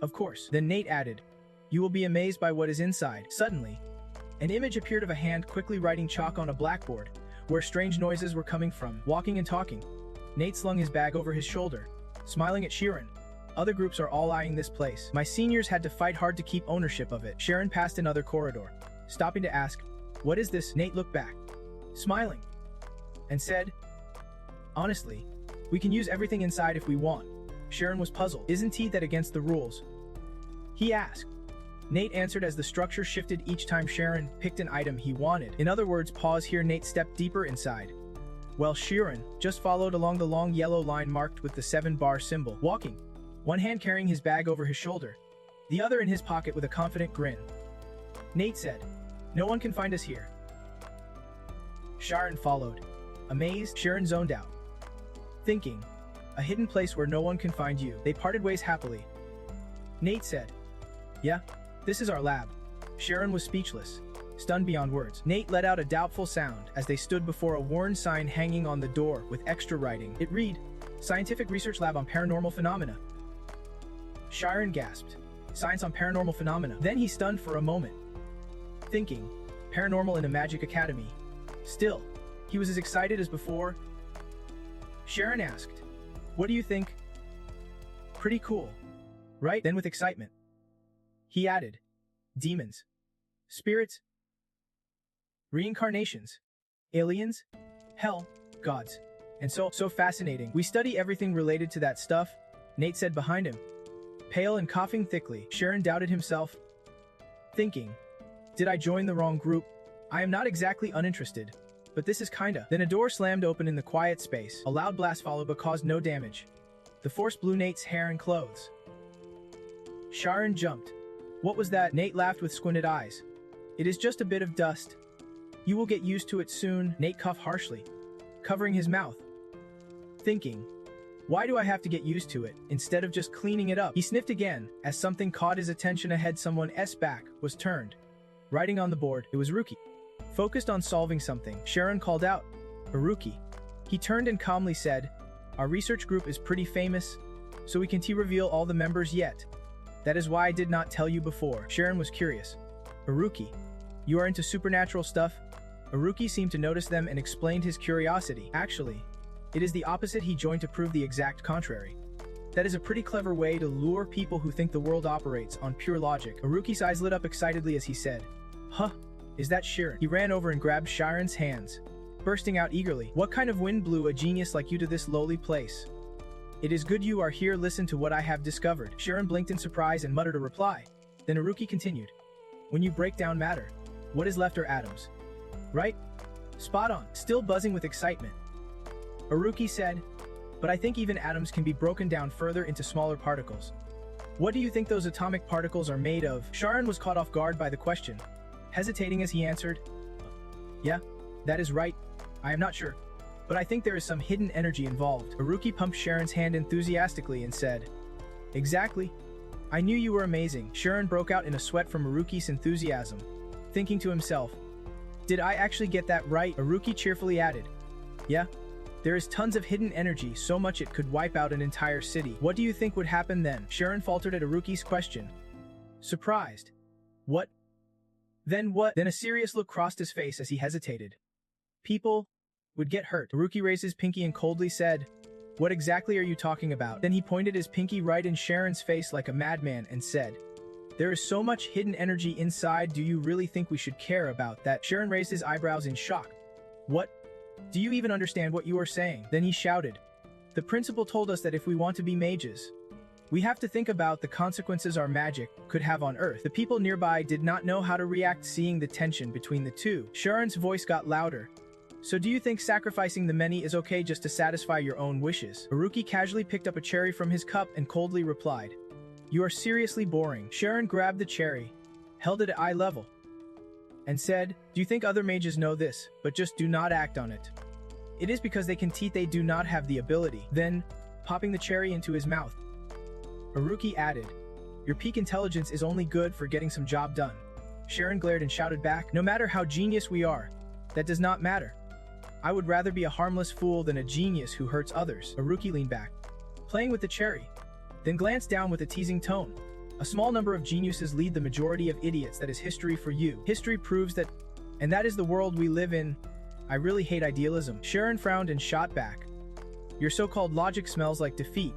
"Of course." Then Nate added, "You will be amazed by what is inside." Suddenly, an image appeared of a hand quickly writing chalk on a blackboard, where strange noises were coming from. Walking and talking, Nate slung his bag over his shoulder, smiling at Siren. "Other groups are all eyeing this place. My seniors had to fight hard to keep ownership of it." Siren passed another corridor, stopping to ask, "What is this?" Nate looked back, smiling, and said, "Honestly, we can use everything inside if we want." Siren was puzzled. "Isn't that against the rules?" he asked. Nate answered as the structure shifted each time Siren picked an item he wanted. In other words, pause here. Nate stepped deeper inside, while Siren just followed along the long yellow line marked with the 7-bar symbol. Walking, one hand carrying his bag over his shoulder, the other in his pocket with a confident grin, Nate said, "No one can find us here." Siren followed. Amazed, Siren zoned out, thinking, "A hidden place where no one can find you." They parted ways happily. Nate said, "Yeah, this is our lab." Siren was speechless, stunned beyond words. Nate let out a doubtful sound as they stood before a worn sign hanging on the door with extra writing. It read, "Scientific Research Lab on Paranormal Phenomena." Siren gasped, "Science on paranormal phenomena?" Then he stunned for a moment, thinking, "Paranormal in a magic academy." Still, he was as excited as before. Siren asked, "What do you think?" "Pretty cool, right?" Then with excitement, he added, "Demons, spirits, reincarnations, aliens, hell, gods, and so fascinating. We study everything related to that stuff," Nate said behind him. Pale and coughing thickly, Siren doubted himself, thinking, "Did I join the wrong group? I am not exactly uninterested, but this is kinda." Then a door slammed open in the quiet space. A loud blast followed but caused no damage. The force blew Nate's hair and clothes. Siren jumped. "What was that?" Nate laughed with squinted eyes. "It is just a bit of dust. You will get used to it soon, Nate coughed harshly, covering his mouth. Thinking, why do I have to get used to it, instead of just cleaning it up? He sniffed again, as something caught his attention ahead. Someone's back was turned. Writing on the board, it was Ruki. Focused on solving something, Sharon called out, Aruki. He turned and calmly said, our research group is pretty famous, so we can't reveal all the members yet. That is why I did not tell you before. Sharon was curious. Aruki, you are into supernatural stuff? Aruki seemed to notice them and explained his curiosity. Actually, it is the opposite. He joined to prove the exact contrary. That is a pretty clever way to lure people who think the world operates on pure logic. Aruki's eyes lit up excitedly as he said, huh, is that Siren? He ran over and grabbed Sharon's hands, bursting out eagerly. What kind of wind blew a genius like you to this lowly place? It is good you are here. Listen to what I have discovered. Sharon blinked in surprise and muttered a reply. Then Aruki continued, when you break down matter, what is left are atoms. Right? Spot on. Still buzzing with excitement, Aruki said, but I think even atoms can be broken down further into smaller particles. What do you think those atomic particles are made of? Sharon was caught off guard by the question, hesitating as he answered, yeah, that is right. I am not sure, but I think there is some hidden energy involved. Aruki pumped Sharon's hand enthusiastically and said, exactly. I knew you were amazing. Sharon broke out in a sweat from Aruki's enthusiasm, thinking to himself, did I actually get that right? Aruki cheerfully added, yeah. There is tons of hidden energy, so much it could wipe out an entire city. What do you think would happen then? Sharon faltered at Aruki's question. Surprised. What? Then what? Then a serious look crossed his face as he hesitated. People would get hurt. Aruki raised his pinky and coldly said, what exactly are you talking about? Then he pointed his pinky right in Sharon's face like a madman and said, there is so much hidden energy inside. Do you really think we should care about that? Sharon raised his eyebrows in shock. What? Do you even understand what you are saying? Then he shouted, the principal told us that if we want to be mages, we have to think about the consequences our magic could have on Earth. The people nearby did not know how to react, seeing the tension between the two. Sharon's voice got louder. So do you think sacrificing the many is okay just to satisfy your own wishes? Aruki casually picked up a cherry from his cup and coldly replied, you are seriously boring. Sharon grabbed the cherry, held it at eye level, and said, do you think other mages know this, but just do not act on it? It is because they do not have the ability. Then, popping the cherry into his mouth, Aruki added, your peak intelligence is only good for getting some job done. Sharon glared and shouted back, no matter how genius we are, that does not matter. I would rather be a harmless fool than a genius who hurts others. Aruki leaned back, playing with the cherry, then glanced down with a teasing tone. A small number of geniuses lead the majority of idiots. That is history for you. History proves that, and that is the world we live in. I really hate idealism. Sharon frowned and shot back. Your so-called logic smells like defeat.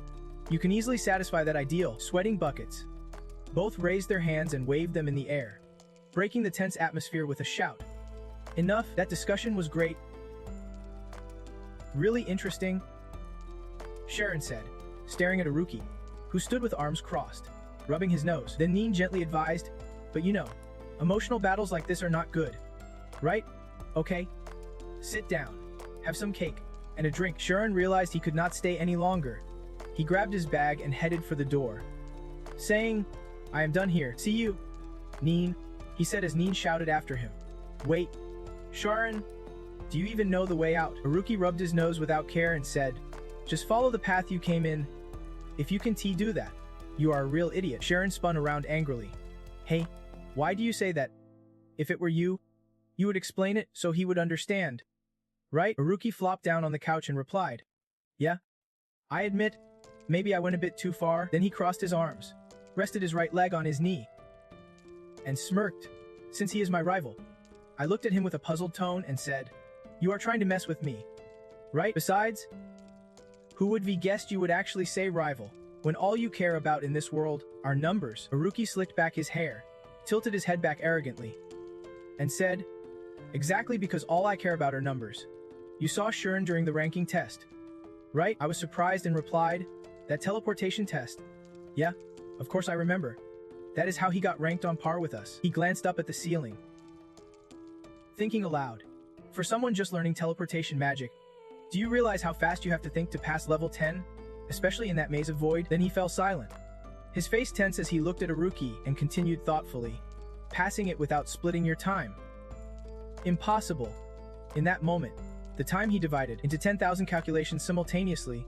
You can easily satisfy that ideal. Sweating buckets. Both raised their hands and waved them in the air, breaking the tense atmosphere with a shout. Enough. That discussion was great. Really interesting, Sharon said, staring at Aruki, who stood with arms crossed, rubbing his nose. Then Neen gently advised, but you know, emotional battles like this are not good. Right? Okay. Sit down. Have some cake and a drink. Sharon realized he could not stay any longer. He grabbed his bag and headed for the door, saying, I am done here. See you, Neen, he said as Neen shouted after him. Wait, Sharon, do you even know the way out? Aruki rubbed his nose without care and said, just follow the path you came in. If you can do that, you are a real idiot. Sharon spun around angrily. Hey, why do you say that? If it were you, you would explain it so he would understand. Right? Aruki flopped down on the couch and replied, yeah, I admit, maybe I went a bit too far. Then he crossed his arms, rested his right leg on his knee, and smirked. Since he is my rival. I looked at him with a puzzled tone and said, you are trying to mess with me, right? Besides, who would have guessed you would actually say rival, when all you care about in this world are numbers? Aruki slicked back his hair, tilted his head back arrogantly, and said, exactly, because all I care about are numbers. You saw Sharon during the ranking test, right? I was surprised and replied, that teleportation test. Yeah, of course I remember. That is how he got ranked on par with us. He glanced up at the ceiling, thinking aloud. For someone just learning teleportation magic, do you realize how fast you have to think to pass level 10? Especially in that maze of void? Then he fell silent. His face tense as he looked at Aruki and continued thoughtfully, passing it without splitting your time. Impossible. In that moment, the time he divided into 10,000 calculations simultaneously,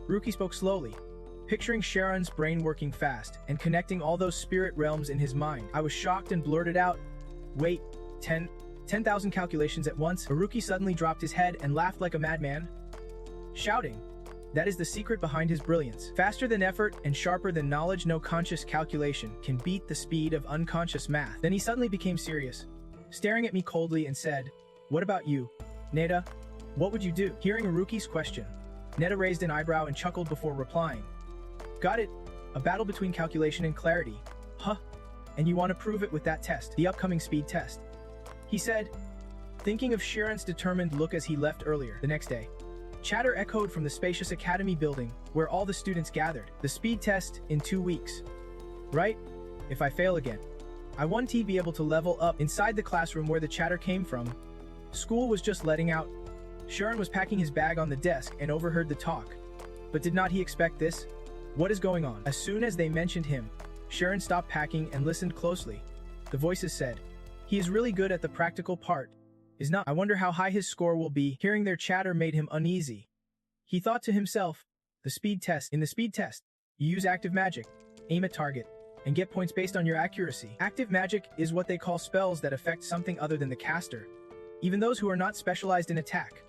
Ruki spoke slowly, picturing Sharon's brain working fast and connecting all those spirit realms in his mind. I was shocked and blurted out, "Wait, 10,000 calculations at once?" Haruki suddenly dropped his head and laughed like a madman, shouting, "That is the secret behind his brilliance. Faster than effort and sharper than knowledge, no conscious calculation can beat the speed of unconscious math." Then he suddenly became serious, staring at me coldly and said, "What about you, Neda? What would you do?" Hearing Haruki's question, Neda raised an eyebrow and chuckled before replying, "Got it. A battle between calculation and clarity. Huh. And you want to prove it with that test, the upcoming speed test," he said, thinking of Sharon's determined look as he left earlier. The next day, chatter echoed from the spacious academy building where all the students gathered. "The speed test in 2 weeks. Right? If I fail again, I won't be able to level up." Inside the classroom where the chatter came from, school was just letting out. Sharon was packing his bag on the desk and overheard the talk. But did not he expect this? What is going on? As soon as they mentioned him, Sharon stopped packing and listened closely. The voices said, "He is really good at the practical part. Is not. I wonder how high his score will be." Hearing their chatter made him uneasy. He thought to himself, In the speed test, you use active magic, aim at target, and get points based on your accuracy. Active magic is what they call spells that affect something other than the caster. Even those who are not specialized in attack,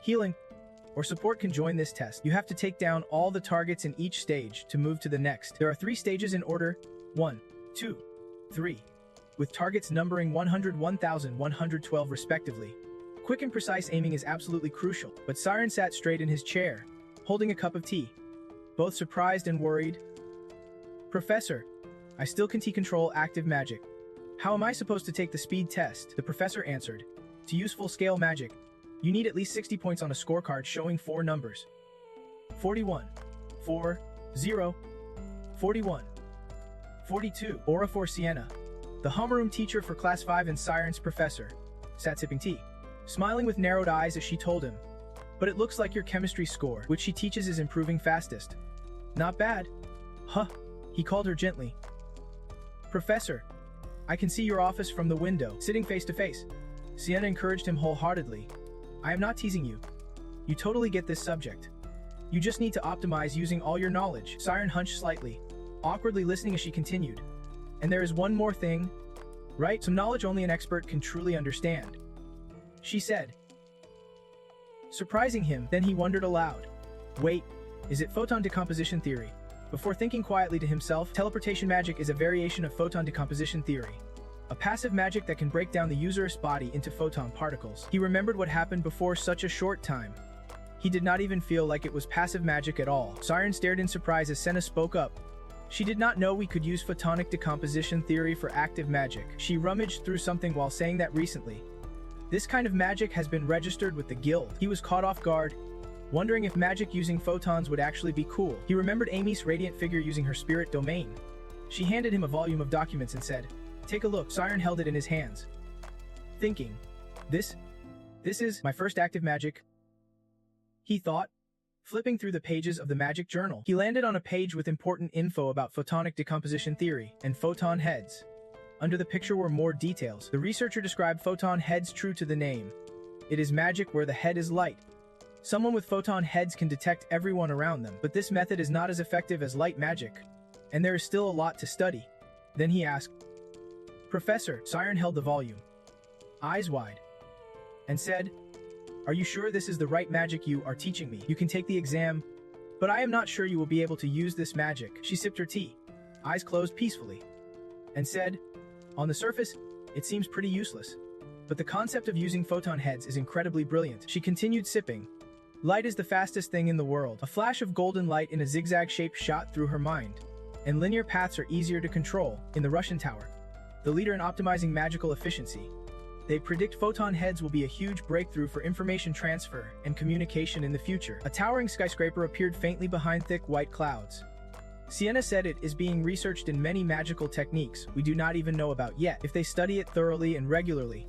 healing, or support can join this test. You have to take down all the targets in each stage to move to the next. There are 3 stages in order, 1, 2, 3, with targets numbering 100, 1,112 respectively. Quick and precise aiming is absolutely crucial, but Siren sat straight in his chair, holding a cup of tea, both surprised and worried. "Professor, I still can't control active magic. How am I supposed to take the speed test?" The professor answered, "To use full-scale magic, you need at least 60 points on a scorecard showing 4 numbers. 41, 4, 0, 41, 42. Aura for Sienna, the homeroom teacher for Class 5 and Siren's professor, sat sipping tea, smiling with narrowed eyes as she told him, "But it looks like your chemistry score, which she teaches, is improving fastest. Not bad." "Huh," he called her gently. "Professor, I can see your office from the window." Sitting face to face, Sienna encouraged him wholeheartedly. "I am not teasing you. You totally get this subject. You just need to optimize using all your knowledge." Siren hunched slightly, awkwardly listening as she continued. "And there is one more thing, right? Some knowledge only an expert can truly understand," she said, surprising him. Then he wondered aloud, "Wait, is it photon decomposition theory?" Before thinking quietly to himself, teleportation magic is a variation of photon decomposition theory, a passive magic that can break down the user's body into photon particles. He remembered what happened before such a short time. He did not even feel like it was passive magic at all. Siren stared in surprise as Senna spoke up. She did not know we could use photonic decomposition theory for active magic. She rummaged through something while saying that recently. This kind of magic has been registered with the guild. He was caught off guard, wondering if magic using photons would actually be cool. He remembered Amy's radiant figure using her spirit domain. She handed him a volume of documents and said, "Take a look." Siren held it in his hands, thinking, This is my first active magic," he thought, flipping through the pages of the magic journal. He landed on a page with important info about photonic decomposition theory and photon heads. Under the picture were more details. The researcher described photon heads true to the name. It is magic where the head is light. Someone with photon heads can detect everyone around them, but this method is not as effective as light magic, and there is still a lot to study. Then he asked, "Professor," Siren held the volume, eyes wide, and said, "Are you sure this is the right magic you are teaching me? You can take the exam, but I am not sure you will be able to use this magic." She sipped her tea, eyes closed peacefully, and said, "On the surface, it seems pretty useless, but the concept of using photon heads is incredibly brilliant." She continued sipping. Light is the fastest thing in the world. A flash of golden light in a zigzag shape shot through her mind, and linear paths are easier to control. In the Russian Tower, the leader in optimizing magical efficiency, they predict photon heads will be a huge breakthrough for information transfer and communication in the future. A towering skyscraper appeared faintly behind thick white clouds. Sienna said it is being researched in many magical techniques we do not even know about yet. If they study it thoroughly and regularly,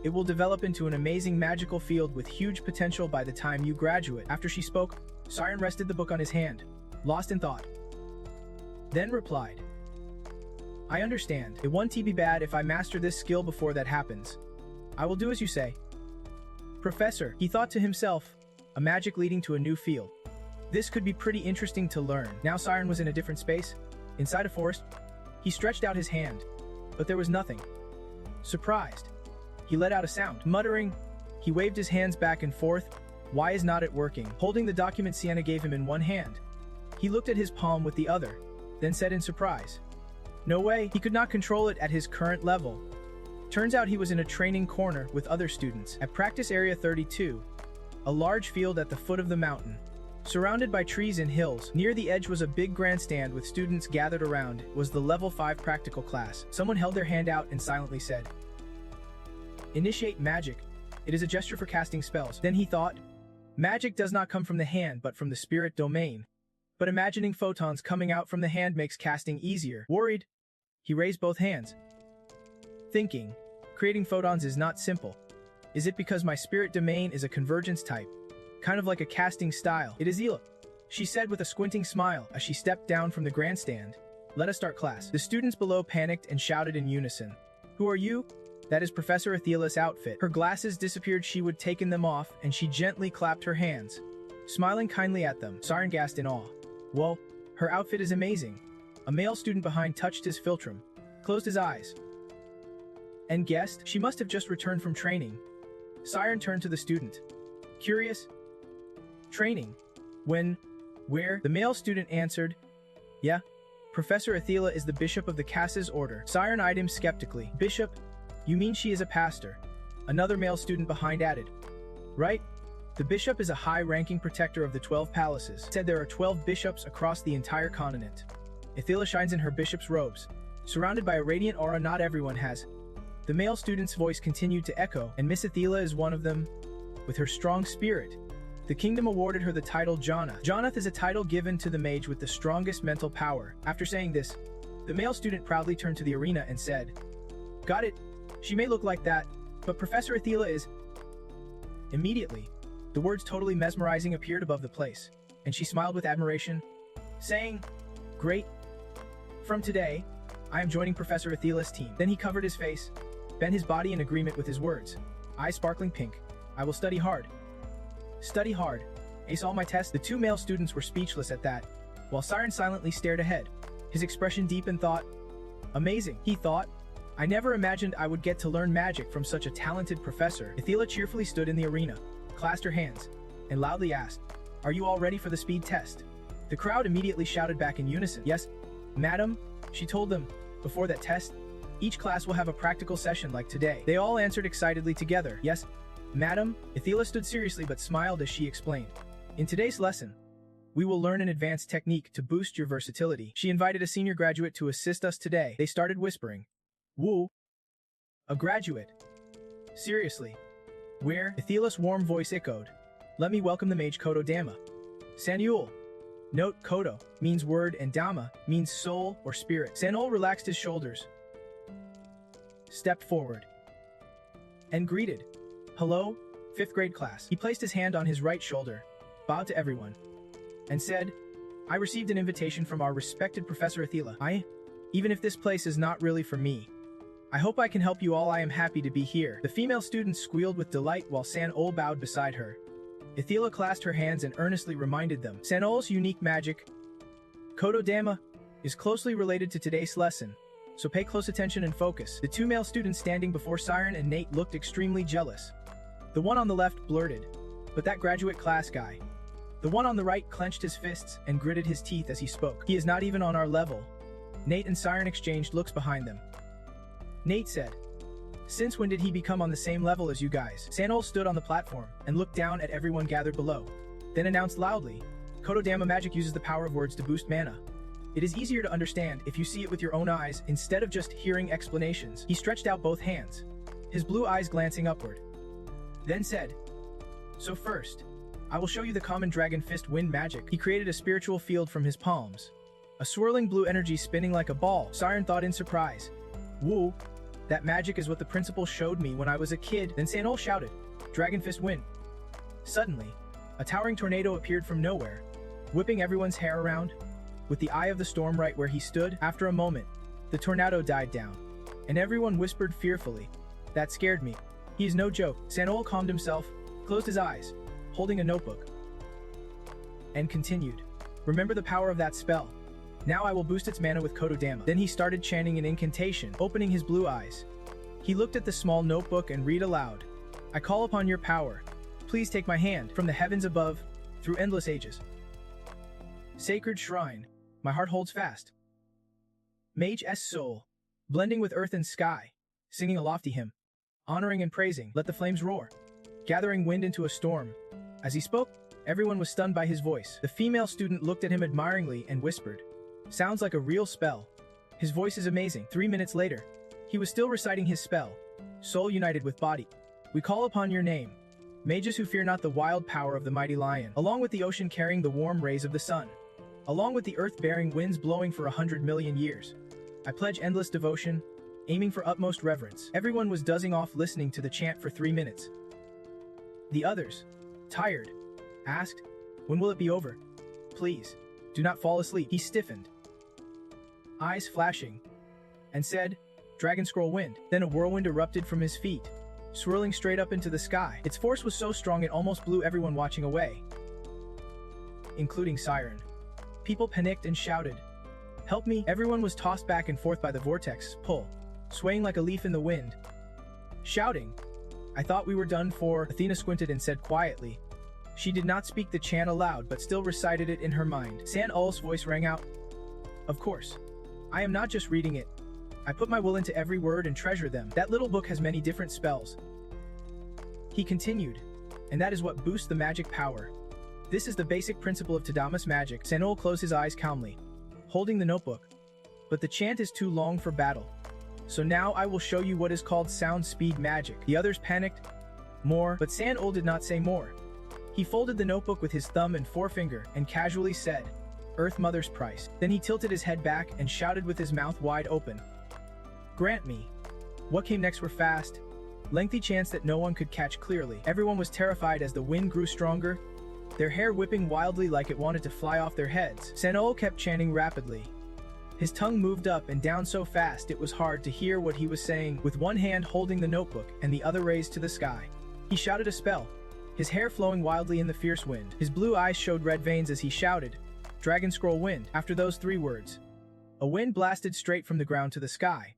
it will develop into an amazing magical field with huge potential by the time you graduate. After she spoke, Siren rested the book on his hand, lost in thought, then replied, "I understand. It won't be bad if I master this skill before that happens. I will do as you say. Professor, he thought to himself, a magic leading to a new field. This could be pretty interesting to learn. Now Siren was in a different space, inside a forest. He stretched out his hand, but there was nothing. Surprised, he let out a sound. Muttering, he waved his hands back and forth. Why is not it working? Holding the document Sienna gave him in one hand, he looked at his palm with the other, then said in surprise, no way, he could not control it at his current level. Turns out he was in a training corner with other students at practice area 32, a large field at the foot of the mountain. Surrounded by trees and hills, near the edge was a big grandstand with students gathered around. It was the level 5 practical class. Someone held their hand out and silently said, initiate magic. It is a gesture for casting spells. Then he thought, magic does not come from the hand but from the spirit domain. But imagining photons coming out from the hand makes casting easier. Worried, he raised both hands. Thinking, creating photons is not simple. Is it because my spirit domain is a convergence type? Kind of like a casting style. It is Ela, she said with a squinting smile as she stepped down from the grandstand. Let us start class. The students below panicked and shouted in unison. Who are you? That is Professor Athela's outfit. Her glasses disappeared. She would taken them off and she gently clapped her hands, smiling kindly at them. Siren gasped in awe. Whoa, her outfit is amazing. A male student behind touched his philtrum, closed his eyes, and guessed she must have just returned from training. Siren turned to the student. Curious? Training? When? Where? The male student answered, yeah, Professor Athela is the bishop of the Cass's order. Siren eyed him skeptically. Bishop? You mean she is a pastor? Another male student behind added. Right? The bishop is a high-ranking protector of the 12 palaces. Said there are 12 bishops across the entire continent. Athela shines in her bishop's robes, surrounded by a radiant aura not everyone has. The male student's voice continued to echo, and Miss Athela is one of them. With her strong spirit, the kingdom awarded her the title Jonath. Jonath is a title given to the mage with the strongest mental power. After saying this, the male student proudly turned to the arena and said, got it. She may look like that, but Professor Athela is... Immediately, the words totally mesmerizing appeared above the place, and she smiled with admiration, saying, great. From today, I am joining Professor Athela's team. Then he covered his face, bent his body in agreement with his words, eyes sparkling pink. I will study hard. Study hard. Ace all my tests. The two male students were speechless at that, while Siren silently stared ahead, his expression deep in thought. Amazing, he thought. I never imagined I would get to learn magic from such a talented professor. Athela cheerfully stood in the arena, clasped her hands, and loudly asked, are you all ready for the speed test? The crowd immediately shouted back in unison. Yes, madam, she told them. Before that test, each class will have a practical session like today. They all answered excitedly together. Yes, madam. Athela stood seriously but smiled as she explained. In today's lesson, we will learn an advanced technique to boost your versatility. She invited a senior graduate to assist us today. They started whispering. Woo. A graduate? Seriously? Where? Athela's warm voice echoed. Let me welcome the mage Kodo Dama. Sanuel. Note Kodo means word and Dama means soul or spirit. Sanol relaxed his shoulders, stepped forward, and greeted. Hello, 5th grade class. He placed his hand on his right shoulder, bowed to everyone, and said, I received an invitation from our respected Professor Athela. Even if this place is not really for me, I hope I can help you all. I am happy to be here. The female student squealed with delight while Sanol bowed beside her. Athela clasped her hands and earnestly reminded them. Sanol's unique magic, Kodo Dama, is closely related to today's lesson, so pay close attention and focus. The two male students standing before Siren and Nate looked extremely jealous. The one on the left blurted, but that graduate class guy. The one on the right clenched his fists and gritted his teeth as he spoke. He is not even on our level. Nate and Siren exchanged looks behind them. Nate said, since when did he become on the same level as you guys? Sanol stood on the platform and looked down at everyone gathered below, then announced loudly, Kodo Dama magic uses the power of words to boost mana. It is easier to understand if you see it with your own eyes instead of just hearing explanations. He stretched out both hands, his blue eyes glancing upward, then said, so first, I will show you the common dragon fist wind magic. He created a spiritual field from his palms, a swirling blue energy spinning like a ball. Siren thought in surprise. Woo, that magic is what the principal showed me when I was a kid. Then Sanol shouted, Dragon Fist Wind. Suddenly, a towering tornado appeared from nowhere, whipping everyone's hair around. With the eye of the storm right where he stood, after a moment, the tornado died down, and everyone whispered fearfully, that scared me. He is no joke. Sanol calmed himself, closed his eyes, holding a notebook, and continued. Remember the power of that spell. Now I will boost its mana with Kododama. Then he started chanting an incantation, opening his blue eyes. He looked at the small notebook and read aloud. I call upon your power. Please take my hand from the heavens above, through endless ages. Sacred shrine, my heart holds fast. Mage's soul, blending with earth and sky, singing a lofty hymn, honoring and praising, let the flames roar, gathering wind into a storm. As he spoke, everyone was stunned by his voice. The female student looked at him admiringly and whispered, sounds like a real spell. His voice is amazing. 3 minutes later, he was still reciting his spell, soul united with body. We call upon your name, mages who fear not the wild power of the mighty lion, along with the ocean carrying the warm rays of the sun, along with the earth bearing winds blowing for 100 million years. I pledge endless devotion, aiming for utmost reverence. Everyone was dozing off listening to the chant for 3 minutes. The others, tired, asked, when will it be over? Please, do not fall asleep. He stiffened, eyes flashing, and said, Dragon Scroll Wind. Then a whirlwind erupted from his feet, swirling straight up into the sky. Its force was so strong it almost blew everyone watching away, including Siren. People panicked and shouted, help me! Everyone was tossed back and forth by the vortex pull, swaying like a leaf in the wind, shouting, I thought we were done for. Athena squinted and said quietly. She did not speak the chant aloud but still recited it in her mind. San-Ul's voice rang out. Of course. I am not just reading it. I put my will into every word and treasure them. That little book has many different spells. He continued. And that is what boosts the magic power. This is the basic principle of Tadamas magic. San-Ul closed his eyes calmly, holding the notebook. But the chant is too long for battle. So now I will show you what is called sound speed magic. The others panicked. More, but San-Ul did not say more. He folded the notebook with his thumb and forefinger and casually said, Earth Mother's price. Then he tilted his head back and shouted with his mouth wide open. Grant me. What came next were fast, lengthy chants that no one could catch clearly. Everyone was terrified as the wind grew stronger, their hair whipping wildly like it wanted to fly off their heads. San-Ul kept chanting rapidly. His tongue moved up and down so fast it was hard to hear what he was saying, with one hand holding the notebook and the other raised to the sky. He shouted a spell, his hair flowing wildly in the fierce wind. His blue eyes showed red veins as he shouted, Dragon Scroll Wind. After those 3 words, a wind blasted straight from the ground to the sky.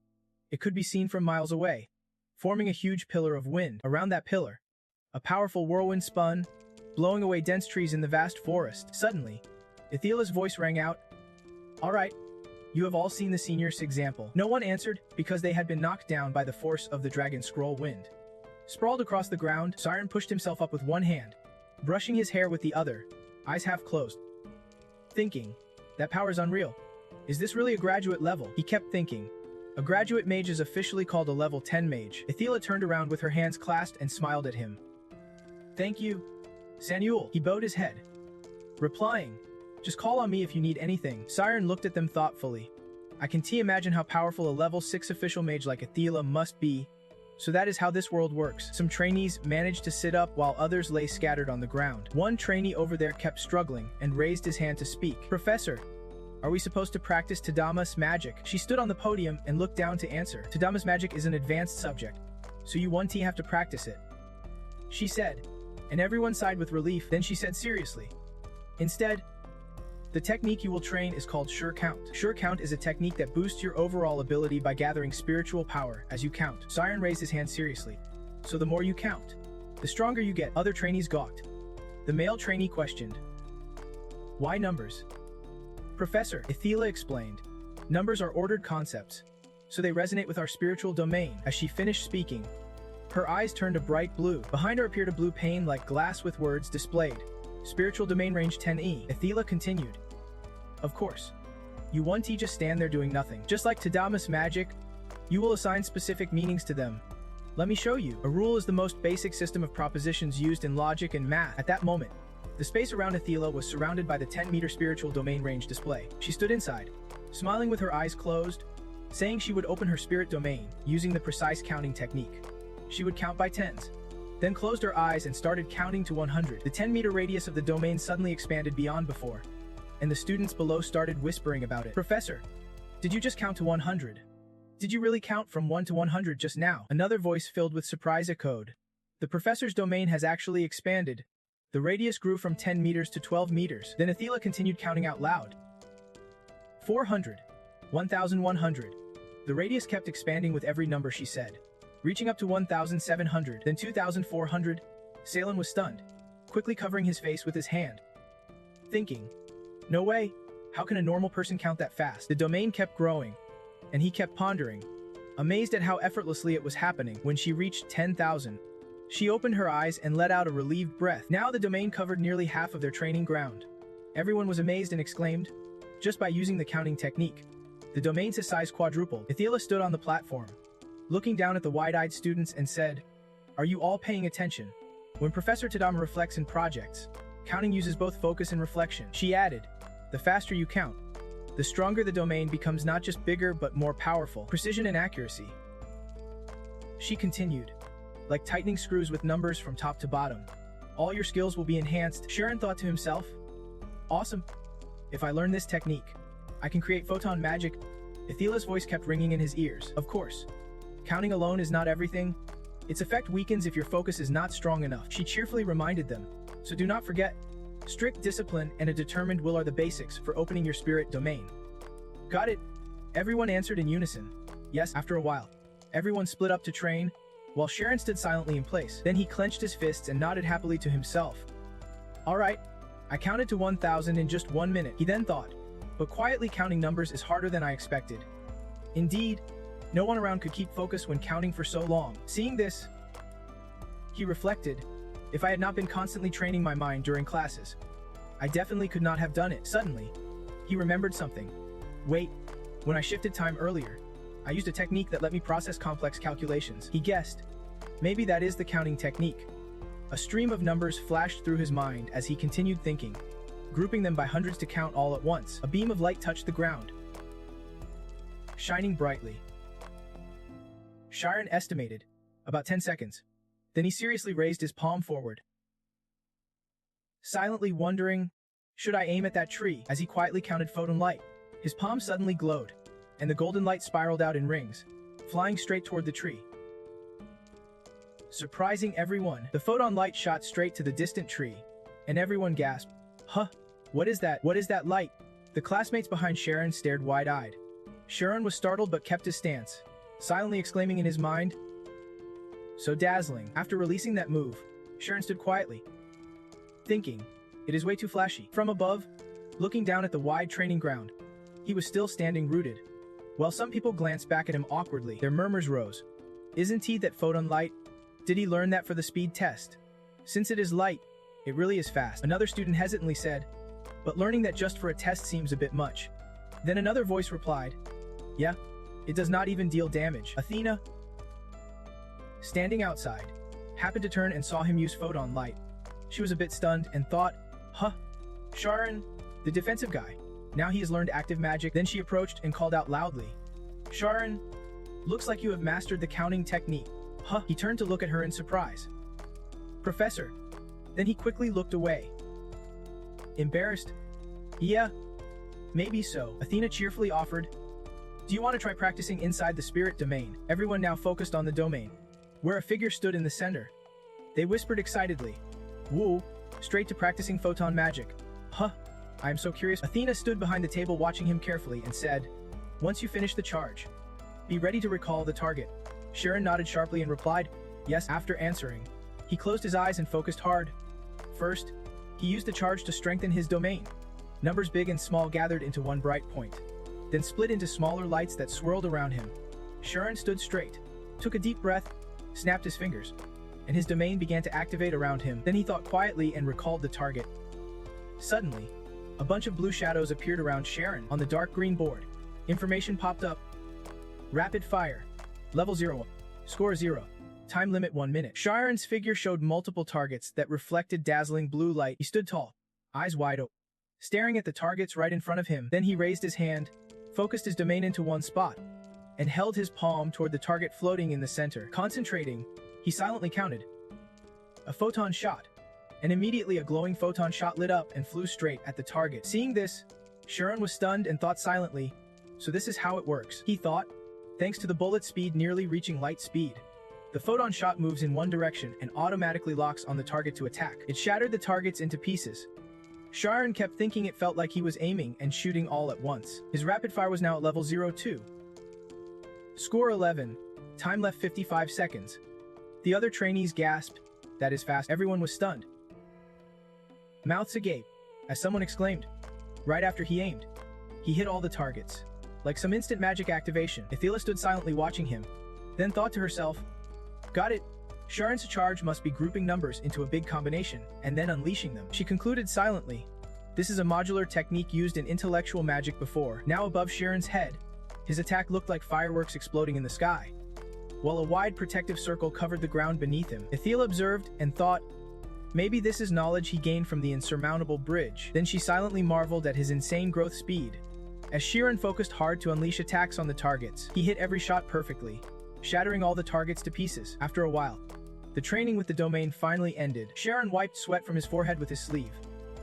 It could be seen from miles away, forming a huge pillar of wind. Around that pillar, a powerful whirlwind spun, blowing away dense trees in the vast forest. Suddenly, Athela's voice rang out, All right, you have all seen the senior's example. No one answered because they had been knocked down by the force of the Dragon Scroll Wind. Sprawled across the ground, Siren pushed himself up with one hand, brushing his hair with the other, eyes half closed. Thinking, that power is unreal. Is this really a graduate level? He kept thinking. A graduate mage is officially called a level 10 mage. Athela turned around with her hands clasped and smiled at him. Thank you, San-Ul. He bowed his head, replying, just call on me if you need anything. Siren looked at them thoughtfully. I can imagine how powerful a level 6 official mage like Athela must be. So that is how this world works. Some trainees managed to sit up while others lay scattered on the ground. One trainee over there kept struggling and raised his hand to speak. Professor, are we supposed to practice Tadamas magic? She stood on the podium and looked down to answer. Tadamas magic is an advanced subject, so you 1T have to practice it, she said, and everyone sighed with relief. Then she said seriously, instead, the technique you will train is called Sure Count. Sure Count is a technique that boosts your overall ability by gathering spiritual power as you count. Siren raised his hand seriously. So the more you count, the stronger you get. Other trainees gawked. The male trainee questioned, why numbers? Professor, Athela explained, numbers are ordered concepts, so they resonate with our spiritual domain. As she finished speaking, her eyes turned a bright blue. Behind her appeared a blue pane like glass with words displayed. Spiritual domain range 10E. Athela continued. Of course. You 1T just stand there doing nothing. Just like Tadamas magic, you will assign specific meanings to them. Let me show you. A rule is the most basic system of propositions used in logic and math. At that moment, the space around Athela was surrounded by the 10-meter spiritual domain range display. She stood inside, smiling with her eyes closed, saying she would open her spirit domain using the precise counting technique. She would count by tens, then closed her eyes and started counting to 100. The 10-meter radius of the domain suddenly expanded beyond before, and the students below started whispering about it. Professor, did you just count to 100? Did you really count from 1 to 100 just now? Another voice filled with surprise echoed. The professor's domain has actually expanded. The radius grew from 10 meters to 12 meters. Then Athela continued counting out loud. 400. 1,100. The radius kept expanding with every number she said, reaching up to 1,700, then 2,400. Siren was stunned, quickly covering his face with his hand, thinking, no way, how can a normal person count that fast? The domain kept growing, and he kept pondering, amazed at how effortlessly it was happening. When she reached 10,000, she opened her eyes and let out a relieved breath. Now the domain covered nearly half of their training ground. Everyone was amazed and exclaimed, just by using the counting technique, the domain's size quadrupled. Athela stood on the platform, looking down at the wide-eyed students and said, are you all paying attention? When Professor Tadama reflects in projects, counting uses both focus and reflection. She added, the faster you count, the stronger the domain becomes, not just bigger but more powerful. Precision and accuracy. She continued, like tightening screws with numbers from top to bottom. All your skills will be enhanced. Siren thought to himself, awesome. If I learn this technique, I can create photon magic. Athela's voice kept ringing in his ears. Of course, counting alone is not everything. Its effect weakens if your focus is not strong enough. She cheerfully reminded them, so do not forget, strict discipline and a determined will are the basics for opening your spirit domain. Got it? Everyone answered in unison. Yes. After a while, everyone split up to train, while Siren stood silently in place. Then he clenched his fists and nodded happily to himself. All right, I counted to 1,000 in just 1 minute. He then thought, but quietly counting numbers is harder than I expected. Indeed, no one around could keep focus when counting for so long. Seeing this, he reflected, if I had not been constantly training my mind during classes, I definitely could not have done it. Suddenly, he remembered something. Wait, when I shifted time earlier, I used a technique that let me process complex calculations. He guessed, maybe that is the counting technique. A stream of numbers flashed through his mind as he continued thinking, grouping them by hundreds to count all at once. A beam of light touched the ground, shining brightly. Siren estimated, about 10 seconds. Then he seriously raised his palm forward, silently wondering, should I aim at that tree? As he quietly counted photon light, his palm suddenly glowed, and the golden light spiraled out in rings, flying straight toward the tree. Surprising everyone, the photon light shot straight to the distant tree, and everyone gasped, huh? What is that? What is that light? The classmates behind Siren stared wide-eyed. Siren was startled but kept his stance, silently exclaiming in his mind, so dazzling. After releasing that move, Siren stood quietly, thinking, it is way too flashy. From above, looking down at the wide training ground, he was still standing rooted. While some people glanced back at him awkwardly, their murmurs rose. Isn't he that photon light? Did he learn that for the speed test? Since it is light, it really is fast. Another student hesitantly said, but learning that just for a test seems a bit much. Then another voice replied, yeah, it does not even deal damage. Athena, standing outside, happened to turn and saw him use photon light. She was a bit stunned and thought, huh? Siren, the defensive guy. Now he has learned active magic. Then she approached and called out loudly, Siren, looks like you have mastered the counting technique. Huh? He turned to look at her in surprise. Professor. Then he quickly looked away. Embarrassed? Yeah, maybe so. Athena cheerfully offered, do you want to try practicing inside the spirit domain? Everyone now focused on the domain, where a figure stood in the center. They whispered excitedly, woo, straight to practicing photon magic. Huh, I am so curious. Athena stood behind the table watching him carefully and said, once you finish the charge, be ready to recall the target. Siren nodded sharply and replied, yes. After answering, he closed his eyes and focused hard. First, he used the charge to strengthen his domain. Numbers big and small gathered into one bright point, then split into smaller lights that swirled around him. Siren stood straight, took a deep breath, snapped his fingers, and his domain began to activate around him. Then he thought quietly and recalled the target. Suddenly, a bunch of blue shadows appeared around Siren. On the dark green board, information popped up. Rapid fire. Level 0. Score 0. Time limit 1 minute. Siren's figure showed multiple targets that reflected dazzling blue light. He stood tall, eyes wide open, staring at the targets right in front of him. Then he raised his hand, focused his domain into one spot, and held his palm toward the target floating in the center. Concentrating, he silently counted. A photon shot, and immediately a glowing photon shot lit up and flew straight at the target. Seeing this, Siren was stunned and thought silently, so this is how it works. He thought, thanks to the bullet's speed nearly reaching light speed. The photon shot moves in one direction and automatically locks on the target to attack. It shattered the targets into pieces. Siren kept thinking it felt like he was aiming and shooting all at once. His rapid fire was now at level 02. Score 11. Time left 55 seconds. The other trainees gasped. That is fast. Everyone was stunned. Mouths agape, as someone exclaimed. Right after he aimed, he hit all the targets. Like some instant magic activation, Athela stood silently watching him, then thought to herself, got it. Siren's charge must be grouping numbers into a big combination, and then unleashing them. She concluded silently. This is a modular technique used in intellectual magic before. Now above Siren's head, his attack looked like fireworks exploding in the sky, while a wide protective circle covered the ground beneath him. Athela observed and thought, maybe this is knowledge he gained from the insurmountable bridge. Then she silently marveled at his insane growth speed. As Siren focused hard to unleash attacks on the targets, he hit every shot perfectly, shattering all the targets to pieces. After a while, the training with the domain finally ended. Siren wiped sweat from his forehead with his sleeve,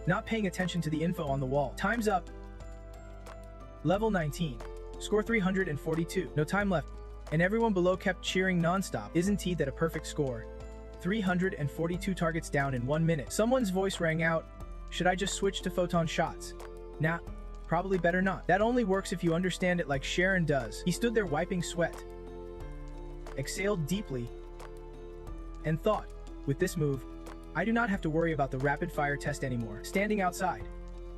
not paying attention to the info on the wall. Time's up. Level 19. Score 342. No time left. And everyone below kept cheering non-stop. Isn't that a perfect score? 342 targets down in 1 minute. Someone's voice rang out. Should I just switch to photon shots? Nah, probably better not. That only works if you understand it like Siren does. He stood there wiping sweat, exhaled deeply, and thought, with this move, I do not have to worry about the rapid fire test anymore. Standing outside,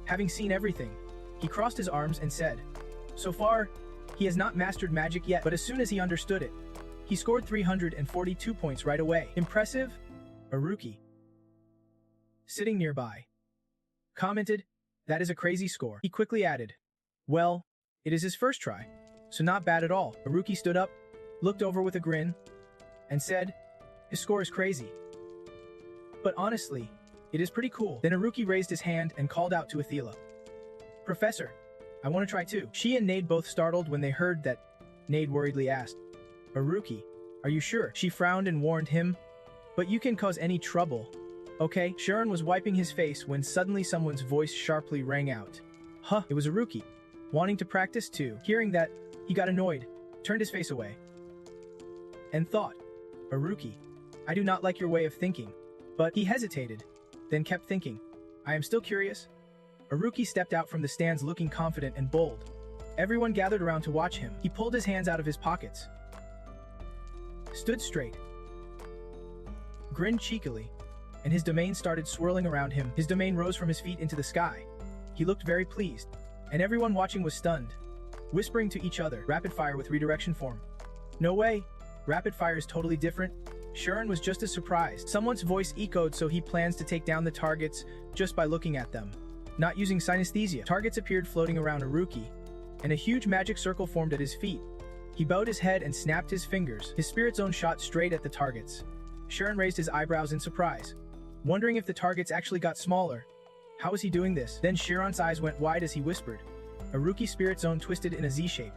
having seen everything, he crossed his arms and said, so far, he has not mastered magic yet, but as soon as he understood it, he scored 342 points right away. Impressive? A rookie, sitting nearby, commented, that is a crazy score. He quickly added, well, it is his first try, so not bad at all. A rookie stood up, looked over with a grin, and said, his score is crazy, but honestly, it is pretty cool. Then a rookie raised his hand and called out to Athela, Professor, I want to try too. She and Nade both startled when they heard that. Nade worriedly asked, a rookie, are you sure? She frowned and warned him, but you can cause any trouble. Okay, Siren was wiping his face when suddenly someone's voice sharply rang out. Huh, it was a rookie, wanting to practice too. Hearing that, he got annoyed, turned his face away, and thought, a rookie, I do not like your way of thinking. But he hesitated, then kept thinking, I am still curious. A rookie stepped out from the stands looking confident and bold. Everyone gathered around to watch him. He pulled his hands out of his pockets, stood straight, grinned cheekily, and his domain started swirling around him. His domain rose from his feet into the sky. He looked very pleased, and everyone watching was stunned, whispering to each other, rapid fire with redirection form. No way, rapid fire is totally different. Siren was just as surprised. Someone's voice echoed, so he plans to take down the targets just by looking at them, not using synesthesia. Targets appeared floating around a rookie, and a huge magic circle formed at his feet. He bowed his head and snapped his fingers. His spirit zone shot straight at the targets. Siren raised his eyebrows in surprise, wondering if the targets actually got smaller. How was he doing this? Then Siren's eyes went wide as he whispered. A rookie spirit zone twisted in a Z shape,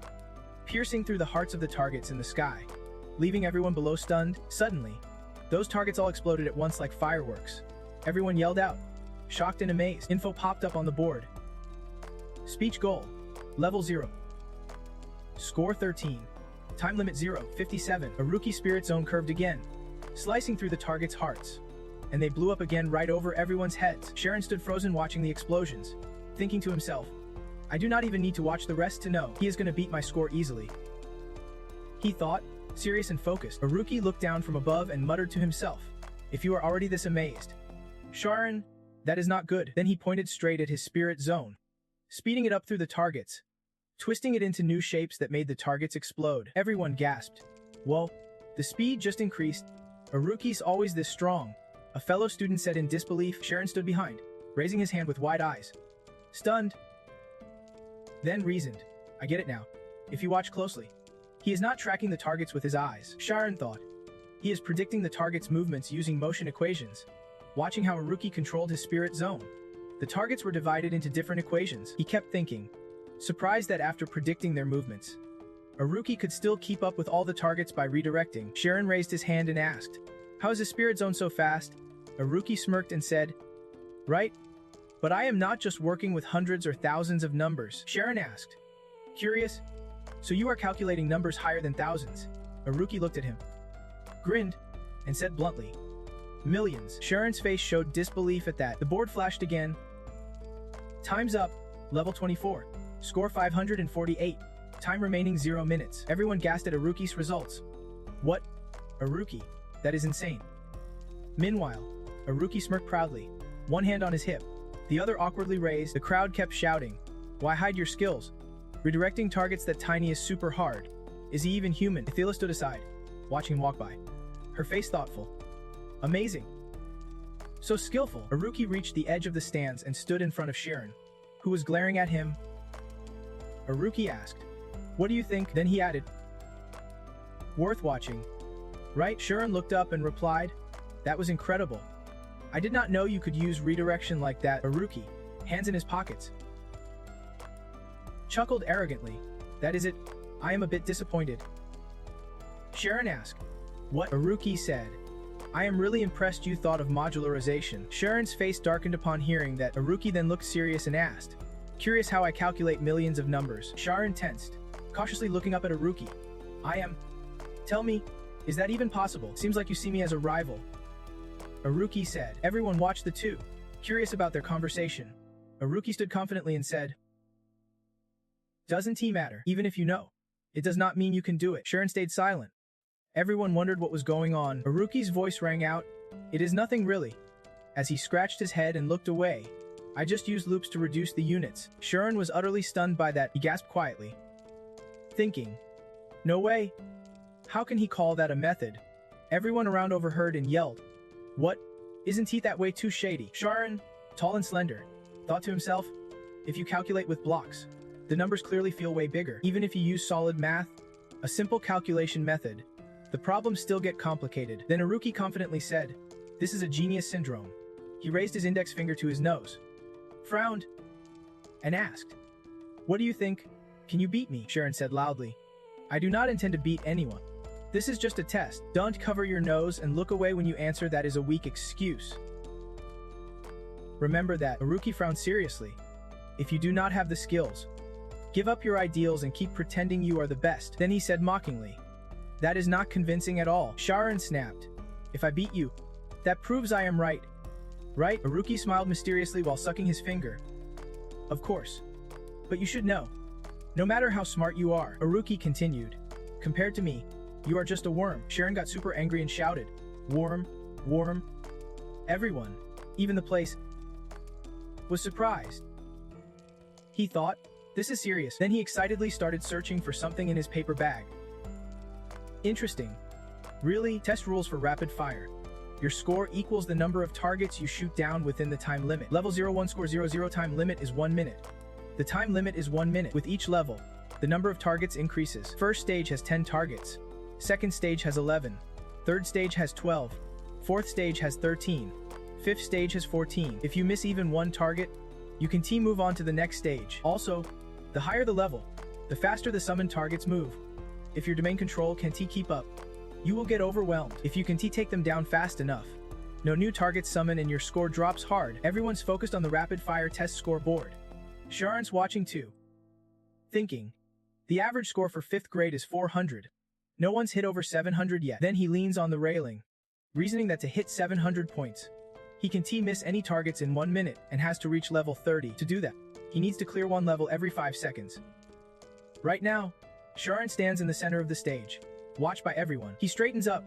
piercing through the hearts of the targets in the sky, leaving everyone below stunned. Suddenly, those targets all exploded at once like fireworks. Everyone yelled out, shocked and amazed. Info popped up on the board. Speech goal, level 0. Score 13. Time limit 0:57. A rookie spirit zone curved again, slicing through the target's hearts, and they blew up again right over everyone's heads. Siren stood frozen watching the explosions, thinking to himself, I do not even need to watch the rest to know he is going to beat my score easily. He thought, serious and focused. A rookie looked down from above and muttered to himself, if you are already this amazed, Siren, that is not good. Then he pointed straight at his spirit zone, speeding it up through the targets, twisting it into new shapes that made the targets explode. Everyone gasped. Whoa, the speed just increased. A rookie's always this strong, a fellow student said in disbelief. Siren stood behind, raising his hand with wide eyes, stunned, then reasoned, I get it now. If you watch closely, he is not tracking the targets with his eyes. Siren thought, he is predicting the target's movements using motion equations. Watching how a rookie controlled his spirit zone, the targets were divided into different equations. He kept thinking, surprised that after predicting their movements, a rookie could still keep up with all the targets by redirecting. Siren raised his hand and asked, how is the spirit zone so fast? A rookie smirked and said, right, but I am not just working with hundreds or thousands of numbers. Siren asked, curious, So you are calculating numbers higher than thousands. Aruki looked at him, grinned, and said bluntly, millions. Sharon's face showed disbelief at that. The board flashed again. Time's up. Level 24. Score 548. Time remaining 0 minutes. Everyone gasped at Aruki's results. What? Aruki? That is insane. Meanwhile, Aruki smirked proudly, one hand on his hip, the other awkwardly raised. The crowd kept shouting, why hide your skills? Redirecting targets that tiny is super hard. Is he even human? Athela stood aside, watching him walk by, her face thoughtful. Amazing. So skillful. Aruki reached the edge of the stands and stood in front of Siren, who was glaring at him. Aruki asked, what do you think? Then he added, worth watching. Right? Siren looked up and replied, that was incredible. I did not know you could use redirection like that. Aruki, hands in his pockets, chuckled arrogantly. That is it. I am a bit disappointed. Siren asked, what? Aruki said, I am really impressed you thought of modularization. Sharon's face darkened upon hearing that. Aruki then looked serious and asked, curious how I calculate millions of numbers. Sharon tensed, cautiously looking up at Aruki. Tell me, is that even possible? Seems like you see me as a rival. Aruki said. Everyone watched the two, curious about their conversation. Aruki stood confidently and said, doesn't matter, even if you know. It does not mean you can do it. Sharon stayed silent. Everyone wondered what was going on. Aruki's voice rang out, it is nothing really. As he scratched his head and looked away, I just used loops to reduce the units. Sharon was utterly stunned by that. He gasped quietly, thinking, no way. How can he call that a method? Everyone around overheard and yelled, what? Isn't he that way too shady? Sharon, tall and slender, thought to himself, if you calculate with blocks, the numbers clearly feel way bigger. Even if you use solid math, a simple calculation method, the problems still get complicated. Then Aruki confidently said, this is a genius syndrome. He raised his index finger to his nose, frowned, and asked, what do you think? Can you beat me? Sharon said loudly, I do not intend to beat anyone. This is just a test. Don't cover your nose and look away when you answer. That is a weak excuse. Remember that. Aruki frowned seriously. If you do not have the skills, give up your ideals and keep pretending you are the best. Then he said mockingly, that is not convincing at all. Sharon snapped, if I beat you, that proves I am right. Right? Aruki smiled mysteriously while sucking his finger. Of course. But you should know, no matter how smart you are, Aruki continued, compared to me, you are just a worm. Sharon got super angry and shouted, worm, worm. Everyone, even the place, was surprised. He thought, this is serious. Then he excitedly started searching for something in his paper bag. Interesting. Really? Test rules for rapid fire. Your score equals the number of targets you shoot down within the time limit. Level 01 score 00 time limit is 1 minute. The time limit is 1 minute. With each level, the number of targets increases. First stage has 10 targets. Second stage has 11. Third stage has 12. Fourth stage has 13. Fifth stage has 14. If you miss even one target, you can move on to the next stage. Also, the higher the level, the faster the summoned targets move. If your domain control can't keep up, you will get overwhelmed. If you can take them down fast enough, no new targets summon and your score drops hard. Everyone's focused on the rapid fire test scoreboard. Sharon's watching too, thinking, the average score for 5th grade is 400. No one's hit over 700 yet. Then he leans on the railing, reasoning that to hit 700 points, he can miss any targets in 1 minute and has to reach level 30. To do that, he needs to clear one level every 5 seconds. Right now, Sharon stands in the center of the stage, watched by everyone. He straightens up,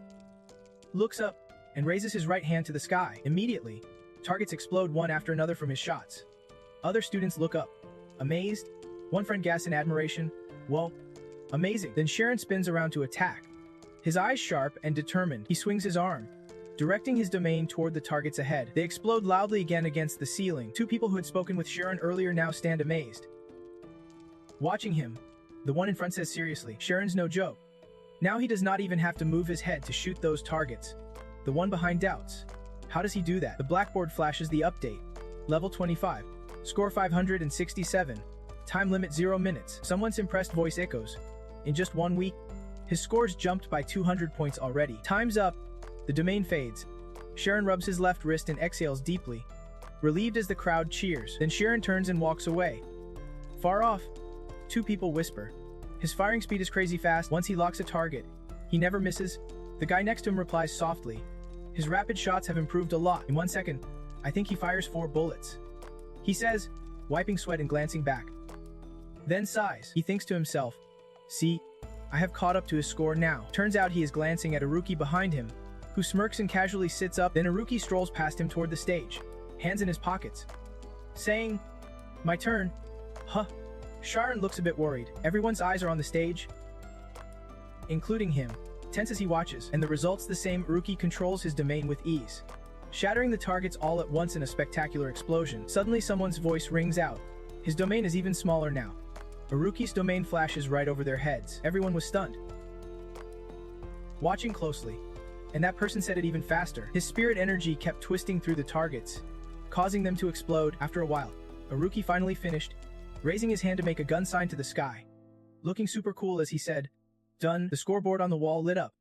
looks up, and raises his right hand to the sky. Immediately, targets explode one after another from his shots. Other students look up, amazed. One friend gasps in admiration, whoa, amazing. Then Sharon spins around to attack. His eyes sharp and determined, he swings his arm, directing his domain toward the targets ahead. They explode loudly again against the ceiling. Two people who had spoken with Sharon earlier now stand amazed, watching him. The one in front says seriously, Sharon's no joke. Now he does not even have to move his head to shoot those targets. The one behind doubts, how does he do that? The blackboard flashes the update. Level 25. Score 567. Time limit 0 minutes. Someone's impressed voice echoes. In just 1 week, his scores jumped by 200 points already. Time's up. The domain fades. Sharon rubs his left wrist and exhales deeply, relieved as the crowd cheers. Then Sharon turns and walks away. Far off, two people whisper, His firing speed is crazy fast. Once he locks a target, he never misses. The guy next to him replies softly. His rapid shots have improved a lot. In 1 second, I think he fires 4 bullets. He says, wiping sweat and glancing back. Then sighs. He thinks to himself, see, I have caught up to his score now. Turns out he is glancing at a rookie behind him, who smirks and casually sits up. Then a rookie strolls past him toward the stage, hands in his pockets, saying, my turn. Huh. Siren looks a bit worried. Everyone's eyes are on the stage, including him. Tense as he watches, and the result's the same. Rookie controls his domain with ease, shattering the targets all at once in a spectacular explosion. Suddenly someone's voice rings out. His domain is even smaller now. A rookie's domain flashes right over their heads. Everyone was stunned, watching closely, and that person said it even faster. His spirit energy kept twisting through the targets, causing them to explode. After a while, a rookie finally finished, raising his hand to make a gun sign to the sky, looking super cool as he said, done. The scoreboard on the wall lit up.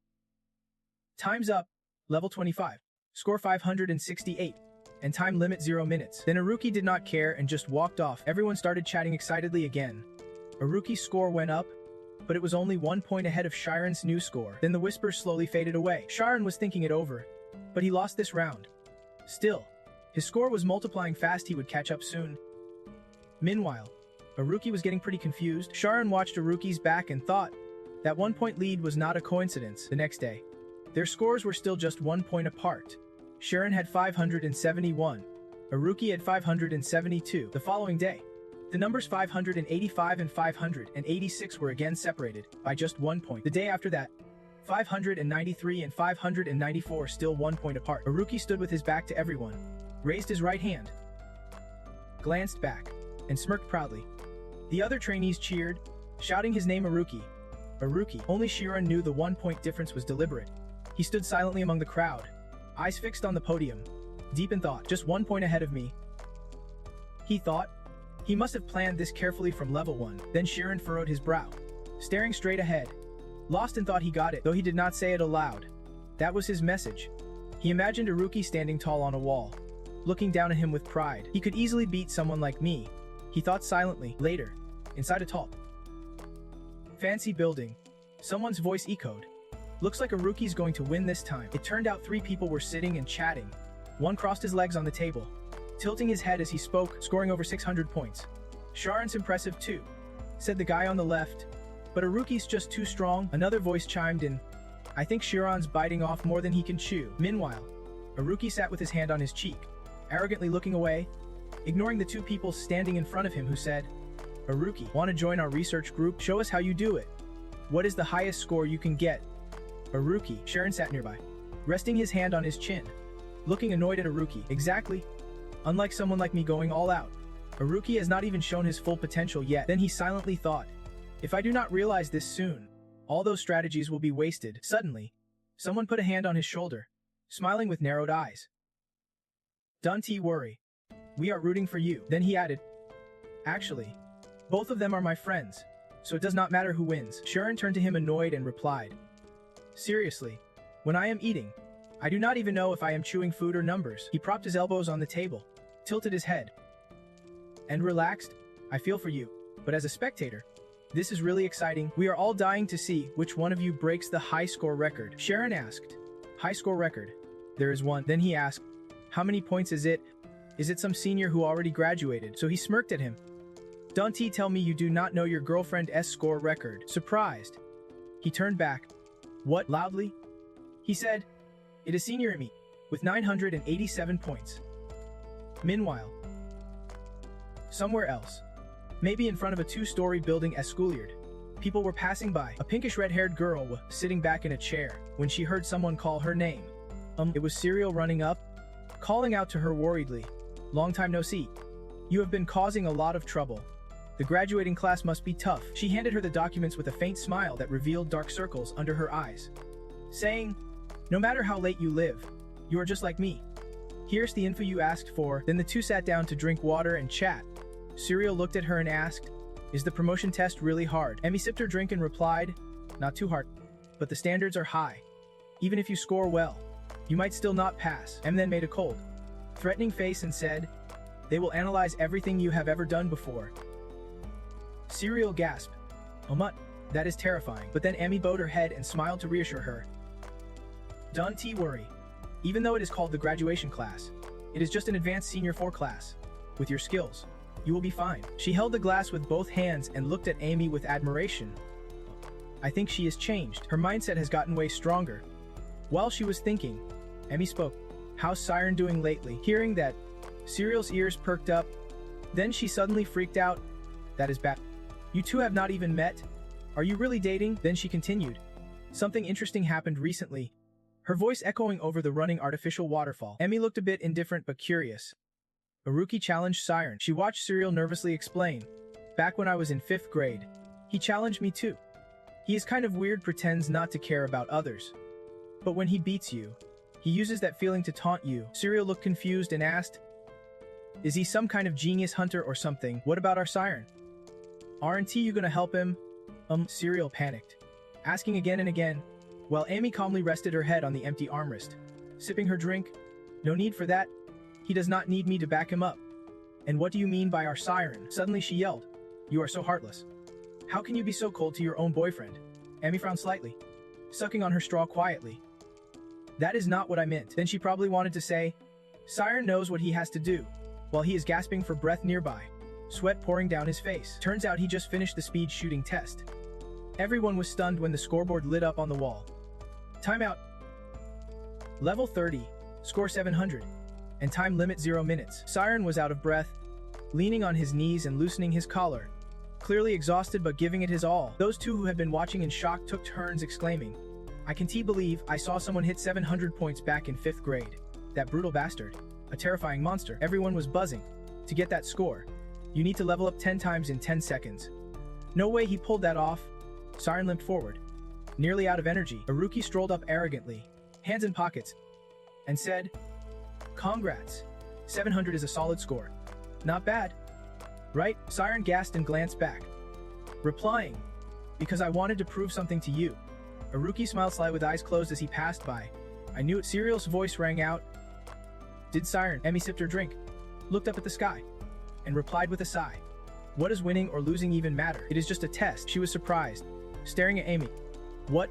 Time's up. Level 25. Score 568. And time limit 0 minutes. Then a rookie did not care and just walked off. Everyone started chatting excitedly again. A rookie's score went up, but it was only 1 point ahead of Siren's new score. Then the whispers slowly faded away. Siren was thinking it over, but he lost this round. Still, his score was multiplying fast. He would catch up soon. Meanwhile, a rookie was getting pretty confused. Siren watched a rookie's back and thought that 1 point lead was not a coincidence. The next day, their scores were still just 1 point apart. Siren had 571. A rookie had 572. The following day, the numbers 585 and 586 were again separated by just 1 point. The day after that, 593 and 594 still 1 point apart. A rookie stood with his back to everyone, raised his right hand, glanced back, and smirked proudly. The other trainees cheered, shouting his name. A rookie. Only Siren knew the 1 point difference was deliberate. He stood silently among the crowd, eyes fixed on the podium, deep in thought. Just 1 point ahead of me, he thought. He must have planned this carefully from level 1. Then Siren furrowed his brow, staring straight ahead, lost in thought. He got it, though he did not say it aloud. That was his message. He imagined a rookie standing tall on a wall, looking down at him with pride. He could easily beat someone like me, he thought silently. Later, inside a tall, fancy building, someone's voice echoed. Looks like a rookie's going to win this time. It turned out 3 people were sitting and chatting. One crossed his legs on the table, tilting his head as he spoke, scoring over 600 points. Siren's impressive too, said the guy on the left, but a rookie's just too strong. Another voice chimed in. I think Siren's biting off more than he can chew. Meanwhile, a rookie sat with his hand on his cheek, arrogantly looking away, ignoring the 2 people standing in front of him who said, a rookie, want to join our research group? Show us how you do it. What is the highest score you can get? A rookie. Siren sat nearby, resting his hand on his chin, looking annoyed at a rookie. Exactly. Unlike someone like me going all out, a rookie has not even shown his full potential yet. Then he silently thought, if I do not realize this soon, all those strategies will be wasted. Suddenly, someone put a hand on his shoulder, smiling with narrowed eyes. Don't worry. We are rooting for you. Then he added, actually, both of them are my friends, so it does not matter who wins. Siren turned to him annoyed and replied, seriously, when I am eating, I do not even know if I am chewing food or numbers. He propped his elbows on the table, tilted his head, and relaxed. I feel for you, but as a spectator, this is really exciting. We are all dying to see which one of you breaks the high score record. Siren asked, high score record? There is one. Then he asked, how many points is it? Is it some senior who already graduated? So he smirked at him. Don't tell me you do not know your girlfriend's score record. Surprised, he turned back. What? Loudly, he said, it is senior me, with 987 points. Meanwhile, somewhere else, maybe in front of a 2-story building at schoolyard, people were passing by. A pinkish red-haired girl was sitting back in a chair when she heard someone call her name. It was Serial running up, calling out to her worriedly. Long time no see. You have been causing a lot of trouble. The graduating class must be tough. She handed her the documents with a faint smile that revealed dark circles under her eyes, saying, no matter how late you live, you are just like me. Here's the info you asked for. Then the 2 sat down to drink water and chat. Serial looked at her and asked, is the promotion test really hard? Emmy sipped her drink and replied, not too hard, but the standards are high. Even if you score well, you might still not pass. Em then made a cold, threatening face and said, they will analyze everything you have ever done before. Serial gasped. That is terrifying. But then Amy bowed her head and smiled to reassure her. Don't worry. Even though it is called the graduation class, it is just an advanced senior 4 class. With your skills, you will be fine. She held the glass with both hands and looked at Amy with admiration. I think she has changed. Her mindset has gotten way stronger. While she was thinking, Amy spoke. How's Siren doing lately? Hearing that, Serial's ears perked up. Then she suddenly freaked out. That is bad. You two have not even met? Are you really dating? Then she continued. Something interesting happened recently. Her voice echoing over the running artificial waterfall. Emi looked a bit indifferent but curious. Aruki challenged Siren. She watched Serial nervously explain. Back when I was in 5th grade, he challenged me too. He is kind of weird, pretends not to care about others. But when he beats you, he uses that feeling to taunt you. Serial looked confused and asked, is he some kind of genius hunter or something? What about our Siren? Aren't you gonna help him? Serial panicked, asking again and again, while Amy calmly rested her head on the empty armrest, sipping her drink. No need for that. He does not need me to back him up. And what do you mean by our Siren? Suddenly she yelled. You are so heartless. How can you be so cold to your own boyfriend? Amy frowned slightly, sucking on her straw quietly. That is not what I meant. Then she probably wanted to say, Siren knows what he has to do, while he is gasping for breath nearby, sweat pouring down his face. Turns out he just finished the speed shooting test. Everyone was stunned when the scoreboard lit up on the wall. Timeout. Level 30, score 700, and time limit 0 minutes. Siren was out of breath, leaning on his knees and loosening his collar, clearly exhausted but giving it his all. Those two who had been watching in shock took turns exclaiming, I can't believe I saw someone hit 700 points back in 5th grade. That brutal bastard. A terrifying monster. Everyone was buzzing. To get that score, you need to level up 10 times in 10 seconds. No way he pulled that off. Siren limped forward, nearly out of energy. Aruki strolled up arrogantly, hands in pockets, and said, Congrats. 700 is a solid score. Not bad. Right? Siren gasped and glanced back, replying, because I wanted to prove something to you. Aruki smiled slyly with eyes closed as he passed by. I knew it. Serial's voice rang out. Did Siren? Emi sipped her drink, looked up at the sky, and replied with a sigh. What does winning or losing even matter? It is just a test. She was surprised, staring at Amy. What?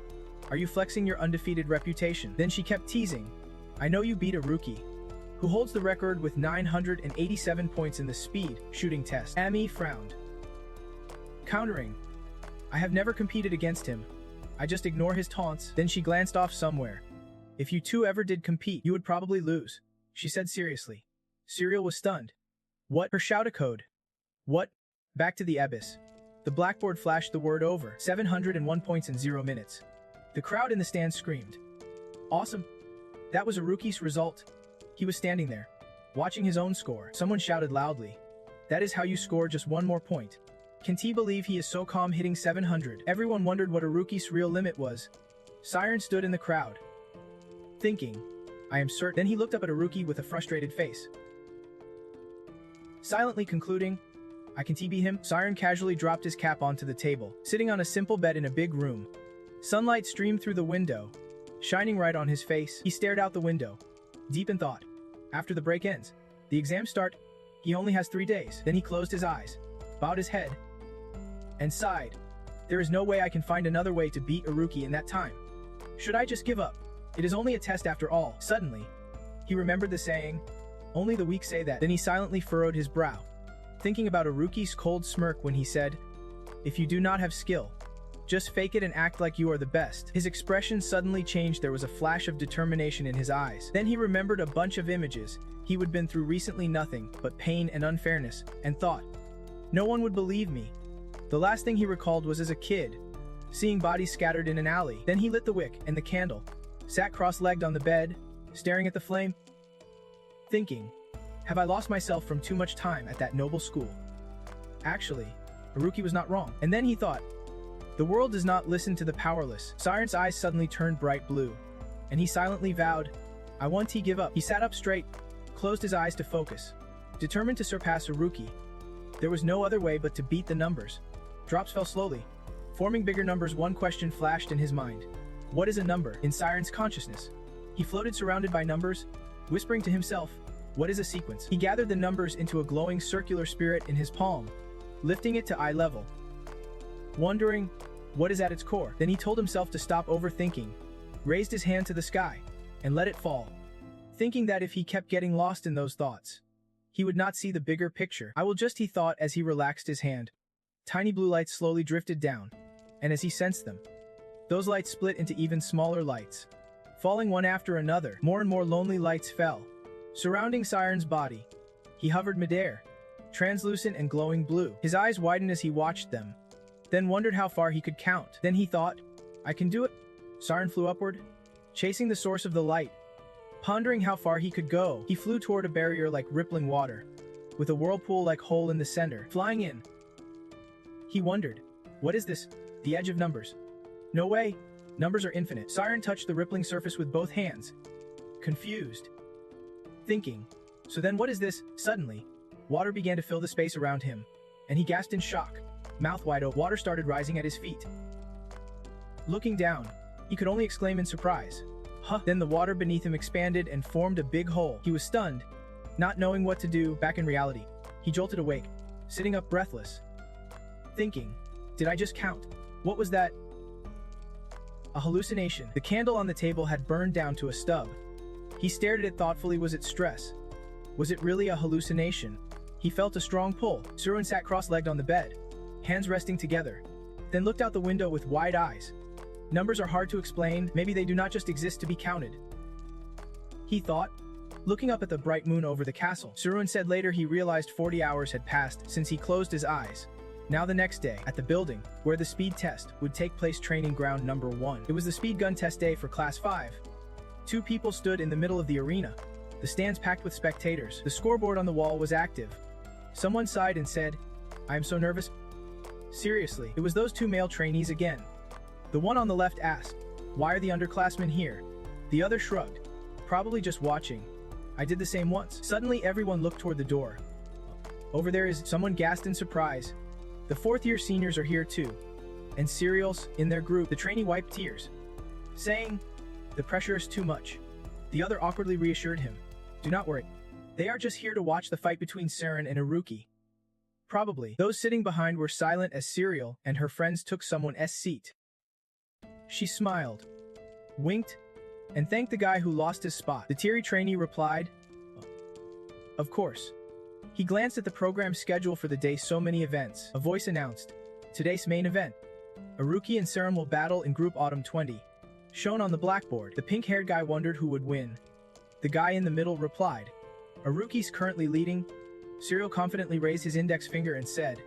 Are you flexing your undefeated reputation? Then she kept teasing. I know you beat Aruki, who holds the record with 987 points in the speed shooting test. Amy frowned, countering. I have never competed against him. I just ignore his taunts. Then she glanced off somewhere. If you two ever did compete, you would probably lose, she said seriously. Serial was stunned. What? Her shout code. What? Back to the abyss. The blackboard flashed the word over. 701 points in 0 minutes. The crowd in the stand screamed. Awesome. That was Aruki's result. He was standing there, watching his own score. Someone shouted loudly. That is how you score just one more point. Can T believe he is so calm hitting 700? Everyone wondered what Aruki's real limit was. Siren stood in the crowd, thinking, I am certain. Then he looked up at Aruki with a frustrated face, silently concluding, I can TB him. Siren casually dropped his cap onto the table, sitting on a simple bed in a big room. Sunlight streamed through the window, shining right on his face. He stared out the window, deep in thought. After the break ends, the exams start. He only has 3 days. Then he closed his eyes, bowed his head, and sighed. There is no way I can find another way to beat Aruki in that time. Should I just give up? It is only a test after all. Suddenly, he remembered the saying, only the weak say that. Then he silently furrowed his brow, thinking about Aruki's cold smirk when he said, if you do not have skill, just fake it and act like you are the best. His expression suddenly changed. There was a flash of determination in his eyes. Then he remembered a bunch of images he would been through recently, nothing but pain and unfairness, and thought, no one would believe me. The last thing he recalled was as a kid, seeing bodies scattered in an alley. Then he lit the wick and the candle, sat cross-legged on the bed, staring at the flame, thinking, have I lost myself from too much time at that noble school? Actually, Aruki was not wrong. And then he thought, the world does not listen to the powerless. Siren's eyes suddenly turned bright blue, and he silently vowed, I want to give up. He sat up straight, closed his eyes to focus, determined to surpass Aruki. There was no other way but to beat the numbers. Drops fell slowly, forming bigger numbers. One question flashed in his mind. What is a number? In Siren's consciousness, he floated surrounded by numbers, whispering to himself, what is a sequence? He gathered the numbers into a glowing circular spirit in his palm, lifting it to eye level, wondering, What is at its core? Then he told himself to stop overthinking, raised his hand to the sky, and let it fall, thinking that if he kept getting lost in those thoughts, he would not see the bigger picture. I will just, he thought as he relaxed his hand. Tiny blue lights slowly drifted down, and as he sensed them, those lights split into even smaller lights, falling one after another. More and more lonely lights fell, surrounding Siren's body. He hovered midair, translucent and glowing blue. His eyes widened as he watched them, then wondered how far he could count. Then he thought, I can do it. Siren flew upward, chasing the source of the light. Pondering how far he could go, he flew toward a barrier like rippling water, with a whirlpool-like hole in the center. Flying in, he wondered, what is this? The edge of numbers. No way. Numbers are infinite. Siren touched the rippling surface with both hands, confused, thinking, so then what is this? Suddenly, water began to fill the space around him, and he gasped in shock. Mouth wide open, water started rising at his feet. Looking down, he could only exclaim in surprise. Huh! Then the water beneath him expanded and formed a big hole. He was stunned, not knowing what to do. Back in reality, he jolted awake, sitting up breathless, thinking, did I just count? What was that? A hallucination. The candle on the table had burned down to a stub. He stared at it thoughtfully. Was it stress? Was it really a hallucination? He felt a strong pull. Siren sat cross-legged on the bed, hands resting together, then looked out the window with wide eyes. Numbers are hard to explain. Maybe they do not just exist to be counted, he thought, looking up at the bright moon over the castle. Siren said later he realized 40 hours had passed since he closed his eyes. Now the next day, at the building where the speed test would take place, training ground number 1. It was the speed gun test day for Class 5. 2 people stood in the middle of the arena, the stands packed with spectators. The scoreboard on the wall was active. Someone sighed and said, I am so nervous. Seriously, it was those 2 male trainees again. The one on the left asked, why are the underclassmen here? The other shrugged, probably just watching. I did the same once. Suddenly everyone looked toward the door. Over there is, someone gasped in surprise. The 4th-year seniors are here too. And Serial's in their group. The trainee wiped tears, saying, the pressure is too much. The other awkwardly reassured him, do not worry. They are just here to watch the fight between Siren and Iruki. Probably. Those sitting behind were silent as Serial and her friends took someone's seat. She smiled, winked, and thanked the guy who lost his spot. The teary trainee replied, of course. He glanced at the program schedule for the day. So many events. A voice announced, today's main event. Iruki and Siren will battle in Group Autumn 20. Shown on the blackboard. The pink-haired guy wondered who would win. The guy in the middle replied, Iruki's currently leading. Serial confidently raised his index finger and said,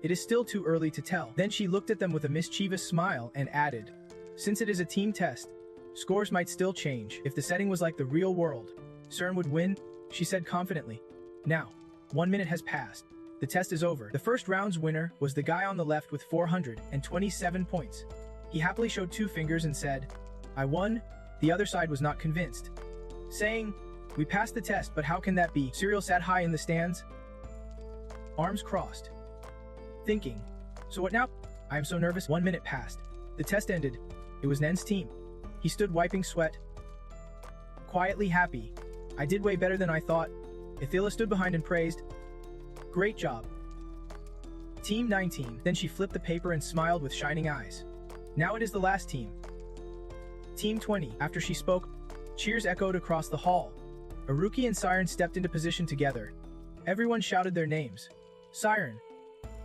it is still too early to tell. Then she looked at them with a mischievous smile and added, since it is a team test, scores might still change. If the setting was like the real world, Siren would win, she said confidently. Now, 1 minute has passed. The test is over. The first round's winner was the guy on the left with 427 points. He happily showed 2 fingers and said, I won. The other side was not convinced, saying, we passed the test, but how can that be? Serial sat high in the stands, arms crossed, thinking, so what now? I am so nervous. 1 minute passed. The test ended. It was Nen's team. He stood wiping sweat, quietly happy. I did way better than I thought. Ithila stood behind and praised, great job. Team 19. Then she flipped the paper and smiled with shining eyes. Now it is the last team. Team 20. After she spoke, cheers echoed across the hall. Iruki and Siren stepped into position together. Everyone shouted their names. Siren.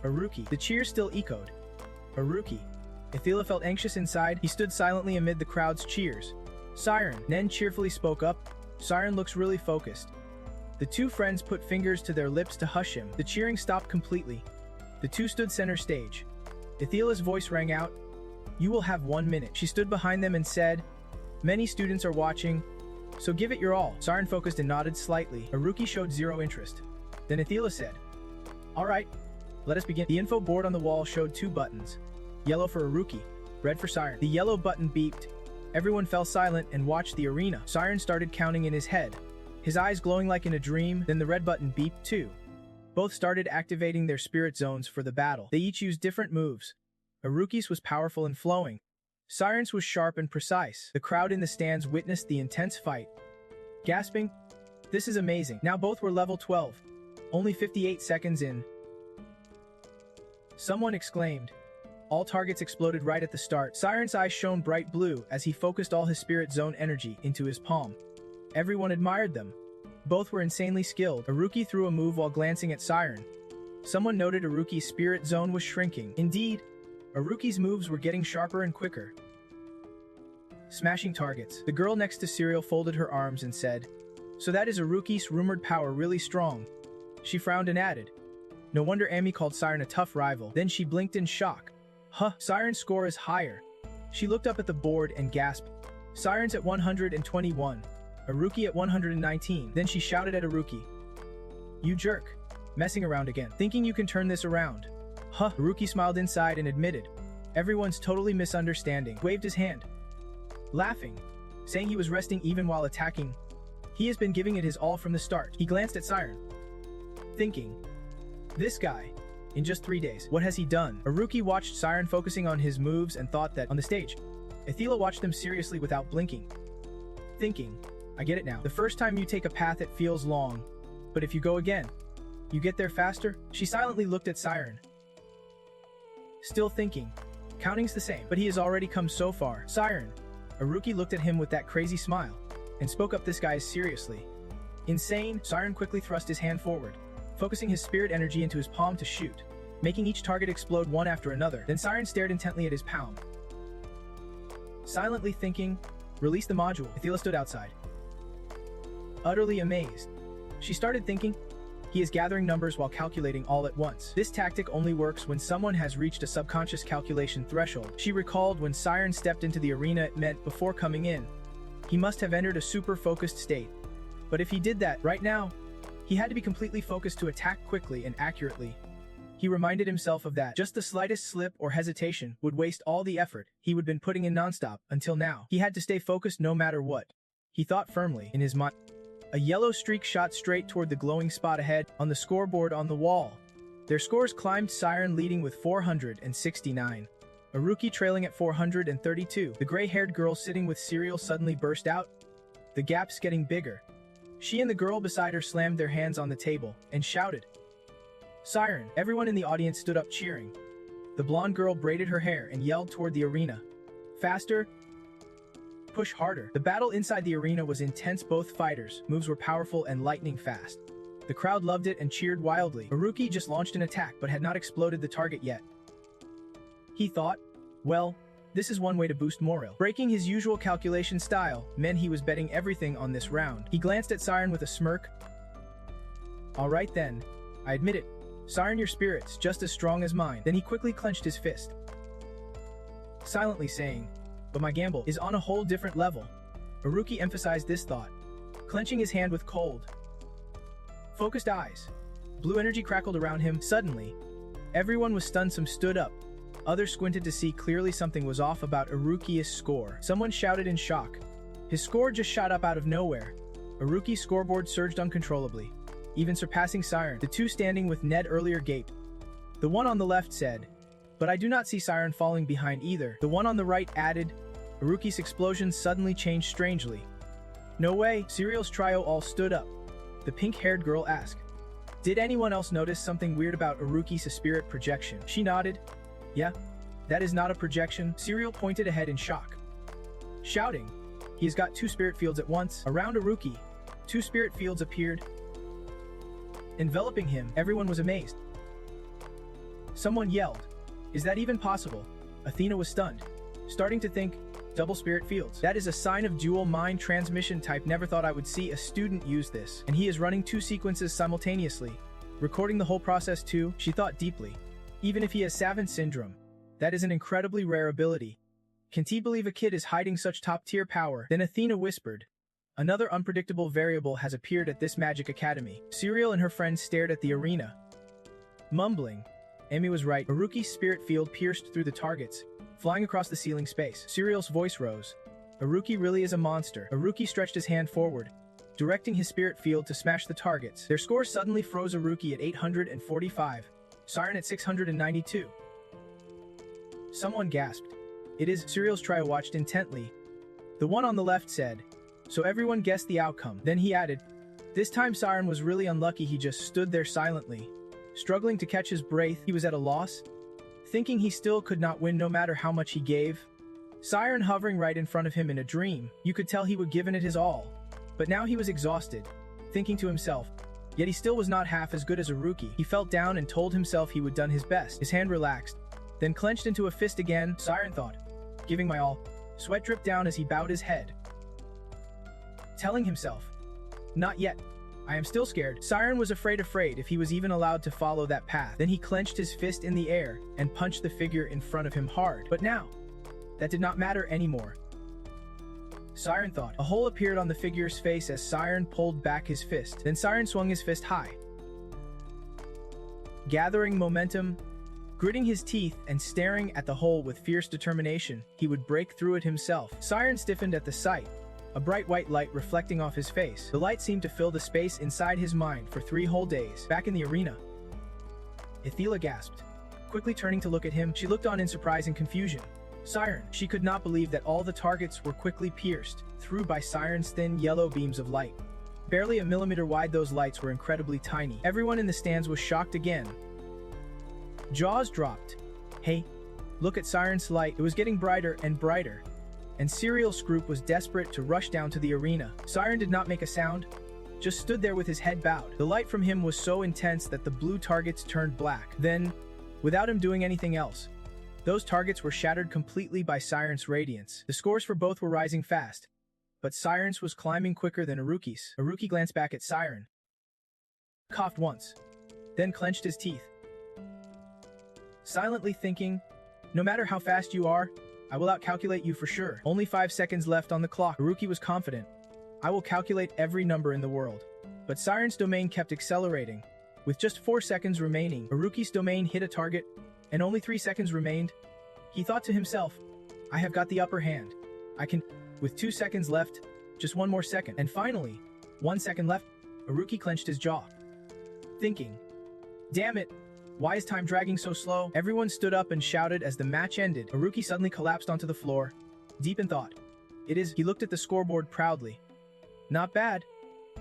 Iruki. The cheers still echoed. Iruki. Ithila felt anxious inside. He stood silently amid the crowd's cheers. Siren. Nen cheerfully spoke up. Siren looks really focused. The 2 friends put fingers to their lips to hush him. The cheering stopped completely. The 2 stood center stage. Ithila's voice rang out, you will have 1 minute. She stood behind them and said, many students are watching, so give it your all. Siren focused and nodded slightly. Iruki showed 0 interest. Then Ithila said, all right, let us begin. The info board on the wall showed 2 buttons, yellow for Iruki, red for Siren. The yellow button beeped. Everyone fell silent and watched the arena. Siren started counting in his head, his eyes glowing like in a dream. Then the red button beeped too. Both started activating their spirit zones for the battle. They each used different moves. Iruki's was powerful and flowing. Siren's was sharp and precise. The crowd in the stands witnessed the intense fight, gasping, this is amazing. Now both were level 12. Only 58 seconds in. Someone exclaimed, All targets exploded right at the start. Siren's eyes shone bright blue as he focused all his spirit zone energy into his palm. Everyone admired them. Both were insanely skilled. Aruki threw a move while glancing at Siren. Someone noted Aruki's spirit zone was shrinking. Indeed, Aruki's moves were getting sharper and quicker. Smashing targets. The girl next to Serial folded her arms and said, "So that is Aruki's rumored power really strong." She frowned and added, "No wonder Amy called Siren a tough rival." Then she blinked in shock. Huh, Siren's score is higher. She looked up at the board and gasped. Siren's at 121. Aruki at 119. Then she shouted at Aruki, "You jerk. Messing around again. Thinking you can turn this around." Huh, Aruki smiled inside and admitted, "Everyone's totally misunderstanding." Waved his hand, laughing, saying he was resting even while attacking. He has been giving it his all from the start. He glanced at Siren, thinking, "This guy, in just 3 days, what has he done?" Aruki watched Siren focusing on his moves and thought that, on the stage, Athila watched them seriously without blinking, thinking, "I get it now. The first time you take a path it feels long, but if you go again, you get there faster." She silently looked at Siren, still thinking, "Counting's the same, but he has already come so far." Siren. Aruki looked at him with that crazy smile, and spoke up, "This guy is seriously insane." Siren quickly thrust his hand forward, focusing his spirit energy into his palm to shoot, making each target explode one after another. Then Siren stared intently at his palm, silently thinking, "Release the module." Athila stood outside, utterly amazed. She started thinking, he is gathering numbers while calculating all at once. This tactic only works when someone has reached a subconscious calculation threshold. She recalled when Siren stepped into the arena it meant before coming in. He must have entered a super focused state. But if he did that right now, he had to be completely focused to attack quickly and accurately. He reminded himself of that. Just the slightest slip or hesitation would waste all the effort he would been putting in nonstop until now. He had to stay focused no matter what. He thought firmly in his mind. A yellow streak shot straight toward the glowing spot ahead on the scoreboard on the wall. Their scores climbed, Siren leading with 469. Aruki trailing at 432. The gray-haired girl sitting with Serial suddenly burst out, the gaps getting bigger. She and the girl beside her slammed their hands on the table and shouted, "Siren!" Everyone in the audience stood up cheering. The blonde girl braided her hair and yelled toward the arena, "Faster! Push harder!" The battle inside the arena was intense. Both fighters' moves were powerful and lightning fast. The crowd loved it and cheered wildly. Aruki just launched an attack but had not exploded the target yet. He thought, well, this is one way to boost morale. Breaking his usual calculation style meant he was betting everything on this round. He glanced at Siren with a smirk. "All right then, I admit it. Siren, your spirit's just as strong as mine." Then he quickly clenched his fist, silently saying, "But my gamble is on a whole different level." Aruki emphasized this thought, clenching his hand with cold, focused eyes. Blue energy crackled around him. Suddenly, everyone was stunned. Some stood up. Others squinted to see clearly something was off about Aruki's score. Someone shouted in shock. His score just shot up out of nowhere. Aruki's scoreboard surged uncontrollably, even surpassing Siren. The two standing with Ned earlier gaped. The one on the left said, "But I do not see Siren falling behind either." The one on the right added, Aruki's explosion suddenly changed strangely. "No way." Serial's trio all stood up. The pink-haired girl asked, "Did anyone else notice something weird about Aruki's spirit projection?" She nodded. "Yeah, that is not a projection." Serial pointed ahead in shock, shouting, "He has got two spirit fields at once." Around Aruki, two spirit fields appeared, enveloping him. Everyone was amazed. Someone yelled, "Is that even possible?" Athena was stunned, starting to think, double spirit fields. That is a sign of dual mind transmission type. Never thought I would see a student use this. And he is running two sequences simultaneously, recording the whole process too. She thought deeply. Even if he has Savant syndrome, that is an incredibly rare ability. Can he believe a kid is hiding such top-tier power? Then Athena whispered, "Another unpredictable variable has appeared at this magic academy." Serial and her friends stared at the arena, mumbling. Amy was right. Aruki's spirit field pierced through the targets, flying across the ceiling space. Serial's voice rose. "Aruki really is a monster." Aruki stretched his hand forward, directing his spirit field to smash the targets. Their score suddenly froze. Aruki at 845. Siren at 692. Someone gasped. "It is." Serial's trio watched intently. The one on the left said, "So everyone guessed the outcome." Then he added, "This time Siren was really unlucky." He just stood there silently, struggling to catch his breath. He was at a loss. thinking he still could not win no matter how much he gave. Siren hovering right in front of him in a dream, you could tell he would given it his all. But now he was exhausted, thinking to himself, yet he still was not half as good as Aruki. He felt down and told himself he would done his best. His hand relaxed, then clenched into a fist again, Siren thought, giving my all. Sweat dripped down as he bowed his head, telling himself, not yet. I am still scared. Siren was afraid if he was even allowed to follow that path. Then he clenched his fist in the air and punched the figure in front of him hard. But now, that did not matter anymore. Siren thought. A hole appeared on the figure's face as Siren pulled back his fist. Then Siren swung his fist high, gathering momentum, gritting his teeth and staring at the hole with fierce determination. He would break through it himself. Siren stiffened at the sight, a bright white light reflecting off his face. The light seemed to fill the space inside his mind for 3 whole days. Back in the arena, Ithila gasped. Quickly turning to look at him, she looked on in surprise and confusion. Siren. She could not believe that all the targets were quickly pierced through by Siren's thin yellow beams of light. Barely a millimeter wide, those lights were incredibly tiny. Everyone in the stands was shocked again. Jaws dropped. Hey, look at Siren's light. It was getting brighter and brighter, and Serial's group was desperate to rush down to the arena. Siren did not make a sound, just stood there with his head bowed. The light from him was so intense that the blue targets turned black. Then, without him doing anything else, those targets were shattered completely by Siren's radiance. The scores for both were rising fast, but Siren's was climbing quicker than Aruki's. Aruki glanced back at Siren, coughed once, then clenched his teeth, silently thinking, no matter how fast you are, I will outcalculate you for sure. Only 5 seconds left on the clock. Aruki was confident. I will calculate every number in the world. But Siren's domain kept accelerating. With just 4 seconds remaining, Aruki's domain hit a target, and only 3 seconds remained. He thought to himself, I have got the upper hand. I can. With 2 seconds left, just 1 more second. And finally, 1 second left, Aruki clenched his jaw, thinking, damn it, why is time dragging so slow? Everyone stood up and shouted as the match ended. Aruki suddenly collapsed onto the floor, deep in thought. It is. He looked at the scoreboard proudly. Not bad.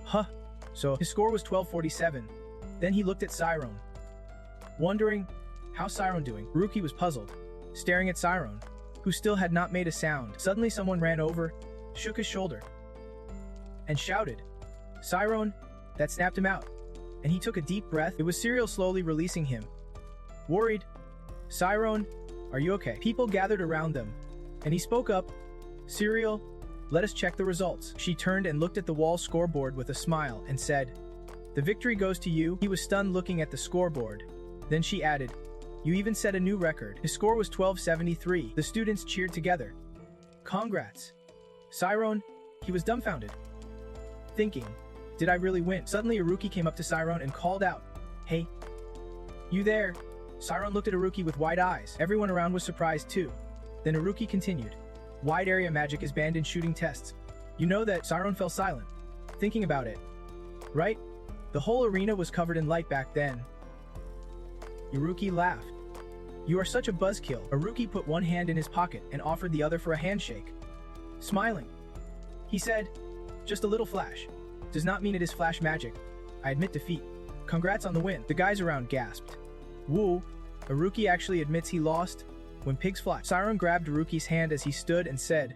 Huh. So, his score was 1247. Then he looked at Siren, wondering, how's Siren doing? Aruki was puzzled, staring at Siren, who still had not made a sound. Suddenly someone ran over, shook his shoulder, and shouted, Siren! That snapped him out, and he took a deep breath. It was Serial slowly releasing him. Worried, Siren, are you okay? People gathered around them, and he spoke up, Serial, let us check the results. She turned and looked at the wall scoreboard with a smile and said, the victory goes to you. He was stunned looking at the scoreboard. Then she added, you even set a new record. His score was 1273. The students cheered together. Congrats. Siren, he was dumbfounded, thinking, did I really win? Suddenly Aruki came up to Siren and called out, hey, you there? Siren looked at Aruki with wide eyes. Everyone around was surprised too. Then Aruki continued, wide area magic is banned in shooting tests. You know that. Siren fell silent, thinking about it. Right? The whole arena was covered in light back then. Aruki laughed. You are such a buzzkill. Aruki put one hand in his pocket and offered the other for a handshake. Smiling, he said, just a little flash. Does not mean it is flash magic. I admit defeat. Congrats on the win. The guys around gasped. Woo, Aruki actually admits he lost? When pigs fly. Siren grabbed Aruki's hand as he stood and said,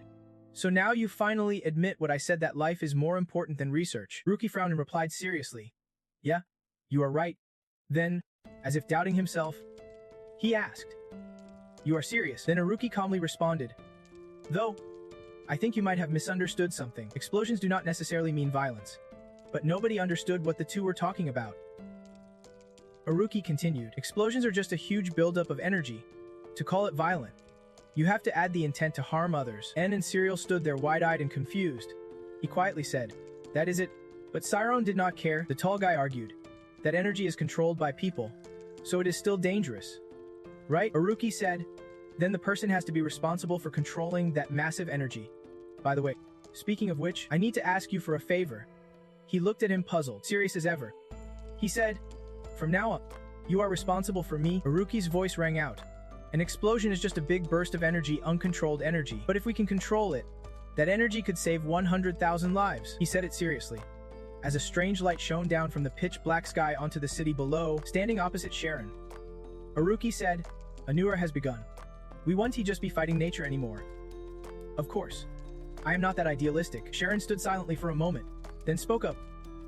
so now you finally admit what I said, that life is more important than research. Aruki frowned and replied seriously, yeah, you are right. Then, as if doubting himself, he asked, you are serious? Then Aruki calmly responded, though, I think you might have misunderstood something. Explosions do not necessarily mean violence. But nobody understood what the two were talking about. Aruki continued, explosions are just a huge buildup of energy. To call it violent, you have to add the intent to harm others. N and Serial stood there wide-eyed and confused. He quietly said, that is it. But Siren did not care. The tall guy argued, that energy is controlled by people, so it is still dangerous. Right? Aruki said, then the person has to be responsible for controlling that massive energy. By the way, speaking of which, I need to ask you for a favor. He looked at him puzzled, serious as ever. He said, from now on, you are responsible for me. Aruki's voice rang out. An explosion is just a big burst of energy, uncontrolled energy. But if we can control it, that energy could save 100,000 lives. He said it seriously, as a strange light shone down from the pitch-black sky onto the city below, standing opposite Sharon. Aruki said, A new era has begun. We won't just be fighting nature anymore. Of course. I am not that idealistic. Siren stood silently for a moment, then spoke up.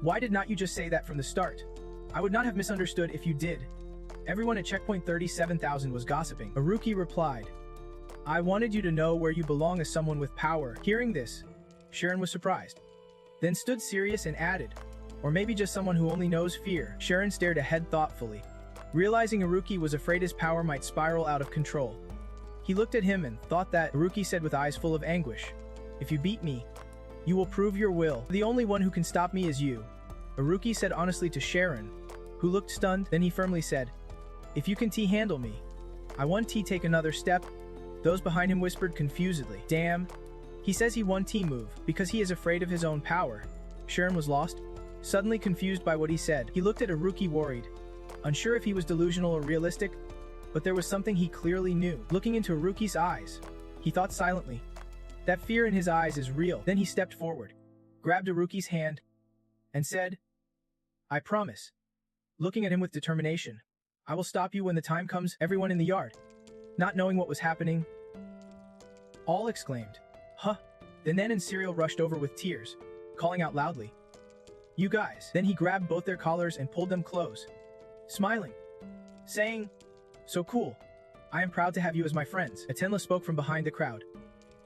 Why did not you just say that from the start? I would not have misunderstood if you did. Everyone at checkpoint 37,000 was gossiping. Aruki replied. I wanted you to know where you belong as someone with power. Hearing this, Siren was surprised, then stood serious and added, or maybe just someone who only knows fear. Siren stared ahead thoughtfully, realizing Aruki was afraid his power might spiral out of control. He looked at him and thought that Aruki said with eyes full of anguish, if you beat me, you will prove your will. The only one who can stop me is you. Aruki said honestly to Siren, who looked stunned. Then he firmly said, if you can handle me, I want to take another step. Those behind him whispered confusedly, damn. He says he won't move because he is afraid of his own power. Siren was lost, suddenly confused by what he said. He looked at Aruki worried, unsure if he was delusional or realistic, but there was something he clearly knew. Looking into Aruki's eyes, he thought silently, that fear in his eyes is real. Then he stepped forward, grabbed Aruki's hand, and said, I promise. Looking at him with determination, I will stop you when the time comes. Everyone in the yard, not knowing what was happening, all exclaimed, huh? The Nen and Serial rushed over with tears, calling out loudly, you guys. Then he grabbed both their collars and pulled them close, smiling, saying, so cool. I am proud to have you as my friends. Atenla spoke from behind the crowd.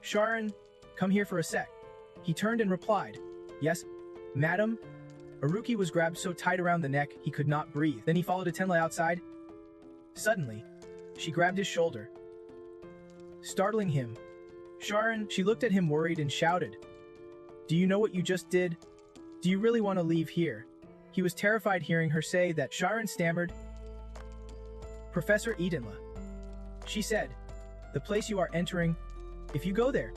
Siren, come here for a sec. He turned and replied, yes, madam. Aruki was grabbed so tight around the neck he could not breathe. Then he followed Atenla outside. Suddenly, she grabbed his shoulder, startling him. Siren, she looked at him worried and shouted, do you know what you just did? Do you really want to leave here? He was terrified hearing her say that. Siren stammered, Professor Edenla. She said, the place you are entering, if you go there,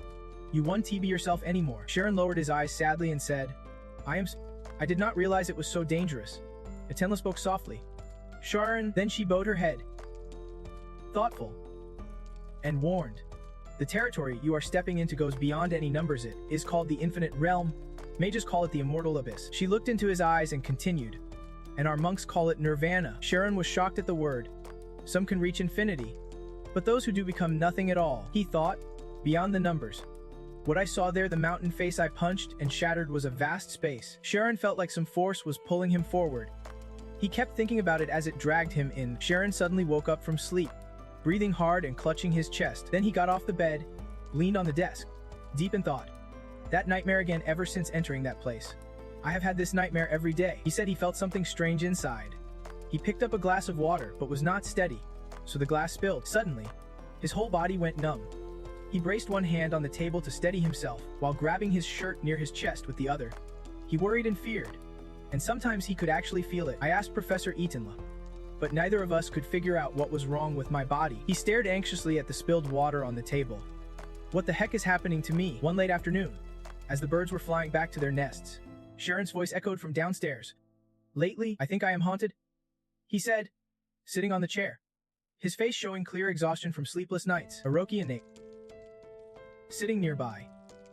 you won't be yourself anymore. Siren lowered his eyes sadly and said, I did not realize it was so dangerous. Atenla spoke softly. Siren, then she bowed her head, thoughtful, and warned, the territory you are stepping into goes beyond any numbers. It is called the Infinite Realm. Mages call it the Immortal Abyss. She looked into his eyes and continued, and our monks call it Nirvana. Siren was shocked at the word. Some can reach infinity, but those who do become nothing at all. He thought, beyond the numbers. What I saw there, the mountain face I punched and shattered, was a vast space. Siren felt like some force was pulling him forward. He kept thinking about it as it dragged him in. Siren suddenly woke up from sleep, breathing hard and clutching his chest. Then he got off the bed, leaned on the desk, deep in thought. That nightmare again. Ever since entering that place, I have had this nightmare every day. He said he felt something strange inside. He picked up a glass of water but was not steady, so the glass spilled. Suddenly, his whole body went numb. He braced one hand on the table to steady himself while grabbing his shirt near his chest with the other. He worried and feared, and sometimes he could actually feel it. I asked Professor Etenla, but neither of us could figure out what was wrong with my body. He stared anxiously at the spilled water on the table. What the heck is happening to me? One late afternoon, as the birds were flying back to their nests, Sharon's voice echoed from downstairs. Lately, I think I am haunted, he said, sitting on the chair, his face showing clear exhaustion from sleepless nights. Hiroki and Nate, sitting nearby,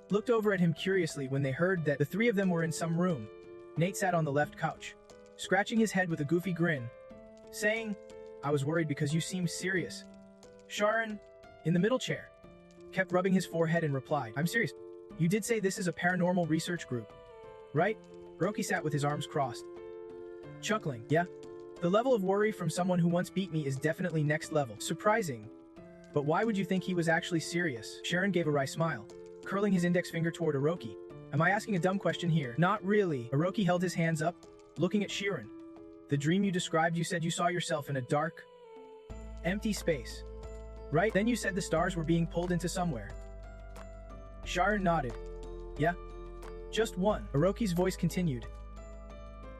looked over at him curiously when they heard that the three of them were in some room. Nate sat on the left couch, scratching his head with a goofy grin, saying, I was worried because you seemed serious. Sharon, in the middle chair, kept rubbing his forehead and replied, I'm serious. You did say this is a paranormal research group, right? Hiroki sat with his arms crossed, chuckling. Yeah. The level of worry from someone who once beat me is definitely next level. Surprising. But why would you think he was actually serious? Sharon gave a wry smile, curling his index finger toward Hiroki. Am I asking a dumb question here? Not really. Hiroki held his hands up, looking at Sharon. The dream you described, you said you saw yourself in a dark, empty space, right? Then you said the stars were being pulled into somewhere. Sharon nodded. Yeah. Just one. Hiroki's voice continued.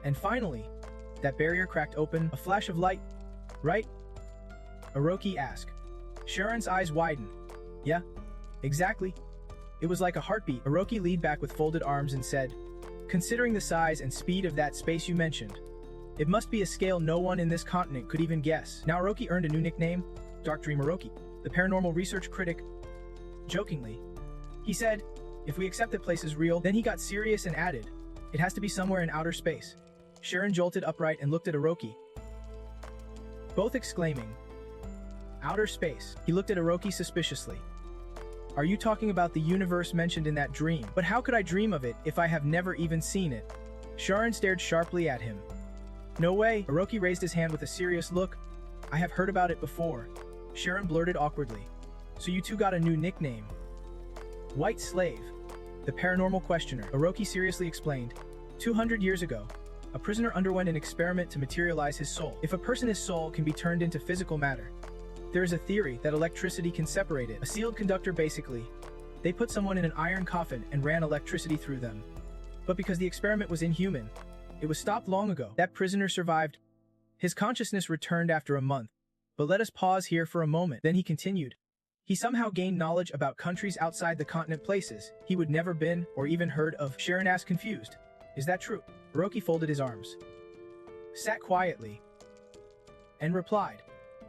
And finally, that barrier cracked open, a flash of light, right? Hiroki asked. Sharon's eyes widened. Yeah, exactly. It was like a heartbeat. Hiroki leaned back with folded arms and said, considering the size and speed of that space you mentioned, it must be a scale no one in this continent could even guess. Now Hiroki earned a new nickname, Dark Dream Hiroki, the paranormal research critic. Jokingly, he said, if we accept that place is real, then he got serious and added, it has to be somewhere in outer space. Sharon jolted upright and looked at Hiroki, both exclaiming, Outer space. He looked at Hiroki suspiciously. Are you talking about the universe mentioned in that dream? But how could I dream of it if I have never even seen it? Siren stared sharply at him. No way. Hiroki raised his hand with a serious look. I have heard about it before. Siren blurted awkwardly. So you two got a new nickname. White Slave. The paranormal questioner. Hiroki seriously explained. 200 years ago, a prisoner underwent an experiment to materialize his soul. If a person's soul can be turned into physical matter, there is a theory that electricity can separate it. A sealed conductor basically. They put someone in an iron coffin and ran electricity through them. But because the experiment was inhuman, it was stopped long ago. That prisoner survived. His consciousness returned after a month. But let us pause here for a moment. Then he continued. He somehow gained knowledge about countries outside the continent, places he would never been or even heard of. Siren asked, confused. Is that true? Hiroki folded his arms, sat quietly, and replied.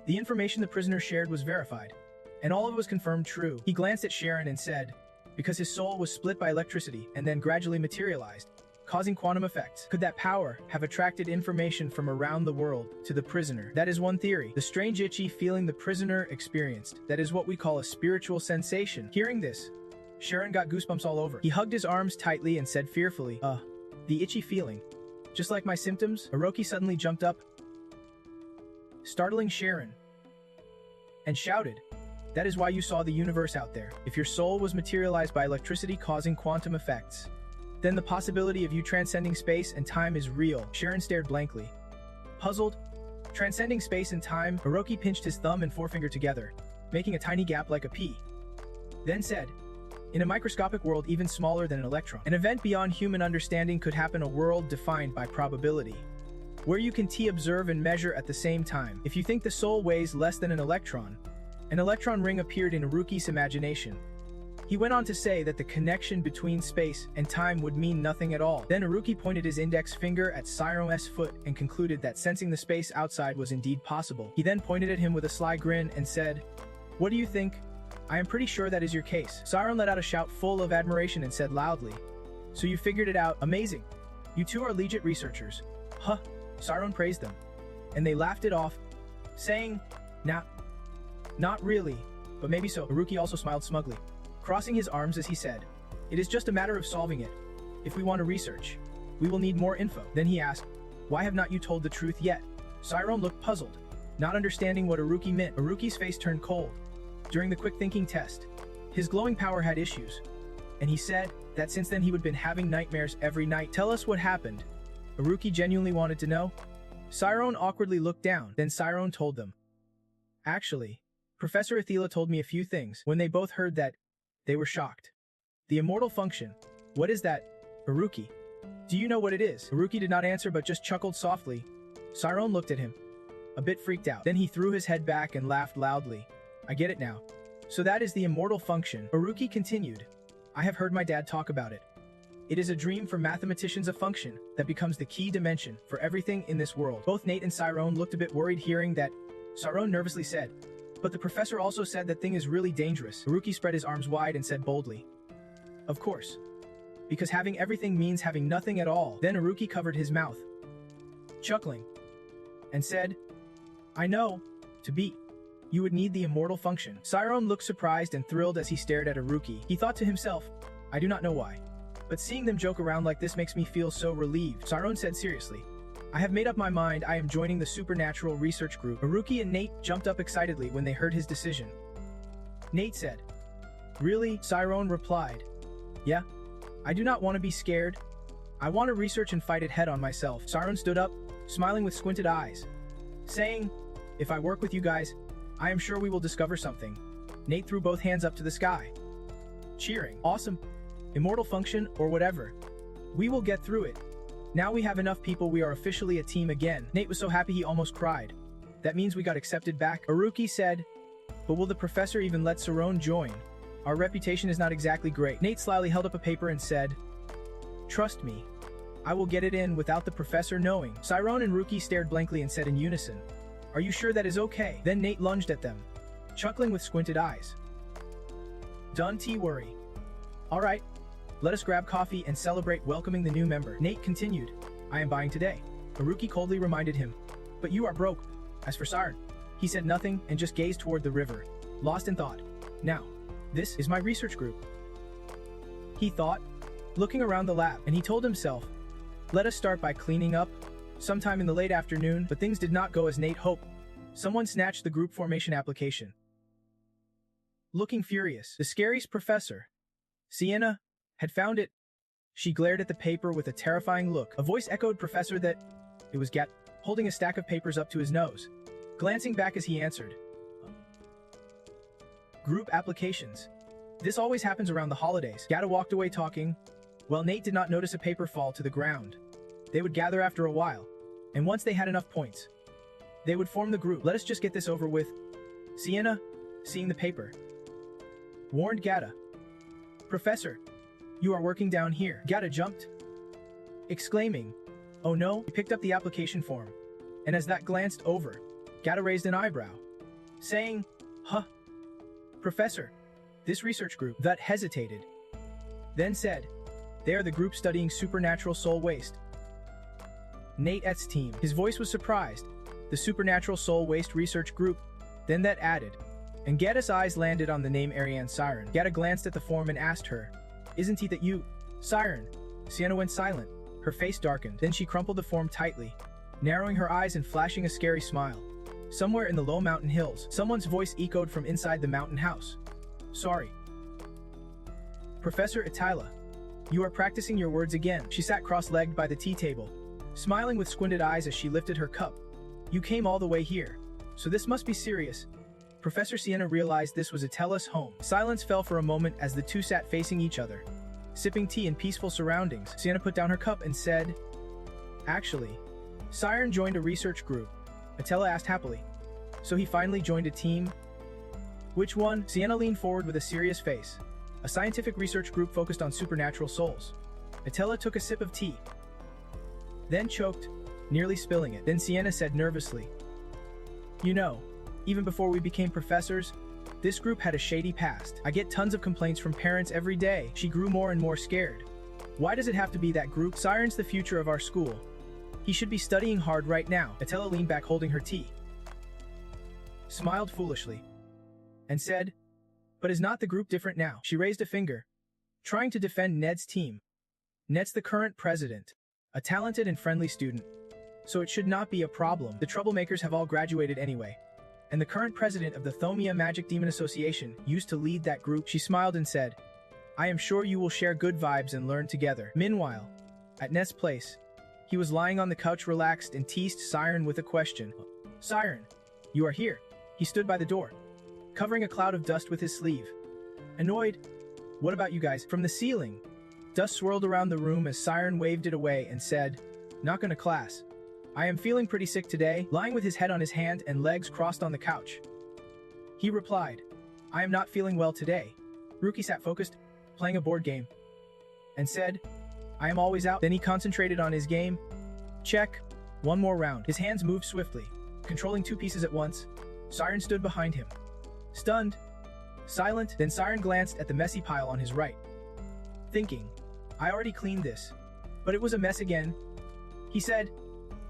The information the prisoner shared was verified, and all of it was confirmed true. He glanced at Siren and said, because his soul was split by electricity and then gradually materialized, causing quantum effects. Could that power have attracted information from around the world to the prisoner? That is one theory. The strange itchy feeling the prisoner experienced. That is what we call a spiritual sensation. Hearing this, Siren got goosebumps all over. He hugged his arms tightly and said fearfully, the itchy feeling. Just like my symptoms? Hiroki suddenly jumped up, startling Siren, and shouted, that is why you saw the universe out there. If your soul was materialized by electricity causing quantum effects, then the possibility of you transcending space and time is real. Siren stared blankly, puzzled. Transcending space and time? Hiroki pinched his thumb and forefinger together, making a tiny gap like a pea. Then said, in a microscopic world even smaller than an electron, an event beyond human understanding could happen, a world defined by probability, where you can observe and measure at the same time. If you think the soul weighs less than an electron ring appeared in Hiroki's imagination. He went on to say that the connection between space and time would mean nothing at all. Then Hiroki pointed his index finger at Siren's foot and concluded that sensing the space outside was indeed possible. He then pointed at him with a sly grin and said, what do you think? I am pretty sure that is your case. Siren let out a shout full of admiration and said loudly, so you figured it out? Amazing. You two are legit researchers. Huh. Siren praised them, and they laughed it off, saying, not really, but maybe so. Hiroki also smiled smugly, crossing his arms as he said, it is just a matter of solving it. If we want to research, we will need more info. Then he asked, why have not you told the truth yet? Siren looked puzzled, not understanding what Hiroki meant. Hiroki's face turned cold. During the quick thinking test, his glowing power had issues, and he said that since then he would been having nightmares every night. Tell us what happened. Hiroki genuinely wanted to know. Siren awkwardly looked down, then Siren told them. Actually, Professor Athila told me a few things. When they both heard that, they were shocked. The immortal function. What is that, Hiroki? Do you know what it is? Hiroki did not answer but just chuckled softly. Siren looked at him, a bit freaked out. Then he threw his head back and laughed loudly. I get it now. So that is the immortal function. Hiroki continued. I have heard my dad talk about it. It is a dream for mathematicians, a function that becomes the key dimension for everything in this world. Both Nate and Siren looked a bit worried hearing that. Siren nervously said, but the professor also said that thing is really dangerous. Hiroki spread his arms wide and said boldly, of course. Because having everything means having nothing at all. Then Hiroki covered his mouth, chuckling, and said, I know, to beat, you would need the immortal function. Siren looked surprised and thrilled as he stared at Hiroki. He thought to himself, I do not know why, but seeing them joke around like this makes me feel so relieved. Siren said seriously, I have made up my mind. I am joining the supernatural research group. Hiroki and Nate jumped up excitedly when they heard his decision. Nate said, really? Siren replied, yeah, I do not want to be scared. I want to research and fight it head on myself. Siren stood up, smiling with squinted eyes, saying, if I work with you guys, I am sure we will discover something. Nate threw both hands up to the sky, cheering. Awesome. Immortal function or whatever. We will get through it. Now we have enough people, we are officially a team again. Nate was so happy he almost cried. That means we got accepted back. Hiroki said, but will the professor even let Siren join? Our reputation is not exactly great. Nate slyly held up a paper and said, trust me, I will get it in without the professor knowing. Siren and Hiroki stared blankly and said in unison, are you sure that is okay? Then Nate lunged at them, chuckling with squinted eyes. Don't worry. All right, let us grab coffee and celebrate welcoming the new member. Nate continued, I am buying today. Hiroki coldly reminded him, but you are broke. As for Siren, He said nothing and just gazed toward the river, lost in thought. Now, this is my research group, he thought, looking around the lab, and he told himself, let us start by cleaning up. Sometime in the late afternoon, but things did not go as Nate hoped. Someone snatched the group formation application. Looking furious, the scariest professor, Sienna, had found it. She glared at the paper with a terrifying look. A voice echoed Professor that it was Gat, holding a stack of papers up to his nose, glancing back as he answered. Group applications. This always happens around the holidays. Gata walked away talking. Well, Nate did not notice a paper fall to the ground. They would gather after a while, and once they had enough points, they would form the group. Let us just get this over with. Sienna, seeing the paper, warned Gata. Professor, you are working down here. Gata jumped, exclaiming, oh no. He picked up the application form, and as that glanced over, Gata raised an eyebrow, saying, huh? Professor, this research group that hesitated, then said, they are the group studying supernatural soul waste. Nate's team. His voice was surprised. The supernatural soul waste research group. Then that added, and Gata's eyes landed on the name Arianne Siren. Gata glanced at the form and asked her, isn't he that you, Siren? Sienna went silent. Her face darkened. Then she crumpled the form tightly, narrowing her eyes and flashing a scary smile. Somewhere in the low mountain hills, someone's voice echoed from inside the mountain house. Sorry. Professor Atila, you are practicing your words again. She sat cross-legged by the tea table, smiling with squinted eyes as she lifted her cup. You came all the way here, so this must be serious. Professor Sienna realized this was Atila's home. Silence fell for a moment as the two sat facing each other, sipping tea in peaceful surroundings. Sienna put down her cup and said, actually, Siren joined a research group. Atila asked happily. So he finally joined a team? Which one? Sienna leaned forward with a serious face. A scientific research group focused on supernatural souls. Atila took a sip of tea, then choked, nearly spilling it. Then Sienna said nervously, you know, even before we became professors, this group had a shady past. I get tons of complaints from parents every day. She grew more and more scared. Why does it have to be that group? Siren's the future of our school. He should be studying hard right now. Atila leaned back holding her tea, smiled foolishly, and said, but is not the group different now? She raised a finger, trying to defend Ned's team. Ned's the current president, a talented and friendly student, so it should not be a problem. The troublemakers have all graduated anyway, and the current president of the Thomia Magic Demon Association used to lead that group. She smiled and said, I am sure you will share good vibes and learn together. Meanwhile, at Ned's place, he was lying on the couch relaxed and teased Siren with a question. Siren, you are here. He stood by the door, covering a cloud of dust with his sleeve. Annoyed, what about you guys? From the ceiling, dust swirled around the room as Siren waved it away and said, not gonna class. I am feeling pretty sick today, lying with his head on his hand and legs crossed on the couch. He replied, I am not feeling well today. Ruki sat focused, playing a board game, and said, I am always out. Then he concentrated on his game. Check. One more round. His hands moved swiftly, controlling two pieces at once. Siren stood behind him, stunned, silent. Then Siren glanced at the messy pile on his right, thinking, I already cleaned this, but it was a mess again. He said,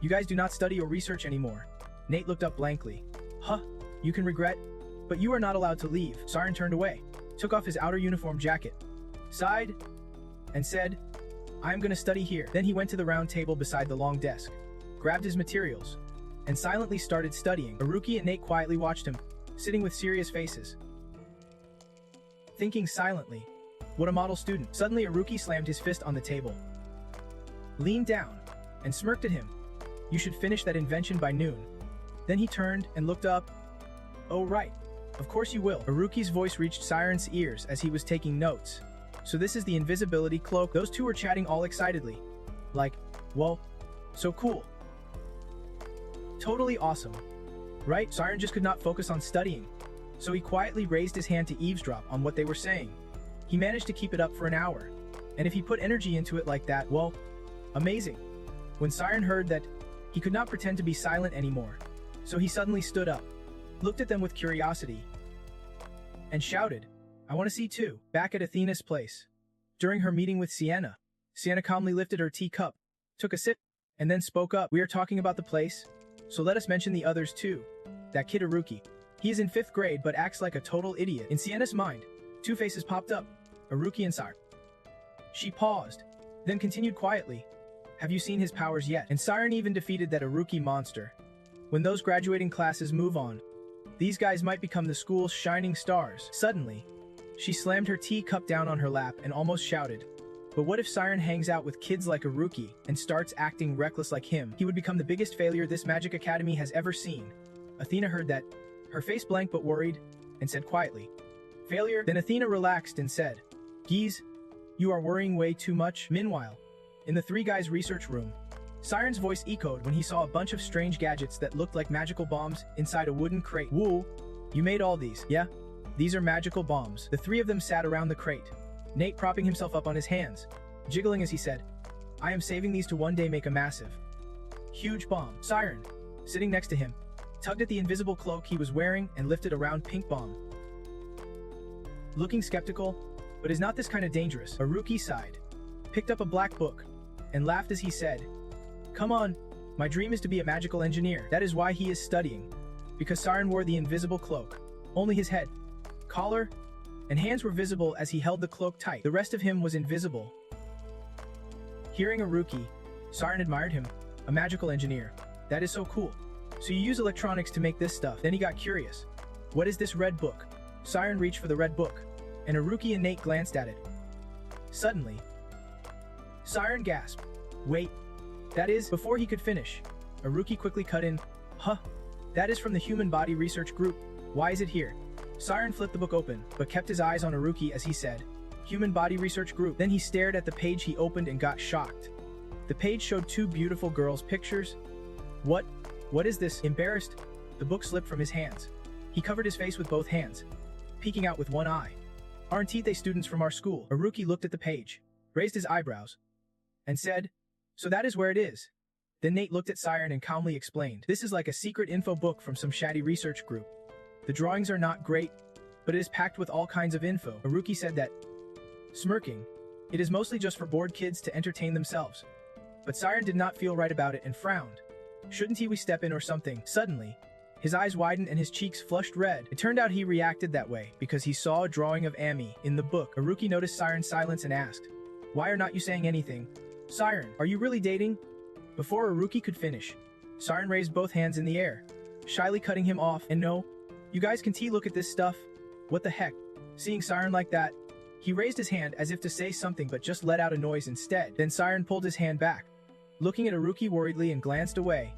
you guys do not study or research anymore. Nate looked up blankly. Huh, you can regret, but you are not allowed to leave. Siren turned away, took off his outer uniform jacket, sighed, and said, I am gonna study here. Then he went to the round table beside the long desk, grabbed his materials, and silently started studying. Aruki and Nate quietly watched him, sitting with serious faces, thinking silently, what a model student. Suddenly Aruki slammed his fist on the table, leaned down, and smirked at him. You should finish that invention by noon. Then he turned and looked up. Oh right, of course you will. Aruki's voice reached Siren's ears as he was taking notes. So this is the invisibility cloak. Those two were chatting all excitedly. Like, whoa, so cool. Totally awesome. Right? Siren just could not focus on studying, so he quietly raised his hand to eavesdrop on what they were saying. He managed to keep it up for an hour, and if he put energy into it like that, well, amazing. When Siren heard that, he could not pretend to be silent anymore, so he suddenly stood up, looked at them with curiosity, and shouted, I want to see too. Back at Athena's place, during her meeting with Sienna, Sienna calmly lifted her teacup, took a sip, and then spoke up. We are talking about the place. So let us mention the others too. That kid Aruki. He is in 5th grade but acts like a total idiot. In Siena's mind, two faces popped up, Aruki and Siren. She paused, then continued quietly. Have you seen his powers yet? And Siren even defeated that Aruki monster. When those graduating classes move on, these guys might become the school's shining stars. Suddenly, she slammed her teacup down on her lap and almost shouted, but what if Siren hangs out with kids like Aruki and starts acting reckless like him? He would become the biggest failure this Magic Academy has ever seen. Athena heard that, her face blank but worried, and said quietly, failure? Then Athena relaxed and said, Geez, you are worrying way too much. Meanwhile, in the three guys' research room, Siren's voice echoed when he saw a bunch of strange gadgets that looked like magical bombs inside a wooden crate. Woo, you made all these, yeah? These are magical bombs. The three of them sat around the crate, Nate propping himself up on his hands, jiggling as he said, I am saving these to one day make a massive, huge bomb. Siren, sitting next to him, tugged at the invisible cloak he was wearing and lifted a round pink bomb. Looking skeptical, but is not this kind of dangerous, Aruki sighed, picked up a black book, and laughed as he said, Come on, my dream is to be a magical engineer. That is why he is studying. Because Siren wore the invisible cloak. Only his head, collar, and hands were visible as he held the cloak tight. The rest of him was invisible. Hearing Aruki, Siren admired him. A magical engineer. That is so cool. So you use electronics to make this stuff. Then he got curious. What is this red book? Siren reached for the red book, and Aruki and Nate glanced at it. Suddenly, Siren gasped. Wait. That is, before he could finish, Aruki quickly cut in. Huh. That is from the Human Body Research Group. Why is it here? Siren flipped the book open, but kept his eyes on Aruki as he said, Human Body Research Group. Then he stared at the page he opened and got shocked. The page showed two beautiful girls' pictures. What is this? Embarrassed, the book slipped from his hands. He covered his face with both hands, peeking out with one eye. Aren't they students from our school? Aruki looked at the page, raised his eyebrows, and said, So that is where it is. Then Nate looked at Siren and calmly explained, This is like a secret info book from some shady research group. The drawings are not great, but it is packed with all kinds of info. Aruki said that, smirking, it is mostly just for bored kids to entertain themselves. But Siren did not feel right about it and frowned. Shouldn't we step in or something? Suddenly, his eyes widened and his cheeks flushed red. It turned out he reacted that way because he saw a drawing of Amy in the book. Aruki noticed Siren's silence and asked, Why are not you saying anything? Siren, are you really dating? Before Aruki could finish, Siren raised both hands in the air, shyly cutting him off. And no, you guys can look at this stuff. What the heck? Seeing Siren like that, he raised his hand as if to say something but just let out a noise instead. Then Siren pulled his hand back, looking at Aruki worriedly and glanced away.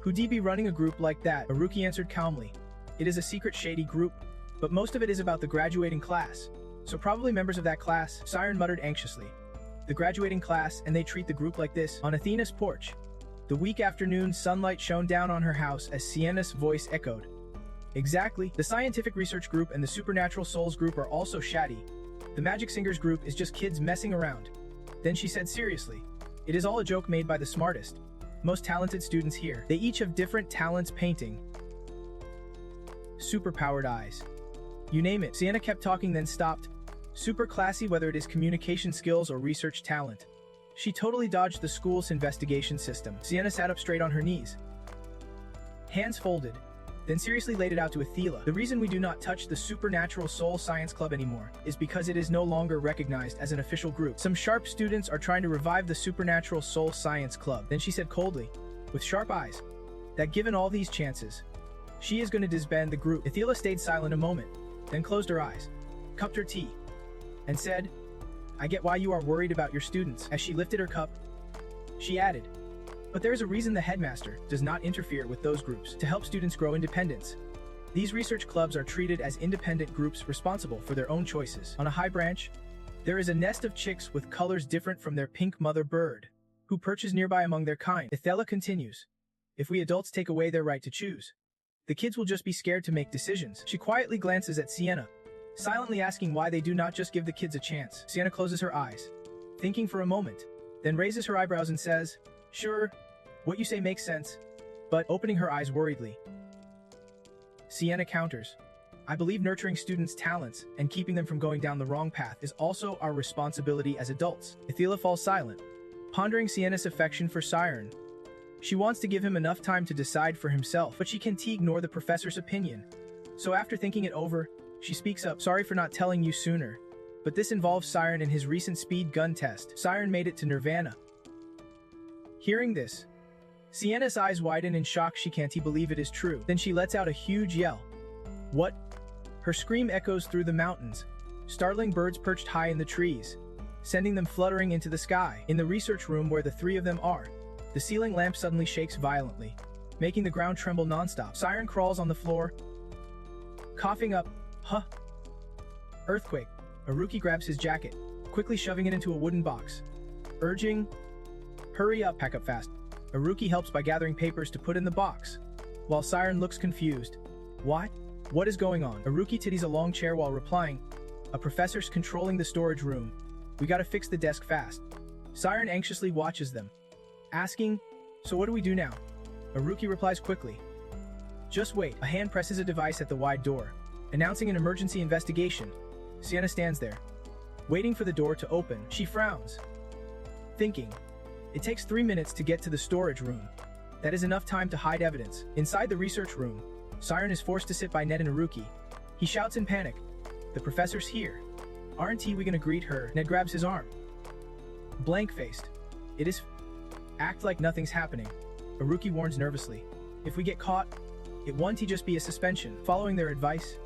Who'd be running a group like that? Aruki answered calmly. It is a secret shady group, but most of it is about the graduating class. So probably members of that class, Siren muttered anxiously. The graduating class, and they treat the group like this. On Athena's porch, the weak afternoon sunlight shone down on her house as Siena's voice echoed. Exactly. The scientific research group and the supernatural souls group are also shady. The magic singers group is just kids messing around. Then she said seriously, It is all a joke made by the smartest, most talented students here. They each have different talents: painting, superpowered eyes, you name it. Sienna kept talking then stopped. Super classy, whether it is communication skills or research talent. She totally dodged the school's investigation system. Sienna sat up straight on her knees, hands folded, then seriously laid it out to Athela. The reason we do not touch the Supernatural Soul Science Club anymore is because it is no longer recognized as an official group. Some sharp students are trying to revive the Supernatural Soul Science Club. Then she said coldly, with sharp eyes, that given all these chances, she is going to disband the group. Athela stayed silent a moment, then closed her eyes, cupped her tea, and said, I get why you are worried about your students. As she lifted her cup, she added, but there is a reason the headmaster does not interfere with those groups to help students grow independence. These research clubs are treated as independent groups responsible for their own choices. On a high branch, there is a nest of chicks with colors different from their pink mother bird, who perches nearby among their kind. Athela continues, if we adults take away their right to choose, the kids will just be scared to make decisions. She quietly glances at Sienna, silently asking why they do not just give the kids a chance. Sienna closes her eyes, thinking for a moment, then raises her eyebrows and says, Sure, what you say makes sense, but opening her eyes worriedly. Sienna counters, I believe nurturing students' talents and keeping them from going down the wrong path is also our responsibility as adults. Athela falls silent, pondering Sienna's affection for Siren. She wants to give him enough time to decide for himself, but she can't ignore the professor's opinion. So after thinking it over, she speaks up. Sorry for not telling you sooner, but this involves Siren and his recent speed gun test. Siren made it to Nirvana. Hearing this, Sienna's eyes widen in shock. She can't believe it is true. Then she lets out a huge yell. What? Her scream echoes through the mountains, startling birds perched high in the trees, sending them fluttering into the sky. In the research room where the three of them are, the ceiling lamp suddenly shakes violently, making the ground tremble nonstop. Siren crawls on the floor, coughing up, huh? Earthquake. Haruki grabs his jacket, quickly shoving it into a wooden box, urging, hurry up, pack up fast. Haruki helps by gathering papers to put in the box, while Siren looks confused. What? What is going on? Haruki titties a long chair while replying, a professor's controlling the storage room. We gotta fix the desk fast. Siren anxiously watches them, asking, so what do we do now? Haruki replies quickly, just wait. A hand presses a device at the wide door, announcing an emergency investigation. Sienna stands there, waiting for the door to open. She frowns, thinking, it takes 3 minutes to get to the storage room. That is enough time to hide evidence. Inside the research room, Siren is forced to sit by Ned and Haruki. He shouts in panic, the professor's here. Aren't we gonna greet her? Ned grabs his arm, blank-faced. It is act like nothing's happening. Haruki warns nervously, if we get caught, it won't just be a suspension. Following their advice,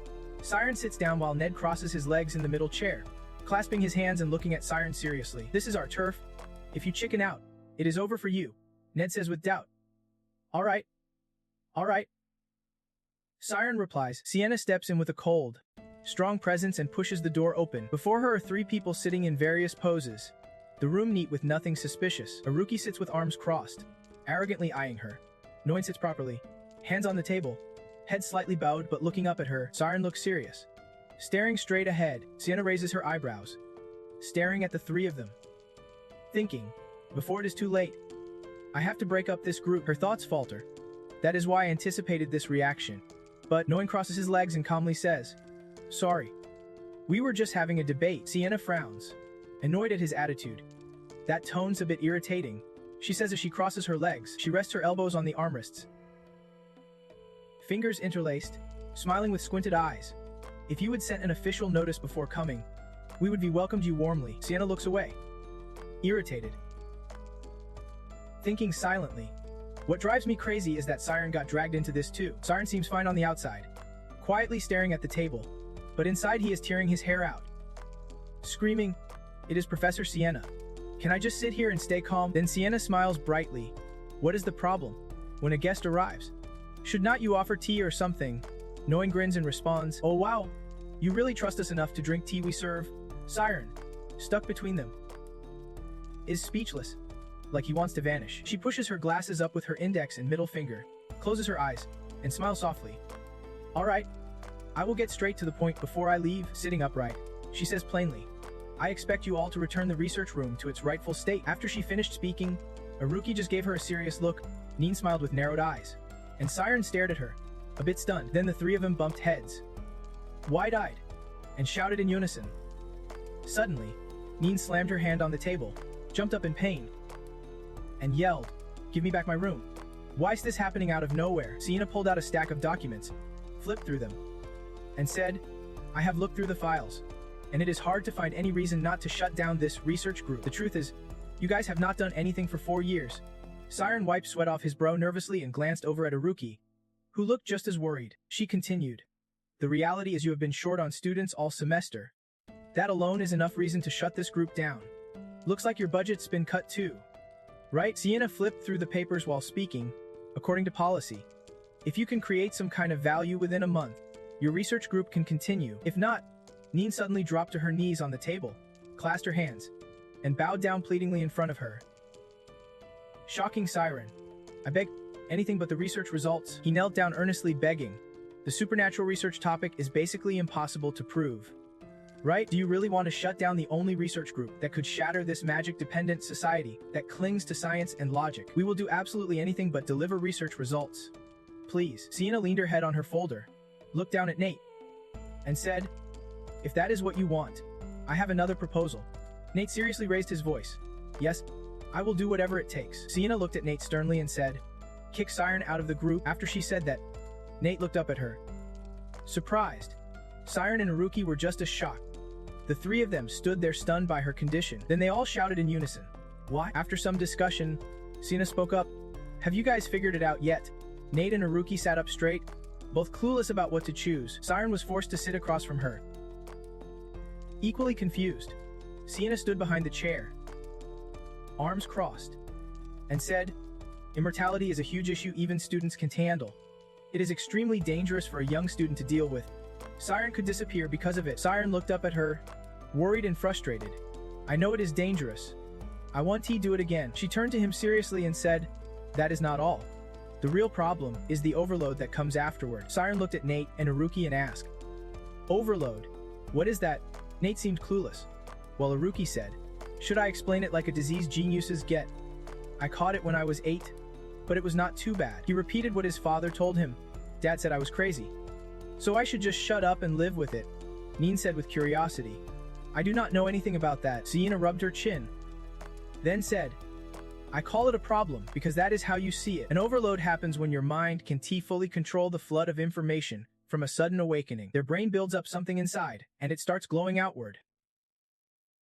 Siren sits down while Ned crosses his legs in the middle chair, clasping his hands and looking at Siren seriously. This is our turf. If you chicken out, it is over for you, Ned says with doubt. All right. Siren replies. Sienna steps in with a cold, strong presence and pushes the door open. Before her are 3 people sitting in various poses, the room neat with nothing suspicious. Haruki sits with arms crossed, arrogantly eyeing her. Noin sits properly, hands on the table, head slightly bowed but looking up at her. Siren looks serious, staring straight ahead. Sienna raises her eyebrows, staring at the 3 of them, thinking, before it is too late, I have to break up this group. Her thoughts falter. That is why I anticipated this reaction. But Noin crosses his legs and calmly says, sorry. We were just having a debate. Sienna frowns, annoyed at his attitude. That tone's a bit irritating, she says as she crosses her legs. She rests her elbows on the armrests, fingers interlaced, smiling with squinted eyes. If you had sent an official notice before coming, we would have welcomed you warmly. Sienna looks away, irritated, thinking silently. What drives me crazy is that Siren got dragged into this too. Siren seems fine on the outside, quietly staring at the table, but inside he is tearing his hair out, screaming, it is Professor Sienna. Can I just sit here and stay calm? Then Sienna smiles brightly. What is the problem? When a guest arrives, should not you offer tea or something? Noin grins and responds, oh wow, you really trust us enough to drink tea we serve? Siren, stuck between them, is speechless, like he wants to vanish. She pushes her glasses up with her index and middle finger, closes her eyes, and smiles softly. All right, I will get straight to the point before I leave. Sitting upright, she says plainly, I expect you all to return the research room to its rightful state. After she finished speaking, Haruki just gave her a serious look. Nin smiled with narrowed eyes, and Siren stared at her, a bit stunned. Then the 3 of them bumped heads, wide-eyed, and shouted in unison. Suddenly, Nin slammed her hand on the table, jumped up in pain, and yelled, give me back my room. Why is this happening out of nowhere? Sienna pulled out a stack of documents, flipped through them, and said, I have looked through the files, and it is hard to find any reason not to shut down this research group. The truth is, you guys have not done anything for 4 years. Siren wiped sweat off his brow nervously and glanced over at Haruki, who looked just as worried. She continued, the reality is you have been short on students all semester. That alone is enough reason to shut this group down. Looks like your budget's been cut too. Right? Sienna flipped through the papers while speaking. According to policy, if you can create some kind of value within a month, your research group can continue. If not, Nin suddenly dropped to her knees on the table, clasped her hands, and bowed down pleadingly in front of her. Shocking Siren. I beg, anything but the research results. He knelt down earnestly begging. The supernatural research topic is basically impossible to prove. Right? Do you really want to shut down the only research group that could shatter this magic-dependent society that clings to science and logic? We will do absolutely anything but deliver research results. Please. Sienna leaned her head on her folder, looked down at Nate, and said, if that is what you want, I have another proposal. Nate seriously raised his voice. Yes? I will do whatever it takes. Sienna looked at Nate sternly and said, "Kick Siren out of the group." After she said that, Nate looked up at her, surprised. Siren and Haruki were just as shocked. The three of them stood there stunned by her condition. Then they all shouted in unison, "Why?" After some discussion, Sienna spoke up, "Have you guys figured it out yet?" Nate and Haruki sat up straight, both clueless about what to choose. Siren was forced to sit across from her, equally confused. Sienna stood behind the chair, arms crossed, and said, "Immortality is a huge issue even students can't handle. It is extremely dangerous for a young student to deal with. Siren could disappear because of it." Siren looked up at her, worried and frustrated. "I know it is dangerous. I want to do it again." She turned to him seriously and said, "That is not all. The real problem is the overload that comes afterward." Siren looked at Nate and Haruki and asked, "Overload? What is that?" Nate seemed clueless, while Haruki said, "Should I explain it like a disease geniuses get? I caught it when I was 8, but it was not too bad." He repeated what his father told him. "Dad said I was crazy, so I should just shut up and live with it," Neen said with curiosity. "I do not know anything about that." Sienna rubbed her chin, then said, "I call it a problem because that is how you see it. An overload happens when your mind can't fully control the flood of information from a sudden awakening. Their brain builds up something inside, and it starts glowing outward."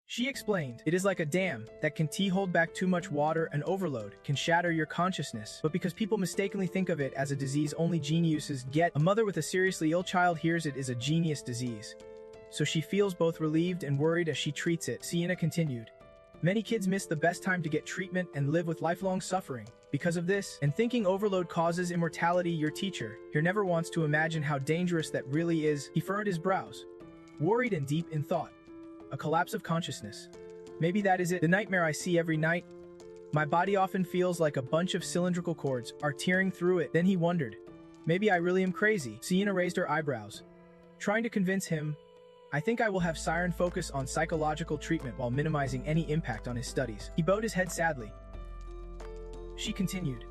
She explained, "It is like a dam that can hold back too much water. An overload can shatter your consciousness, but because people mistakenly think of it as a disease only geniuses get, a mother with a seriously ill child hears it is a genius disease. So she feels both relieved and worried as she treats it." Sienna continued, "Many kids miss the best time to get treatment and live with lifelong suffering because of this, and thinking overload causes immortality. Your teacher here never wants to imagine how dangerous that really is." He furrowed his brows, worried and deep in thought. "A collapse of consciousness. Maybe that is it. The nightmare I see every night. My body often feels like a bunch of cylindrical cords are tearing through it." Then he wondered, "Maybe I really am crazy." Sienna raised her eyebrows, trying to convince him, "I think I will have Siren focus on psychological treatment while minimizing any impact on his studies." He bowed his head sadly. She continued,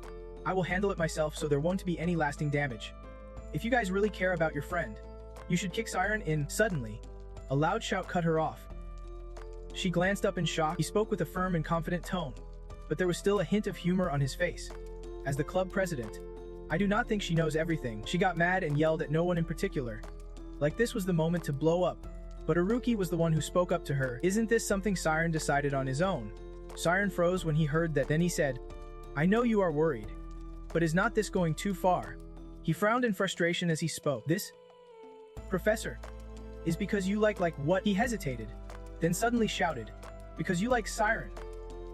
"I will handle it myself so there won't be any lasting damage. If you guys really care about your friend, you should kick Siren in." Suddenly, a loud shout cut her off. She glanced up in shock. He spoke with a firm and confident tone, but there was still a hint of humor on his face. "As the club president, I do not think she knows everything." She got mad and yelled at no one in particular, like this was the moment to blow up. But Haruki was the one who spoke up to her. "Isn't this something Siren decided on his own?" Siren froze when he heard that. Then he said, "I know you are worried, but is not this going too far?" He frowned in frustration as he spoke. "This, Professor, is because you like what?" He hesitated, then suddenly shouted, "Because you like Siren,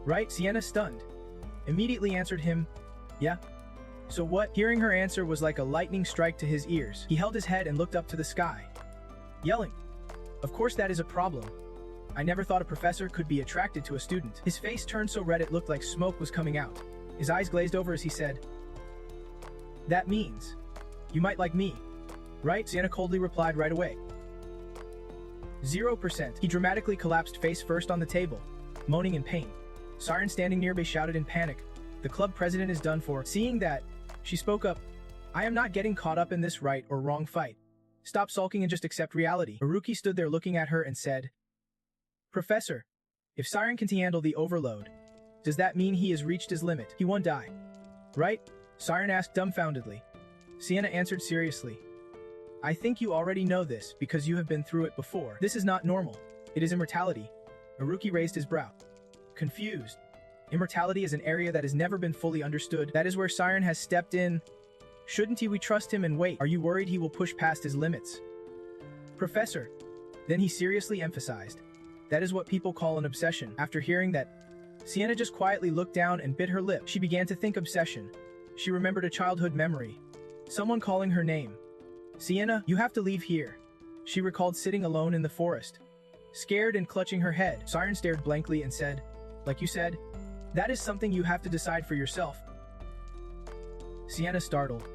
right?" Sienna, stunned, immediately answered him, "Yeah. So what?" Hearing her answer was like a lightning strike to his ears. He held his head and looked up to the sky, yelling, "Of course that is a problem. I never thought a professor could be attracted to a student." His face turned so red it looked like smoke was coming out. His eyes glazed over as he said, "That means you might like me, right?" Sienna coldly replied right away, 0%. He dramatically collapsed face first on the table, moaning in pain. Siren standing nearby shouted in panic, "The club president is done for." Seeing that, she spoke up, "I am not getting caught up in this right or wrong fight. Stop sulking and just accept reality." Haruki stood there looking at her and said, "Professor, if Siren can handle the overload, does that mean he has reached his limit? He won't die, right?" Siren asked dumbfoundedly. Sienna answered seriously, "I think you already know this because you have been through it before. This is not normal. It is immortality." Haruki raised his brow, confused. Immortality is an area that has never been fully understood. That is where Siren has stepped in. Shouldn't we trust him and wait? Are you worried he will push past his limits? Professor. Then he seriously emphasized, "That is what people call an obsession." After hearing that, Sienna just quietly looked down and bit her lip. She began to think obsession. She remembered a childhood memory. Someone calling her name. "Sienna, you have to leave here." She recalled sitting alone in the forest, scared and clutching her head. Siren stared blankly and said, "Like you said, that is something you have to decide for yourself." Sienna startled,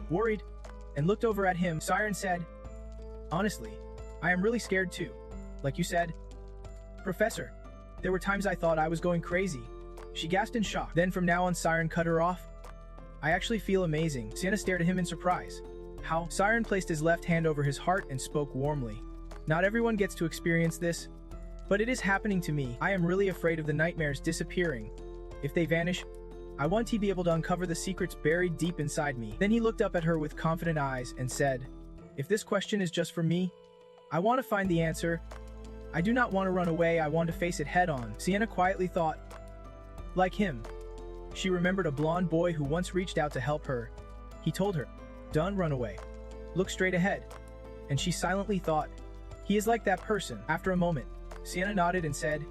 worried, and looked over at him. Siren said, "Honestly, I am really scared too. Like you said, Professor, there were times I thought I was going crazy." She gasped in shock. Then from now on Siren cut her off. "I actually feel amazing." Sienna stared at him in surprise. "How?" Siren placed his left hand over his heart and spoke warmly. "Not everyone gets to experience this, but it is happening to me. I am really afraid of the nightmares disappearing, If they vanish, I want to be able to uncover the secrets buried deep inside me. Then he looked up at her with confident eyes and said, if this question is just for me, I want to find the answer. I do not want to run away, I want to face it head on. Sienna quietly thought. Like him. She remembered a blonde boy who once reached out to help her. He told her, don't run away. Look straight ahead. And she silently thought, he is like that person. After a moment, Sienna nodded and said,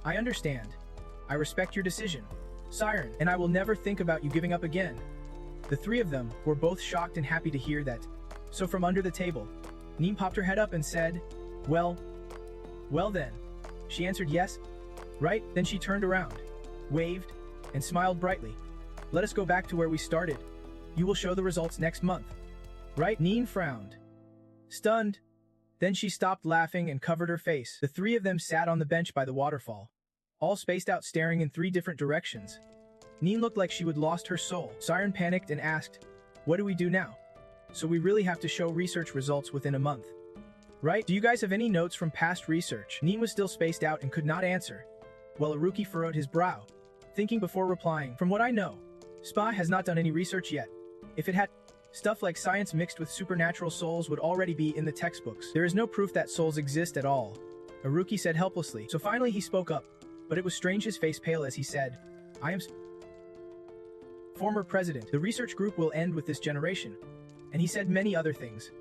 I understand. I respect your decision, Siren, and I will never think about you giving up again. The three of them were both shocked and happy to hear that. So from under the table, Neem popped her head up and said, well then. She answered yes. Right? Then she turned around, waved, and smiled brightly. Let us go back to where we started. You will show the results next month. Right? Neen frowned. Stunned. Then she stopped laughing and covered her face. The three of them sat on the bench by the waterfall, all spaced out staring in three different directions. Neen looked like she would lost her soul. Siren panicked and asked, what do we do now? So we really have to show research results within a month. Right? Do you guys have any notes from past research? Neen was still spaced out and could not answer. Well, Aruki furrowed his brow, thinking before replying, from what I know, SPA has not done any research yet. If it had, stuff like science mixed with supernatural souls would already be in the textbooks. There is no proof that souls exist at all, Aruki said helplessly. So finally he spoke up, but it was strange his face pale as he said, I am former president. The research group will end with this generation. And he said many other things.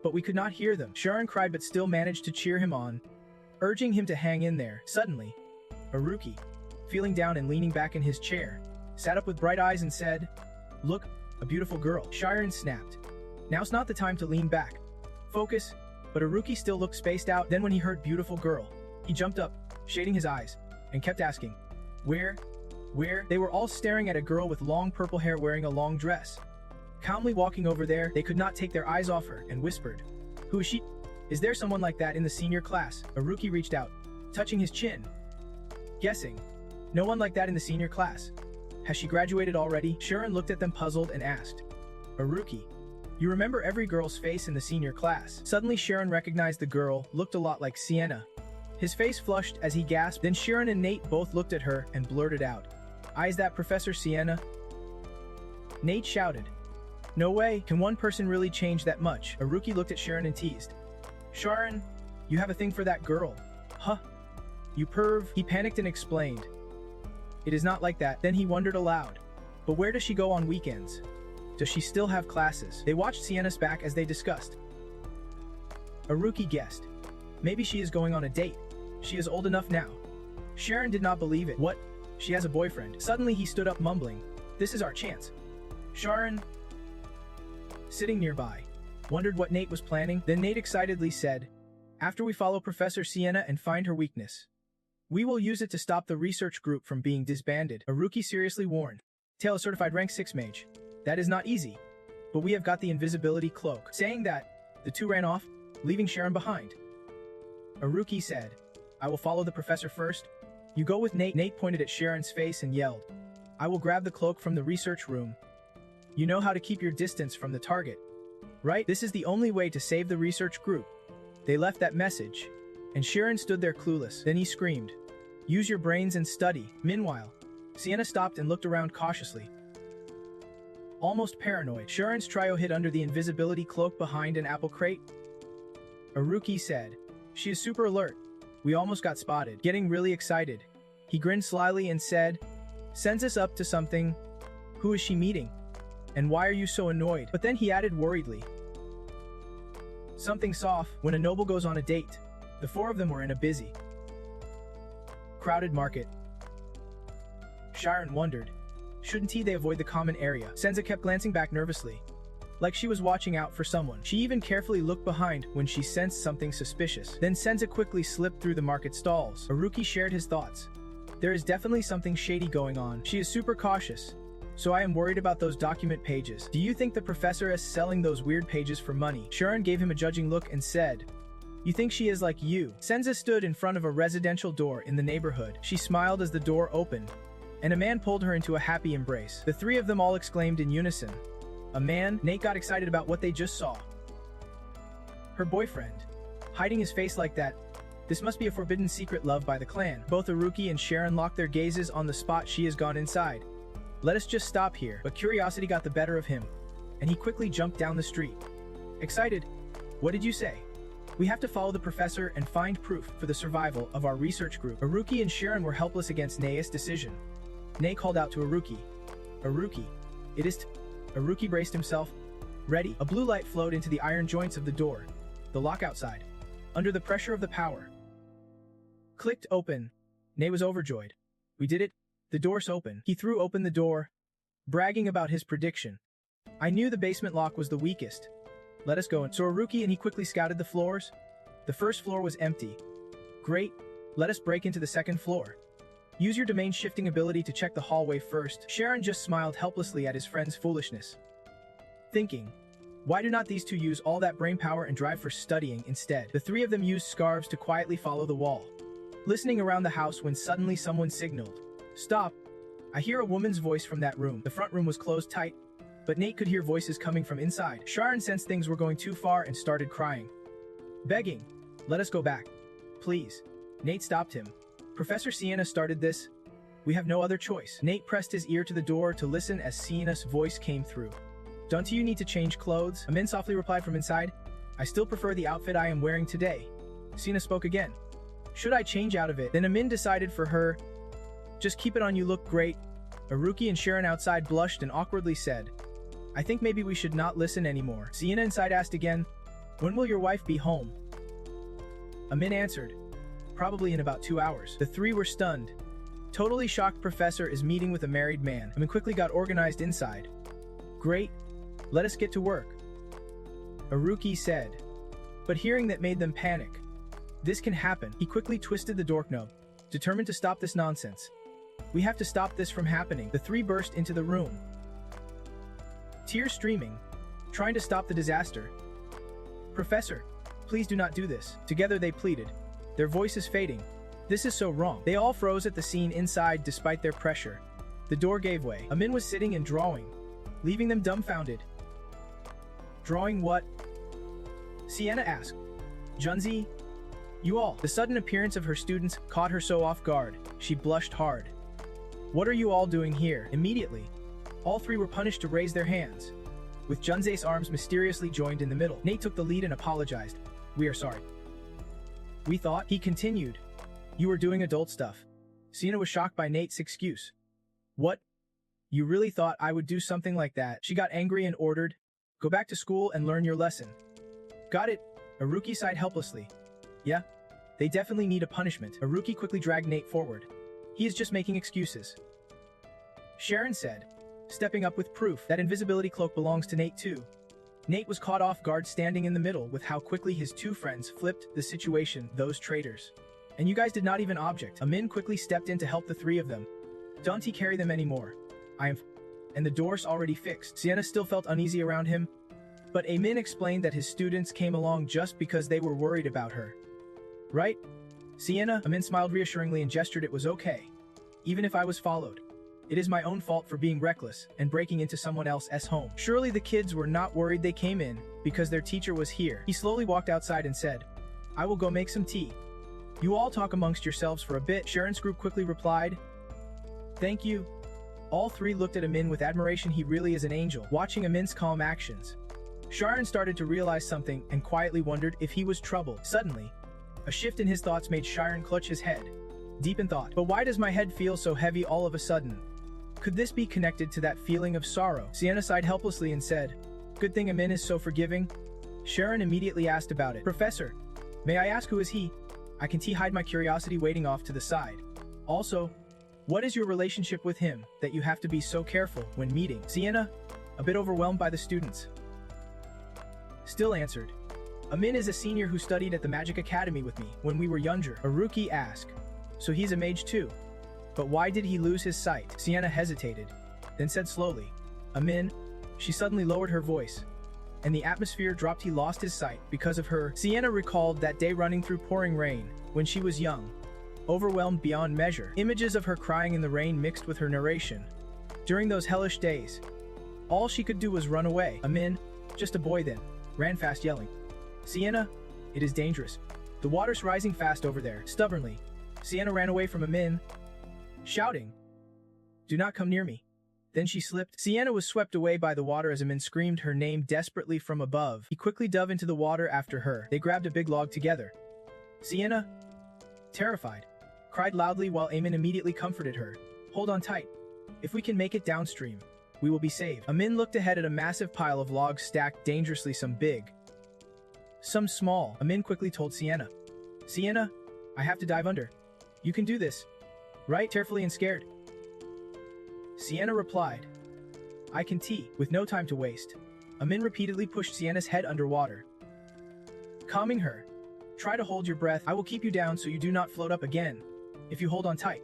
But we could not hear them. Sharon cried but still managed to cheer him on, urging him to hang in there. Suddenly, Aruki, feeling down and leaning back in his chair, sat up with bright eyes and said, look, a beautiful girl. Sharon snapped. Now's not the time to lean back. Focus. But Aruki still looked spaced out. Then when he heard beautiful girl, he jumped up, shading his eyes, and kept asking, where? They were all staring at a girl with long purple hair wearing a long dress. Calmly walking over there, they could not take their eyes off her, and whispered, who is she? Is there someone like that in the senior class? Aruki reached out, touching his chin. Guessing. No one like that in the senior class. Has she graduated already? Sharon looked at them puzzled and asked, Aruki, you remember every girl's face in the senior class? Suddenly Sharon recognized the girl, looked a lot like Sienna. His face flushed as he gasped. Then Sharon and Nate both looked at her and blurted out, is that Professor Sienna? Nate shouted, no way, can one person really change that much? Aruki looked at Sharon and teased, Sharon, you have a thing for that girl. Huh? You perv. He panicked and explained, it is not like that. Then he wondered aloud, but where does she go on weekends? Does she still have classes? They watched Sienna's back as they discussed. Aruki guessed, maybe she is going on a date. She is old enough now. Sharon did not believe it. What? She has a boyfriend. Suddenly he stood up mumbling, this is our chance. Sharon, sitting nearby, wondered what Nate was planning. Then Nate excitedly said, after we follow Professor Sienna and find her weakness, we will use it to stop the research group from being disbanded. Aruki seriously warned, Tail certified rank 6 mage. That is not easy. But we have got the invisibility cloak. Saying that, the two ran off, leaving Sharon behind. Aruki said, I will follow the professor first. You go with Nate. Nate pointed at Sharon's face and yelled, I will grab the cloak from the research room. You know how to keep your distance from the target, right? This is the only way to save the research group. They left that message, and Sharon stood there clueless. Then he screamed, use your brains and study. Meanwhile, Sienna stopped and looked around cautiously. Almost paranoid, Sharon's trio hid under the invisibility cloak behind an apple crate. Aruki said, she is super alert. We almost got spotted. Getting really excited, he grinned slyly and said, sends us up to something. Who is she meeting? And why are you so annoyed? But then he added worriedly, something's off. When a noble goes on a date, the four of them were in a busy, crowded market. Sharon wondered, shouldn't they avoid the common area? Senza kept glancing back nervously, like she was watching out for someone. She even carefully looked behind when she sensed something suspicious. Then Senza quickly slipped through the market stalls. Aruki shared his thoughts. There is definitely something shady going on. She is super cautious, so I am worried about those document pages. Do you think the professor is selling those weird pages for money? Sharon gave him a judging look and said, you think she is like you? Senza stood in front of a residential door in the neighborhood. She smiled as the door opened, and a man pulled her into a happy embrace. The three of them all exclaimed in unison, a man? Nate got excited about what they just saw. Her boyfriend. Hiding his face like that, This must be a forbidden secret loved by the clan. Both Aruki and Siren lock their gazes on the spot she has gone inside. Let us just stop here, but curiosity got the better of him, and he quickly jumped down the street. Excited? What did you say? We have to follow the professor and find proof for the survival of our research group. Aruki and Siren were helpless against Nei's decision. Nei called out to Aruki. Aruki, it is Aruki braced himself. Ready? A blue light flowed into the iron joints of the door. The lock outside. Under the pressure of the power. Clicked open. Nei was overjoyed. We did it. The door's open. He threw open the door, bragging about his prediction. I knew the basement lock was the weakest. Let us go in. So Aruki and he quickly scouted the floors. The first floor was empty. Great. Let us break into the second floor. Use your domain shifting ability to check the hallway first. Siren just smiled helplessly at his friend's foolishness. Thinking, why do not these two use all that brainpower and drive for studying instead? The three of them used scarves to quietly follow the wall, listening around the house when suddenly someone signaled. Stop. I hear a woman's voice from that room. The front room was closed tight, but Nate could hear voices coming from inside. Siren sensed things were going too far and started crying. Begging, let us go back. Please. Nate stopped him. Professor Sienna started this. We have no other choice. Nate pressed his ear to the door to listen as Sienna's voice came through. Don't you need to change clothes? Amin softly replied from inside. I still prefer the outfit I am wearing today. Sienna spoke again. Should I change out of it? Then Amin decided for her. Just keep it on, you look great. Aruki and Siren outside blushed and awkwardly said, I think maybe we should not listen anymore. Sienna inside asked again, when will your wife be home? Amin answered, probably in about 2 hours. The three were stunned. Totally shocked professor is meeting with a married man. Amin quickly got organized inside. Great. Let us get to work. Aruki said. But hearing that made them panic. This can happen. He quickly twisted the doorknob, determined to stop this nonsense. We have to stop this from happening. The three burst into the room, tears streaming, trying to stop the disaster. Professor, please do not do this. Together they pleaded, their voices fading. This is so wrong. They all froze at the scene inside despite their pressure. The door gave way. Amin was sitting and drawing, leaving them dumbfounded. Drawing what? Sienna asked. Junzi? You all. The sudden appearance of her students caught her so off guard, she blushed hard. What are you all doing here? Immediately, all three were punished to raise their hands, with Junzei's arms mysteriously joined in the middle. Nate took the lead and apologized. We are sorry. We thought, he continued, you were doing adult stuff. Sienna was shocked by Nate's excuse. What? You really thought I would do something like that? She got angry and ordered, go back to school and learn your lesson. Got it. Aruki sighed helplessly. Yeah, they definitely need a punishment. Aruki quickly dragged Nate forward. He is just making excuses. Siren said, stepping up with proof that invisibility cloak belongs to Nate too. Nate was caught off guard standing in the middle with how quickly his two friends flipped the situation, those traitors. And you guys did not even object. Amin quickly stepped in to help the three of them. Don't he carry them anymore? And the door's already fixed. Sienna still felt uneasy around him, but Amin explained that his students came along just because they were worried about her. Right? Sienna? Amin smiled reassuringly and gestured it was okay. Even if I was followed. It is my own fault for being reckless and breaking into someone else's home. Surely the kids were not worried they came in because their teacher was here. He slowly walked outside and said, I will go make some tea. You all talk amongst yourselves for a bit. Sharon's group quickly replied, thank you. All three looked at Amin with admiration. He really is an angel. Watching Amin's calm actions, Sharon started to realize something and quietly wondered if he was troubled. Suddenly, a shift in his thoughts made Sharon clutch his head, deep in thought. But why does my head feel so heavy all of a sudden? Could this be connected to that feeling of sorrow? Sienna sighed helplessly and said, good thing Amin is so forgiving. Sharon immediately asked about it. Professor, may I ask who is he? I can hide my curiosity waiting off to the side. Also, what is your relationship with him that you have to be so careful when meeting? Sienna, a bit overwhelmed by the students, still answered, Amin is a senior who studied at the Magic Academy with me when we were younger. Aruki asked, so he's a mage too? But why did he lose his sight? Sienna hesitated, then said slowly, Amin. She suddenly lowered her voice, and the atmosphere dropped. He lost his sight because of her. Sienna recalled that day running through pouring rain when she was young, overwhelmed beyond measure. Images of her crying in the rain mixed with her narration. During those hellish days, all she could do was run away. Amin, just a boy then, ran fast yelling, Sienna, it is dangerous. The water's rising fast over there. Stubbornly, Sienna ran away from Amin, shouting, "Do not come near me." Then she slipped. Sienna was swept away by the water as Amin screamed her name desperately from above. He quickly dove into the water after her. They grabbed a big log together. Sienna, terrified, cried loudly while Amin immediately comforted her. "Hold on tight. If we can make it downstream, we will be saved." Amin looked ahead at a massive pile of logs stacked dangerously, some big, some small. Amin quickly told Sienna, "Sienna, I have to dive under. You can do this, right?" Tearfully and scared, Sienna replied, "I can tee." With no time to waste, Amin repeatedly pushed Sienna's head underwater, calming her. "Try to hold your breath. I will keep you down so you do not float up again. If you hold on tight,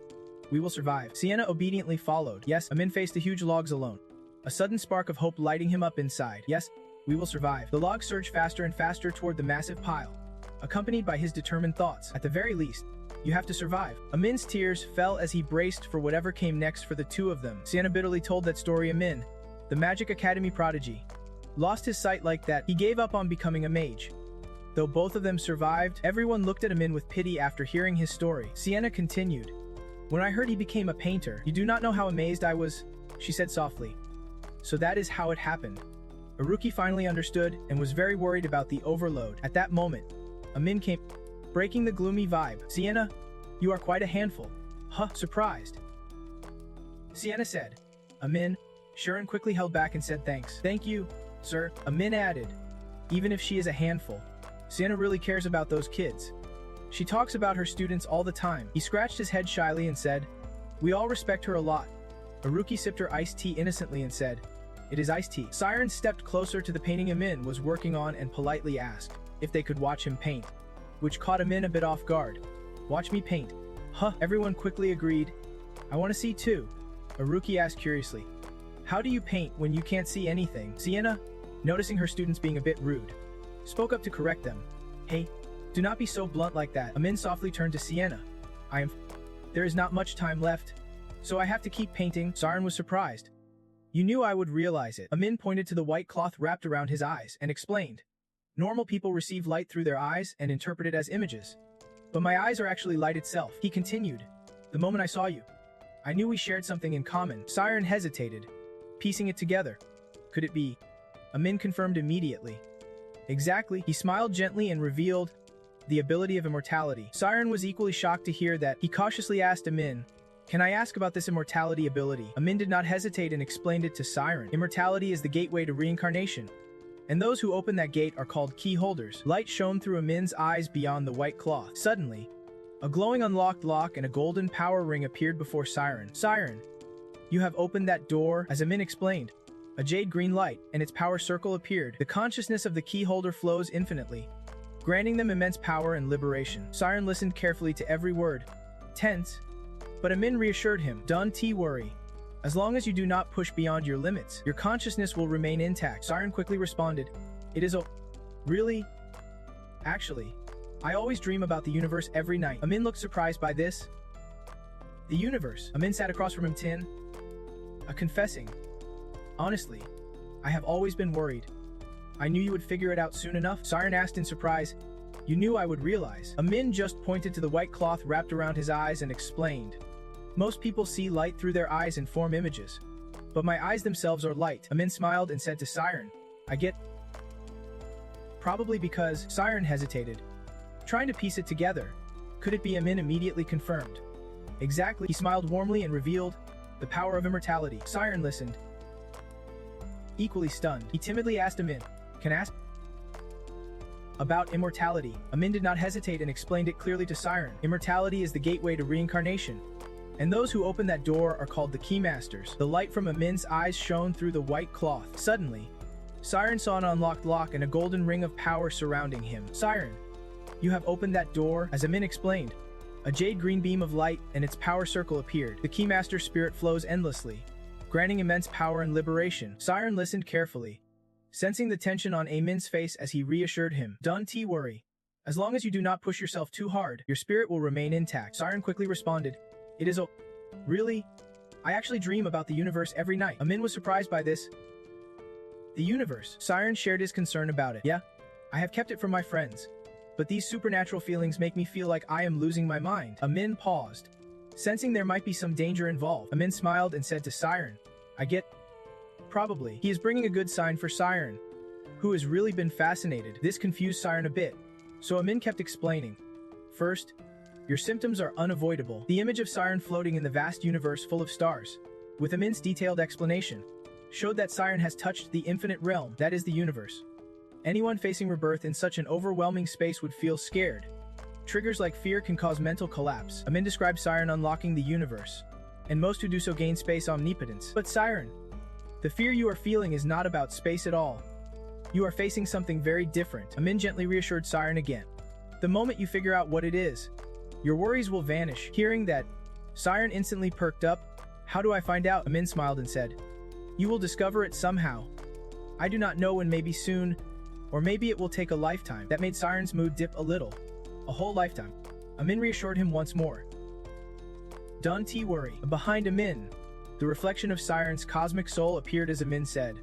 we will survive." Sienna obediently followed. Yes, Amin faced the huge logs alone, a sudden spark of hope lighting him up inside. Yes, we will survive. The logs surged faster and faster toward the massive pile, accompanied by his determined thoughts. At the very least, you have to survive. Amin's tears fell as he braced for whatever came next for the two of them. Sienna bitterly told that story. Amin, the Magic Academy prodigy, lost his sight like that. He gave up on becoming a mage. Though both of them survived, everyone looked at Amin with pity after hearing his story. Sienna continued, "When I heard he became a painter, you do not know how amazed I was," she said softly. "So that is how it happened." Aruki finally understood and was very worried about the overload. At that moment, Amin came, breaking the gloomy vibe. "Sienna, you are quite a handful." Surprised, Sienna said. "Amin." Siren quickly held back and said thanks. "Thank you, sir." Amin added, "Even if she is a handful, Sienna really cares about those kids. She talks about her students all the time." He scratched his head shyly and said, "We all respect her a lot." Aruki sipped her iced tea innocently and said, "It is iced tea." Siren stepped closer to the painting Amin was working on and politely asked if they could watch him paint, which caught Amin a bit off guard. "Watch me paint." Everyone quickly agreed. "I want to see too." Aruki asked curiously, "How do you paint when you can't see anything?" Sienna, noticing her students being a bit rude, spoke up to correct them. "Hey, do not be so blunt like that." Amin softly turned to Sienna. There is not much time left, so I have to keep painting." Siren was surprised. "You knew I would realize it." Amin pointed to the white cloth wrapped around his eyes and explained, "Normal people receive light through their eyes and interpret it as images. But my eyes are actually light itself." He continued, "The moment I saw you, I knew we shared something in common." Siren hesitated, piecing it together. "Could it be?" Amin confirmed immediately. "Exactly." He smiled gently and revealed the ability of immortality. Siren was equally shocked to hear that. He cautiously asked Amin, "Can I ask about this immortality ability?" Amin did not hesitate and explained it to Siren. Immortality is the gateway to reincarnation, and those who open that gate are called key holders. Light shone through Amin's eyes beyond the white cloth. Suddenly, a glowing unlocked lock and a golden power ring appeared before Siren. "Siren, you have opened that door," as Amin explained. A jade green light and its power circle appeared. The consciousness of the key holder flows infinitely, granting them immense power and liberation. Siren listened carefully to every word, tense, but Amin reassured him. "Don't worry. As long as you do not push beyond your limits, your consciousness will remain intact." Siren quickly responded, "It is really? Actually, I always dream about the universe every night." Amin looked surprised by this. "The universe?" Amin sat across from him, confessing, "Honestly, I have always been worried. I knew you would figure it out soon enough." Siren asked in surprise, "You knew I would realize?" Amin just pointed to the white cloth wrapped around his eyes and explained, "Most people see light through their eyes and form images, but my eyes themselves are light." Amin smiled and said to Siren, "I get." Probably because Siren hesitated, trying to piece it together. Could it be? Amin immediately confirmed. "Exactly." He smiled warmly and revealed the power of immortality. Siren listened, equally stunned. He timidly asked Amin, "Can I ask about immortality?" Amin did not hesitate and explained it clearly to Siren. "Immortality is the gateway to reincarnation, and those who open that door are called the Keymasters." The light from Amin's eyes shone through the white cloth. Suddenly, Siren saw an unlocked lock and a golden ring of power surrounding him. "Siren, you have opened that door," as Amin explained. A jade green beam of light and its power circle appeared. The Keymaster spirit flows endlessly, granting immense power and liberation. Siren listened carefully, sensing the tension on Amin's face as he reassured him. "Don't worry. As long as you do not push yourself too hard, your spirit will remain intact." Siren quickly responded, "It is really? I actually dream about the universe every night." Amin was surprised by this. "The universe?" Siren shared his concern about it. "Yeah, I have kept it from my friends, but these supernatural feelings make me feel like I am losing my mind. Amin paused, sensing there might be some danger involved. Amin smiled and said to Siren, I get. Probably. He is bringing a good sign for Siren, who has really been fascinated. This confused Siren a bit, so Amin kept explaining. First, your symptoms are unavoidable. The image of Siren floating in the vast universe full of stars, with Amin's detailed explanation, showed that Siren has touched the infinite realm, that is the universe. Anyone facing rebirth in such an overwhelming space would feel scared. Triggers like fear can cause mental collapse. Amin described Siren unlocking the universe, and most who do so gain space omnipotence. But Siren, the fear you are feeling is not about space at all. You are facing something very different. Amin gently reassured Siren again. The moment you figure out what it is, your worries will vanish. Hearing that, Siren instantly perked up. How do I find out? Amin smiled and said, you will discover it somehow. I do not know when, maybe soon, or maybe it will take a lifetime. That made Siren's mood dip a little. A whole lifetime. Amin reassured him once more. Don't worry. Behind Amin, the reflection of Siren's cosmic soul appeared as Amin said,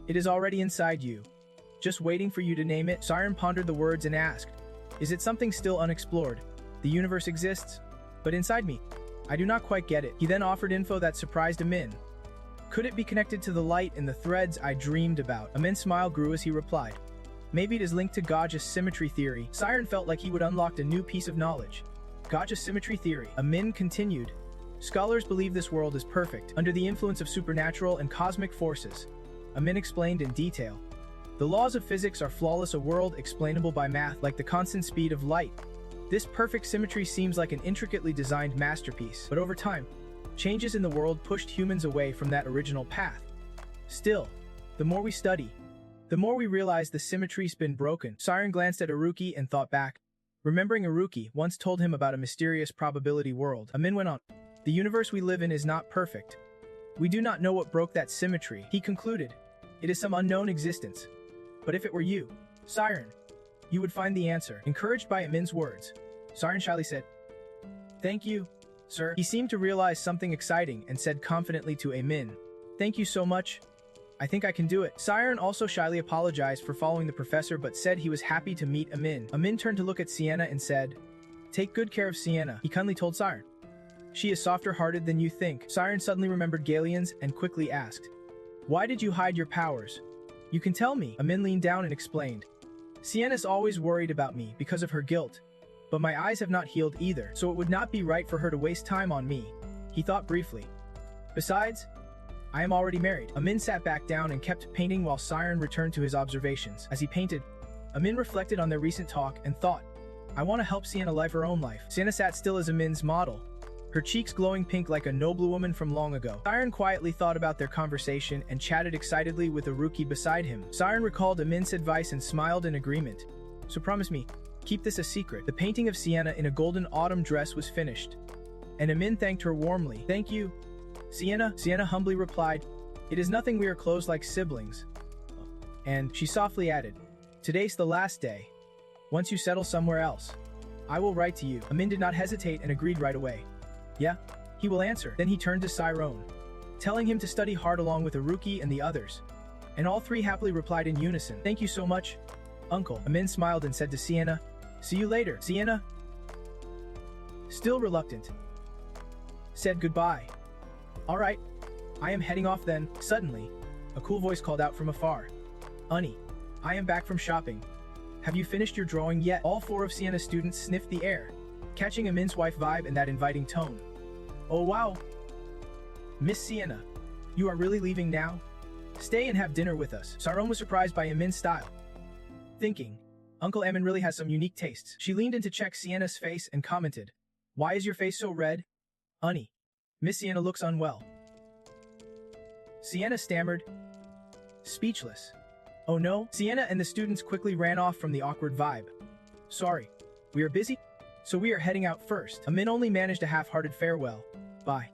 it is already inside you, just waiting for you to name it. Siren pondered the words and asked, is it something still unexplored? The universe exists, but inside me, I do not quite get it. He then offered info that surprised Amin. Could it be connected to the light in the threads I dreamed about? Amin's smile grew as he replied, maybe it is linked to Gage's symmetry theory. Siren felt like he would unlock a new piece of knowledge. Gage's symmetry theory. Amin continued, scholars believe this world is perfect, under the influence of supernatural and cosmic forces. Amin explained in detail. The laws of physics are flawless, a world explainable by math, like the constant speed of light. This perfect symmetry seems like an intricately designed masterpiece, but over time, changes in the world pushed humans away from that original path. Still, the more we study, the more we realize the symmetry's been broken. Siren glanced at Aruki and thought back, remembering Aruki once told him about a mysterious probability world. Amin went on, the universe we live in is not perfect. We do not know what broke that symmetry. He concluded, it is some unknown existence. But if it were you, Siren, you would find the answer. Encouraged by Amin's words, Siren shyly said, thank you, sir. He seemed to realize something exciting and said confidently to Amin, thank you so much. I think I can do it. Siren also shyly apologized for following the professor but said he was happy to meet Amin. Amin turned to look at Sienna and said, take good care of Sienna, he kindly told Siren. She is softer-hearted than you think. Siren suddenly remembered Galeon's and quickly asked, why did you hide your powers? You can tell me. Amin leaned down and explained, Sienna's always worried about me because of her guilt, but my eyes have not healed either, so it would not be right for her to waste time on me. He thought briefly. Besides, I am already married. Amin sat back down and kept painting while Siren returned to his observations. As he painted, Amin reflected on their recent talk and thought, I want to help Sienna live her own life. Sienna sat still as Amin's model, her cheeks glowing pink like a noblewoman from long ago. Siren quietly thought about their conversation and chatted excitedly with Aruki beside him. Siren recalled Amin's advice and smiled in agreement. So promise me, keep this a secret. The painting of Sienna in a golden autumn dress was finished, and Amin thanked her warmly. Thank you, Sienna. Sienna humbly replied, it is nothing, we are close like siblings. And she softly added, today's the last day. Once you settle somewhere else, I will write to you. Amin did not hesitate and agreed right away. Yeah, he will answer. Then he turned to Siren, telling him to study hard along with Aruki and the others. And all three happily replied in unison. Thank you so much, Uncle. Amin smiled and said to Sienna, see you later. Sienna, still reluctant, said goodbye. All right, I am heading off then. Suddenly, a cool voice called out from afar. Unnie, I am back from shopping. Have you finished your drawing yet? All four of Sienna's students sniffed the air, catching Amin's wife vibe and that inviting tone. Oh wow! Miss Sienna, you are really leaving now? Stay and have dinner with us. Siren was surprised by Amin's style, thinking, Uncle Amin really has some unique tastes. She leaned in to check Sienna's face and commented, why is your face so red? Unnie, Miss Sienna looks unwell. Sienna stammered, speechless. Oh no? Sienna and the students quickly ran off from the awkward vibe. Sorry, we are busy, so we are heading out first. Amin only managed a half-hearted farewell. Bye.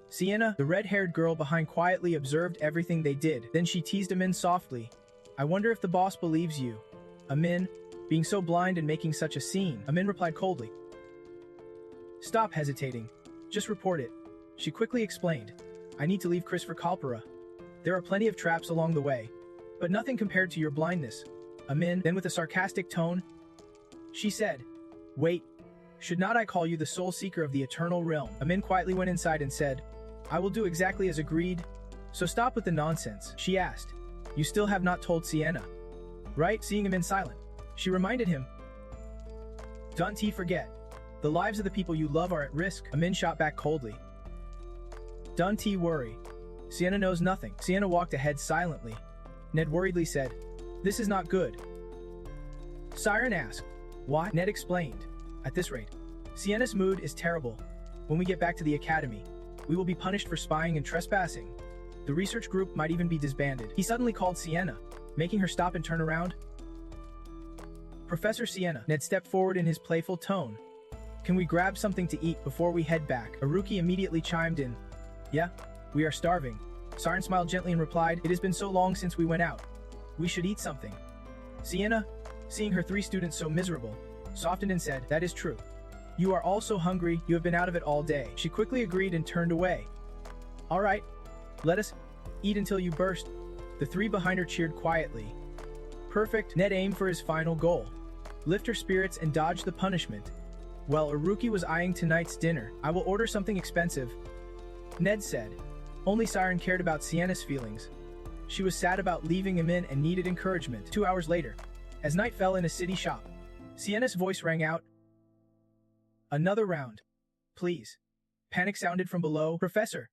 Sienna, the red-haired girl behind, quietly observed everything they did. Then she teased Amin softly. I wonder if the boss believes you. Amin, being so blind and making such a scene. Amin replied coldly. Stop hesitating. Just report it. She quickly explained. I need to leave Christopher Kalpera. There are plenty of traps along the way, but nothing compared to your blindness. Amin, then with a sarcastic tone, She said, "Wait, should not I call you the soul seeker of the eternal realm?" Amin quietly went inside and said, "I will do exactly as agreed. So stop with the nonsense." She asked, "You still have not told Sienna, right?" Seeing Amin silent, she reminded him, "Don't forget, the lives of the people you love are at risk." Amin shot back coldly, "Don't worry. Sienna knows nothing." Sienna walked ahead silently. Ned worriedly said, "This is not good." Siren asked, "Why?" Ned explained, "At this rate, Sienna's mood is terrible. When we get back to the academy, we will be punished for spying and trespassing. The research group might even be disbanded." He suddenly called Sienna, making her stop and turn around. "Professor Sienna," Ned stepped forward in his playful tone. "Can we grab something to eat before we head back?" A rookie immediately chimed in, "Yeah, we are starving." Siren smiled gently and replied, "It has been so long since we went out. We should eat something." Sienna, seeing her 3 students so miserable, softened and said, "That is true. You are all so hungry, you have been out of it all day." She quickly agreed and turned away. "All right, let us eat until you burst." The 3 behind her cheered quietly. Perfect. Ned aimed for his final goal: lift her spirits and dodge the punishment. While Aruki was eyeing tonight's dinner, "I will order something expensive," Ned said. Only Siren cared about Sienna's feelings. She was sad about leaving him in and needed encouragement. 2 hours later, as night fell in a city shop, Sienna's voice rang out, "Another round, please." Panic sounded from below. "Professor,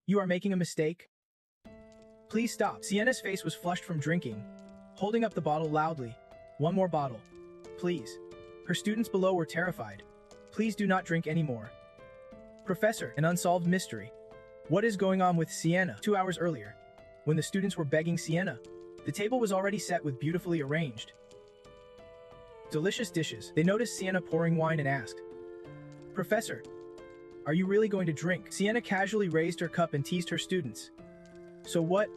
you are making a mistake. Please stop." Sienna's face was flushed from drinking, holding up the bottle loudly. "One more bottle, please." Her students below were terrified. "Please do not drink anymore." "Professor," an unsolved mystery. What is going on with Sienna? 2 hours earlier, when the students were begging Sienna, the table was already set with beautifully arranged, delicious dishes. They noticed Sienna pouring wine and asked, "Professor, are you really going to drink?" Sienna casually raised her cup and teased her students. "So what?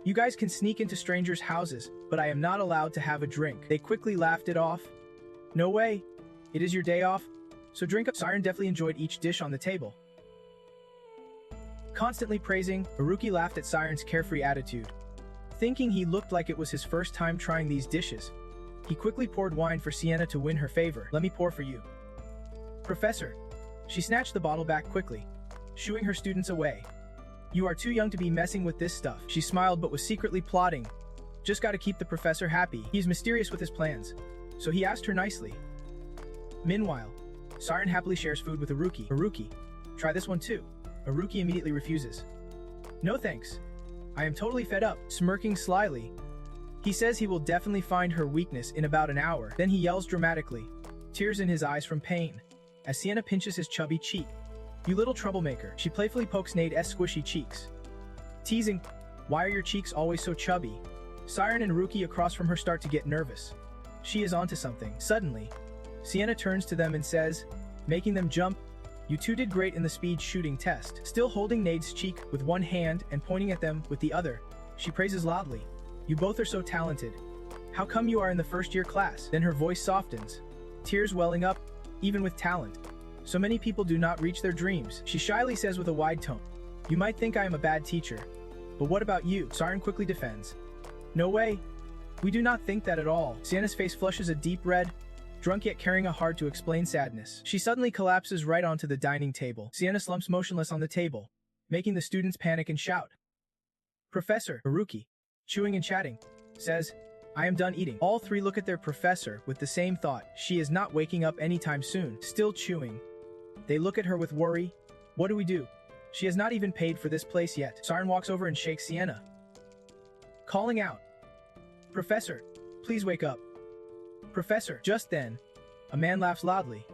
You guys can sneak into strangers' houses, but I am not allowed to have a drink." They quickly laughed it off. "No way. It is your day off, so drink up." Siren definitely enjoyed each dish on the table. Constantly praising, Haruki laughed at Siren's carefree attitude. Thinking he looked like it was his first time trying these dishes, he quickly poured wine for Sienna to win her favor. "Let me pour for you." "Professor." She snatched the bottle back quickly, shooing her students away. "You are too young to be messing with this stuff." She smiled but was secretly plotting. Just gotta keep the professor happy. He's mysterious with his plans, so he asked her nicely. Meanwhile, Siren happily shares food with Haruki. "Haruki, try this one too." Haruki immediately refuses. "No thanks. I am totally fed up." Smirking slyly, he says he will definitely find her weakness in about an hour. Then he yells dramatically, tears in his eyes from pain, as Sienna pinches his chubby cheek. "You little troublemaker." She playfully pokes Nade's squishy cheeks, teasing, "Why are your cheeks always so chubby?" Siren and Haruki across from her start to get nervous. She is onto something. Suddenly, Sienna turns to them and says, making them jump, "You two did great in the speed shooting test." Still holding Nade's cheek with one hand and pointing at them with the other, she praises loudly, "You both are so talented. How come you are in the first-year class?" Then her voice softens, tears welling up, "Even with talent, so many people do not reach their dreams." She shyly says with a wide tone, "You might think I am a bad teacher, but what about you?" Siren quickly defends, "No way. We do not think that at all." Sienna's face flushes a deep red, drunk yet carrying a hard-to-explain sadness. She suddenly collapses right onto the dining table. Sienna slumps motionless on the table, making the students panic and shout. "Professor!" Haruki, chewing and chatting, says, "I am done eating." All 3 look at their professor with the same thought. She is not waking up anytime soon. Still chewing, they look at her with worry. "What do we do? She has not even paid for this place yet." Siren walks over and shakes Sienna, calling out, "Professor, please wake up." "Professor!" Just then, a man laughs loudly.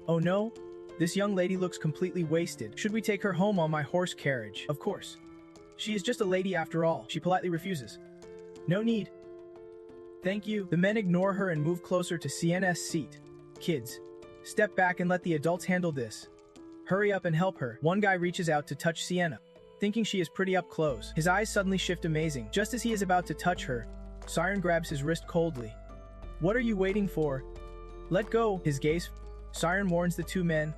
"Oh no, this young lady looks completely wasted. Should we take her home on my horse carriage?" "Of course. She is just a lady after all." She politely refuses. "No need. Thank you." The men ignore her and move closer to Sienna's seat. "Kids, step back and let the adults handle this. Hurry up and help her." One guy reaches out to touch Sienna, thinking she is pretty up close. His eyes suddenly shift amazing. Just as he is about to touch her, Siren grabs his wrist coldly. "What are you waiting for? Let go." His gaze. Siren warns the 2 men,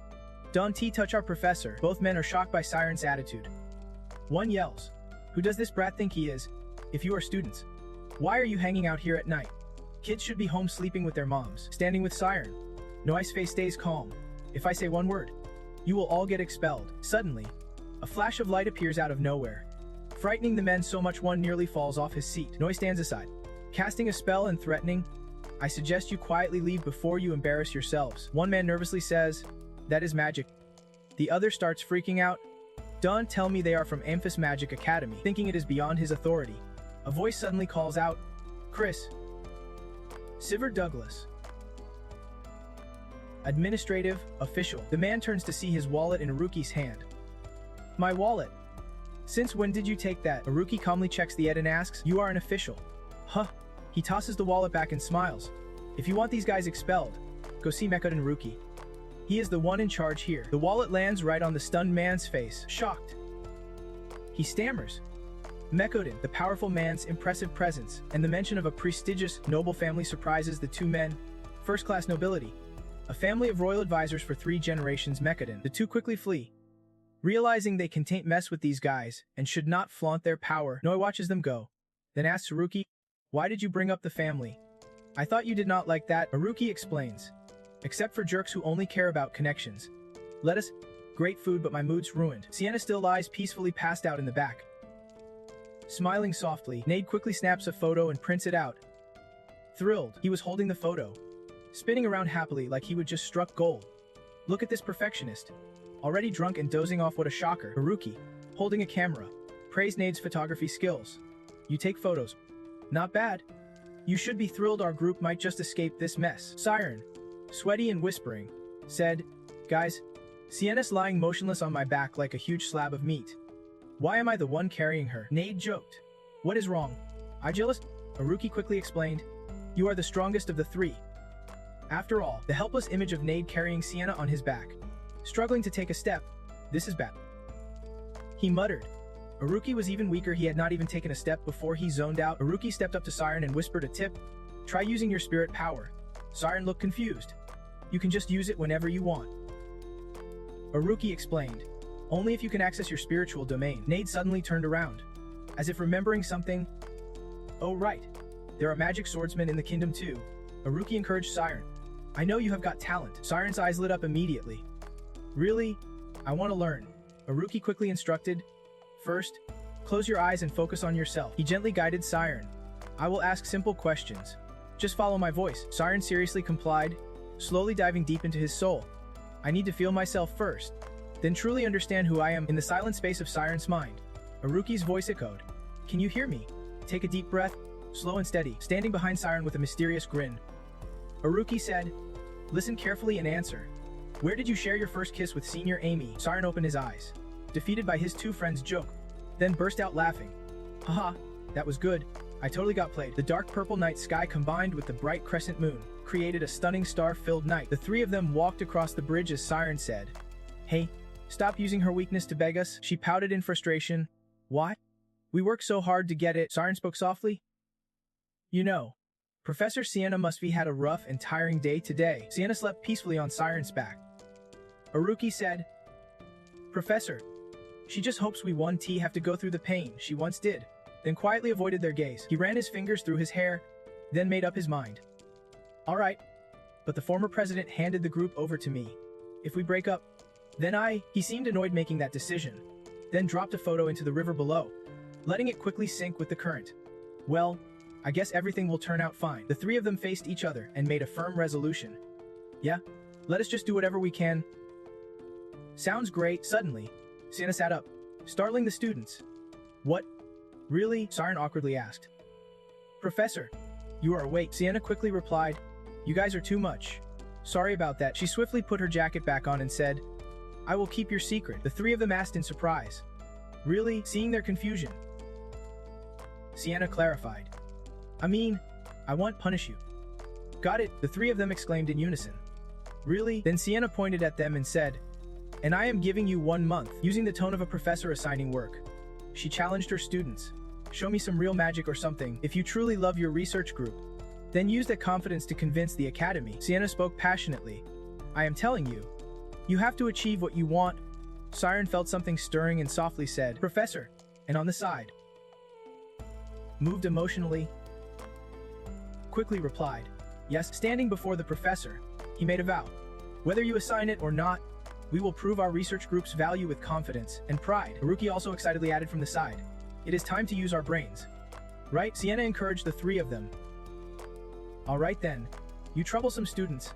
"Don't touch our professor." Both men are shocked by Siren's attitude. One yells, "Who does this brat think he is? If you are students, why are you hanging out here at night?" Kids should be home sleeping with their moms, standing with Siren. Noi's face stays calm. If I say one word, you will all get expelled. Suddenly, a flash of light appears out of nowhere, frightening the men so much one nearly falls off his seat. Noi stands aside, casting a spell and threatening, I suggest you quietly leave before you embarrass yourselves. One man nervously says, that is magic. The other starts freaking out. Don't tell me they are from Amphis Magic Academy. Thinking it is beyond his authority, a voice suddenly calls out, Chris. Siver Douglas. Administrative, official. The man turns to see his wallet in Aruki's hand. My wallet. Since when did you take that? Aruki calmly checks the ed and asks, you are an official. Huh. He tosses the wallet back and smiles. If you want these guys expelled, go see Mekoden Ruki. He is the one in charge here. The wallet lands right on the stunned man's face, shocked. He stammers. Mekoden, the powerful man's impressive presence, and the mention of a prestigious, noble family surprises the two men. First-class nobility. A family of royal advisors for 3 generations. Mekoden. The two quickly flee, realizing they can't mess with these guys and should not flaunt their power. Noi watches them go, then asks Haruki, why did you bring up the family? I thought you did not like that. Haruki explains. Except for jerks who only care about connections. Lettuce, great food, but my mood's ruined. Sienna still lies peacefully passed out in the back. Smiling softly, Nade quickly snaps a photo and prints it out. Thrilled, he was holding the photo, spinning around happily like he would just struck gold. Look at this perfectionist. Already drunk and dozing off, what a shocker. Haruki, holding a camera, praised Nade's photography skills. You take photos. Not bad. You should be thrilled our group might just escape this mess. Siren, sweaty and whispering, said, guys, Sienna's lying motionless on my back like a huge slab of meat. Why am I the one carrying her? Nade joked. What is wrong? I jealous? Haruki quickly explained. You are the strongest of the 3. After all, the helpless image of Nade carrying Sienna on his back, struggling to take a step. This is bad. He muttered. Haruki was even weaker. He had not even taken a step before he zoned out. Haruki stepped up to Siren and whispered a tip. Try using your spirit power. Siren looked confused. You can just use it whenever you want. Haruki explained. Only if you can access your spiritual domain. Nade suddenly turned around, as if remembering something. Oh right. There are magic swordsmen in the kingdom too. Haruki encouraged Siren. I know you have got talent. Siren's eyes lit up immediately. Really? I want to learn. Haruki quickly instructed. First, close your eyes and focus on yourself. He gently guided Siren. I will ask simple questions. Just follow my voice. Siren seriously complied, slowly diving deep into his soul. I need to feel myself first, then truly understand who I am. In the silent space of Siren's mind, Haruki's voice echoed. Can you hear me? Take a deep breath, slow and steady. Standing behind Siren with a mysterious grin, Haruki said, listen carefully and answer. Where did you share your first kiss with Senior Amy? Siren opened his eyes, defeated by his 2 friends' joke, then burst out laughing. Haha, that was good. I totally got played. The dark purple night sky combined with the bright crescent moon created a stunning star-filled night. The 3 of them walked across the bridge as Siren said, Hey, stop using her weakness to beg us. She pouted in frustration. What? We worked so hard to get it. Siren spoke softly. You know, Professor Sienna must be had a rough and tiring day today. Sienna slept peacefully on Siren's back. Haruki said, Professor, she just hopes we one have to go through the pain she once did. Then quietly avoided their gaze. He ran his fingers through his hair, then made up his mind. All right, but the former president handed the group over to me. If we break up, then he seemed annoyed making that decision, then dropped a photo into the river below, letting it quickly sink with the current. Well, I guess everything will turn out fine. The 3 of them faced each other and made a firm resolution. Yeah, let us just do whatever we can. Sounds great. Suddenly, Sienna sat up, startling the students. What? Really? Siren awkwardly asked. Professor, you are awake. Sienna quickly replied, you guys are too much. Sorry about that. She swiftly put her jacket back on and said, I will keep your secret. The 3 of them asked in surprise. Really? Seeing their confusion, Sienna clarified. I won't punish you. Got it, the 3 of them exclaimed in unison. Really? Then Sienna pointed at them and said, and I am giving you 1 month, using the tone of a professor assigning work. She challenged her students. Show me some real magic or something. If you truly love your research group, then use that confidence to convince the academy. Sienna spoke passionately. I am telling you, you have to achieve what you want. Siren felt something stirring and softly said, Professor, and on the side, moved emotionally. quickly replied, yes. Standing before the professor, he made a vow. Whether you assign it or not, we will prove our research group's value with confidence and pride. Haruki also excitedly added from the side, it is time to use our brains. Right? Sienna encouraged the three of them. All right then, you troublesome students,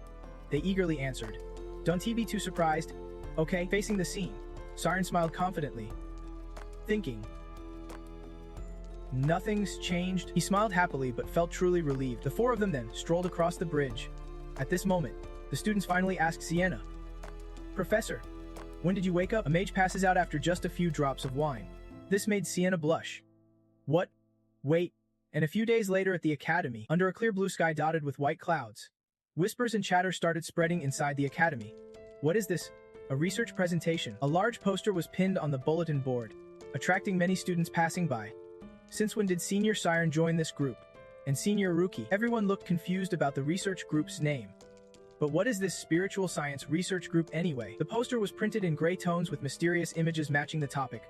they eagerly answered. Don't be too surprised. Okay, facing the scene, Siren smiled confidently, thinking, nothing's changed. He smiled happily but felt truly relieved. The four of them then strolled across the bridge. At this moment, the students finally asked Sienna, Professor, when did you wake up? A mage passes out after just a few drops of wine. This made Sienna blush. What? Wait. And a few days later at the academy, under a clear blue sky dotted with white clouds, whispers and chatter started spreading inside the academy. What is this? A research presentation. A large poster was pinned on the bulletin board, attracting many students passing by. Since when did Senior Siren join this group? And Senior Ruki? Everyone looked confused about the research group's name. But what is this spiritual science research group anyway? The poster was printed in gray tones with mysterious images matching the topic,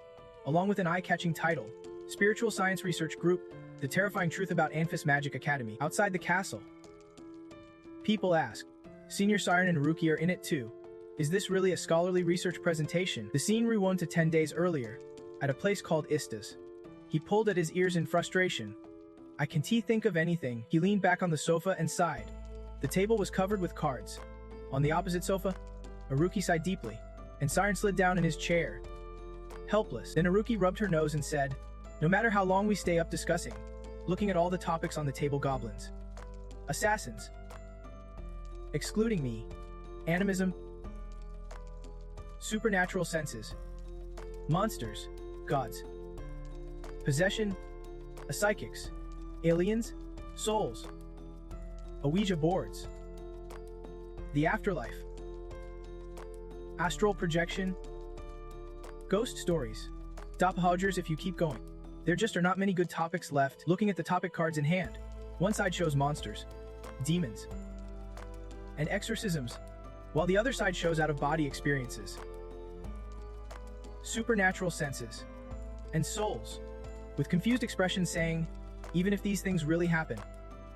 along with an eye-catching title, Spiritual Science Research Group, The Terrifying Truth About Anfis Magic Academy. Outside the castle, people asked, Senior Siren and Ruki are in it too. Is this really a scholarly research presentation? The scene rewound to 10 days earlier, at a place called Istas. He pulled at his ears in frustration. I can't think of anything. He leaned back on the sofa and sighed. The table was covered with cards. On the opposite sofa, Haruki sighed deeply, and Siren slid down in his chair, helpless. Then Haruki rubbed her nose and said, no matter how long we stay up discussing, looking at all the topics on the table, goblins, assassins, excluding me, animism, supernatural senses, monsters, gods, possession, psychics, aliens, souls, Ouija boards, the afterlife, astral projection, ghost stories, doppelgangers. If you keep going, there just are not many good topics left. Looking at the topic cards in hand, one side shows monsters, demons, and exorcisms, while the other side shows out-of-body experiences, supernatural senses, and souls, with confused expressions saying, even if these things really happen,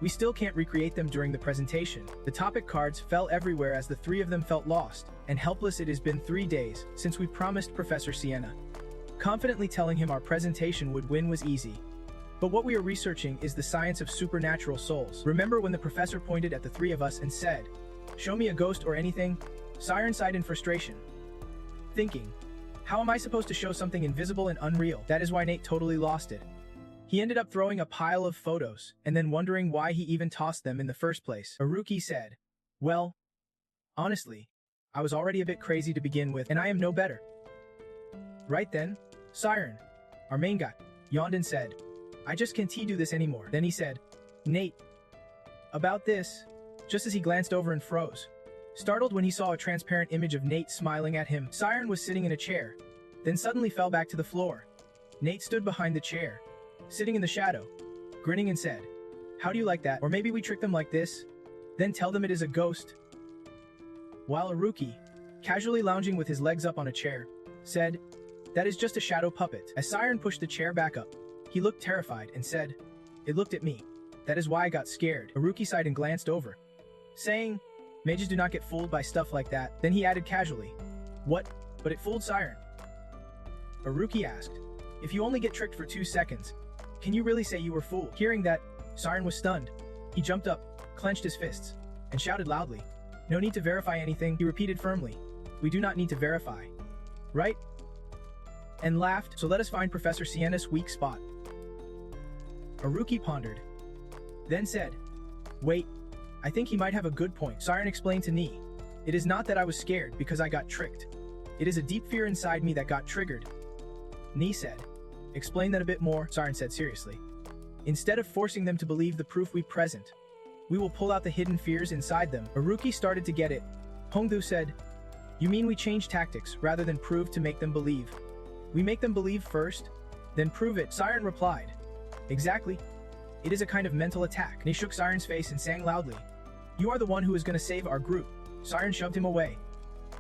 we still can't recreate them during the presentation. The topic cards fell everywhere as the three of them felt lost and helpless. It has been 3 days since we promised Professor Sienna. Confidently telling him our presentation would win was easy. But what we are researching is the science of supernatural souls. Remember when the professor pointed at the three of us and said, show me a ghost or anything? Siren sighed in frustration, thinking, how am I supposed to show something invisible and unreal? That is why Nate totally lost it. He ended up throwing a pile of photos, and then wondering why he even tossed them in the first place. Haruki said, well, honestly, I was already a bit crazy to begin with, and I am no better. Right then, Siren, our main guy, yawned and said, I just can't do this anymore. Then he said, Nate, about this, just as he glanced over and froze, startled when he saw a transparent image of Nate smiling at him. Siren was sitting in a chair, then suddenly fell back to the floor. Nate stood behind the chair, sitting in the shadow, grinning and said, how do you like that? Or maybe we trick them like this, then tell them it is a ghost? While Haruki, casually lounging with his legs up on a chair, said, that is just a shadow puppet. As Siren pushed the chair back up, he looked terrified and said, it looked at me. That is why I got scared. Haruki sighed and glanced over, saying, mages do not get fooled by stuff like that. Then he added casually, what? But it fooled Siren. Haruki asked, if you only get tricked for 2 seconds, can you really say you were fooled? Hearing that, Siren was stunned. He jumped up, clenched his fists, and shouted loudly, no need to verify anything. He repeated firmly, we do not need to verify. Right? And laughed, so let us find Professor Sienna's weak spot. Haruki pondered, then said, wait, I think he might have a good point. Siren explained to Nee, it is not that I was scared because I got tricked. It is a deep fear inside me that got triggered. Nee said, explain that a bit more. Siren said seriously. Instead of forcing them to believe the proof we present, we will pull out the hidden fears inside them. Haruki started to get it. Hongdu said, you mean we change tactics rather than prove to make them believe? We make them believe first, then prove it. Siren replied, exactly. It is a kind of mental attack. Nee shook Siren's face and sang loudly, you are the one who is going to save our group. Siren shoved him away,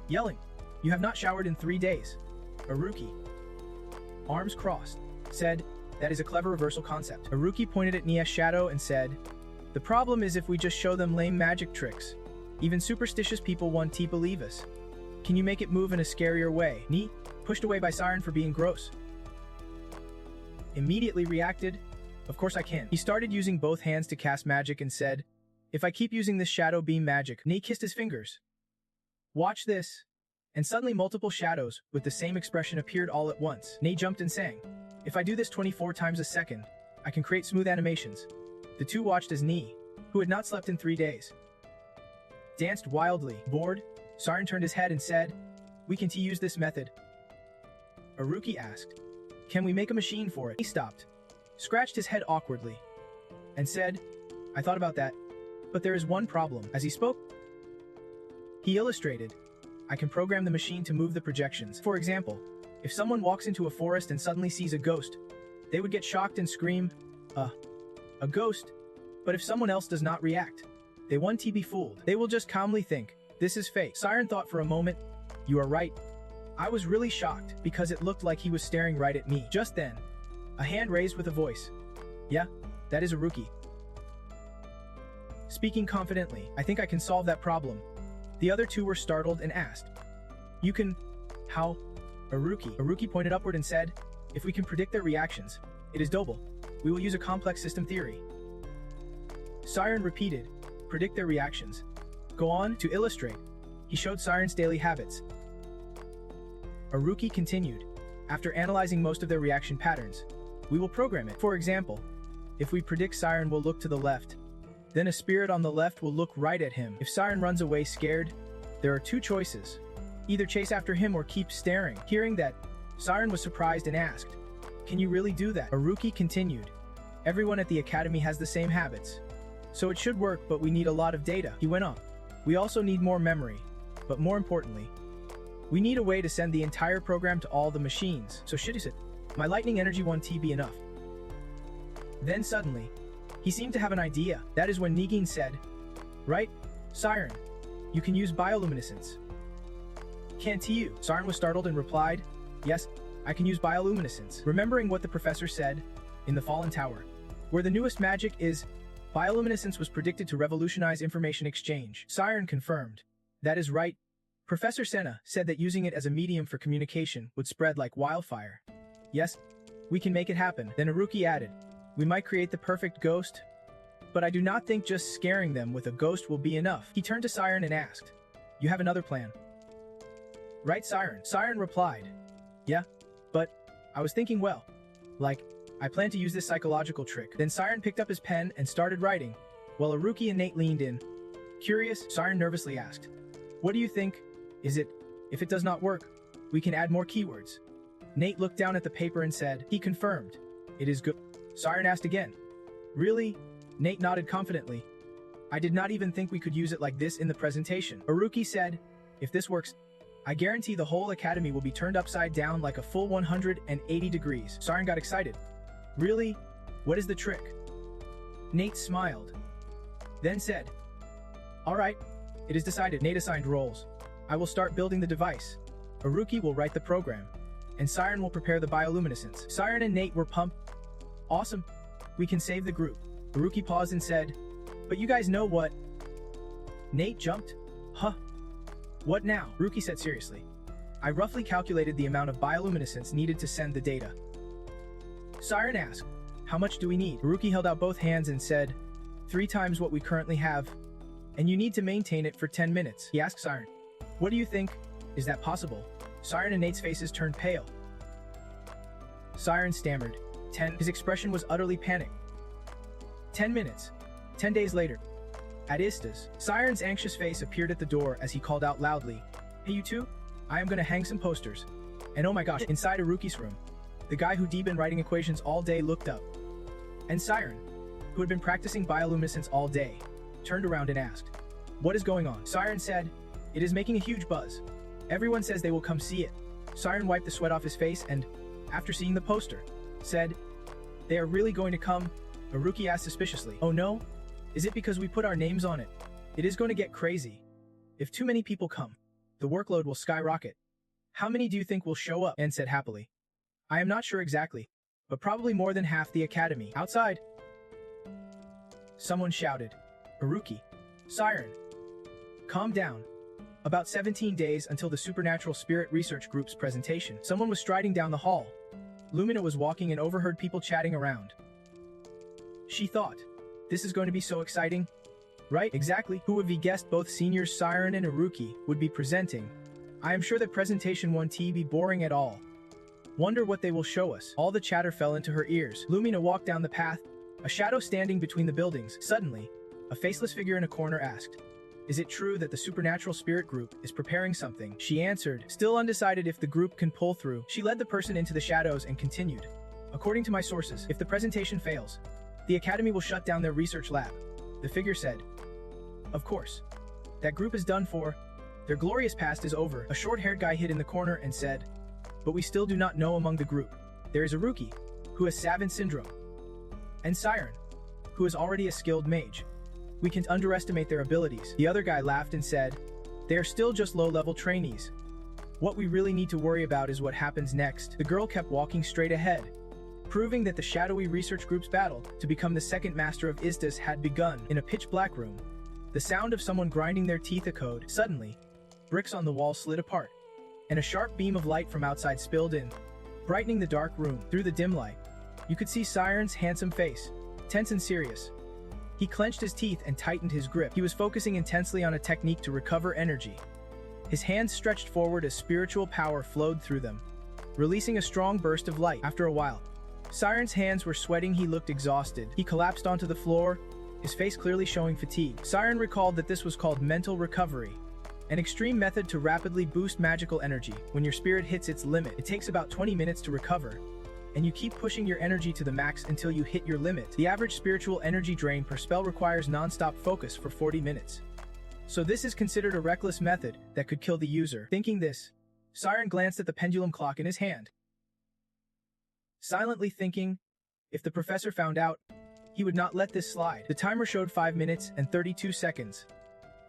yelling, you have not showered in 3 days. Haruki, arms crossed, said, that is a clever reversal concept. Haruki pointed at Nia's shadow and said, The problem is if we just show them lame magic tricks. Even superstitious people won't believe us. Can you make it move in a scarier way? Nee, pushed away by Siren for being gross. Immediately reacted, of course I can. He started using both hands to cast magic and said, if I keep using this shadow beam magic. Nee kissed his fingers. Watch this. And suddenly multiple shadows with the same expression appeared all at once. Nee jumped and sang, if I do this 24 times a second, I can create smooth animations. The two watched as Nee, who had not slept in 3 days, danced wildly. Bored, Siren turned his head and said, we can use this method. Aruki asked, can we make a machine for it? He stopped, scratched his head awkwardly, and said, I thought about that, but there is one problem. As he spoke, he illustrated, I can program the machine to move the projections. For example, if someone walks into a forest and suddenly sees a ghost, they would get shocked and scream, a ghost. But if someone else does not react, they won't be fooled. They will just calmly think, this is fake. Siren thought for a moment, you are right. I was really shocked because it looked like he was staring right at me. Just then, a hand raised with a voice. Yeah, that is Aruki. Speaking confidently, I think I can solve that problem. The other two were startled and asked, you can, how? Aruki pointed upward and said, if we can predict their reactions, it is doable. We will use a complex system theory. Siren repeated, predict their reactions. Go on, to illustrate. He showed Siren's daily habits. Aruki continued, after analyzing most of their reaction patterns, we will program it. For example, if we predict Siren will look to the left, then a spirit on the left will look right at him. If Siren runs away scared, there are two choices. Either chase after him or keep staring. Hearing that, Siren was surprised and asked, can you really do that? Aruki continued, everyone at the academy has the same habits. So it should work, but we need a lot of data. He went on, we also need more memory, but more importantly, we need a way to send the entire program to all the machines. So shit is it? My lightning energy 1 be enough? Then suddenly, he seemed to have an idea. That is when Nigin said, right, Siren, you can use bioluminescence. Can't you? Siren was startled and replied, yes, I can use bioluminescence. Remembering what the professor said in the Fallen Tower, where the newest magic is, bioluminescence was predicted to revolutionize information exchange. Siren confirmed, that is right. Professor Senna said that using it as a medium for communication would spread like wildfire. Yes, we can make it happen. Then Aruki added, we might create the perfect ghost, but I do not think just scaring them with a ghost will be enough. He turned to Siren and asked, you have another plan? Right, Siren? Siren replied, yeah, but I was thinking, well, like, I plan to use this psychological trick. Then Siren picked up his pen and started writing, while Aruki and Nate leaned in. Curious, Siren nervously asked, what do you think? Is it, if it does not work, we can add more keywords? Nate looked down at the paper and said, he confirmed, it is good. Siren asked again, really? Nate nodded confidently. I did not even think we could use it like this in the presentation. Aruki said, if this works, I guarantee the whole academy will be turned upside down like a full 180 degrees. Siren got excited. Really? What is the trick? Nate smiled, then said, all right, it is decided. Nate assigned roles. I will start building the device. Aruki will write the program, and Siren will prepare the bioluminescence. Siren and Nate were pumped. Awesome. We can save the group. Aruki paused and said, but you guys know what? Nate jumped. Huh? What now? Aruki said seriously. I roughly calculated the amount of bioluminescence needed to send the data. Siren asked, how much do we need? Aruki held out both hands and said, 3 times what we currently have, and you need to maintain it for 10 minutes. He asked Siren, what do you think? Is that possible? Siren and Nate's faces turned pale. Siren stammered, 10. His expression was utterly panicked. 10 minutes. 10 days later. At Istas, Siren's anxious face appeared at the door as he called out loudly, hey you two, I am gonna hang some posters. And oh my gosh, inside Aruki's room, the guy who'd been writing equations all day looked up. And Siren, who had been practicing bioluminescence all day, turned around and asked, what is going on? Siren said, it is making a huge buzz. Everyone says they will come see it. Siren wiped the sweat off his face and, after seeing the poster, said, they are really going to come? Aruki asked suspiciously. Oh no? Is it because we put our names on it? It is going to get crazy. If too many people come, the workload will skyrocket. How many do you think will show up? Anne said happily. I am not sure exactly, but probably more than half the academy. Outside. Someone shouted. Haruki. Siren. Calm down. About 17 days until the Supernatural Spirit Research Group's presentation. Someone was striding down the hall. Lumina was walking and overheard people chatting around. She thought, this is going to be so exciting. Right, exactly. Who would have guessed both seniors Siren and Haruki would be presenting? I am sure that presentation won't be boring at all. Wonder what they will show us. All the chatter fell into her ears. Lumina walked down the path, a shadow standing between the buildings. Suddenly, a faceless figure in a corner asked, is it true that the Supernatural Spirit Group is preparing something? She answered, still undecided if the group can pull through. She led the person into the shadows and continued. According to my sources, if the presentation fails, the Academy will shut down their research lab. The figure said, of course. That group is done for. Their glorious past is over. A short-haired guy hid in the corner and said, but we still do not know among the group. There is Haruki, who has Savant Syndrome, and Siren, who is already a skilled mage. We can't underestimate their abilities. The other guy laughed and said, they are still just low-level trainees. What we really need to worry about is what happens next. The girl kept walking straight ahead, proving that the shadowy research group's battle to become the second master of Istas had begun. In a pitch-black room, the sound of someone grinding their teeth echoed. Suddenly, bricks on the wall slid apart, and a sharp beam of light from outside spilled in, brightening the dark room. Through the dim light, you could see Siren's handsome face, tense and serious. He clenched his teeth and tightened his grip. He was focusing intensely on a technique to recover energy. His hands stretched forward as spiritual power flowed through them, releasing a strong burst of light. After a while, Siren's hands were sweating. He looked exhausted. He collapsed onto the floor, his face clearly showing fatigue. Siren recalled that this was called mental recovery, an extreme method to rapidly boost magical energy. When your spirit hits its limit, it takes about 20 minutes to recover, and you keep pushing your energy to the max until you hit your limit. The average spiritual energy drain per spell requires non-stop focus for 40 minutes. So this is considered a reckless method that could kill the user. Thinking this, Siren glanced at the pendulum clock in his hand, silently thinking, if the professor found out, he would not let this slide. The timer showed 5 minutes and 32 seconds.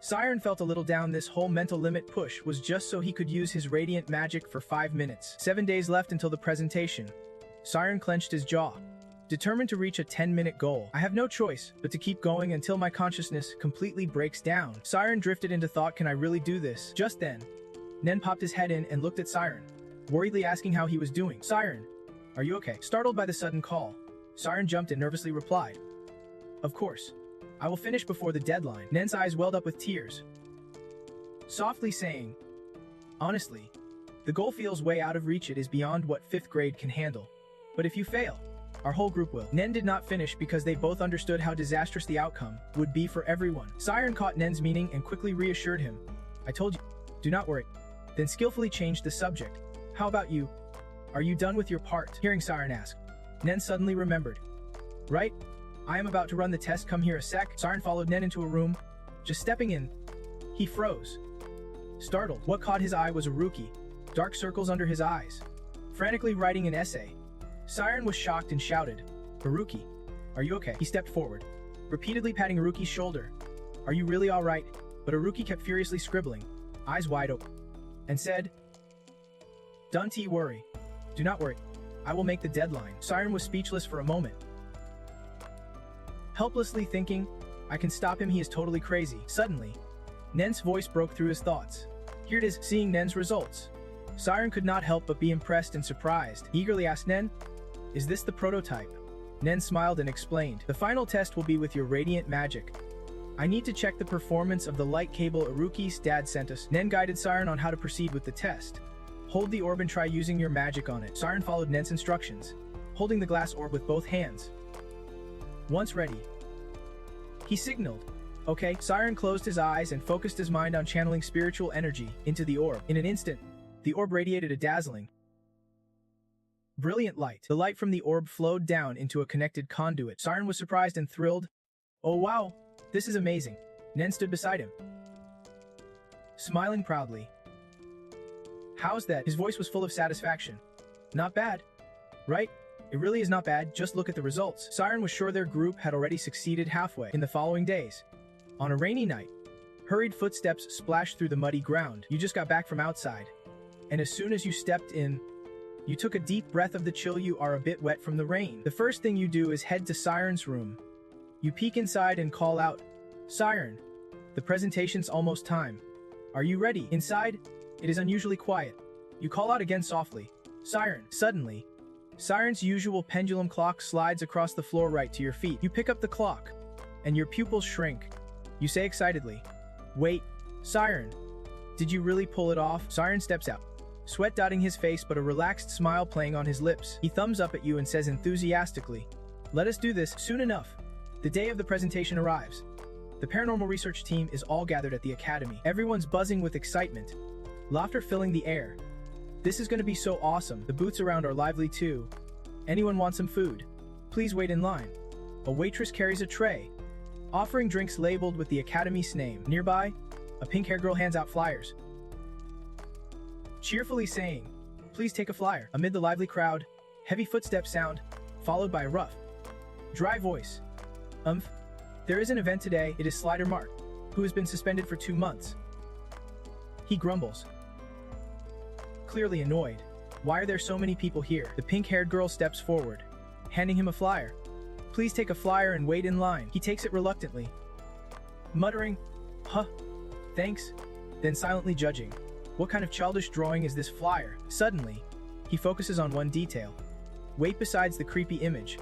Siren felt a little down. This whole mental limit push was just so he could use his radiant magic for 5 minutes. 7 days left until the presentation. Siren clenched his jaw, determined to reach a 10-minute goal. I have no choice but to keep going until my consciousness completely breaks down. Siren drifted into thought, can I really do this? Just then, Nen popped his head in and looked at Siren, worriedly asking how he was doing. Siren, are you okay? Startled by the sudden call, Siren jumped and nervously replied, of course. I will finish before the deadline. Nen's eyes welled up with tears, softly saying, honestly, the goal feels way out of reach. It is beyond what 5th grade can handle. But if you fail, our whole group will. Nen did not finish because they both understood how disastrous the outcome would be for everyone. Siren caught Nen's meaning and quickly reassured him. I told you, do not worry. Then skillfully changed the subject. How about you? Are you done with your part? Hearing Siren ask, Nen suddenly remembered. Right? I am about to run the test. Come here a sec. Siren followed Nen into a room. Just stepping in, he froze. Startled, what caught his eye was Haruki, dark circles under his eyes, frantically writing an essay. Siren was shocked and shouted, Haruki, are you okay? He stepped forward, repeatedly patting Haruki's shoulder. Are you really all right? But Haruki kept furiously scribbling, eyes wide open, and said, don't worry. Do not worry. I will make the deadline. Siren was speechless for a moment, helplessly thinking, I can stop him, he is totally crazy. Suddenly, Nen's voice broke through his thoughts. Here it is. Seeing Nen's results, Siren could not help but be impressed and surprised. He eagerly asked Nen, is this the prototype? Nen smiled and explained, the final test will be with your radiant magic. I need to check the performance of the light cable Haruki's dad sent us. Nen guided Siren on how to proceed with the test. Hold the orb and try using your magic on it. Siren followed Nen's instructions, holding the glass orb with both hands. Once ready, he signaled. Okay. Siren closed his eyes and focused his mind on channeling spiritual energy into the orb. In an instant, the orb radiated a dazzling, brilliant light. The light from the orb flowed down into a connected conduit. Siren was surprised and thrilled. Oh wow, this is amazing. Nen stood beside him, smiling proudly. How's that? His voice was full of satisfaction. Not bad, right? It really is not bad, just look at the results. Siren was sure their group had already succeeded halfway. In the following days, on a rainy night, hurried footsteps splashed through the muddy ground. You just got back from outside, and as soon as you stepped in, you took a deep breath of the chill. You are a bit wet from the rain. The first thing you do is head to Siren's room, You peek inside and call out, "Siren, the presentation's almost time. Are you ready?" Inside, it is unusually quiet. You call out again softly, "Siren." Suddenly, Siren's usual pendulum clock slides across the floor right to your feet. You pick up the clock, and your pupils shrink. You say excitedly, "Wait, Siren, did you really pull it off?" Siren steps out, sweat dotting his face but a relaxed smile playing on his lips. He thumbs up at you and says enthusiastically, "Let us do this soon enough." The day of the presentation arrives. The paranormal research team is all gathered at the academy. Everyone's buzzing with excitement, laughter filling the air. This is going to be so awesome. The booths around are lively too. Anyone want some food? Please wait in line. A waitress carries a tray, offering drinks labeled with the academy's name. Nearby, a pink-haired girl hands out flyers, cheerfully saying, "Please take a flyer." Amid the lively crowd, heavy footsteps sound, followed by a rough, dry voice. There is an event today. It is Slider Mark, who has been suspended for 2 months. He grumbles, clearly annoyed. Why are there so many people here? The pink-haired girl steps forward, handing him a flyer. "Please take a flyer and wait in line." He takes it reluctantly, muttering, "Huh, thanks," then silently judging. What kind of childish drawing is this flyer? Suddenly, he focuses on one detail. Wait, besides the creepy image,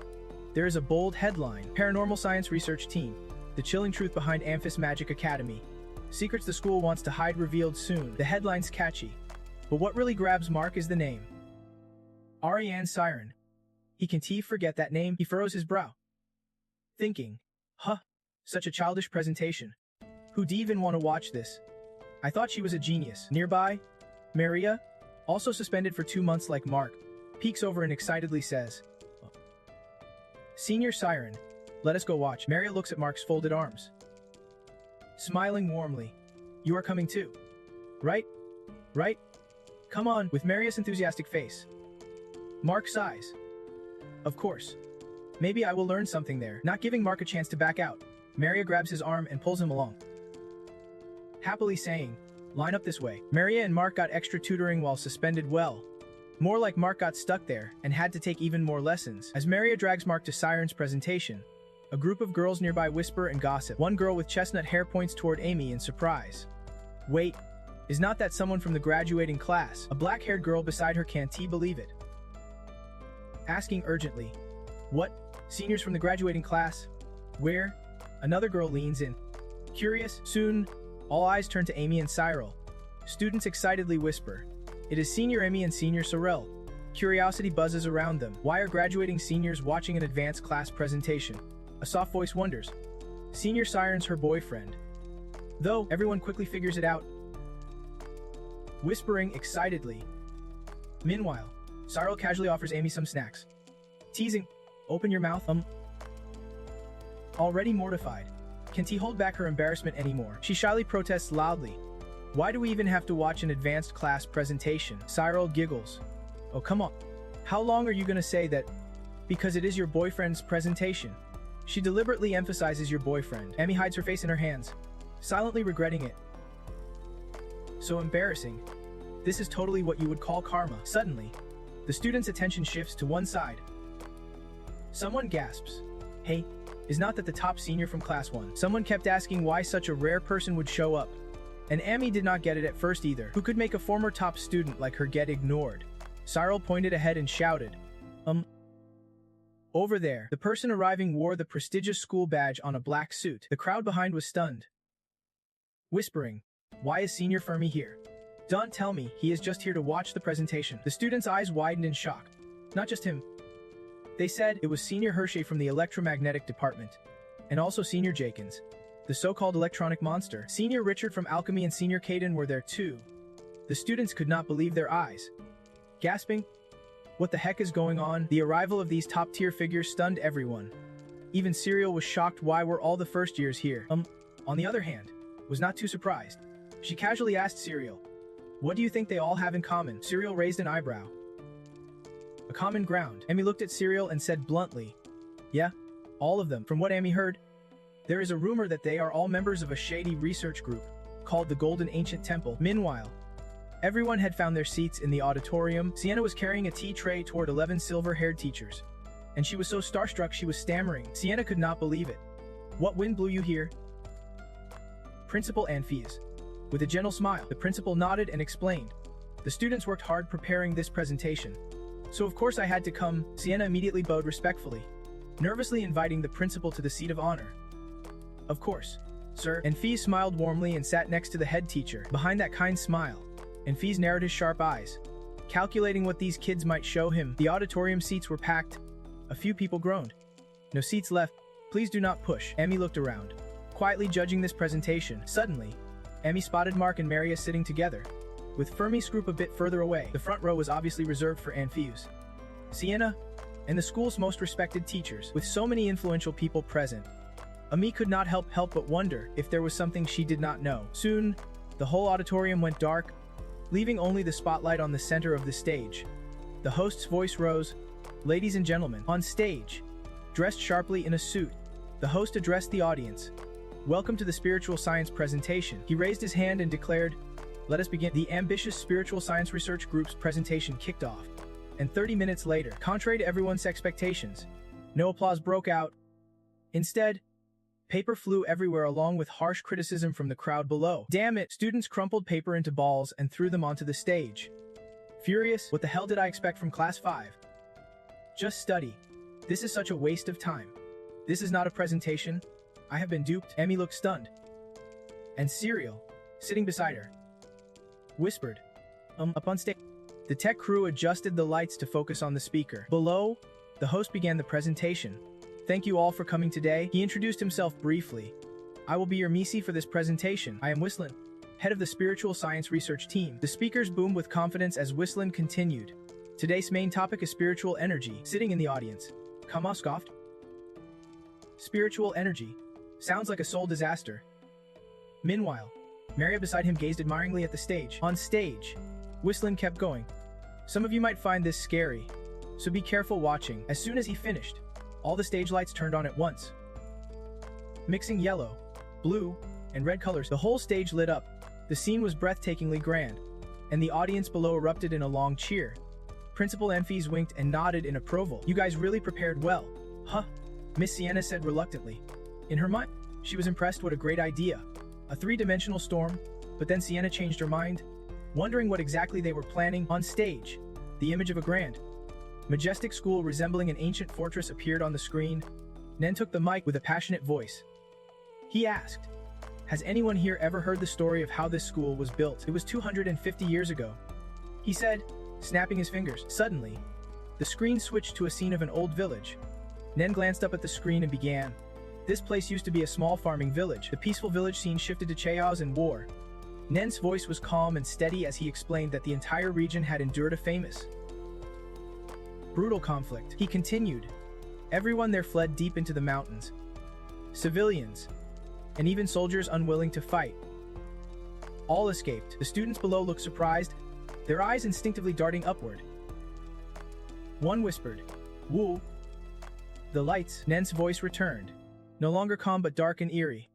there is a bold headline: Paranormal Science Research Team, the chilling truth behind Amphis Magic Academy. Secrets the school wants to hide revealed soon. The headline's catchy, but what really grabs Mark is the name. Arianne Siren. He can't forget that name. He furrows his brow, thinking, "Huh, such a childish presentation. Who'd even want to watch this? I thought she was a genius." Nearby, Maria, also suspended for 2 months like Mark, peeks over and excitedly says, "Senior Siren, let us go watch." Maria looks at Mark's folded arms, smiling warmly. "You are coming too, right? Right? Come on." With Maria's enthusiastic face, Mark sighs. "Of course. Maybe I will learn something there." Not giving Mark a chance to back out, Maria grabs his arm and pulls him along, happily saying, "Line up this way." Maria and Mark got extra tutoring while suspended. Well, more like Mark got stuck there and had to take even more lessons. As Maria drags Mark to Siren's presentation, a group of girls nearby whisper and gossip. One girl with chestnut hair points toward Amy in surprise. "Wait, is not that someone from the graduating class?" A black-haired girl beside her can't believe it, asking urgently, "What? Seniors from the graduating class? Where?" Another girl leans in, curious. Soon, all eyes turn to Amy and Cyril. Students excitedly whisper, "It is Senior Amy and Senior Sorel." Curiosity buzzes around them. Why are graduating seniors watching an advanced class presentation? A soft voice wonders. Senior Siren's her boyfriend. Though everyone quickly figures it out, whispering excitedly. Meanwhile, Cyril casually offers Amy some snacks, teasing, "Open your mouth." Already mortified, can't hold back her embarrassment anymore. She shyly protests loudly. "Why do we even have to watch an advanced class presentation?" Cyril giggles. "Oh, come on. How long are you gonna say that? Because it is your boyfriend's presentation." She deliberately emphasizes your boyfriend. Amy hides her face in her hands, silently regretting it. So embarrassing. This is totally what you would call karma. Suddenly, the student's attention shifts to one side. Someone gasps, "Hey, is not that the top senior from class 1? Someone kept asking why such a rare person would show up. And Amy did not get it at first either. Who could make a former top student like her get ignored?" Cyril pointed ahead and shouted, Over there." The person arriving wore the prestigious school badge on a black suit. The crowd behind was stunned, whispering, "Why is Senior Fermi here? Don't tell me he is just here to watch the presentation." The students' eyes widened in shock. Not just him. They said it was Senior Hershey from the electromagnetic department, and also Senior Jakins, the so-called electronic monster. Senior Richard from alchemy and Senior Caden were there too. The students could not believe their eyes, gasping, "What the heck is going on?" The arrival of these top-tier figures stunned everyone. Even Cyril was shocked. Why were all the first years here? On the other hand, was not too surprised. She casually asked Cyril, "What do you think they all have in common?" Cyril raised an eyebrow. "A common ground." Amy looked at Cyril and said bluntly, "Yeah, all of them." From what Amy heard, there is a rumor that they are all members of a shady research group called the Golden Ancient Temple. Meanwhile, everyone had found their seats in the auditorium. Sienna was carrying a tea tray toward 11 silver-haired teachers, and she was so starstruck she was stammering. Sienna could not believe it. What wind blew you here? Principal Anfias. With a gentle smile, the principal nodded and explained. The students worked hard preparing this presentation. So of course I had to come. Sienna immediately bowed respectfully, nervously inviting the principal to the seat of honor. Of course, sir. Anfias smiled warmly and sat next to the head teacher. Behind that kind smile, Anfias narrowed his sharp eyes, calculating what these kids might show him. The auditorium seats were packed. A few people groaned. No seats left. Please do not push. Emmy looked around, quietly judging this presentation. Suddenly, Emmy spotted Mark and Maria sitting together, with Fermi's group a bit further away. The front row was obviously reserved for Anfias, Sienna, and the school's most respected teachers. With so many influential people present, Ami could not help but wonder if there was something she did not know. Soon, the whole auditorium went dark, leaving only the spotlight on the center of the stage. The host's voice rose. Ladies and gentlemen, on stage, dressed sharply in a suit, the host addressed the audience. Welcome to the spiritual science presentation. He raised his hand and declared, let us begin. The ambitious spiritual science research group's presentation kicked off, and 30 minutes later, contrary to everyone's expectations, no applause broke out. Instead, paper flew everywhere along with harsh criticism from the crowd below. Damn it! Students crumpled paper into balls and threw them onto the stage. Furious, what the hell did I expect from class 5? Just study. This is such a waste of time. This is not a presentation. I have been duped. Emmy looked stunned. And Serial, sitting beside her, whispered, up on stage. The tech crew adjusted the lights to focus on the speaker. Below, the host began the presentation. Thank you all for coming today. He introduced himself briefly. I will be your Misi for this presentation. I am Whistlen, head of the spiritual science research team. The speakers boomed with confidence as Whistlen continued. Today's main topic is spiritual energy. Sitting in the audience, Kama scoffed. Spiritual energy. Sounds like a soul disaster. Meanwhile, Maria beside him gazed admiringly at the stage. On stage, Whistlen kept going. Some of you might find this scary, so be careful watching. As soon as he finished, all the stage lights turned on at once. Mixing yellow, blue, and red colors, the whole stage lit up. The scene was breathtakingly grand, and the audience below erupted in a long cheer. Principal Anfias winked and nodded in approval. You guys really prepared well, huh? Miss Sienna said reluctantly. In her mind, she was impressed. What a great idea. A three-dimensional storm, but then Sienna changed her mind, wondering what exactly they were planning. On stage, the image of a grand, majestic school resembling an ancient fortress appeared on the screen. Nen took the mic with a passionate voice. He asked, has anyone here ever heard the story of how this school was built? It was 250 years ago, he said, snapping his fingers. Suddenly, the screen switched to a scene of an old village. Nen glanced up at the screen and began. This place used to be a small farming village. The peaceful village scene shifted to chaos and war. Nen's voice was calm and steady as he explained that the entire region had endured a famous, brutal conflict. He continued. Everyone there fled deep into the mountains. Civilians, and even soldiers unwilling to fight, all escaped. The students below looked surprised, their eyes instinctively darting upward. One whispered, "Woo." The lights, Nen's voice returned, no longer calm but dark and eerie.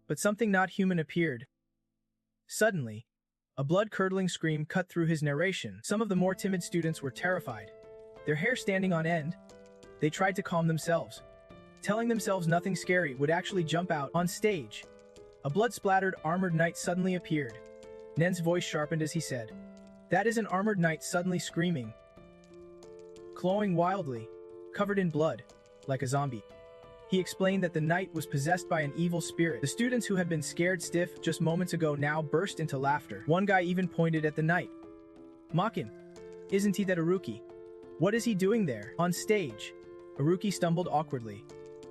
But something not human appeared. Suddenly, a blood-curdling scream cut through his narration. Some of the more timid students were terrified, their hair standing on end. They tried to calm themselves, telling themselves nothing scary would actually jump out. On stage, a blood-splattered armored knight suddenly appeared. Nen's voice sharpened as he said, "That is an armored knight suddenly screaming, clawing wildly, covered in blood, like a zombie." He explained that the knight was possessed by an evil spirit. The students who had been scared stiff just moments ago now burst into laughter. One guy even pointed at the knight, mocking, "Isn't he that Aruki? What is he doing there?" On stage, Aruki stumbled awkwardly,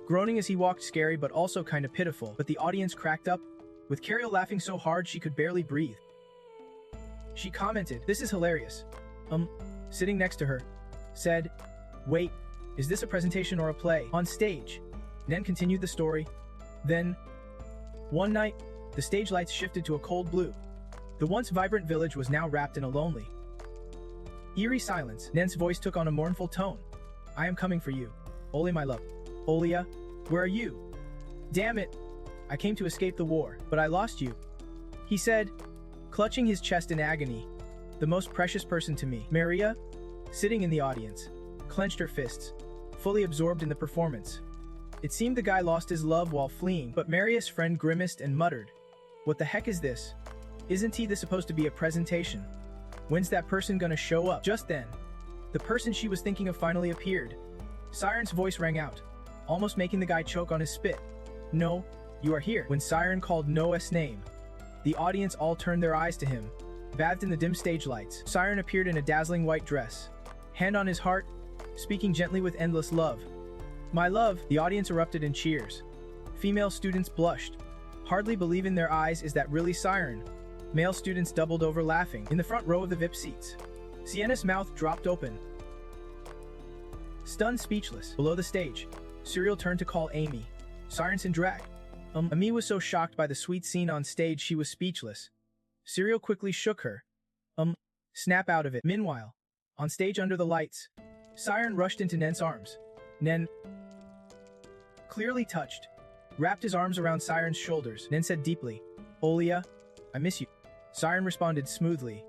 groaning as he walked, scary but also kinda pitiful. But the audience cracked up, with Carol laughing so hard she could barely breathe. She commented, "This is hilarious." Sitting next to her, said, "Wait, is this a presentation or a play?" On stage, Nen continued the story. Then, one night, the stage lights shifted to a cold blue. The once vibrant village was now wrapped in a lonely, eerie silence. Nen's voice took on a mournful tone. "I am coming for you, Oli, my love. Olia, where are you? Damn it, I came to escape the war, but I lost you," he said, clutching his chest in agony. "The most precious person to me." Maria, sitting in the audience, clenched her fists, fully absorbed in the performance. It seemed the guy lost his love while fleeing, but Marius' friend grimaced and muttered, "What the heck is this? Isn't this supposed to be a presentation? When's that person gonna show up?" Just then, the person she was thinking of finally appeared. Siren's voice rang out, almost making the guy choke on his spit. "No, you are here." When Siren called Noah's name, the audience all turned their eyes to him. Bathed in the dim stage lights, Siren appeared in a dazzling white dress, hand on his heart, speaking gently with endless love. "My love," the audience erupted in cheers. Female students blushed, hardly believing their eyes. "Is that really Siren?" Male students doubled over laughing. In the front row of the VIP seats, Sienna's mouth dropped open. Stunned speechless, below the stage, Cyril turned to call Amy. Siren's in drag. Amy was so shocked by the sweet scene on stage she was speechless. Cyril quickly shook her. Snap out of it. Meanwhile, on stage under the lights, Siren rushed into Nen's arms. Nen, clearly touched, wrapped his arms around Siren's shoulders. Nen said deeply, "Olia, I miss you." Siren responded smoothly,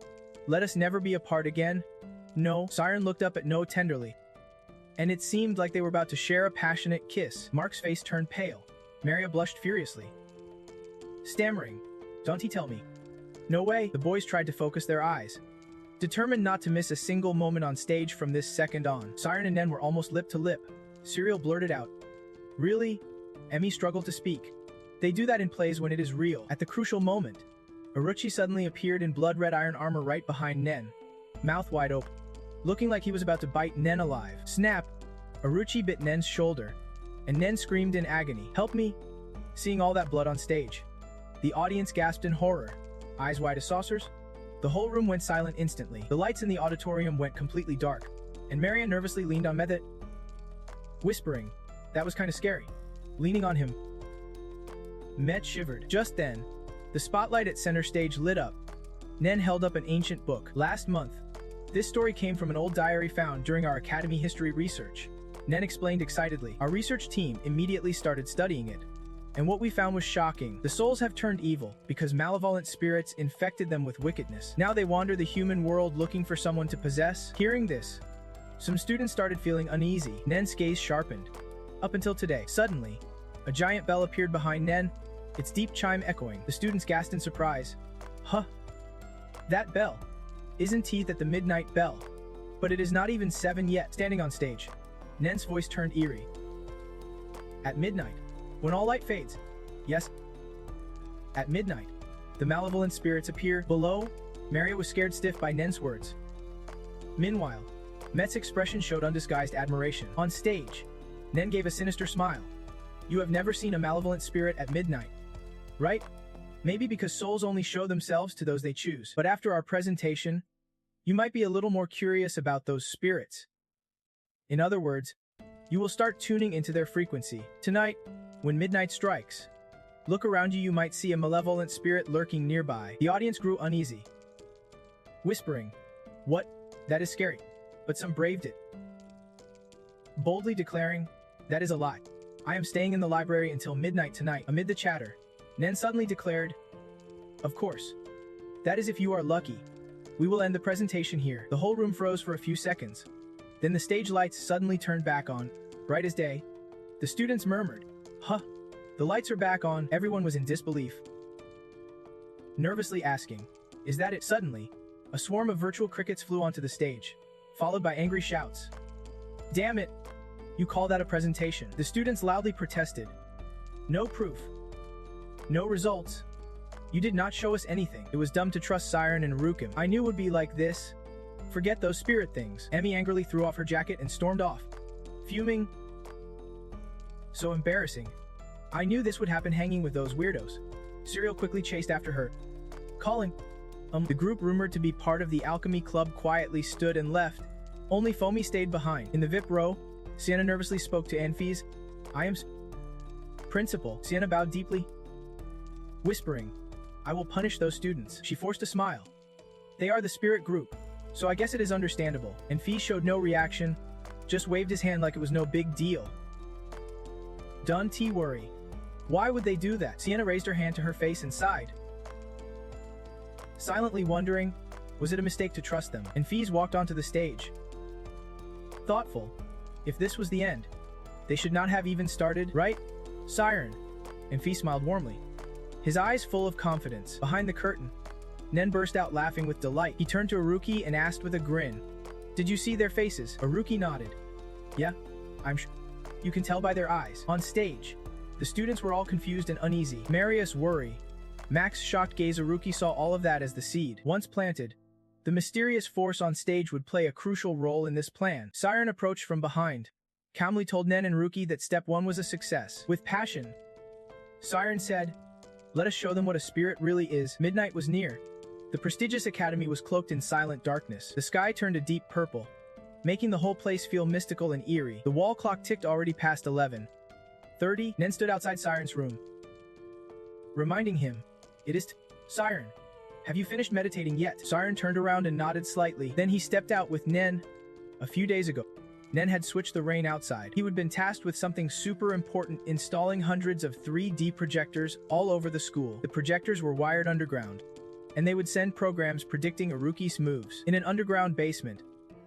"Let us never be apart again." "No." Siren looked up at No tenderly, and it seemed like they were about to share a passionate kiss. Mark's face turned pale. Maria blushed furiously, stammering, "Don't tell me." "No way." The boys tried to focus their eyes, determined not to miss a single moment on stage from this second on. Siren and Nen were almost lip to lip. Cyril blurted out, "Really?" Emmy struggled to speak. "They do that in plays when it is real." At the crucial moment, Orochi suddenly appeared in blood-red iron armor right behind Nen, mouth wide open, looking like he was about to bite Nen alive. Snap! Orochi bit Nen's shoulder, and Nen screamed in agony, "Help me!" Seeing all that blood on stage, the audience gasped in horror, eyes wide as saucers. The whole room went silent instantly. The lights in the auditorium went completely dark, and Maria nervously leaned on Method, whispering, "That was kinda scary." Leaning on him, Met shivered. Just then, the spotlight at center stage lit up. Nen held up an ancient book. "Last month, this story came from an old diary found during our academy history research." Nen explained excitedly. "Our research team immediately started studying it, and what we found was shocking. The souls have turned evil because malevolent spirits infected them with wickedness. Now they wander the human world looking for someone to possess." Hearing this, some students started feeling uneasy. Nen's gaze sharpened. Up until today, suddenly, a giant bell appeared behind Nen, its deep chime echoing. The students gasped in surprise. "Huh? That bell? Isn't that the midnight bell? But it is not even 7 yet." Standing on stage, Nen's voice turned eerie. "At midnight, when all light fades." "Yes. At midnight, the malevolent spirits appear." Below, Maria was scared stiff by Nen's words. Meanwhile, Met's expression showed undisguised admiration. On stage, Nen gave a sinister smile. "You have never seen a malevolent spirit at midnight, right? Maybe because souls only show themselves to those they choose. But after our presentation, you might be a little more curious about those spirits. In other words, you will start tuning into their frequency. Tonight, when midnight strikes, look around you. You might see a malevolent spirit lurking nearby." The audience grew uneasy, whispering, "What? That is scary." But some braved it, boldly declaring, "That is a lie. I am staying in the library until midnight tonight." Amid the chatter, Nen suddenly declared, "Of course. That is if you are lucky. We will end the presentation here." The whole room froze for a few seconds. Then the stage lights suddenly turned back on, bright as day. The students murmured, "Huh? The lights are back on." Everyone was in disbelief, nervously asking, "Is that it?" Suddenly, a swarm of virtual crickets flew onto the stage, followed by angry shouts. "Damn it! You call that a presentation?" The students loudly protested. "No proof. No results. You did not show us anything. It was dumb to trust Siren and Rukim. I knew it would be like this. Forget those spirit things." Emmy angrily threw off her jacket and stormed off, fuming. "So embarrassing. I knew this would happen hanging with those weirdos." Cyril quickly chased after her, calling. The group rumored to be part of the alchemy club quietly stood and left. Only Foamy stayed behind. In the VIP row, Sienna nervously spoke to Anfis. "I am Principal." Sienna bowed deeply, whispering, "I will punish those students." She forced a smile. "They are the spirit group, so I guess it is understandable." And Fee showed no reaction, just waved his hand like it was no big deal. "Don't worry. Why would they do that?" Sienna raised her hand to her face and sighed, silently wondering, was it a mistake to trust them? And Fees walked onto the stage, thoughtful. If this was the end, They should not have even started, right? Siren. And Fee smiled warmly, his eyes full of confidence. Behind the curtain, Nen burst out laughing with delight. He turned to Aruki and asked with a grin, "Did you see their faces?" Aruki nodded. "Yeah, I'm sure. You can tell by their eyes." On stage, the students were all confused and uneasy. Marius worry. Mac's shocked gaze. Aruki saw all of that as the seed. Once planted, the mysterious force on stage would play a crucial role in this plan. Siren approached from behind, calmly told Nen and Ruki that step 1 was a success. With passion, Siren said, "Let us show them what a spirit really is." Midnight was near. The prestigious academy was cloaked in silent darkness. The sky turned a deep purple, making the whole place feel mystical and eerie. The wall clock ticked already past 11:30. Nen stood outside Siren's room, reminding him, "It is Siren. Have you finished meditating yet?" Siren turned around and nodded slightly. Then he stepped out with Nen. A few days ago, Nen had switched the rain outside. He had been tasked with something super important, installing hundreds of 3D projectors all over the school. The projectors were wired underground, and they would send programs predicting Aruki's moves. In an underground basement,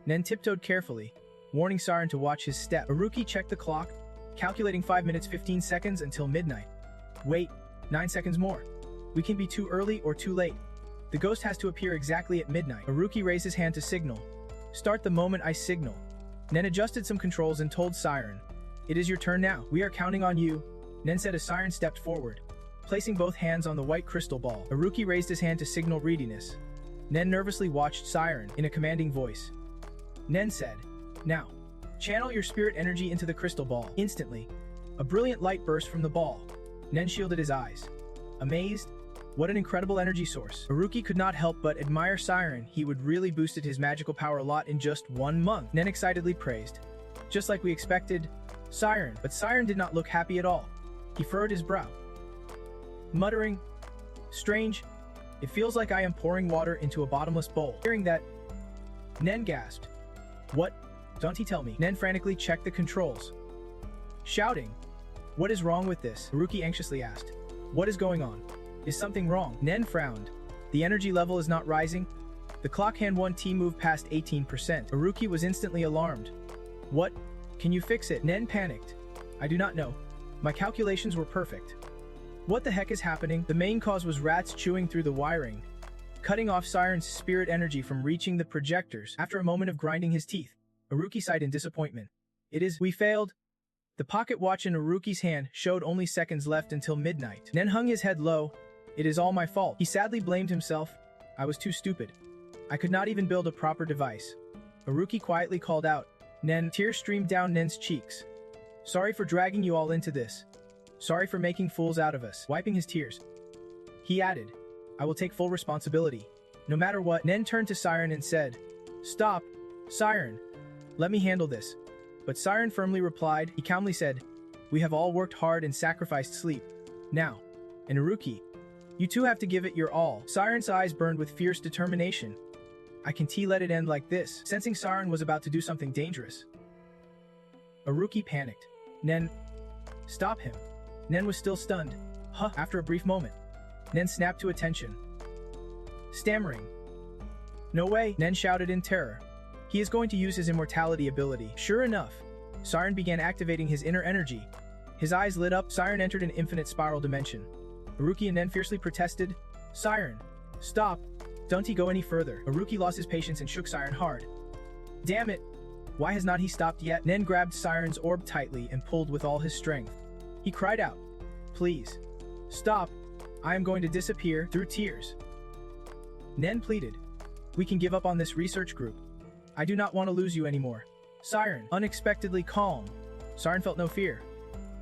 Nen tiptoed carefully, warning Siren to watch his step. Aruki checked the clock, calculating 5 minutes 15 seconds until midnight. Wait, 9 seconds more. We can be too early or too late. The ghost has to appear exactly at midnight. Aruki raised his hand to signal. "Start the moment I signal." Nen adjusted some controls and told Siren, "It is your turn now. We are counting on you." Nen said as Siren stepped forward, placing both hands on the white crystal ball. Aruki raised his hand to signal readiness. Nen nervously watched Siren in a commanding voice. Nen said, "Now, channel your spirit energy into the crystal ball." Instantly, a brilliant light burst from the ball. Nen shielded his eyes, amazed. What an incredible energy source. Aruki could not help but admire Siren. He would really boosted his magical power a lot in just 1 month. Nen excitedly praised. "Just like we expected, Siren." But Siren did not look happy at all. He furrowed his brow, muttering, "Strange. It feels like I am pouring water into a bottomless bowl." Hearing that, Nen gasped. "What? Don't he tell me?" Nen frantically checked the controls, shouting, "What is wrong with this?" Aruki anxiously asked, "What is going on? Is something wrong?" Nen frowned. "The energy level is not rising." The clock hand 1T moved past 18%. Aruki was instantly alarmed. "What? Can you fix it?" Nen panicked. "I do not know. My calculations were perfect." "What the heck is happening?" The main cause was rats chewing through the wiring, cutting off Siren's spirit energy from reaching the projectors. After a moment of grinding his teeth, Aruki sighed in disappointment. We failed." The pocket watch in Aruki's hand showed only seconds left until midnight. Nen hung his head low. "It is all my fault." He sadly blamed himself. "I was too stupid. I could not even build a proper device." Aruki quietly called out. Nen. Tears streamed down Nen's cheeks. "Sorry for dragging you all into this. Sorry for making fools out of us." Wiping his tears, he added, "I will take full responsibility, no matter what." Nen turned to Siren and said, "Stop, Siren. Let me handle this." But Siren firmly replied. He calmly said, "We have all worked hard and sacrificed sleep. Now, and Aruki, you two have to give it your all." Siren's eyes burned with fierce determination. "I can't let it end like this." Sensing Siren was about to do something dangerous, Aruki panicked. "Nen, stop him." Nen was still stunned. "Huh?" After a brief moment, Nen snapped to attention, stammering, "No way!" Nen shouted in terror. "He is going to use his immortality ability." Sure enough, Siren began activating his inner energy. His eyes lit up. Siren entered an infinite spiral dimension. Aruki and Nen fiercely protested. "Siren, stop! Don't he go any further." Aruki lost his patience and shook Siren hard. "Damn it! Why has not he stopped yet?" Nen grabbed Siren's orb tightly and pulled with all his strength. He cried out, "Please, stop! I am going to disappear." Through tears, Nen pleaded, "We can give up on this research group. I do not want to lose you anymore." Siren, unexpectedly calm. Siren felt no fear.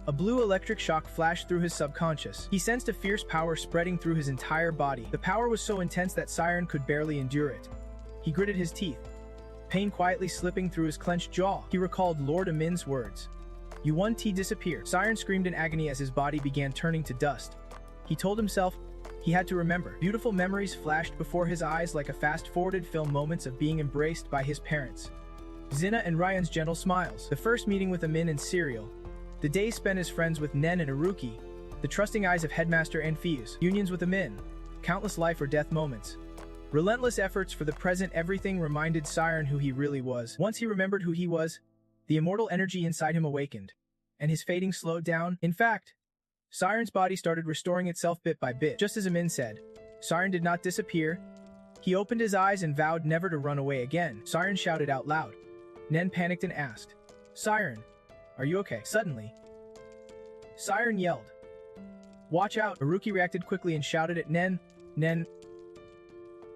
A blue electric shock flashed through his subconscious. He sensed a fierce power spreading through his entire body. The power was so intense that Siren could barely endure it. He gritted his teeth, pain quietly slipping through his clenched jaw. He recalled Lord Amin's words. "You 1T disappear." Siren screamed in agony as his body began turning to dust. He told himself he had to remember. Beautiful memories flashed before his eyes like a fast-forwarded film, moments of being embraced by his parents, Zinna and Ryan's gentle smiles, the first meeting with Amin and Serial, the days spent as friends with Nen and Aruki, the trusting eyes of Headmaster and Fuse, unions with Amin, countless life or death moments. Relentless efforts for the present. Everything reminded Siren who he really was. Once he remembered who he was, the immortal energy inside him awakened, and his fading slowed down. In fact, Siren's body started restoring itself bit by bit. Just as Amin said, Siren did not disappear. He opened his eyes and vowed never to run away again. Siren shouted out loud. Nen panicked and asked, "Siren, are you okay?" Suddenly, Siren yelled, "Watch out!" Haruki reacted quickly and shouted at Nen, "Nen!"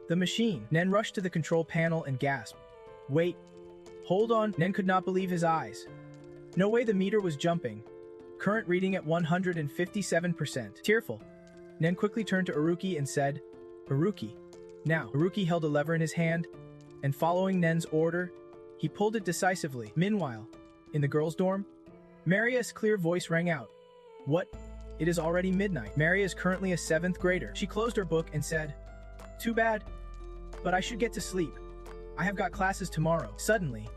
The machine. Nen rushed to the control panel and gasped. "Wait. Hold on." Nen could not believe his eyes. No way, the meter was jumping. Current reading at 157%. Tearful, Nen quickly turned to Haruki and said, "Haruki, now." Haruki held a lever in his hand, and following Nen's order, he pulled it decisively. Meanwhile, in the girls' dorm, Maria's clear voice rang out. "What? It is already midnight." Maria is currently a 7th grader. She closed her book and said, "Too bad, but I should get to sleep. I have got classes tomorrow." Suddenly,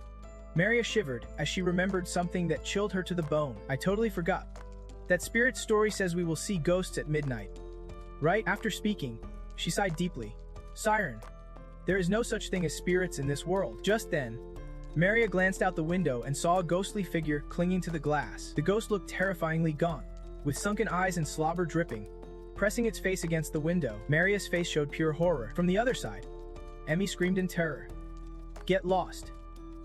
Maria shivered as she remembered something that chilled her to the bone. "I totally forgot. That spirit story says we will see ghosts at midnight. Right?" After speaking, she sighed deeply. "Siren, there is no such thing as spirits in this world." Just then, Maria glanced out the window and saw a ghostly figure clinging to the glass. The ghost looked terrifyingly gaunt, with sunken eyes and slobber dripping. Pressing its face against the window, Maria's face showed pure horror. From the other side, Emmy screamed in terror. "Get lost!"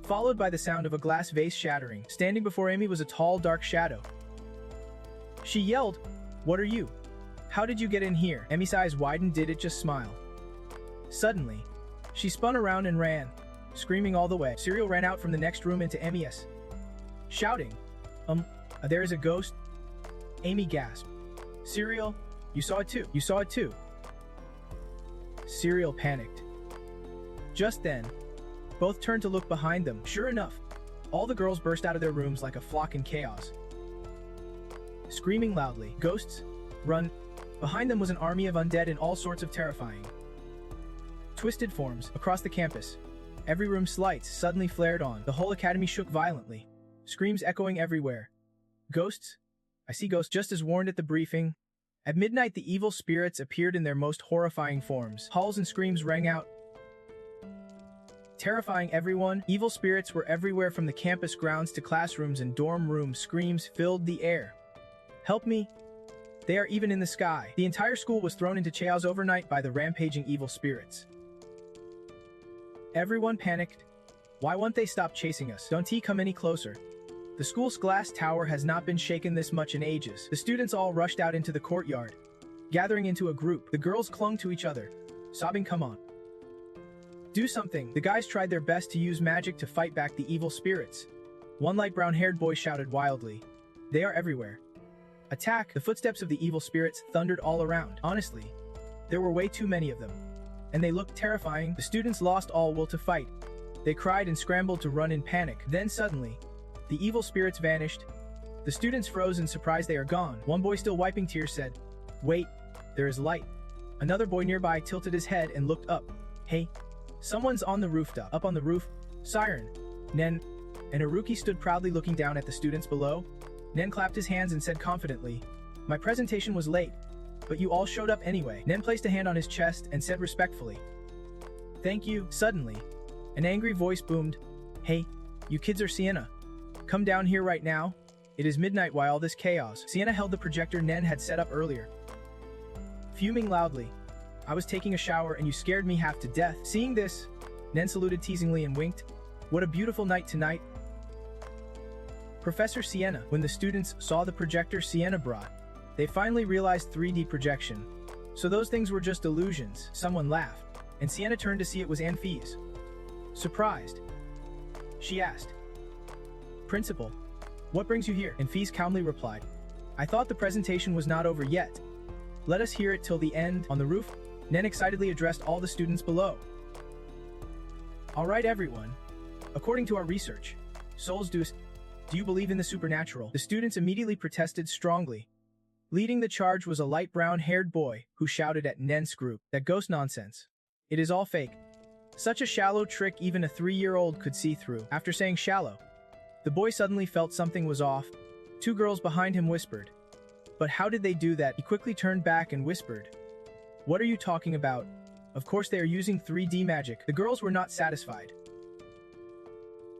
Followed by the sound of a glass vase shattering. Standing before Amy was a tall, dark shadow. She yelled, "What are you? How did you get in here?" Emmy's eyes widened. Did it just smile? Suddenly, she spun around and ran, screaming all the way. Serial ran out from the next room into Emmy's, shouting, There is a ghost?" Amy gasped. "Serial, you saw it too. You saw it too." Serial panicked. Just then, both turned to look behind them. Sure enough, all the girls burst out of their rooms like a flock in chaos, screaming loudly, "Ghosts! Run!" Behind them was an army of undead in all sorts of terrifying, twisted forms across the campus. Every room's lights suddenly flared on. The whole academy shook violently, screams echoing everywhere. "Ghosts? I see ghosts." Just as warned at the briefing, at midnight the evil spirits appeared in their most horrifying forms. Howls and screams rang out, terrifying everyone. Evil spirits were everywhere from the campus grounds to classrooms and dorm rooms. Screams filled the air. "Help me! They are even in the sky." The entire school was thrown into chaos overnight by the rampaging evil spirits. Everyone panicked. Why won't they stop chasing us? Don't he come any closer? The school's glass tower has not been shaken this much in ages. The students all rushed out into the courtyard, gathering into a group. The girls clung to each other, sobbing, "Come on. Do something." The guys tried their best to use magic to fight back the evil spirits. One light brown-haired boy shouted wildly, "They are everywhere. Attack!" The footsteps of the evil spirits thundered all around. Honestly, there were way too many of them, and they looked terrifying. The students lost all will to fight. They cried and scrambled to run in panic. Then suddenly, the evil spirits vanished. The students froze in surprise. They are gone. One boy, still wiping tears, said, "Wait, there is light." Another boy nearby tilted his head and looked up. "Hey, someone's on the rooftop." Up on the roof, Siren, Nen, and Haruki stood proudly looking down at the students below. Nen clapped his hands and said confidently, "My presentation was late, but you all showed up anyway." Nen placed a hand on his chest and said respectfully, "Thank you." Suddenly, an angry voice boomed, "Hey, you kids are Sienna. Come down here right now. It is midnight. Why all this chaos?" Sienna held the projector Nen had set up earlier, fuming loudly. "I was taking a shower and you scared me half to death." Seeing this, Nen saluted teasingly and winked. "What a beautiful night tonight, Professor Sienna." When the students saw the projector Sienna brought, they finally realized 3D projection. So those things were just illusions. Someone laughed, and Sienna turned to see it was Anne Fees. Surprised, she asked, "Principal, what brings you here?" And Fees calmly replied, "I thought the presentation was not over yet. Let us hear it till the end." On the roof, Nen excitedly addressed all the students below. "All right, everyone. According to our research, souls do you believe in the supernatural?" The students immediately protested strongly. Leading the charge was a light brown-haired boy who shouted at Nen's group, "That ghost nonsense. It is all fake. Such a shallow trick even a 3-year-old could see through." After saying shallow, the boy suddenly felt something was off. Two girls behind him whispered, "But how did they do that?" He quickly turned back and whispered, "What are you talking about? Of course they are using 3D magic." The girls were not satisfied.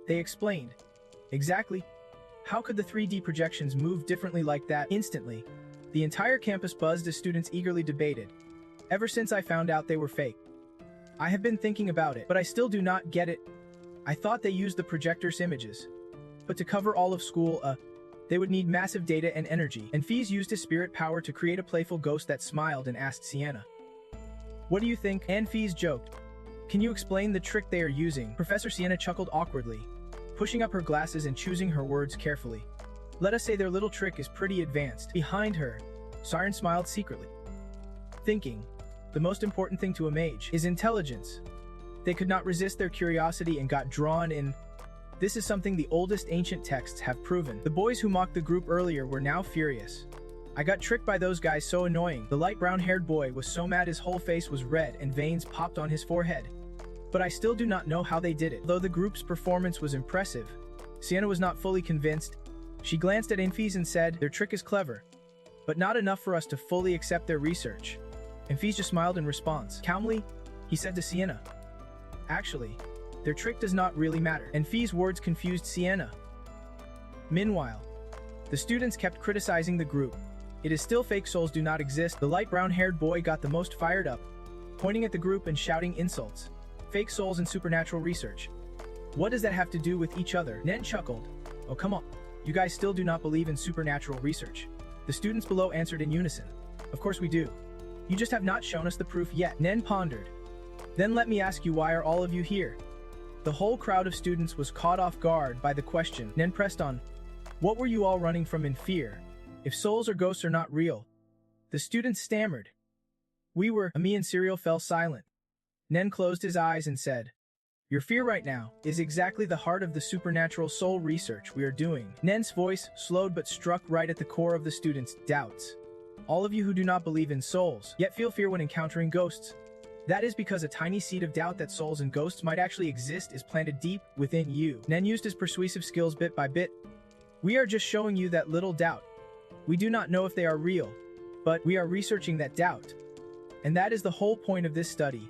They explained, "Exactly. How could the 3D projections move differently like that instantly? The entire campus buzzed as students eagerly debated. Ever since I found out they were fake. I have been thinking about it, but I still do not get it. I thought they used the projector's images. But to cover all of school, they would need massive data and energy, and Fees used his spirit power to create a playful ghost that smiled and asked Sienna. What do you think? And Fees joked. Can you explain the trick they are using? Professor Sienna chuckled awkwardly, pushing up her glasses and choosing her words carefully. Let us say their little trick is pretty advanced. Behind her, Siren smiled secretly, thinking, the most important thing to a mage is intelligence. They could not resist their curiosity and got drawn in. This is something the oldest ancient texts have proven. The boys who mocked the group earlier were now furious. I got tricked by those guys, so annoying. The light brown-haired boy was so mad his whole face was red and veins popped on his forehead. But I still do not know how they did it. Though the group's performance was impressive, Sienna was not fully convinced. She glanced at Infees and said, their trick is clever, but not enough for us to fully accept their research. Infees just smiled in response. Calmly, he said to Sienna, actually, their trick does not really matter. Infees' words confused Sienna. Meanwhile, the students kept criticizing the group. It is still fake, souls do not exist. The light brown-haired boy got the most fired up, pointing at the group and shouting insults. Fake souls and supernatural research. What does that have to do with each other? Nen chuckled. Oh, come on. You guys still do not believe in supernatural research. The students below answered in unison. Of course we do. You just have not shown us the proof yet. Nen pondered. Then let me ask you, why are all of you here? The whole crowd of students was caught off guard by the question. Nen pressed on. What were you all running from in fear? If souls or ghosts are not real? The students stammered. We were. Ami and Serial fell silent. Nen closed his eyes and said, your fear right now is exactly the heart of the supernatural soul research we are doing. Nen's voice slowed but struck right at the core of the students' doubts. All of you who do not believe in souls, yet feel fear when encountering ghosts. That is because a tiny seed of doubt that souls and ghosts might actually exist is planted deep within you. Nen used his persuasive skills bit by bit. We are just showing you that little doubt. We do not know if they are real, but we are researching that doubt. And that is the whole point of this study.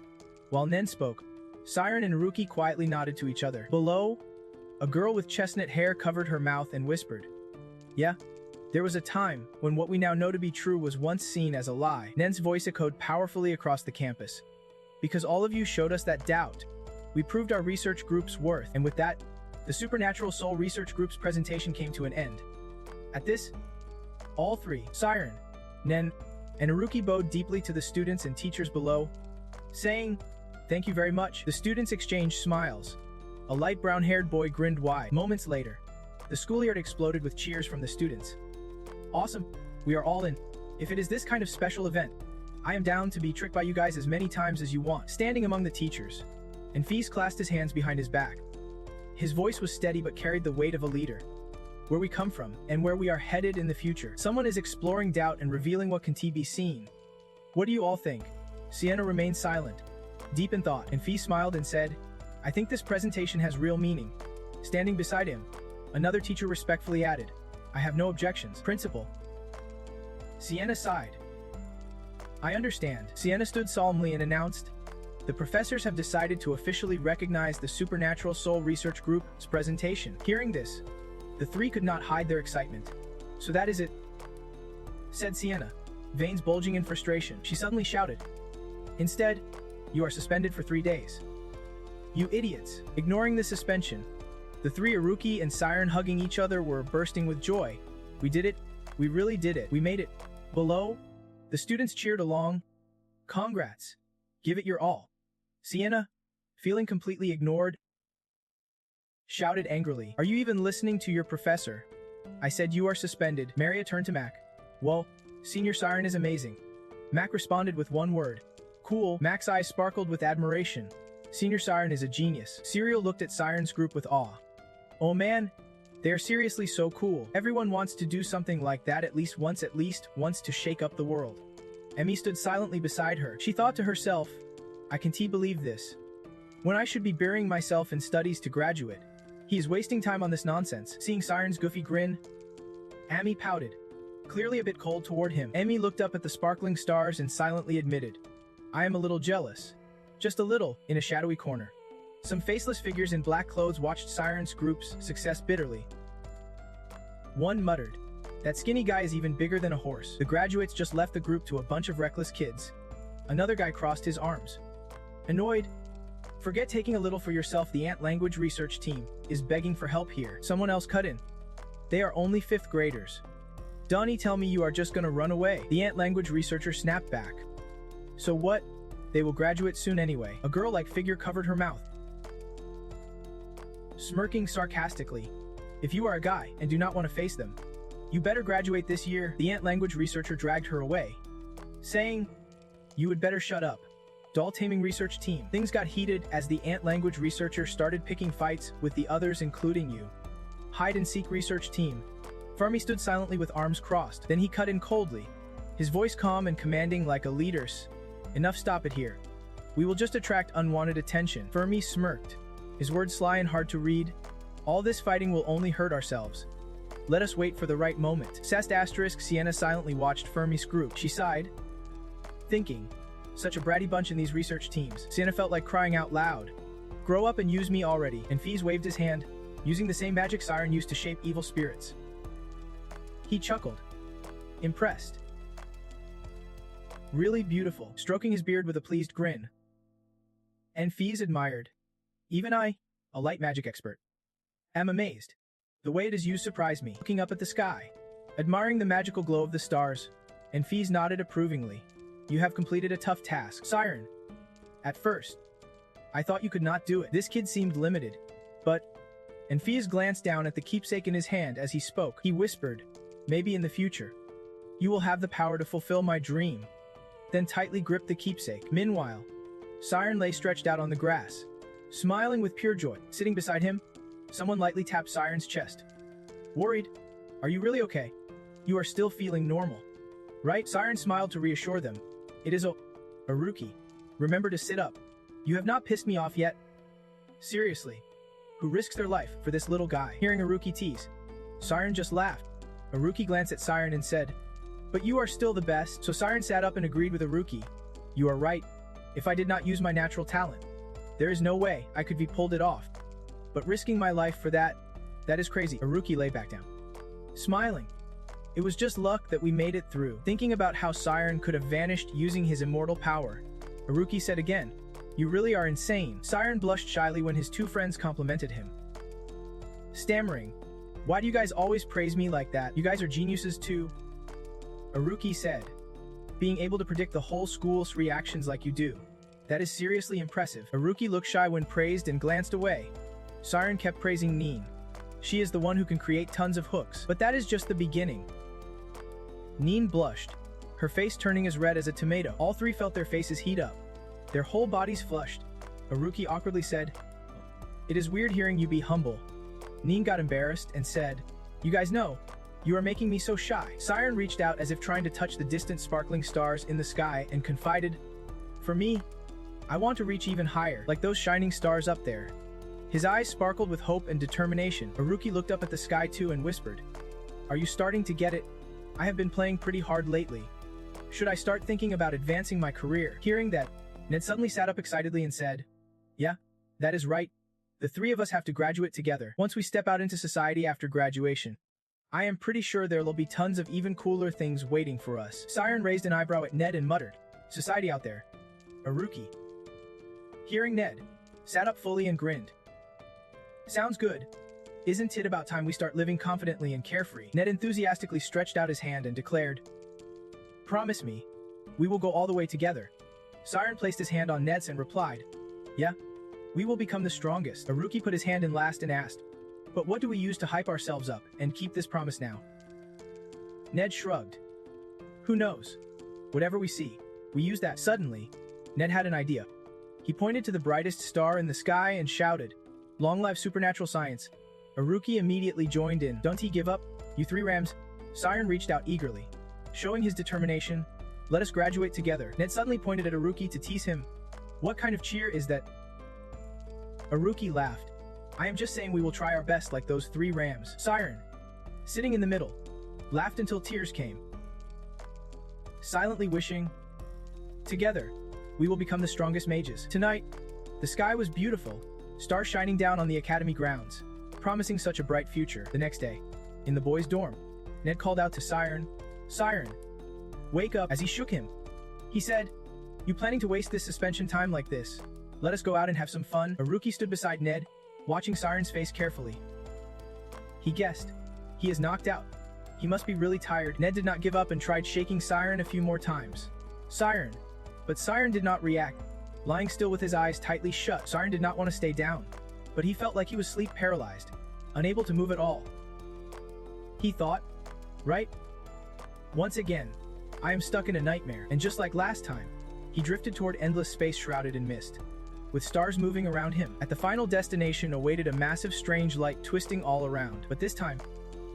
While Nen spoke, Siren and Ruki quietly nodded to each other. Below, a girl with chestnut hair covered her mouth and whispered, yeah, there was a time when what we now know to be true was once seen as a lie. Nen's voice echoed powerfully across the campus. Because all of you showed us that doubt, we proved our research group's worth, and with that, the Supernatural Soul Research Group's presentation came to an end. At this, all three, Siren, Nen, and Aruki bowed deeply to the students and teachers below, saying, thank you very much. The students exchanged smiles. A light brown-haired boy grinned wide. Moments later, the schoolyard exploded with cheers from the students. Awesome. We are all in. If it is this kind of special event, I am down to be tricked by you guys as many times as you want. Standing among the teachers, and Fees clasped his hands behind his back. His voice was steady but carried the weight of a leader. Where we come from, and where we are headed in the future. Someone is exploring doubt and revealing what can be seen. What do you all think? Sienna remained silent, deep in thought, and Fee smiled and said, I think this presentation has real meaning. Standing beside him, another teacher respectfully added, I have no objections, Principal. Sienna sighed. I understand. Sienna stood solemnly and announced, the professors have decided to officially recognize the Supernatural Soul Research Group's presentation. Hearing this, the three could not hide their excitement. So that is it, said Sienna, veins bulging in frustration. She suddenly shouted, instead, you are suspended for 3 days. You idiots. Ignoring the suspension, the three Aruki and Siren hugging each other were bursting with joy. We did it. We really did it. We made it. Below, the students cheered along. Congrats. Give it your all. Sienna, feeling completely ignored, shouted angrily, are you even listening to your professor? I said you are suspended. Maria turned to Mac. Well, Senior Siren is amazing. Mac responded with one word. Cool. Mac's eyes sparkled with admiration. Senior Siren is a genius. Serial looked at Siren's group with awe. Oh man, they are seriously so cool. Everyone wants to do something like that at least once to shake up the world. Emmy stood silently beside her. She thought to herself, I can't believe this. When I should be burying myself in studies to graduate. He is wasting time on this nonsense. Seeing Siren's goofy grin, Amy pouted, clearly a bit cold toward him. Emmy looked up at the sparkling stars and silently admitted, I am a little jealous. Just a little, in a shadowy corner. Some faceless figures in black clothes watched Siren's group's success bitterly. One muttered, "That skinny guy is even bigger than a horse." The graduates just left the group to a bunch of reckless kids. Another guy crossed his arms. Annoyed, "Forget taking a little for yourself, the ant language research team is begging for help here." Someone else cut in. "They are only 5th graders. Donnie, tell me you are just gonna run away." The ant language researcher snapped back. "So what? They will graduate soon anyway." A girl-like figure covered her mouth. Smirking sarcastically, "If you are a guy and do not want to face them, you better graduate this year." The ant language researcher dragged her away, saying, "You would better shut up." Doll taming research team. Things got heated as the ant language researcher started picking fights with the others, including you. Hide and seek research team. Fermi stood silently with arms crossed. Then he cut in coldly, his voice calm and commanding like a leader's. "Enough, stop it here. We will just attract unwanted attention." Fermi smirked, his words sly and hard to read. "All this fighting will only hurt ourselves. Let us wait for the right moment." Sienna silently watched Fermi's group. She sighed, thinking, such a bratty bunch in these research teams. Sienna felt like crying out loud, "Grow up and use me already." And Fies waved his hand, using the same magic Siren used to shape evil spirits. He chuckled, impressed. "Really beautiful," stroking his beard with a pleased grin. And Fies admired. "Even I, a light magic expert, am amazed. The way it is used surprised me." Looking up at the sky, admiring the magical glow of the stars, and Fies nodded approvingly. "You have completed a tough task, Siren. At first, I thought you could not do it." This kid seemed limited, but... And Fies glanced down at the keepsake in his hand as he spoke. He whispered, "Maybe in the future, you will have the power to fulfill my dream." Then tightly gripped the keepsake. Meanwhile, Siren lay stretched out on the grass, smiling with pure joy. Sitting beside him, someone lightly tapped Siren's chest. "Worried? Are you really okay? You are still feeling normal, right?" Siren smiled to reassure them. "It is a rookie. Remember to sit up. You have not pissed me off yet." Seriously, who risks their life for this little guy? Hearing a rookie tease, Siren just laughed. A rookie glanced at Siren and said, "But you are still the best." So Siren sat up and agreed with a rookie. "You are right. If I did not use my natural talent, there is no way I could be pulled it off. But risking my life for that is crazy." A rookie lay back down, smiling. "It was just luck that we made it through." Thinking about how Siren could have vanished using his immortal power, a rookie said again, "You really are insane." Siren blushed shyly when his two friends complimented him. Stammering, "Why do you guys always praise me like that? You guys are geniuses too." A rookie said, "Being able to predict the whole school's reactions like you do, that is seriously impressive." A rookie looked shy when praised and glanced away. Siren kept praising Neen. "She is the one who can create tons of hooks." But that is just the beginning. Neen blushed, her face turning as red as a tomato. All three felt their faces heat up, their whole bodies flushed. A rookie awkwardly said, "It is weird hearing you be humble." Neen got embarrassed and said, "You guys know, you are making me so shy." Siren reached out as if trying to touch the distant sparkling stars in the sky and confided, "For me, I want to reach even higher, like those shining stars up there." His eyes sparkled with hope and determination. A rookie looked up at the sky too and whispered, "Are you starting to get it? I have been playing pretty hard lately. Should I start thinking about advancing my career?" Hearing that, Ned suddenly sat up excitedly and said, "Yeah, that is right. The three of us have to graduate together. Once we step out into society after graduation, I am pretty sure there'll be tons of even cooler things waiting for us." Siren raised an eyebrow at Ned and muttered, "Society out there." A rookie, hearing Ned, sat up fully and grinned. "Sounds good. Isn't it about time we start living confidently and carefree?" Ned enthusiastically stretched out his hand and declared, "Promise me, we will go all the way together." Siren placed his hand on Ned's and replied, "Yeah, we will become the strongest." A rookie put his hand in last and asked, "But what do we use to hype ourselves up and keep this promise now?" Ned shrugged. "Who knows? Whatever we see, we use that." Suddenly, Ned had an idea. He pointed to the brightest star in the sky and shouted, "Long live supernatural science." A rookie immediately joined in. "Don't he give up, you three rams?" Siren reached out eagerly, showing his determination. "Let us graduate together." Ned suddenly pointed at a rookie to tease him. "What kind of cheer is that?" A rookie laughed. "I am just saying we will try our best like those three rams." Siren, sitting in the middle, laughed until tears came, silently wishing, "Together, we will become the strongest mages." Tonight, the sky was beautiful, stars shining down on the academy grounds, promising such a bright future. The next day, In the boys' dorm, Ned called out to Siren, "Siren, wake up," as he shook him. He said, "You planning to waste this suspension time like this? Let us go out and have some fun." A rookie stood beside Ned, watching Siren's face carefully. He guessed. He is knocked out. He must be really tired. Ned did not give up and tried shaking Siren a few more times. Siren. But Siren did not react, lying still with his eyes tightly shut. Siren did not want to stay down, but he felt like he was sleep paralyzed, unable to move at all. He thought, right? Once again, I am stuck in a nightmare, and just like last time, he drifted toward endless space shrouded in mist, with stars moving around him. At the final destination awaited a massive strange light twisting all around, but this time,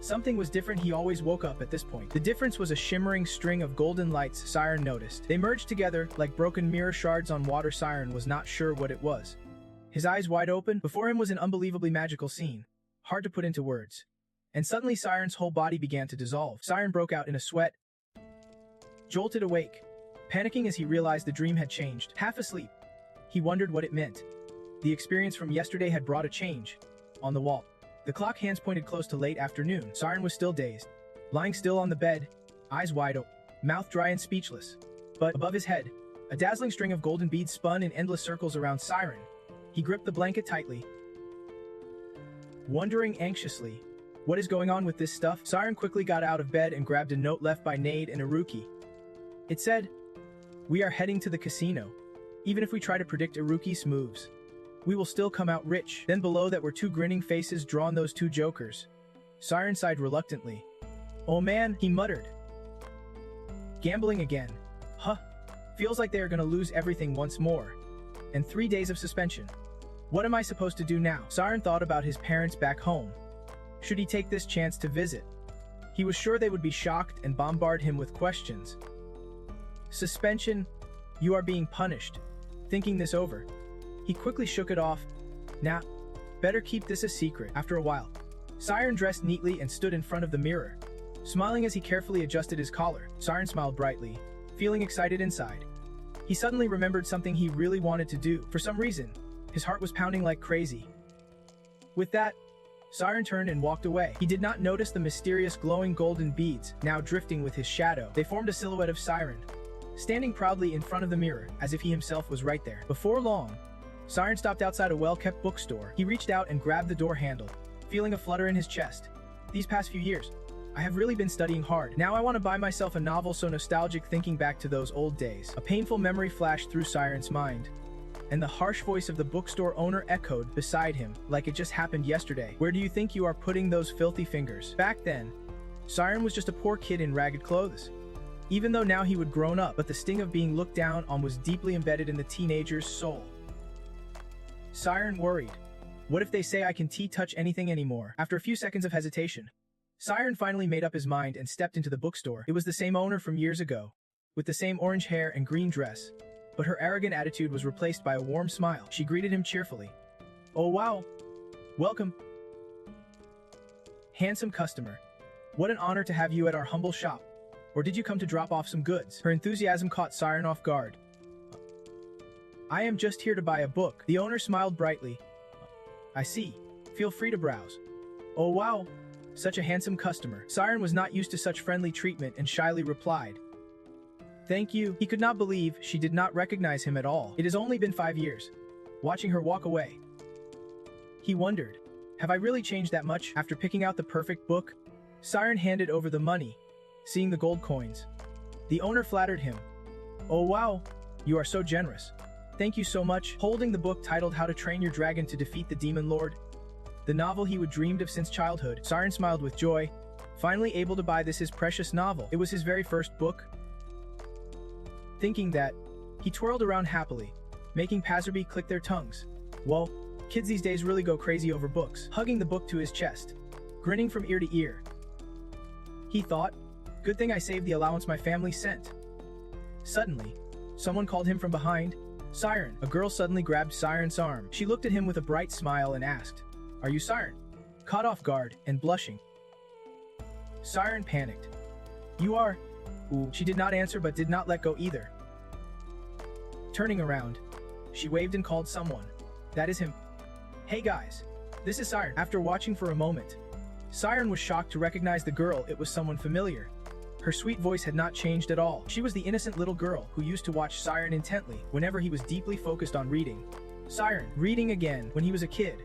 something was different. He always woke up at this point. The difference was a shimmering string of golden lights Siren noticed. They merged together like broken mirror shards on water. Siren was not sure what it was. His eyes wide open, before him was an unbelievably magical scene, hard to put into words. And suddenly Siren's whole body began to dissolve. Siren broke out in a sweat, jolted awake, panicking as he realized the dream had changed. Half asleep, he wondered what it meant. The experience from yesterday had brought a change. On the wall, the clock hands pointed close to late afternoon. Siren was still dazed, lying still on the bed, eyes wide open, mouth dry and speechless. But above his head, a dazzling string of golden beads spun in endless circles around Siren. He gripped the blanket tightly, wondering anxiously, what is going on with this stuff? Siren quickly got out of bed and grabbed a note left by Nade and Iruki. It said, "We are heading to the casino. Even if we try to predict Iruki's moves, we will still come out rich." Then below that were two grinning faces drawn, those two jokers. Siren sighed reluctantly. "Oh man," he muttered. "Gambling again. Huh. Feels like they are gonna lose everything once more. And 3 days of suspension. What am I supposed to do now?" Siren thought about his parents back home. Should he take this chance to visit? He was sure they would be shocked and bombard him with questions. Suspension? You are being punished. Thinking this over, he quickly shook it off. Nah, better keep this a secret. After a while, Siren dressed neatly and stood in front of the mirror, smiling as he carefully adjusted his collar. Siren smiled brightly, feeling excited inside. He suddenly remembered something he really wanted to do. For some reason, his heart was pounding like crazy. With that, Siren turned and walked away. He did not notice the mysterious glowing golden beads, now drifting with his shadow. They formed a silhouette of Siren, standing proudly in front of the mirror, as if he himself was right there. Before long, Siren stopped outside a well-kept bookstore. He reached out and grabbed the door handle, feeling a flutter in his chest. These past few years, I have really been studying hard. Now I want to buy myself a novel. So nostalgic, thinking back to those old days. A painful memory flashed through Siren's mind, and the harsh voice of the bookstore owner echoed beside him, like it just happened yesterday. "Where do you think you are putting those filthy fingers?" Back then, Siren was just a poor kid in ragged clothes. Even though now he would grown up, but the sting of being looked down on was deeply embedded in the teenager's soul. Siren worried. What if they say I can touch anything anymore? After a few seconds of hesitation, Siren finally made up his mind and stepped into the bookstore. It was the same owner from years ago, with the same orange hair and green dress, but her arrogant attitude was replaced by a warm smile. She greeted him cheerfully. "Oh wow. Welcome. Handsome customer. What an honor to have you at our humble shop. Or did you come to drop off some goods?" Her enthusiasm caught Siren off guard. "I am just here to buy a book." The owner smiled brightly. "I see. Feel free to browse." "Oh wow. Such a handsome customer." Siren was not used to such friendly treatment and shyly replied, "Thank you." He could not believe she did not recognize him at all. It has only been 5 years. Watching her walk away, he wondered, have I really changed that much? After picking out the perfect book, Siren handed over the money, seeing the gold coins. The owner flattered him. "Oh wow, you are so generous. Thank you so much." Holding the book titled How to Train Your Dragon to Defeat the Demon Lord, the novel he would dreamed of since childhood, Siren smiled with joy, finally able to buy this his precious novel. It was his very first book. Thinking that, he twirled around happily, making passerby click their tongues. Whoa, kids these days really go crazy over books. Hugging the book to his chest, grinning from ear to ear, he thought, good thing I saved the allowance my family sent. Suddenly, someone called him from behind. "Siren." A girl suddenly grabbed Siren's arm. She looked at him with a bright smile and asked, "Are you Siren?" Caught off guard and blushing, Siren panicked. "You are?" Ooh. She did not answer but did not let go either. Turning around, she waved and called someone. "That is him. Hey guys, this is Siren." After watching for a moment, Siren was shocked to recognize the girl. It was someone familiar. Her sweet voice had not changed at all. She was the innocent little girl who used to watch Siren intently whenever he was deeply focused on reading. Siren, reading again. When he was a kid,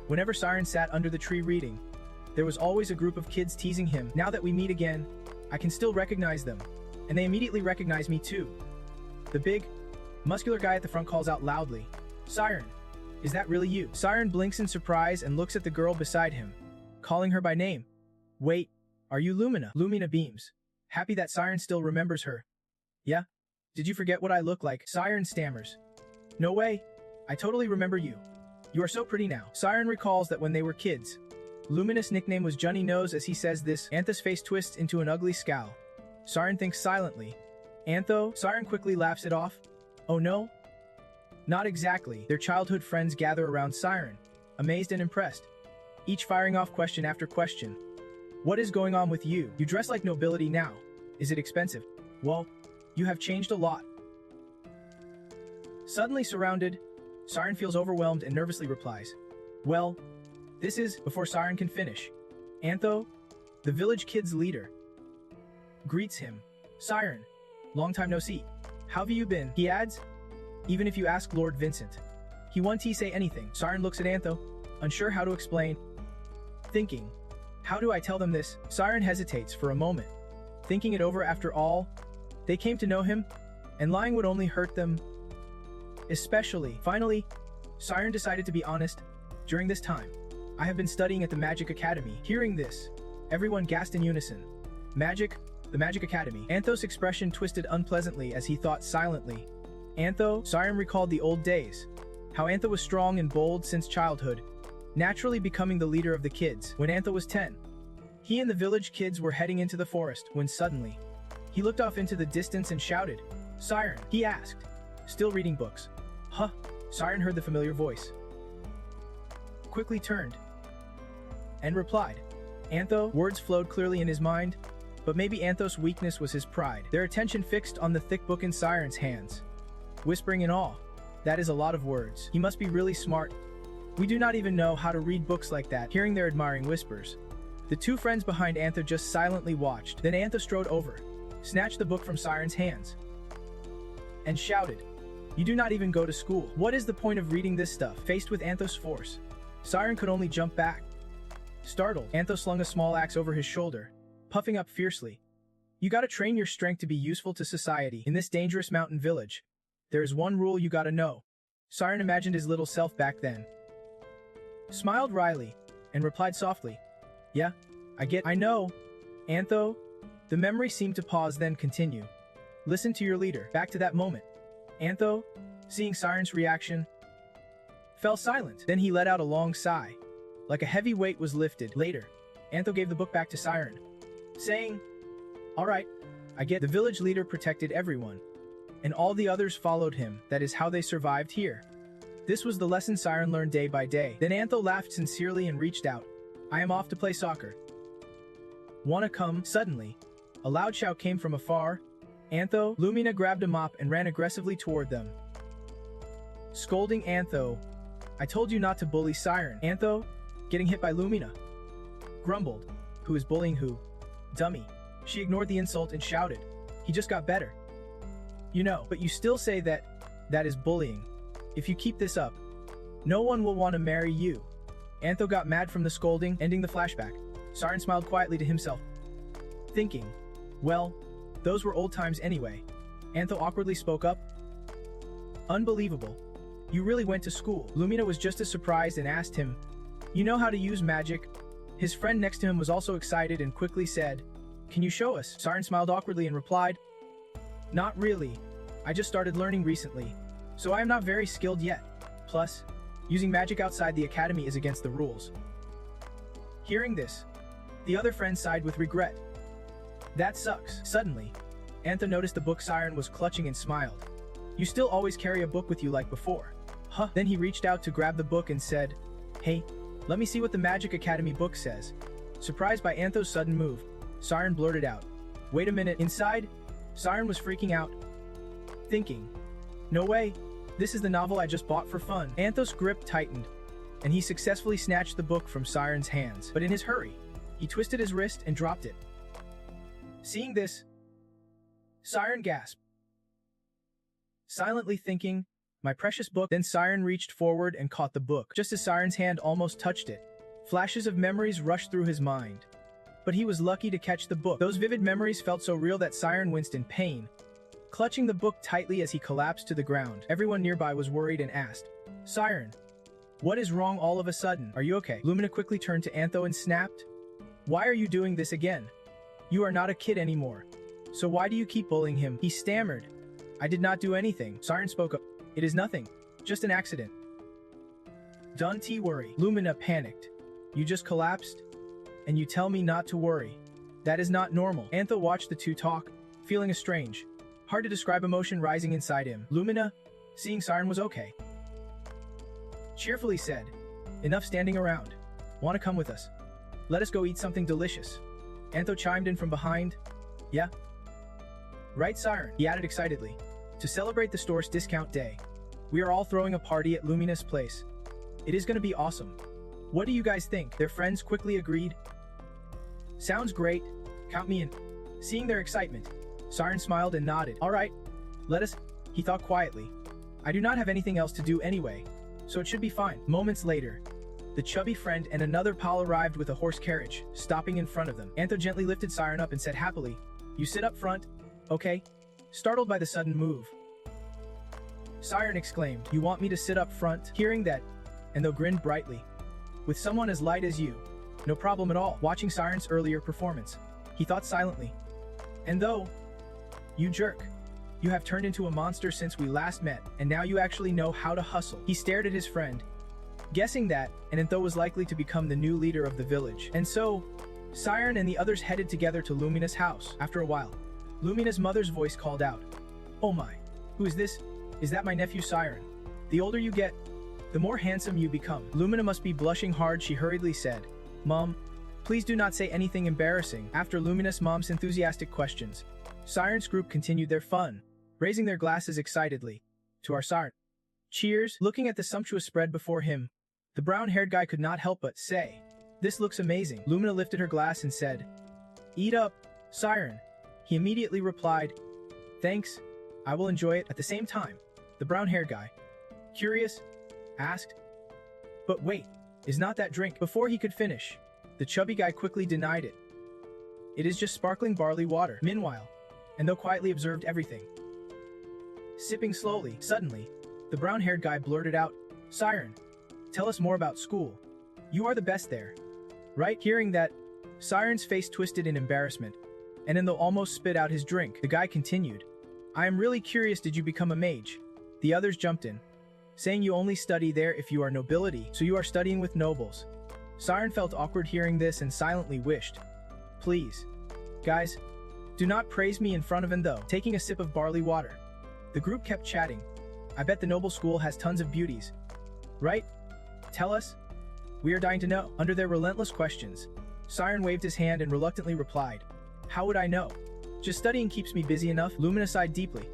whenever Siren sat under the tree reading, there was always a group of kids teasing him. Now that we meet again, I can still recognize them. And they immediately recognize me too. The big, muscular guy at the front calls out loudly, "Siren, is that really you?" Siren blinks in surprise and looks at the girl beside him, calling her by name. "Wait, are you Lumina?" Lumina beams, happy that Siren still remembers her. "Yeah? Did you forget what I look like?" Siren stammers. "No way. I totally remember you. You are so pretty now." Siren recalls that when they were kids, Lumina's nickname was Junny Nose. As he says this, Antha's face twists into an ugly scowl. Siren thinks silently. "Antho?" Siren quickly laughs it off. "Oh no? Not exactly." Their childhood friends gather around Siren, amazed and impressed, each firing off question after question. "What is going on with you? You dress like nobility now. Is it expensive? Well, you have changed a lot." Suddenly surrounded, Siren feels overwhelmed and nervously replies, "Well, this is..." Before Siren can finish, Antho, the village kid's leader, greets him. "Siren, long time no see. How have you been?" He adds, "Even if you ask Lord Vincent, he won't say anything." Siren looks at Antho, unsure how to explain. Thinking, how do I tell them this? Siren hesitates for a moment, thinking it over. After all, they came to know him, and lying would only hurt them. Especially. Finally, Siren decided to be honest. "During this time, I have been studying at the Magic Academy." Hearing this, everyone gasped in unison. "Magic? The Magic Academy?" Anthos' expression twisted unpleasantly as he thought silently. Antho? Siren recalled the old days. How Antho was strong and bold since childhood, naturally becoming the leader of the kids. When Antho was 10, he and the village kids were heading into the forest when suddenly, he looked off into the distance and shouted, "Siren," he asked, still reading books. "Huh?" Siren heard the familiar voice, quickly turned, and replied, "Antho." Words flowed clearly in his mind, but maybe Anthos' weakness was his pride. Their attention fixed on the thick book in Siren's hands, whispering in awe, "That is a lot of words. He must be really smart. We do not even know how to read books like that." Hearing their admiring whispers, the two friends behind Antho just silently watched. Then Antho strode over, snatched the book from Siren's hands, and shouted, "You do not even go to school. What is the point of reading this stuff?" Faced with Anthos' force, Siren could only jump back. Startled, Antho slung a small axe over his shoulder, puffing up fiercely. "You gotta train your strength to be useful to society. In this dangerous mountain village, there is one rule you gotta know." Siren imagined his little self back then, smiled wryly, and replied softly, "Yeah, I know." Antho? The memory seemed to pause, then continue. "Listen to your leader." Back to that moment, Antho, seeing Siren's reaction, fell silent. Then he let out a long sigh, like a heavy weight was lifted. Later, Antho gave the book back to Siren, saying, "All right, I get." The village leader protected everyone, and all the others followed him. That is how they survived here. This was the lesson Siren learned day by day. Then Antho laughed sincerely and reached out. "I am off to play soccer. Wanna come?" Suddenly, a loud shout came from afar. Antho, Lumina grabbed a mop and ran aggressively toward them, scolding Antho, "I told you not to bully Siren." Antho, getting hit by Lumina, grumbled, "Who is bullying who? Dummy." She ignored the insult and shouted, "He just got better. You know, but you still say that is bullying. If you keep this up, no one will want to marry you." Antho got mad from the scolding, ending the flashback. Siren smiled quietly to himself, thinking, well, those were old times anyway. Antho awkwardly spoke up, "Unbelievable. You really went to school." Lumina was just as surprised and asked him, "You know how to use magic?" His friend next to him was also excited and quickly said, "Can you show us?" Siren smiled awkwardly and replied, "Not really. I just started learning recently, so I am not very skilled yet. Plus, using magic outside the academy is against the rules." Hearing this, the other friend sighed with regret. "That sucks." Suddenly, Antho noticed the book Siren was clutching and smiled. "You still always carry a book with you like before." Huh. Then he reached out to grab the book and said, "Hey, let me see what the Magic Academy book says." Surprised by Antho's sudden move, Siren blurted out, "Wait a minute." Inside, Siren was freaking out, thinking, "No way, this is the novel I just bought for fun." Anthos' grip tightened, and he successfully snatched the book from Siren's hands. But in his hurry, He twisted his wrist and dropped it. Seeing this, Siren gasped, silently thinking, my precious book. Then Siren reached forward and caught the book. Just as Siren's hand almost touched it, flashes of memories rushed through his mind. But he was lucky to catch the book. Those vivid memories felt so real that Siren winced in pain, clutching the book tightly as he collapsed to the ground. Everyone nearby was worried and asked, Siren, what is wrong all of a sudden? Are you okay? Lumina quickly turned to Antho and snapped, why are you doing this again? You are not a kid anymore. So why do you keep bullying him? He stammered, I did not do anything. Siren spoke up, it is nothing, just an accident. Don't worry. Lumina panicked. You just collapsed? And you tell me not to worry. That is not normal. Antho watched the two talk, feeling estranged. Hard to describe emotion rising inside him. Lumina, seeing Siren was okay, cheerfully said, enough standing around. Want to come with us? Let us go eat something delicious. Antho chimed in from behind. Yeah? Right, Siren, he added excitedly. To celebrate the store's discount day, we are all throwing a party at Lumina's place. It is going to be awesome. What do you guys think? Their friends quickly agreed. Sounds great. Count me in. Seeing their excitement, Siren smiled and nodded. All right, let us, he thought quietly. I do not have anything else to do anyway, so it should be fine. Moments later, the chubby friend and another pal arrived with a horse carriage, stopping in front of them. Antho gently lifted Siren up and said happily, you sit up front, okay? Startled by the sudden move, Siren exclaimed, you want me to sit up front? Hearing that, Antho grinned brightly. With someone as light as you, no problem at all. Watching Siren's earlier performance, he thought silently, and though, you jerk. You have turned into a monster since we last met, and now you actually know how to hustle. He stared at his friend, guessing that Antho was likely to become the new leader of the village. And so, Siren and the others headed together to Lumina's house. After a while, Lumina's mother's voice called out, oh my, who is this? Is that my nephew Siren? The older you get, the more handsome you become. Lumina must be blushing hard, she hurriedly said. Mom, please do not say anything embarrassing. After Lumina's mom's enthusiastic questions, Siren's group continued their fun, raising their glasses excitedly. To our Siren. Cheers! Looking at the sumptuous spread before him, the brown-haired guy could not help but say, this looks amazing. Lumina lifted her glass and said, eat up, Siren. He immediately replied, thanks, I will enjoy it. At the same time, the brown-haired guy, curious, asked, but wait, is not that drink? Before he could finish, the chubby guy quickly denied it. It is just sparkling barley water. Meanwhile, Antho quietly observed everything. Sipping slowly, suddenly, the brown-haired guy blurted out, Siren, tell us more about school. You are the best there, right? Hearing that, Siren's face twisted in embarrassment, and Antho almost spit out his drink. The guy continued, I am really curious, did you become a mage? The others jumped in, saying you only study there if you are nobility, so you are studying with nobles. Siren felt awkward hearing this and silently wished, please, guys, do not praise me in front of Antho. Taking a sip of barley water, the group kept chatting. I bet the noble school has tons of beauties, right? Tell us. We are dying to know. Under their relentless questions, Siren waved his hand and reluctantly replied, how would I know? Just studying keeps me busy enough. Lumina sighed deeply,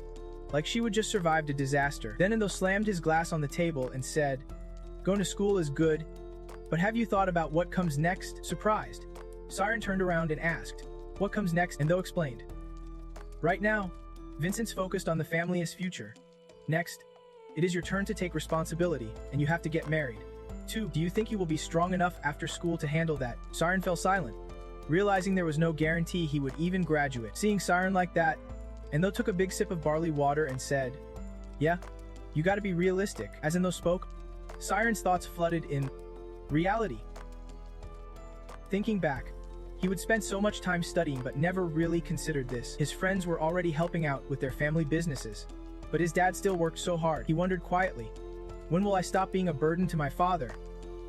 like she would just survived a disaster. Then Antho slammed his glass on the table and said, going to school is good, but have you thought about what comes next? Surprised, Siren turned around and asked, what comes next? Antho explained, right now, Vincent's focused on the family's future. Next, it is your turn to take responsibility, and you have to get married. 2. Do you think you will be strong enough after school to handle that? Siren fell silent, realizing there was no guarantee he would even graduate. Seeing Siren like that, Antho took a big sip of barley water and said, yeah, you gotta be realistic. As Antho spoke, Siren's thoughts flooded in reality. Thinking back, he would spend so much time studying but never really considered this. His friends were already helping out with their family businesses, but his dad still worked so hard. He wondered quietly, when will I stop being a burden to my father?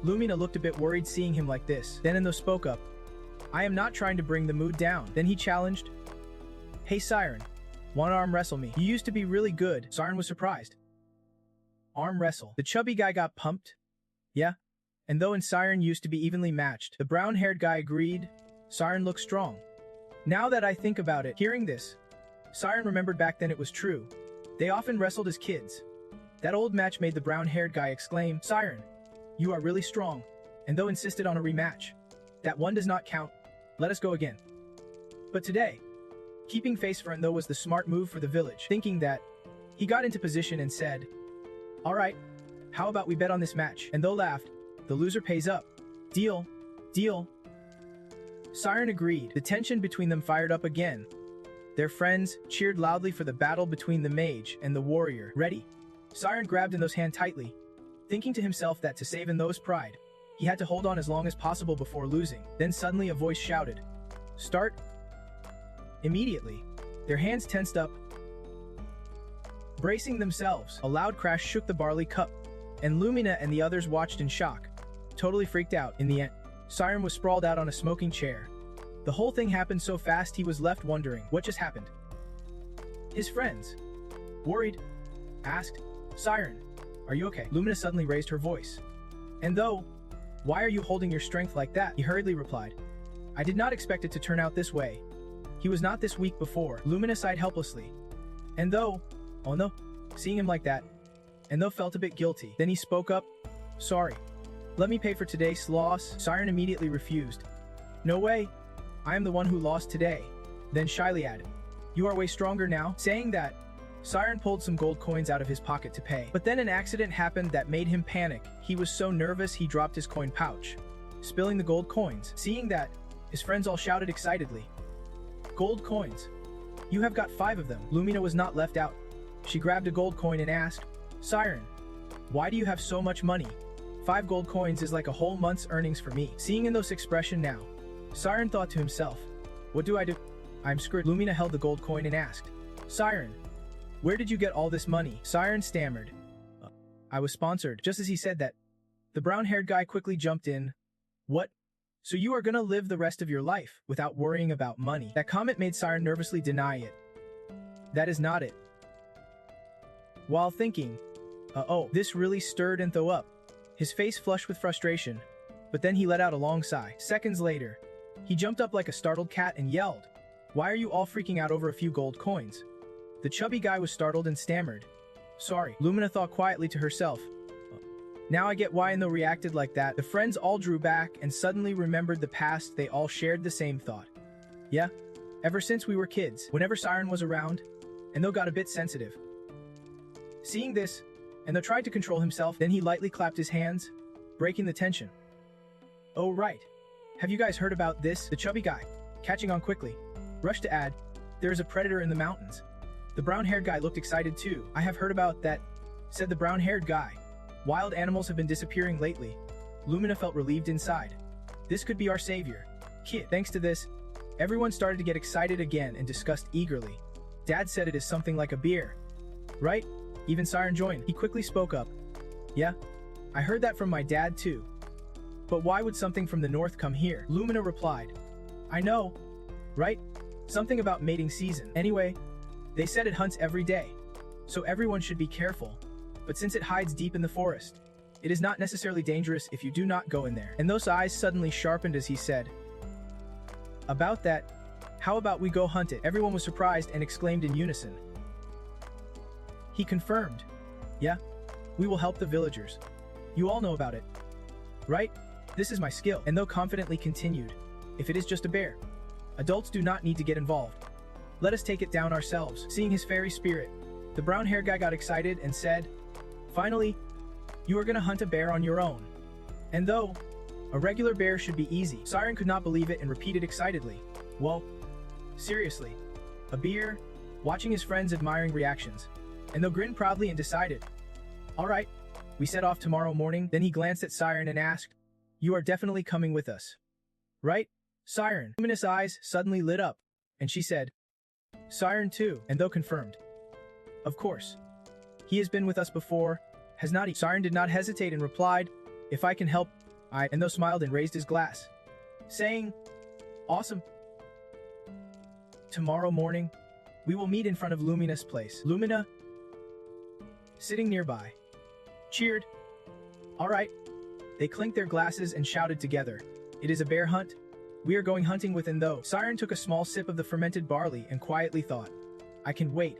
Lumina looked a bit worried seeing him like this. Then Antho spoke up, I am not trying to bring the mood down. Then he challenged, hey Siren, wanna arm wrestle me? You used to be really good. Siren was surprised. Arm wrestle. The chubby guy got pumped. Yeah? And though and Siren used to be evenly matched, the brown-haired guy agreed. Siren looked strong. Now that I think about it, hearing this, Siren remembered back then it was true. They often wrestled as kids. That old match made the brown-haired guy exclaim, Siren, you are really strong. And though insisted on a rematch. That one does not count. Let us go again. But today, keeping face for Endo was the smart move for the village, thinking that he got into position and said, "Alright, how about we bet on this match?" And though laughed, "The loser pays up. Deal, deal." Siren agreed. The tension between them fired up again. Their friends cheered loudly for the battle between the mage and the warrior. Ready. Siren grabbed Endo's hand tightly, thinking to himself that to save Endo's pride, he had to hold on as long as possible before losing. Then suddenly a voice shouted, "Start!" Immediately, their hands tensed up. Bracing themselves, a loud crash shook the barley cup, and Lumina and the others watched in shock, totally freaked out. In the end, Siren was sprawled out on a smoking chair. The whole thing happened so fast he was left wondering what just happened. His friends, worried, asked, "Siren, are you okay?" Lumina suddenly raised her voice. "And though, why are you holding your strength like that?" He hurriedly replied. "I did not expect it to turn out this way. He was not this weak before." Lumina sighed helplessly. And though, oh no, seeing him like that, and though felt a bit guilty. Then he spoke up, "Sorry. Let me pay for today's loss." Siren immediately refused. "No way. I am the one who lost today." Then shyly added, "You are way stronger now." Saying that, Siren pulled some gold coins out of his pocket to pay. But then an accident happened that made him panic. He was so nervous he dropped his coin pouch, spilling the gold coins. Seeing that, his friends all shouted excitedly, "Gold coins! You have got 5 of them." Lumina was not left out. She grabbed a gold coin and asked, "Siren, why do you have so much money? 5 gold coins is like a whole month's earnings for me." Seeing Endo's expression now, Siren thought to himself, "What do I do? I'm screwed." Lumina held the gold coin and asked, "Siren, where did you get all this money?" Siren stammered, "I was sponsored." Just as he said that, the brown-haired guy quickly jumped in. "What? So you are gonna live the rest of your life without worrying about money?" That comment made Siren nervously deny it. "That is not it." While thinking, oh, this really stirred Endo up. His face flushed with frustration, but then he let out a long sigh. Seconds later, he jumped up like a startled cat and yelled, "Why are you all freaking out over a few gold coins?" The chubby guy was startled and stammered, "Sorry." Lumina thought quietly to herself, "Now I get why Endo reacted like that." The friends all drew back and suddenly remembered the past. They all shared the same thought. "Yeah, ever since we were kids, whenever Siren was around, Endo got a bit sensitive." Seeing this, Endo tried to control himself, then he lightly clapped his hands, breaking the tension. "Oh right. Have you guys heard about this?" The chubby guy, catching on quickly, rushed to add, "There is a predator in the mountains." The brown-haired guy looked excited too. "I have heard about that," said the brown-haired guy. "Wild animals have been disappearing lately." Lumina felt relieved inside. This could be our savior. Kid. Thanks to this, everyone started to get excited again and discussed eagerly. "Dad said it is something like a beer. Right?" Even Siren joined. He quickly spoke up. "Yeah, I heard that from my dad too. But why would something from the north come here?" Lumina replied, "I know, right? Something about mating season. Anyway, they said it hunts every day, so everyone should be careful. But since it hides deep in the forest, it is not necessarily dangerous if you do not go in there." And those eyes suddenly sharpened as he said, "About that, how about we go hunt it?" Everyone was surprised and exclaimed in unison. He confirmed, "Yeah, we will help the villagers. You all know about it, right? This is my skill." And though confidently continued, "If it is just a bear, adults do not need to get involved. Let us take it down ourselves." Seeing his fairy spirit, the brown-haired guy got excited and said, "Finally, you are gonna hunt a bear on your own. And though, a regular bear should be easy." Siren could not believe it and repeated excitedly, "Whoa, seriously, a bear?" Watching his friends' admiring reactions, and though grinned proudly and decided, "All right, we set off tomorrow morning." Then he glanced at Siren and asked, "You are definitely coming with us, right, Siren?" Luminous eyes suddenly lit up, and she said, "Siren too," and though confirmed, "Of course. He has been with us before, has not he?" Siren did not hesitate and replied, "If I can help, I," and though smiled and raised his glass, saying, "Awesome. Tomorrow morning, we will meet in front of Lumina's place." Lumina, sitting nearby, cheered. "All right." They clinked their glasses and shouted together, "It is a bear hunt. We are going hunting with." And though Siren took a small sip of the fermented barley and quietly thought, "I can wait."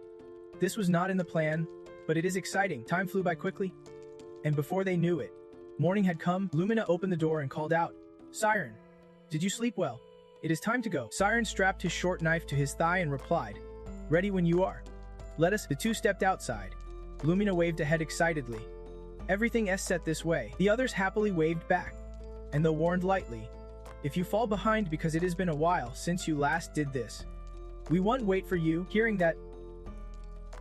This was not in the plan, but it is exciting. Time flew by quickly, and before they knew it, morning had come. Lumina opened the door and called out, "Siren, did you sleep well?" It is time to go. Siren strapped his short knife to his thigh and replied, "Ready when you are." "Let us." The two stepped outside. Lumina waved ahead excitedly. "Everything is set this way." The others happily waved back, and though warned lightly, "If you fall behind because it has been a while since you last did this, we won't wait for you." Hearing that,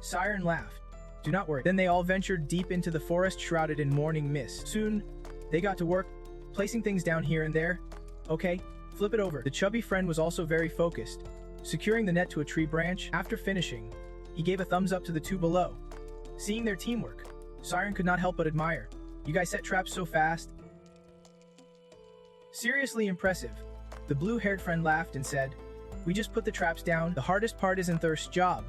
Siren laughed. "Do not worry." Then they all ventured deep into the forest shrouded in morning mist. Soon, they got to work, placing things down here and there. "Okay, flip it over." The chubby friend was also very focused, securing the net to a tree branch. After finishing, he gave a thumbs up to the two below. Seeing their teamwork, Siren could not help but admire. "You guys set traps so fast." "Seriously impressive." The blue-haired friend laughed and said, "We just put the traps down. The hardest part isn't Thirst's job."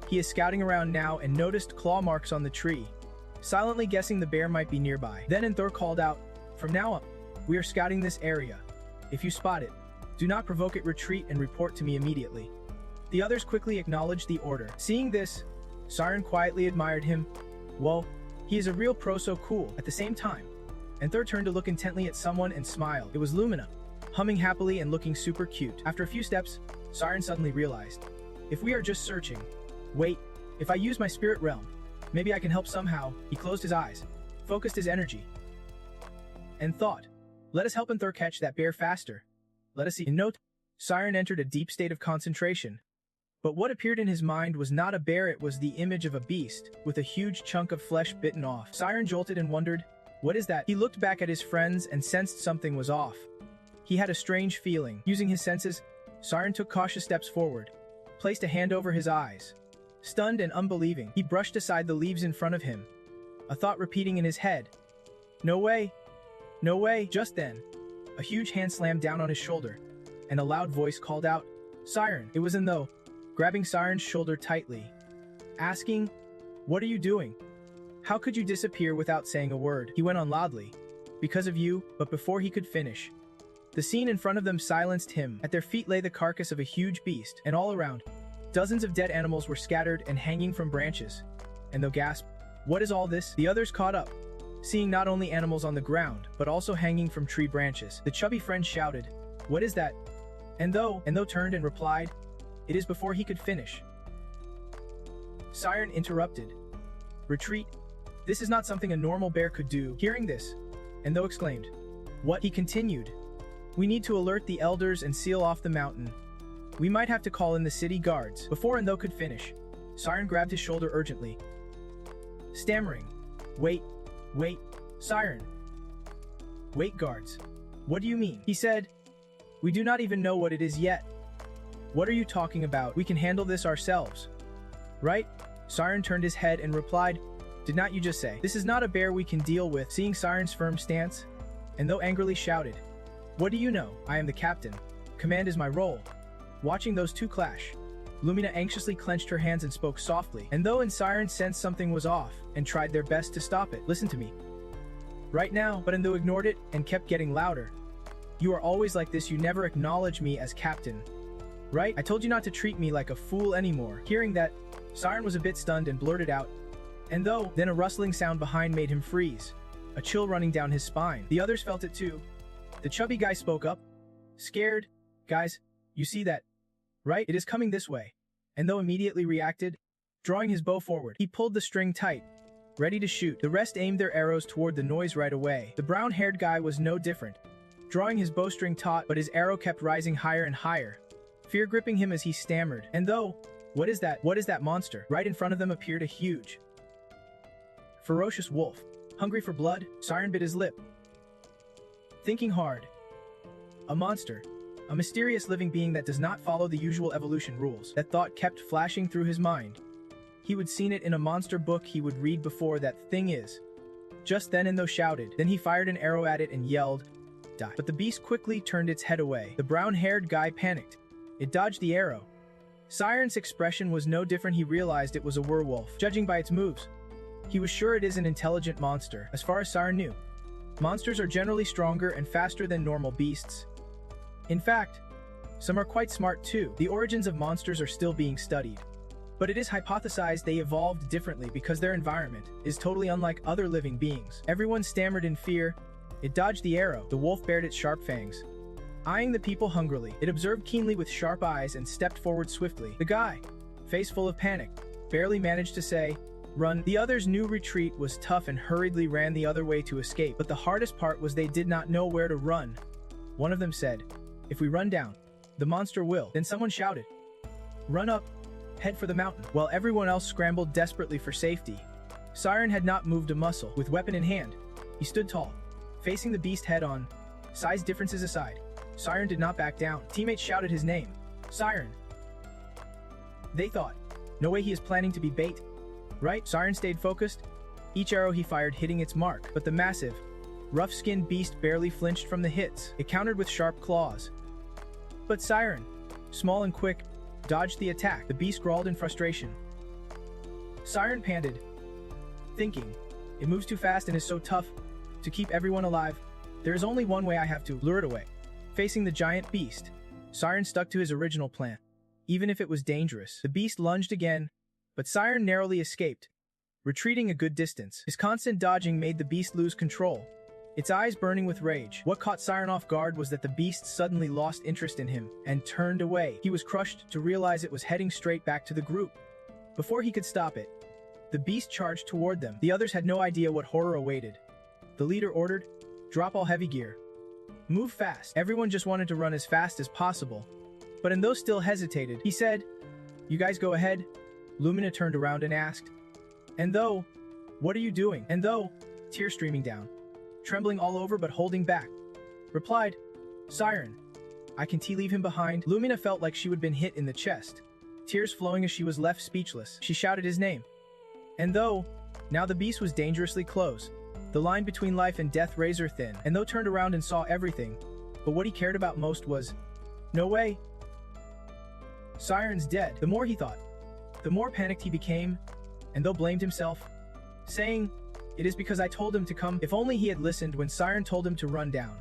He is scouting around now and noticed claw marks on the tree, silently guessing the bear might be nearby. Then Thor called out, "From now on, we are scouting this area. If you spot it, do not provoke it, retreat and report to me immediately." The others quickly acknowledged the order. Seeing this, Siren quietly admired him. "Whoa, he is a real pro, so cool." At the same time, Thor turned to look intently at someone and smiled. It was Lumina, humming happily and looking super cute. After a few steps, Siren suddenly realized, "If we are just searching, wait, if I use my spirit realm, maybe I can help somehow." He closed his eyes, focused his energy, and thought, "Let us help Thor catch that bear faster. Let us see." In note, Siren entered a deep state of concentration. But what appeared in his mind was not a bear, it was the image of a beast, with a huge chunk of flesh bitten off. Siren jolted and wondered, "What is that?" He looked back at his friends and sensed something was off. He had a strange feeling. Using his senses, Siren took cautious steps forward, placed a hand over his eyes. Stunned and unbelieving, he brushed aside the leaves in front of him, a thought repeating in his head. "No way! No way!" Just then, a huge hand slammed down on his shoulder, and a loud voice called out, "Siren!" It was Though, grabbing Siren's shoulder tightly, asking, "What are you doing? How could you disappear without saying a word?" He went on loudly, "Because of you," but before he could finish, the scene in front of them silenced him. At their feet lay the carcass of a huge beast, and all around, dozens of dead animals were scattered and hanging from branches. And Though gasped, "What is all this?" The others caught up, seeing not only animals on the ground, but also hanging from tree branches. The chubby friend shouted, "What is that?" And Though turned and replied, "It is." Before he could finish, Siren interrupted, "Retreat. This is not something a normal bear could do." Hearing this, Though exclaimed, "What?" He continued, "We need to alert the elders and seal off the mountain. We might have to call in the city guards." Before Though could finish, Siren grabbed his shoulder urgently, stammering, Wait, Siren. Wait, guards. What do you mean?" He said, "We do not even know what it is yet." "What are you talking about? We can handle this ourselves. Right?" Siren turned his head and replied, "Did not you just say, this is not a bear we can deal with?" Seeing Siren's firm stance, Though angrily shouted, "What do you know? I am the captain. Command is my role." Watching those two clash, Lumina anxiously clenched her hands and spoke softly. Though and Siren sensed something was off and tried their best to stop it. "Listen to me. Right now." But Though ignored it and kept getting louder. "You are always like this, you never acknowledge me as captain. Right? I told you not to treat me like a fool anymore." Hearing that, Siren was a bit stunned and blurted out, Though. Then a rustling sound behind made him freeze, a chill running down his spine. The others felt it too. The chubby guy spoke up, scared, "Guys, you see that, right? It is coming this way." Though immediately reacted, drawing his bow forward. He pulled the string tight, ready to shoot. The rest aimed their arrows toward the noise right away. The brown-haired guy was no different, drawing his bowstring taut, but his arrow kept rising higher and higher, fear gripping him as he stammered. Though, "What is that? What is that monster?" Right in front of them appeared a huge, ferocious wolf. Hungry for blood, Siren bit his lip, thinking hard. A monster. A mysterious living being that does not follow the usual evolution rules. That thought kept flashing through his mind. He would seen it in a monster book he would read before. That thing is. Just then Though shouted. Then he fired an arrow at it and yelled, "Die." But the beast quickly turned its head away. The brown-haired guy panicked. It dodged the arrow. Siren's expression was no different. He realized it was a werewolf. Judging by its moves, he was sure it is an intelligent monster. As far as Siren knew, monsters are generally stronger and faster than normal beasts. In fact, some are quite smart too. The origins of monsters are still being studied, but it is hypothesized they evolved differently because their environment is totally unlike other living beings. Everyone stammered in fear. It dodged the arrow. The wolf bared its sharp fangs, Eyeing the people hungrily, it observed keenly with sharp eyes and stepped forward swiftly. The guy, face full of panic, barely managed to say, "Run." The others knew retreat was tough and hurriedly ran the other way to escape, but the hardest part was they did not know where to run. One of them said, "If we run down, the monster will." Then someone shouted, "Run up, head for the mountain," while everyone else scrambled desperately for safety. Siren had not moved a muscle. With weapon in hand, he stood tall, facing the beast head-on. Size differences aside, Siren did not back down. Teammates shouted his name, "Siren." They thought, "No way he is planning to be bait, right?" Siren stayed focused, each arrow he fired hitting its mark, but the massive, rough-skinned beast barely flinched from the hits. It countered with sharp claws. But Siren, small and quick, dodged the attack. The beast growled in frustration. Siren panted, thinking, "It moves too fast and is so tough. To keep everyone alive, there is only one way. I have to lure it away." Facing the giant beast, Siren stuck to his original plan. Even if it was dangerous, the beast lunged again, but Siren narrowly escaped, retreating a good distance. His constant dodging made the beast lose control, its eyes burning with rage. What caught Siren off guard was that the beast suddenly lost interest in him and turned away. He was crushed to realize it was heading straight back to the group. Before he could stop it, the beast charged toward them. The others had no idea what horror awaited. The leader ordered, "Drop all heavy gear. Move fast." Everyone just wanted to run as fast as possible. But in those still hesitated, he said, "You guys go ahead." Lumina turned around and asked, "And though, what are you doing?" And though, tears streaming down, trembling all over but holding back, replied, "Siren, I can't leave him behind." Lumina felt like she would been hit in the chest, tears flowing as she was left speechless. She shouted his name. And though, now the beast was dangerously close, the line between life and death razor thin, and though turned around and saw everything, but what he cared about most was, "No way. Siren's dead." The more he thought, the more panicked he became, and though blamed himself, saying, "It is because I told him to come." If only he had listened when Siren told him to run down.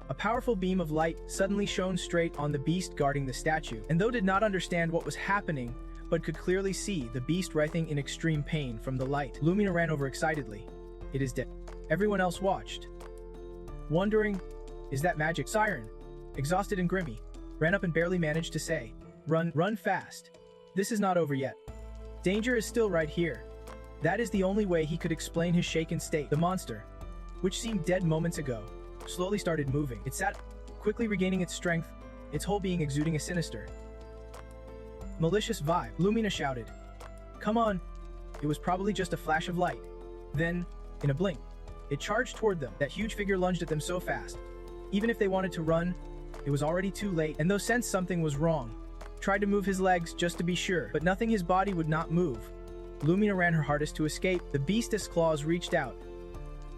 A powerful beam of light suddenly shone straight on the beast guarding the statue, and though did not understand what was happening, but could clearly see the beast writhing in extreme pain from the light. Lumina ran over excitedly. "It is dead." Everyone else watched, wondering, "Is that magic?" Siren, exhausted and grimy, ran up and barely managed to say, Run fast. This is not over yet. Danger is still right here." That is the only way he could explain his shaken state. The monster, which seemed dead moments ago, slowly started moving. It sat, quickly regaining its strength, its whole being exuding a sinister, malicious vibe. Lumina shouted, "Come on." It was probably just a flash of light. Then, in a blink, it charged toward them. That huge figure lunged at them so fast. Even if they wanted to run, it was already too late. And though sensed something was wrong, tried to move his legs just to be sure, but nothing his body would not move. Lumina ran her hardest to escape. The beast's claws reached out.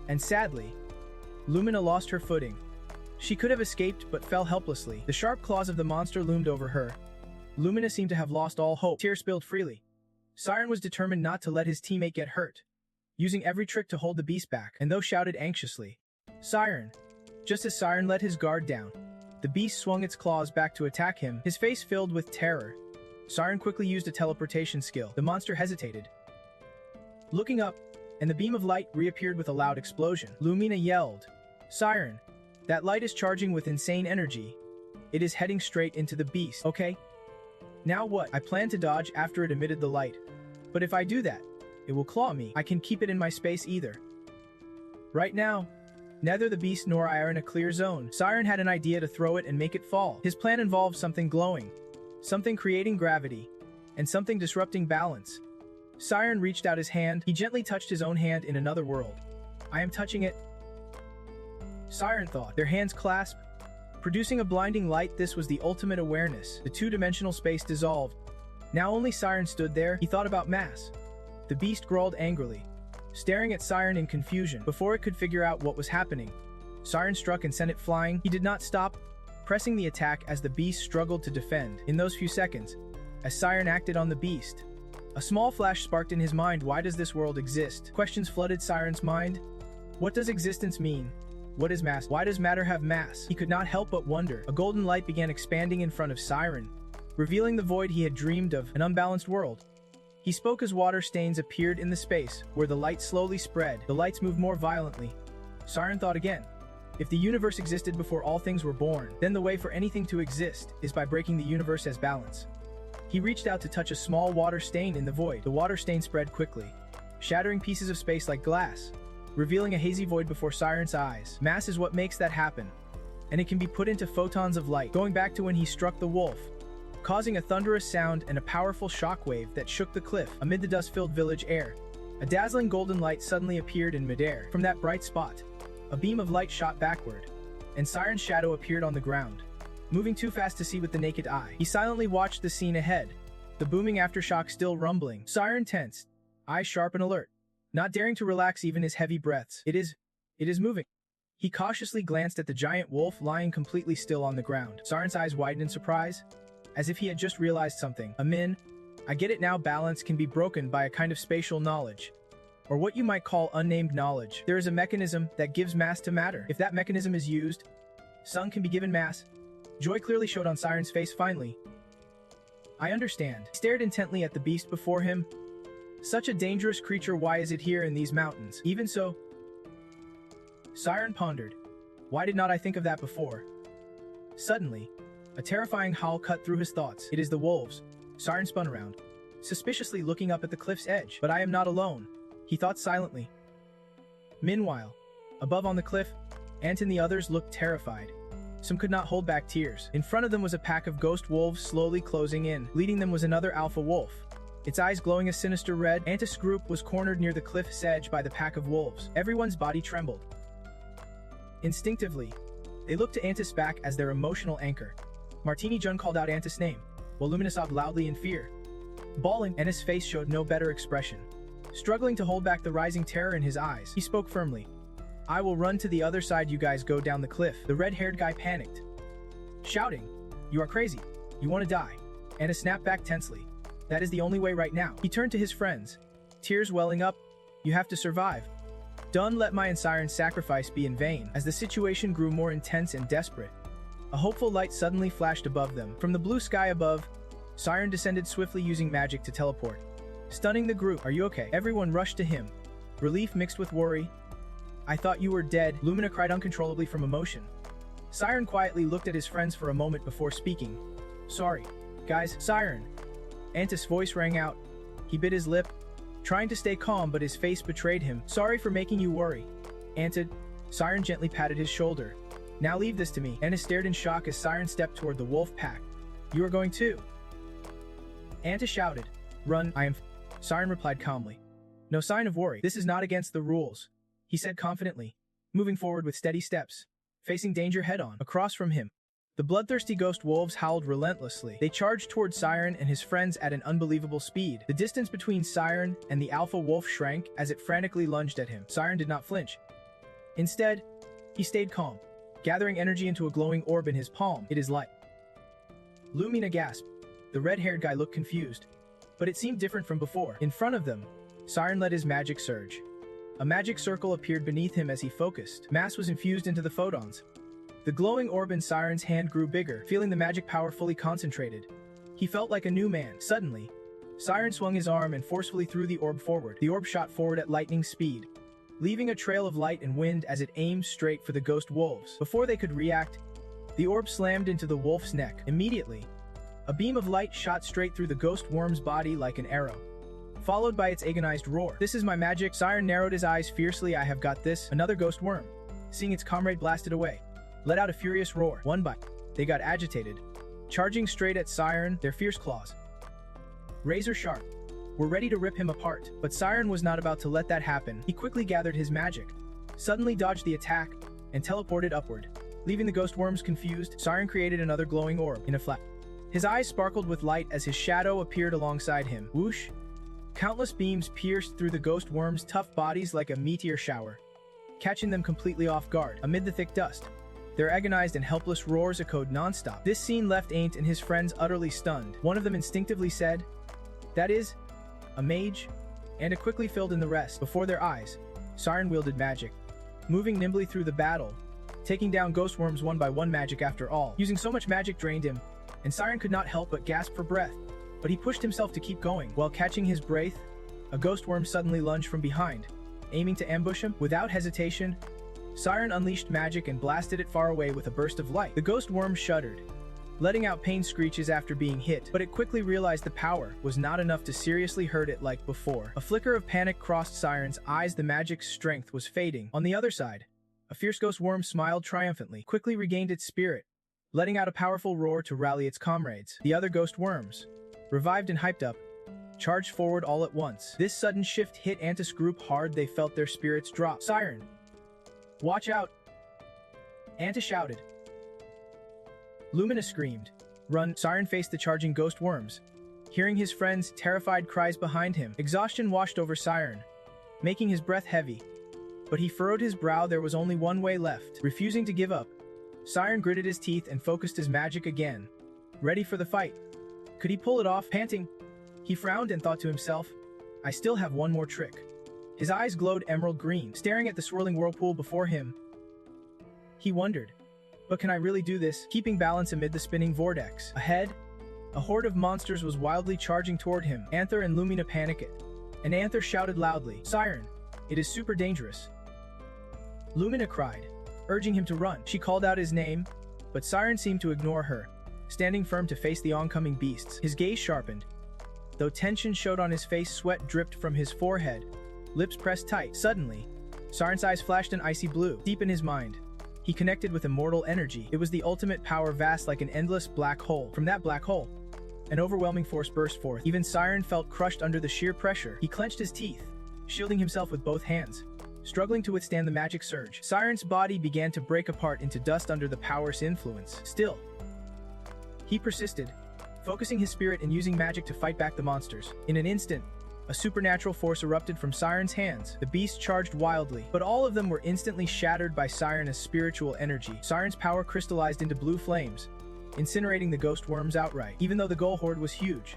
And sadly, Lumina lost her footing. She could have escaped but fell helplessly. The sharp claws of the monster loomed over her. Lumina seemed to have lost all hope. Tears spilled freely. Siren was determined not to let his teammate get hurt, using every trick to hold the beast back, and though shouted anxiously, "Siren!" Just as Siren let his guard down, the beast swung its claws back to attack him, his face filled with terror. Siren quickly used a teleportation skill. The monster hesitated, looking up, and the beam of light reappeared with a loud explosion. Lumina yelled, "Siren, that light is charging with insane energy. It is heading straight into the beast." "Okay. Now what?" "I plan to dodge after it emitted the light. But if I do that, it will claw me. I can keep it in my space either. Right now, neither the beast nor I are in a clear zone." Siren had an idea to throw it and make it fall. His plan involved something glowing, something creating gravity, and something disrupting balance. Siren reached out his hand. He gently touched his own hand in another world. "I am touching it," Siren thought. Their hands clasped, producing a blinding light. This was the ultimate awareness. The two-dimensional space dissolved. Now only Siren stood there. He thought about mass. The beast growled angrily, staring at Siren in confusion. Before it could figure out what was happening, Siren struck and sent it flying. He did not stop, pressing the attack as the beast struggled to defend. In those few seconds, as Siren acted on the beast, a small flash sparked in his mind. Why does this world exist? Questions flooded Siren's mind. What does existence mean? What is mass? Why does matter have mass? He could not help but wonder. A golden light began expanding in front of Siren, revealing the void he had dreamed of, an unbalanced world. He spoke as water stains appeared in the space where the light slowly spread. The lights moved more violently. Siren thought again. If the universe existed before all things were born, then the way for anything to exist is by breaking the universe as balance. He reached out to touch a small water stain in the void. The water stain spread quickly, shattering pieces of space like glass, revealing a hazy void before Siren's eyes. Mass is what makes that happen, and it can be put into photons of light, going back to when he struck the wolf, causing a thunderous sound and a powerful shockwave that shook the cliff. Amid the dust-filled village air, a dazzling golden light suddenly appeared in midair. From that bright spot, a beam of light shot backward, and Siren's shadow appeared on the ground, moving too fast to see with the naked eye. He silently watched the scene ahead, the booming aftershock still rumbling. Siren tensed, eyes sharp and alert, not daring to relax even his heavy breaths. It is moving. He cautiously glanced at the giant wolf lying completely still on the ground. Siren's eyes widened in surprise, as if he had just realized something. I get it now. Balance can be broken by a kind of spatial knowledge, or what you might call unnamed knowledge. There is a mechanism that gives mass to matter. If that mechanism is used, Sun can be given mass. Joy clearly showed on Siren's face finally. I understand. He stared intently at the beast before him. Such a dangerous creature, why is it here in these mountains? Even so, Siren pondered. Why did not I think of that before? Suddenly, a terrifying howl cut through his thoughts. It is the wolves. Siren spun around, suspiciously looking up at the cliff's edge. But I am not alone, he thought silently. Meanwhile, above on the cliff, Ant and the others looked terrified. Some could not hold back tears. In front of them was a pack of ghost wolves slowly closing in. Leading them was another alpha wolf, its eyes glowing a sinister red. Antis' group was cornered near the cliff's edge by the pack of wolves. Everyone's body trembled. Instinctively, they looked to Antis' back as their emotional anchor. Martini Jun called out Antis' name, while Lumina sobbed loudly in fear. Bawling, and his face showed no better expression. Struggling to hold back the rising terror in his eyes, he spoke firmly. I will run to the other side, you guys go down the cliff. The red-haired guy panicked, shouting, You are crazy. You want to die. Anna snapped back tensely. That is the only way right now. He turned to his friends, tears welling up. You have to survive. Don't let my and Siren's sacrifice be in vain. As the situation grew more intense and desperate, a hopeful light suddenly flashed above them. From the blue sky above, Siren descended swiftly using magic to teleport, stunning the group. Are you okay? Everyone rushed to him, relief mixed with worry. I thought you were dead, Lumina cried uncontrollably from emotion. Siren quietly looked at his friends for a moment before speaking. Sorry, guys. Siren. Antis' voice rang out. He bit his lip, trying to stay calm, but his face betrayed him. Sorry for making you worry. Antis. Siren gently patted his shoulder. Now leave this to me. Antis stared in shock as Siren stepped toward the wolf pack. You are going too? Antis shouted. Run, I am. Siren replied calmly. No sign of worry. This is not against the rules, he said confidently, moving forward with steady steps, facing danger head-on. Across from him, the bloodthirsty ghost wolves howled relentlessly. They charged toward Siren and his friends at an unbelievable speed. The distance between Siren and the alpha wolf shrank as it frantically lunged at him. Siren did not flinch. Instead, he stayed calm, gathering energy into a glowing orb in his palm. It is light. Lumina gasped. The red-haired guy looked confused, but it seemed different from before. In front of them, Siren let his magic surge. A magic circle appeared beneath him as he focused. Mass was infused into the photons. The glowing orb in Siren's hand grew bigger, feeling the magic power fully concentrated. He felt like a new man. Suddenly, Siren swung his arm and forcefully threw the orb forward. The orb shot forward at lightning speed, leaving a trail of light and wind as it aimed straight for the ghost wolves. Before they could react, the orb slammed into the wolf's neck. Immediately, a beam of light shot straight through the ghost worm's body like an arrow, followed by its agonized roar. This is my magic. Siren narrowed his eyes fiercely. I have got this. Another ghost worm, seeing its comrade blasted away, let out a furious roar. One by they got agitated, charging straight at Siren, their fierce claws, razor sharp, were ready to rip him apart. But Siren was not about to let that happen. He quickly gathered his magic, suddenly dodged the attack, and teleported upward, leaving the ghost worms confused. Siren created another glowing orb in a flash. His eyes sparkled with light as his shadow appeared alongside him. Whoosh! Countless beams pierced through the ghost worms' tough bodies like a meteor shower, catching them completely off guard. Amid the thick dust, their agonized and helpless roars echoed nonstop. This scene left Aint and his friends utterly stunned. One of them instinctively said, That is a mage, and it quickly filled in the rest. Before their eyes, Siren wielded magic, moving nimbly through the battle, taking down ghost worms one by one. Magic after all. Using so much magic drained him, and Siren could not help but gasp for breath. But he pushed himself to keep going. While catching his breath, a ghost worm suddenly lunged from behind, aiming to ambush him. Without hesitation, Siren unleashed magic and blasted it far away with a burst of light. The ghost worm shuddered, letting out pain screeches after being hit, but it quickly realized the power was not enough to seriously hurt it like before. A flicker of panic crossed Siren's eyes. The magic's strength was fading. On the other side, a fierce ghost worm smiled triumphantly, quickly regained its spirit, letting out a powerful roar to rally its comrades. The other ghost worms, revived and hyped up, charged forward all at once. This sudden shift hit Antis' group hard. They felt their spirits drop. Siren, watch out! Antis shouted. Lumina screamed. Run! Siren faced the charging ghost worms, hearing his friends' terrified cries behind him. Exhaustion washed over Siren, making his breath heavy. But he furrowed his brow. There was only one way left. Refusing to give up, Siren gritted his teeth and focused his magic again, ready for the fight. Could he pull it off? Panting, he frowned and thought to himself, I still have one more trick. His eyes glowed emerald green, staring at the swirling whirlpool before him. He wondered, but can I really do this? Keeping balance amid the spinning vortex. Ahead, a horde of monsters was wildly charging toward him. Anther and Lumina panicked, and Anther shouted loudly, Siren, it is super dangerous. Lumina cried, urging him to run. She called out his name, but Siren seemed to ignore her, standing firm to face the oncoming beasts. His gaze sharpened. Though tension showed on his face, sweat dripped from his forehead, lips pressed tight. Suddenly, Siren's eyes flashed an icy blue. Deep in his mind, he connected with immortal energy. It was the ultimate power, vast like an endless black hole. From that black hole, an overwhelming force burst forth. Even Siren felt crushed under the sheer pressure. He clenched his teeth, shielding himself with both hands, struggling to withstand the magic surge. Siren's body began to break apart into dust under the power's influence. Still, he persisted, focusing his spirit and using magic to fight back the monsters. In an instant, a supernatural force erupted from Siren's hands. The beasts charged wildly, but all of them were instantly shattered by Siren's spiritual energy. Siren's power crystallized into blue flames, incinerating the ghost worms outright. Even though the ghoul horde was huge,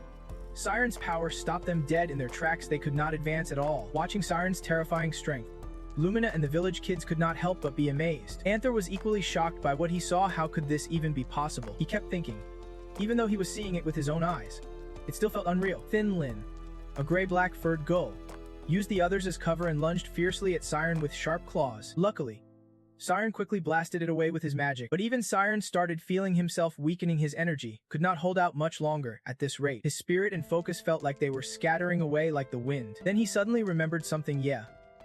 Siren's power stopped them dead in their tracks. They could not advance at all. Watching Siren's terrifying strength, Lumina and the village kids could not help but be amazed. Anther was equally shocked by what he saw. How could this even be possible? He kept thinking, even though he was seeing it with his own eyes, it still felt unreal. Thin Lin, a gray-black furred gull, used the others as cover and lunged fiercely at Siren with sharp claws. Luckily, Siren quickly blasted it away with his magic, but even Siren started feeling himself weakening. His energy could not hold out much longer at this rate. His spirit and focus felt like they were scattering away like the wind. Then he suddenly remembered something.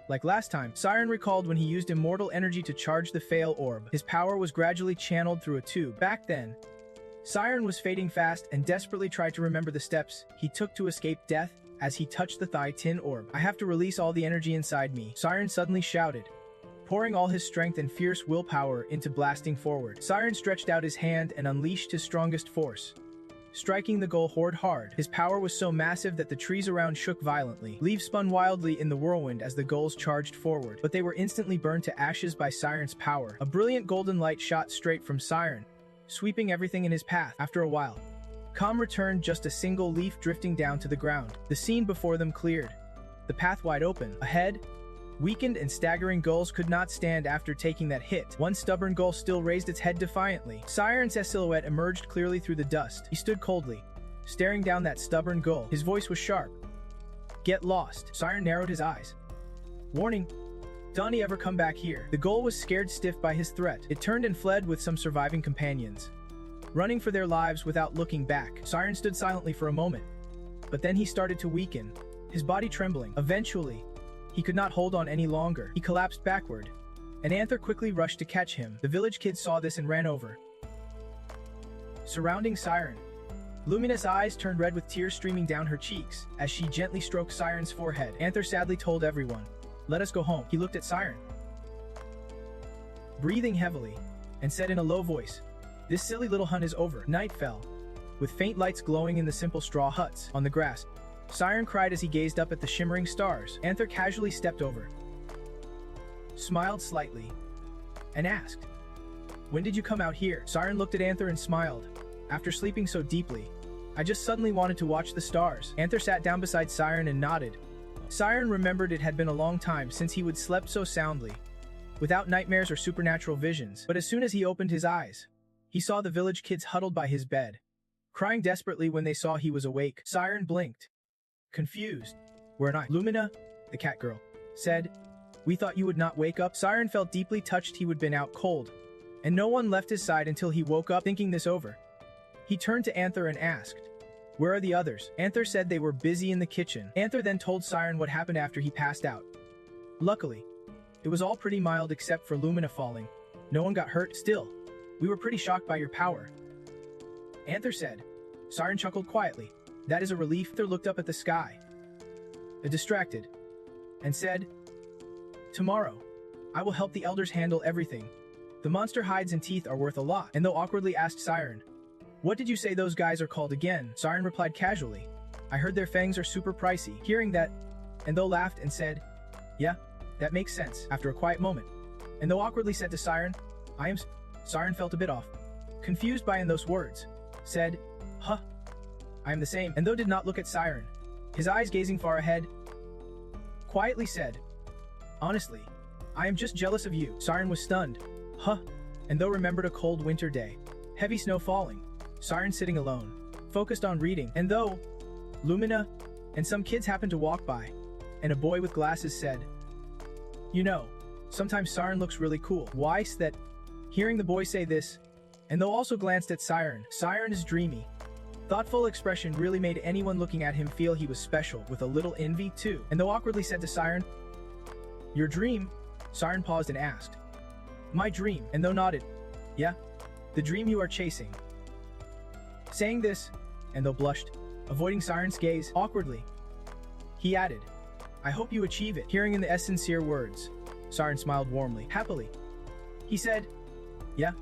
Like last time, Siren recalled when he used immortal energy to charge the Fail Orb. His power was gradually channeled through a tube. Back then, Siren was fading fast and desperately tried to remember the steps he took to escape death. As he touched the Tin Orb, I have to release all the energy inside me, Siren suddenly shouted, pouring all his strength and fierce willpower into blasting forward. Siren stretched out his hand and unleashed his strongest force, striking the ghoul horde hard. His power was so massive that the trees around shook violently. Leaves spun wildly in the whirlwind as the ghouls charged forward, but they were instantly burned to ashes by Siren's power. A brilliant golden light shot straight from Siren, sweeping everything in his path. After a while, calm returned, just a single leaf drifting down to the ground. The scene before them cleared, the path wide open. Ahead, weakened and staggering gulls could not stand after taking that hit. One stubborn gull still raised its head defiantly. Siren's silhouette emerged clearly through the dust. He stood coldly, staring down that stubborn gull. His voice was sharp. Get lost. Siren narrowed his eyes. Warning, don't ever come back here. The gull was scared stiff by his threat. It turned and fled with some surviving companions, running for their lives without looking back. Siren stood silently for a moment, but then he started to weaken, his body trembling. Eventually, he could not hold on any longer. He collapsed backward, and Anther quickly rushed to catch him. The village kids saw this and ran over, surrounding Siren. Lumina's eyes turned red with tears streaming down her cheeks as she gently stroked Siren's forehead. Anther sadly told everyone, "Let us go home." He looked at Siren, breathing heavily, and said in a low voice, "This silly little hunt is over." Night fell, with faint lights glowing in the simple straw huts. On the grass, Siren cried as he gazed up at the shimmering stars. Anther casually stepped over, smiled slightly, and asked, "When did you come out here?" Siren looked at Anther and smiled. "After sleeping so deeply, I just suddenly wanted to watch the stars." Anther sat down beside Siren and nodded. Siren remembered it had been a long time since he would slept so soundly, without nightmares or supernatural visions. But as soon as he opened his eyes, he saw the village kids huddled by his bed, crying desperately when they saw he was awake. Siren blinked, confused. "Where am I?" Lumina, the cat girl, said, We thought you would not wake up. Siren felt deeply touched he would been out cold, and no one left his side until he woke up. Thinking this over, he turned to Anther and asked, "Where are the others?" Anther said they were busy in the kitchen. Anther then told Siren what happened after he passed out. Luckily, it was all pretty mild except for Lumina falling. No one got hurt. Still, we were pretty shocked by your power, Anther said. Siren chuckled quietly. That is a relief. Anther looked up at the sky, distracted, and said, "Tomorrow, I will help the elders handle everything. The monster hides and teeth are worth a lot." And though awkwardly asked Siren, "What did you say those guys are called again?" Siren replied casually, "I heard their fangs are super pricey." Hearing that, and though laughed and said, "Yeah, that makes sense." After a quiet moment, and though awkwardly said to Siren, Siren felt a bit off, confused by those words, said, "Huh, I am the same." And though did not look at Siren, his eyes gazing far ahead, quietly said, "Honestly, I am just jealous of you." Siren was stunned. Huh. And though remembered a cold winter day, heavy snow falling, Siren sitting alone, focused on reading, and though Lumina and some kids happened to walk by, and a boy with glasses said, "You know, sometimes Siren looks really cool." Why is that? Hearing the boy say this, and though also glanced at Siren, Siren's dreamy, thoughtful expression really made anyone looking at him feel he was special, with a little envy too. And though awkwardly said to Siren, "Your dream?" Siren paused and asked, "My dream?" And though nodded, "Yeah, the dream you are chasing." Saying this, and though blushed, avoiding Siren's gaze awkwardly, he added, "I hope you achieve it." Hearing in the sincere words, Siren smiled warmly, happily. He said, "Yeah,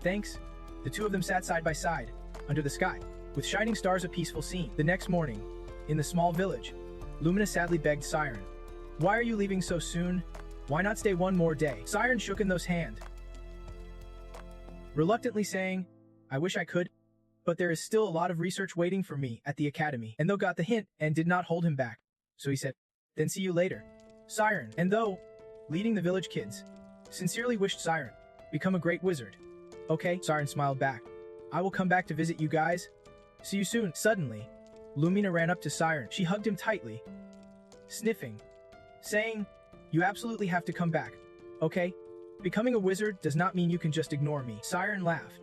thanks." The two of them sat side by side, under the sky, with shining stars, a peaceful scene. The next morning, in the small village, Lumina sadly begged Siren, "Why are you leaving so soon? Why not stay one more day?" Siren shook in those hand, reluctantly saying, "I wish I could, but there is still a lot of research waiting for me at the academy." And though got the hint and did not hold him back, so he said, "Then see you later." Siren, and though leading the village kids, sincerely wished Siren become a great wizard. "Okay," Siren smiled back. "I will come back to visit you guys. See you soon." Suddenly, Lumina ran up to Siren. She hugged him tightly, sniffing, saying, "You absolutely have to come back, okay? Becoming a wizard does not mean you can just ignore me." Siren laughed,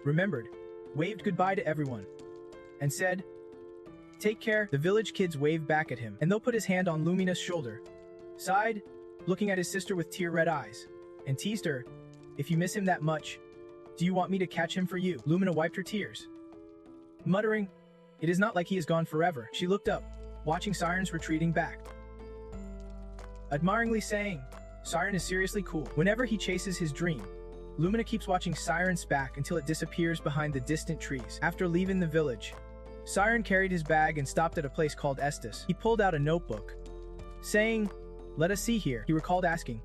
remembered, waved goodbye to everyone, and said, "Take care." The village kids waved back at him, and though put his hand on Lumina's shoulder, sighed, looking at his sister with tear-red eyes, and teased her, "If you miss him that much, do you want me to catch him for you?" Lumina wiped her tears, muttering, "It is not like he is gone forever." She looked up, watching Siren's retreating back, admiringly saying, "Siren is seriously cool." Whenever he chases his dream, Lumina keeps watching Siren's back until it disappears behind the distant trees. After leaving the village, Siren carried his bag and stopped at a place called SSS. He pulled out a notebook, saying, "Let us see here." He recalled asking,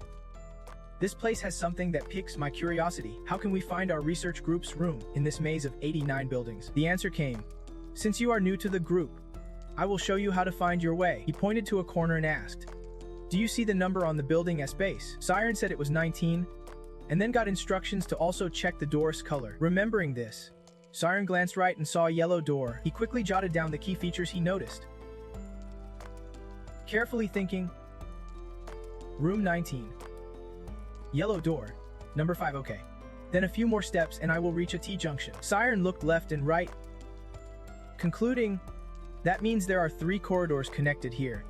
"This place has something that piques my curiosity. How can we find our research group's room in this maze of 89 buildings?" The answer came, "Since you are new to the group, I will show you how to find your way." He pointed to a corner and asked, "Do you see the number on the building S base?" Siren said it was 19, and then got instructions to also check the door's color. Remembering this, Siren glanced right and saw a yellow door. He quickly jotted down the key features he noticed, carefully thinking, "Room 19. Yellow door. Number 5, okay. Then a few more steps and I will reach a T-junction." Siren looked left and right, concluding, "That means there are 3 corridors connected here,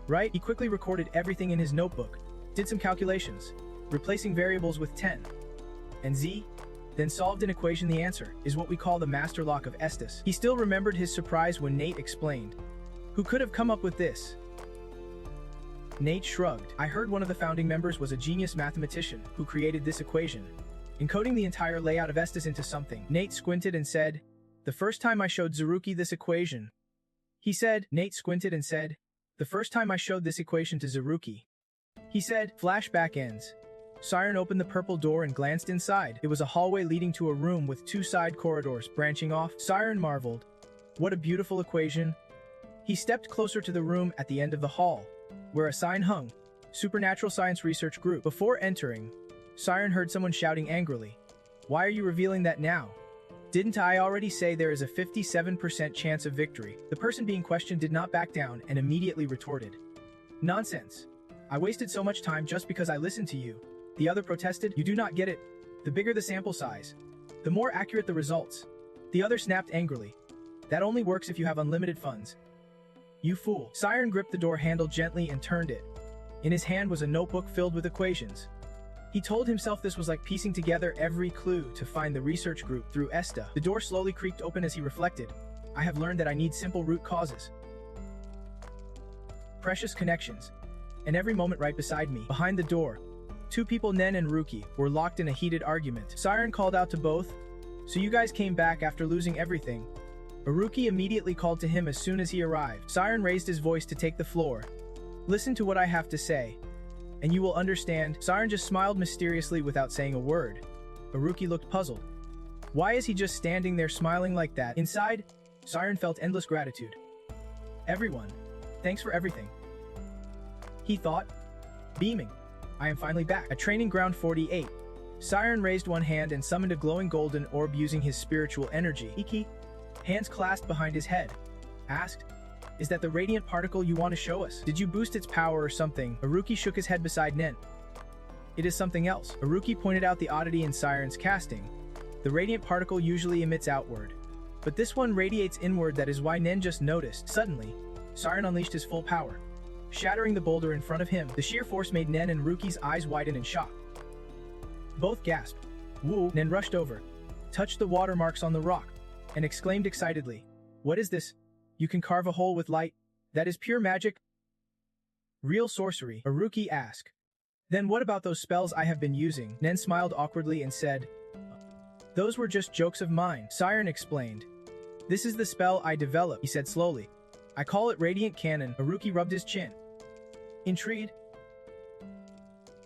right?" He quickly recorded everything in his notebook, did some calculations, replacing variables with 10 and Z, then solved an equation. The answer is what we call the master lock of SSS. He still remembered his surprise when Nate explained, "Who could have come up with this?" Nate shrugged. "I heard one of the founding members was a genius mathematician who created this equation, encoding the entire layout of SSS into something." Nate squinted and said, "The first time I showed Zaruki this equation." He said, Nate squinted and said, "The first time I showed this equation to Zaruki." He said, flashback ends. Siren opened the purple door and glanced inside. It was a hallway leading to a room with 2 side corridors branching off. Siren marveled, "What a beautiful equation." He stepped closer to the room at the end of the hall, where a sign hung, Supernatural Science Research Group. Before entering, Siren heard someone shouting angrily, "Why are you revealing that now? Didn't I already say there is a 57% chance of victory?" The person being questioned did not back down and immediately retorted, "Nonsense. I wasted so much time just because I listened to you. The other protested. You do not get it. The bigger the sample size, the more accurate the results. The other snapped angrily. That only works if you have unlimited funds. You fool. Siren gripped the door handle gently and turned it. In his hand was a notebook filled with equations. He told himself this was like piecing together every clue to find the research group through ESTA. The door slowly creaked open as he reflected. I have learned that I need simple root causes. Precious connections. And every moment right beside me, behind the door, two people, Nen and Ruki, were locked in a heated argument. Siren called out to both. So you guys came back after losing everything. Ruki immediately called to him as soon as he arrived. Siren raised his voice to take the floor. Listen to what I have to say, and you will understand. Siren just smiled mysteriously without saying a word. Ruki looked puzzled. Why is he just standing there smiling like that? Inside, Siren felt endless gratitude. Everyone, thanks for everything. He thought, beaming. I am finally back. At training ground 48, Siren raised one hand and summoned a glowing golden orb using his spiritual energy. Iki, hands clasped behind his head, asked, is that the radiant particle you want to show us? Did you boost its power or something? Ruki shook his head beside Nen. It is something else. Ruki pointed out the oddity in Siren's casting. The radiant particle usually emits outward, but this one radiates inward. That is why Nen just noticed. Suddenly, Siren unleashed his full power, shattering the boulder in front of him. The sheer force made Nen and Ruki's eyes widen in shock. Both gasped. Woo! Nen rushed over, touched the watermarks on the rock, and exclaimed excitedly, what is this? You can carve a hole with light? That is pure magic? Real sorcery? Ruki asked. Then what about those spells I have been using? Nen smiled awkwardly and said, those were just jokes of mine. Siren explained. This is the spell I developed, he said slowly. I call it Radiant Cannon. Ruki rubbed his chin. Intrigued?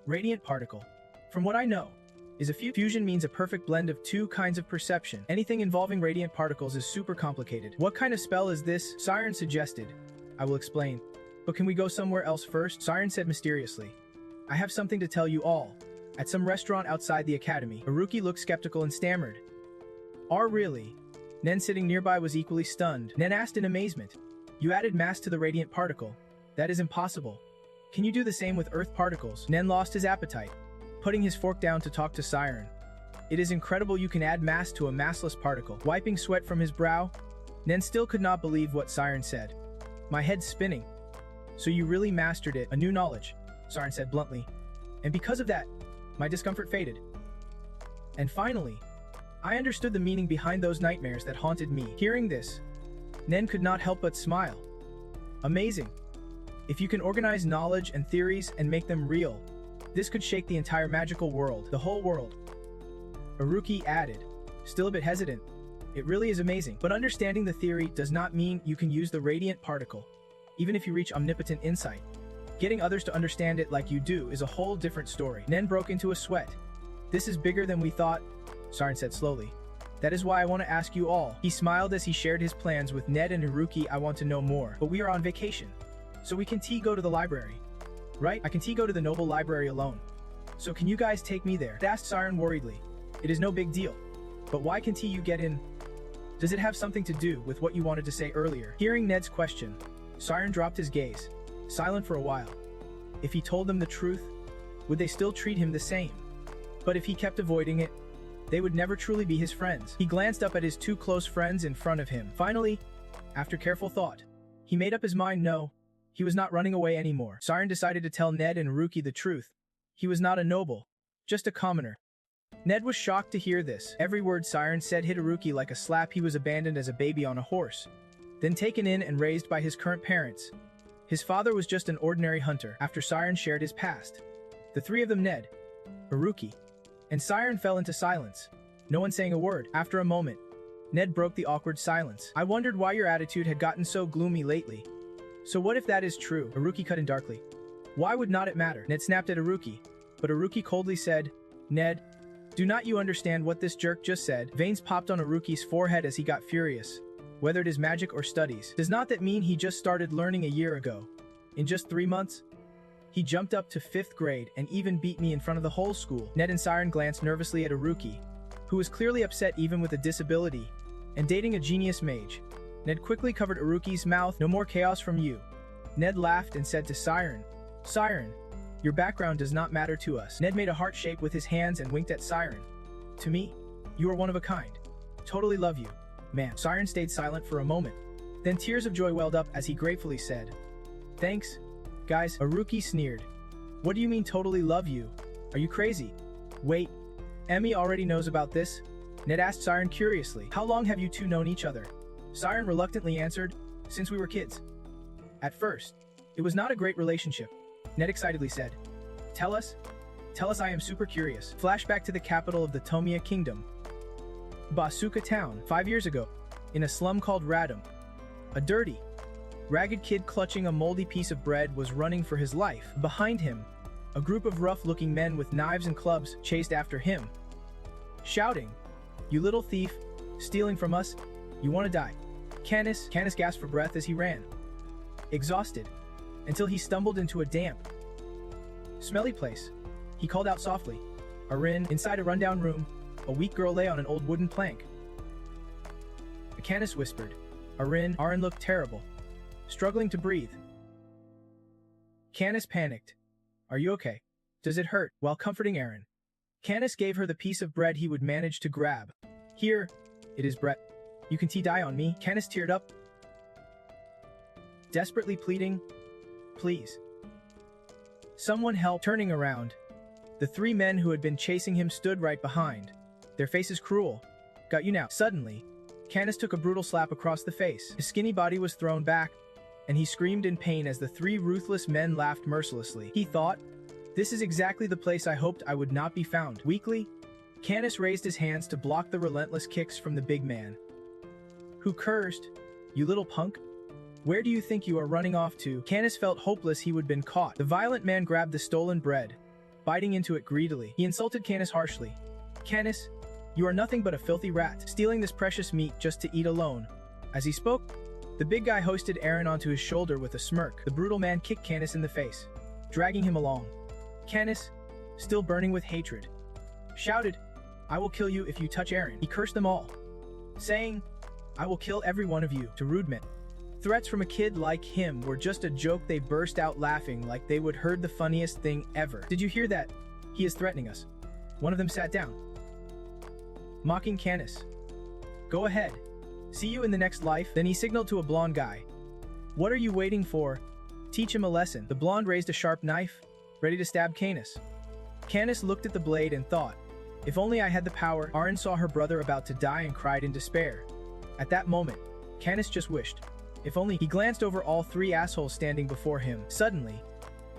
Radiant particle. From what I know, is a fusion means a perfect blend of two kinds of perception. Anything involving radiant particles is super complicated. What kind of spell is this? Siren suggested. I will explain. But can we go somewhere else first? Siren said mysteriously. I have something to tell you all. At some restaurant outside the academy, Ruki looked skeptical and stammered. Really? Nen sitting nearby was equally stunned. Nen asked in amazement. You added mass to the radiant particle. That is impossible. Can you do the same with earth particles? Nen lost his appetite, putting his fork down to talk to Siren. It is incredible you can add mass to a massless particle. Wiping sweat from his brow, Nen still could not believe what Siren said. My head's spinning. So you really mastered it. A new knowledge, Siren said bluntly. And because of that, my discomfort faded. And finally, I understood the meaning behind those nightmares that haunted me. Hearing this, Nen could not help but smile. Amazing. If you can organize knowledge and theories and make them real, this could shake the entire magical world, the whole world. Ruki added, still a bit hesitant. It really is amazing. But understanding the theory does not mean you can use the radiant particle, even if you reach omnipotent insight. Getting others to understand it like you do is a whole different story. Nen broke into a sweat. This is bigger than we thought, Siren said slowly. That is why I want to ask you all. He smiled as he shared his plans with Ned and Haruki. I want to know more. But we are on vacation, so we can go to the library. Right? I can go to the noble library alone. So can you guys take me there? Asked Siren worriedly. It is no big deal. But why can you get in? Does it have something to do with what you wanted to say earlier? Hearing Ned's question, Siren dropped his gaze, silent for a while. If he told them the truth, would they still treat him the same? But if he kept avoiding it, they would never truly be his friends. He glanced up at his two close friends in front of him. Finally, after careful thought, he made up his mind. No, he was not running away anymore. Siren decided to tell Ned and Haruki the truth. He was not a noble, just a commoner. Ned was shocked to hear this. Every word Siren said hit Haruki like a slap. He was abandoned as a baby on a horse, then taken in and raised by his current parents. His father was just an ordinary hunter. After Siren shared his past, the three of them, Ned, Haruki, and Siren, fell into silence, no one saying a word. After a moment, Ned broke the awkward silence. I wondered why your attitude had gotten so gloomy lately. So what if that is true? Haruki cut in darkly. Why would not it matter? Ned snapped at Haruki, but Haruki coldly said, Ned, do not you understand what this jerk just said? Veins popped on Haruki's forehead as he got furious. Whether it is magic or studies, does not that mean he just started learning a year ago? In just 3 months? He jumped up to 5th grade and even beat me in front of the whole school. Ned and Siren glanced nervously at Haruki, who was clearly upset even with a disability, and dating a genius mage. Ned quickly covered Haruki's mouth. No more chaos from you. Ned laughed and said to Siren, Siren, Your background does not matter to us. Ned made a heart shape with his hands and winked at Siren. To me, you are one of a kind. Totally love you, man. Siren stayed silent for a moment. Then tears of joy welled up as he gratefully said, "Thanks, guys." Aruki sneered. "What do you mean totally love you? Are you crazy?" "Wait, Emmy already knows about this?" Ned asked Siren curiously. "How long have you two known each other?" Siren reluctantly answered, "Since we were kids." "At first, it was not a great relationship," Ned excitedly said. Tell us, I am super curious." Flashback to the capital of the Tomia Kingdom, Basuka Town, 5 years ago, in a slum called Radom. A dirty, ragged kid clutching a moldy piece of bread was running for his life. Behind him, a group of rough-looking men with knives and clubs chased after him, shouting, "You little thief, stealing from us, you want to die." Canis gasped for breath as he ran, exhausted, until he stumbled into a damp, smelly place. He called out softly, "Arianne." Inside a rundown room, a weak girl lay on an old wooden plank. Canis whispered, Arianne looked terrible, struggling to breathe. Canis panicked. "Are you okay? Does it hurt?" While comforting Arianne, Canis gave her the piece of bread he would manage to grab. "Here, it is bread. You can die on me." Canis teared up, desperately pleading, "Please. Someone help." Turning around, the 3 men who had been chasing him stood right behind, their faces cruel. "Got you now." Suddenly, Canis took a brutal slap across the face. His skinny body was thrown back, and he screamed in pain as the 3 ruthless men laughed mercilessly. He thought, "This is exactly the place I hoped I would not be found." Weakly, Canis raised his hands to block the relentless kicks from the big man, who cursed, "You little punk. Where do you think you are running off to?" Canis felt hopeless he would been caught. The violent man grabbed the stolen bread, biting into it greedily. He insulted Canis harshly. "Canis, you are nothing but a filthy rat, stealing this precious meat just to eat alone." As he spoke, the big guy hoisted Arianne onto his shoulder with a smirk. The brutal man kicked Canis in the face, dragging him along. Canis, still burning with hatred, shouted, "I will kill you if you touch Arianne." He cursed them all, saying, "I will kill every one of you." To rude men, threats from a kid like him were just a joke. They burst out laughing like they would heard the funniest thing ever. "Did you hear that? He is threatening us." One of them sat down, mocking Canis. "Go ahead. See you in the next life." Then he signaled to a blonde guy. "What are you waiting for? Teach him a lesson." The blonde raised a sharp knife, ready to stab Canis. Canis looked at the blade and thought, "If only I had the power." Arianne saw her brother about to die and cried in despair. At that moment, Canis just wished, if only. He glanced over all 3 assholes standing before him. Suddenly,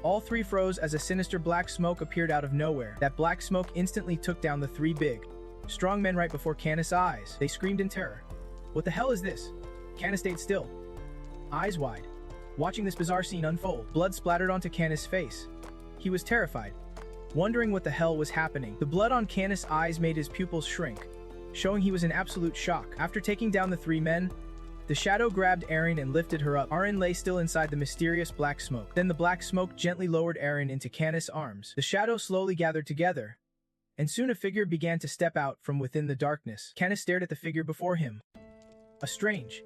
all 3 froze as a sinister black smoke appeared out of nowhere. That black smoke instantly took down the 3 big, strong men right before Canis' eyes. They screamed in terror. "What the hell is this?" Canis stayed still, eyes wide, watching this bizarre scene unfold. Blood splattered onto Canis' face. He was terrified, wondering what the hell was happening. The blood on Canis' eyes made his pupils shrink, showing he was in absolute shock. After taking down the 3 men, the shadow grabbed Arianne and lifted her up. Arianne lay still inside the mysterious black smoke. Then the black smoke gently lowered Arianne into Canis' arms. The shadow slowly gathered together, and soon a figure began to step out from within the darkness. Canis stared at the figure before him. A strange,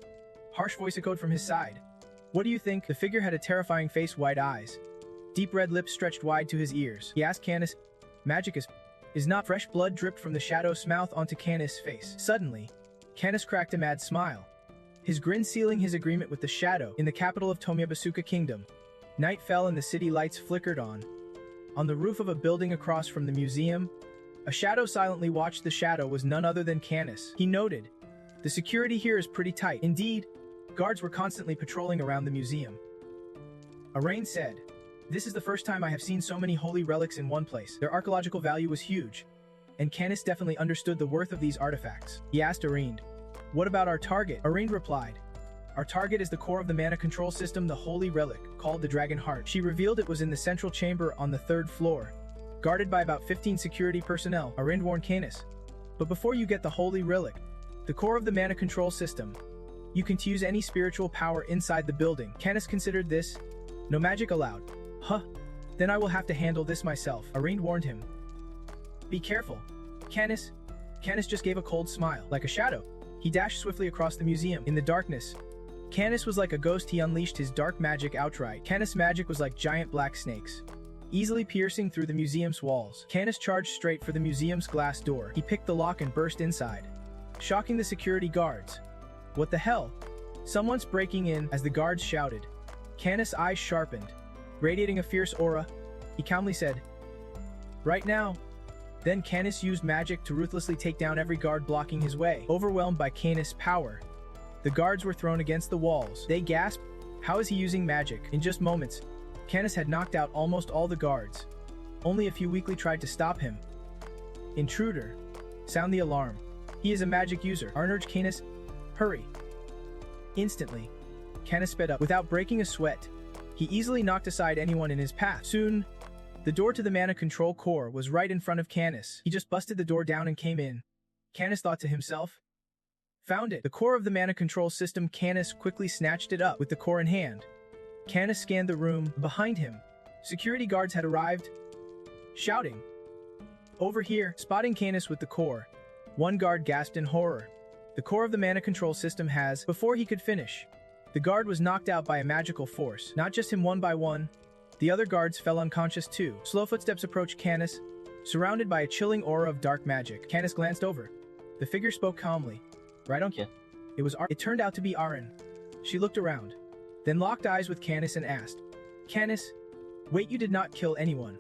harsh voice echoed from his side. "What do you think?" The figure had a terrifying face, wide eyes, deep red lips stretched wide to his ears. He asked Canis, "Magic is not." Fresh blood dripped from the shadow's mouth onto Canis' face. Suddenly, Canis cracked a mad smile, his grin sealing his agreement with the shadow. In the capital of Tomia Basuka Kingdom, night fell and the city lights flickered on. On the roof of a building across from the museum, a shadow silently watched. The shadow was none other than Canis. He noted, "The security here is pretty tight." Indeed, guards were constantly patrolling around the museum. Arianne said, "This is the first time I have seen so many holy relics in one place." Their archaeological value was huge, and Canis definitely understood the worth of these artifacts. He asked Arianne, "What about our target?" Arianne replied, "Our target is the core of the mana control system, the holy relic, called the Dragon Heart." She revealed it was in the central chamber on the 3rd floor, guarded by about 15 security personnel. Arianne warned Canis, "But before you get the holy relic, the core of the mana control system, you can use any spiritual power inside the building." Canis considered this. "No magic allowed." "Huh. Then I will have to handle this myself," Arianne warned him. "Be careful, Canis." Canis just gave a cold smile. Like a shadow, he dashed swiftly across the museum. In the darkness, Canis was like a ghost. He unleashed his dark magic outright. Canis' magic was like giant black snakes. easily piercing through the museum's walls. Canis charged straight for the museum's glass door. He picked the lock and burst inside, shocking the security guards. What the hell? Someone's breaking in, as the guards shouted. Canis' eyes sharpened, radiating a fierce aura. He calmly said, "Right now." Then Canis used magic to ruthlessly take down every guard blocking his way. Overwhelmed by Canis' power, the guards were thrown against the walls. They gasped, "How is he using magic?" In just moments, Canis had knocked out almost all the guards. Only a few weakly tried to stop him. "Intruder! Sound the alarm. He is a magic user." Arianne urged Canis, "Hurry." Instantly, Canis sped up. Without breaking a sweat, he easily knocked aside anyone in his path. Soon, the door to the mana control core was right in front of Canis. He just busted the door down and came in. Canis thought to himself, "Found it." The core of the mana control system. Canis quickly snatched it up with the core in hand. Canis scanned the room. Behind him, security guards had arrived, shouting, "Over here!" Spotting Canis with the core, one guard gasped in horror. The core of the mana control system has, before he could finish, the guard was knocked out by a magical force. Not just him one by one, the other guards fell unconscious too. Slow footsteps approached Canis, surrounded by a chilling aura of dark magic. Canis glanced over. The figure spoke calmly. "Right on, kid." It turned out to be Arianne. She looked around, then locked eyes with Canis and asked, "Canis, wait, you did not kill anyone,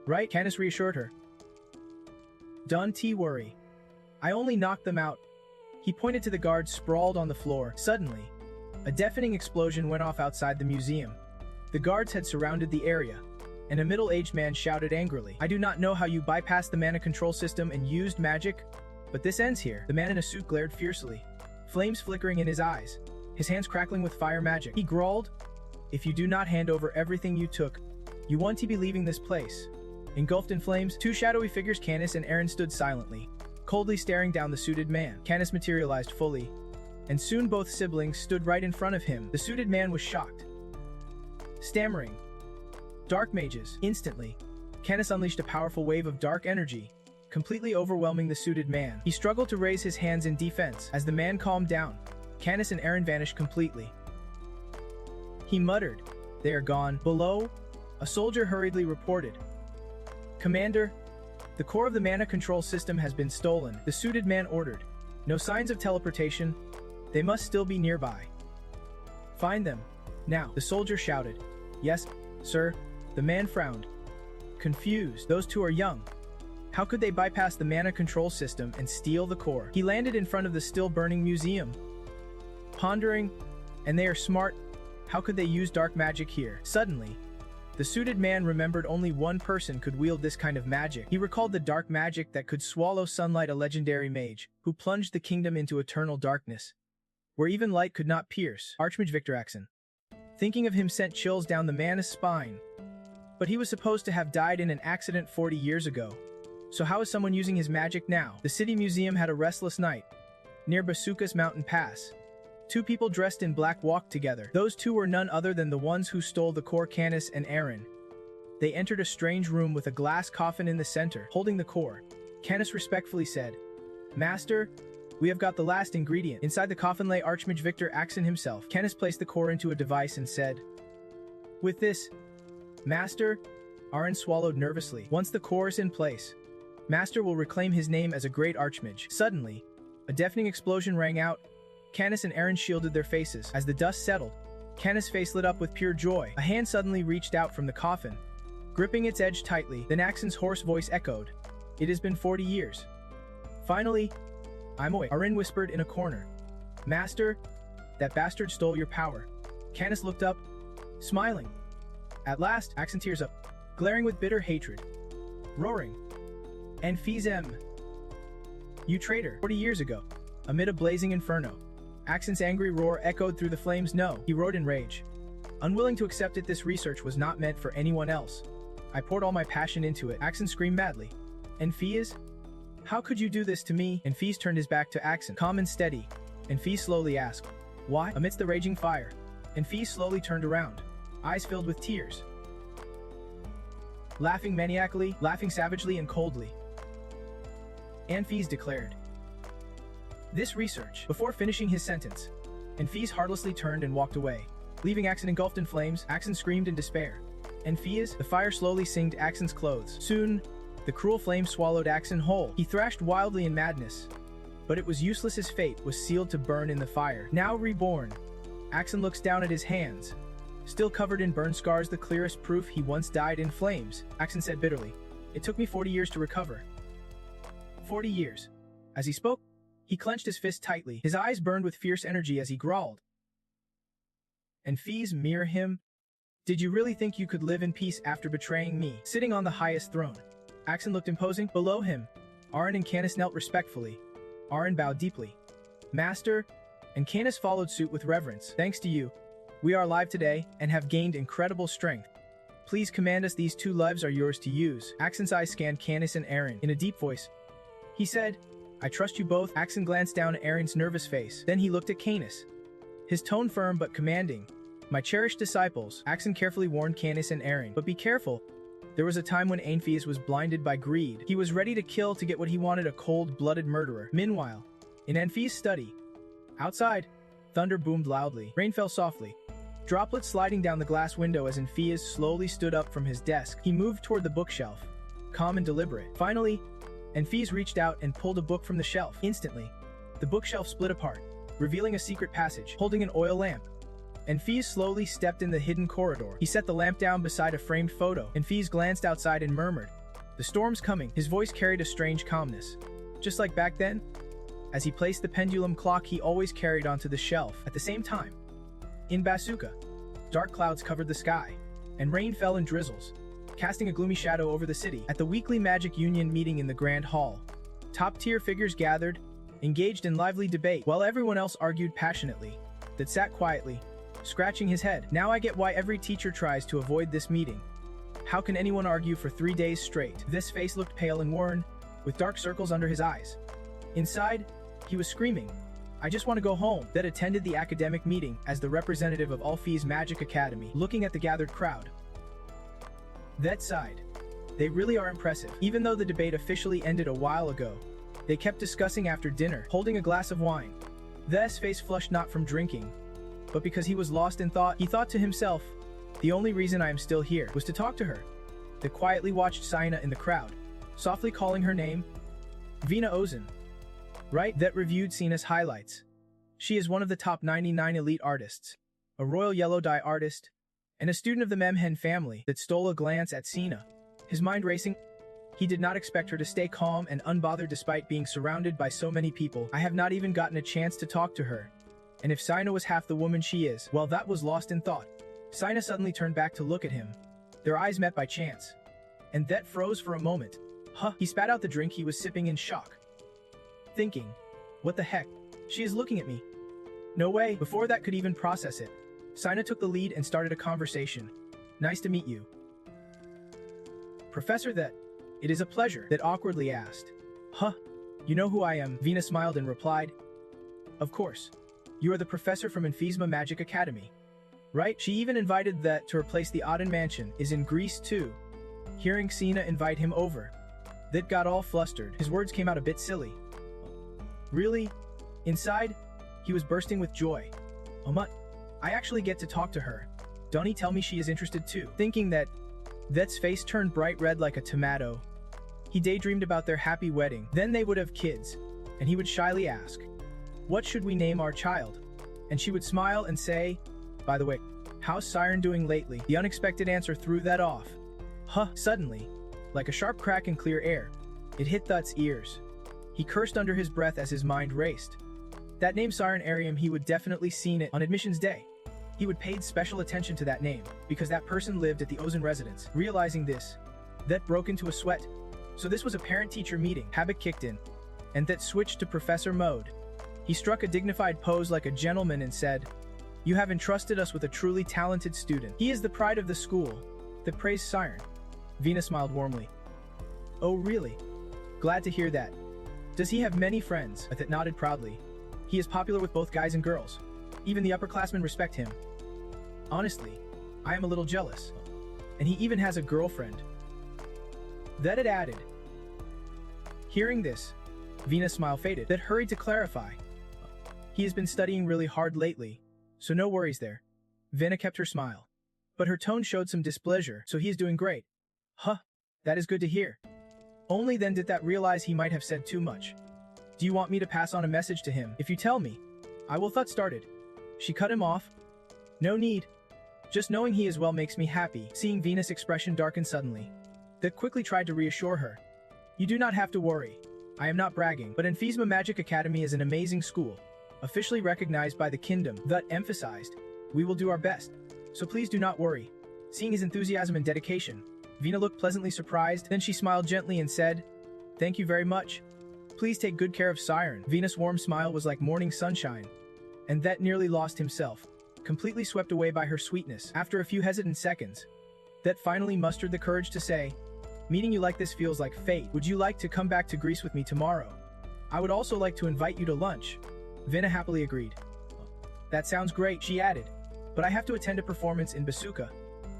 right?" Canis reassured her. "Don't worry. I only knocked them out." He pointed to the guards sprawled on the floor. Suddenly, a deafening explosion went off outside the museum. The guards had surrounded the area, and a middle-aged man shouted angrily, "I do not know how you bypassed the mana control system and used magic, but this ends here." The man in a suit glared fiercely, flames flickering in his eyes, his hands crackling with fire magic. He growled, "If you do not hand over everything you took, you want to be leaving this place." Engulfed in flames, two shadowy figures, Canis and Arianne, stood silently, coldly staring down the suited man. Canis materialized fully, and soon both siblings stood right in front of him. The suited man was shocked, stammering, "Dark mages!" Instantly, Canis unleashed a powerful wave of dark energy, completely overwhelming the suited man. He struggled to raise his hands in defense. As the man calmed down, Canis and Arianne vanished completely. He muttered, "They are gone." Below, a soldier hurriedly reported, "Commander, the core of the mana control system has been stolen." The suited man ordered, "No signs of teleportation. They must still be nearby. Find them, now." The soldier shouted, "Yes, sir." The man frowned, confused. Those two are young. How could they bypass the mana control system and steal the core? He landed in front of the still-burning museum, pondering, "And they are smart. How could they use dark magic here?" Suddenly, the suited man remembered only one person could wield this kind of magic. He recalled the dark magic that could swallow sunlight, a legendary mage who plunged the kingdom into eternal darkness, where even light could not pierce. Archmage Victor Axon. Thinking of him sent chills down the man's spine. But he was supposed to have died in an accident 40 years ago. So how is someone using his magic now? The city museum had a restless night. Near Basuka's mountain pass, two people dressed in black walked together. Those two were none other than the ones who stole the core, Canis and Arianne. They entered a strange room with a glass coffin in the center. Holding the core, Canis respectfully said, "Master, we have got the last ingredient." Inside the coffin lay Archmage Victor Axon himself. Canis placed the core into a device and said, "With this, Master," Arianne swallowed nervously. "Once the core is in place, Master will reclaim his name as a great archmage." Suddenly, a deafening explosion rang out. Canis and Arianne shielded their faces. As the dust settled, Canis' face lit up with pure joy. A hand suddenly reached out from the coffin, gripping its edge tightly. Then Axon's hoarse voice echoed, "It has been 40 years. Finally, I'm awake." Arianne whispered in a corner, "Master, that bastard stole your power." Canis looked up, smiling. At last, Axon tears up, glaring with bitter hatred, roaring, "And Fizem, you traitor!" 40 years ago, amid a blazing inferno, Axon's angry roar echoed through the flames. "No," he roared in rage, unwilling to accept it. "This research was not meant for anyone else. I poured all my passion into it." Axon screamed madly. "And Fiz? How could you do this to me?" And Fiz turned his back to Axon, calm and steady. And Fiz slowly asked, "Why?" Amidst the raging fire, and Fiz slowly turned around, eyes filled with tears, laughing maniacally, laughing savagely and coldly. And Fiz declared, "This research." Before finishing his sentence, and Fiz heartlessly turned and walked away, leaving Axon engulfed in flames. Axon screamed in despair, And Fias, the fire slowly singed Axon's clothes. Soon, the cruel flame swallowed Axon whole. He thrashed wildly in madness. But it was useless, his fate was sealed to burn in the fire. Now reborn, Axon looks down at his hands. Still covered in burn scars, the clearest proof he once died in flames. Axon said bitterly, "It took me 40 years to recover." 40 years. As he spoke, he clenched his fist tightly. His eyes burned with fierce energy as he growled. And Fias, mirror him? Did you really think you could live in peace after betraying me? Sitting on the highest throne, Axon looked imposing. Below him, Arianne and Canis knelt respectfully. Arianne bowed deeply. Master, and Canis followed suit with reverence. Thanks to you, we are alive today and have gained incredible strength. Please command us, these 2 lives are yours to use. Axon's eyes scanned Canis and Arianne. In a deep voice, he said, "I trust you both." Axon glanced down at Arianne's nervous face. Then he looked at Canis. His tone firm but commanding. "My cherished disciples," Axon carefully warned Canis and Arianne. "But be careful. There was a time when Amphias was blinded by greed. He was ready to kill to get what he wanted, a cold-blooded murderer." Meanwhile, in Amphias' study, outside, thunder boomed loudly. Rain fell softly, droplets sliding down the glass window as Amphias slowly stood up from his desk. He moved toward the bookshelf, calm and deliberate. Finally, Amphias reached out and pulled a book from the shelf. Instantly, the bookshelf split apart, revealing a secret passage. Holding an oil lamp, Amphias slowly stepped in the hidden corridor. He set the lamp down beside a framed photo. Amphias glanced outside and murmured, "The storm's coming." His voice carried a strange calmness, just like back then. As he placed the pendulum clock he always carried onto the shelf. At the same time, in Basuka, dark clouds covered the sky, and rain fell in drizzles, casting a gloomy shadow over the city. At the weekly Magic Union meeting in the Grand Hall, top-tier figures gathered, engaged in lively debate, while everyone else argued passionately. That sat quietly, scratching his head. "Now I get why every teacher tries to avoid this meeting. How can anyone argue for 3 days straight?" This face looked pale and worn, with dark circles under his eyes. Inside, he was screaming, "I just want to go home." That attended the academic meeting as the representative of Alfie's Magic Academy, looking at the gathered crowd. That sighed. They really are impressive. Even though the debate officially ended a while ago, they kept discussing after dinner, holding a glass of wine. This face flushed not from drinking, but because he was lost in thought. He thought to himself, "The only reason I am still here was to talk to her." They quietly watched Siren in the crowd, softly calling her name, Vina Ozen. Right? That reviewed Sina's highlights. She is one of the top 99 elite artists, a royal yellow dye artist, and a student of the Memhen family. That stole a glance at Sina, his mind racing. He did not expect her to stay calm and unbothered despite being surrounded by so many people. "I have not even gotten a chance to talk to her. And if Sina was half the woman she is," well, that was lost in thought. Sina suddenly turned back to look at him. Their eyes met by chance, and that froze for a moment. He spat out the drink he was sipping in shock, thinking, "What the heck? She is looking at me. No way." Before that could even process it, Sina took the lead and started a conversation. "Nice to meet you, Professor." "That, it is a pleasure," that awkwardly asked. You know who I am?" Vina smiled and replied, "Of course. You are the professor from Infisma Magic Academy, right?" She even invited that to replace the Odgen mansion is in Greece too. Hearing Sina invite him over, that got all flustered. His words came out a bit silly. Really? Inside, he was bursting with joy. I actually get to talk to her. Don't he tell me she is interested too?" Thinking that's face turned bright red like a tomato. He daydreamed about their happy wedding. Then they would have kids, and he would shyly ask, "What should we name our child?" And she would smile and say, "By the way, how's Siren doing lately?" The unexpected answer threw that off. Suddenly, like a sharp crack in clear air, it hit Thut's ears. He cursed under his breath as his mind raced. That name Siren Ariam, he would definitely seen it on admissions day. He would paid special attention to that name, because that person lived at the Ozen residence. Realizing this, that broke into a sweat. So this was a parent-teacher meeting. Habit kicked in, and that switched to professor mode. He struck a dignified pose like a gentleman and said, "You have entrusted us with a truly talented student. He is the pride of the school." That praised Siren. Vina smiled warmly. "Oh really? Glad to hear that. Does he have many friends?" That nodded proudly. "He is popular with both guys and girls. Even the upperclassmen respect him. Honestly, I am a little jealous. And he even has a girlfriend." That it added. Hearing this, Vina's smile faded. That hurried to clarify. "He has been studying really hard lately, so no worries there." Vina kept her smile. but her tone showed some displeasure, so he is doing great. Huh, that is good to hear. Only then did that realize he might have said too much. Do you want me to pass on a message to him? If you tell me, I will. Thought started. She cut him off. No need. Just knowing he is well makes me happy. Seeing Venus' expression darken suddenly, that quickly tried to reassure her. You do not have to worry. I am not bragging, but Infisma Magic Academy is an amazing school, officially recognized by the kingdom. That emphasized, we will do our best, so please do not worry. Seeing his enthusiasm and dedication, Vina looked pleasantly surprised, then she smiled gently and said, Thank you very much. Please take good care of Siren. Vina's warm smile was like morning sunshine, and that nearly lost himself, completely swept away by her sweetness. After a few hesitant seconds, that finally mustered the courage to say, Meeting you like this feels like fate. Would you like to come back to Greece with me tomorrow? I would also like to invite you to lunch. Vina happily agreed. That sounds great, she added, but I have to attend a performance in Basuka.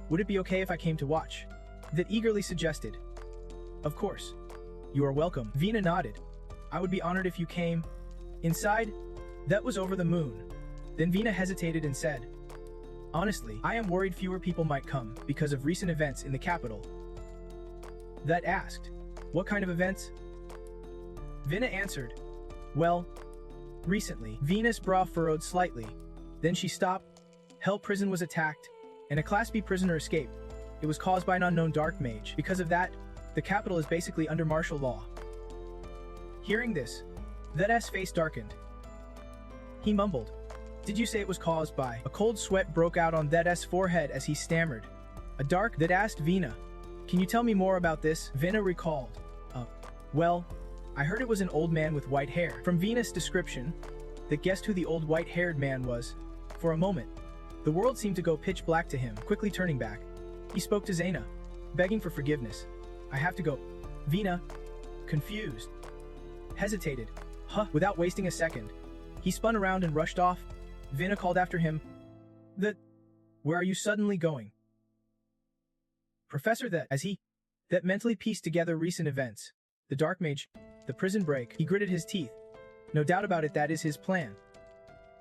Would it be okay if I came to watch? That eagerly suggested. Of course. You are welcome. Vina nodded. I would be honored if you came. Inside, that was over the moon. Then Vina hesitated and said, Honestly, I am worried fewer people might come because of recent events in the capital. That asked, What kind of events? Vina answered, Well, recently. Vina's brow furrowed slightly. Then she stopped. Hell Prison was attacked, and a Class B prisoner escaped. It was caused by an unknown dark mage. Because of that, the capital is basically under martial law. Hearing this, Ved's face darkened. He mumbled, Did you say it was caused by? A cold sweat broke out on Ved's forehead as he stammered. A dark that asked Vina, Can you tell me more about this? Vina recalled. Well, I heard it was an old man with white hair. From Vina's description, that guessed who the old white-haired man was. For a moment, the world seemed to go pitch black to him. Quickly turning back, he spoke to Zaina, begging for forgiveness. I have to go. Vina, confused, hesitated. Without wasting a second, he spun around and rushed off. Vina called after him. Where are you suddenly going? Professor that mentally pieced together recent events. The dark mage, the prison break. He gritted his teeth. No doubt about it, that is his plan.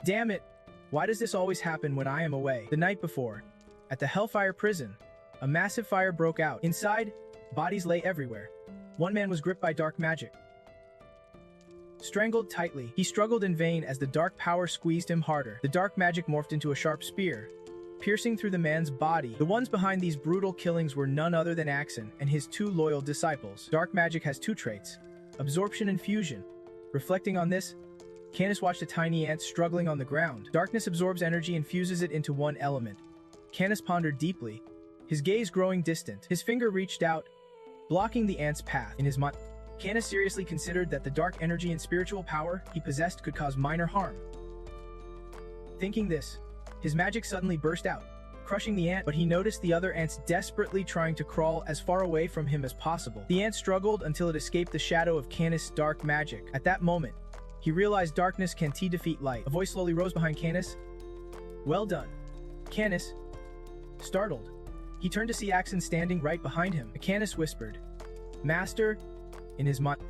Damn it. Why does this always happen when I am away? The night before, at the Hellfire prison, a massive fire broke out. Inside, bodies lay everywhere. One man was gripped by dark magic. Strangled tightly, he struggled in vain as the dark power squeezed him harder. The dark magic morphed into a sharp spear, piercing through the man's body. The ones behind these brutal killings were none other than Axon and his two loyal disciples. Dark magic has two traits, absorption and fusion. Reflecting on this, Canis watched a tiny ant struggling on the ground. Darkness absorbs energy and fuses it into one element. Canis pondered deeply, his gaze growing distant. His finger reached out, blocking the ant's path. In his mind, Canis seriously considered that the dark energy and spiritual power he possessed could cause minor harm. Thinking this, his magic suddenly burst out, crushing the ant, but he noticed the other ants desperately trying to crawl as far away from him as possible. The ant struggled until it escaped the shadow of Canis' dark magic. At that moment, he realized darkness can defeat light. A voice slowly rose behind Canis. Well done. Canis, startled, he turned to see Axon standing right behind him. Canis whispered, Master, in his mind.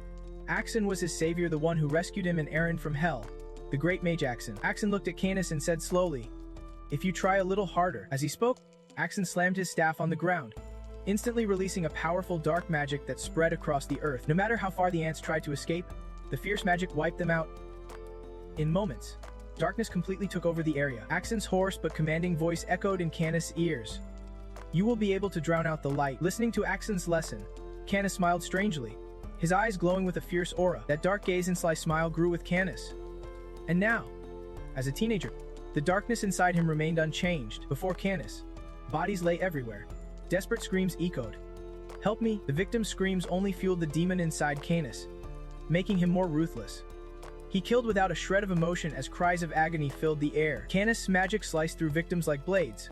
Axon was his savior, the one who rescued him and Arianne from hell, the great mage Axon. Axon looked at Canis and said slowly, If you try a little harder. As he spoke, Axon slammed his staff on the ground, instantly releasing a powerful dark magic that spread across the earth. No matter how far the ants tried to escape, the fierce magic wiped them out. In moments, darkness completely took over the area. Axon's hoarse but commanding voice echoed in Canis' ears. You will be able to drown out the light. Listening to Axon's lesson, Canis smiled strangely, his eyes glowing with a fierce aura. That dark gaze and sly smile grew with Canis. And now, as a teenager, the darkness inside him remained unchanged. Before Canis, bodies lay everywhere. Desperate screams echoed. Help me! The victim's screams only fueled the demon inside Canis, making him more ruthless. He killed without a shred of emotion as cries of agony filled the air. Canis' magic sliced through victims like blades,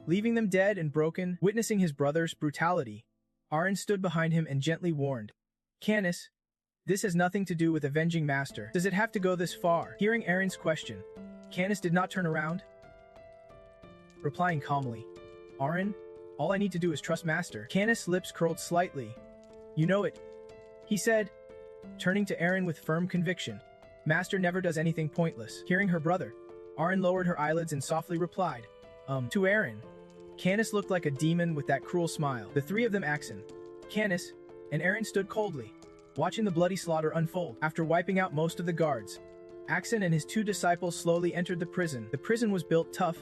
leaving them dead and broken. Witnessing his brother's brutality, Arianne stood behind him and gently warned, Canis, this has nothing to do with avenging Master. Does it have to go this far? Hearing Arianne's question, Canis did not turn around, replying calmly, Arianne, all I need to do is trust Master. Canis' lips curled slightly. You know it, he said, turning to Arianne with firm conviction. Master never does anything pointless. Hearing her brother, Arianne lowered her eyelids and softly replied, To Arianne, Canis looked like a demon with that cruel smile. The three of them, Axon, Canis, and Arianne, stood coldly, watching the bloody slaughter unfold. After wiping out most of the guards, Axon and his two disciples slowly entered the prison. The prison was built tough,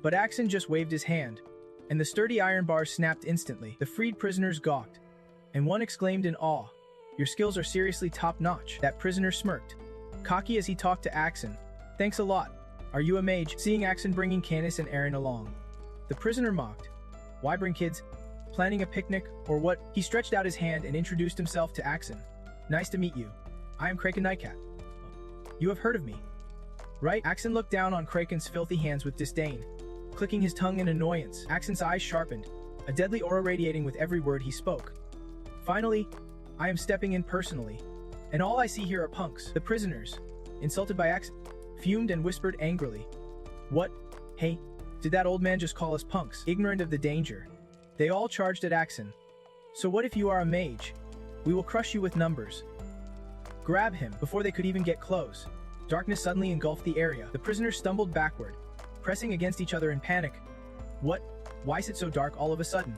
but Axon just waved his hand, and the sturdy iron bars snapped instantly. The freed prisoners gawked, and one exclaimed in awe, "Your skills are seriously top-notch." That prisoner smirked, cocky as he talked to Axon. "Thanks a lot. Are you a mage?" Seeing Axon bringing Canis and Arianne along, the prisoner mocked. "Why bring kids? Planning a picnic, or what?" He stretched out his hand and introduced himself to Axon. "Nice to meet you. I am Kraken Nightcap. You have heard of me, right?" Axon looked down on Kraken's filthy hands with disdain, clicking his tongue in annoyance. Axon's eyes sharpened, a deadly aura radiating with every word he spoke. "Finally, I am stepping in personally, and all I see here are punks." The prisoners, insulted by Axon, fumed and whispered angrily. "What? Hey, did that old man just call us punks?" Ignorant of the danger, they all charged at Axon. "So what if you are a mage? We will crush you with numbers." Grab him. Before they could even get close, darkness suddenly engulfed the area. The prisoners stumbled backward, pressing against each other in panic. "What? Why is it so dark all of a sudden?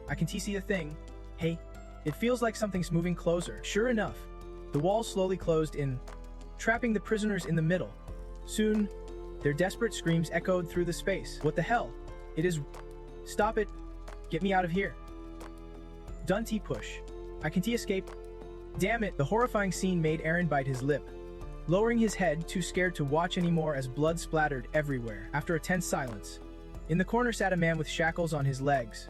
I can't see a thing. Hey, it feels like something's moving closer." Sure enough, the walls slowly closed in, trapping the prisoners in the middle. Soon, their desperate screams echoed through the space. "What the hell? It is... Stop it! Get me out of here! Dunty push! I can't escape! Damn it!" The horrifying scene made Arianne bite his lip, lowering his head, too scared to watch anymore as blood splattered everywhere. After a tense silence, in the corner sat a man with shackles on his legs.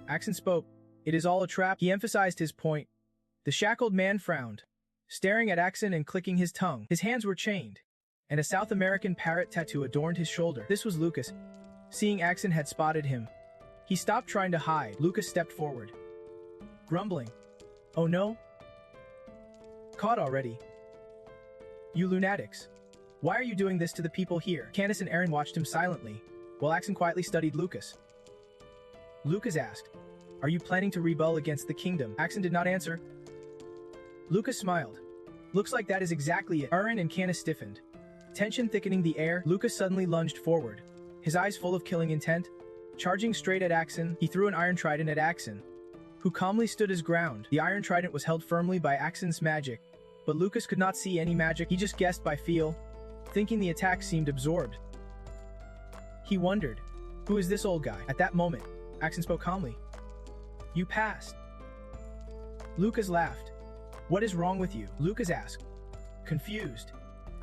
Axon spoke. "It is all a trap." He emphasized his point. The shackled man frowned, staring at Axon and clicking his tongue. His hands were chained, and a South American parrot tattoo adorned his shoulder. This was Lucas. Seeing Axon had spotted him, he stopped trying to hide. Lucas stepped forward, grumbling, "Oh no? Caught already? You lunatics. Why are you doing this to the people here?" Canis and Arianne watched him silently, while Axon quietly studied Lucas. Lucas asked, "Are you planning to rebel against the kingdom?" Axon did not answer. Lucas smiled. "Looks like that is exactly it." Arianne and Canis stiffened, tension thickening the air. Lucas suddenly lunged forward, his eyes full of killing intent. Charging straight at Axon, he threw an iron trident at Axon, who calmly stood his ground. The iron trident was held firmly by Axon's magic, but Lucas could not see any magic. He just guessed by feel, thinking the attack seemed absorbed. He wondered, who is this old guy? At that moment, Axon spoke calmly. "You passed." Lucas laughed. "What is wrong with you?" Lucas asked, confused.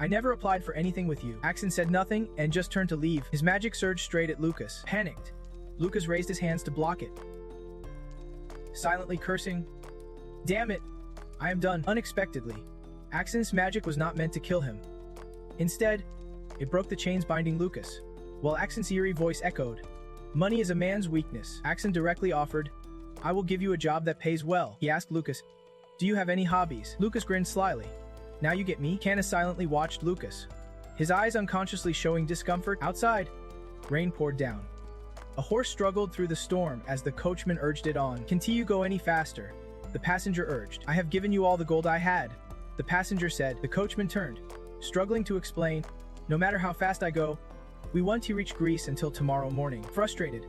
"I never applied for anything with you." Axon said nothing and just turned to leave. His magic surged straight at Lucas. Panicked, Lucas raised his hands to block it, silently cursing, "Damn it! I am done." Unexpectedly, Axon's magic was not meant to kill him. Instead, it broke the chains binding Lucas, while Axon's eerie voice echoed, "Money is a man's weakness." Axon directly offered, "I will give you a job that pays well." He asked Lucas, "Do you have any hobbies?" Lucas grinned slyly. "Now you get me?" Canis silently watched Lucas, his eyes unconsciously showing discomfort. Outside, rain poured down. A horse struggled through the storm as the coachman urged it on. "Can't you go any faster?" the passenger urged. "I have given you all the gold I had," the passenger said. The coachman turned, struggling to explain, "No matter how fast I go, we want to reach Greece until tomorrow morning." Frustrated,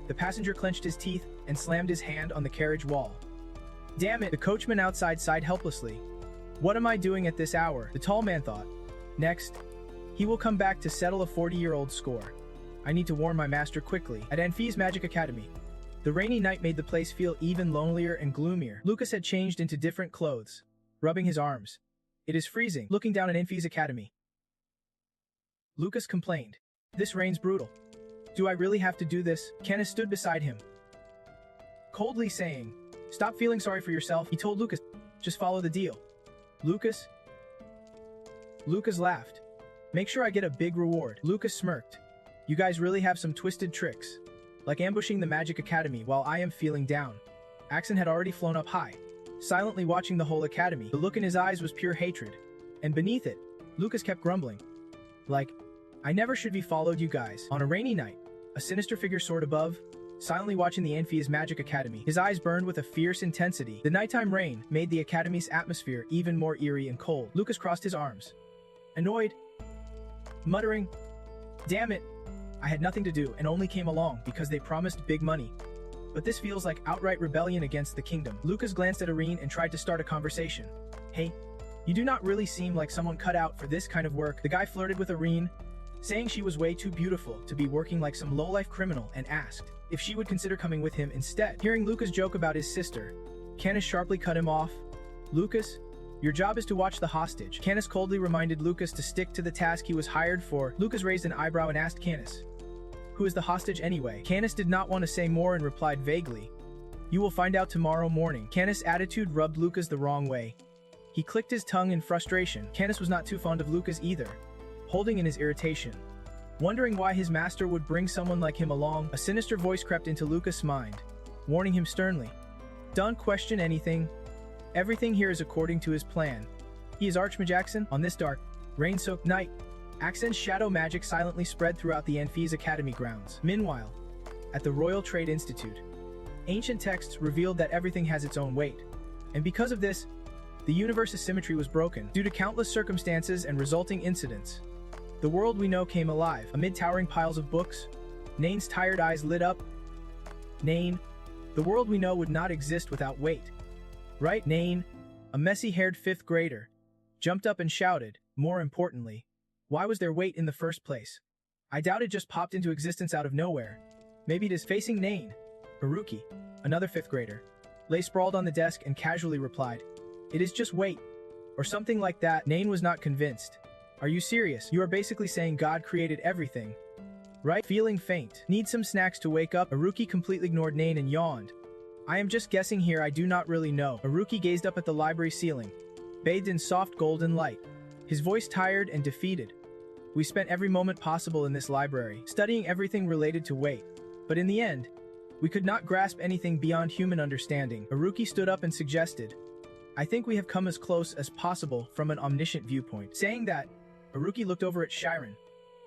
the passenger clenched his teeth and slammed his hand on the carriage wall. "Damn it!" the coachman outside sighed helplessly. "What am I doing at this hour?" the tall man thought. "Next, he will come back to settle a 40-year-old score. I need to warn my master quickly." At Anfi's Magic Academy, the rainy night made the place feel even lonelier and gloomier. Lucas had changed into different clothes, rubbing his arms. "It is freezing." Looking down at Anfi's Academy, Lucas complained, "This rain's brutal. Do I really have to do this?" Canis stood beside him, coldly saying, "Stop feeling sorry for yourself." He told Lucas, "Just follow the deal." Lucas laughed. "Make sure I get a big reward." Lucas smirked. "You guys really have some twisted tricks, like ambushing the Magic Academy while I am feeling down." Axon had already flown up high, silently watching the whole academy. The look in his eyes was pure hatred, and beneath it, Lucas kept grumbling, like, "I never should be followed you guys." On a rainy night, a sinister figure soared above, silently watching the Anfi's Magic Academy. His eyes burned with a fierce intensity. The nighttime rain made the academy's atmosphere even more eerie and cold. Lucas crossed his arms, annoyed, muttering, "Damn it! I had nothing to do and only came along because they promised big money. But this feels like outright rebellion against the kingdom. Lucas glanced at Arianne and tried to start a conversation. Hey, you do not really seem like someone cut out for this kind of work. The guy flirted with Arianne, saying she was way too beautiful to be working like some low-life criminal, and asked if she would consider coming with him instead. Hearing Lucas joke about his sister, Candace sharply cut him off. Lucas, your job is to watch the hostage. Candace coldly reminded Lucas to stick to the task he was hired for. Lucas raised an eyebrow and asked Candace, who is the hostage anyway? Candace did not want to say more and replied vaguely, you will find out tomorrow morning. Candace's attitude rubbed Lucas the wrong way. He clicked his tongue in frustration. Candace was not too fond of Lucas either, holding in his irritation. Wondering why his master would bring someone like him along, a sinister voice crept into Lucas' mind, warning him sternly, don't question anything. Everything here is according to his plan. He is Archmage on this dark, rain-soaked night. Axen's shadow magic silently spread throughout the Anfis Academy grounds. Meanwhile, at the Royal Trade Institute, ancient texts revealed that everything has its own weight. And because of this, the universe's symmetry was broken. Due to countless circumstances and resulting incidents, the world we know came alive. Amid towering piles of books, Nain's tired eyes lit up. Nain, the world we know would not exist without weight. Right? Nain, a messy-haired 5th grader, jumped up and shouted, more importantly, why was there weight in the first place? I doubt it just popped into existence out of nowhere. Maybe it is. Facing Nain, Haruki, another 5th grader, lay sprawled on the desk and casually replied, it is just weight, or something like that. Nain was not convinced. Are you serious? You are basically saying God created everything, right? Feeling faint. Need some snacks to wake up? Haruki completely ignored Nain and yawned. I am just guessing here, I do not really know. Haruki gazed up at the library ceiling, bathed in soft golden light, his voice tired and defeated. We spent every moment possible in this library, studying everything related to weight. But in the end, we could not grasp anything beyond human understanding. Haruki stood up and suggested, I think we have come as close as possible from an omniscient viewpoint. Saying that, Haruki looked over at Siren,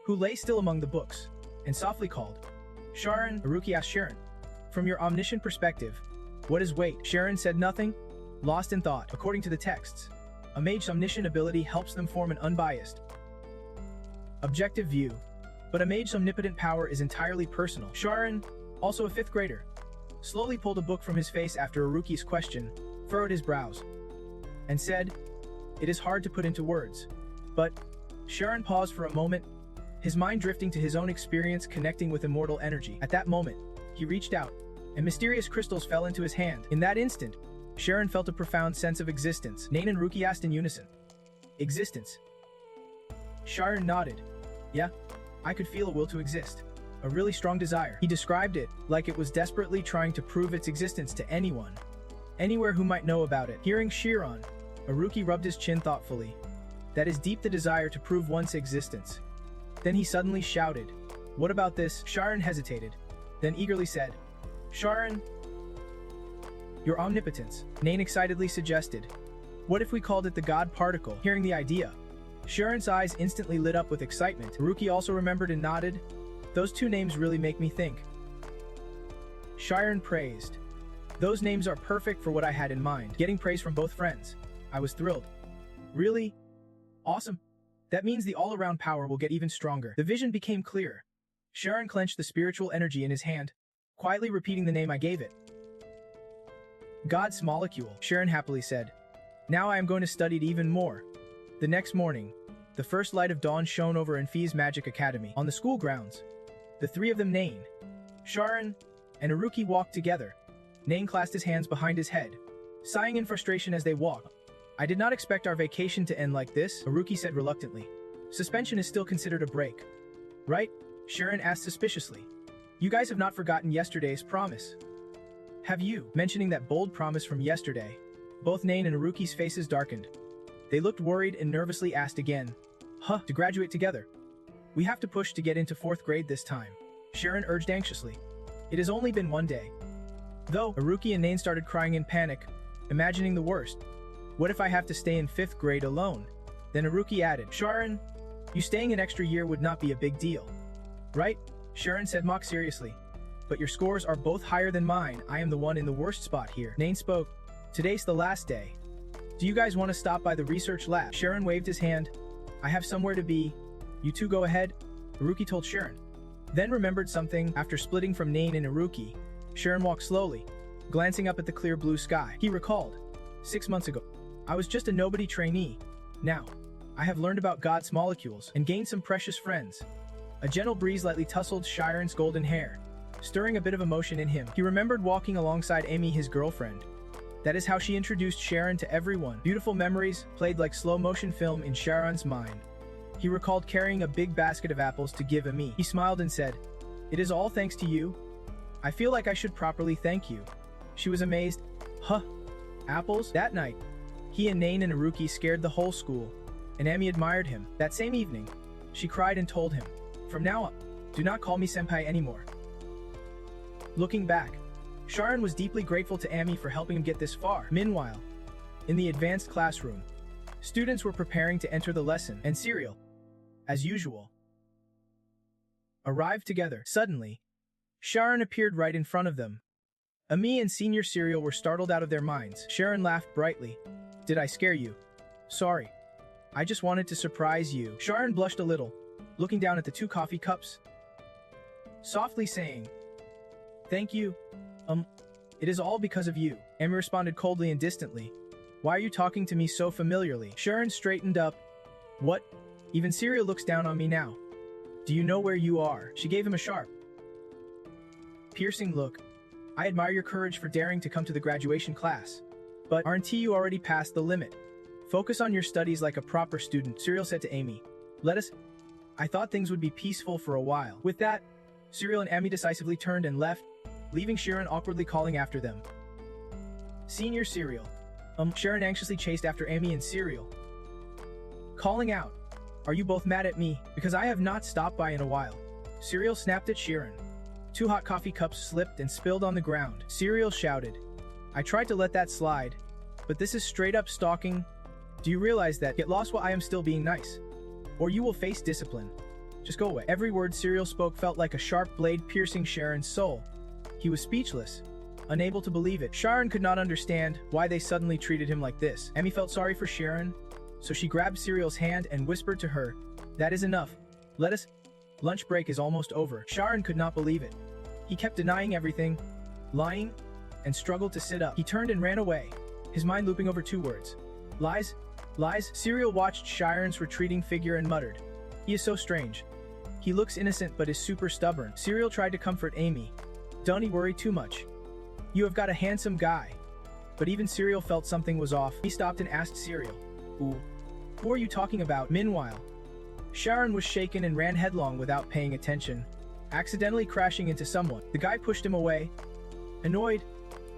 who lay still among the books, and softly called, Siren. Haruki asked Siren, from your omniscient perspective, what is weight? Siren said nothing, lost in thought. According to the texts, a mage's omniscient ability helps them form an unbiased, objective view, but a mage's omnipotent power is entirely personal. Siren, also a 5th grader, slowly pulled a book from his face after Haruki's question, furrowed his brows, and said, it is hard to put into words, but... Siren paused for a moment, his mind drifting to his own experience connecting with immortal energy. At that moment, he reached out, and mysterious crystals fell into his hand. In that instant, Siren felt a profound sense of existence. Nain and Haruki asked in unison, existence? Siren nodded. Yeah, I could feel a will to exist. A really strong desire. He described it like it was desperately trying to prove its existence to anyone, anywhere who might know about it. Hearing Siren, Haruki rubbed his chin thoughtfully. That is deep, the desire to prove one's existence. Then he suddenly shouted, what about this? Siren hesitated, then eagerly said, Siren, your omnipotence. Nain excitedly suggested, what if we called it the God particle? Hearing the idea, Siren's eyes instantly lit up with excitement. Haruki also remembered and nodded. Those two names really make me think. Siren praised. Those names are perfect for what I had in mind. Getting praise from both friends, I was thrilled. Really? Awesome. That means the all-around power will get even stronger. The vision became clear. Siren clenched the spiritual energy in his hand, quietly repeating the name I gave it. God's molecule, Siren happily said. Now I am going to study it even more. The next morning, the first light of dawn shone over Anfis Magic Academy. On the school grounds, the three of them, Nain, Siren, and Haruki, walked together. Nain clasped his hands behind his head, sighing in frustration as they walked. I did not expect our vacation to end like this, Haruki said reluctantly. Suspension is still considered a break, right? Siren asked suspiciously. You guys have not forgotten yesterday's promise, have you? Mentioning that bold promise from yesterday, both Nain and Haruki's faces darkened. They looked worried and nervously asked again, to graduate together. We have to push to get into 4th grade this time, Siren urged anxiously. It has only been one day. Though, Haruki and Nain started crying in panic, imagining the worst. What if I have to stay in 5th grade alone? Then Haruki added, Siren, you staying an extra year would not be a big deal, right? Siren said mock seriously. But your scores are both higher than mine. I am the one in the worst spot here. Nain spoke. Today's the last day. Do you guys want to stop by the research lab? Siren waved his hand. I have somewhere to be. You two go ahead, Haruki told Siren. Then remembered something. After splitting from Nain and Iruki, Siren walked slowly, glancing up at the clear blue sky. He recalled, 6 months ago, I was just a nobody trainee. Now, I have learned about God's molecules and gained some precious friends. A gentle breeze lightly tousled Siren's golden hair, stirring a bit of emotion in him. He remembered walking alongside Amy, his girlfriend. That is how she introduced Siren to everyone. Beautiful memories played like slow-motion film in Siren's mind. He recalled carrying a big basket of apples to give Amy. He smiled and said, "It is all thanks to you. I feel like I should properly thank you." She was amazed. Huh? Apples? That night, he and Nain and Iruki scared the whole school, and Amy admired him. That same evening, she cried and told him, "From now on, do not call me senpai anymore." Looking back, Siren was deeply grateful to Amy for helping him get this far. Meanwhile, in the advanced classroom, students were preparing to enter the lesson, and Serial, as usual, arrived together. Suddenly, Siren appeared right in front of them. Amy and Senior Serial were startled out of their minds. Siren laughed brightly. "Did I scare you?" "Sorry. I just wanted to surprise you." Siren blushed a little, looking down at the 2 coffee cups, softly saying, "Thank you. It is all because of you." Amy responded coldly and distantly. "Why are you talking to me so familiarly?" Siren straightened up. "What? Even Serial looks down on me now. Do you know where you are?" She gave him a sharp, piercing look. "I admire your courage for daring to come to the graduation class. But aren't you already past the limit? Focus on your studies like a proper student," Serial said to Amy. I thought things would be peaceful for a while." With that, Serial and Amy decisively turned and left, leaving Siren awkwardly calling after them. Senior Serial. Siren anxiously chased after Amy and Serial, calling out, "Are you both mad at me? Because I have not stopped by in a while." Serial snapped at Siren. 2 hot coffee cups slipped and spilled on the ground. Serial shouted, "I tried to let that slide, but this is straight up stalking. Do you realize that? Get lost while I am still being nice, or you will face discipline. Just go away." Every word Serial spoke felt like a sharp blade piercing Siren's soul. He was speechless, unable to believe it. Siren could not understand why they suddenly treated him like this. Amy felt sorry for Siren, so she grabbed Serial's hand and whispered to her, "That is enough. Let us. Lunch break is almost over." Siren could not believe it. He kept denying everything, lying, and struggled to sit up. He turned and ran away, his mind looping over 2 words. "Lies, lies." Serial watched Siren's retreating figure and muttered, "He is so strange. He looks innocent but is super stubborn." Serial tried to comfort Amy. "Don't worry too much. You have got a handsome guy." But even Serial felt something was off. He stopped and asked Serial, Who are you talking about?" Meanwhile, Siren was shaken and ran headlong without paying attention, accidentally crashing into someone. The guy pushed him away, annoyed.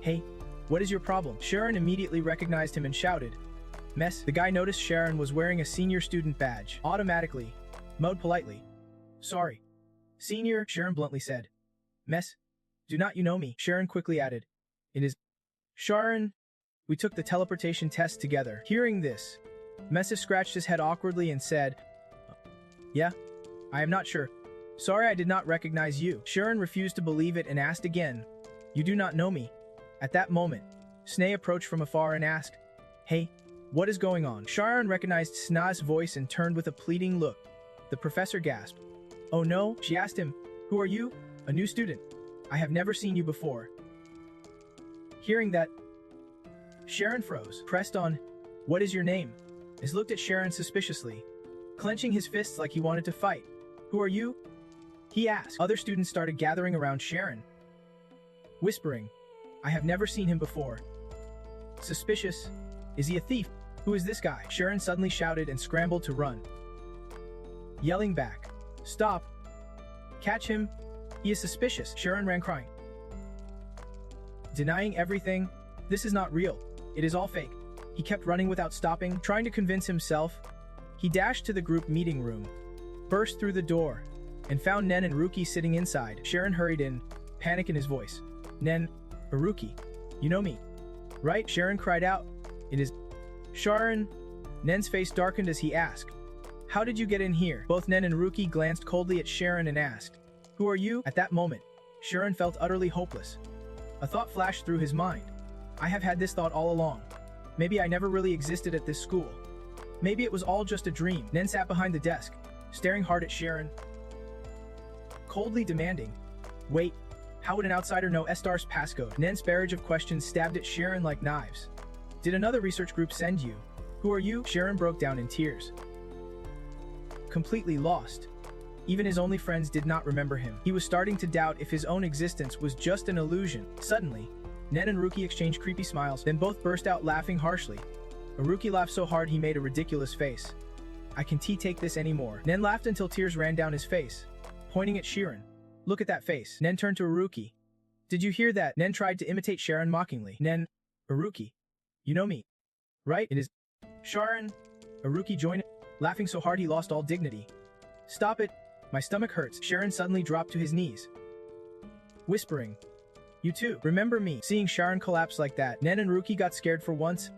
"Hey, what is your problem?" Siren immediately recognized him and shouted, "Mess." The guy noticed Siren was wearing a senior student badge. Automatically, mowed politely. "Sorry, Senior," Siren bluntly said. "Mess, do not you know me?" Siren quickly added, "It is Siren. We took the teleportation test together." Hearing this, Mess scratched his head awkwardly and said, "Yeah, I am not sure. Sorry, I did not recognize you." Siren refused to believe it and asked again, "You do not know me?" At that moment, Sneh approached from afar and asked, "Hey, what is going on?" Siren recognized Sneh's voice and turned with a pleading look. The professor gasped. "Oh no," she asked him, "Who are you?" "A new student. I have never seen you before." Hearing that, Siren froze, pressed on, "What is your name?" He looked at Siren suspiciously, clenching his fists like he wanted to fight. "Who are you?" he asked. Other students started gathering around Siren, whispering, "I have never seen him before. Suspicious. Is he a thief? Who is this guy?" Siren suddenly shouted and scrambled to run, yelling back, "Stop! Catch him! He is suspicious." Siren ran crying, denying everything. "This is not real. It is all fake." He kept running without stopping, trying to convince himself. He dashed to the group meeting room, burst through the door, and found Nen and Ruki sitting inside. Siren hurried in, panic in his voice. "Nen, Ruki, you know me, right?" Siren cried out. "It is Siren." Nen's face darkened as he asked, "How did you get in here?" Both Nen and Ruki glanced coldly at Siren and asked, "Who are you?" At that moment, Siren felt utterly hopeless. A thought flashed through his mind. I have had this thought all along. Maybe I never really existed at this school. Maybe it was all just a dream. Nen sat behind the desk, staring hard at Siren, coldly demanding, "Wait, how would an outsider know Estar's passcode?" Nen's barrage of questions stabbed at Siren like knives. "Did another research group send you? Who are you?" Siren broke down in tears. Completely lost. Even his only friends did not remember him. He was starting to doubt if his own existence was just an illusion. Suddenly, Nen and Ruki exchanged creepy smiles, then both burst out laughing harshly. Ruki laughed so hard he made a ridiculous face. "I can't take this anymore." Nen laughed until tears ran down his face, pointing at Siren. "Look at that face." Nen turned to Ruki. "Did you hear that?" Nen tried to imitate Siren mockingly. "Nen, Ruki, you know me, right? It is Siren." Ruki joined, laughing so hard he lost all dignity. "Stop it. My stomach hurts." Siren suddenly dropped to his knees, whispering, "You too, remember me?" Seeing Siren collapse like that, Nen and Ruki got scared for once.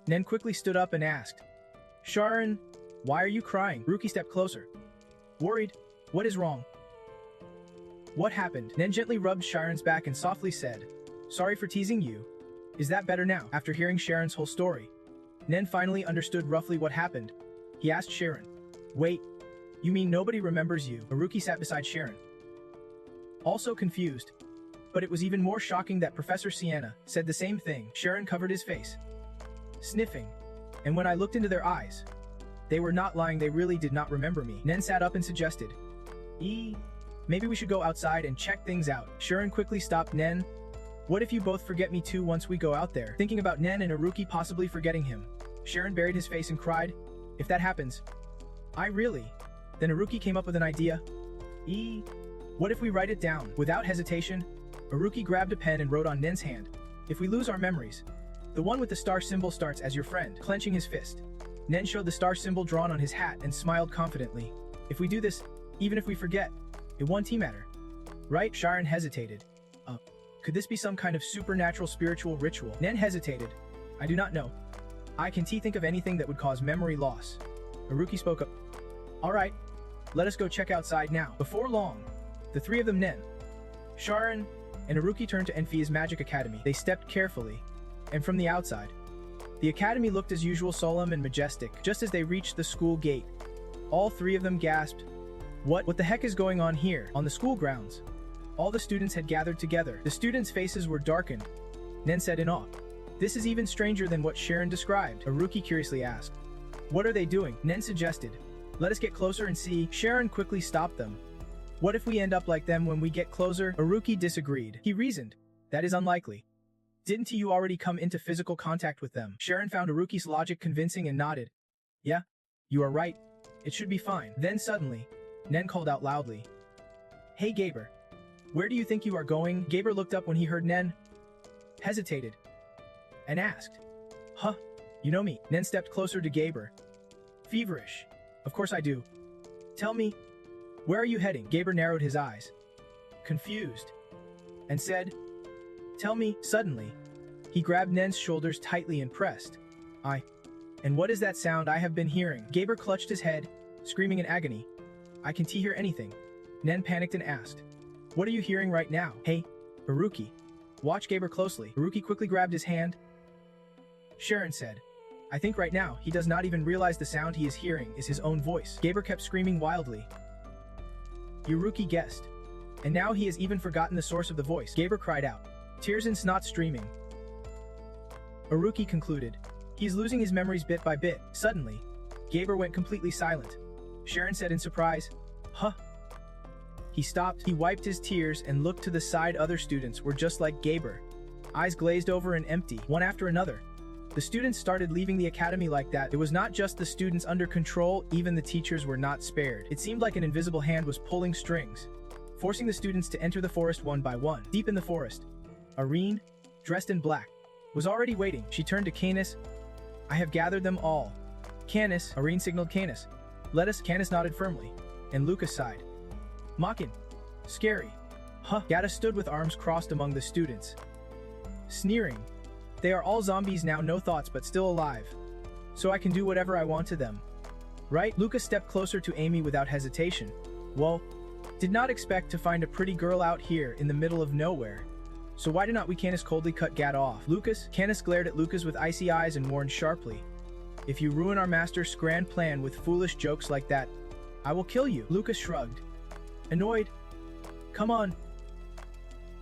Nen quickly stood up and asked, "Siren, why are you crying?" Ruki stepped closer, worried. "What is wrong? What happened?" Nen gently rubbed Siren's back and softly said, "Sorry for teasing you. Is that better now?" After hearing Siren's whole story, Nen finally understood roughly what happened. He asked Siren, "Wait, you mean nobody remembers you?" Ruki sat beside Siren, also confused. But it was even more shocking that Professor Sienna said the same thing. Siren covered his face, sniffing. "And when I looked into their eyes, they were not lying, they really did not remember me." Nen sat up and suggested, Maybe we should go outside and check things out." Siren quickly stopped Nen. "What if you both forget me too once we go out there?" Thinking about Nen and Ruki possibly forgetting him, Siren buried his face and cried, "If that happens, I really..." Then Ruki came up with an idea. What if we write it down?" Without hesitation, Ruki grabbed a pen and wrote on Nen's hand, "If we lose our memories, the one with the star symbol starts as your friend." Clenching his fist, Nen showed the star symbol drawn on his hat and smiled confidently. "If we do this, even if we forget, it won't matter, right?" Siren hesitated. Could this be some kind of supernatural spiritual ritual?" Nen hesitated. "I do not know. I can't think of anything that would cause memory loss." Ruki spoke up. "All right, let us go check outside now." Before long, the three of them, Nen, Siren, and Ruki, turned to Enfia's magic academy. They stepped carefully, and from the outside, the academy looked as usual solemn and majestic. Just as they reached the school gate, all three of them gasped. What the heck is going on here?" On the school grounds, all the students had gathered together. The students' faces were darkened. Nen said in awe, "This is even stranger than what Siren described." Ruki curiously asked, "What are they doing?" Nen suggested, "Let us get closer and see." Siren quickly stopped them. "What if we end up like them when we get closer?" Ruki disagreed. He reasoned, "That is unlikely. Didn't you already come into physical contact with them?" Siren found Ruki's logic convincing and nodded. "Yeah, you are right. It should be fine." Then suddenly, Nen called out loudly, "Hey Gaber, where do you think you are going?" Gaber looked up when he heard Nen, hesitated, and asked, "Huh, you know me?" Nen stepped closer to Gaber, feverish. "Of course I do. Tell me, where are you heading?" Gaber narrowed his eyes, confused, and said, "Tell me." Suddenly, he grabbed Nen's shoulders tightly and pressed. And what is that sound I have been hearing?" Gaber clutched his head, screaming in agony. "I can't hear anything." Nen panicked and asked, "What are you hearing right now?" "Hey, Ruki, watch Gaber closely." Ruki quickly grabbed his hand. Siren said, "I think right now he does not even realize the sound he is hearing is his own voice." Gaber kept screaming wildly. Ruki guessed, and now he has even forgotten the source of the voice. Gaber cried out, tears and snot streaming. Ruki concluded, he is losing his memories bit by bit. Suddenly, Gaber went completely silent. Siren said in surprise, "Huh?" He stopped, he wiped his tears and looked to the side. Other students were just like Gaber, eyes glazed over and empty, one after another. The students started leaving the academy like that. It was not just the students under control, even the teachers were not spared. It seemed like an invisible hand was pulling strings, forcing the students to enter the forest one by one. Deep in the forest, Arianne, dressed in black, was already waiting. She turned to Canis. "I have gathered them all." "Canis," Arianne signaled Canis. "Let us." Canis nodded firmly, and Lucas sighed. "Mockin'. Scary." "Huh." Gata stood with arms crossed among the students, sneering. "They are all zombies now, no thoughts but still alive. So I can do whatever I want to them. Right?" Lucas stepped closer to Amy without hesitation. "Well, did not expect to find a pretty girl out here in the middle of nowhere. So why did not we?" Canis coldly cut Gata off. "Lucas?" Canis glared at Lucas with icy eyes and warned sharply, "If you ruin our master's grand plan with foolish jokes like that, I will kill you." Lucas shrugged, annoyed. Come on.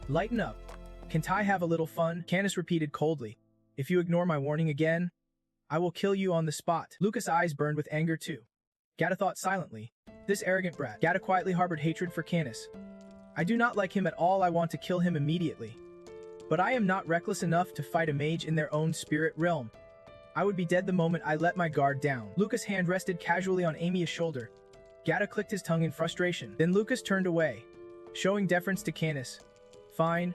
Lighten up. Can't I have a little fun? Canis repeated coldly. If you ignore my warning again, I will kill you on the spot. Lucas' eyes burned with anger too. Gata thought silently. This arrogant brat. Gata quietly harbored hatred for Canis. I do not like him at all. I want to kill him immediately. But I am not reckless enough to fight a mage in their own spirit realm. I would be dead the moment I let my guard down. Lucas' hand rested casually on Amy's shoulder. Gata clicked his tongue in frustration. Then Lucas turned away, showing deference to Canis. Fine.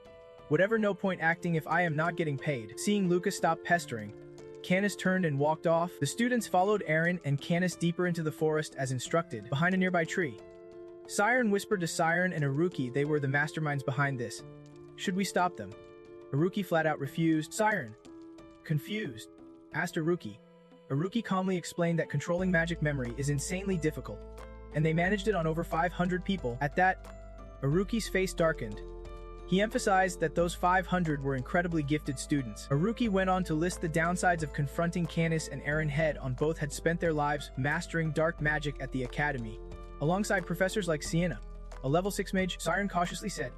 Whatever, no point acting if I am not getting paid. Seeing Lucas stop pestering, Canis turned and walked off. The students followed Arianne and Canis deeper into the forest as instructed, behind a nearby tree. Siren whispered to Siren and Aruki they were the masterminds behind this. Should we stop them? Aruki flat out refused. Siren, confused, asked Aruki. Aruki calmly explained that controlling magic memory is insanely difficult, and they managed it on over 500 people. At that, Aruki's face darkened. He emphasized that those 500 were incredibly gifted students. Aruki went on to list the downsides of confronting Canis and Arianne head on. Both had spent their lives mastering dark magic at the academy, alongside professors like Sienna, a level 6 mage. Siren cautiously said.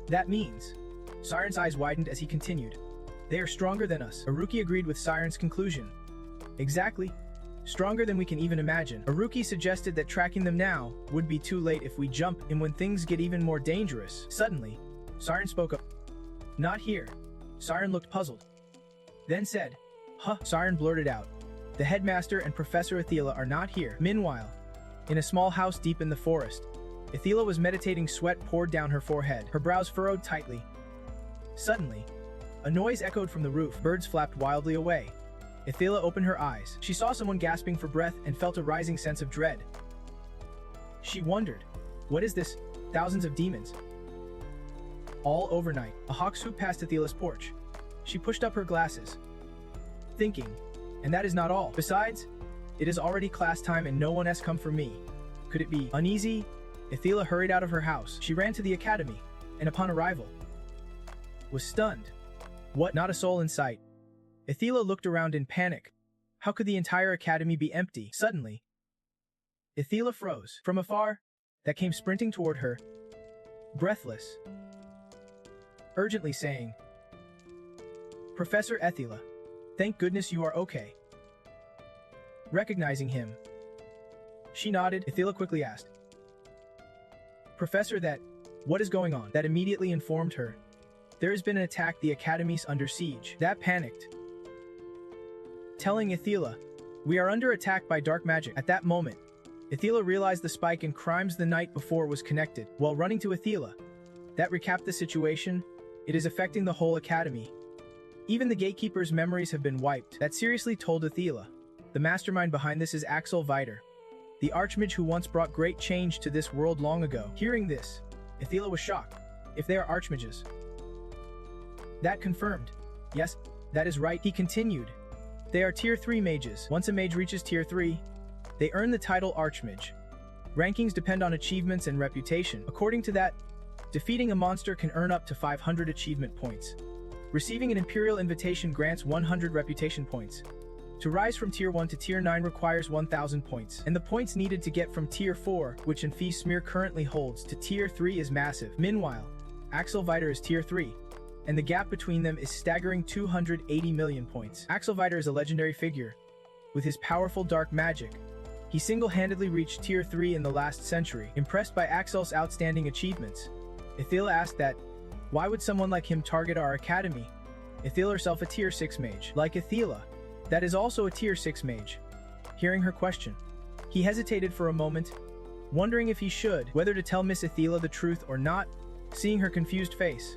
That means... Siren's eyes widened as he continued. They are stronger than us. Aruki agreed with Siren's conclusion. Exactly. Stronger than we can even imagine. Aruki suggested that tracking them now would be too late if we jump in when things get even more dangerous. Suddenly, Siren spoke up. Not here. Siren looked puzzled. Then said, Huh. Siren blurted out. The headmaster and Professor Athila are not here. Meanwhile, in a small house deep in the forest, Athila was meditating. Sweat poured down her forehead, her brows furrowed tightly. Suddenly, a noise echoed from the roof. Birds flapped wildly away. Athila opened her eyes. She saw someone gasping for breath and felt a rising sense of dread. She wondered, what is this? Thousands of demons. All overnight, a hawk swooped past Athila's porch. She pushed up her glasses, thinking, and that is not all. Besides, it is already class time and no one has come for me. Could it be? Uneasy, Athila hurried out of her house. She ran to the academy, and upon arrival, was stunned. What? Not a soul in sight. Athila looked around in panic. How could the entire academy be empty? Suddenly, Athila froze. From afar, that came sprinting toward her, breathless, urgently saying, Professor Athila, thank goodness you are okay. Recognizing him, she nodded. Athila quickly asked, Professor, what is going on? That immediately informed her. There has been an attack. The academy's under siege. That panicked, telling Athila, we are under attack by dark magic. At that moment, Athila realized the spike in crimes the night before was connected. While running to Athila, that recapped the situation. It is affecting the whole academy. Even the gatekeeper's memories have been wiped. That seriously told Athila. The mastermind behind this is Axel Viter, the archmage who once brought great change to this world long ago. Hearing this, Athila was shocked. If they are archmages. That confirmed. Yes, that is right, he continued. They are tier 3 mages. Once a mage reaches tier 3, they earn the title archmage. Rankings depend on achievements and reputation. According to that, defeating a monster can earn up to 500 achievement points. Receiving an imperial invitation grants 100 reputation points. To rise from tier 1 to tier 9 requires 1000 points, and the points needed to get from tier 4, which Enfi Smear currently holds, to tier 3 is massive. Meanwhile, Axel Viter is tier 3. And the gap between them is staggering 280 million points. Axel Viter is a legendary figure. With his powerful dark magic, he single-handedly reached tier 3 in the last century. Impressed by Axel's outstanding achievements, Athila asked that, why would someone like him target our academy? Athila herself a tier 6 mage. Like Athila, that is also a tier 6 mage. Hearing her question, he hesitated for a moment, wondering if he should, whether to tell Miss Athila the truth or not. Seeing her confused face,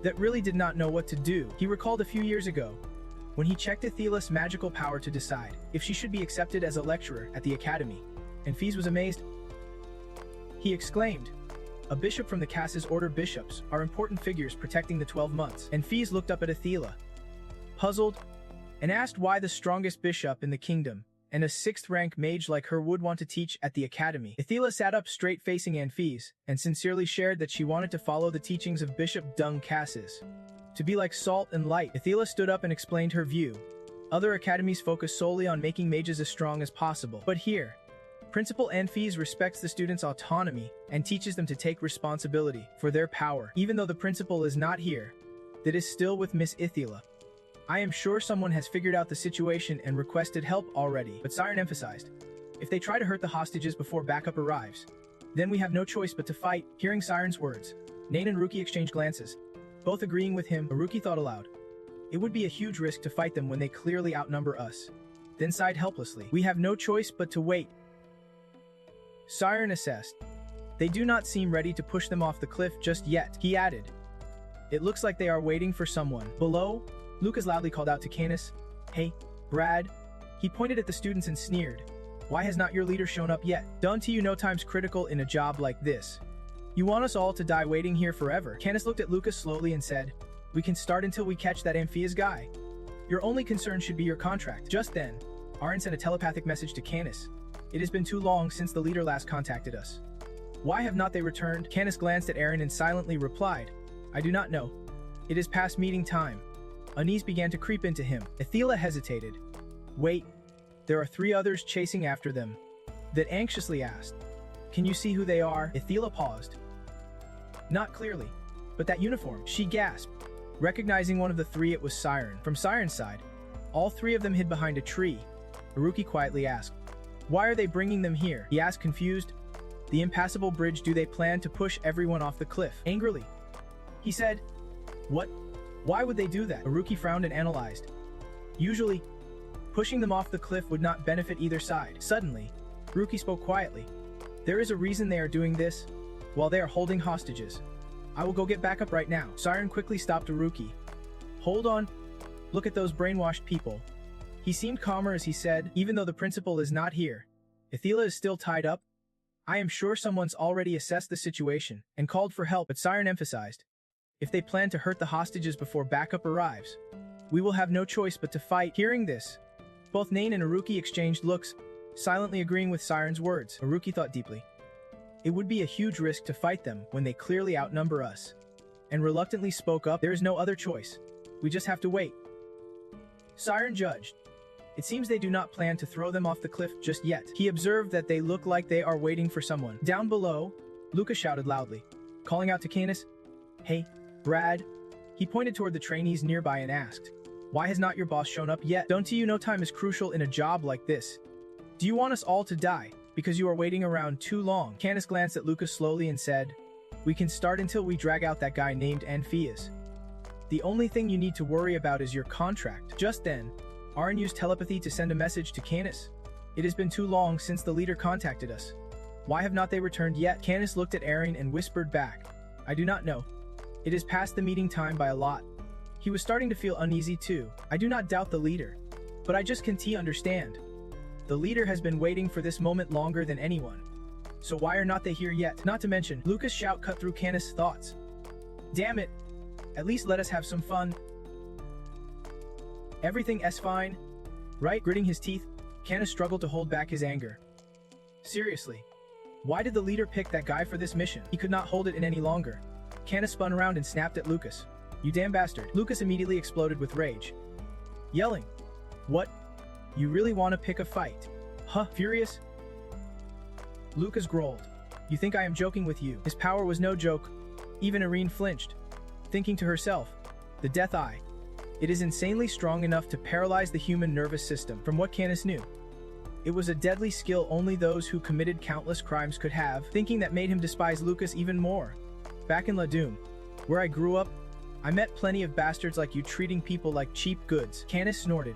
that really did not know what to do, he recalled a few years ago, when he checked Athila's magical power to decide if she should be accepted as a lecturer at the academy, and Fees was amazed. He exclaimed, a bishop from the Cass's order. Bishops are important figures protecting the 12 months, and Fees looked up at Athila, puzzled, and asked why the strongest bishop in the kingdom and a 6th rank mage like her would want to teach at the academy. Athila sat up straight facing Anfis, and sincerely shared that she wanted to follow the teachings of Bishop Dung Cassis. To be like salt and light. Athila stood up and explained her view. Other academies focus solely on making mages as strong as possible. But here, Principal Anfis respects the students' autonomy and teaches them to take responsibility for their power. Even though the principal is not here, that is still with Miss Ithila. I am sure someone has figured out the situation and requested help already, but Siren emphasized, if they try to hurt the hostages before backup arrives, then we have no choice but to fight. Hearing Siren's words, Nain and Ruki exchanged glances. Both agreeing with him, Ruki thought aloud. It would be a huge risk to fight them when they clearly outnumber us. Then sighed helplessly. We have no choice but to wait. Siren assessed. They do not seem ready to push them off the cliff just yet, he added. It looks like they are waiting for someone. Below, Lucas loudly called out to Canis. Hey, Brad. He pointed at the students and sneered. Why has not your leader shown up yet? Done to you no time's critical in a job like this. You want us all to die waiting here forever? Canis looked at Lucas slowly and said, we can start until we catch that Amphia's guy. Your only concern should be your contract. Just then, Arianne sent a telepathic message to Canis. It has been too long since the leader last contacted us. Why have not they returned? Canis glanced at Arianne and silently replied, I do not know. It is past meeting time. Unease began to creep into him. Ithila hesitated. Wait, there are 3 others chasing after them. That anxiously asked, can you see who they are? Ithila paused. Not clearly, but that uniform, she gasped. Recognizing one of the 3, it was Siren. From Siren's side, all 3 of them hid behind a tree. Haruki quietly asked, why are they bringing them here? He asked, confused. The impassable bridge, do they plan to push everyone off the cliff? Angrily, he said, what? Why would they do that? Haruki frowned and analyzed. Usually, pushing them off the cliff would not benefit either side. Suddenly, Haruki spoke quietly. There is a reason they are doing this, while they are holding hostages. I will go get backup right now. Siren quickly stopped Haruki. Hold on. Look at those brainwashed people. He seemed calmer as he said, even though the principal is not here, Ithila is still tied up. I am sure someone's already assessed the situation and called for help, but Siren emphasized, if they plan to hurt the hostages before backup arrives, we will have no choice but to fight. Hearing this, both Nain and Haruki exchanged looks, silently agreeing with Siren's words. Haruki thought deeply. It would be a huge risk to fight them when they clearly outnumber us, and reluctantly spoke up, there is no other choice. We just have to wait. Siren judged. It seems they do not plan to throw them off the cliff just yet. He observed that they look like they are waiting for someone. Down below, Lucas shouted loudly, calling out to Canis, hey, Brad. He pointed toward the trainees nearby and asked, why has not your boss shown up yet? Don't you know time is crucial in a job like this? Do you want us all to die because you are waiting around too long? Canis glanced at Lucas slowly and said, we can start until we drag out that guy named Anphias. The only thing you need to worry about is your contract. Just then, Arianne used telepathy to send a message to Canis. It has been too long since the leader contacted us. Why have not they returned yet? Canis looked at Arianne and whispered back, I do not know. It is past the meeting time by a lot. He was starting to feel uneasy too. I do not doubt the leader, but I just can't understand. The leader has been waiting for this moment longer than anyone. So why are not they here yet? Not to mention, Lucas' shout cut through Canis' thoughts. Damn it! At least let us have some fun. Everything's fine, right? Gritting his teeth, Canis struggled to hold back his anger. Seriously, why did the leader pick that guy for this mission? He could not hold it in any longer. Canis spun around and snapped at Lucas. You damn bastard. Lucas immediately exploded with rage, yelling, what? You really want to pick a fight? Huh? Furious? Lucas growled. You think I am joking with you? His power was no joke. Even Arianne flinched, thinking to herself, the Death Eye. It is insanely strong enough to paralyze the human nervous system. From what Canis knew, it was a deadly skill only those who committed countless crimes could have, thinking that made him despise Lucas even more. Back in Ladum, where I grew up, I met plenty of bastards like you treating people like cheap goods. Canis snorted,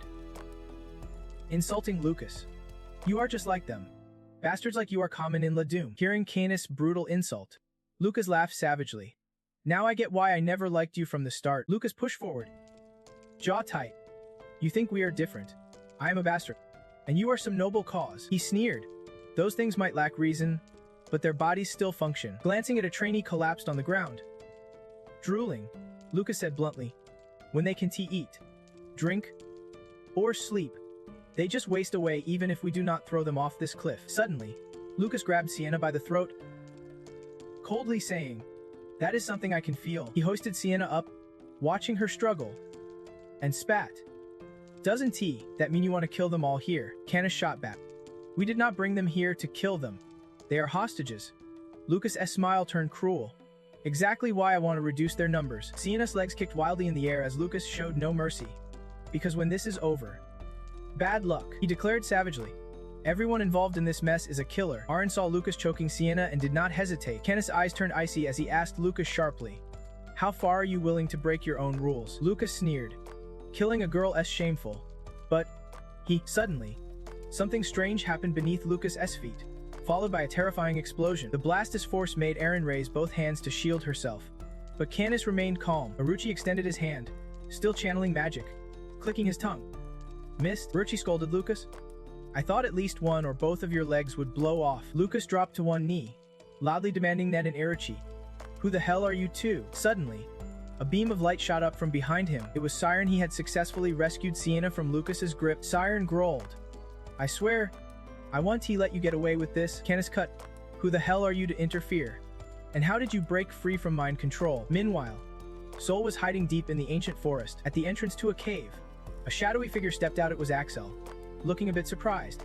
insulting Lucas. You are just like them. Bastards like you are common in Ladum. Hearing Canis' brutal insult, Lucas laughed savagely. Now I get why I never liked you from the start. Lucas pushed forward, jaw tight. You think we are different. I am a bastard, and you are some noble cause. He sneered. Those things might lack reason, but their bodies still function. Glancing at a trainee collapsed on the ground, drooling, Lucas said bluntly, when they can eat, drink, or sleep, they just waste away even if we do not throw them off this cliff. Suddenly, Lucas grabbed Sienna by the throat, coldly saying, that is something I can feel. He hoisted Sienna up, watching her struggle, and spat. Doesn't that mean you want to kill them all here? Canis shot back. We did not bring them here to kill them. They are hostages. Lucas's smile turned cruel. Exactly why I want to reduce their numbers. Sienna's legs kicked wildly in the air as Lucas showed no mercy. Because when this is over, bad luck, he declared savagely. Everyone involved in this mess is a killer. Arianne saw Lucas choking Sienna and did not hesitate. Kenneth's eyes turned icy as he asked Lucas sharply, "How far are you willing to break your own rules?" Lucas sneered. "Killing a girl is shameful." But suddenly, something strange happened beneath Lucas's feet, followed by a terrifying explosion. The blast's force made Arianne raise both hands to shield herself. But Kenneth remained calm. Orochi extended his hand, still channeling magic, clicking his tongue. "Missed?" Orochi scolded Lucas. "I thought at least one or both of your legs would blow off." Lucas dropped to one knee, loudly demanding Ned and Orochi, "Who the hell are you two?" Suddenly, a beam of light shot up from behind him. It was Siren. He had successfully rescued Sienna from Lucas's grip. Siren growled, "I swear, I want to let you get away with this." Kenneth cut, "Who the hell are you to interfere? And how did you break free from mind control?" Meanwhile, Sol was hiding deep in the ancient forest. At the entrance to a cave, a shadowy figure stepped out. It was Axel, looking a bit surprised.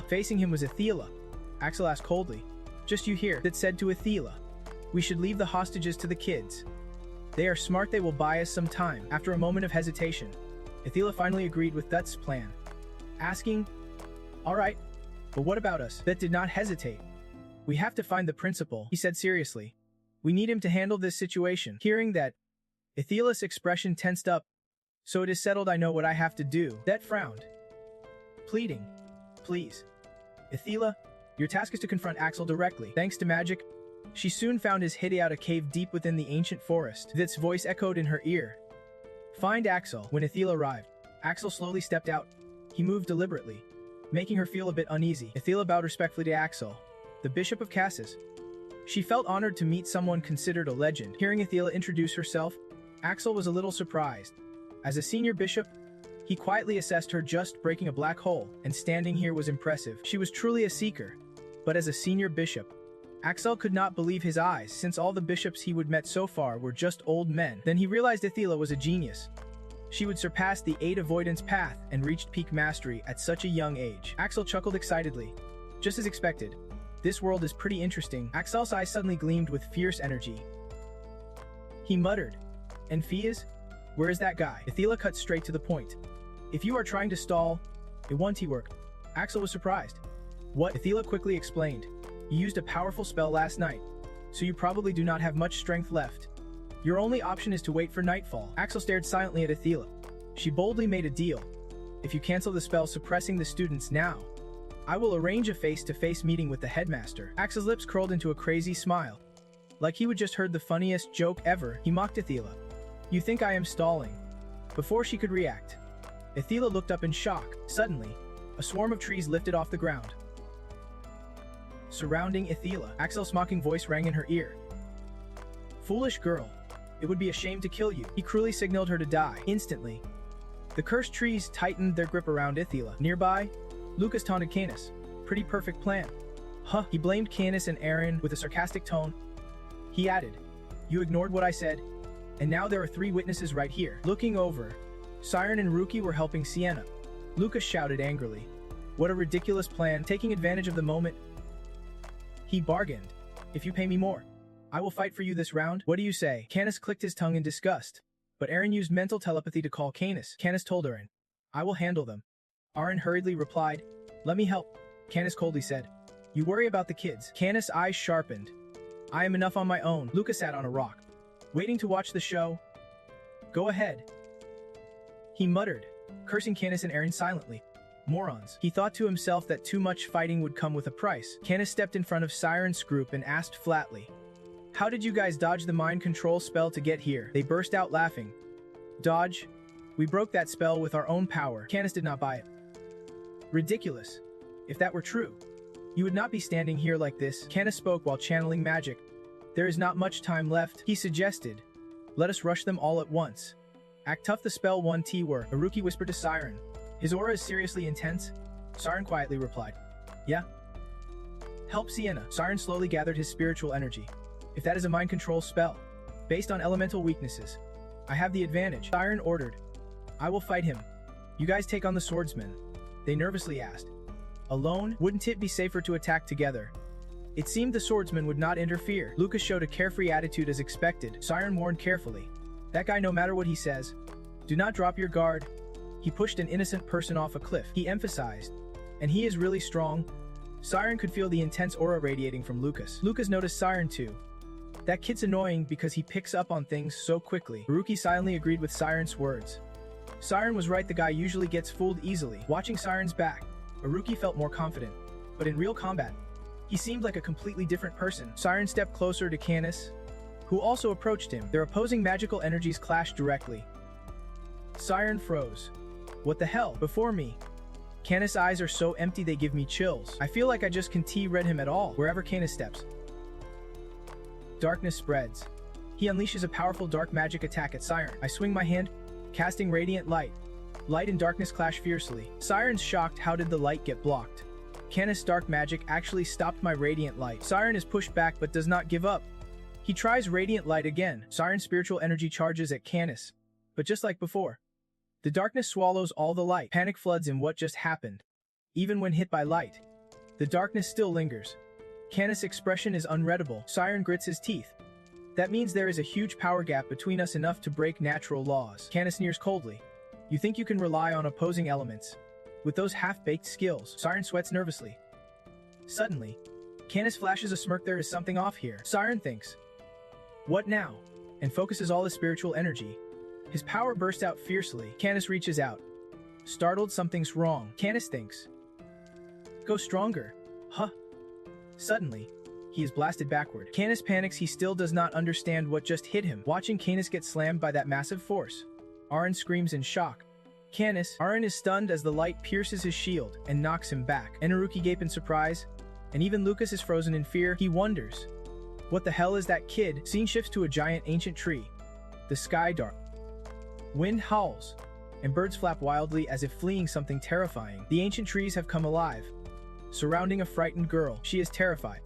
Facing him was Athela. Axel asked coldly, "Just you here?" That said to Athela, "We should leave the hostages to the kids. They are smart. They will buy us some time." After a moment of hesitation, Athela finally agreed with Thut's plan, asking, "All right, but what about us?" That did not hesitate. "We have to find the principal," he said seriously. "We need him to handle this situation." Hearing that, Athela's expression tensed up. "So it is settled. I know what I have to do." That frowned, pleading, "Please, Athela, your task is to confront Axel directly." Thanks to magic, she soon found his hideout, a cave deep within the ancient forest. Thut's voice echoed in her ear. "Find Axel." When Athela arrived, Axel slowly stepped out. He moved deliberately, making her feel a bit uneasy. Athela bowed respectfully to Axel, the Bishop of Cassis. She felt honored to meet someone considered a legend. Hearing Athela introduce herself, Axel was a little surprised. As a senior bishop, he quietly assessed her. Just breaking a black hole and standing here was impressive. She was truly a seeker. But as a senior bishop, Axel could not believe his eyes, since all the bishops he would met so far were just old men. Then he realized Athela was a genius. She would surpass the 8 avoidance path and reached peak mastery at such a young age. Axel chuckled excitedly. Just as expected, this world is pretty interesting. Axel's eyes suddenly gleamed with fierce energy. He muttered, "And Fias? Where is that guy?" Athela cut straight to the point. "If you are trying to stall, it won't work." Axel was surprised. "What?" Athela quickly explained. "You used a powerful spell last night, so you probably do not have much strength left. Your only option is to wait for nightfall." Axel stared silently at Athela. She boldly made a deal. "If you cancel the spell suppressing the students now, I will arrange a face-to-face meeting with the headmaster." Axel's lips curled into a crazy smile. Like he would just heard the funniest joke ever, he mocked Athela. "You think I am stalling?" Before she could react, Athela looked up in shock. Suddenly, a swarm of trees lifted off the ground, surrounding Athela. Axel's mocking voice rang in her ear. "Foolish girl, it would be a shame to kill you." He cruelly signaled her to die. Instantly, the cursed trees tightened their grip around Athela. Nearby, Lucas taunted Canis. "Pretty perfect plan." He blamed Canis and Arianne with a sarcastic tone. He added, "You ignored what I said, and now there are 3 witnesses right here." Looking over, Siren and Ruki were helping Sienna. Lucas shouted angrily, "What a ridiculous plan!" Taking advantage of the moment, he bargained, "If you pay me more, I will fight for you this round. What do you say?" Canis clicked his tongue in disgust, but Arianne used mental telepathy to call Canis. Canis told Arianne, "I will handle them." Arianne hurriedly replied, "Let me help." Canis coldly said, "You worry about the kids." Canis' eyes sharpened. "I am enough on my own." Lucas sat on a rock, waiting to watch the show. "Go ahead," he muttered, cursing Canis and Arianne silently. Morons. He thought to himself that too much fighting would come with a price. Canis stepped in front of Siren's group and asked flatly, "How did you guys dodge the mind control spell to get here?" They burst out laughing. "Dodge? We broke that spell with our own power." Canis did not buy it. "Ridiculous. If that were true, you would not be standing here like this." Canis spoke while channeling magic. "There is not much time left," he suggested. "Let us rush them all at once. Act tough. The spell won't work." Haruki whispered to Siren. "His aura is seriously intense?" Siren quietly replied, "Yeah." "Help Sienna." Siren slowly gathered his spiritual energy. "If that is a mind control spell, based on elemental weaknesses, I have the advantage." Siren ordered. "I will fight him. You guys take on the swordsman." They nervously asked, Alone, wouldn't it be safer to attack together? It seemed the swordsman would not interfere. Lucas showed a carefree attitude as expected. Siren warned carefully. That guy, no matter what he says, do not drop your guard. He pushed an innocent person off a cliff. He emphasized. And he is really strong. Siren could feel the intense aura radiating from Lucas. Lucas noticed Siren too. That kid's annoying because he picks up on things so quickly. Haruki silently agreed with Siren's words. Siren was right, the guy usually gets fooled easily. Watching Siren's back, Haruki felt more confident. But in real combat, he seemed like a completely different person. Siren stepped closer to Canis, who also approached him. Their opposing magical energies clashed directly. Siren froze. What the hell? Before me. Canis' eyes are so empty they give me chills. I feel like I just can't read him at all. Wherever Canis steps, darkness spreads. He unleashes a powerful dark magic attack at Siren. I swing my hand, casting radiant light. Light and darkness clash fiercely. Siren's shocked. How did the light get blocked? Canis' dark magic actually stopped my radiant light. Siren is pushed back but does not give up. He tries radiant light again. Siren's spiritual energy charges at Canis. But just like before, the darkness swallows all the light. Panic floods in what just happened. Even when hit by light, the darkness still lingers. Canis' expression is unreadable. Siren grits his teeth. That means there is a huge power gap between us, enough to break natural laws. Canis sneers coldly. You think you can rely on opposing elements? With those half-baked skills? Siren sweats nervously. Suddenly, Canis flashes a smirk. There is something off here. Siren thinks, what now? And focuses all his spiritual energy. His power bursts out fiercely. Canis reaches out. Startled, something's wrong. Canis thinks, go stronger. Huh? Suddenly, he is blasted backward. Canis panics. He still does not understand what just hit him. Watching Canis get slammed by that massive force, Arianne screams in shock. Arianne is stunned as the light pierces his shield and knocks him back. And Haruki gape in surprise, and even Lucas is frozen in fear. He wonders, what the hell is that kid? Scene shifts to a giant ancient tree. The sky dark. Wind howls, and birds flap wildly as if fleeing something terrifying. The ancient trees have come alive, surrounding a frightened girl. She is terrified,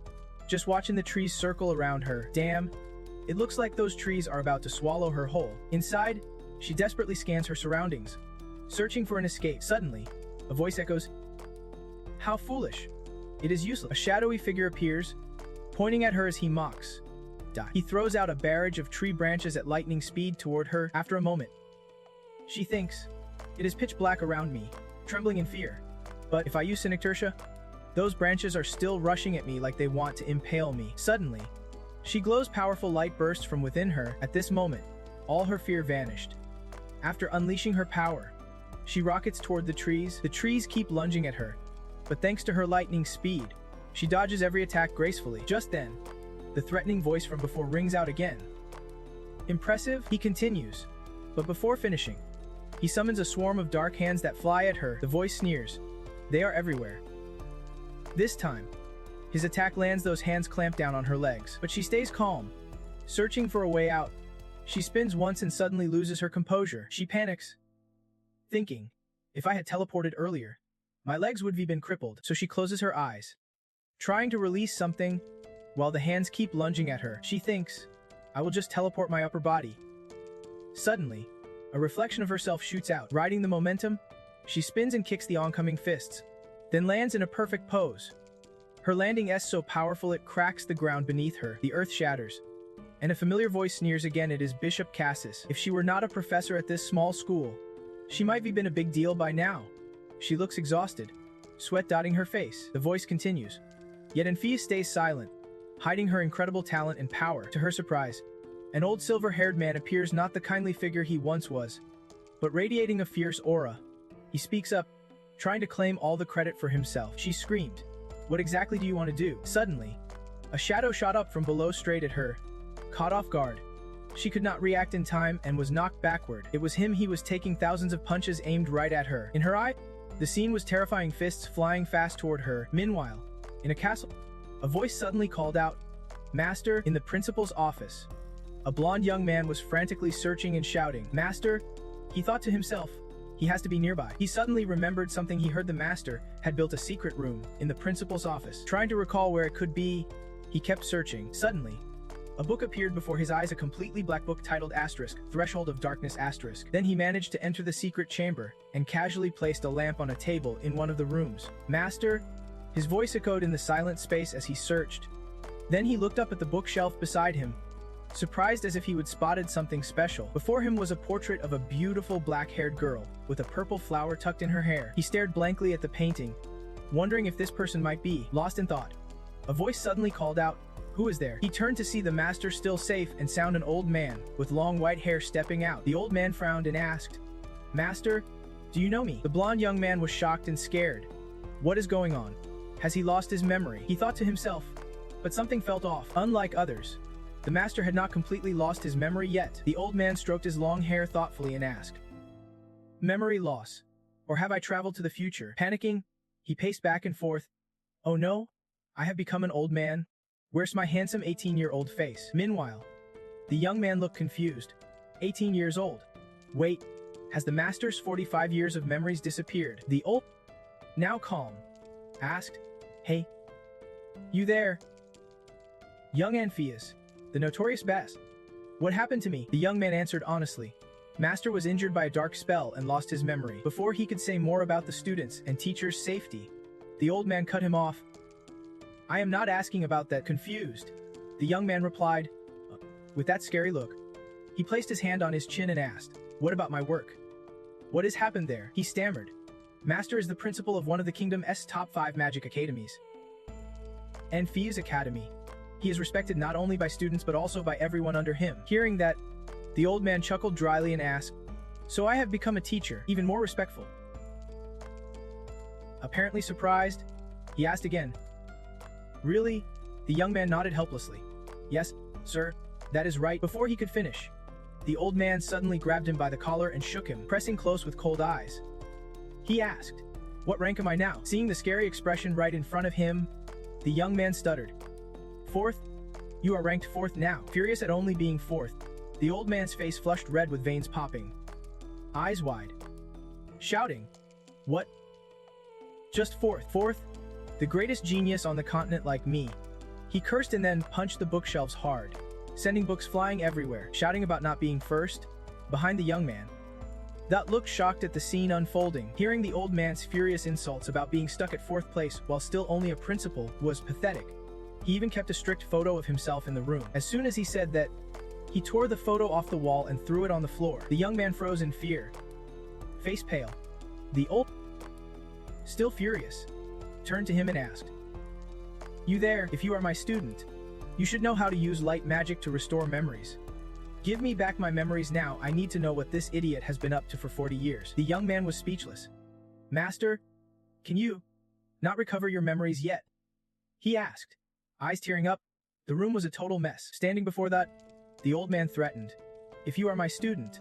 just watching the trees circle around her. Damn, it looks like those trees are about to swallow her whole. Inside, she desperately scans her surroundings, searching for an escape. Suddenly, a voice echoes, how foolish. It is useless. A shadowy figure appears, pointing at her as he mocks. Die. He throws out a barrage of tree branches at lightning speed toward her. After a moment, she thinks, it is pitch black around me, trembling in fear. But if I use Synctertia, those branches are still rushing at me like they want to impale me. Suddenly, she glows. Powerful light bursts from within her. At this moment, all her fear vanished. After unleashing her power, she rockets toward the trees. The trees keep lunging at her, but thanks to her lightning speed, she dodges every attack gracefully. Just then, the threatening voice from before rings out again. Impressive, he continues. But before finishing, he summons a swarm of dark hands that fly at her. The voice sneers. They are everywhere. This time, his attack lands. Those hands clamp down on her legs, but she stays calm, searching for a way out. She spins once and suddenly loses her composure. She panics, thinking, if I had teleported earlier, my legs would have been crippled. So she closes her eyes, trying to release something, while the hands keep lunging at her. She thinks, I will just teleport my upper body. Suddenly, a reflection of herself shoots out. Riding the momentum, she spins and kicks the oncoming fists, then lands in a perfect pose. Her landing is so powerful it cracks the ground beneath her. The earth shatters, and a familiar voice sneers again. It is Bishop Cassis. If she were not a professor at this small school, she might have been a big deal by now. She looks exhausted, sweat dotting her face. The voice continues. Yet Enfia stays silent, hiding her incredible talent and power. To her surprise, an old silver-haired man appears, not the kindly figure he once was, but radiating a fierce aura. He speaks up, trying to claim all the credit for himself. She screamed, what exactly do you want to do? Suddenly, a shadow shot up from below straight at her. Caught off guard, she could not react in time and was knocked backward. It was him. He was taking thousands of punches aimed right at her. In her eye, the scene was terrifying, fists flying fast toward her. Meanwhile, in a castle, a voice suddenly called out, Master. In the principal's office, a blonde young man was frantically searching and shouting, Master? He thought to himself, he has to be nearby. He suddenly remembered something. He heard the master had built a secret room in the principal's office. Trying to recall where it could be, he kept searching. Suddenly, A book appeared before his eyes, a completely black book titled Asterisk, Threshold of Darkness Asterisk. Then he managed to enter the secret chamber and casually placed a lamp on a table in one of the rooms. Master? His voice echoed in the silent space as he searched. Then he looked up at the bookshelf beside him, surprised as if he would spotted something special. Before him was a portrait of a beautiful black-haired girl with a purple flower tucked in her hair. He stared blankly at the painting, wondering if this person might be lost in thought. A voice suddenly called out, "Who is there?" He turned to see the master still safe and sound, an old man with long white hair stepping out. The old man frowned and asked, "Master, do you know me?" The blonde young man was shocked and scared. What is going on? Has he lost his memory? He thought to himself, but something felt off. Unlike others, the master had not completely lost his memory yet. The old man stroked his long hair thoughtfully and asked, "Memory loss? Or have I traveled to the future?" Panicking, he paced back and forth. "Oh no, I have become an old man. Where's my handsome 18-year-old face?" Meanwhile, the young man looked confused. 18 years old. Wait, has the master's 45 years of memories disappeared? The old, now calm, asked, "Hey, you there? Young Anpheus, the notorious best. What happened to me?" The young man answered honestly. Master was injured by a dark spell and lost his memory. Before he could say more about the students' and teachers' safety, the old man cut him off. "I am not asking about that." Confused, the young man replied, with that scary look. He placed his hand on his chin and asked, "What about my work? What has happened there?" He stammered. Master is the principal of one of the kingdom's top 5 magic academies, Anpheus Academy. He is respected not only by students but also by everyone under him. Hearing that, the old man chuckled dryly and asked, "So I have become a teacher, even more respectful?" Apparently surprised, he asked again, "Really?" The young man nodded helplessly. "Yes, sir, that is right." Before he could finish, the old man suddenly grabbed him by the collar and shook him, pressing close with cold eyes. He asked, "What rank am I now?" Seeing the scary expression right in front of him, the young man stuttered, "Fourth? You are ranked 4th now." Furious at only being 4th, the old man's face flushed red with veins popping, eyes wide, shouting, "What? Just 4th? 4th? The greatest genius on the continent like me." He cursed and then punched the bookshelves hard, sending books flying everywhere, shouting about not being first. Behind the young man, that looked shocked at the scene unfolding. Hearing the old man's furious insults about being stuck at 4th place while still only a principal was pathetic. He even kept a strict photo of himself in the room. As soon as he said that, he tore the photo off the wall and threw it on the floor. The young man froze in fear, face pale. The old, still furious, turned to him and asked, "You there? If you are my student, you should know how to use light magic to restore memories. Give me back my memories now. I need to know what this idiot has been up to for 40 years. The young man was speechless. "Master, can you not recover your memories yet?" he asked, eyes tearing up. The room was a total mess. Standing before that, the old man threatened, "If you are my student,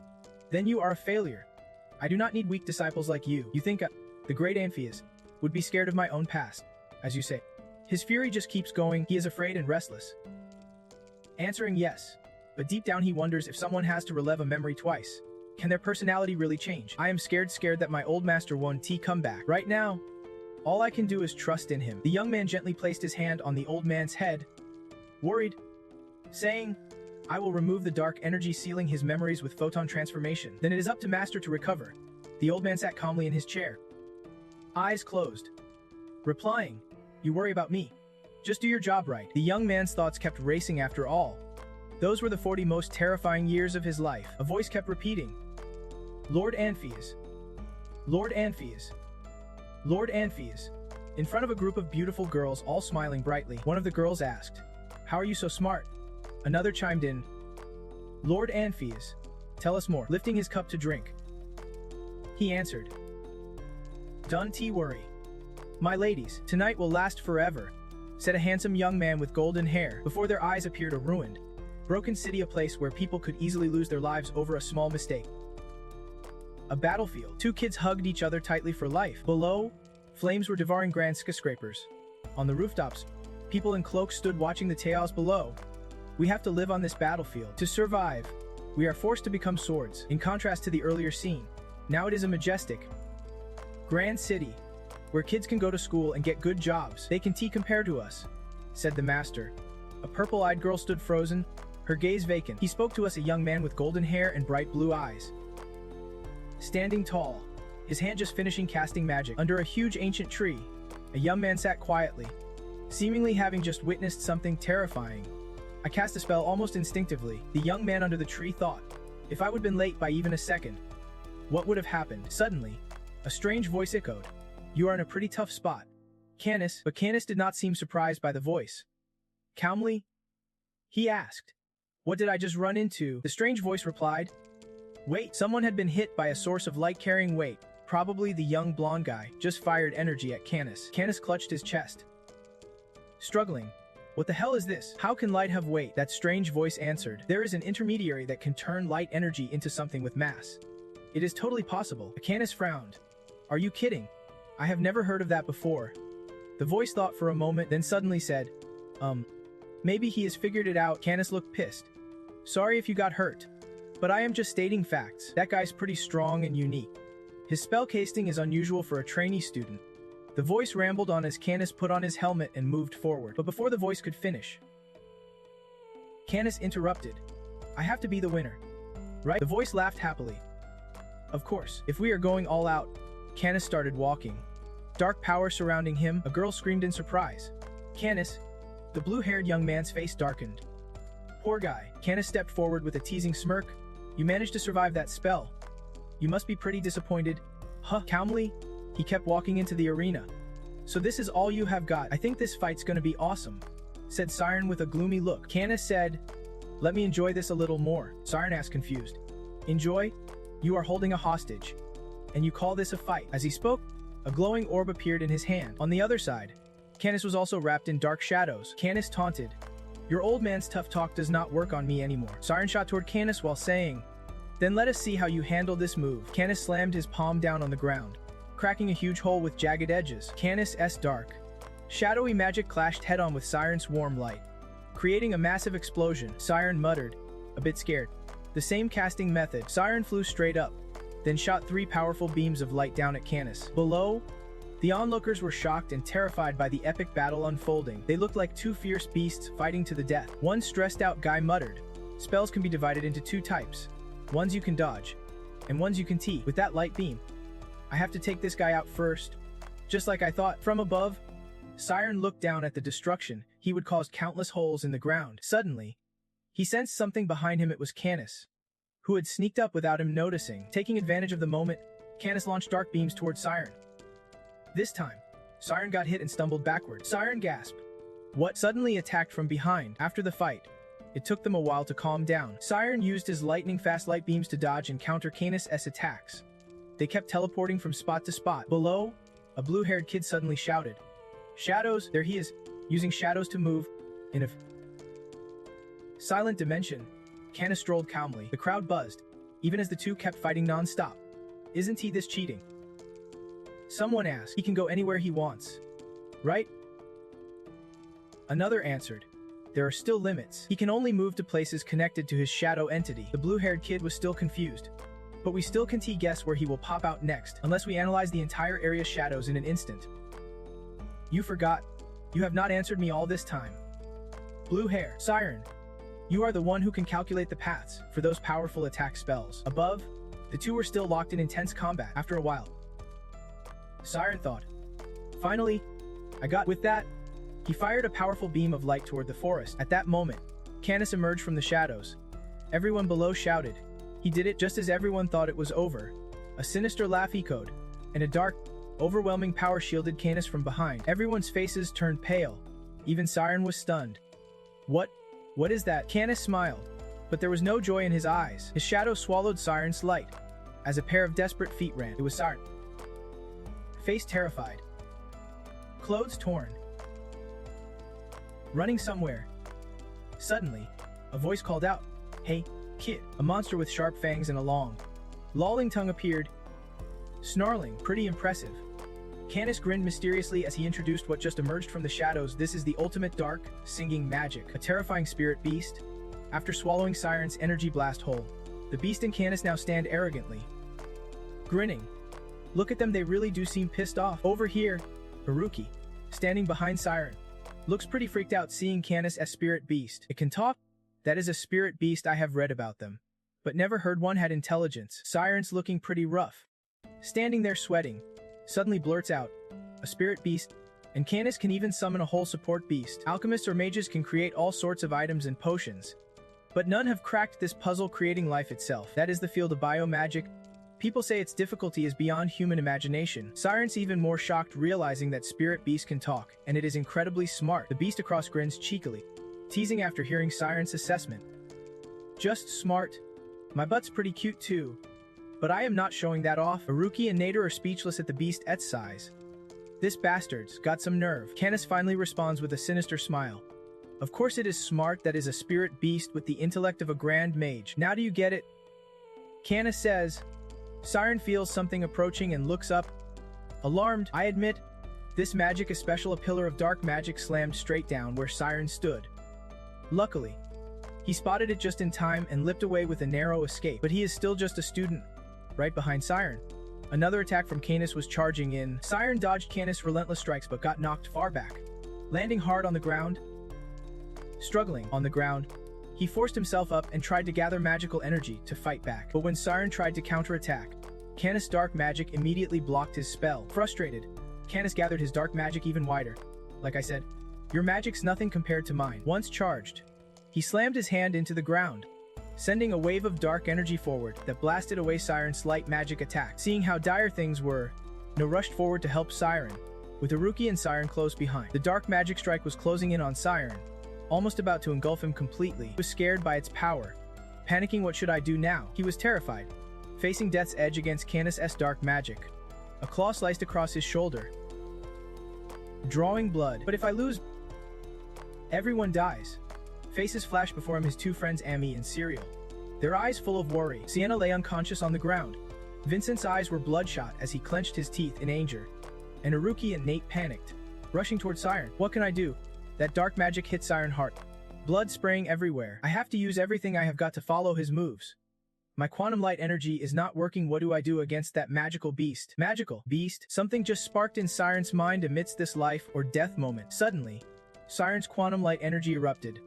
then you are a failure. I do not need weak disciples like you. You think the great Anpheus would be scared of my own past, as you say." His fury just keeps going. He is afraid and restless, answering yes, but deep down he wonders if someone has to relive a memory twice. Can their personality really change? "I am scared that my old master won't come back. Right now, all I can do is trust in him." The young man gently placed his hand on the old man's head, worried, saying, "I will remove the dark energy sealing his memories with photon transformation. Then it is up to master to recover." The old man sat calmly in his chair, eyes closed, replying, "You worry about me. Just do your job right." The young man's thoughts kept racing. After all, those were the 40 most terrifying years of his life. A voice kept repeating, "Lord Anpheus. Lord Anpheus. Lord Anpheus." In front of a group of beautiful girls all smiling brightly, one of the girls asked, "How are you so smart?" Another chimed in, "Lord Anpheus, tell us more." Lifting his cup to drink, he answered, "Don't worry, my ladies, tonight will last forever," said a handsome young man with golden hair. Before their eyes appeared a ruined, broken city, a place where people could easily lose their lives over a small mistake. A battlefield. 2 kids hugged each other tightly for life. Below, flames were devouring grand skyscrapers. On the rooftops, people in cloaks stood watching the chaos below. "We have to live on this battlefield. To survive, we are forced to become swords." In contrast to the earlier scene, now it is a majestic, grand city, where kids can go to school and get good jobs. "They can compare to us," said the master, A purple-eyed girl stood frozen, her gaze vacant. He spoke to us, a young man with golden hair and bright blue eyes. Standing tall, his hand just finishing casting magic. Under a huge ancient tree, a young man sat quietly, seemingly having just witnessed something terrifying. I cast a spell almost instinctively. The young man under the tree thought, if I would have been late by even a second, what would have happened? Suddenly, a strange voice echoed. You are in a pretty tough spot, Canis. But Canis did not seem surprised by the voice. Calmly, he asked, what did I just run into? The strange voice replied, wait, someone had been hit by a source of light carrying weight. Probably the young blonde guy just fired energy at Canis. Canis clutched his chest, struggling. What the hell is this? How can light have weight? That strange voice answered. There is an intermediary that can turn light energy into something with mass. It is totally possible. Canis frowned. Are you kidding? I have never heard of that before. The voice thought for a moment, then suddenly said, maybe he has figured it out. Canis looked pissed. Sorry if you got hurt, but I am just stating facts. That guy's pretty strong and unique. His spell casting is unusual for a trainee student. The voice rambled on as Canis put on his helmet and moved forward. But before the voice could finish, Canis interrupted. I have to be the winner, right? The voice laughed happily. Of course, if we are going all out. Canis started walking. Dark power surrounding him, a girl screamed in surprise. Canis, the blue-haired young man's face darkened. Poor guy. Canis stepped forward with a teasing smirk. You managed to survive that spell. You must be pretty disappointed. Huh? Calmly, he kept walking into the arena. So this is all you have got. I think this fight's gonna be awesome, said Siren with a gloomy look. Canis said, let me enjoy this a little more. Siren asked confused. Enjoy? You are holding a hostage, and you call this a fight? As he spoke, a glowing orb appeared in his hand. On the other side, Canis was also wrapped in dark shadows. Canis taunted, your old man's tough talk does not work on me anymore. Siren shot toward Canis while saying, then let us see how you handle this move. Canis slammed his palm down on the ground, cracking a huge hole with jagged edges. Canis' dark, shadowy magic clashed head-on with Siren's warm light, creating a massive explosion. Siren muttered, a bit scared. The same casting method. Siren flew straight up, then shot 3 powerful beams of light down at Canis. Below, the onlookers were shocked and terrified by the epic battle unfolding. They looked like 2 fierce beasts fighting to the death. One stressed-out guy muttered, spells can be divided into 2 types. Ones you can dodge, and ones you can tee. With that light beam, I have to take this guy out first. Just like I thought. From above, Siren looked down at the destruction. He would cause countless holes in the ground. Suddenly, he sensed something behind him. It was Canis, who had sneaked up without him noticing. Taking advantage of the moment, Canis launched dark beams towards Siren. This time, Siren got hit and stumbled backward. Siren gasped. What? Suddenly attacked from behind. After the fight, it took them a while to calm down. Siren used his lightning-fast light beams to dodge and counter Canis' attacks. They kept teleporting from spot to spot. Below, a blue-haired kid suddenly shouted, shadows! There he is, using shadows to move in a silent dimension. Canis strolled calmly. The crowd buzzed, even as the two kept fighting non-stop. Isn't he this cheating? Someone asked. He can go anywhere he wants, right? Another answered, there are still limits. He can only move to places connected to his shadow entity. The blue-haired kid was still confused. But we still can't guess where he will pop out next, unless we analyze the entire area's shadows in an instant. You forgot. You have not answered me all this time. Blue hair. Siren, you are the one who can calculate the paths for those powerful attack spells. Above, the two were still locked in intense combat. After a while, Siren thought, finally, I got. With that, he fired a powerful beam of light toward the forest. At that moment, Canis emerged from the shadows. Everyone below shouted. He did it just as everyone thought it was over. A sinister laugh echoed, and a dark, overwhelming power shielded Canis from behind. Everyone's faces turned pale. Even Siren was stunned. What is that? Canis smiled, but there was no joy in his eyes. His shadow swallowed Siren's light, as a pair of desperate feet ran. It was Siren. Face terrified. Clothes torn. Running somewhere. Suddenly, a voice called out, hey, kid. A monster with sharp fangs and a long, lolling tongue appeared, snarling. Pretty impressive. Canis grinned mysteriously as he introduced what just emerged from the shadows. This is the ultimate dark, singing magic, a terrifying spirit beast. After swallowing Siren's energy blast whole, the beast and Canis now stand arrogantly, grinning. Look at them, they really do seem pissed off. Over here, Haruki, standing behind Siren, looks pretty freaked out seeing Canis as spirit beast. It can talk? That is a spirit beast. I have read about them, but never heard one had intelligence. Siren's looking pretty rough. Standing there sweating, suddenly blurts out, a spirit beast? And Canis can even summon a whole support beast. Alchemists or mages can create all sorts of items and potions, but none have cracked this puzzle creating life itself. That is the field of biomagic. People say its difficulty is beyond human imagination. Siren's even more shocked realizing that spirit beast can talk, and it is incredibly smart. The beast across grins cheekily, teasing after hearing Siren's assessment. Just smart. My butt's pretty cute too, but I am not showing that off. Aruki and Nader are speechless at the beast's size. This bastard's got some nerve. Canis finally responds with a sinister smile. Of course it is smart, that is a spirit beast with the intellect of a grand mage. Now do you get it? Canis says. Siren feels something approaching and looks up. Alarmed, I admit, this magic is special. A pillar of dark magic slammed straight down where Siren stood. Luckily, he spotted it just in time and leapt away with a narrow escape, but he is still just a student, right behind Siren. Another attack from Canis was charging in. Siren dodged Canis' relentless strikes but got knocked far back, landing hard on the ground. Struggling on the ground, he forced himself up and tried to gather magical energy to fight back. But when Siren tried to counterattack, Canis' dark magic immediately blocked his spell. Frustrated, Canis gathered his dark magic even wider. Like I said, your magic's nothing compared to mine. Once charged, he slammed his hand into the ground, sending a wave of dark energy forward that blasted away Siren's light magic attack. Seeing how dire things were, No rushed forward to help Siren, with Aruki and Siren close behind. The dark magic strike was closing in on Siren, almost about to engulf him completely. He was scared by its power. Panicking, what should I do now? He was terrified, facing death's edge against Canis' dark magic. A claw sliced across his shoulder, drawing blood. But if I lose, everyone dies. Faces flashed before him, his two friends Amy and Serial, their eyes full of worry. Sienna lay unconscious on the ground. Vincent's eyes were bloodshot as he clenched his teeth in anger, and Aruki and Nate panicked, rushing toward Siren. What can I do? That dark magic hit Siren hard, blood spraying everywhere. I have to use everything I have got to follow his moves. My quantum light energy is not working. What do I do against that magical beast? Magical beast? Something just sparked in Siren's mind amidst this life or death moment. Suddenly, Siren's quantum light energy erupted.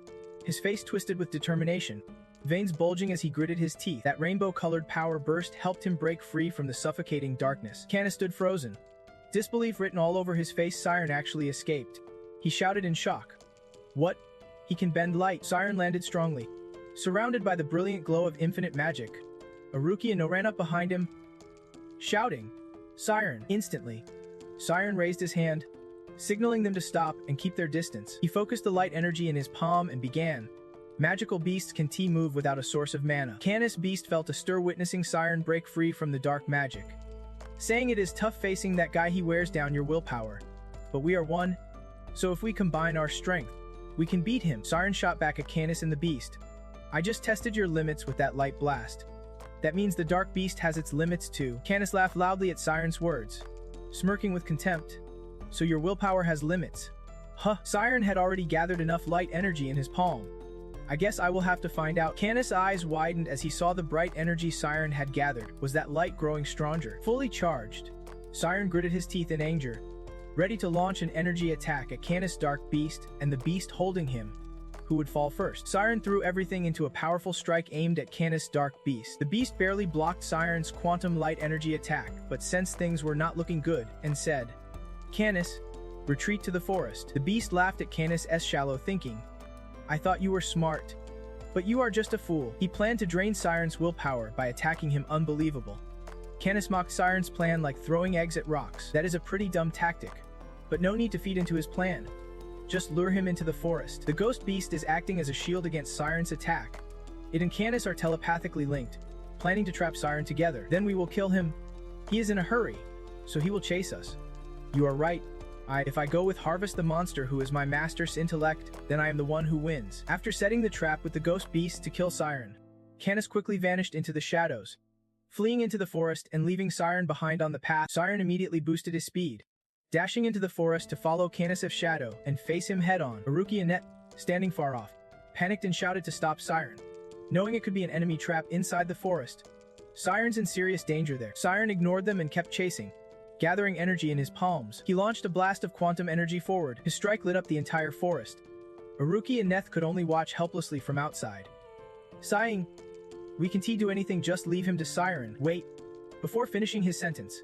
His face twisted with determination, veins bulging as he gritted his teeth. That rainbow-colored power burst helped him break free from the suffocating darkness. Canis stood frozen, disbelief written all over his face. Siren actually escaped. He shouted in shock. What? He can bend light. Siren landed strongly, surrounded by the brilliant glow of infinite magic. Aruki and No ran up behind him, shouting, Siren! Instantly, Siren raised his hand, signaling them to stop and keep their distance. He focused the light energy in his palm and began. Magical beasts can move without a source of mana. Canis' beast felt a stir witnessing Siren break free from the dark magic, saying it is tough facing that guy. He wears down your willpower. But we are one, so if we combine our strength, we can beat him. Siren shot back at Canis and the beast. I just tested your limits with that light blast. That means the dark beast has its limits too. Canis laughed loudly at Siren's words, smirking with contempt. So your willpower has limits? Huh. Siren had already gathered enough light energy in his palm. I guess I will have to find out. Canis' eyes widened as he saw the bright energy Siren had gathered. Was that light growing stronger? Fully charged, Siren gritted his teeth in anger, ready to launch an energy attack at Canis' dark beast and the beast holding him. Who would fall first? Siren threw everything into a powerful strike aimed at Canis' dark beast. The beast barely blocked Siren's quantum light energy attack, but sensed things were not looking good, and said, Canis, retreat to the forest. The beast laughed at Canis' shallow thinking. I thought you were smart, but you are just a fool. He planned to drain Siren's willpower by attacking him. Unbelievable. Canis mocked Siren's plan like throwing eggs at rocks. That is a pretty dumb tactic, but no need to feed into his plan. Just lure him into the forest. The ghost beast is acting as a shield against Siren's attack. It and Canis are telepathically linked, planning to trap Siren together. Then we will kill him. He is in a hurry, so he will chase us. You are right. If I go with Harvest the monster who is my master's intellect, then I am the one who wins. After setting the trap with the ghost beast to kill Siren, Canis quickly vanished into the shadows, fleeing into the forest and leaving Siren behind on the path. Siren immediately boosted his speed, dashing into the forest to follow Canis' shadow and face him head-on. Aruki and Net, standing far off, panicked and shouted to stop Siren, knowing it could be an enemy trap inside the forest. Siren's in serious danger there. Siren ignored them and kept chasing, Gathering energy in his palms, he launched a blast of quantum energy forward. His strike lit up the entire forest. Aruki and Neth could only watch helplessly from outside. Sighing, "We can't do anything, just leave him to Siren." Wait. Before finishing his sentence,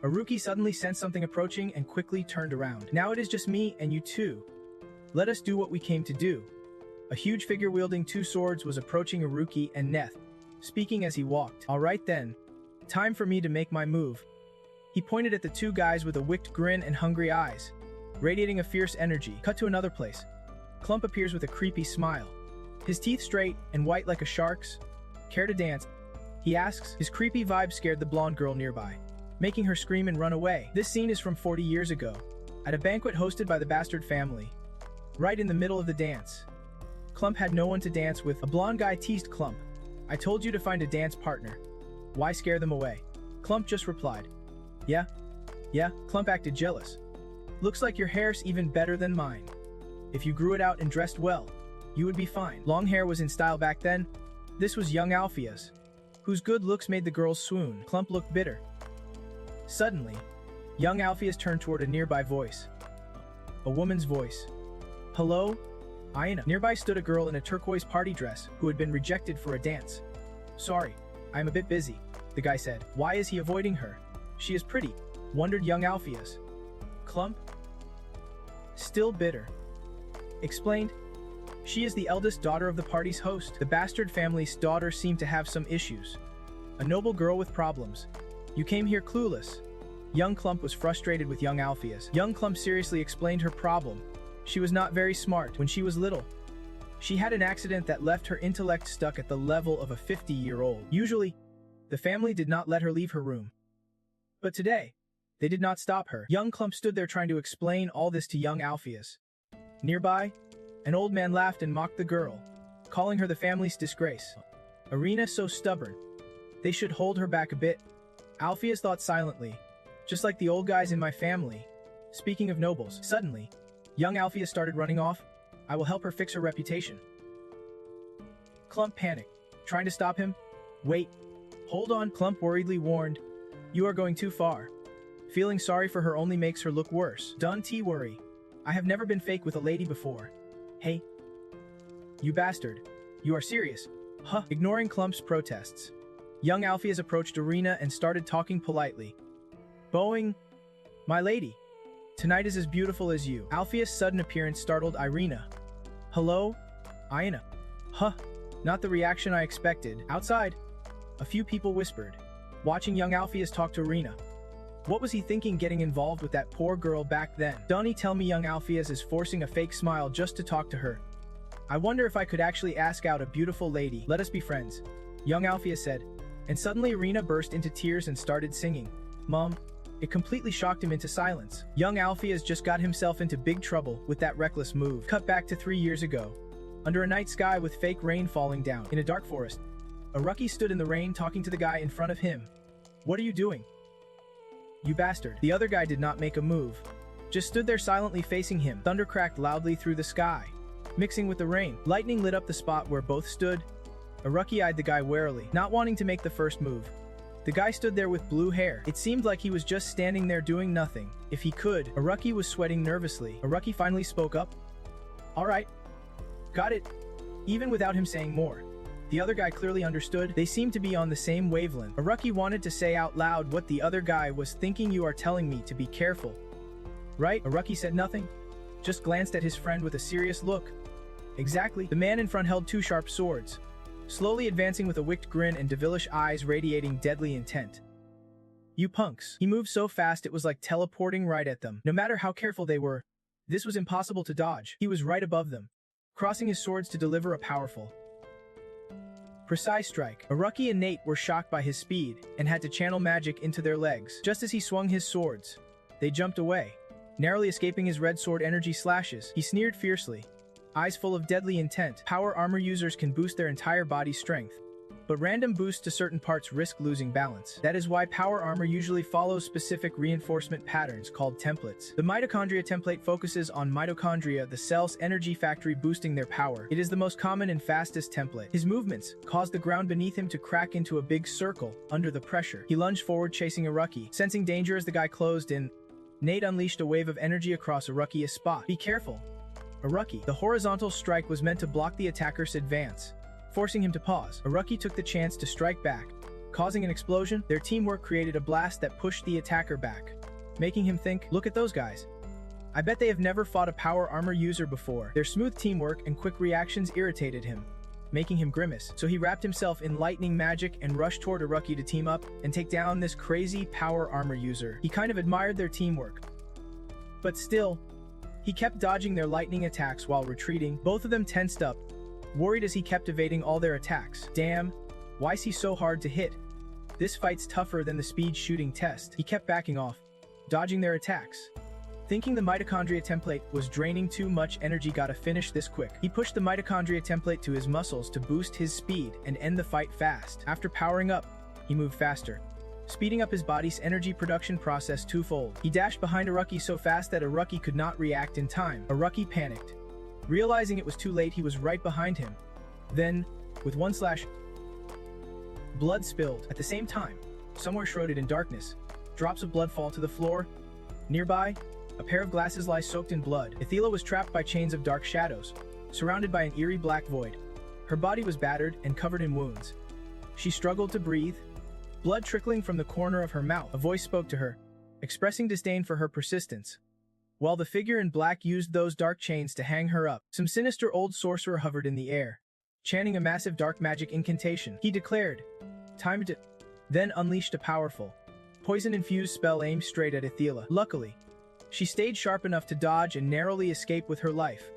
Aruki suddenly sensed something approaching and quickly turned around. "Now it is just me and you two. Let us do what we came to do." A huge figure wielding 2 swords was approaching Aruki and Neth, speaking as he walked. "All right then. Time for me to make my move." He pointed at the 2 guys with a wicked grin and hungry eyes, radiating a fierce energy. Cut to another place. Clump appears with a creepy smile. His teeth straight and white like a shark's. "Care to dance?" he asks. His creepy vibe scared the blonde girl nearby, making her scream and run away. This scene is from 40 years ago, at a banquet hosted by the Bastard family. Right in the middle of the dance, Clump had no one to dance with. A blonde guy teased Clump. "I told you to find a dance partner. Why scare them away?" Clump just replied, Yeah. Clump acted jealous. "Looks like your hair's even better than mine. If you grew it out and dressed well, you would be fine." Long hair was in style back then. This was young Alpheus, whose good looks made the girls swoon. Clump looked bitter. Suddenly, young Alpheus turned toward a nearby voice. A woman's voice. "Hello, Arianne." Nearby stood a girl in a turquoise party dress who had been rejected for a dance. "Sorry, I'm a bit busy," the guy said. Why is he avoiding her? She is pretty, wondered young Alpheus. Clump, still bitter, explained. She is the eldest daughter of the party's host. The Bastard family's daughter seemed to have some issues. A noble girl with problems. You came here clueless. Young Clump was frustrated with young Alpheus. Young Clump seriously explained her problem. She was not very smart when she was little. She had an accident that left her intellect stuck at the level of a 50-year-old. Usually, the family did not let her leave her room. But today, they did not stop her. Young Clump stood there trying to explain all this to young Alpheus. Nearby, an old man laughed and mocked the girl, calling her the family's disgrace. Arianne so stubborn. They should hold her back a bit. Alpheus thought silently, just like the old guys in my family. Speaking of nobles, suddenly, young Alpheus started running off. I will help her fix her reputation. Clump panicked, trying to stop him. Wait, hold on, Clump worriedly warned. You are going too far. Feeling sorry for her only makes her look worse. Don't worry. I have never been fake with a lady before. Hey, you bastard. You are serious? Huh. Ignoring Clump's protests, young Alpheus approached Arianne and started talking politely. Bowing, my lady. Tonight is as beautiful as you. Alpheus' sudden appearance startled Arianne. Hello, Arianne. Huh. Not the reaction I expected. Outside, a few people whispered, watching young Alpheus talk to Arianne. What was he thinking getting involved with that poor girl back then? Donnie tell me young Alpheus is forcing a fake smile just to talk to her. I wonder if I could actually ask out a beautiful lady. Let us be friends, young Alpheus said. And suddenly Arianne burst into tears and started singing. Mom, it completely shocked him into silence. Young Alpheus just got himself into big trouble with that reckless move. Cut back to 3 years ago. Under a night sky with fake rain falling down. In a dark forest, a rookie stood in the rain talking to the guy in front of him. What are you doing? You bastard. The other guy did not make a move. Just stood there silently facing him. Thunder cracked loudly through the sky, mixing with the rain. Lightning lit up the spot where both stood. A rookie eyed the guy warily, not wanting to make the first move. The guy stood there with blue hair. It seemed like he was just standing there doing nothing. If he could. A rookie was sweating nervously. A rookie finally spoke up. All right. Got it. Even without him saying more, the other guy clearly understood. They seemed to be on the same wavelength. A rookie wanted to say out loud what the other guy was thinking. You are telling me to be careful, right? A rookie said nothing, just glanced at his friend with a serious look. Exactly. The man in front held 2 sharp swords, slowly advancing with a wicked grin and devilish eyes radiating deadly intent. You punks. He moved so fast it was like teleporting right at them. No matter how careful they were, this was impossible to dodge. He was right above them, crossing his swords to deliver a powerful, precise strike. Aruki and Nate were shocked by his speed and had to channel magic into their legs. Just as he swung his swords, they jumped away, narrowly escaping his red sword energy slashes. He sneered fiercely, eyes full of deadly intent. Power armor users can boost their entire body's strength. but random boosts to certain parts risk losing balance. That is why power armor usually follows specific reinforcement patterns called templates. The mitochondria template focuses on mitochondria, the cell's energy factory, boosting their power. It is the most common and fastest template. His movements caused the ground beneath him to crack into a big circle under the pressure. He lunged forward, chasing Aruki. Sensing danger as the guy closed in, Nate unleashed a wave of energy across Aruki's spot. Be careful, Aruki. The horizontal strike was meant to block the attacker's advance, forcing him to pause. Aruki took the chance to strike back, causing an explosion. Their teamwork created a blast that pushed the attacker back, making him think, look at those guys. I bet they have never fought a power armor user before. Their smooth teamwork and quick reactions irritated him, making him grimace. So he wrapped himself in lightning magic and rushed toward Aruki to team up and take down this crazy power armor user. He kind of admired their teamwork, but still, he kept dodging their lightning attacks while retreating. Both of them tensed up, worried as he kept evading all their attacks. Damn, why is he so hard to hit? This fight's tougher than the speed shooting test. He kept backing off, dodging their attacks. Thinking the mitochondria template was draining too much energy, gotta finish this quick. He pushed the mitochondria template to his muscles to boost his speed and end the fight fast. After powering up, he moved faster, speeding up his body's energy production process twofold. He dashed behind Aruki so fast that Aruki could not react in time. Aruki panicked. Realizing it was too late, he was right behind him. Then, with one slash, blood spilled. At the same time, somewhere shrouded in darkness, drops of blood fall to the floor. Nearby, a pair of glasses lie soaked in blood. Athila was trapped by chains of dark shadows, surrounded by an eerie black void. Her body was battered and covered in wounds. She struggled to breathe, blood trickling from the corner of her mouth. A voice spoke to her, expressing disdain for her persistence. While the figure in black used those dark chains to hang her up, some sinister old sorcerer hovered in the air, chanting a massive dark magic incantation. He declared, "Time to..." then unleashed a powerful, poison-infused spell aimed straight at Athila. Luckily, she stayed sharp enough to dodge and narrowly escape with her life.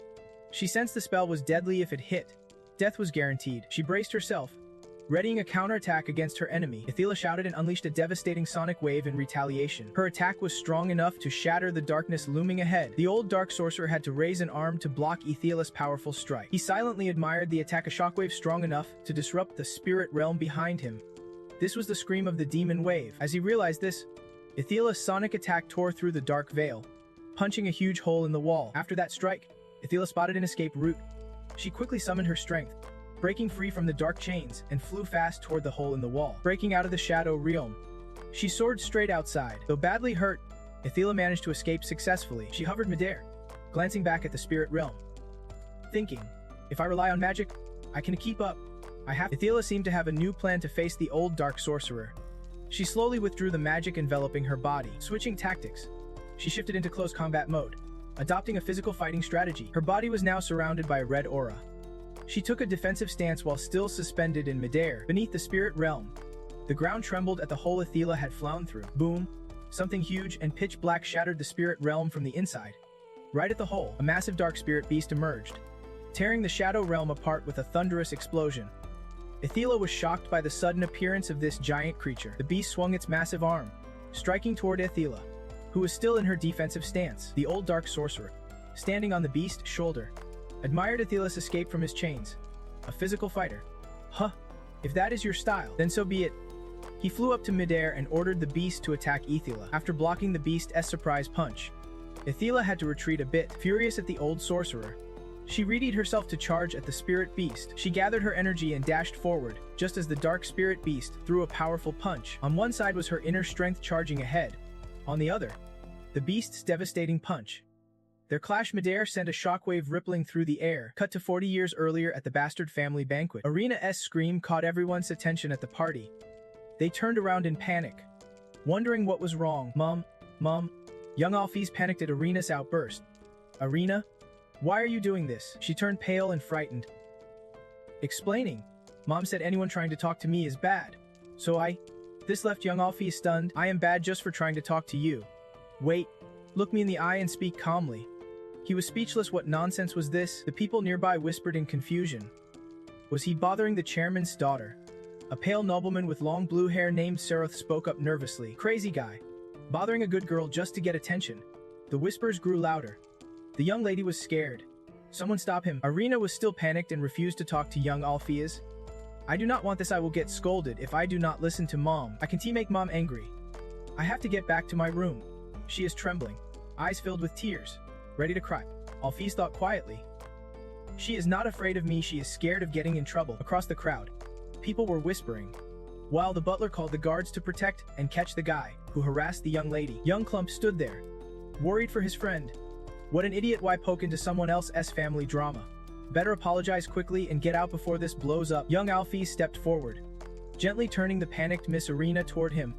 She sensed the spell was deadly. If it hit, death was guaranteed. She braced herself, readying a counterattack against her enemy. Athila shouted and unleashed a devastating sonic wave in retaliation. Her attack was strong enough to shatter the darkness looming ahead. The old dark sorcerer had to raise an arm to block Athila's powerful strike. He silently admired the attack, a shockwave strong enough to disrupt the spirit realm behind him. This was the scream of the demon wave. As he realized this, Athila's sonic attack tore through the dark veil, punching a huge hole in the wall. After that strike, Athila spotted an escape route. She quickly summoned her strength, breaking free from the dark chains, and flew fast toward the hole in the wall. Breaking out of the shadow realm, she soared straight outside. Though badly hurt, Athila managed to escape successfully. She hovered midair, glancing back at the spirit realm, thinking, if I rely on magic, I can keep up. Athila seemed to have a new plan to face the old dark sorcerer. She slowly withdrew the magic enveloping her body. Switching tactics, she shifted into close combat mode, adopting a physical fighting strategy. Her body was now surrounded by a red aura. She took a defensive stance while still suspended in midair. Beneath the spirit realm, the ground trembled at the hole Athila had flown through. Boom! Something huge and pitch black shattered the spirit realm from the inside. Right at the hole, a massive dark spirit beast emerged, tearing the shadow realm apart with a thunderous explosion. Athila was shocked by the sudden appearance of this giant creature. The beast swung its massive arm, striking toward Athila, who was still in her defensive stance. The old dark sorcerer, standing on the beast's shoulder, admired Athila's escape from his chains. A physical fighter. Huh, if that is your style, then so be it. He flew up to midair and ordered the beast to attack Athila. After blocking the beast's surprise punch, Athila had to retreat a bit. Furious at the old sorcerer, she readied herself to charge at the spirit beast. She gathered her energy and dashed forward, just as the dark spirit beast threw a powerful punch. On one side was her inner strength charging ahead. On the other, the beast's devastating punch. Their clash midair sent a shockwave rippling through the air. Cut to 40 years earlier at the Bastard family banquet. Arianne's scream caught everyone's attention at the party. They turned around in panic, wondering what was wrong. Mom, young Alphys panicked at Arianne's outburst. Arianne? Why are you doing this? She turned pale and frightened. Explaining, Mom said anyone trying to talk to me is bad. So This left young Alphys stunned. I am bad just for trying to talk to you. Wait, look me in the eye and speak calmly. He was speechless. What nonsense was this? The people nearby whispered in confusion. Was he bothering the chairman's daughter? A pale nobleman with long blue hair named Saroth spoke up nervously. Crazy guy. Bothering a good girl just to get attention. The whispers grew louder. The young lady was scared. Someone stop him. Arianne was still panicked and refused to talk to young Alphys. I do not want this. I will get scolded if I do not listen to mom. I can make mom angry. I have to get back to my room. She is trembling, eyes filled with tears, ready to cry. Alphys thought quietly. She is not afraid of me, she is scared of getting in trouble. Across the crowd, people were whispering, while the butler called the guards to protect and catch the guy who harassed the young lady. Young Clump stood there, worried for his friend. What an idiot, why poke into someone else's family drama? Better apologize quickly and get out before this blows up. Young Alphys stepped forward, gently turning the panicked Miss Arena toward him.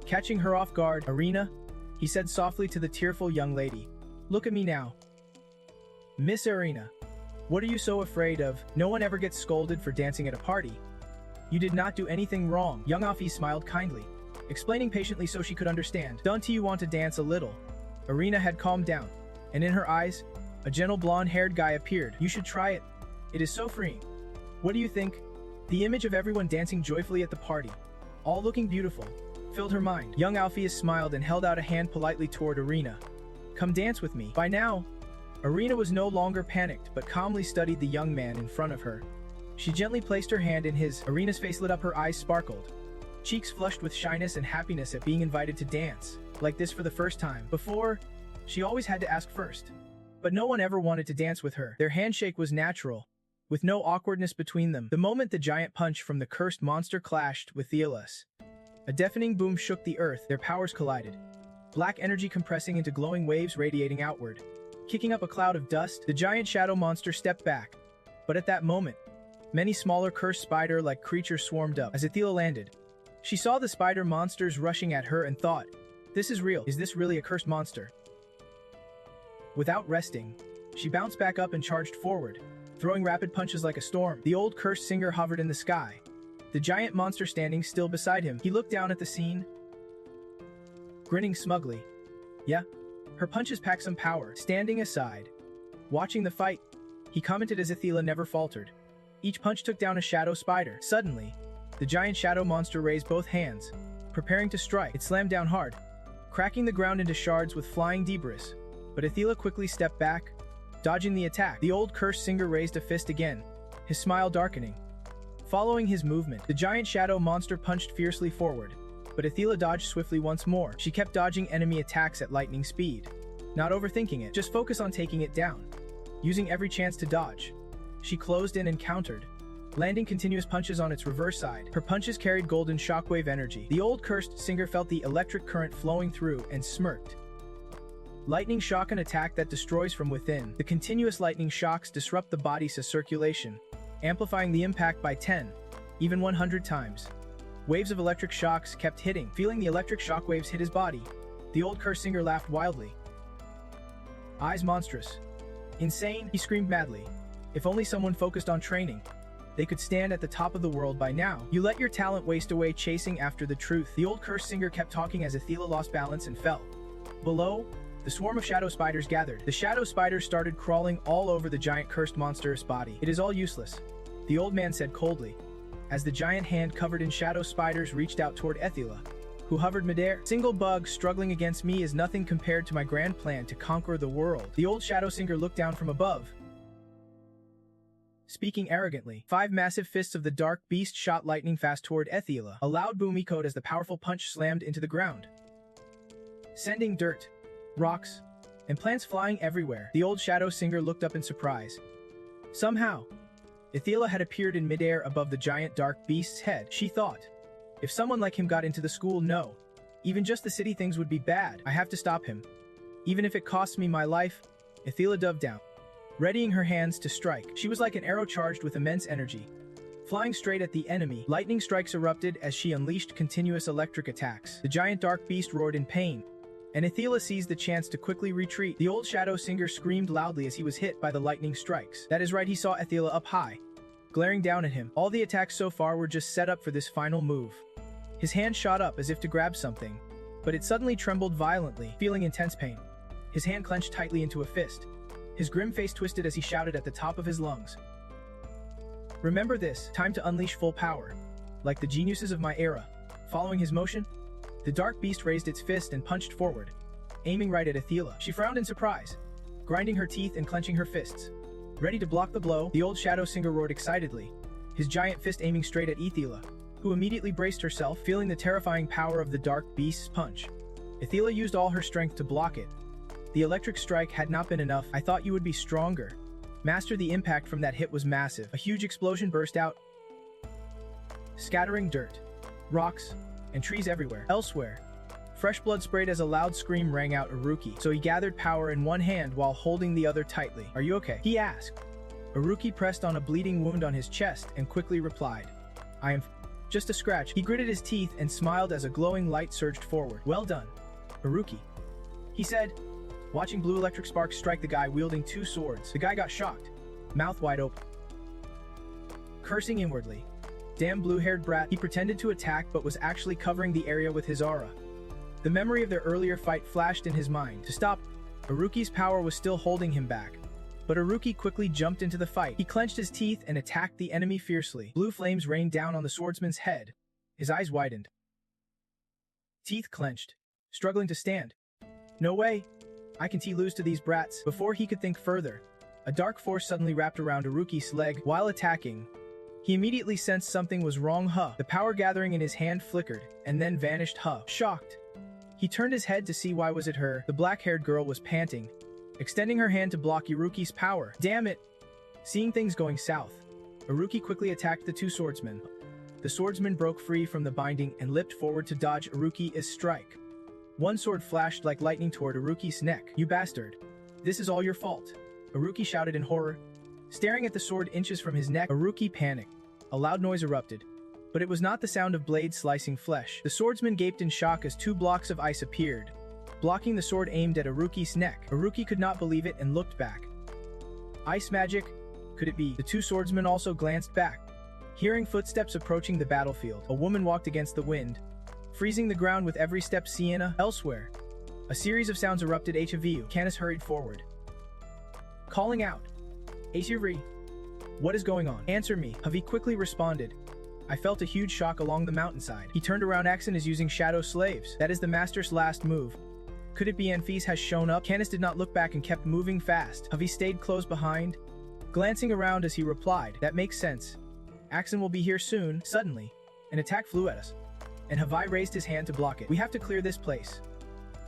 Catching her off guard, Arena, he said softly to the tearful young lady. Look at me now. Miss Arena, what are you so afraid of? No one ever gets scolded for dancing at a party. You did not do anything wrong. Young Alphys smiled kindly, explaining patiently so she could understand. Don't you want to dance a little? Arena had calmed down, and in her eyes, a gentle blonde-haired guy appeared. You should try it. It is so freeing. What do you think? The image of everyone dancing joyfully at the party, all looking beautiful, filled her mind. Young Alphys smiled and held out a hand politely toward Arena. Come dance with me. By now, Arena was no longer panicked but calmly studied the young man in front of her. She gently placed her hand in his. Arena's face lit up, her eyes sparkled, cheeks flushed with shyness and happiness at being invited to dance like this for the first time. Before, she always had to ask first, but no one ever wanted to dance with her. Their handshake was natural, with no awkwardness between them. The moment the giant punch from the cursed monster clashed with Theolas, a deafening boom shook the earth. Their powers collided, black energy compressing into glowing waves radiating outward. Kicking up a cloud of dust, the giant shadow monster stepped back. But at that moment, many smaller cursed spider-like creatures swarmed up. As Athila landed, she saw the spider monsters rushing at her and thought, this is real. Is this really a cursed monster? Without resting, she bounced back up and charged forward, throwing rapid punches like a storm. The old cursed singer hovered in the sky, the giant monster standing still beside him. He looked down at the scene, grinning smugly. Yeah, her punches packed some power. Standing aside, watching the fight, he commented as Athila never faltered. Each punch took down a shadow spider. Suddenly, the giant shadow monster raised both hands, preparing to strike. It slammed down hard, cracking the ground into shards with flying debris. But Athila quickly stepped back, dodging the attack. The old cursed singer raised a fist again, his smile darkening. Following his movement, the giant shadow monster punched fiercely forward, but Athila dodged swiftly once more. She kept dodging enemy attacks at lightning speed, not overthinking it, just focus on taking it down, using every chance to dodge. She closed in and countered, landing continuous punches on its reverse side. Her punches carried golden shockwave energy. The old cursed singer felt the electric current flowing through and smirked. Lightning shock, an attack that destroys from within. The continuous lightning shocks disrupt the body's circulation, amplifying the impact by 10, even 100 times. Waves of electric shocks kept hitting. Feeling the electric shockwaves hit his body, the old cursed singer laughed wildly. Eyes monstrous. Insane, he screamed madly. If only someone focused on training, they could stand at the top of the world by now. You let your talent waste away chasing after the truth. The old cursed singer kept talking as Athila lost balance and fell. Below, the swarm of shadow spiders gathered. The shadow spiders started crawling all over the giant cursed monster's body. It is all useless, the old man said coldly, as the giant hand covered in shadow spiders reached out toward Athila, who hovered midair. Single bug struggling against me is nothing compared to my grand plan to conquer the world. The old shadow singer looked down from above, speaking arrogantly. 5 massive fists of the dark beast shot lightning fast toward Athila. A loud boom echoed as the powerful punch slammed into the ground, sending dirt, rocks, and plants flying everywhere. The old shadow singer looked up in surprise. Somehow, Athila had appeared in midair above the giant dark beast's head. She thought, if someone like him got into the school, no, even just the city, things would be bad. I have to stop him, even if it costs me my life. Athila dove down, readying her hands to strike. She was like an arrow charged with immense energy, flying straight at the enemy. Lightning strikes erupted as she unleashed continuous electric attacks. The giant dark beast roared in pain, and Athila seized the chance to quickly retreat. The old shadow singer screamed loudly as he was hit by the lightning strikes. That is right, he saw Athila up high, glaring down at him. All the attacks so far were just set up for this final move. His hand shot up as if to grab something, but it suddenly trembled violently, feeling intense pain. His hand clenched tightly into a fist. His grim face twisted as he shouted at the top of his lungs. Remember this, time to unleash full power, like the geniuses of my era. Following his motion, the dark beast raised its fist and punched forward, aiming right at Athila. She frowned in surprise, grinding her teeth and clenching her fists, ready to block the blow. The old shadow singer roared excitedly, his giant fist aiming straight at Ethela, who immediately braced herself, feeling the terrifying power of the dark beast's punch. Ethela used all her strength to block it. The electric strike had not been enough. I thought you would be stronger. Master, the impact from that hit was massive. A huge explosion burst out, scattering dirt, rocks, and trees everywhere. Elsewhere, fresh blood sprayed as a loud scream rang out Aruki, so he gathered power in one hand while holding the other tightly. Are you okay? He asked. Aruki pressed on a bleeding wound on his chest and quickly replied, I am just a scratch. He gritted his teeth and smiled as a glowing light surged forward. Well done, Aruki, he said, watching blue electric sparks strike the guy wielding two swords. The guy got shocked, mouth wide open, cursing inwardly. Damn blue-haired brat. He pretended to attack but was actually covering the area with his aura. The memory of their earlier fight flashed in his mind. To stop, Aruki's power was still holding him back. But Aruki quickly jumped into the fight. He clenched his teeth and attacked the enemy fiercely. Blue flames rained down on the swordsman's head. His eyes widened, teeth clenched, struggling to stand. No way! I can lose to these brats. Before he could think further, a dark force suddenly wrapped around Aruki's leg while attacking. He immediately sensed something was wrong. The power gathering in his hand flickered and then vanished. Shocked, he turned his head to see why was it her. The black-haired girl was panting, extending her hand to block Aruki's power. Damn it! Seeing things going south, Aruki quickly attacked the two swordsmen. The swordsman broke free from the binding and leapt forward to dodge Aruki's strike. One sword flashed like lightning toward Aruki's neck. You bastard! This is all your fault, Aruki shouted in horror. Staring at the sword inches from his neck, Aruki panicked. A loud noise erupted, but it was not the sound of blades slicing flesh. The swordsman gaped in shock as two blocks of ice appeared, blocking the sword aimed at Aruki's neck. Aruki could not believe it and looked back. Ice magic? Could it be? The two swordsmen also glanced back. Hearing footsteps approaching the battlefield, a woman walked against the wind, freezing the ground with every step. Sienna. Elsewhere, a series of sounds erupted. HVU. Canis hurried forward, calling out, Asiri, what is going on? Answer me. Havi quickly responded. I felt a huge shock along the mountainside. He turned around. Axon is using shadow slaves. That is the master's last move. Could it be Anfis has shown up? Canis did not look back and kept moving fast. Havi stayed close behind, glancing around as he replied, that makes sense. Axon will be here soon. Suddenly, an attack flew at us, and Havi raised his hand to block it. We have to clear this place,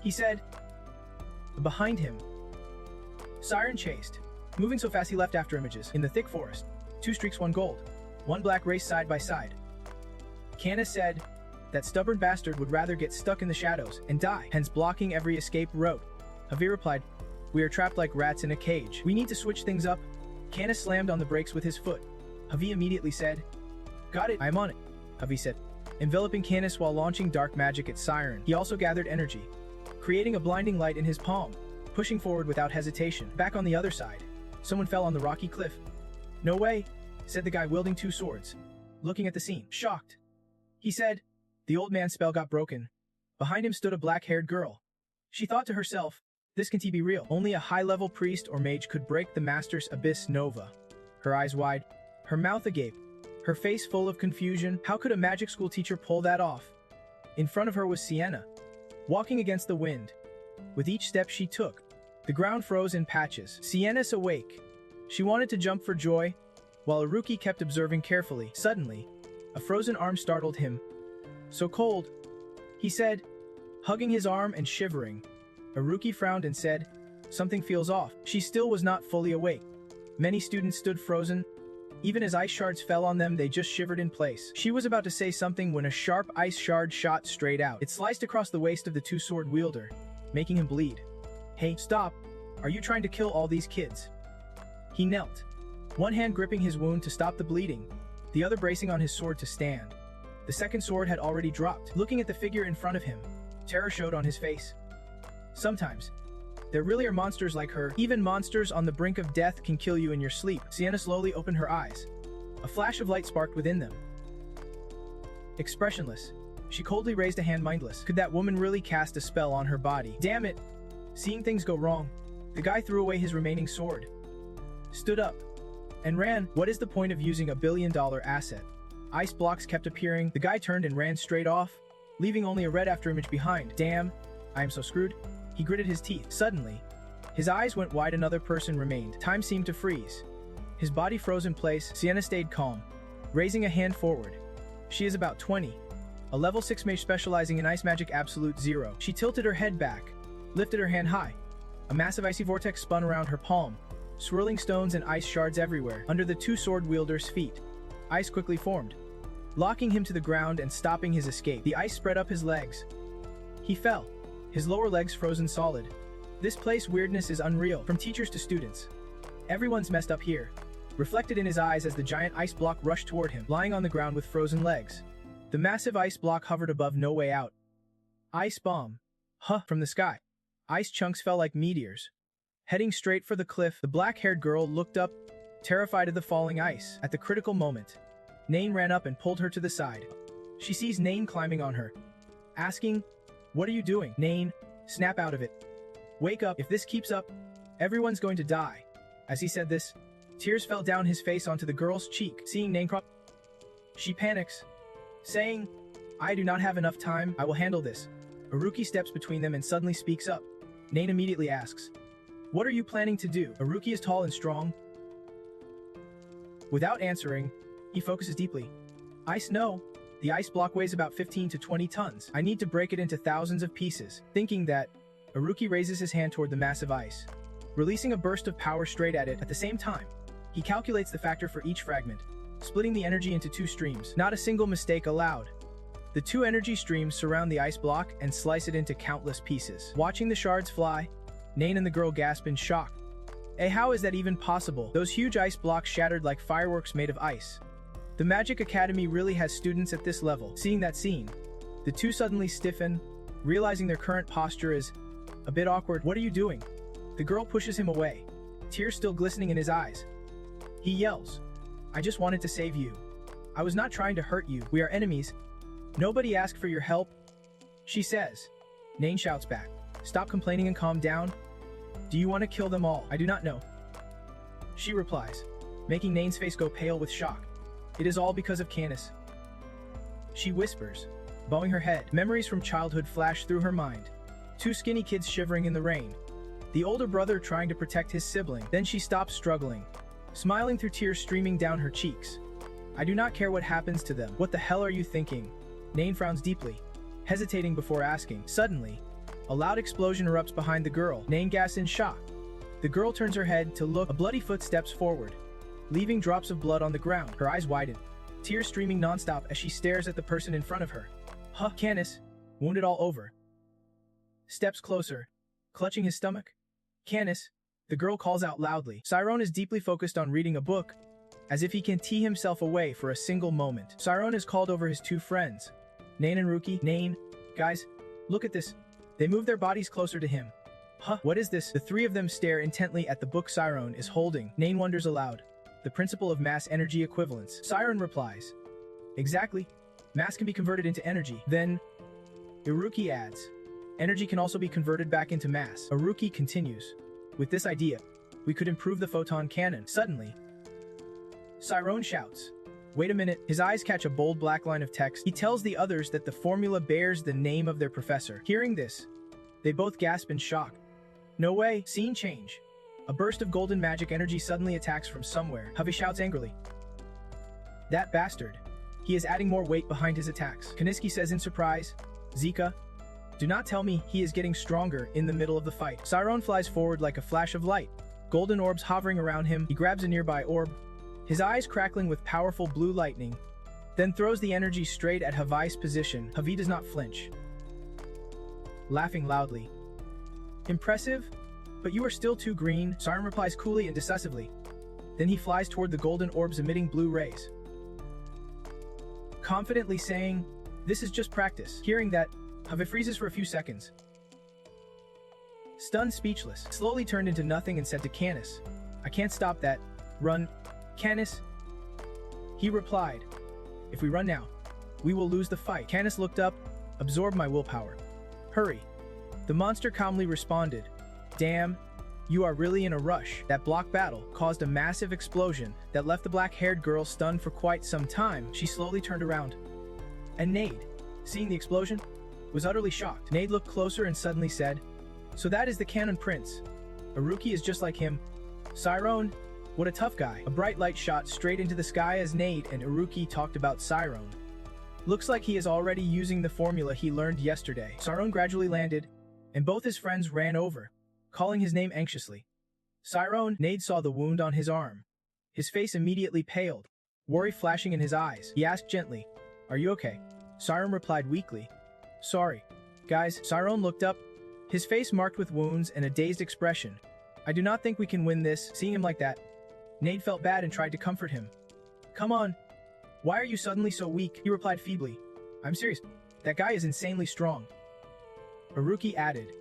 he said. Behind him, Siren chased, moving so fast he left after images. In the thick forest, two streaks, one gold, one black raced side by side. Canis said, that stubborn bastard would rather get stuck in the shadows and die, hence blocking every escape route. Havi replied, we are trapped like rats in a cage. We need to switch things up. Canis slammed on the brakes with his foot. Havi immediately said, got it, I am on it, Havi said, enveloping Canis while launching dark magic at Siren. He also gathered energy, creating a blinding light in his palm, pushing forward without hesitation. Back on the other side, someone fell on the rocky cliff. No way, said the guy wielding two swords, looking at the scene. Shocked, he said, the old man's spell got broken. Behind him stood a black-haired girl. She thought to herself, this can't be real. Only a high-level priest or mage could break the master's abyss nova. Her eyes wide, her mouth agape, her face full of confusion. How could a magic school teacher pull that off? In front of her was Sienna, walking against the wind. With each step she took, the ground froze in patches. Sienna's awake. She wanted to jump for joy, while Aruki kept observing carefully. Suddenly, a frozen arm startled him. So cold, he said, hugging his arm and shivering. Aruki frowned and said, something feels off. She still was not fully awake. Many students stood frozen. Even as ice shards fell on them, they just shivered in place. She was about to say something when a sharp ice shard shot straight out. It sliced across the waist of the two-sword wielder, making him bleed. Hey, stop! Are you trying to kill all these kids? He knelt, one hand gripping his wound to stop the bleeding, the other bracing on his sword to stand. The second sword had already dropped. Looking at the figure in front of him, terror showed on his face. Sometimes, there really are monsters like her. Even monsters on the brink of death can kill you in your sleep. Sienna slowly opened her eyes. A flash of light sparked within them. Expressionless, she coldly raised a hand, mindless. Could that woman really cast a spell on her body? Damn it! Seeing things go wrong, the guy threw away his remaining sword, stood up, and ran. What is the point of using a billion-dollar asset? Ice blocks kept appearing. The guy turned and ran straight off, leaving only a red afterimage behind. Damn, I am so screwed. He gritted his teeth. Suddenly, his eyes went wide. Another person remained. Time seemed to freeze. His body froze in place. Sienna stayed calm, raising a hand forward. She is about 20. A level 6 mage specializing in ice magic absolute 0. She tilted her head back, lifted her hand high. A massive icy vortex spun around her palm, swirling stones and ice shards everywhere. Under the two sword wielders' feet, ice quickly formed, locking him to the ground and stopping his escape. The ice spread up his legs. He fell, his lower legs frozen solid. This place weirdness is unreal, from teachers to students. Everyone's messed up here, reflected in his eyes as the giant ice block rushed toward him, lying on the ground with frozen legs. The massive ice block hovered above No Way Out. Ice bomb. Huh, from the sky. Ice chunks fell like meteors. Heading straight for the cliff, the black-haired girl looked up, terrified of the falling ice. At the critical moment, Nain ran up and pulled her to the side. She sees Nain climbing on her, asking, "What are you doing?" Nain, snap out of it. "Wake up, if this keeps up, everyone's going to die." As he said this, tears fell down his face onto the girl's cheek. Seeing Nain cry, she panics, saying, "I do not have enough time, I will handle this." Aruki steps between them and suddenly speaks up. Nain immediately asks, "What are you planning to do?" Aruki is tall and strong. Without answering, he focuses deeply. "Ice no. The ice block weighs about 15 to 20 tons. I need to break it into thousands of pieces." Thinking that, Aruki raises his hand toward the massive ice, releasing a burst of power straight at it. At the same time, he calculates the factor for each fragment, splitting the energy into two streams. Not a single mistake allowed. The two energy streams surround the ice block and slice it into countless pieces. Watching the shards fly, Nain and the girl gasp in shock. How is that even possible? Those huge ice blocks shattered like fireworks made of ice. The Magic Academy really has students at this level. Seeing that scene, the two suddenly stiffen, realizing their current posture is a bit awkward. "What are you doing?" The girl pushes him away, tears still glistening in his eyes. He yells, "I just wanted to save you. I was not trying to hurt you. We are enemies. Nobody asked for your help," she says. Nain shouts back, "Stop complaining and calm down. Do you want to kill them all?" "I do not know," she replies, making Nain's face go pale with shock. "It is all because of Canis," she whispers, bowing her head. Memories from childhood flash through her mind. Two skinny kids shivering in the rain. The older brother trying to protect his sibling. Then she stops struggling, smiling through tears streaming down her cheeks. "I do not care what happens to them." "What the hell are you thinking?" Nain frowns deeply, hesitating before asking. Suddenly, a loud explosion erupts behind the girl. Nain gasps in shock. The girl turns her head to look. A bloody foot steps forward, leaving drops of blood on the ground. Her eyes widen, tears streaming nonstop as she stares at the person in front of her. Huh, Canis, wounded all over. Steps closer, clutching his stomach. "Canis," the girl calls out loudly. Siren is deeply focused on reading a book, as if he can tee himself away for a single moment. Siren has called over his two friends, Nain and Ruki. "Nain, guys, look at this." They move their bodies closer to him. "Huh, what is this?" The three of them stare intently at the book Siren is holding. Nain wonders aloud. "The principle of mass energy equivalence." Siren replies, "Exactly. Mass can be converted into energy." Then, Iruki adds, "Energy can also be converted back into mass." Iruki continues, "With this idea, we could improve the photon cannon." Suddenly, Siren shouts, "Wait a minute." His eyes catch a bold black line of text. He tells the others that the formula bears the name of their professor. Hearing this, they both gasp in shock. "No way." Scene change. A burst of golden magic energy suddenly attacks from somewhere. Hovey shouts angrily, "That bastard. He is adding more weight behind his attacks." Kaniski says in surprise, "Zika, do not tell me he is getting stronger." In the middle of the fight, Siren flies forward like a flash of light, golden orbs hovering around him. He grabs a nearby orb, his eyes crackling with powerful blue lightning, then throws the energy straight at Havai's position. Havi does not flinch, laughing loudly. "Impressive, but you are still too green," Siren replies coolly and decisively. Then he flies toward the golden orbs emitting blue rays, confidently saying, "This is just practice." Hearing that, Havi freezes for a few seconds, stunned, speechless, slowly turned into nothing and said to Canis, "I can't stop that. Run, Canis." He replied, "If we run now, we will lose the fight." Canis looked up, "Absorb my willpower. Hurry." The monster calmly responded, "Damn, you are really in a rush." That block battle caused a massive explosion that left the black-haired girl stunned for quite some time. She slowly turned around, and Nade, seeing the explosion, was utterly shocked. Nade looked closer and suddenly said, "So that is the Cannon Prince. Iruki is just like him." Siren, What a tough guy. A bright light shot straight into the sky as Nade and Iruki talked about Siren. Looks like he is already using the formula he learned yesterday. Siren gradually landed, and both his friends ran over, calling his name anxiously. Siren, Nade saw the wound on his arm. His face immediately paled, worry flashing in his eyes. He asked gently, "Are you okay?" Siren replied weakly, "Sorry." Guys, Siren looked up, his face marked with wounds and a dazed expression. "I do not think we can win this." Seeing him like that, Nade felt bad and tried to comfort him. "Come on. Why are you suddenly so weak?" He replied feebly. "I'm serious. That guy is insanely strong." Iruki added,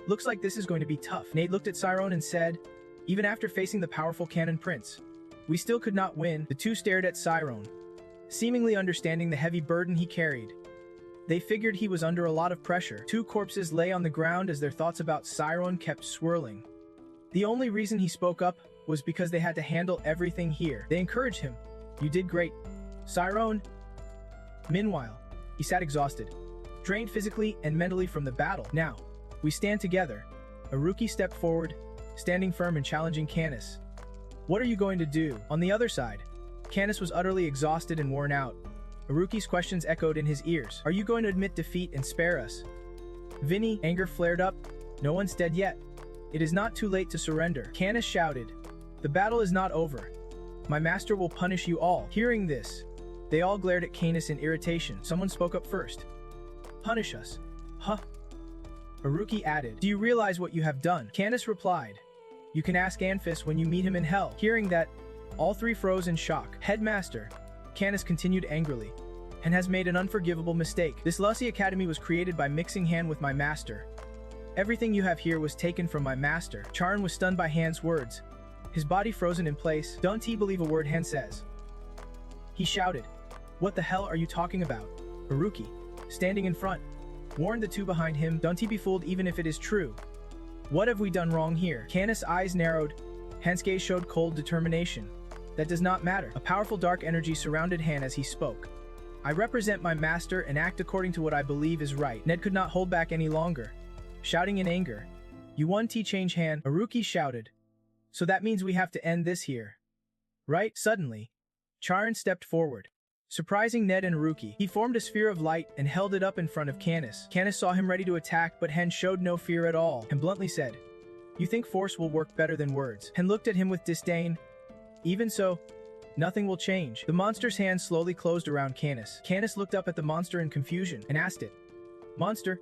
"Looks like this is going to be tough." Nade looked at Siren and said, "Even after facing the powerful Cannon Prince, we still could not win." The two stared at Siren, seemingly understanding the heavy burden he carried. They figured he was under a lot of pressure. Two corpses lay on the ground as their thoughts about Siren kept swirling. The only reason he spoke up was because they had to handle everything here. They encouraged him. "You did great, Siren." Meanwhile, he sat exhausted, drained physically and mentally from the battle. "Now, we stand together." Iruki stepped forward, standing firm and challenging Canis. "What are you going to do?" On the other side, Canis was utterly exhausted and worn out. Iruki's questions echoed in his ears. "Are you going to admit defeat and spare us?" Vinny, anger flared up. "No one's dead yet. It is not too late to surrender." Canis shouted, "The battle is not over. My master will punish you all." Hearing this, they all glared at Canis in irritation. Someone spoke up first. "Punish us? Huh?" Iruki added, "Do you realize what you have done?" Canis replied, "You can ask Anfis when you meet him in hell." Hearing that, all three froze in shock. "Headmaster," Canis continued angrily, "and has made an unforgivable mistake. This Lussie Academy was created by mixing Han with my master. Everything you have here was taken from my master." Charon was stunned by Han's words, his body frozen in place. "Don't he believe a word Han says?" He shouted, "What the hell are you talking about?" Iruki, standing in front, warned the two behind him, "Don't he be fooled even if it is true. What have we done wrong here?" Canis' eyes narrowed. Han's gaze showed cold determination. "That does not matter." A powerful dark energy surrounded Han as he spoke. "I represent my master and act according to what I believe is right." Ned could not hold back any longer, shouting in anger, "You won T-Change Han." Iruki shouted, "So that means we have to end this here, right?" Suddenly, Charon stepped forward, surprising Ned and Iruki. He formed a sphere of light and held it up in front of Canis. Canis saw him ready to attack, but Han showed no fear at all and bluntly said, "You think force will work better than words?" Han looked at him with disdain. "Even so, nothing will change." The monster's hand slowly closed around Canis. Canis looked up at the monster in confusion and asked it, "Monster,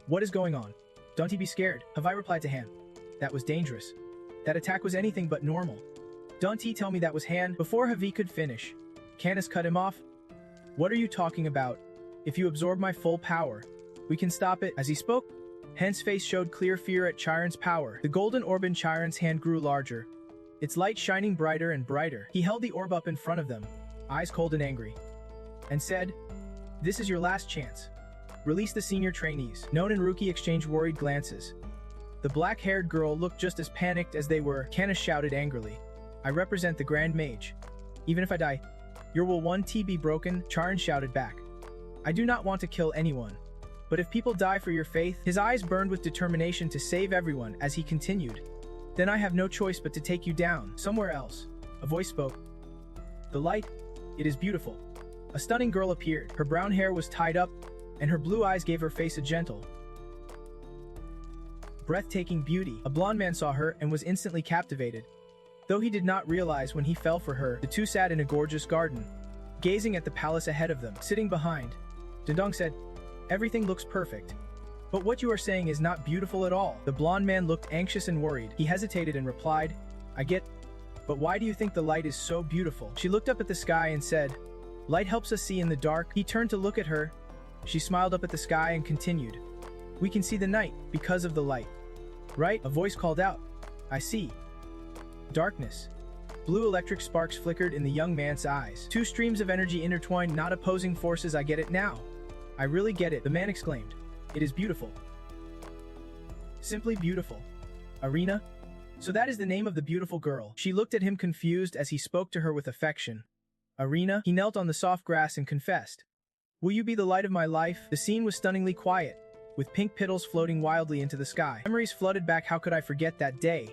what is going on?" "Don't he be scared," Havi replied to Han. "That was dangerous. That attack was anything but normal." "Don't he tell me that was Han?" Before Havi could finish, Canis cut him off. "What are you talking about? If you absorb my full power, we can stop it." As he spoke, Han's face showed clear fear at Chiron's power. The golden orb in Chiron's hand grew larger, its light shining brighter and brighter. He held the orb up in front of them, eyes cold and angry, and said, "This is your last chance. Release the senior trainees." Non and Iruki exchanged worried glances. The black-haired girl looked just as panicked as they were. Canis shouted angrily, "I represent the Grand Mage. Even if I die, your will 1T be broken." Charon shouted back, "I do not want to kill anyone. But if people die for your faith," his eyes burned with determination to save everyone as he continued, "then I have no choice but to take you down." Somewhere else, a voice spoke. "The light, it is beautiful." A stunning girl appeared. Her brown hair was tied up, and her blue eyes gave her face a gentle, breathtaking beauty. A blonde man saw her and was instantly captivated. Though he did not realize when he fell for her, the two sat in a gorgeous garden, gazing at the palace ahead of them. Sitting behind, Dendong said, "Everything looks perfect. But what you are saying is not beautiful at all." The blonde man looked anxious and worried. He hesitated and replied, "I get, but why do you think the light is so beautiful?" She looked up at the sky and said, "Light helps us see in the dark." He turned to look at her. She smiled up at the sky and continued, "We can see the night because of the light. Right?" A voice called out, "I see." Darkness. Blue electric sparks flickered in the young man's eyes. Two streams of energy intertwined, not opposing forces. "I get it now. I really get it," the man exclaimed. "It is beautiful. Simply beautiful." "Arena? So that is the name of the beautiful girl." She looked at him confused as he spoke to her with affection. "Arena?" He knelt on the soft grass and confessed, "Will you be the light of my life?" The scene was stunningly quiet, with pink petals floating wildly into the sky. Memories flooded back. How could I forget that day?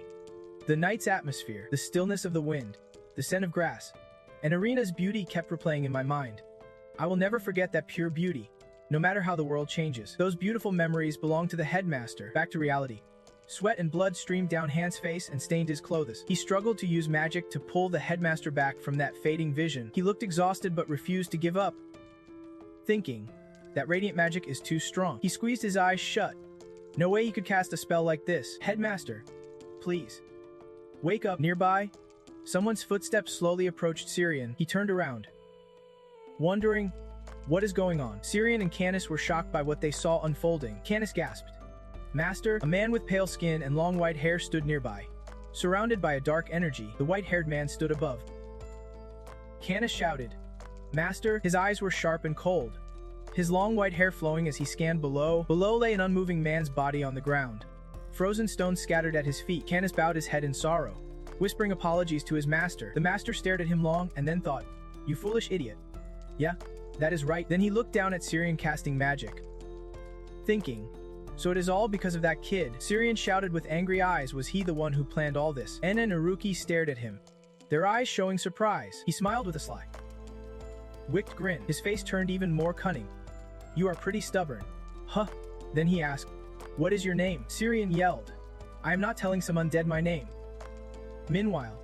The night's atmosphere, the stillness of the wind, the scent of grass, and Arena's beauty kept replaying in my mind. I will never forget that pure beauty, no matter how the world changes. Those beautiful memories belong to the headmaster. Back to reality. Sweat and blood streamed down Han's face and stained his clothes. He struggled to use magic to pull the headmaster back from that fading vision. He looked exhausted but refused to give up, thinking that radiant magic is too strong. He squeezed his eyes shut. No way he could cast a spell like this. Headmaster, please, wake up. Nearby, someone's footsteps slowly approached Siren. He turned around, wondering what is going on. Siren and Canis were shocked by what they saw unfolding. Canis gasped. Master, a man with pale skin and long white hair stood nearby. Surrounded by a dark energy, the white-haired man stood above. Canis shouted, Master. His eyes were sharp and cold, his long white hair flowing as he scanned below. Below lay an unmoving man's body on the ground. Frozen stones scattered at his feet. Canis bowed his head in sorrow, whispering apologies to his master. The master stared at him long and then thought, You foolish idiot. Yeah, that is right. Then he looked down at Siren casting magic, thinking, So it is all because of that kid. Siren shouted with angry eyes. Was he the one who planned all this? Enna and Haruki stared at him, their eyes showing surprise. He smiled with a sly, wicked grin. His face turned even more cunning. You are pretty stubborn. Huh? Then he asked, What is your name? Siren yelled, I am not telling some undead my name. Meanwhile,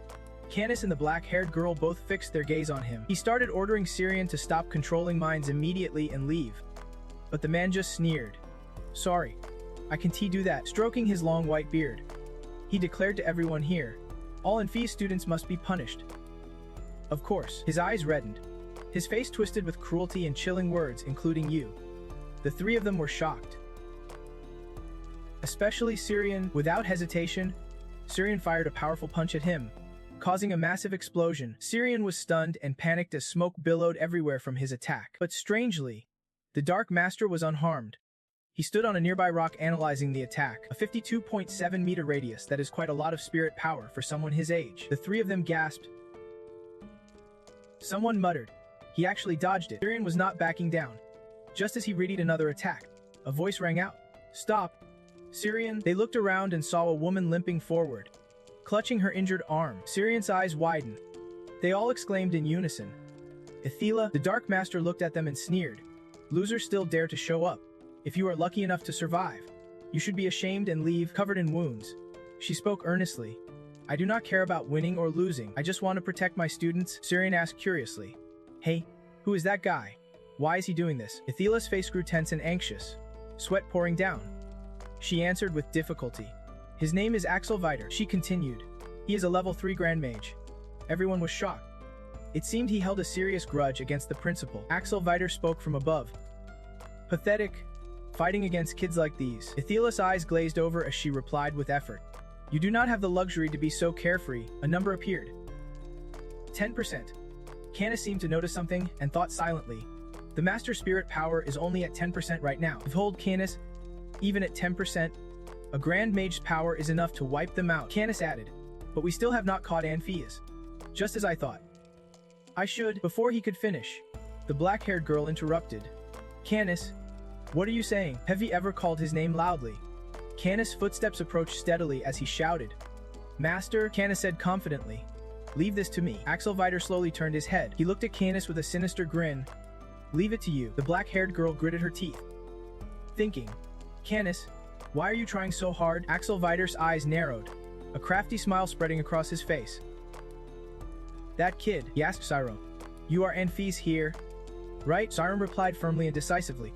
Canis and the black-haired girl both fixed their gaze on him. He started ordering Siren to stop controlling minds immediately and leave. But the man just sneered. Sorry, I can't do that. Stroking his long white beard, he declared to everyone here, all Enfi students must be punished. Of course, his eyes reddened, his face twisted with cruelty and chilling words, including you. The three of them were shocked, especially Siren. Without hesitation, Siren fired a powerful punch at him, causing a massive explosion. Siren was stunned and panicked as smoke billowed everywhere from his attack. But strangely, the Dark Master was unharmed. He stood on a nearby rock analyzing the attack, a 52.7 meter radius. That is quite a lot of spirit power for someone his age. The three of them gasped. Someone muttered, He actually dodged it. Siren was not backing down. Just as he readied another attack, a voice rang out. Stop, Siren. They looked around and saw a woman limping forward, clutching her injured arm. Siren's eyes widened. They all exclaimed in unison. Ithila. The Dark Master looked at them and sneered. Losers still dare to show up. If you are lucky enough to survive, you should be ashamed and leave covered in wounds. She spoke earnestly. I do not care about winning or losing. I just want to protect my students. Siren asked curiously. Hey, who is that guy? Why is he doing this? Ithila's face grew tense and anxious, sweat pouring down. She answered with difficulty. His name is Axel Viter. She continued. He is a level 3 Grand Mage. Everyone was shocked. It seemed he held a serious grudge against the principal. Axel Viter spoke from above. Pathetic. Fighting against kids like these. Ithila's eyes glazed over as she replied with effort. You do not have the luxury to be so carefree. A number appeared. 10%. Canis seemed to notice something and thought silently. The Master Spirit power is only at 10% right now. Behold, Canis, even at 10%, a Grand Mage's power is enough to wipe them out. Canis added, but we still have not caught Amphias. Just as I thought. I should. Before he could finish, the black-haired girl interrupted. Canis, what are you saying? Have you ever called his name loudly? Canis' footsteps approached steadily as he shouted. Master, Canis said confidently. Leave this to me. Axel Viter slowly turned his head. He looked at Canis with a sinister grin. Leave it to you. The black-haired girl gritted her teeth, thinking, Canis, why are you trying so hard? Axel Viter's eyes narrowed, a crafty smile spreading across his face. That kid, he asked Siren. You are Amphi's here, right? Siren replied firmly and decisively.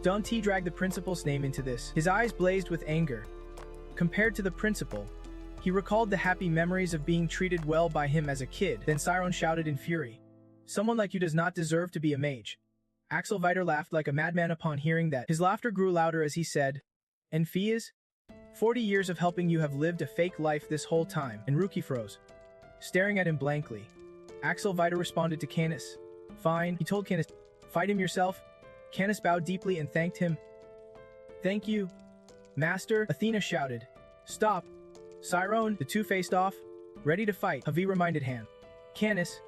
Don't drag the principal's name into this. His eyes blazed with anger. Compared to the principal, he recalled the happy memories of being treated well by him as a kid. Then Siren shouted in fury. Someone like you does not deserve to be a mage. Axel Viter laughed like a madman upon hearing that. His laughter grew louder as he said, Amphias? 40 years of helping you have lived a fake life this whole time. And Ruki froze, staring at him blankly. Axel Viter responded to Canis. Fine, he told Canis. Fight him yourself. Canis bowed deeply and thanked him. Thank you, Master, Athena shouted. Stop. Siren, the two faced off, ready to fight. Havi reminded Han. Canis,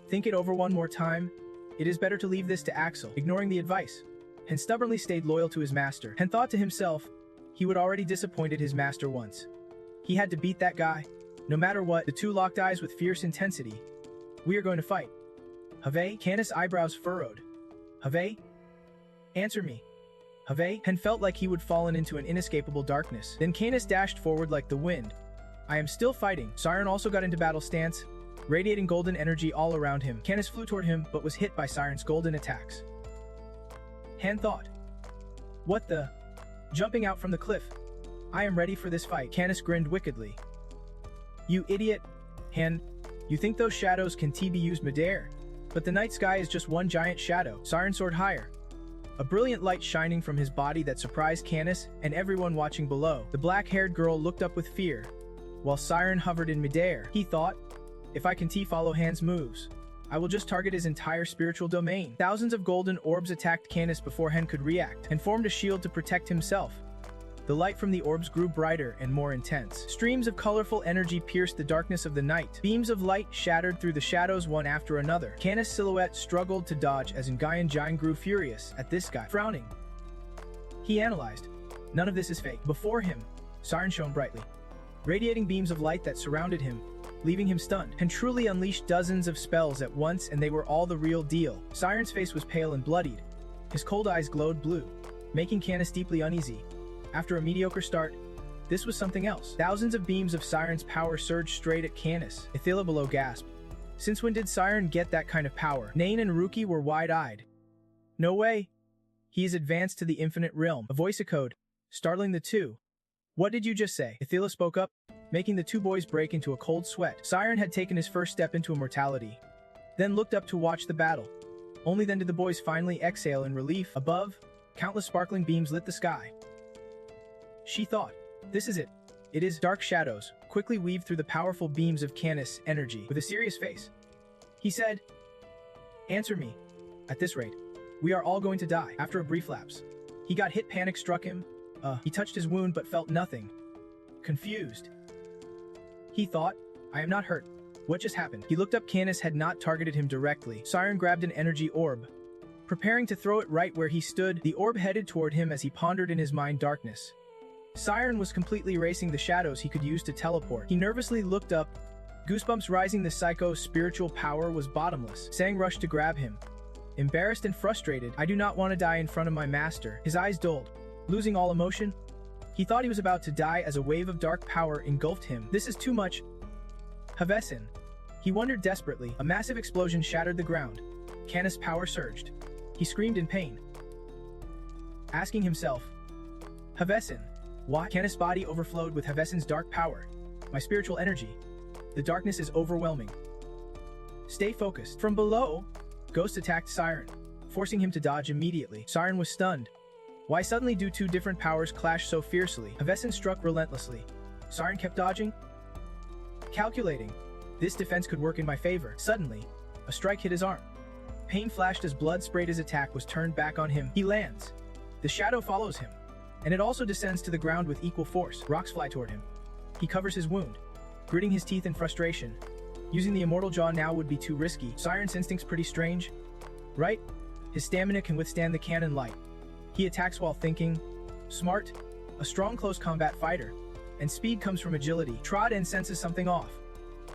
think it over one more time. It is better to leave this to Axel. Ignoring the advice, Han stubbornly stayed loyal to his master. Han thought to himself, he would already disappointed his master once. He had to beat that guy. No matter what, the two locked eyes with fierce intensity. We are going to fight. Have? Canis' eyebrows furrowed. Have? Answer me. Have? Hen felt like he would fallen into an inescapable darkness. Then Canis dashed forward like the wind. I am still fighting. Siren also got into battle stance, radiating golden energy all around him. Canis flew toward him, but was hit by Siren's golden attacks. Hen thought. What the? Jumping out from the cliff. I am ready for this fight. Canis grinned wickedly. You idiot. Hen, you think those shadows can be used midair? But the night sky is just one giant shadow. Siren soared higher. A brilliant light shining from his body that surprised Canis and everyone watching below. The black-haired girl looked up with fear, while Siren hovered in midair. He thought, if I can follow Han's moves, I will just target his entire spiritual domain. Thousands of golden orbs attacked Canis before Hen could react, and formed a shield to protect himself. The light from the orbs grew brighter and more intense. Streams of colorful energy pierced the darkness of the night. Beams of light shattered through the shadows one after another. Canis' silhouette struggled to dodge as Ngayan Jine grew furious at this guy. Frowning, he analyzed. None of this is fake. Before him, Siren shone brightly, radiating beams of light that surrounded him, leaving him stunned. And truly unleashed dozens of spells at once, and they were all the real deal. Siren's face was pale and bloodied. His cold eyes glowed blue, making Canis deeply uneasy. After a mediocre start, this was something else. Thousands of beams of Siren's power surged straight at Canis. Ithila below gasped. Since when did Siren get that kind of power? Nain and Ruki were wide-eyed. No way. He is advanced to the infinite realm. A voice echoed, startling the two. What did you just say? Ithila spoke up, making the two boys break into a cold sweat. Siren had taken his first step into immortality, then looked up to watch the battle. Only then did the boys finally exhale in relief. Above, countless sparkling beams lit the sky. She thought, this is it. It is. Dark shadows quickly weaved through the powerful beams of Canis' energy. With a serious face, he said, answer me. At this rate, we are all going to die. After a brief lapse, he got hit. Panic struck him. He touched his wound but felt nothing. Confused, he thought, I am not hurt. What just happened? He looked up. Canis had not targeted him directly. Siren grabbed an energy orb, preparing to throw it right where he stood. The orb headed toward him as he pondered in his mind darkness. Siren was completely erasing the shadows he could use to teleport. He nervously looked up, goosebumps rising. The psycho's spiritual power was bottomless. Sang rushed to grab him. Embarrassed and frustrated, I do not want to die in front of my master. His eyes dulled, losing all emotion. He thought he was about to die as a wave of dark power engulfed him. This is too much. Havesin. He wondered desperately. A massive explosion shattered the ground. Canis' power surged. He screamed in pain, asking himself, Havesin. Why? Canis' body overflowed with Havesin's dark power. My spiritual energy. The darkness is overwhelming. Stay focused. From below, Ghost attacked Siren, forcing him to dodge immediately. Siren was stunned. Why suddenly do two different powers clash so fiercely? Havesin struck relentlessly. Siren kept dodging, calculating. This defense could work in my favor. Suddenly, a strike hit his arm. Pain flashed as blood sprayed. His attack was turned back on him. He lands. The shadow follows him, and it also descends to the ground with equal force. Rocks fly toward him. He covers his wound, gritting his teeth in frustration. Using the immortal jaw now would be too risky. Siren's instinct's pretty strange, right? His stamina can withstand the cannon light. He attacks while thinking. Smart, a strong close combat fighter, and speed comes from agility. Trod and senses something off.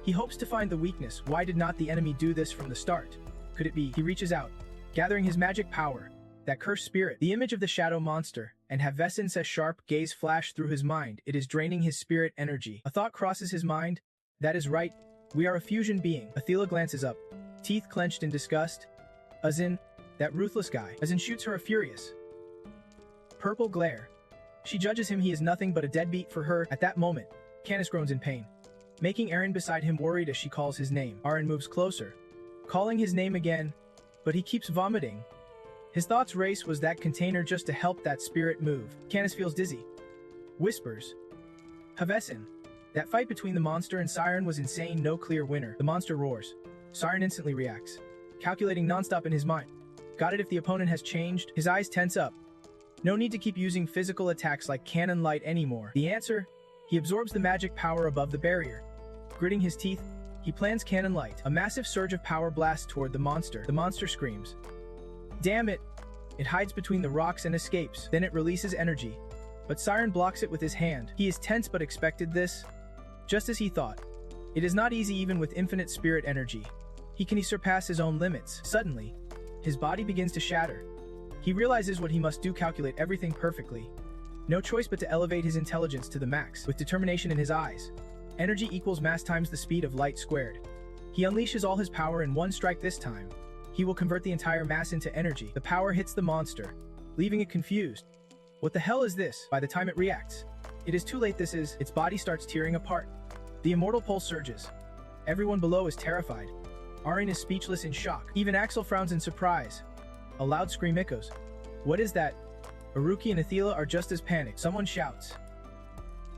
He hopes to find the weakness. Why did not the enemy do this from the start? Could it be? He reaches out, gathering his magic power, that cursed spirit, the image of the shadow monster, and Havesin's sharp gaze flashed through his mind. It is draining his spirit energy. A thought crosses his mind. That is right. We are a fusion being. Ithila glances up, teeth clenched in disgust. Azin, that ruthless guy. Azin shoots her a furious purple glare. She judges him. He is nothing but a deadbeat for her. At that moment, Canis groans in pain, making Arianne beside him worried as she calls his name. Arianne moves closer, calling his name again, but he keeps vomiting. His thoughts race. Was that container just to help that spirit move? Canis feels dizzy. Whispers, Havesin. That fight between the monster and Siren was insane. No clear winner. The monster roars. Siren instantly reacts, calculating nonstop in his mind. Got it. If the opponent has changed, his eyes tense up. No need to keep using physical attacks like cannon light anymore. The answer? He absorbs the magic power above the barrier. Gritting his teeth, he plans cannon light. A massive surge of power blasts toward the monster. The monster screams. Damn it! It hides between the rocks and escapes. Then it releases energy. But Siren blocks it with his hand. He is tense but expected this. Just as he thought, It is not easy even with infinite spirit energy. He surpass his own limits. Suddenly, his body begins to shatter. He realizes what he must do, calculate everything perfectly. No choice but to elevate his intelligence to the max, with determination in his eyes. Energy equals mass times the speed of light squared. He unleashes all his power in one strike this time. He will convert the entire mass into energy. The power hits the monster, leaving it confused. What the hell is this? By the time it reacts, it is too late. Its body starts tearing apart. The immortal pulse surges. Everyone below is terrified. Arianne is speechless in shock. Even Axel frowns in surprise. A loud scream echoes. What is that? Aruki and Athila are just as panicked. Someone shouts.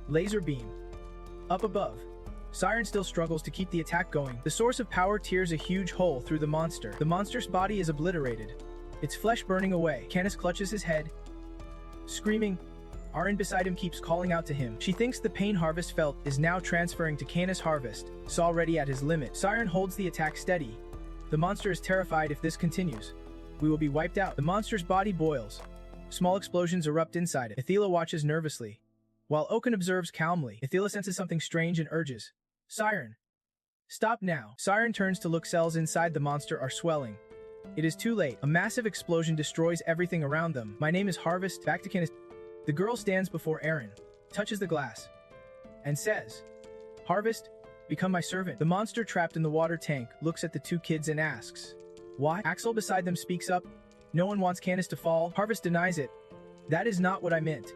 Laser beam. Up above, Siren still struggles to keep the attack going. The source of power tears a huge hole through the monster. The monster's body is obliterated, its flesh burning away. Canis clutches his head, screaming. Arianne beside him keeps calling out to him. She thinks the pain Harvest felt is now transferring to Canis. Harvest is already at his limit. Siren holds the attack steady. The monster is terrified. If this continues, we will be wiped out. The monster's body boils. Small explosions erupt inside it. Athila watches nervously, while Odgen observes calmly. Athila senses something strange and urges. Siren, stop now. Siren turns to look. Cells inside the monster are swelling. It is too late. A massive explosion destroys everything around them. My name is Harvest. Back to Canis. The girl stands before Arianne, touches the glass, and says, Harvest, become my servant. The monster trapped in the water tank looks at the two kids and asks, why? Axel beside them speaks up. No one wants Canis to fall. Harvest denies it. That is not what I meant.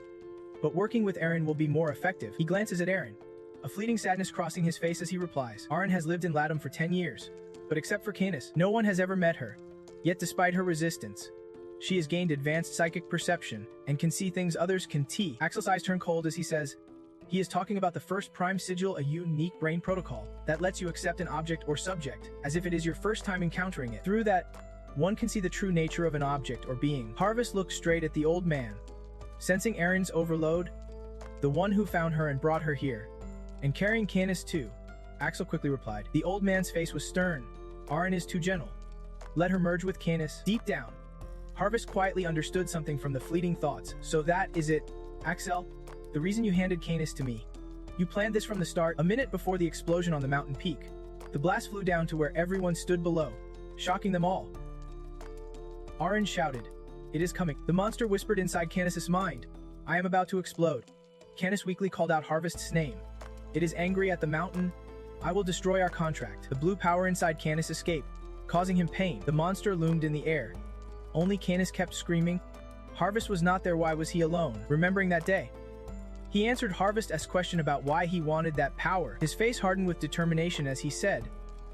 But working with Arianne will be more effective. He glances at Arianne, a fleeting sadness crossing his face as he replies. Arianne has lived in Latam for 10 years, but except for Canis, no one has ever met her. Yet despite her resistance, she has gained advanced psychic perception and can see things others can. Axel's eyes turn cold as he says, he is talking about the first prime sigil, a unique brain protocol that lets you accept an object or subject as if it is your first time encountering it. Through that, one can see the true nature of an object or being. Harvest looks straight at the old man, sensing Arianne's overload, the one who found her and brought her here, and carrying Canis too. Axel quickly replied. The old man's face was stern. Arianne is too gentle. Let her merge with Canis. Deep down, Harvest quietly understood something from the fleeting thoughts. So that is it, Axel? The reason you handed Canis to me. You planned this from the start. A minute before the explosion on the mountain peak, the blast flew down to where everyone stood below, shocking them all. Arianne shouted, it is coming. The monster whispered inside Canis' mind. I am about to explode. Canis weakly called out Harvest's name. It is angry at the mountain. I will destroy our contract. The blue power inside Canis escaped, causing him pain. The monster loomed in the air. Only Canis kept screaming. Harvest was not there. Why was he alone? Remembering that day, he answered Harvest's question about why he wanted that power. His face hardened with determination as he said,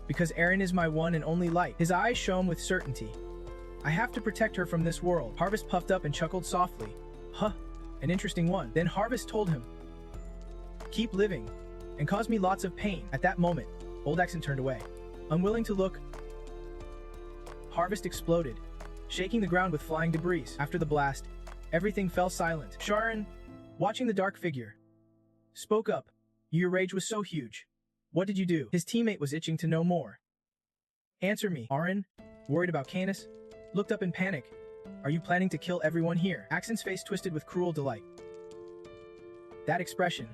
because Arianne is my one and only light. His eyes shone with certainty. I have to protect her from this world. Harvest puffed up and chuckled softly. Huh, an interesting one. Then Harvest told him, keep living, and cause me lots of pain. At that moment, old Axel turned away, unwilling to look. Harvest exploded, shaking the ground with flying debris. After the blast, everything fell silent. Siren, watching the dark figure, spoke up. Your rage was so huge. What did you do? His teammate was itching to know more. Answer me. Arianne, worried about Canis, looked up in panic. Are you planning to kill everyone here? Axel's face twisted with cruel delight. That expression.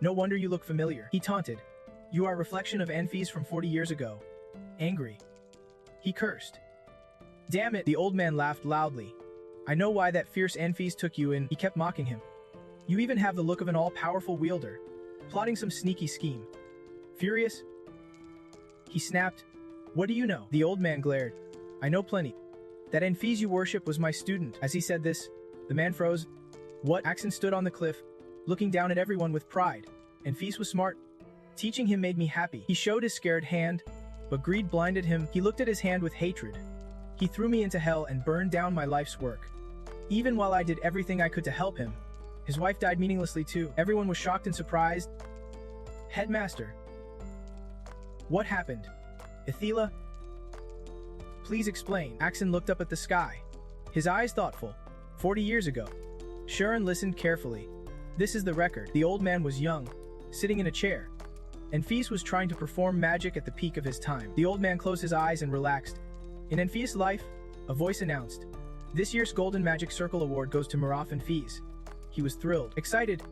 No wonder you look familiar. He taunted. You are a reflection of Anfis from 40 years ago. Angry, he cursed. Damn it, the old man laughed loudly. I know why that fierce Anfis took you in. He kept mocking him. You even have the look of an all-powerful wielder, plotting some sneaky scheme. Furious, he snapped. What do you know? The old man glared. I know plenty. That Anfis you worship was my student. As he said this, the man froze. What? Axel stood on the cliff, looking down at everyone with pride. Anfis was smart. Teaching him made me happy. He showed his scared hand, but greed blinded him. He looked at his hand with hatred. He threw me into hell and burned down my life's work. Even while I did everything I could to help him, his wife died meaninglessly too. Everyone was shocked and surprised. Headmaster. What happened? Athila? Please explain. Axel looked up at the sky, his eyes thoughtful. 40 years ago. Siren listened carefully. This is the record. The old man was young, sitting in a chair, and Anfis was trying to perform magic at the peak of his time. The old man closed his eyes and relaxed. In Anfis' life, a voice announced, this year's Golden Magic Circle Award goes to Maraf Anfis. He was thrilled, excited.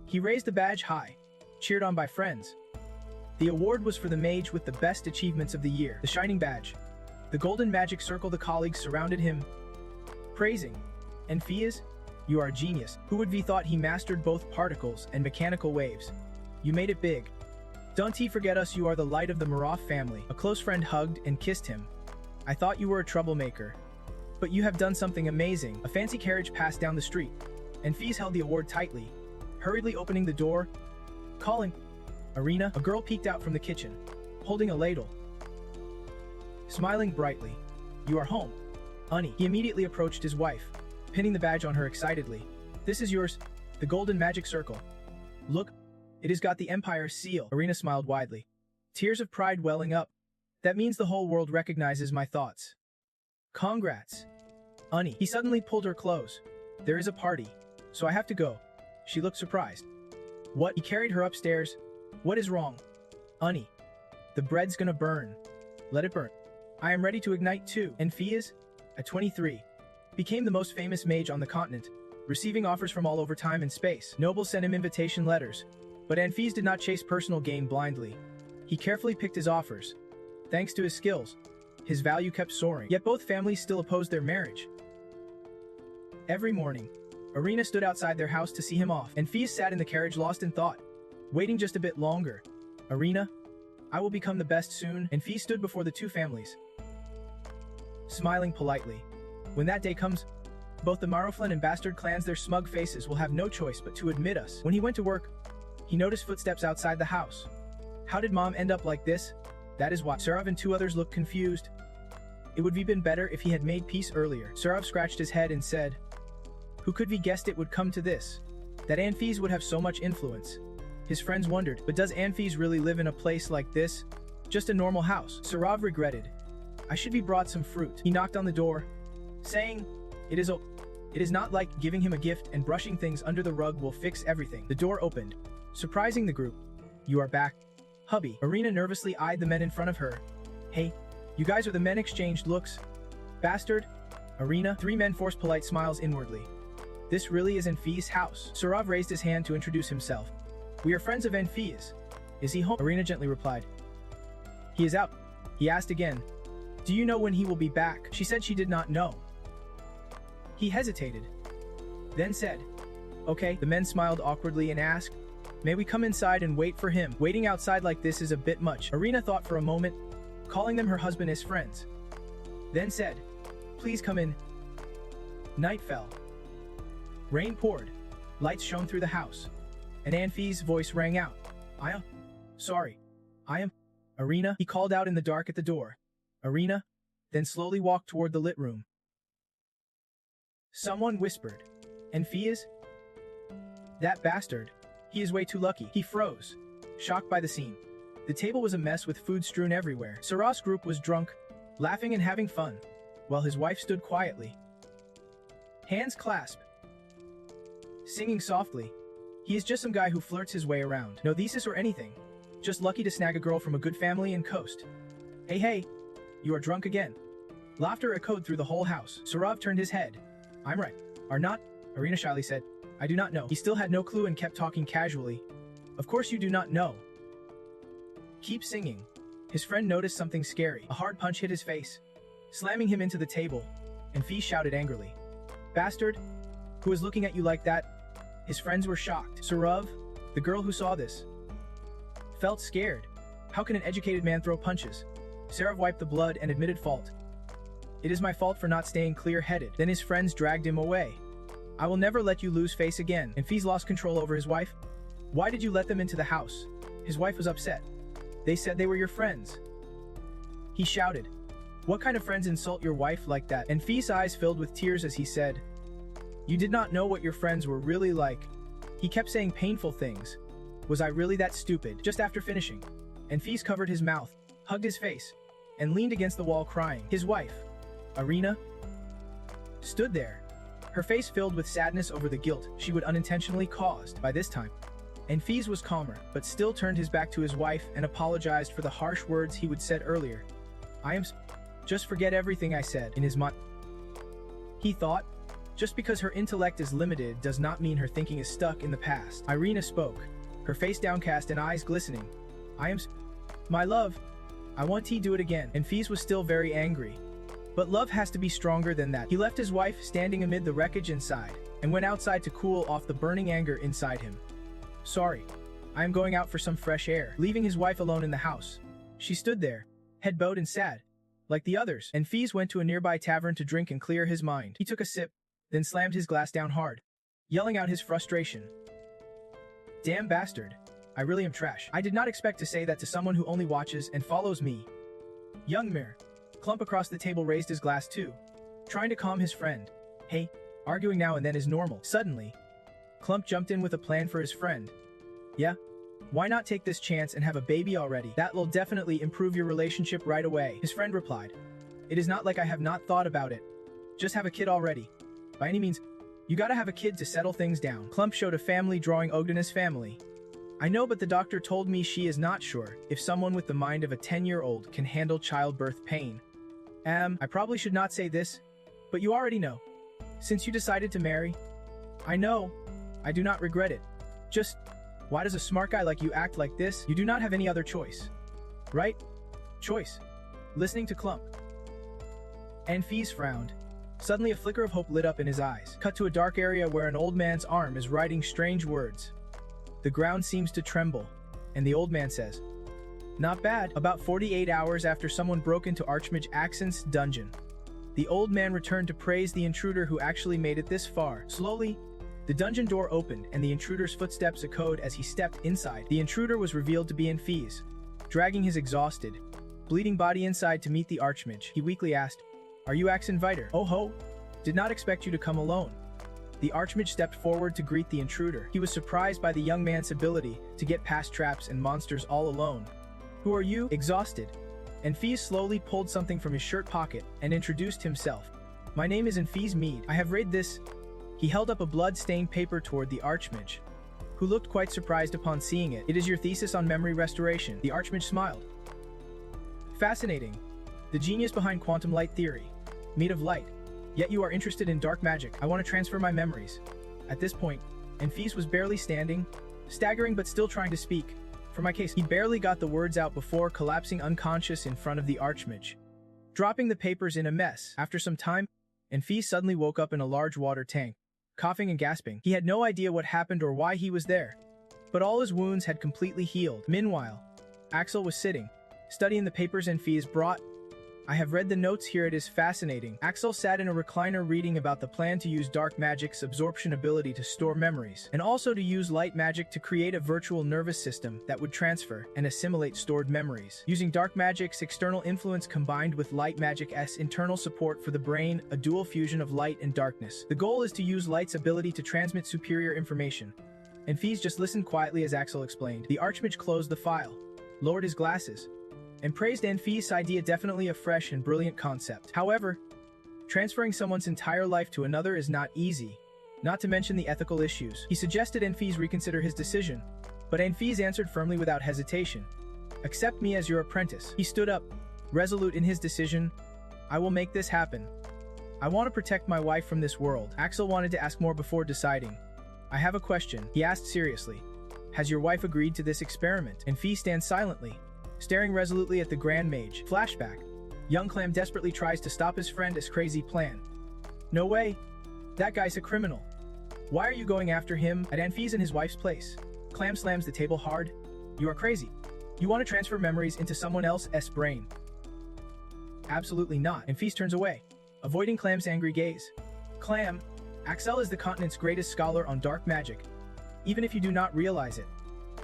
He raised the badge high, cheered on by friends. The award was for the mage with the best achievements of the year, the shining badge. The golden magic circle. The colleagues surrounded him, praising. And Fias, you are a genius. Who would have thought he mastered both particles and mechanical waves? You made it big. Don't forget us, you are the light of the Maroff family. A close friend hugged and kissed him. I thought you were a troublemaker. But you have done something amazing. A fancy carriage passed down the street, and Fias held the award tightly, hurriedly opening the door, calling, Arena. A girl peeked out from the kitchen, holding a ladle, smiling brightly. You are home, honey. He immediately approached his wife, pinning the badge on her excitedly. This is yours, the golden magic circle. Look, it has got the Empire's seal. Arena smiled widely, tears of pride welling up. That means the whole world recognizes my thoughts. Congrats, honey. He suddenly pulled her close. There is a party, so I have to go. She looked surprised. What? He carried her upstairs. What is wrong? Honey, the bread's gonna burn. Let it burn. I am ready to ignite too. And Fias, at 23, became the most famous mage on the continent, receiving offers from all over time and space. Nobles sent him invitation letters, but Anfiz did not chase personal gain blindly. He carefully picked his offers. Thanks to his skills, his value kept soaring. Yet both families still opposed their marriage. Every morning, Arena stood outside their house to see him off, and Fias sat in the carriage lost in thought, waiting just a bit longer. Arena, I will become the best soon. And Fias stood before the two families, smiling politely. When that day comes, both the Maroflan and Bastard clans, their smug faces will have no choice but to admit us. When he went to work, he noticed footsteps outside the house. How did Mom end up like this? That is why. Sarav and two others looked confused. It would have been better if he had made peace earlier. Sarav scratched his head and said, who could have guessed it would come to this? That Anfiz would have so much influence. His friends wondered, but does Anfiz really live in a place like this? Just a normal house. Sarav regretted. I should be brought some fruit. He knocked on the door, saying, It is not like giving him a gift and brushing things under the rug will fix everything. The door opened, surprising the group. You are back, hubby. Arena nervously eyed the men in front of her. Hey, you guys are the men. Exchanged looks. Bastard, Arena. Three men forced polite smiles inwardly. This really is Anfi's house. Sarav raised his hand to introduce himself. We are friends of Anfi's. Is he home? Arena gently replied. He is out. He asked again. Do you know when he will be back? She said she did not know. He hesitated, then said, Okay. The men smiled awkwardly and asked, May we come inside and wait for him? Waiting outside like this is a bit much. Arena thought for a moment, calling them her husband as friends. Then said, Please come in. Night fell. Rain poured. Lights shone through the house. And Anfi's voice rang out. Sorry. I am Arena. He called out in the dark at the door. Arena, then slowly walked toward the lit room. Someone whispered. Anfiz? That bastard. He is way too lucky. He froze, shocked by the scene. The table was a mess with food strewn everywhere. Saras' group was drunk, laughing and having fun, while his wife stood quietly, hands clasped, singing softly. He is just some guy who flirts his way around. No thesis or anything. Just lucky to snag a girl from a good family and coast. Hey, you are drunk again. Laughter echoed through the whole house. Sarav turned his head. I'm right. Are not? Arena shyly said. I do not know. He still had no clue and kept talking casually. Of course you do not know. Keep singing. His friend noticed something scary. A hard punch hit his face, slamming him into the table, and Fee shouted angrily. Bastard! Who is looking at you like that? His friends were shocked. Sarav, the girl who saw this, felt scared. How can an educated man throw punches? Sarav wiped the blood and admitted fault. It is my fault for not staying clear-headed. Then his friends dragged him away. I will never let you lose face again. And Fee's lost control over his wife. Why did you let them into the house? His wife was upset. They said they were your friends. He shouted. What kind of friends insult your wife like that? And Fee's eyes filled with tears as he said, You did not know what your friends were really like. He kept saying painful things. Was I really that stupid? Just after finishing, and Fees covered his mouth, hugged his face, and leaned against the wall crying. His wife, Arena, stood there, her face filled with sadness over the guilt she would unintentionally caused by this time. And Fees was calmer, but still turned his back to his wife and apologized for the harsh words he would said earlier. Just forget everything I said, in his mind. He thought, just because her intellect is limited does not mean her thinking is stuck in the past. Irina spoke, her face downcast and eyes glistening. My love, I want to do it again. And Fees was still very angry. But love has to be stronger than that. He left his wife standing amid the wreckage inside, and went outside to cool off the burning anger inside him. Sorry, I am going out for some fresh air, leaving his wife alone in the house. She stood there, head bowed and sad, like the others, and Fees went to a nearby tavern to drink and clear his mind. He took a sip, then slammed his glass down hard, yelling out his frustration. Damn bastard. I really am trash. I did not expect to say that to someone who only watches and follows me. Young Mir. Clump across the table raised his glass too, trying to calm his friend. Hey, arguing now and then is normal. Suddenly, Clump jumped in with a plan for his friend. Yeah? Why not take this chance and have a baby already? That will definitely improve your relationship right away, his friend replied. It is not like I have not thought about it. Just have a kid already. By any means, you gotta have a kid to settle things down. Clump showed a family drawing Ogden's family. I know, but the doctor told me she is not sure if someone with the mind of a 10-year-old can handle childbirth pain. I probably should not say this, but you already know. Since you decided to marry, I know, I do not regret it. Just, why does a smart guy like you act like this? You do not have any other choice. Right? Choice. Listening to Clump. And Fees frowned. Suddenly a flicker of hope lit up in his eyes. Cut to a dark area where an old man's arm is writing strange words. The ground seems to tremble, and the old man says, Not bad. About 48 hours after someone broke into Archmage Accent's dungeon, the old man returned to praise the intruder who actually made it this far. Slowly, the dungeon door opened and the intruder's footsteps echoed as he stepped inside. The intruder was revealed to be in Fees, dragging his exhausted, bleeding body inside to meet the Archmage. He weakly asked, Are you Axe Inviter? Oh ho! Did not expect you to come alone. The Archmage stepped forward to greet the intruder. He was surprised by the young man's ability to get past traps and monsters all alone. Who are you? Exhausted. And Fees slowly pulled something from his shirt pocket and introduced himself. My name is Fees Mead. I have read this. He held up a blood-stained paper toward the Archmage, who looked quite surprised upon seeing it. It is your thesis on memory restoration. The Archmage smiled. Fascinating. The genius behind quantum light theory. Mead of light. Yet you are interested in dark magic. I want to transfer my memories. At this point, Fees was barely standing, staggering but still trying to speak. For my case, he barely got the words out before collapsing unconscious in front of the Archmage, dropping the papers in a mess. After some time, Fees suddenly woke up in a large water tank, coughing and gasping. He had no idea what happened or why he was there, but all his wounds had completely healed. Meanwhile, Axel was sitting, studying the papers Fees brought. I have read the notes here. It is fascinating. Axel sat in a recliner reading about the plan to use dark magic's absorption ability to store memories, and also to use light magic to create a virtual nervous system that would transfer and assimilate stored memories. Using dark magic's external influence combined with light magic's internal support for the brain, a dual fusion of light and darkness. The goal is to use light's ability to transmit superior information. And Fees just listened quietly as Axel explained. The Archmage closed the file, lowered his glasses, and praised Fees' idea. Definitely a fresh and brilliant concept. However, transferring someone's entire life to another is not easy, not to mention the ethical issues. He suggested Fees reconsider his decision, but Fees answered firmly without hesitation. Accept me as your apprentice. He stood up, resolute in his decision. I will make this happen. I want to protect my wife from this world. Axel wanted to ask more before deciding. I have a question, he asked seriously. Has your wife agreed to this experiment? Fees stands silently, staring resolutely at the Grand Mage. Flashback. Young Clam desperately tries to stop his friend's crazy plan. No way. That guy's a criminal. Why are you going after him at Fees and his wife's place? Clam slams the table hard. You are crazy. You want to transfer memories into someone else's brain. Absolutely not. Fees turns away, avoiding Clam's angry gaze. Clam, Axel is the continent's greatest scholar on dark magic, even if you do not realize it.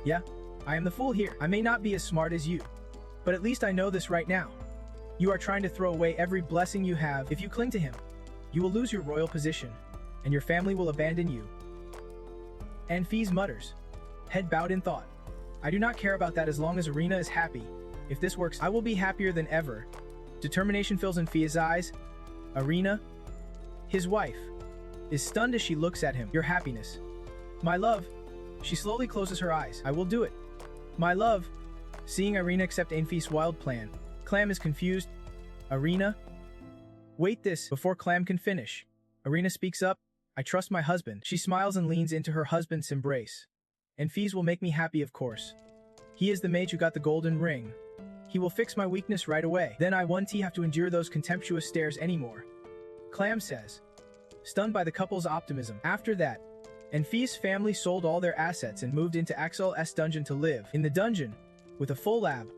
Yeah, I am the fool here. I may not be as smart as you, but at least I know this right now. You are trying to throw away every blessing you have. If you cling to him, you will lose your royal position, and your family will abandon you. Fees mutters, head bowed in thought. I do not care about that as long as Arena is happy. If this works, I will be happier than ever. Determination fills Fees' eyes. Arena, his wife, is stunned as she looks at him. Your happiness. My love. She slowly closes her eyes. I will do it. My love. Seeing Arena accept Fees' wild plan, Clam is confused. Arena? Wait this before Clam can finish. Arena speaks up. I trust my husband. She smiles and leans into her husband's embrace. Fees will make me happy, of course. He is the mage who got the golden ring. He will fix my weakness right away. Then I won't have to endure those contemptuous stares anymore. Clam says, stunned by the couple's optimism. After that, Enfee's family sold all their assets and moved into Axel's dungeon to live. In the dungeon, with a full lab,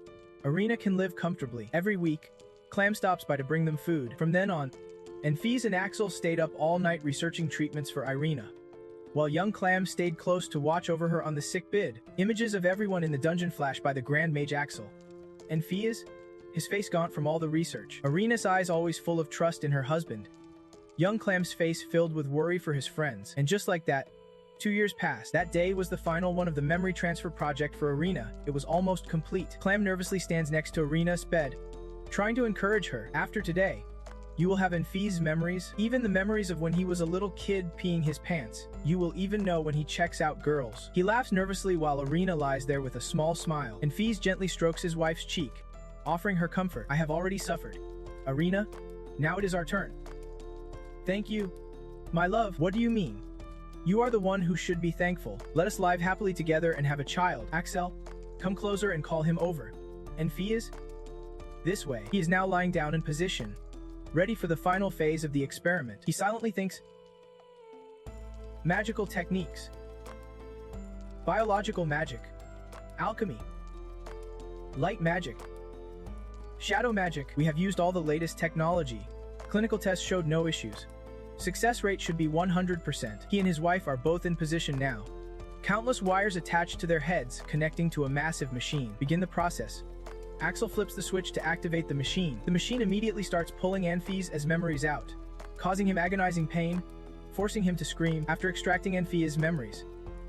Arianne can live comfortably. Every week, Clam stops by to bring them food. From then on, Enfees and Axel stayed up all night researching treatments for Arianne, while young Clam stayed close to watch over her on the sick bed. Images of everyone in the dungeon flash by the Grand Mage Axel. Enfees, his face gaunt from all the research. Arianne's eyes always full of trust in her husband. Young Clam's face filled with worry for his friends. And just like that, 2 years passed. That day was the final one of the memory transfer project for Arianne. It was almost complete. Clam nervously stands next to Arianne's bed, trying to encourage her. After today, you will have Enfee's memories, even the memories of when he was a little kid peeing his pants. You will even know when he checks out girls. He laughs nervously while Arianne lies there with a small smile. Enfees gently strokes his wife's cheek, offering her comfort. I have already suffered. Arianne, now it is our turn. Thank you. My love, what do you mean? You are the one who should be thankful. Let us live happily together and have a child. Axel, come closer and call him over. Enfees? This way. He is now lying down in position, ready for the final phase of the experiment. He silently thinks. Magical techniques. Biological magic. Alchemy. Light magic. Shadow magic. We have used all the latest technology. Clinical tests showed no issues. Success rate should be 100%. He and his wife are both in position now. Countless wires attached to their heads connecting to a massive machine. Begin the process. Axel flips the switch to activate the machine. The machine immediately starts pulling Enfees' memories out, causing him agonizing pain, forcing him to scream. After extracting Enfees' memories,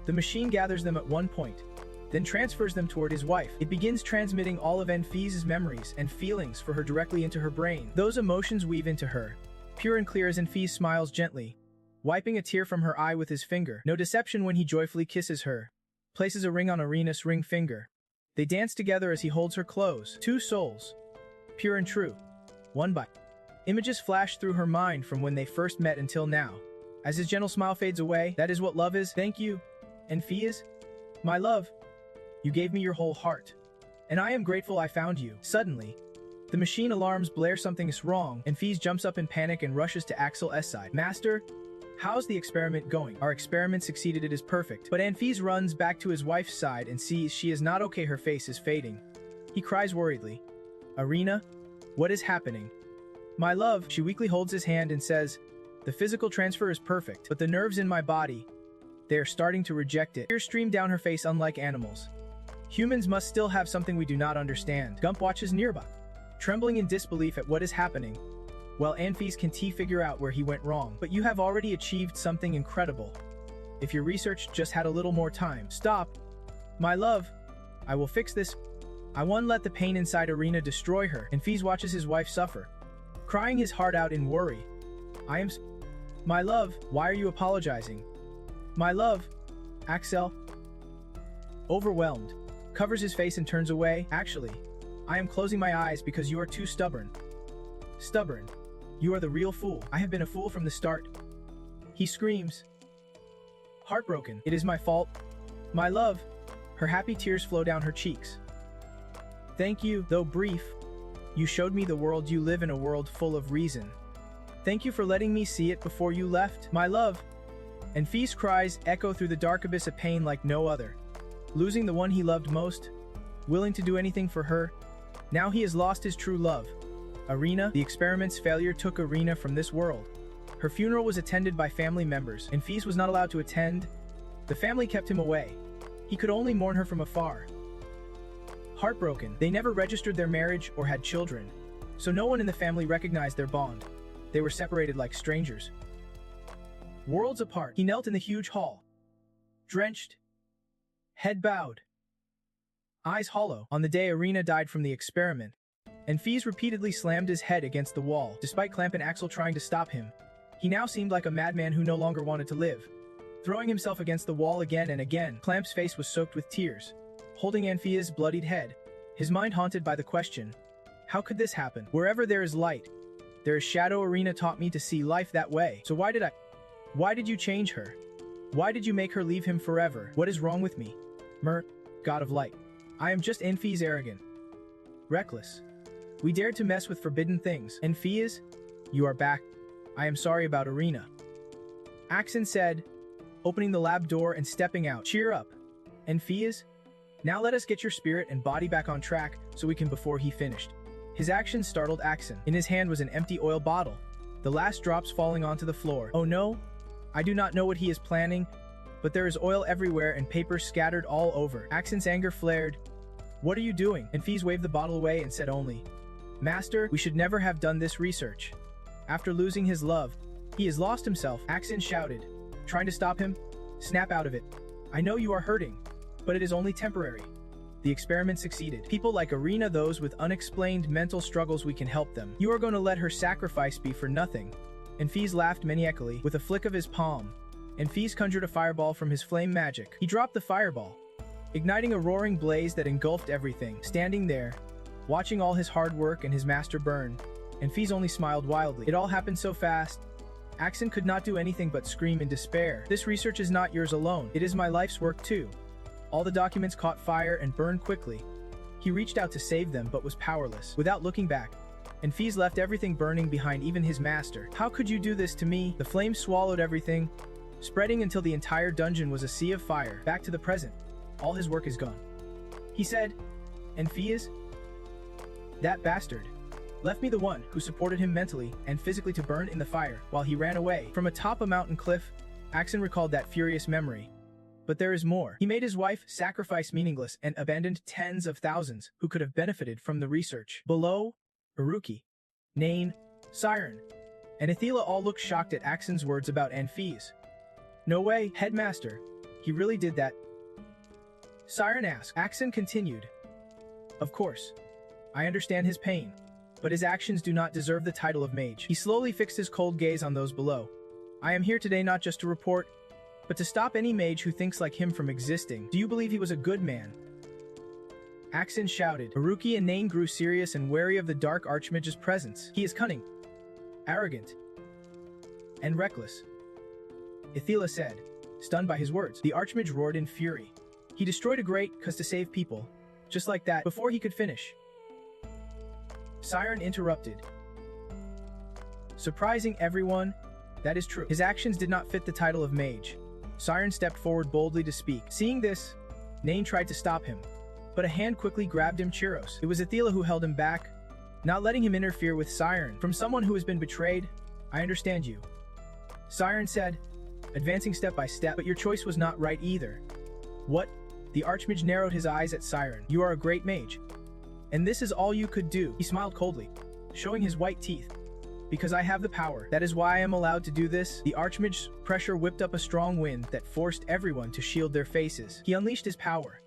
the machine gathers them at one point, then transfers them toward his wife. It begins transmitting all of Enfees' memories and feelings for her directly into her brain. Those emotions weave into her, pure and clear as Enfees smiles gently, wiping a tear from her eye with his finger. No deception when he joyfully kisses her, places a ring on Arianne's ring finger. They dance together as he holds her close. Two souls, pure and true, one by. Images flash through her mind from when they first met until now. As his gentle smile fades away, that is what love is. Thank you, Enfees. My love, you gave me your whole heart, and I am grateful I found you. Suddenly, the machine alarms blare. Something is wrong. Enfees jumps up in panic and rushes to Axel's side. Master, how's the experiment going? Our experiment succeeded, it is perfect. But Enfees runs back to his wife's side and sees she is not okay. Her face is fading. He cries worriedly. Arianne, what is happening? My love, she weakly holds his hand and says, the physical transfer is perfect, but the nerves in my body, they are starting to reject it. Tears stream down her face. Unlike animals, humans must still have something we do not understand. Gump watches nearby, trembling in disbelief at what is happening, while Enfees can figure out where he went wrong. But you have already achieved something incredible. If your research just had a little more time. Stop. My love, I will fix this. I won't let the pain inside Arianne destroy her. Enfees watches his wife suffer, crying his heart out in worry. I am... My love, why are you apologizing? My love, Axel, overwhelmed, covers his face and turns away. Actually, I am closing my eyes because you are too stubborn. Stubborn. You are the real fool. I have been a fool from the start. He screams. Heartbroken. It is my fault. My love. Her happy tears flow down her cheeks. Thank you, though brief. You showed me the world. You live in a world full of reason. Thank you for letting me see it before you left. My love. Enfees' cries echo through the dark abyss of pain like no other. Losing the one he loved most, willing to do anything for her. Now he has lost his true love. Arianne, the experiment's failure took Arianne from this world. Her funeral was attended by family members. Enfees was not allowed to attend. The family kept him away. He could only mourn her from afar. Heartbroken, they never registered their marriage or had children, so no one in the family recognized their bond. They were separated like strangers. Worlds apart, he knelt in the huge hall, drenched, head bowed, eyes hollow. On the day Arianne died from the experiment, Enfees repeatedly slammed his head against the wall. Despite Clamp and Axel trying to stop him, he now seemed like a madman who no longer wanted to live. Throwing himself against the wall again and again, Clamp's face was soaked with tears, holding Enfees' bloodied head, his mind haunted by the question, how could this happen? Wherever there is light, there is shadow. Arianne taught me to see life that way. So why did you change her? Why did you make her leave him forever? What is wrong with me? God of light, I am just Enfi's arrogant. Reckless. We dared to mess with forbidden things. Enfi, you are back. I am sorry about Arena. Axon said, opening the lab door and stepping out. Cheer up. Enfi, now let us get your spirit and body back on track so we can before he finished. His actions startled Axon. In his hand was an empty oil bottle, the last drops falling onto the floor. Oh no? I do not know what he is planning, but there is oil everywhere and paper scattered all over. Axon's anger flared. What are you doing? Enfi waved the bottle away and said only, Master, we should never have done this research. After losing his love, he has lost himself. Axon shouted, trying to stop him. Snap out of it. I know you are hurting, but it is only temporary. The experiment succeeded. People like Arena, those with unexplained mental struggles, we can help them. You are going to let her sacrifice be for nothing. Enfi laughed maniacally with a flick of his palm. Enfi conjured a fireball from his flame magic. He dropped the fireball, igniting a roaring blaze that engulfed everything. Standing there, watching all his hard work and his master burn, Enfi only smiled wildly. It all happened so fast. Axon could not do anything but scream in despair. This research is not yours alone. It is my life's work too. All the documents caught fire and burned quickly. He reached out to save them but was powerless. Without looking back, Enfi left everything burning behind, even his master. How could you do this to me? The flames swallowed everything, spreading until the entire dungeon was a sea of fire. Back to the present. All his work is gone. He said, Enfi, that bastard, left me, the one who supported him mentally and physically, to burn in the fire while he ran away. From atop a mountain cliff, Axon recalled that furious memory. But there is more. He made his wife sacrifice meaningless and abandoned tens of thousands who could have benefited from the research. Below, Iruki, Nain, Siren, and Athila all looked shocked at Axon's words about Enfi. No way, Headmaster. He really did that? Siren asked. Axon continued. Of course. I understand his pain, but his actions do not deserve the title of mage. He slowly fixed his cold gaze on those below. I am here today not just to report, but to stop any mage who thinks like him from existing. Do you believe he was a good man? Axon shouted. Iruki and Nain grew serious and wary of the dark archmage's presence. He is cunning, arrogant, and reckless, Athila said, stunned by his words. The archmage roared in fury. He destroyed a great cause to save people, just like that. Before he could finish, Siren interrupted. Surprising everyone, that is true. His actions did not fit the title of mage. Siren stepped forward boldly to speak. Seeing this, Nain tried to stop him, but a hand quickly grabbed him. Chiros. It was Athila who held him back, not letting him interfere with Siren. From someone who has been betrayed, I understand you, Siren said, advancing step by step. But your choice was not right either. What? The archmage narrowed his eyes at Siren. You are a great mage, and this is all you could do. He smiled coldly, showing his white teeth. Because I have the power. That is why I am allowed to do this. The archmage's pressure whipped up a strong wind that forced everyone to shield their faces. He unleashed his power,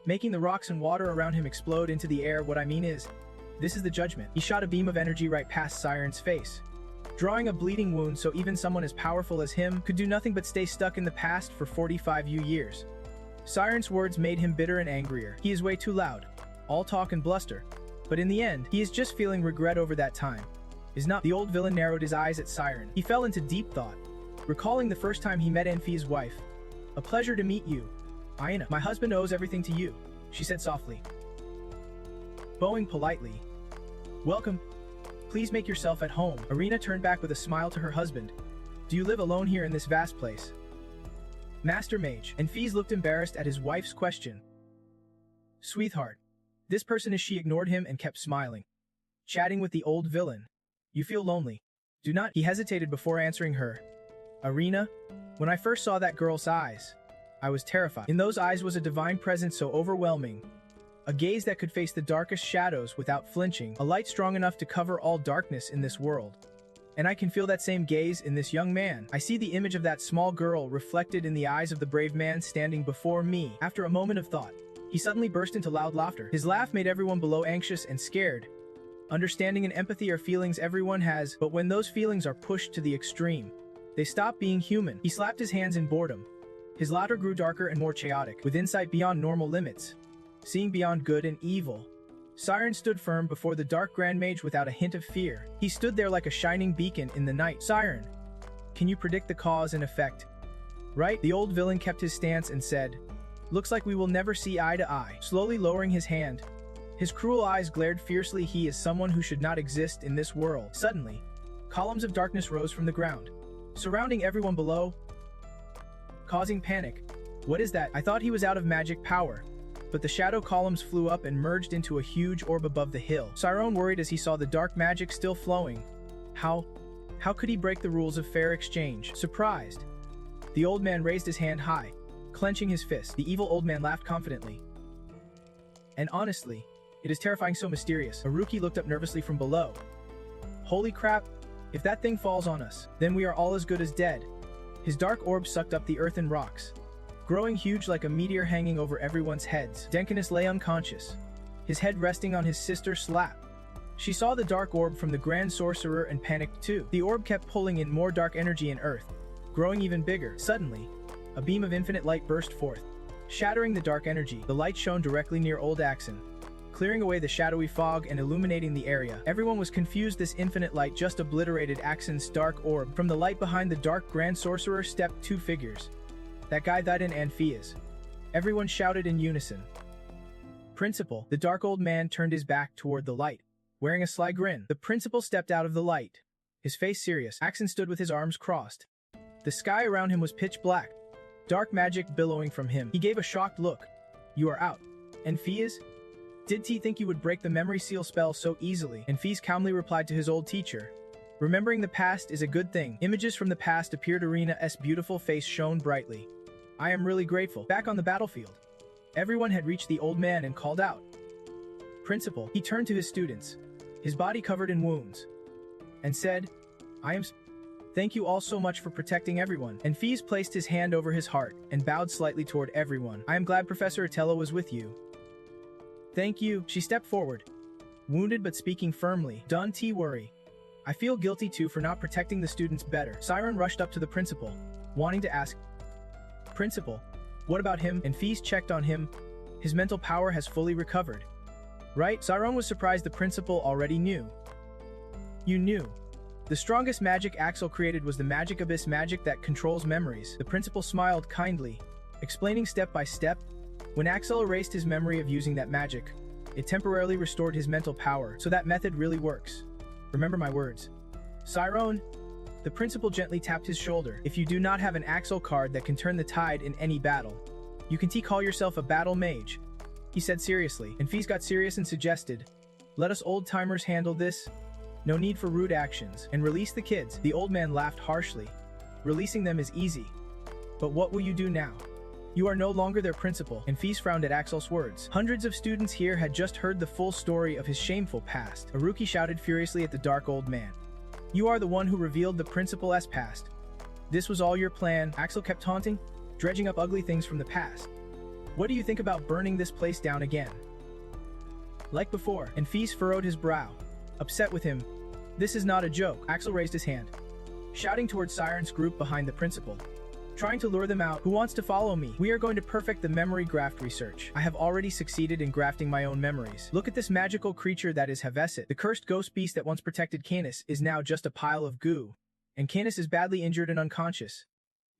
making the rocks and water around him explode into the air. What I mean is, this is the judgment. He shot a beam of energy right past Siren's face, drawing a bleeding wound so even someone as powerful as him could do nothing but stay stuck in the past for 45 years. Siren's words made him bitter and angrier. He is way too loud, all talk and bluster, but in the end, he is just feeling regret over that time. Is not. The old villain narrowed his eyes at Siren. He fell into deep thought, recalling the first time he met Enfi's wife. A pleasure to meet you, Arianne. My husband owes everything to you, she said softly, bowing politely. Welcome. Please make yourself at home. Arianne turned back with a smile to her husband. Do you live alone here in this vast place? Master Mage. Enfi looked embarrassed at his wife's question. Sweetheart. This person is. She ignored him and kept smiling, chatting with the old villain. You feel lonely, do not? He hesitated before answering her. Arianne, when I first saw that girl's eyes, I was terrified. In those eyes was a divine presence so overwhelming, a gaze that could face the darkest shadows without flinching, a light strong enough to cover all darkness in this world. And I can feel that same gaze in this young man. I see the image of that small girl reflected in the eyes of the brave man standing before me. After a moment of thought, he suddenly burst into loud laughter. His laugh made everyone below anxious and scared. Understanding and empathy are feelings everyone has, but when those feelings are pushed to the extreme, they stop being human. He slapped his hands in boredom. His laughter grew darker and more chaotic, with insight beyond normal limits, seeing beyond good and evil. Siren stood firm before the dark Grand Mage without a hint of fear. He stood there like a shining beacon in the night. Siren, can you predict the cause and effect? Right? The old villain kept his stance and said, Looks like we will never see eye to eye. Slowly lowering his hand, his cruel eyes glared fiercely. He is someone who should not exist in this world. Suddenly, columns of darkness rose from the ground, surrounding everyone below, causing panic. What is that? I thought he was out of magic power. But the shadow columns flew up and merged into a huge orb above the hill. Siren worried as he saw the dark magic still flowing. How could he break the rules of fair exchange? Surprised, the old man raised his hand high, clenching his fist. The evil old man laughed confidently. And honestly, it is terrifying, so mysterious. Haruki looked up nervously from below. Holy crap, if that thing falls on us, then we are all as good as dead. His dark orb sucked up the earth and rocks, growing huge like a meteor hanging over everyone's heads. Denkinus lay unconscious, his head resting on his sister's lap. She saw the dark orb from the Grand Sorcerer and panicked too. The orb kept pulling in more dark energy and earth, growing even bigger. Suddenly, a beam of infinite light burst forth, shattering the dark energy. The light shone directly near old Axon, clearing away the shadowy fog and illuminating the area. Everyone was confused. This infinite light just obliterated Axon's dark orb. From the light behind the dark Grand Sorcerer stepped two figures. That guy, that and Anfias. Everyone shouted in unison. Principal. The dark old man turned his back toward the light, wearing a sly grin. The principal stepped out of the light, his face serious. Axon stood with his arms crossed. The sky around him was pitch black, dark magic billowing from him. He gave a shocked look. You are out. Anfias? Did T think you would break the memory seal spell so easily? Anfias calmly replied to his old teacher. Remembering the past is a good thing. Images from the past appeared. Arena's beautiful face shone brightly. I am really grateful. Back on the battlefield, everyone had reached the old man and called out. Principal. He turned to his students, his body covered in wounds, and said, Thank you all so much for protecting everyone. Anfias placed his hand over his heart and bowed slightly toward everyone. I am glad Professor Atella was with you. Thank you. She stepped forward, wounded but speaking firmly. Don't worry. I feel guilty too for not protecting the students better. Siren rushed up to the principal, wanting to ask, Principal, what about him? Anfias checked on him. His mental power has fully recovered. Right? Siren was surprised the principal already knew. You knew. The strongest magic Axel created was the magic abyss magic that controls memories. The principal smiled kindly, explaining step by step. When Axel erased his memory of using that magic, it temporarily restored his mental power, so that method really works. Remember my words. Siren. The principal gently tapped his shoulder. If you do not have an Axel card that can turn the tide in any battle, you can call yourself a battle mage, he said seriously. Anfias got serious and suggested, let us old-timers handle this. No need for rude actions. And release the kids. The old man laughed harshly. Releasing them is easy. But what will you do now? You are no longer their principal. Anfias frowned at Axel's words. Hundreds of students here had just heard the full story of his shameful past. Haruki shouted furiously at the dark old man. You are the one who revealed the principal's past. This was all your plan. Axel kept taunting, dredging up ugly things from the past. What do you think about burning this place down again? Like before. Anfias furrowed his brow, upset with him. This is not a joke. Axel raised his hand, shouting towards Siren's group behind the principal, trying to lure them out. Who wants to follow me? We are going to perfect the memory graft research. I have already succeeded in grafting my own memories. Look at this magical creature that is Havesit. The cursed ghost beast that once protected Canis is now just a pile of goo, and Canis is badly injured and unconscious,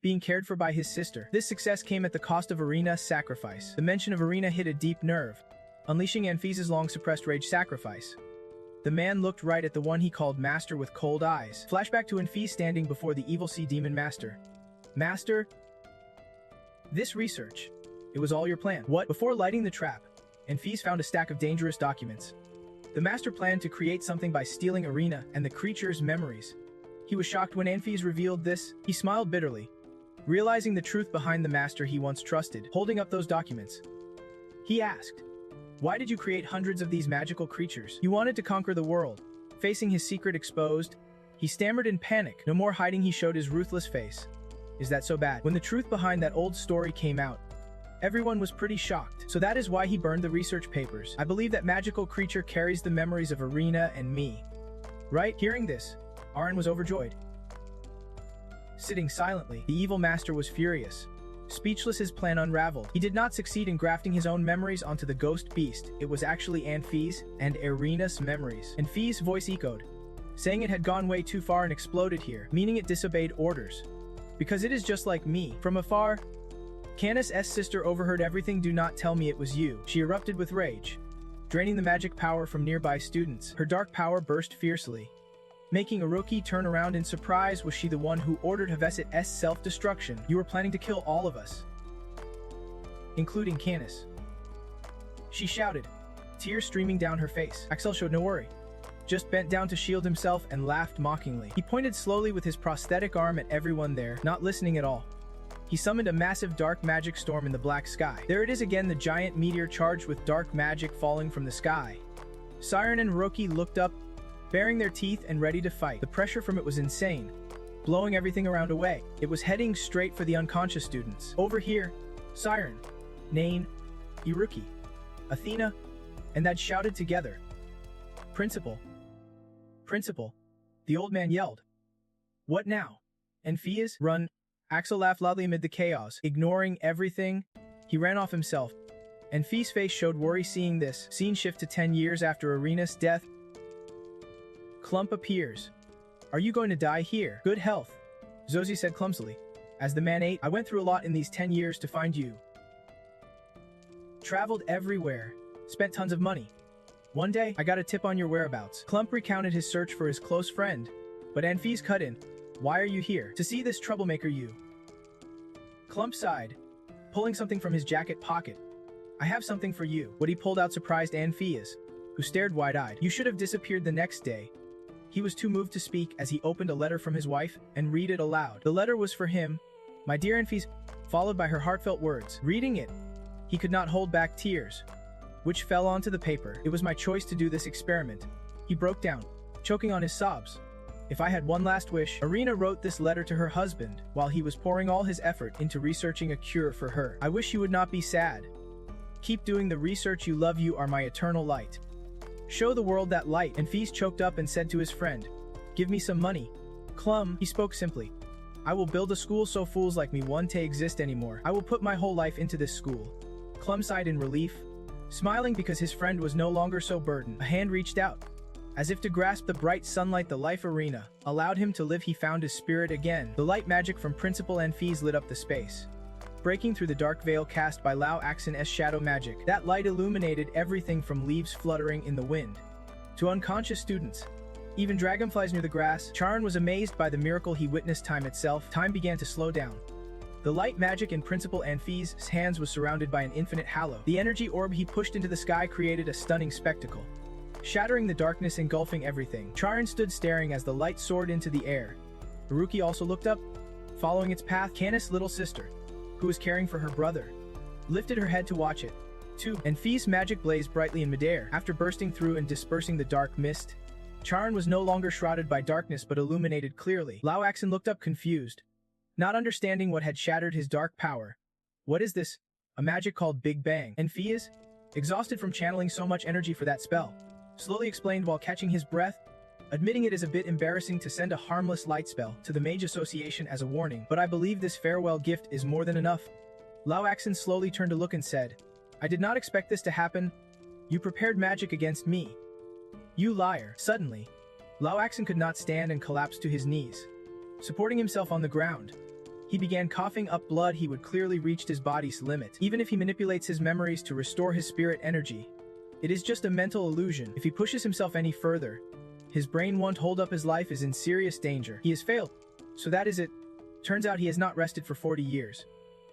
being cared for by his sister. This success came at the cost of Arena's sacrifice. The mention of Arena hit a deep nerve, unleashing Anfias' long-suppressed rage. Sacrifice. The man looked right at the one he called Master with cold eyes. Flashback to Anfias standing before the evil sea demon Master. Master? This research, it was all your plan. What? Before lighting the trap, Anfias found a stack of dangerous documents. The Master planned to create something by stealing Arena and the creature's memories. He was shocked when Anfias revealed this. He smiled bitterly, realizing the truth behind the Master he once trusted. Holding up those documents, he asked, why did you create hundreds of these magical creatures? You wanted to conquer the world. Facing his secret exposed, he stammered in panic. No more hiding, he showed his ruthless face. Is that so bad? When the truth behind that old story came out, everyone was pretty shocked. So that is why he burned the research papers. I believe that magical creature carries the memories of Arena and me. Right? Hearing this, Arianne was overjoyed. Sitting silently, the evil master was furious. Speechless, his plan unraveled. He did not succeed in grafting his own memories onto the ghost beast. It was actually Anfias and Arena's memories. Anfias' voice echoed, saying it had gone way too far and exploded here, meaning it disobeyed orders. Because it is just like me. From afar, Candace's sister overheard everything. Do not tell me it was you. She erupted with rage, draining the magic power from nearby students. Her dark power burst fiercely, making Iruki turn around in surprise. Was she the one who ordered Hevesit's self-destruction? You were planning to kill all of us, including Candace, she shouted, tears streaming down her face. Axel showed no worry, just bent down to shield himself and laughed mockingly. He pointed slowly with his prosthetic arm at everyone there, not listening at all. He summoned a massive dark magic storm in the black sky. There it is again, the giant meteor charged with dark magic falling from the sky. Siren and Iruki looked up, baring their teeth and ready to fight. The pressure from it was insane, blowing everything around away. It was heading straight for the unconscious students. Over here, Siren, Nain, Iruki, Athena, and that shouted together, "Principal! Principal!" The old man yelled. "What now?" And Fias, run! Axel laughed loudly amid the chaos, ignoring everything. He ran off himself, and Fi's face showed worry seeing this. Scene shift to 10 years after Arena's death. Clump appears. "Are you going to die here?" "Good health," Zosie said clumsily. As the man ate, "I went through a lot in these 10 years to find you. Traveled everywhere, spent tons of money. One day, I got a tip on your whereabouts." Clump recounted his search for his close friend, but Anfis cut in. "Why are you here?" "To see this troublemaker you." Clump sighed, pulling something from his jacket pocket. "I have something for you." What he pulled out surprised Anfias, who stared wide-eyed. "You should have disappeared the next day." He was too moved to speak as he opened a letter from his wife and read it aloud. The letter was for him. "My dear Anfis," followed by her heartfelt words. Reading it, he could not hold back tears, which fell onto the paper. "It was my choice to do this experiment." He broke down, choking on his sobs. "If I had one last wish." Arena wrote this letter to her husband while he was pouring all his effort into researching a cure for her. "I wish you would not be sad. Keep doing the research you love. You are my eternal light. Show the world that light." And Feast choked up and said to his friend, "Give me some money." Clum, he spoke simply. "I will build a school so fools like me won't exist anymore. I will put my whole life into this school." Clum sighed in relief, smiling because his friend was no longer so burdened. A hand reached out, as if to grasp the bright sunlight. The life Arena allowed him to live. He found his spirit again. The light magic from Principal Anfis lit up the space, breaking through the dark veil cast by Lao Axon's shadow magic. That light illuminated everything from leaves fluttering in the wind to unconscious students, even dragonflies near the grass. Charon was amazed by the miracle he witnessed. Time itself, time began to slow down. The light magic in Principal Anfis' hands was surrounded by an infinite halo. The energy orb he pushed into the sky created a stunning spectacle, shattering the darkness, engulfing everything. Charon stood staring as the light soared into the air. Iruki also looked up, following its path. Candace's little sister, who was caring for her brother, lifted her head to watch it, too. And Feast's magic blazed brightly in midair. After bursting through and dispersing the dark mist, Charon was no longer shrouded by darkness but illuminated clearly. Lao Axon looked up confused, not understanding what had shattered his dark power. "What is this?" "A magic called Big Bang." And Fias, exhausted from channeling so much energy for that spell, slowly explained while catching his breath, admitting it is a bit embarrassing to send a harmless light spell to the Mage Association as a warning, but I believe this farewell gift is more than enough. Lao Axon slowly turned to look and said, "I did not expect this to happen. You prepared magic against me. You liar." Suddenly, Lao Axon could not stand and collapsed to his knees, supporting himself on the ground. He began coughing up blood. He would clearly reached his body's limit. Even if he manipulates his memories to restore his spirit energy, it is just a mental illusion. If he pushes himself any further, his brain won't hold up. His life is in serious danger. He has failed. So that is it. Turns out he has not rested for 40 years.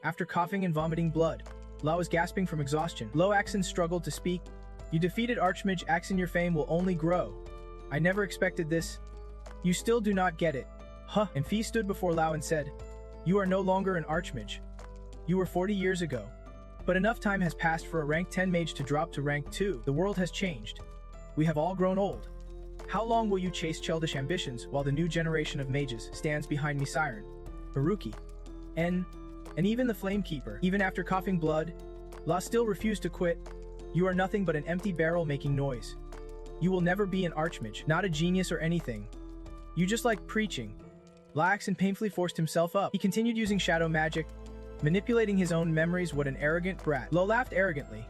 After coughing and vomiting blood, Lao was gasping from exhaustion. Lo Axon struggled to speak. "You defeated Archmage Axon. Your fame will only grow. I never expected this. You still do not get it." "Huh." And Fee stood before Lao and said, "You are no longer an Archmage. You were 40 years ago. But enough time has passed for a rank 10 mage to drop to rank 2. The world has changed. We have all grown old. How long will you chase childish ambitions while the new generation of mages stands behind me?" Siren, Iruki, and even the Flamekeeper. Even after coughing blood, La still refused to quit. "You are nothing but an empty barrel making noise. You will never be an Archmage, not a genius or anything. You just like preaching." Laxon painfully forced himself up. He continued using shadow magic, manipulating his own memories. What an arrogant brat. Lo laughed arrogantly,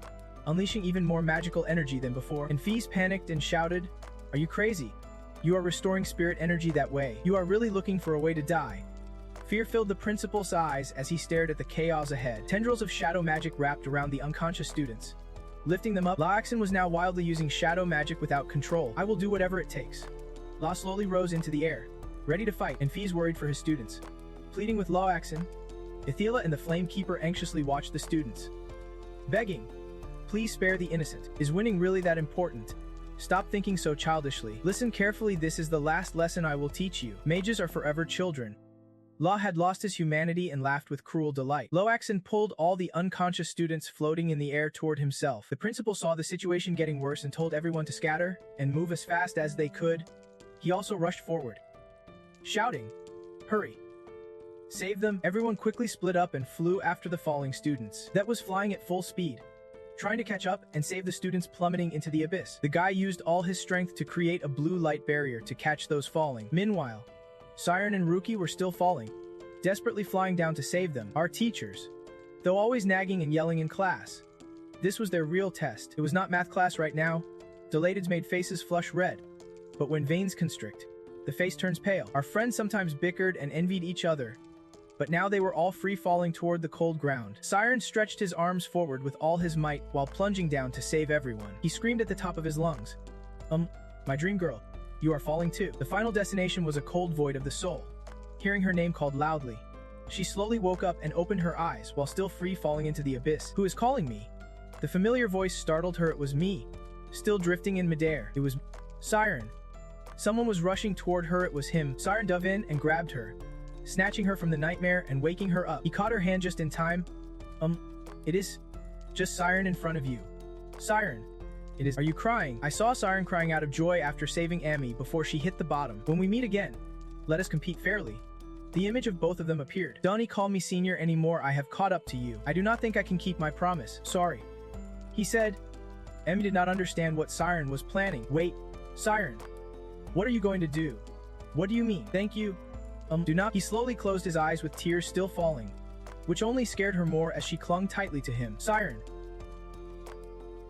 unleashing even more magical energy than before. And Feast panicked and shouted, "Are you crazy? You are restoring spirit energy that way. You are really looking for a way to die." Fear filled the principal's eyes as he stared at the chaos ahead. Tendrils of shadow magic wrapped around the unconscious students, lifting them up. Laoxin was now wildly using shadow magic without control. I will do whatever it takes. La slowly rose into the air, ready to fight, and Fee's worried for his students. Pleading with Laoxin, Ithila and the Flame Keeper anxiously watched the students, begging, please spare the innocent. Is winning really that important? Stop thinking so childishly. Listen carefully, this is the last lesson I will teach you. Mages are forever children. La had lost his humanity and laughed with cruel delight. Laoxin pulled all the unconscious students floating in the air toward himself. The principal saw the situation getting worse and told everyone to scatter and move as fast as they could. He also rushed forward, shouting, hurry! Save them! Everyone quickly split up and flew after the falling students. That was flying at full speed, trying to catch up and save the students plummeting into the abyss. The guy used all his strength to create a blue light barrier to catch those falling. Meanwhile, Siren and Ruki were still falling, desperately flying down to save them. Our teachers, though always nagging and yelling in class, this was their real test. It was not math class right now. Delated's made faces flush red, but when veins constrict, the face turns pale. Our friends sometimes bickered and envied each other, but now they were all free falling toward the cold ground. Siren stretched his arms forward with all his might while plunging down to save everyone. He screamed at the top of his lungs, my dream girl, you are falling too. The final destination was a cold void of the soul. Hearing her name called loudly, she slowly woke up and opened her eyes while still free falling into the abyss. Who is calling me? The familiar voice startled her. It was me, still drifting in midair. It was Siren. Someone was rushing toward her. It was him. Siren dove in and grabbed her, snatching her from the nightmare and waking her up. He caught her hand just in time. It is just Siren in front of you. Siren. It is. Are you crying? I saw Siren crying out of joy after saving Amy before she hit the bottom. When we meet again, let us compete fairly. The image of both of them appeared. Don't call me senior anymore. I have caught up to you. I do not think I can keep my promise. Sorry. He said. Amy did not understand what Siren was planning. Wait, Siren. What are you going to do? What do you mean? Thank you. Do not. He slowly closed his eyes with tears still falling, which only scared her more as she clung tightly to him. Siren.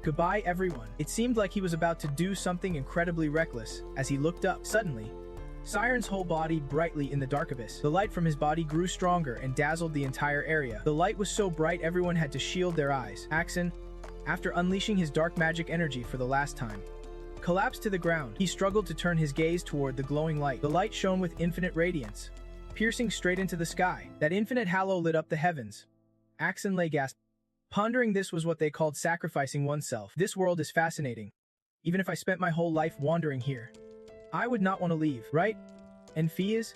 Goodbye, everyone. It seemed like he was about to do something incredibly reckless as he looked up. Suddenly, Siren's whole body brightly in the dark abyss. The light from his body grew stronger and dazzled the entire area. The light was so bright everyone had to shield their eyes. Axon, after unleashing his dark magic energy for the last time, collapsed to the ground. He struggled to turn his gaze toward the glowing light. The light shone with infinite radiance, piercing straight into the sky. That infinite halo lit up the heavens. Axon lay gasped. Pondering, this was what they called sacrificing oneself. This world is fascinating. Even if I spent my whole life wandering here, I would not want to leave, right? And Fias?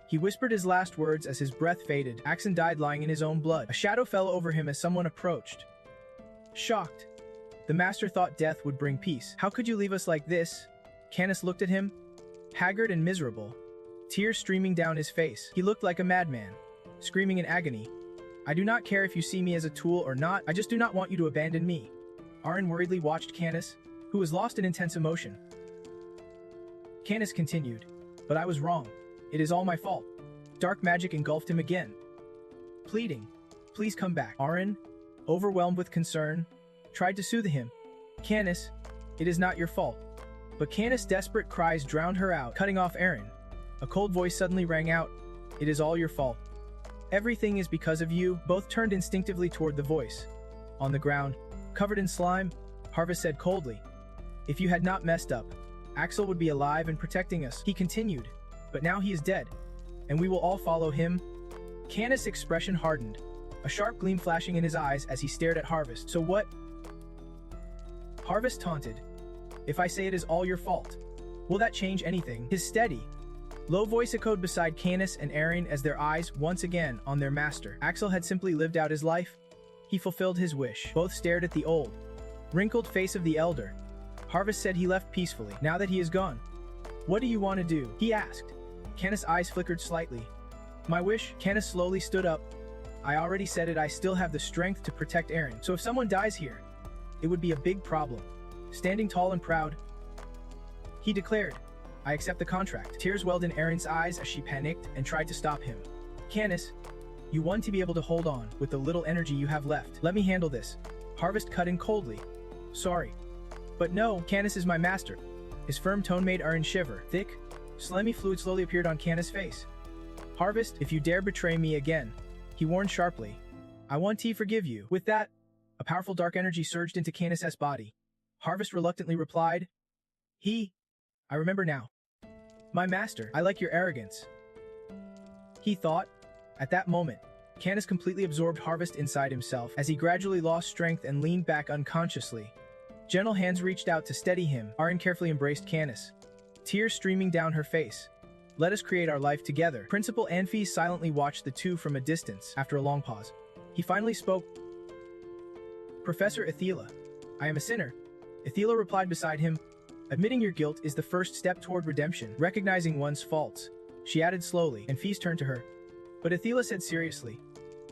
He whispered his last words as his breath faded. Axon died lying in his own blood. A shadow fell over him as someone approached. Shocked, the master thought death would bring peace. How could you leave us like this? Canis looked at him, haggard and miserable, tears streaming down his face. He looked like a madman, screaming in agony. I do not care if you see me as a tool or not, I just do not want you to abandon me. Arianne worriedly watched Canis, who was lost in intense emotion. Canis continued, but I was wrong. It is all my fault. Dark magic engulfed him again. Pleading, please come back. Arianne, overwhelmed with concern, tried to soothe him. Canis, it is not your fault. But Canis' desperate cries drowned her out, cutting off Arianne. A cold voice suddenly rang out. It is all your fault. Everything is because of you. Both turned instinctively toward the voice. On the ground, covered in slime, Harvest said coldly, if you had not messed up, Axel would be alive and protecting us. He continued, but now he is dead, and we will all follow him. Canis' expression hardened, a sharp gleam flashing in his eyes as he stared at Harvest. So what? Harvest taunted, if I say it is all your fault, will that change anything? His steady, low voice echoed beside Canis and Arianne as their eyes once again on their master. Axel had simply lived out his life. He fulfilled his wish. Both stared at the old, wrinkled face of the elder. Harvest said he left peacefully. Now that he is gone, what do you want to do? He asked. Canis' eyes flickered slightly. My wish? Canis slowly stood up. I already said it. I still have the strength to protect Arianne. So if someone dies here, it would be a big problem. Standing tall and proud, he declared, I accept the contract. Tears welled in Arianne's eyes as she panicked and tried to stop him. Canis, you want to be able to hold on with the little energy you have left. Let me handle this. Harvest cut in coldly. Sorry. But no, Canis is my master. His firm tone made Arianne shiver. Thick, slimy fluid slowly appeared on Canis' face. Harvest, if you dare betray me again, he warned sharply. I want to forgive you. With that, a powerful dark energy surged into Candace's body. Harvest reluctantly replied, I remember now. My master, I like your arrogance. He thought. At that moment, Candace completely absorbed Harvest inside himself as he gradually lost strength and leaned back unconsciously. Gentle hands reached out to steady him. Arianne carefully embraced Candace, tears streaming down her face. Let us create our life together. Principal Anfi silently watched the two from a distance. After a long pause, he finally spoke. Professor Athela, I am a sinner. Athela replied beside him. Admitting your guilt is the first step toward redemption, recognizing one's faults. She added slowly, and Feast turned to her. But Athela said seriously,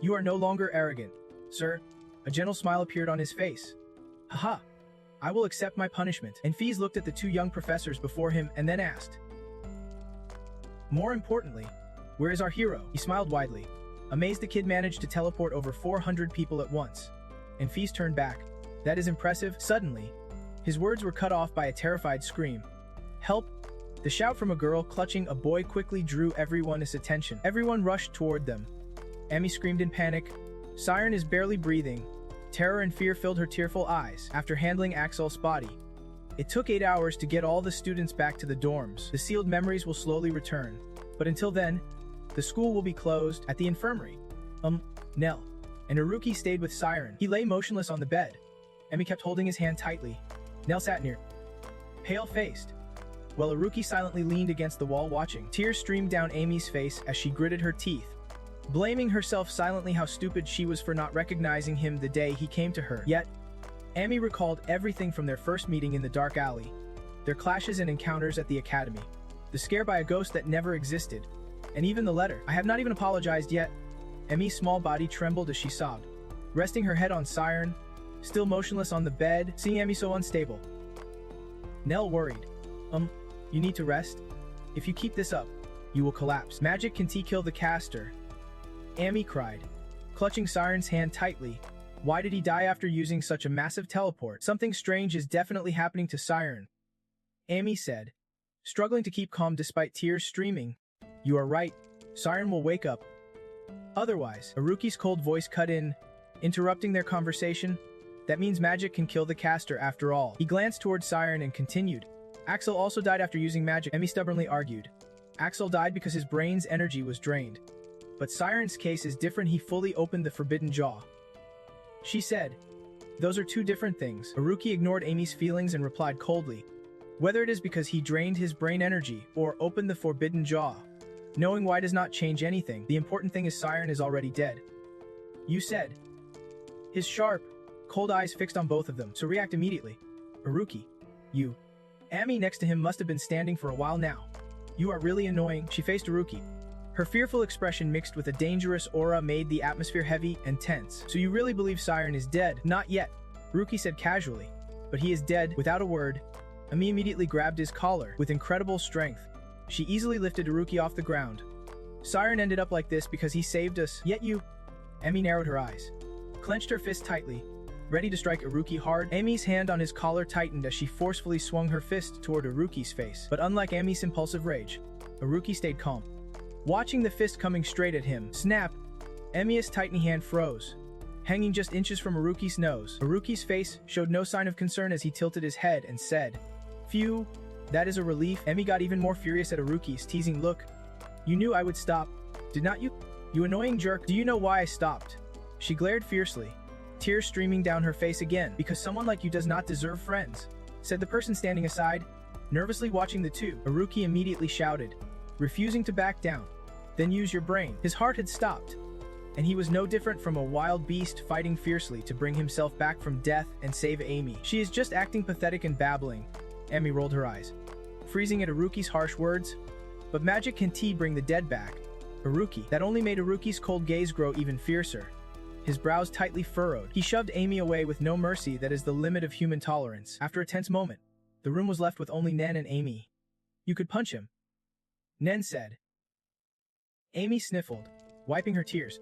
you are no longer arrogant, sir. A gentle smile appeared on his face. Haha, I will accept my punishment. And Feast looked at the two young professors before him and then asked, more importantly, where is our hero? He smiled widely. Amazed, the kid managed to teleport over 400 people at once. And Feast turned back. That is impressive. Suddenly, his words were cut off by a terrified scream. Help! The shout from a girl clutching a boy quickly drew everyone's attention. Everyone rushed toward them. Amy screamed in panic. Siren is barely breathing. Terror and fear filled her tearful eyes after handling Axel's body. It took 8 hours to get all the students back to the dorms. The sealed memories will slowly return. But until then, the school will be closed. At the infirmary, Nell and Haruki stayed with Siren. He lay motionless on the bed. Emi kept holding his hand tightly. Nell sat near, pale-faced, while Haruki silently leaned against the wall watching. Tears streamed down Amy's face as she gritted her teeth, blaming herself silently how stupid she was for not recognizing him the day he came to her. Yet, Amy recalled everything from their first meeting in the dark alley, their clashes and encounters at the academy, the scare by a ghost that never existed, and even the letter. I have not even apologized yet. Amy's small body trembled as she sobbed, resting her head on Siren, still motionless on the bed, seeing Amy so unstable. Nell worried. You need to rest? If you keep this up, you will collapse. Magic can kill the caster. Amy cried, clutching Siren's hand tightly. Why did he die after using such a massive teleport? Something strange is definitely happening to Siren, Amy said, struggling to keep calm despite tears streaming. You are right. Siren will wake up. Otherwise, Haruki's cold voice cut in, interrupting their conversation. That means magic can kill the caster after all. He glanced towards Siren and continued. Axel also died after using magic. Emi stubbornly argued. Axel died because his brain's energy was drained. But Siren's case is different. He fully opened the forbidden jaw. She said, those are two different things. Haruki ignored Amy's feelings and replied coldly. Whether it is because he drained his brain energy or opened the forbidden jaw, knowing why does not change anything. The important thing is Siren is already dead. You said. His sharp, cold eyes fixed on both of them, so react immediately. Haruki, you. Amy next to him must have been standing for a while now. You are really annoying. She faced Haruki. Her fearful expression mixed with a dangerous aura made the atmosphere heavy and tense. So you really believe Siren is dead? Not yet, Haruki said casually. But he is dead. Without a word, Amy immediately grabbed his collar. With incredible strength, she easily lifted Haruki off the ground. Siren ended up like this because he saved us. Yet you... Amy narrowed her eyes, clenched her fist tightly, ready to strike Haruki hard. Amy's hand on his collar tightened as she forcefully swung her fist toward Haruki's face. But unlike Amy's impulsive rage, Haruki stayed calm. Watching the fist coming straight at him, snap, Amy's tiny hand froze, hanging just inches from Haruki's nose. Haruki's face showed no sign of concern as he tilted his head and said, Phew, that is a relief. Emi got even more furious at Haruki's teasing look. You knew I would stop, did not you? You annoying jerk. Do you know why I stopped? She glared fiercely, tears streaming down her face again. Because someone like you does not deserve friends, said the person standing aside, nervously watching the two. Haruki immediately shouted, refusing to back down. Then use your brain. His heart had stopped, and he was no different from a wild beast fighting fiercely to bring himself back from death and save Amy. She is just acting pathetic and babbling. Amy rolled her eyes, freezing at Haruki's harsh words. But magic can bring the dead back. Haruki. That only made Haruki's cold gaze grow even fiercer. His brows tightly furrowed. He shoved Amy away with no mercy. That is the limit of human tolerance. After a tense moment, the room was left with only Nen and Amy. You could punch him, Nen said. Amy sniffled, wiping her tears.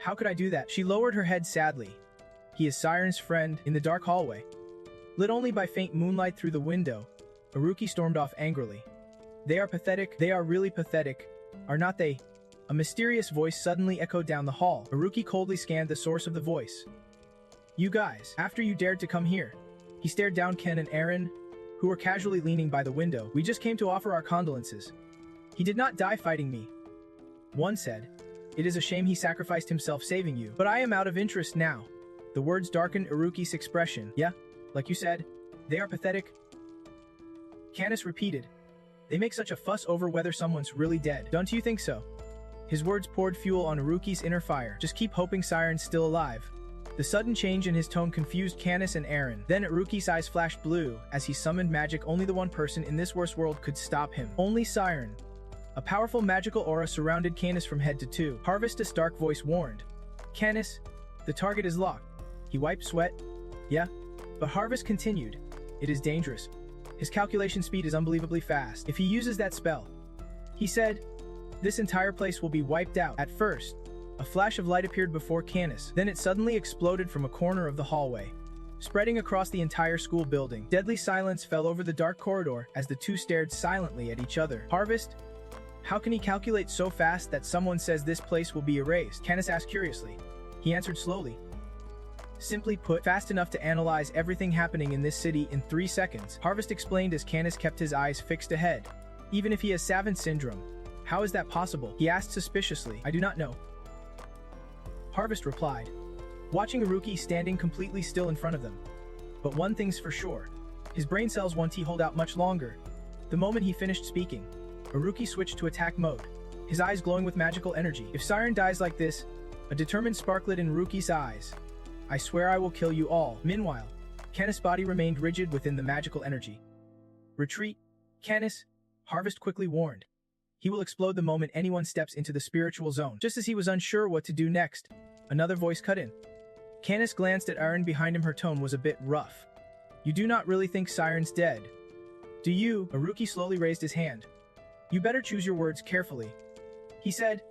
How could I do that? She lowered her head sadly. He is Siren's friend. In the dark hallway, lit only by faint moonlight through the window, Haruki stormed off angrily. They are pathetic. They are really pathetic. Are not they? A mysterious voice suddenly echoed down the hall. Haruki coldly scanned the source of the voice. "You guys, after you dared to come here." He stared down Ken and Arianne, who were casually leaning by the window. "We just came to offer our condolences. He did not die fighting me." One said, "It is a shame he sacrificed himself saving you, but I am out of interest now." The words darkened Haruki's expression. "Yeah, like you said, they are pathetic." Canis repeated, "They make such a fuss over whether someone's really dead. Don't you think so?" His words poured fuel on Haruki's inner fire. "Just keep hoping Siren's still alive." The sudden change in his tone confused Canis and Arianne. Then Haruki's eyes flashed blue as he summoned magic. Only the one person in this worse world could stop him. Only Siren. A powerful magical aura surrounded Canis from head to toe. "Harvest," dark voice warned. "Canis, the target is locked." He wiped sweat. "Yeah." But Harvest continued. "It is dangerous. His calculation speed is unbelievably fast. If he uses that spell," he said, "this entire place will be wiped out." At first, a flash of light appeared before Canis. Then it suddenly exploded from a corner of the hallway, spreading across the entire school building. Deadly silence fell over the dark corridor as the two stared silently at each other. "Harvest? How can he calculate so fast that someone says this place will be erased?" Canis asked curiously. He answered slowly. "Simply put, fast enough to analyze everything happening in this city in 3 seconds." Harvest explained as Canis kept his eyes fixed ahead. "Even if he has Savant syndrome, how is that possible?" he asked suspiciously. "I do not know," Harvest replied, watching Haruki standing completely still in front of them. "But one thing's for sure. His brain cells won't hold out much longer." The moment he finished speaking, Haruki switched to attack mode, his eyes glowing with magical energy. "If Siren dies like this," a determined spark lit in Haruki's eyes, "I swear I will kill you all." Meanwhile, Canis' body remained rigid within the magical energy. "Retreat, Canis," Harvest quickly warned. "He will explode the moment anyone steps into the spiritual zone." Just as he was unsure what to do next, another voice cut in. Canis glanced at Arianne behind him. Her tone was a bit rough. "You do not really think Siren's dead, do you?" Haruki slowly raised his hand. "You better choose your words carefully," he said,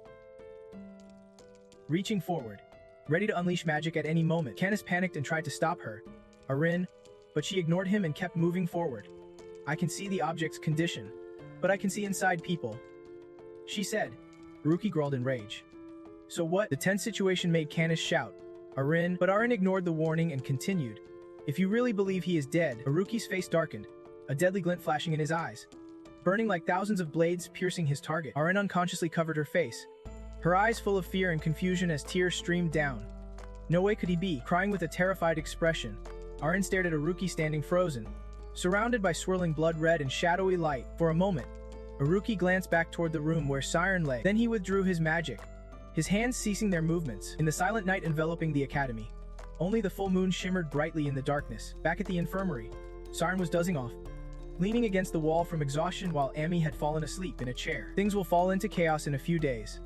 reaching forward, ready to unleash magic at any moment. Canis panicked and tried to stop her, Arianne, but she ignored him and kept moving forward. "I can see the object's condition, but I can see inside people," she said. Haruki growled in rage. "So what?" The tense situation made Canis shout, "Arianne," but Arianne ignored the warning and continued. "If you really believe he is dead." Haruki's face darkened, a deadly glint flashing in his eyes, burning like thousands of blades piercing his target. Arianne unconsciously covered her face, her eyes full of fear and confusion as tears streamed down. No way could he be, crying with a terrified expression. Arianne stared at Haruki standing frozen, surrounded by swirling blood-red and shadowy light. For a moment, Haruki glanced back toward the room where Siren lay. Then he withdrew his magic, his hands ceasing their movements. In the silent night enveloping the academy, only the full moon shimmered brightly in the darkness. Back at the infirmary, Siren was dozing off, leaning against the wall from exhaustion while Ami had fallen asleep in a chair. "Things will fall into chaos in a few days,"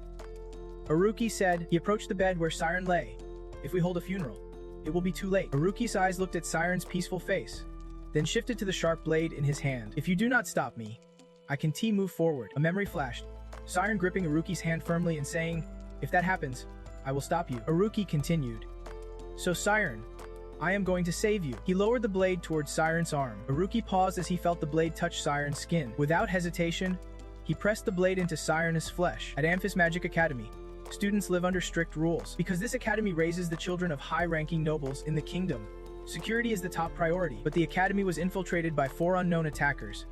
Haruki said. He approached the bed where Siren lay. "If we hold a funeral, it will be too late." Haruki's eyes looked at Siren's peaceful face, then shifted to the sharp blade in his hand. "If you do not stop me, I can move forward." A memory flashed, Siren gripping Haruki's hand firmly and saying, "If that happens, I will stop you." Haruki continued, "So Siren, I am going to save you." He lowered the blade towards Siren's arm. Haruki paused as he felt the blade touch Siren's skin. Without hesitation, he pressed the blade into Siren's flesh. At Amphis Magic Academy, students live under strict rules. Because this academy raises the children of high-ranking nobles in the kingdom, security is the top priority. But the academy was infiltrated by 4 unknown attackers,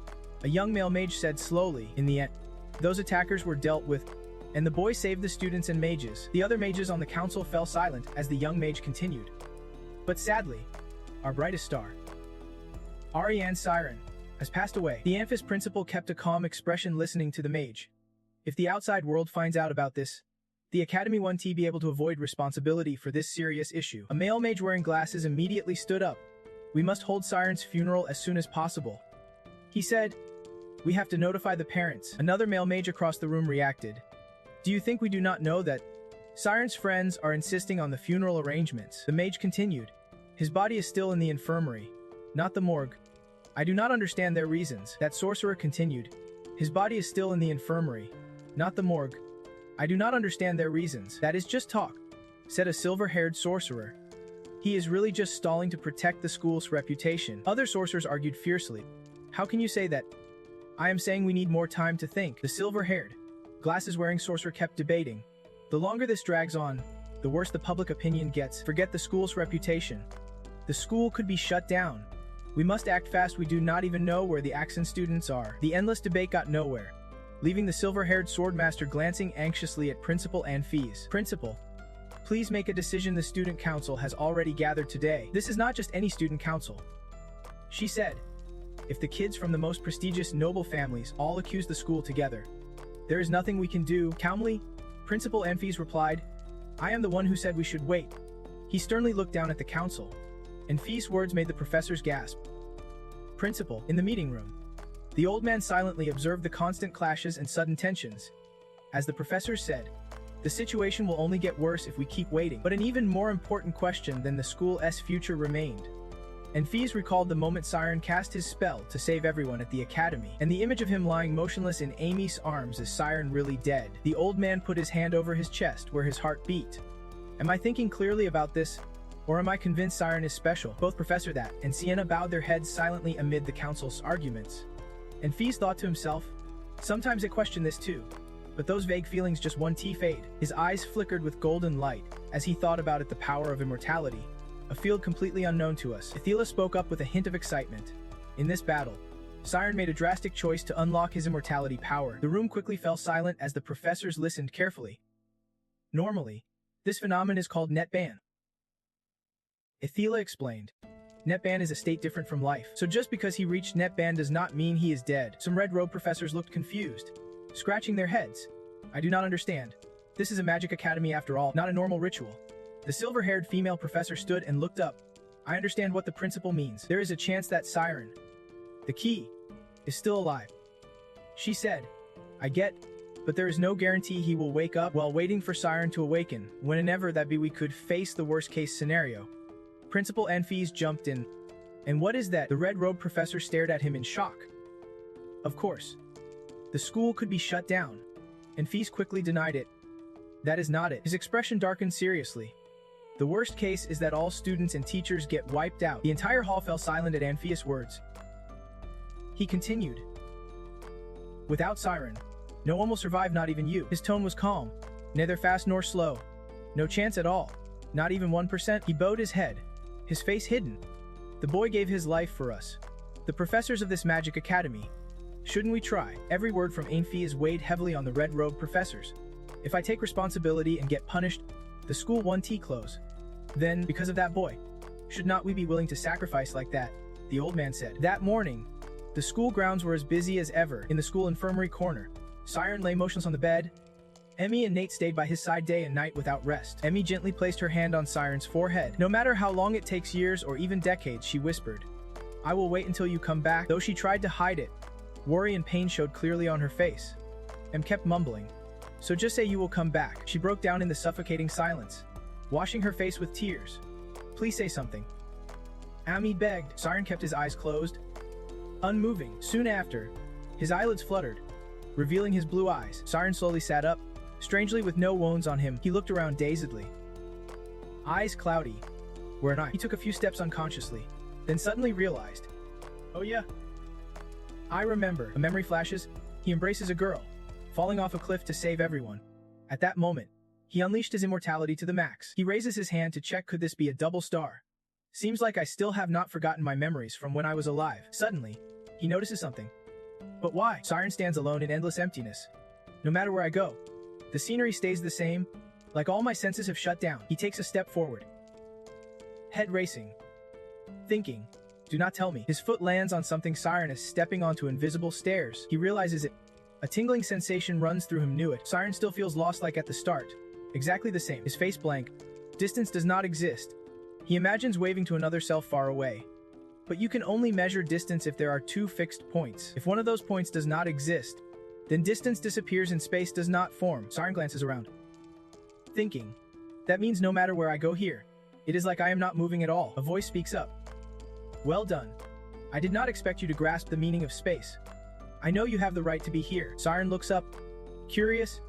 a young male mage said slowly. "In the end, those attackers were dealt with, and the boy saved the students and mages." The other mages on the council fell silent as the young mage continued. "But sadly, our brightest star, Arianne Siren, has passed away." The Amphis principal kept a calm expression listening to the mage. "If the outside world finds out about this, the Academy won't be able to avoid responsibility for this serious issue." A male mage wearing glasses immediately stood up. "We must hold Siren's funeral as soon as possible," he said. "We have to notify the parents." Another male mage across the room reacted. "Do you think we do not know that Siren's friends are insisting on the funeral arrangements?" The mage continued. "His body is still in the infirmary, not the morgue. I do not understand their reasons." That sorcerer continued. "His body is still in the infirmary, not the morgue. I do not understand their reasons." "That is just talk," said a silver-haired sorcerer. "He is really just stalling to protect the school's reputation." Other sorcerers argued fiercely. "How can you say that?" "I am saying we need more time to think." The silver-haired, glasses-wearing sorcerer kept debating. The longer this drags on, the worse the public opinion gets. Forget the school's reputation. The school could be shut down. We must act fast. We do not even know where the accent students are. The endless debate got nowhere, leaving the silver-haired swordmaster glancing anxiously at Principal and Fees. Principal, please make a decision. The student council has already gathered today. This is not just any student council, she said. If the kids from the most prestigious noble families all accuse the school together, there is nothing we can do. Calmly, Principal Fees replied, I am the one who said we should wait. He sternly looked down at the council, and Fees' words made the professors gasp. Principal, in the meeting room, the old man silently observed the constant clashes and sudden tensions. As the professors said, the situation will only get worse if we keep waiting. But an even more important question than the school's future remained. And Fees recalled the moment Siren cast his spell to save everyone at the academy, and the image of him lying motionless in Amy's arms. Is Siren really dead? The old man put his hand over his chest where his heart beat. Am I thinking clearly about this? Or am I convinced Siren is special? Both Professor That and Sienna bowed their heads silently amid the council's arguments. And Fees thought to himself, sometimes I question this too. But those vague feelings just one fade. His eyes flickered with golden light as he thought about it. The power of immortality, a field completely unknown to us. Athela spoke up with a hint of excitement. In this battle, Siren made a drastic choice to unlock his immortality power. The room quickly fell silent as the professors listened carefully. Normally, this phenomenon is called net ban. Athela explained. Net ban is a state different from life, so just because he reached net ban does not mean he is dead. Some red-robed professors looked confused, scratching their heads. I do not understand. This is a magic academy after all, not a normal ritual. The silver-haired female professor stood and looked up. I understand what the principal means. There is a chance that Siren, the key, is still alive, she said. I get, but there is no guarantee he will wake up. While waiting for Siren to awaken, whenever that be, we could face the worst-case scenario. Principal Fees jumped in. And what is that? The red-robed professor stared at him in shock. Of course. The school could be shut down. And Fees quickly denied it. That is not it. His expression darkened seriously. The worst case is that all students and teachers get wiped out. The entire hall fell silent at Anpheus' words. He continued. Without Siren, no one will survive, not even you. His tone was calm, neither fast nor slow. No chance at all. Not even 1%. He bowed his head, his face hidden. The boy gave his life for us, the professors of this magic academy. Shouldn't we try? Every word from Anpheus weighed heavily on the red-robed professors. If I take responsibility and get punished, the school won't close. Then, because of that boy, should not we be willing to sacrifice like that? The old man said. That morning, the school grounds were as busy as ever. In the school infirmary corner, Siren lay motionless on the bed. Emmy and Nate stayed by his side day and night without rest. Emmy gently placed her hand on Siren's forehead. No matter how long it takes, years or even decades, she whispered, I will wait until you come back. Though she tried to hide it, worry and pain showed clearly on her face. Em kept mumbling, so just say you will come back. She broke down in the suffocating silence, washing her face with tears. Please say something, Ami begged. Siren kept his eyes closed, unmoving. Soon after, his eyelids fluttered, revealing his blue eyes. Siren slowly sat up, strangely with no wounds on him. He looked around dazedly, eyes cloudy. Where am I? He took a few steps unconsciously, then suddenly realized. Oh yeah. I remember. A memory flashes. He embraces a girl, falling off a cliff to save everyone. At that moment, he unleashed his immortality to the max. He raises his hand to check, could this be a double star? Seems like I still have not forgotten my memories from when I was alive. Suddenly, he notices something. But why? Siren stands alone in endless emptiness. No matter where I go, the scenery stays the same, like all my senses have shut down. He takes a step forward, head racing, thinking, do not tell me. His foot lands on something. Siren is stepping onto invisible stairs. He realizes it. A tingling sensation runs through him. Knew it. Siren still feels lost like at the start. Exactly the same. His face blank. Distance does not exist. He imagines waving to another self far away. But you can only measure distance if there are two fixed points. If one of those points does not exist, then distance disappears and space does not form. Siren glances around, thinking, that means no matter where I go here, it is like I am not moving at all. A voice speaks up. Well done. I did not expect you to grasp the meaning of space. I know you have the right to be here. Siren looks up, curious.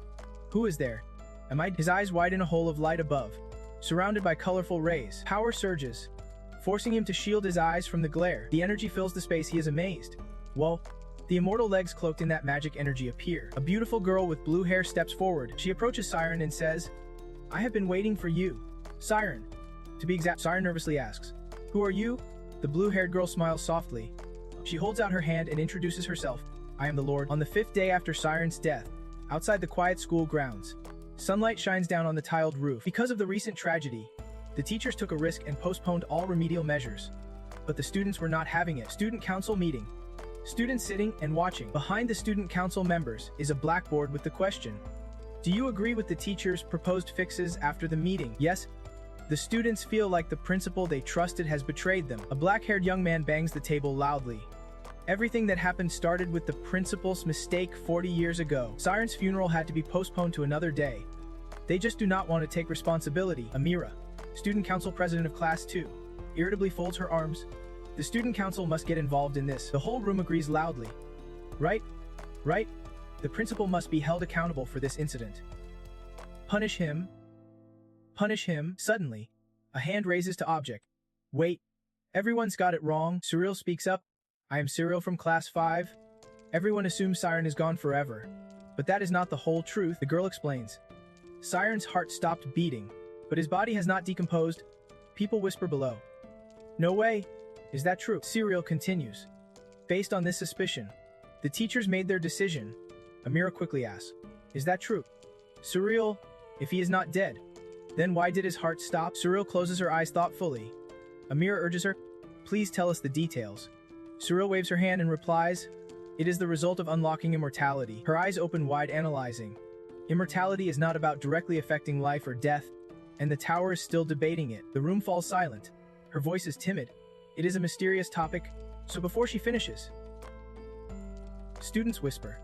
Who is there? Am I? His eyes widen a hole of light above, surrounded by colorful rays. Power surges, forcing him to shield his eyes from the glare. The energy fills the space. He is amazed. Whoa, The immortal legs cloaked in that magic energy appear. A beautiful girl with blue hair steps forward. She approaches Siren and says, "I have been waiting for you." Siren. To be exact, Siren nervously asks, "Who are you?" The blue-haired girl smiles softly. She holds out her hand and introduces herself. "I am the Lord." On the 5th day after Siren's death, outside the quiet school grounds, sunlight shines down on the tiled roof. Because of the recent tragedy, the teachers took a risk and postponed all remedial measures. But the students were not having it. Student council meeting. Students sitting and watching. Behind the student council members is a blackboard with the question, "Do you agree with the teacher's proposed fixes after the meeting?" Yes. The students feel like the principal they trusted has betrayed them. A black-haired young man bangs the table loudly. Everything that happened started with the principal's mistake 40 years ago. Siren's funeral had to be postponed to another day. They just do not want to take responsibility. Amira, student council president of class 2, irritably folds her arms. The student council must get involved in this. The whole room agrees loudly. Right? Right? The principal must be held accountable for this incident. Punish him. Punish him. Suddenly, a hand raises to object. Wait. Everyone's got it wrong. Cyril speaks up. "I am Cyril from class 5. Everyone assumes Siren is gone forever. But that is not the whole truth," the girl explains. Siren's heart stopped beating, but his body has not decomposed. People whisper below. "No way. Is that true?" Cyril continues. Based on this suspicion, the teachers made their decision. Amira quickly asks, "Is that true?" Cyril, if he is not dead, then why did his heart stop? Cyril closes her eyes thoughtfully. Amira urges her, "Please tell us the details." Cyril waves her hand and replies, "It is the result of unlocking immortality." Her eyes open wide, analyzing. Immortality is not about directly affecting life or death, and the tower is still debating it. The room falls silent. Her voice is timid. It is a mysterious topic, so before she finishes, students whisper,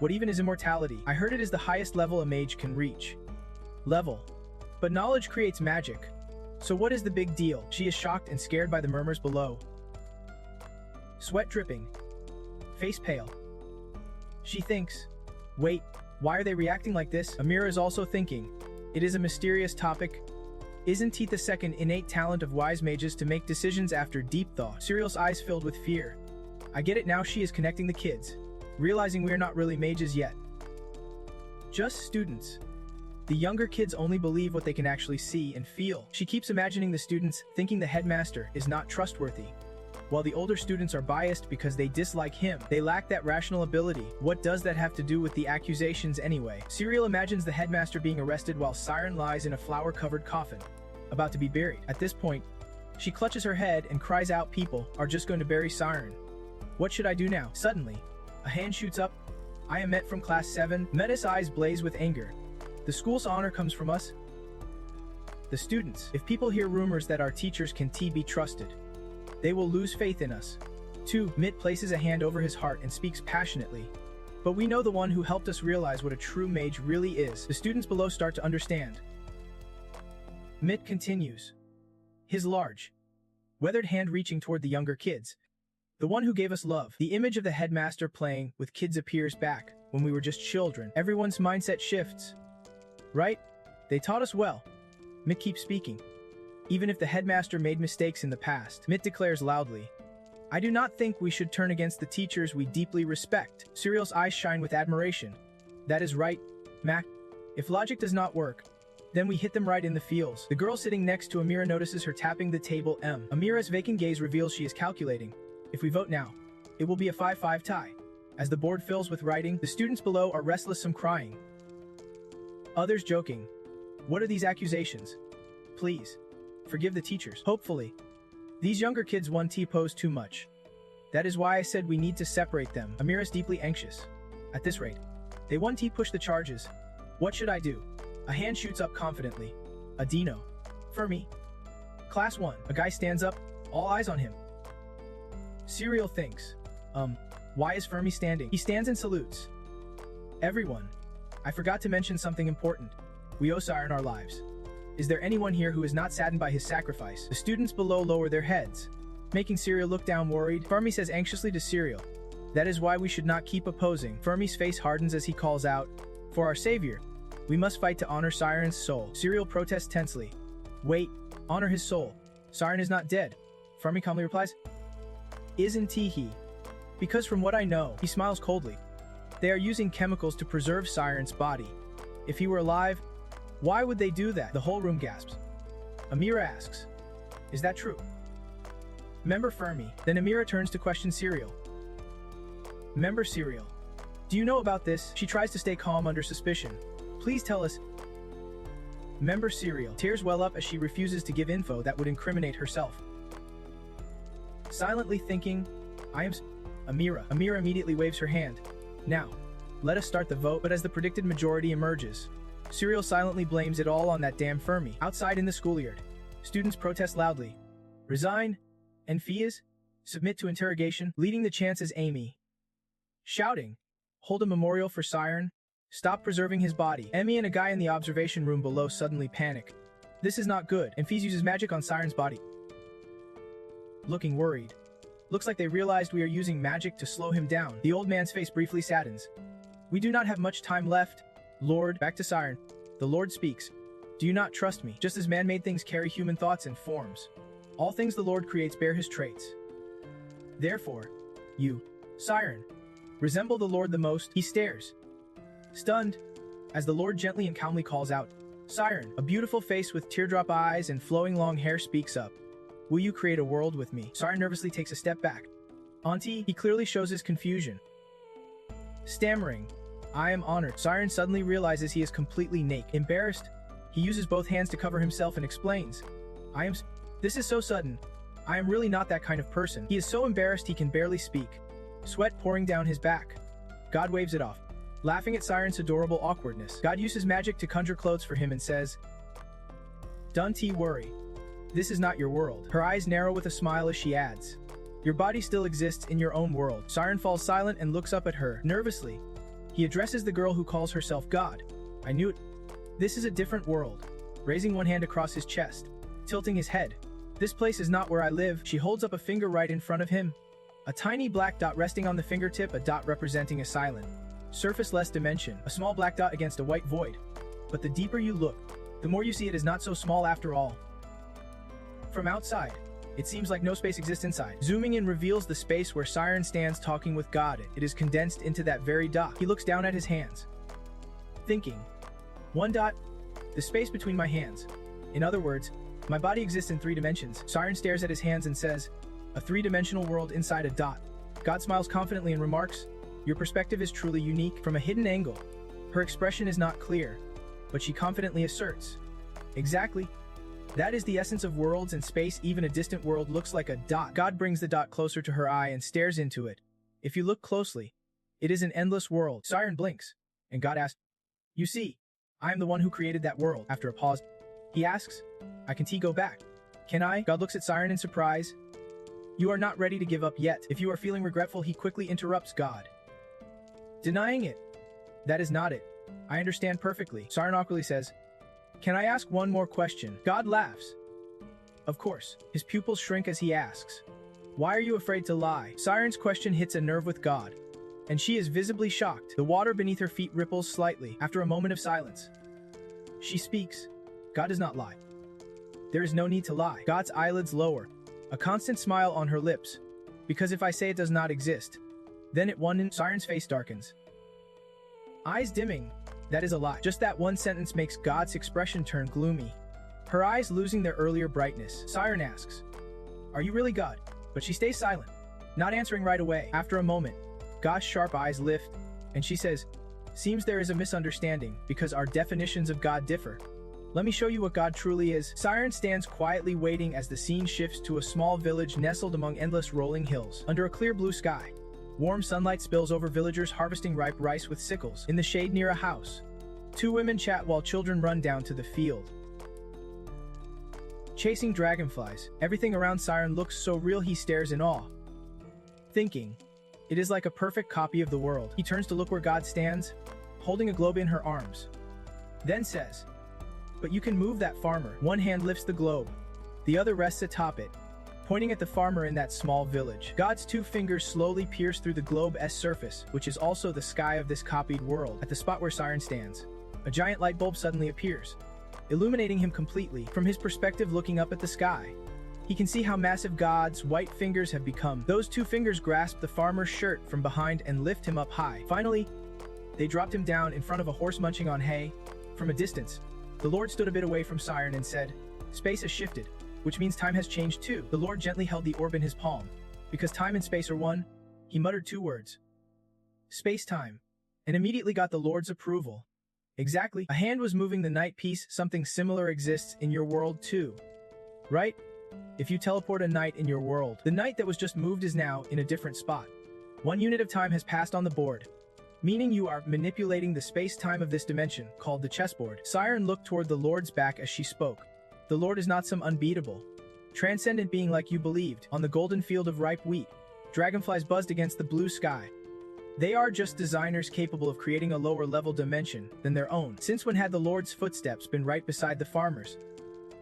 "What even is immortality? I heard it is the highest level a mage can reach." Level. But knowledge creates magic. So what is the big deal? She is shocked and scared by the murmurs below. Sweat dripping. Face pale. She thinks, "Wait, why are they reacting like this?" Amira is also thinking, "It is a mysterious topic. Isn't it the second innate talent of wise mages to make decisions after deep thought?" Cyril's eyes filled with fear. "I get it now." She is connecting the kids, realizing we are not really mages yet. Just students. The younger kids only believe what they can actually see and feel. She keeps imagining the students thinking the headmaster is not trustworthy, while the older students are biased because they dislike him. They lack that rational ability. What does that have to do with the accusations anyway? Cyril imagines the headmaster being arrested while Siren lies in a flower-covered coffin, about to be buried. At this point, she clutches her head and cries out, "People are just going to bury Siren. What should I do now?" Suddenly, a hand shoots up. "I am Met from class 7. Meta's eyes blaze with anger. "The school's honor comes from us, the students. If people hear rumors that our teachers can be trusted, they will lose faith in us." 2. Mitt places a hand over his heart and speaks passionately. "But we know the one who helped us realize what a true mage really is." The students below start to understand. Mitt continues, his large, weathered hand reaching toward the younger kids. "The one who gave us love." The image of the headmaster playing with kids appears back when we were just children. Everyone's mindset shifts. "Right? They taught us well." Mitt keeps speaking. "Even if the headmaster made mistakes in the past," Mitt declares loudly, "I do not think we should turn against the teachers we deeply respect." Cyril's eyes shine with admiration. "That is right, Mac. If logic does not work, then we hit them right in the feels." The girl sitting next to Amira notices her tapping the table. Amira's vacant gaze reveals she is calculating. "If we vote now, it will be a 5-5 tie." As the board fills with writing, the students below are restless, some crying, others joking. "What are these accusations? Please, forgive the teachers." Hopefully, these younger kids pose too much. "That is why I said we need to separate them." Amira's deeply anxious. "At this rate, they push the charges. What should I do?" A hand shoots up confidently. "Adino. Fermi. Class 1. A guy stands up, all eyes on him. Cyril thinks, why is Fermi standing?" He stands and salutes. "Everyone. I forgot to mention something important. We owe Siren our lives. Is there anyone here who is not saddened by his sacrifice?" The students below lower their heads, making Cyril look down worried. Fermi says anxiously to Cyril, "That is why we should not keep opposing." Fermi's face hardens as he calls out, "For our savior, we must fight to honor Siren's soul." Cyril protests tensely. "Wait, honor his soul. Siren is not dead." Fermi calmly replies, "Isn't he? Because from what I know, he smiles coldly. They are using chemicals to preserve Siren's body. If he were alive, why would they do that? The whole room gasps. Amira asks, is that true? Member Fermi. Then Amira turns to question Serial. Member Serial. Do you know about this? She tries to stay calm under suspicion. Please tell us. Member Serial. Tears well up as she refuses to give info that would incriminate herself. Silently thinking, I am Amira. Amira immediately waves her hand. Now, let us start the vote, but as the predicted majority emerges, Serial silently blames it all on that damn Fermi. Outside in the schoolyard, students protest loudly. Resign, and Fias, submit to interrogation, leading the chants as Amy. Shouting, hold a memorial for Siren, stop preserving his body. Emmy and a guy in the observation room below suddenly panic. This is not good, and Fias uses magic on Siren's body. Looking worried. Looks like they realized we are using magic to slow him down. The old man's face briefly saddens. We do not have much time left. Lord, back to Siren. The Lord speaks. Do you not trust me? Just as man-made things carry human thoughts and forms, all things the Lord creates bear his traits. Therefore, you, Siren, resemble the Lord the most. He stares, stunned, as the Lord gently and calmly calls out, Siren. A beautiful face with teardrop eyes and flowing long hair speaks up. Will you create a world with me? Siren nervously takes a step back. Auntie, he clearly shows his confusion. Stammering, I am honored. Siren suddenly realizes he is completely naked. Embarrassed, he uses both hands to cover himself and explains, This is so sudden. I am really not that kind of person. He is so embarrassed he can barely speak. Sweat pouring down his back. God waves it off, laughing at Siren's adorable awkwardness. God uses magic to conjure clothes for him and says, Don't worry. This is not your world. Her eyes narrow with a smile as she adds, your body still exists in your own world. Siren falls silent and looks up at her, nervously. He addresses the girl who calls herself God. I knew it. This is a different world. Raising one hand across his chest, tilting his head. This place is not where I live. She holds up a finger right in front of him. A tiny black dot resting on the fingertip, a dot representing a silent, surface-less dimension, a small black dot against a white void. But the deeper you look, the more you see it is not so small after all. From outside, it seems like no space exists inside. Zooming in reveals the space where Siren stands talking with God. It is condensed into that very dot. He looks down at his hands, thinking, one dot, the space between my hands. In other words, my body exists in 3 dimensions. Siren stares at his hands and says, a 3-dimensional world inside a dot. God smiles confidently and remarks, your perspective is truly unique. From a hidden angle, her expression is not clear, but she confidently asserts, exactly. That is the essence of worlds and space. Even a distant world looks like a dot. God brings the dot closer to her eye and stares into it. If you look closely, it is an endless world. Siren blinks, and God asks, you see, I am the one who created that world. After a pause, he asks, I can go back? Can I? God looks at Siren in surprise. You are not ready to give up yet. If you are feeling regretful, he quickly interrupts God, denying it. That is not it. I understand perfectly. Siren awkwardly says, can I ask one more question? God laughs. Of course. His pupils shrink as he asks, why are you afraid to lie? Siren's question hits a nerve with God, and she is visibly shocked. The water beneath her feet ripples slightly. After a moment of silence, she speaks. God does not lie. There is no need to lie. God's eyelids lower, a constant smile on her lips. Because if I say it does not exist, then it won't. Siren's face darkens, eyes dimming. That is a lie. Just that one sentence makes God's expression turn gloomy, her eyes losing their earlier brightness. Siren asks, are you really God? But she stays silent, not answering right away. After a moment, God's sharp eyes lift, and she says, seems there is a misunderstanding, because our definitions of God differ. Let me show you what God truly is. Siren stands quietly waiting as the scene shifts to a small village nestled among endless rolling hills. Under a clear blue sky, warm sunlight spills over villagers harvesting ripe rice with sickles. In the shade near a house, 2 women chat while children run down to the field, chasing dragonflies. Everything around Siren looks so real he stares in awe, thinking, it is like a perfect copy of the world. He turns to look where God stands, holding a globe in her arms, then says, but you can move that farmer. One hand lifts the globe, the other rests atop it, pointing at the farmer in that small village. God's 2 fingers slowly pierce through the globe's surface, which is also the sky of this copied world. At the spot where Siren stands, a giant light bulb suddenly appears, illuminating him completely. From his perspective looking up at the sky, He can see how massive God's white fingers have become. Those two fingers grasp the farmer's shirt from behind and lift him up high. Finally, they dropped him down in front of a horse munching on hay. From a distance, the Lord stood a bit away from Siren and said, "Space has shifted, which means time has changed too." The Lord gently held the orb in his palm. "Because time and space are one," he muttered two words. "Space-time," and immediately got the Lord's approval. "Exactly. A hand was moving the night piece. Something similar exists in your world too. Right? If you teleport a night in your world, the night that was just moved is now in a different spot. 1 unit of time has passed on the board, meaning you are manipulating the space-time of this dimension, called the chessboard." Siren looked toward the Lord's back as she spoke. "The Lord is not some unbeatable, transcendent being like you believed. On the golden field of ripe wheat, dragonflies buzzed against the blue sky. They are just designers capable of creating a lower-level dimension than their own. Since when had the Lord's footsteps been right beside the farmer's?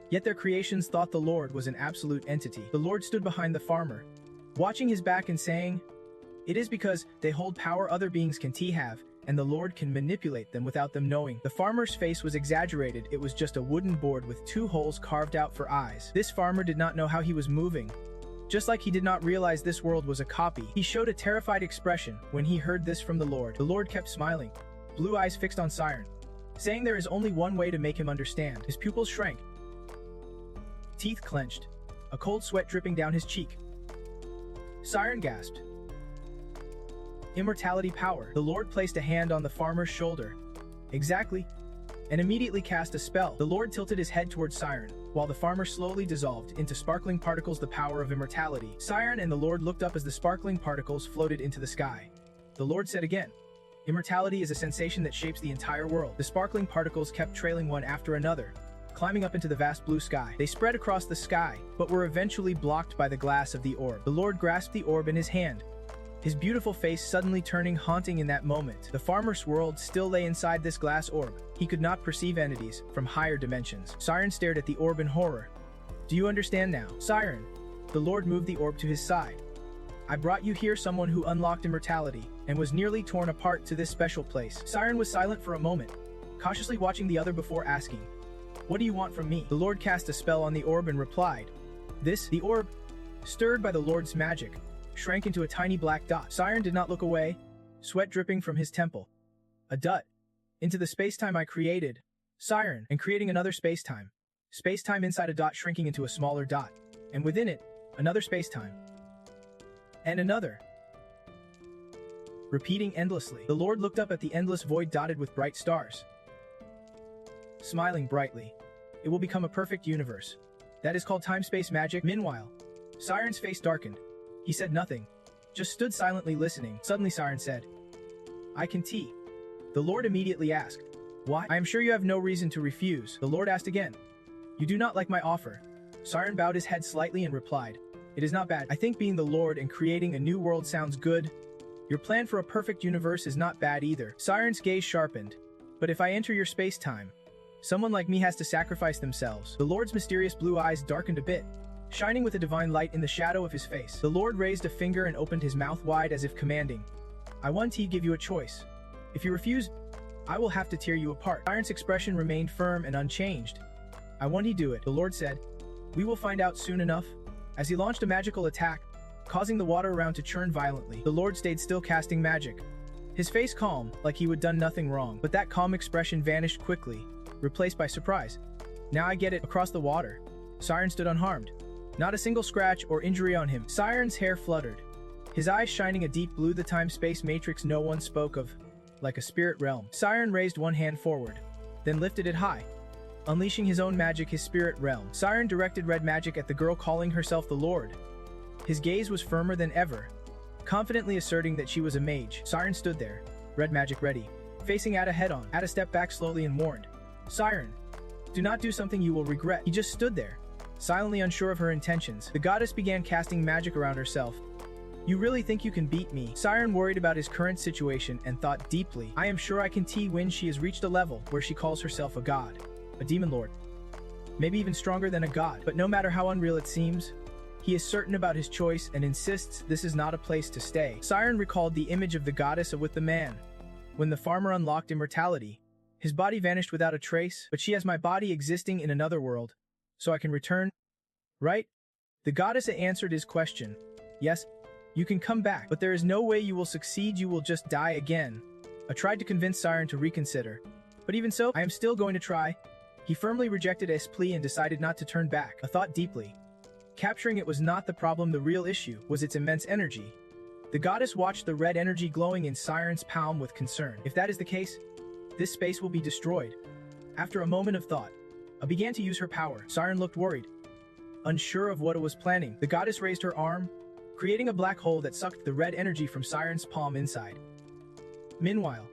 Yet their creations thought the Lord was an absolute entity." The Lord stood behind the farmer, watching his back and saying, "It is because they hold power other beings can have, and the Lord can manipulate them without them knowing." The farmer's face was exaggerated. It was just a wooden board with 2 holes carved out for eyes. This farmer did not know how he was moving. Just like he did not realize this world was a copy. He showed a terrified expression when he heard this from the Lord. The Lord kept smiling, blue eyes fixed on Siren, saying there is only one way to make him understand. His pupils shrank, teeth clenched, a cold sweat dripping down his cheek. Siren gasped. Immortality power. The Lord placed a hand on the farmer's shoulder. "Exactly," and immediately cast a spell. The Lord tilted his head towards Siren, while the farmer slowly dissolved into sparkling particles. The power of immortality. Siren and the Lord looked up as the sparkling particles floated into the sky. The Lord said again, "Immortality is a sensation that shapes the entire world." The sparkling particles kept trailing one after another, climbing up into the vast blue sky. They spread across the sky, but were eventually blocked by the glass of the orb. The Lord grasped the orb in his hand, his beautiful face suddenly turning haunting in that moment. The farmer's world still lay inside this glass orb. He could not perceive entities from higher dimensions. Siren stared at the orb in horror. "Do you understand now, Siren?" The Lord moved the orb to his side. "I brought you here someone who unlocked immortality and was nearly torn apart to this special place." Siren was silent for a moment, cautiously watching the other before asking, "What do you want from me?" The Lord cast a spell on the orb and replied, "This." The orb, stirred by the Lord's magic, shrank into a tiny black dot. Siren did not look away, sweat dripping from his temple. "A dot. Into the space-time I created, Siren, and creating another space-time. Space-time inside a dot shrinking into a smaller dot, and within it, another space-time. And another." Repeating endlessly. The Lord looked up at the endless void dotted with bright stars, smiling brightly. "It will become a perfect universe. That is called time-space magic." Meanwhile, Siren's face darkened. He said nothing, just stood silently listening. Suddenly Siren said, "I can tea." The Lord immediately asked, "Why?" "I am sure you have no reason to refuse." The Lord asked again, "You do not like my offer?" Siren bowed his head slightly and replied, "It is not bad. I think being the Lord and creating a new world sounds good. Your plan for a perfect universe is not bad either." Siren's gaze sharpened. "But if I enter your space-time, someone like me has to sacrifice themselves." The Lord's mysterious blue eyes darkened a bit, shining with a divine light in the shadow of his face. The Lord raised a finger and opened his mouth wide as if commanding, "I want to give you a choice. If you refuse, I will have to tear you apart." Siren's expression remained firm and unchanged. "I want to do it," the Lord said. "We will find out soon enough." As he launched a magical attack, causing the water around to churn violently, the Lord stayed still casting magic, his face calm, like he had done nothing wrong. But that calm expression vanished quickly, replaced by surprise. "Now I get it." Across the water, Siren stood unharmed. Not a single scratch or injury on him. Siren's hair fluttered, his eyes shining a deep blue, the time-space matrix no one spoke of, like a spirit realm. Siren raised one hand forward, then lifted it high, unleashing his own magic, his spirit realm. Siren directed red magic at the girl calling herself the Lord. His gaze was firmer than ever, confidently asserting that she was a mage. Siren stood there, red magic ready, facing Ada head-on. Ada stepped back slowly and warned, "Siren, do not do something you will regret." He just stood there, silently unsure of her intentions. The goddess began casting magic around herself. "You really think you can beat me?" Siren worried about his current situation and thought deeply. "I am sure I can win." She has reached a level where she calls herself a god, a demon lord, maybe even stronger than a god. But no matter how unreal it seems, he is certain about his choice and insists this is not a place to stay. Siren recalled the image of the goddess with the man. When the farmer unlocked immortality, his body vanished without a trace. "But she has my body existing in another world, so I can return, right?" The goddess answered his question. Yes, you can come back, but there is no way you will succeed, you will just die again. I tried to convince Siren to reconsider. But even so, I am still going to try. He firmly rejected his plea and decided not to turn back. I thought deeply. Capturing it was not the problem, the real issue was its immense energy. The goddess watched the red energy glowing in Siren's palm with concern. If that is the case, this space will be destroyed. After a moment of thought, I began to use her power. Siren looked worried. Unsure of what it was planning, the goddess raised her arm, creating a black hole that sucked the red energy from Siren's palm inside. Meanwhile,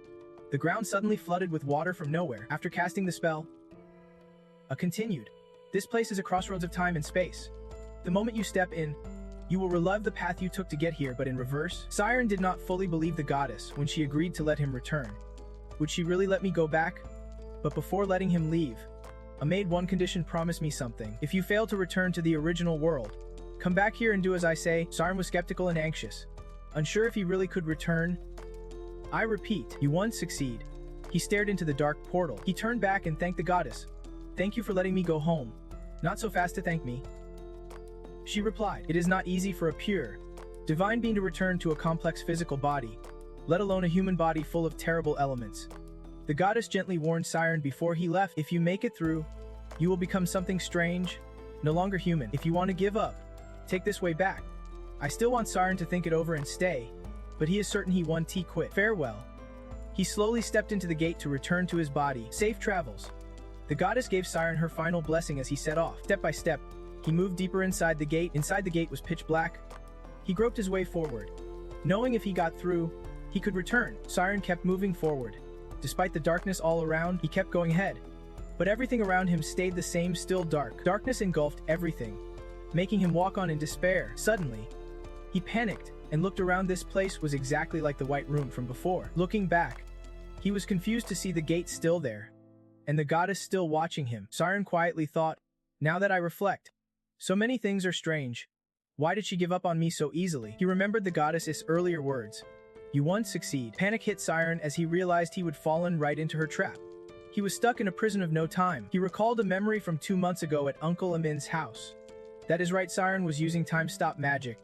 the ground suddenly flooded with water from nowhere. After casting the spell, I continued. This place is a crossroads of time and space. The moment you step in, you will relive the path you took to get here, but in reverse. Siren did not fully believe the goddess when she agreed to let him return. Would she really let me go back? But before letting him leave, I made one condition: promise me something. If you fail to return to the original world, come back here and do as I say. Siren was skeptical and anxious, unsure if he really could return. I repeat, you won't succeed. He stared into the dark portal. He turned back and thanked the goddess. Thank you for letting me go home. Not so fast to thank me. She replied, it is not easy for a pure, divine being to return to a complex physical body, let alone a human body full of terrible elements. The goddess gently warned Siren before he left, if you make it through, you will become something strange, no longer human. If you want to give up, take this way back. I still want Siren to think it over and stay, but he is certain he won't quit. Farewell. He slowly stepped into the gate to return to his body. Safe travels. The goddess gave Siren her final blessing as he set off. Step by step, he moved deeper inside the gate. Inside the gate was pitch black. He groped his way forward. Knowing if he got through, he could return. Siren kept moving forward. Despite the darkness all around, he kept going ahead. But everything around him stayed the same, still dark. Darkness engulfed everything, making him walk on in despair. Suddenly, he panicked and looked around. This place was exactly like the white room from before. Looking back, he was confused to see the gate still there, and the goddess still watching him. Siren quietly thought, now that I reflect, so many things are strange. Why did she give up on me so easily? He remembered the goddess's earlier words. You won't succeed. Panic hit Siren as he realized he would fallen right into her trap. He was stuck in a prison of no time. He recalled a memory from 2 months ago at Uncle Amin's house. That is right, Siren was using time-stop magic,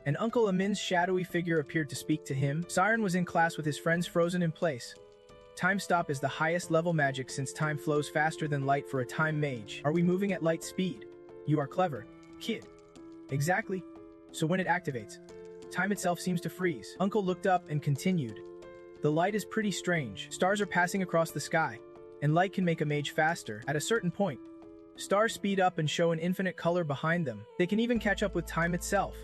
and Uncle Amin's shadowy figure appeared to speak to him. Siren was in class with his friends, frozen in place. Time stop is the highest level magic since time flows faster than light for a time mage. Are we moving at light speed? You are clever, kid. Exactly. So when it activates, time itself seems to freeze. Uncle looked up and continued. The light is pretty strange. Stars are passing across the sky, and light can make a mage faster. At a certain point, stars speed up and show an infinite color behind them. They can even catch up with time itself.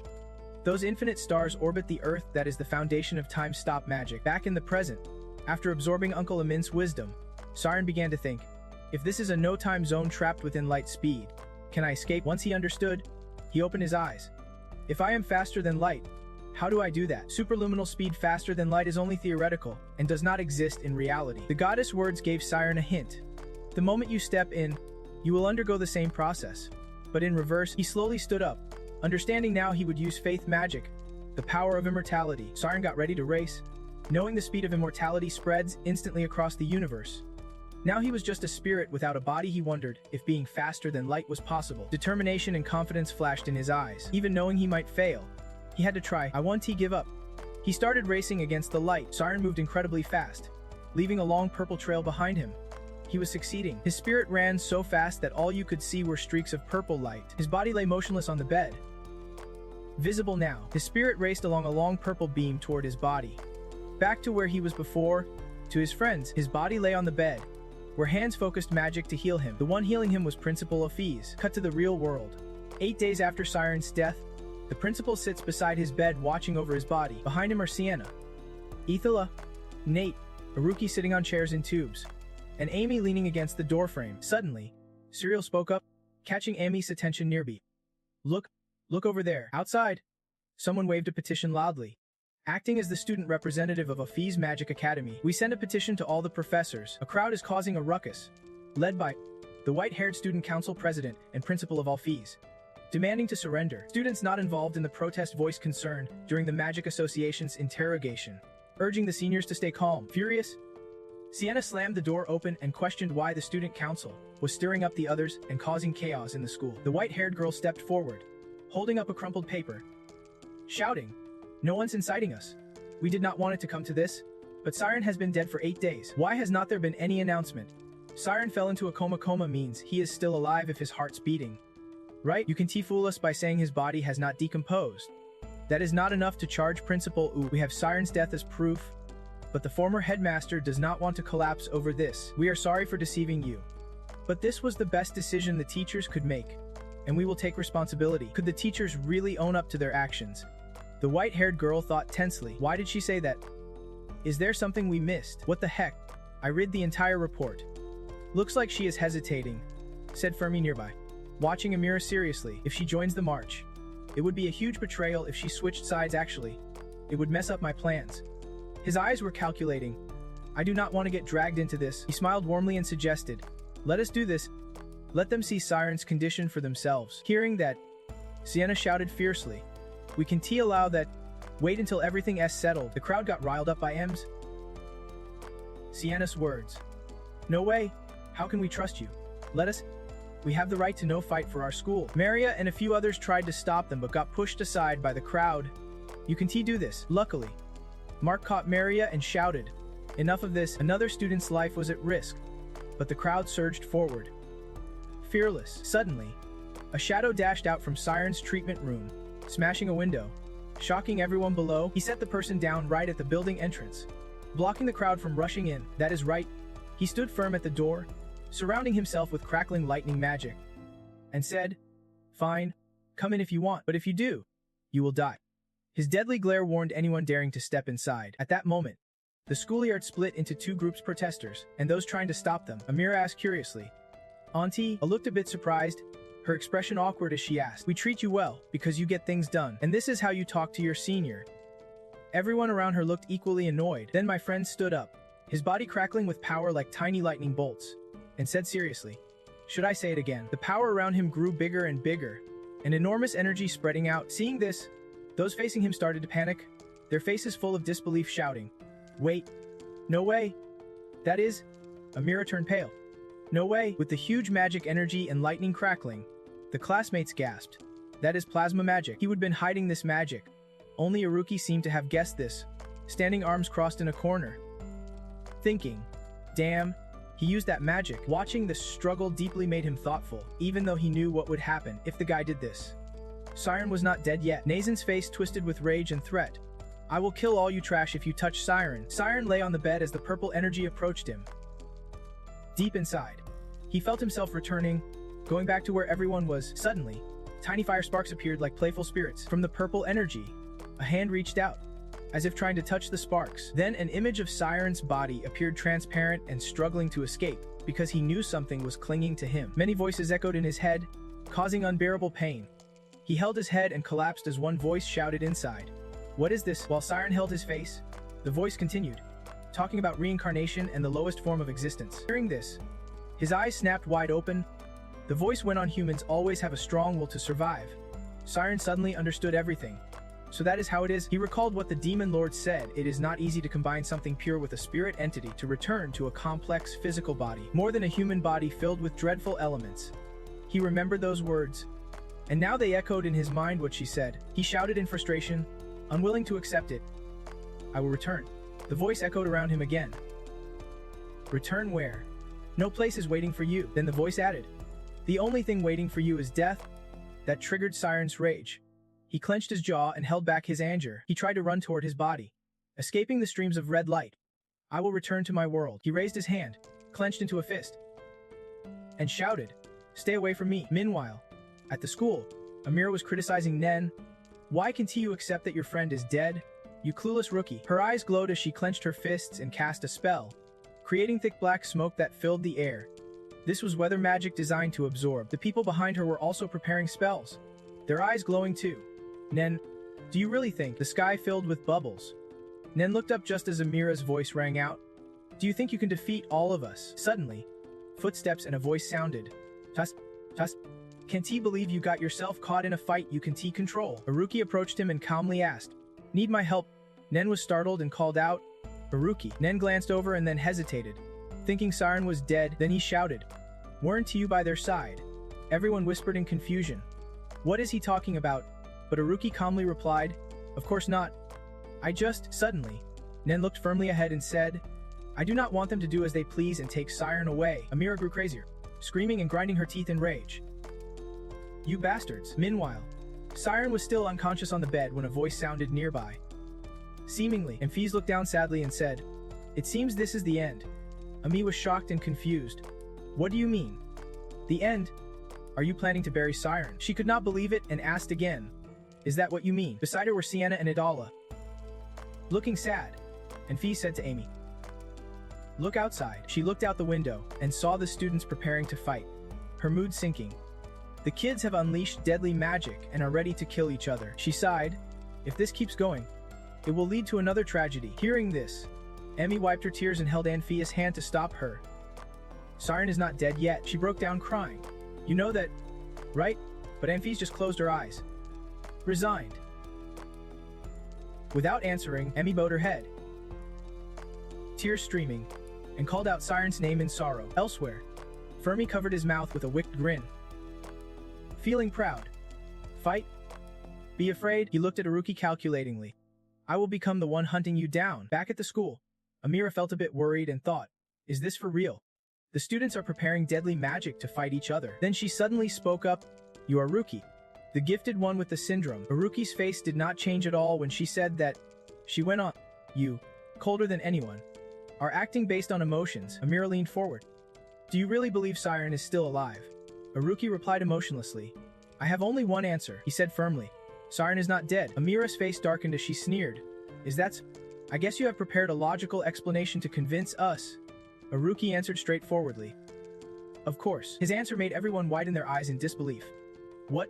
Those infinite stars orbit the earth. That is the foundation of time stop magic. Back in the present, after absorbing Uncle Amin's wisdom, Siren began to think, if this is a no-time zone trapped within light speed, can I escape? Once he understood, he opened his eyes. If I am faster than light, how do I do that? Superluminal speed faster than light is only theoretical and does not exist in reality. The goddess' words gave Siren a hint. The moment you step in, you will undergo the same process. But in reverse, he slowly stood up. Understanding now, he would use faith magic, the power of immortality. Siren got ready to race, knowing the speed of immortality spreads instantly across the universe. Now he was just a spirit without a body. He wondered if being faster than light was possible. Determination and confidence flashed in his eyes. Even knowing he might fail, he had to try. I won't give up. He started racing against the light. Siren moved incredibly fast, leaving a long purple trail behind him. He was succeeding. His spirit ran so fast that all you could see were streaks of purple light. His body lay motionless on the bed. Visible now, his spirit raced along a long purple beam toward his body. Back to where he was before, to his friends. His body lay on the bed, where hands focused magic to heal him. The one healing him was Principal Afiz. Cut to the real world. 8 days after Siren's death, the principal sits beside his bed watching over his body. Behind him are Sienna, Ethala, Nate, Aruki sitting on chairs in tubes, and Amy leaning against the doorframe. Suddenly, Cyril spoke up, catching Amy's attention nearby. Look over there. Outside. Someone waved a petition loudly. Acting as the student representative of Afiz Magic Academy, we send a petition to all the professors. A crowd is causing a ruckus, led by the white-haired student council president and principal of Afiz, demanding to surrender. Students not involved in the protest voiced concern during the Magic Association's interrogation, urging the seniors to stay calm. Furious, Sienna slammed the door open and questioned why the student council was stirring up the others and causing chaos in the school. The white-haired girl stepped forward, holding up a crumpled paper, shouting, "No one's inciting us. We did not want it to come to this, but Siren has been dead for 8 days. Why has not there been any announcement? Siren fell into a coma. Coma means he is still alive if his heart's beating. Right? You can fool us by saying his body has not decomposed. That is not enough to charge Principal. We have Siren's death as proof, but the former headmaster does not want to collapse over this. We are sorry for deceiving you. But this was the best decision the teachers could make, and we will take responsibility." Could the teachers really own up to their actions? The white-haired girl thought tensely. Why did she say that? Is there something we missed? What the heck? I read the entire report. Looks like she is hesitating, said Fermi nearby, watching Amira seriously. If she joins the march, it would be a huge betrayal if she switched sides. Actually, it would mess up my plans. His eyes were calculating. I do not want to get dragged into this. He smiled warmly and suggested, let us do this. Let them see Siren's condition for themselves. Hearing that, Sienna shouted fiercely, we can allow that. Wait until everything is settled. The crowd got riled up by Sienna's words. No way. How can we trust you? Let us. We have the right to no fight for our school. Maria and a few others tried to stop them but got pushed aside by the crowd. You can do this. Luckily, Mark caught Maria and shouted, enough of this. Another student's life was at risk, but the crowd surged forward, fearless. Suddenly, a shadow dashed out from Siren's treatment room, smashing a window, shocking everyone below. He set the person down right at the building entrance, blocking the crowd from rushing in. That is right. He stood firm at the door, surrounding himself with crackling lightning magic, and said, fine, come in if you want, but if you do, you will die. His deadly glare warned anyone daring to step inside. At that moment, the schoolyard split into 2 groups, protesters and those trying to stop them. Amira asked curiously, Auntie? Looked a bit surprised, her expression awkward as she asked, we treat you well because you get things done, and this is how you talk to your senior. Everyone around her looked equally annoyed. Then my friend stood up, his body crackling with power like tiny lightning bolts, and said seriously, should I say it again? The power around him grew bigger and bigger, an enormous energy spreading out. Seeing this, those facing him started to panic, their faces full of disbelief, shouting, wait, no way. That is, Amira turned pale. No way. With the huge magic energy and lightning crackling, the classmates gasped. That is plasma magic. He would have been hiding this magic. Only Aruki seemed to have guessed this, standing arms crossed in a corner, thinking, damn, he used that magic. Watching the struggle deeply made him thoughtful, even though he knew what would happen if the guy did this. Siren was not dead yet. Nazen's face twisted with rage and threat. I will kill all you trash if you touch Siren. Siren lay on the bed as the purple energy approached him. Deep inside, he felt himself returning, going back to where everyone was. Suddenly, tiny fire sparks appeared like playful spirits. From the purple energy, a hand reached out, as if trying to touch the sparks. Then an image of Siren's body appeared, transparent and struggling to escape, because he knew something was clinging to him. Many voices echoed in his head, causing unbearable pain. He held his head and collapsed as one voice shouted inside, what is this? While Siren held his face, the voice continued, talking about reincarnation and the lowest form of existence. Hearing this, his eyes snapped wide open. The voice went on, humans always have a strong will to survive. Siren suddenly understood everything. So that is how it is. He recalled what the demon lord said, it is not easy to combine something pure with a spirit entity to return to a complex physical body, more than a human body filled with dreadful elements. He remembered those words, and now they echoed in his mind what she said. He shouted in frustration, unwilling to accept it. I will return. The voice echoed around him again. Return where? No place is waiting for you. Then the voice added, the only thing waiting for you is death. That triggered Siren's rage. He clenched his jaw and held back his anger. He tried to run toward his body, escaping the streams of red light. I will return to my world. He raised his hand, clenched into a fist, and shouted, stay away from me. Meanwhile, at the school, Amira was criticizing Nen. Why can't you accept that your friend is dead? You clueless rookie. Her eyes glowed as she clenched her fists and cast a spell, creating thick black smoke that filled the air. This was weather magic designed to absorb. The people behind her were also preparing spells, their eyes glowing too. Nen, do you really think the sky filled with bubbles? Nen looked up just as Amira's voice rang out. Do you think you can defeat all of us? Suddenly, footsteps and a voice sounded. Tuss, tuss. Can't he believe you got yourself caught in a fight you can control? Aruki approached him and calmly asked, need my help? Nen was startled and called out, Aruki. Nen glanced over and then hesitated, thinking Siren was dead. Then he shouted, weren't you by their side? Everyone whispered in confusion. What is he talking about? But Aruki calmly replied, of course not. Suddenly, Nen looked firmly ahead and said, I do not want them to do as they please and take Siren away. Amira grew crazier, screaming and grinding her teeth in rage. You bastards. Meanwhile, Siren was still unconscious on the bed when a voice sounded nearby. Seemingly, Amphiz looked down sadly and said, it seems this is the end. Ami was shocked and confused. What do you mean? The end? Are you planning to bury Siren? She could not believe it and asked again, is that what you mean? Beside her were Sienna and Idala. Looking sad, Amphiz said to Amy, look outside. She looked out the window and saw the students preparing to fight, her mood sinking. The kids have unleashed deadly magic and are ready to kill each other. She sighed, if this keeps going, it will lead to another tragedy. Hearing this, Amy wiped her tears and held Anfia's hand to stop her. Siren is not dead yet. She broke down crying. You know that, right? But Amphiz just closed her eyes. Resigned. Without answering, Emi bowed her head, tears streaming, and called out Siren's name in sorrow. Elsewhere, Fermi covered his mouth with a wicked grin. Feeling proud. Fight? Be afraid? He looked at Aruki calculatingly. I will become the one hunting you down. Back at the school, Amira felt a bit worried and thought, is this for real? The students are preparing deadly magic to fight each other. Then she suddenly spoke up, you are Aruki, the gifted one with the syndrome. Aruki's face did not change at all when she said that. She went on, you, colder than anyone, are acting based on emotions. Amira leaned forward. Do you really believe Siren is still alive? Aruki replied emotionlessly. I have only one answer, he said firmly. Siren is not dead. Amira's face darkened as she sneered. Is that? I guess you have prepared a logical explanation to convince us. Aruki answered straightforwardly. Of course. His answer made everyone widen their eyes in disbelief. What?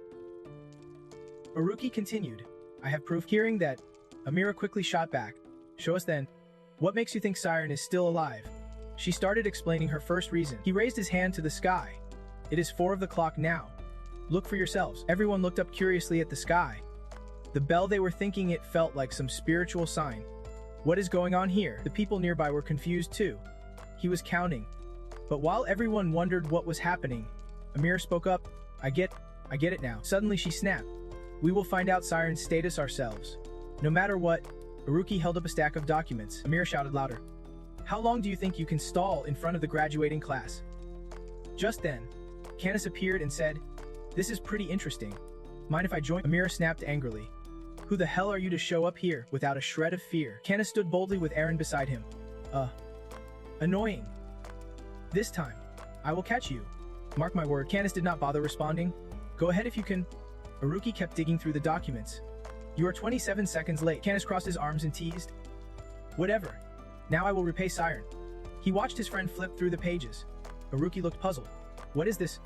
Aruki continued. I have proof. Hearing that, Amira quickly shot back. Show us then. What makes you think Siren is still alive? She started explaining her first reason. He raised his hand to the sky. It is 4 of the clock now. Look for yourselves. Everyone looked up curiously at the sky. The bell, they were thinking it felt like some spiritual sign. What is going on here? The people nearby were confused too. He was counting. But while everyone wondered what was happening, Amira spoke up. I get it now. Suddenly she snapped. We will find out Siren's status ourselves. No matter what. Aruki held up a stack of documents. Amira shouted louder. How long do you think you can stall in front of the graduating class? Just then, Canis appeared and said, this is pretty interesting. Mind if I join? Amira snapped angrily. Who the hell are you to show up here without a shred of fear? Canis stood boldly with Aaron beside him. Annoying. This time, I will catch you. Mark my word. Canis did not bother responding. Go ahead if you can. Aruki kept digging through the documents. You are 27 seconds late. Canis crossed his arms and teased. Whatever. Now I will repay Siren. He watched his friend flip through the pages. Aruki looked puzzled. What is this?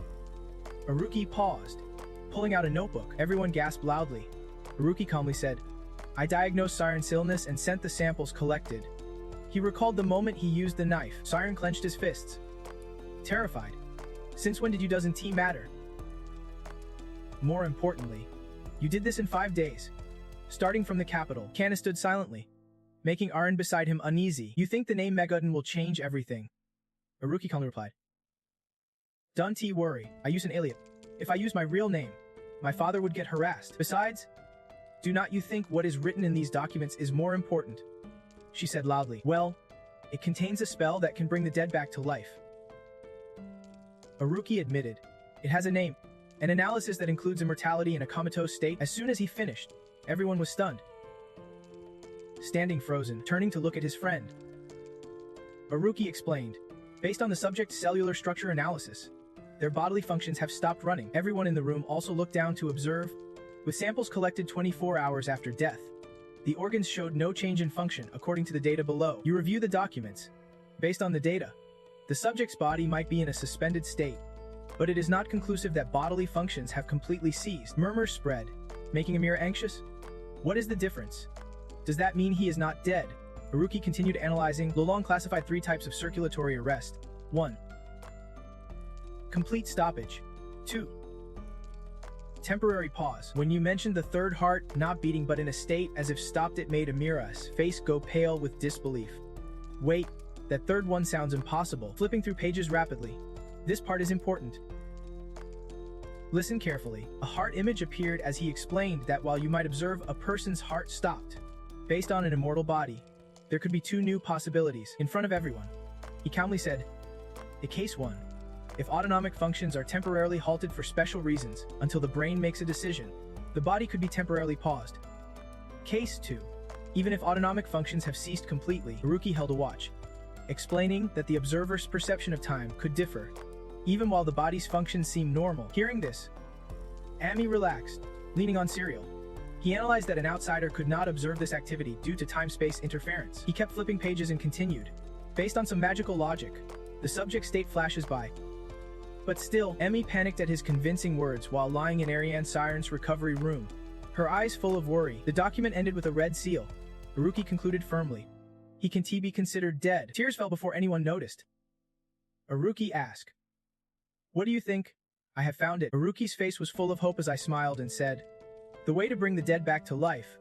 Aruki paused, pulling out a notebook. Everyone gasped loudly. Aruki calmly said, I diagnosed Siren's illness and sent the samples collected. He recalled the moment he used the knife. Siren clenched his fists. Terrified. Since when did you doesn't matter? More importantly, you did this in 5 days. Starting from the capital. Canis stood silently, making Arianne beside him uneasy. You think the name Megadon will change everything? Aruki calmly replied. Don't worry, I use an alias. If I use my real name, my father would get harassed. Besides, do not you think what is written in these documents is more important? She said loudly. Well, it contains a spell that can bring the dead back to life. Aruki admitted. It has a name. An analysis that includes immortality in a comatose state. As soon as he finished, everyone was stunned. Standing frozen, turning to look at his friend. Aruki explained. Based on the subject's cellular structure analysis, their bodily functions have stopped running. Everyone in the room also looked down to observe. With samples collected 24 hours after death, the organs showed no change in function according to the data below. You review the documents. Based on the data, the subject's body might be in a suspended state, but it is not conclusive that bodily functions have completely ceased. Murmurs spread, making Amira anxious. What is the difference? Does that mean he is not dead? Aruki continued analyzing. Lolong classified 3 types of circulatory arrest. 1. Complete stoppage. 2. Temporary pause. When you mentioned the third heart not beating but in a state as if stopped, it made Amira's face go pale with disbelief. Wait, that third one sounds impossible. Flipping through pages rapidly. This part is important. Listen carefully. A heart image appeared as he explained that while you might observe a person's heart stopped, based on an immortal body, there could be two new possibilities in front of everyone. He calmly said, Case 1. If autonomic functions are temporarily halted for special reasons until the brain makes a decision, the body could be temporarily paused. Case 2. Even if autonomic functions have ceased completely, Haruki held a watch, explaining that the observer's perception of time could differ, even while the body's functions seem normal. Hearing this, Ami relaxed, leaning on cereal. He analyzed that an outsider could not observe this activity due to time-space interference. He kept flipping pages and continued. Based on some magical logic, the subject state flashes by. But still, Emmy panicked at his convincing words while lying in Arianne Siren's recovery room, her eyes full of worry. The document ended with a red seal. Haruki concluded firmly. He can be considered dead. Tears fell before anyone noticed. Haruki asked, What do you think? I have found it. Haruki's face was full of hope as I smiled and said, The way to bring the dead back to life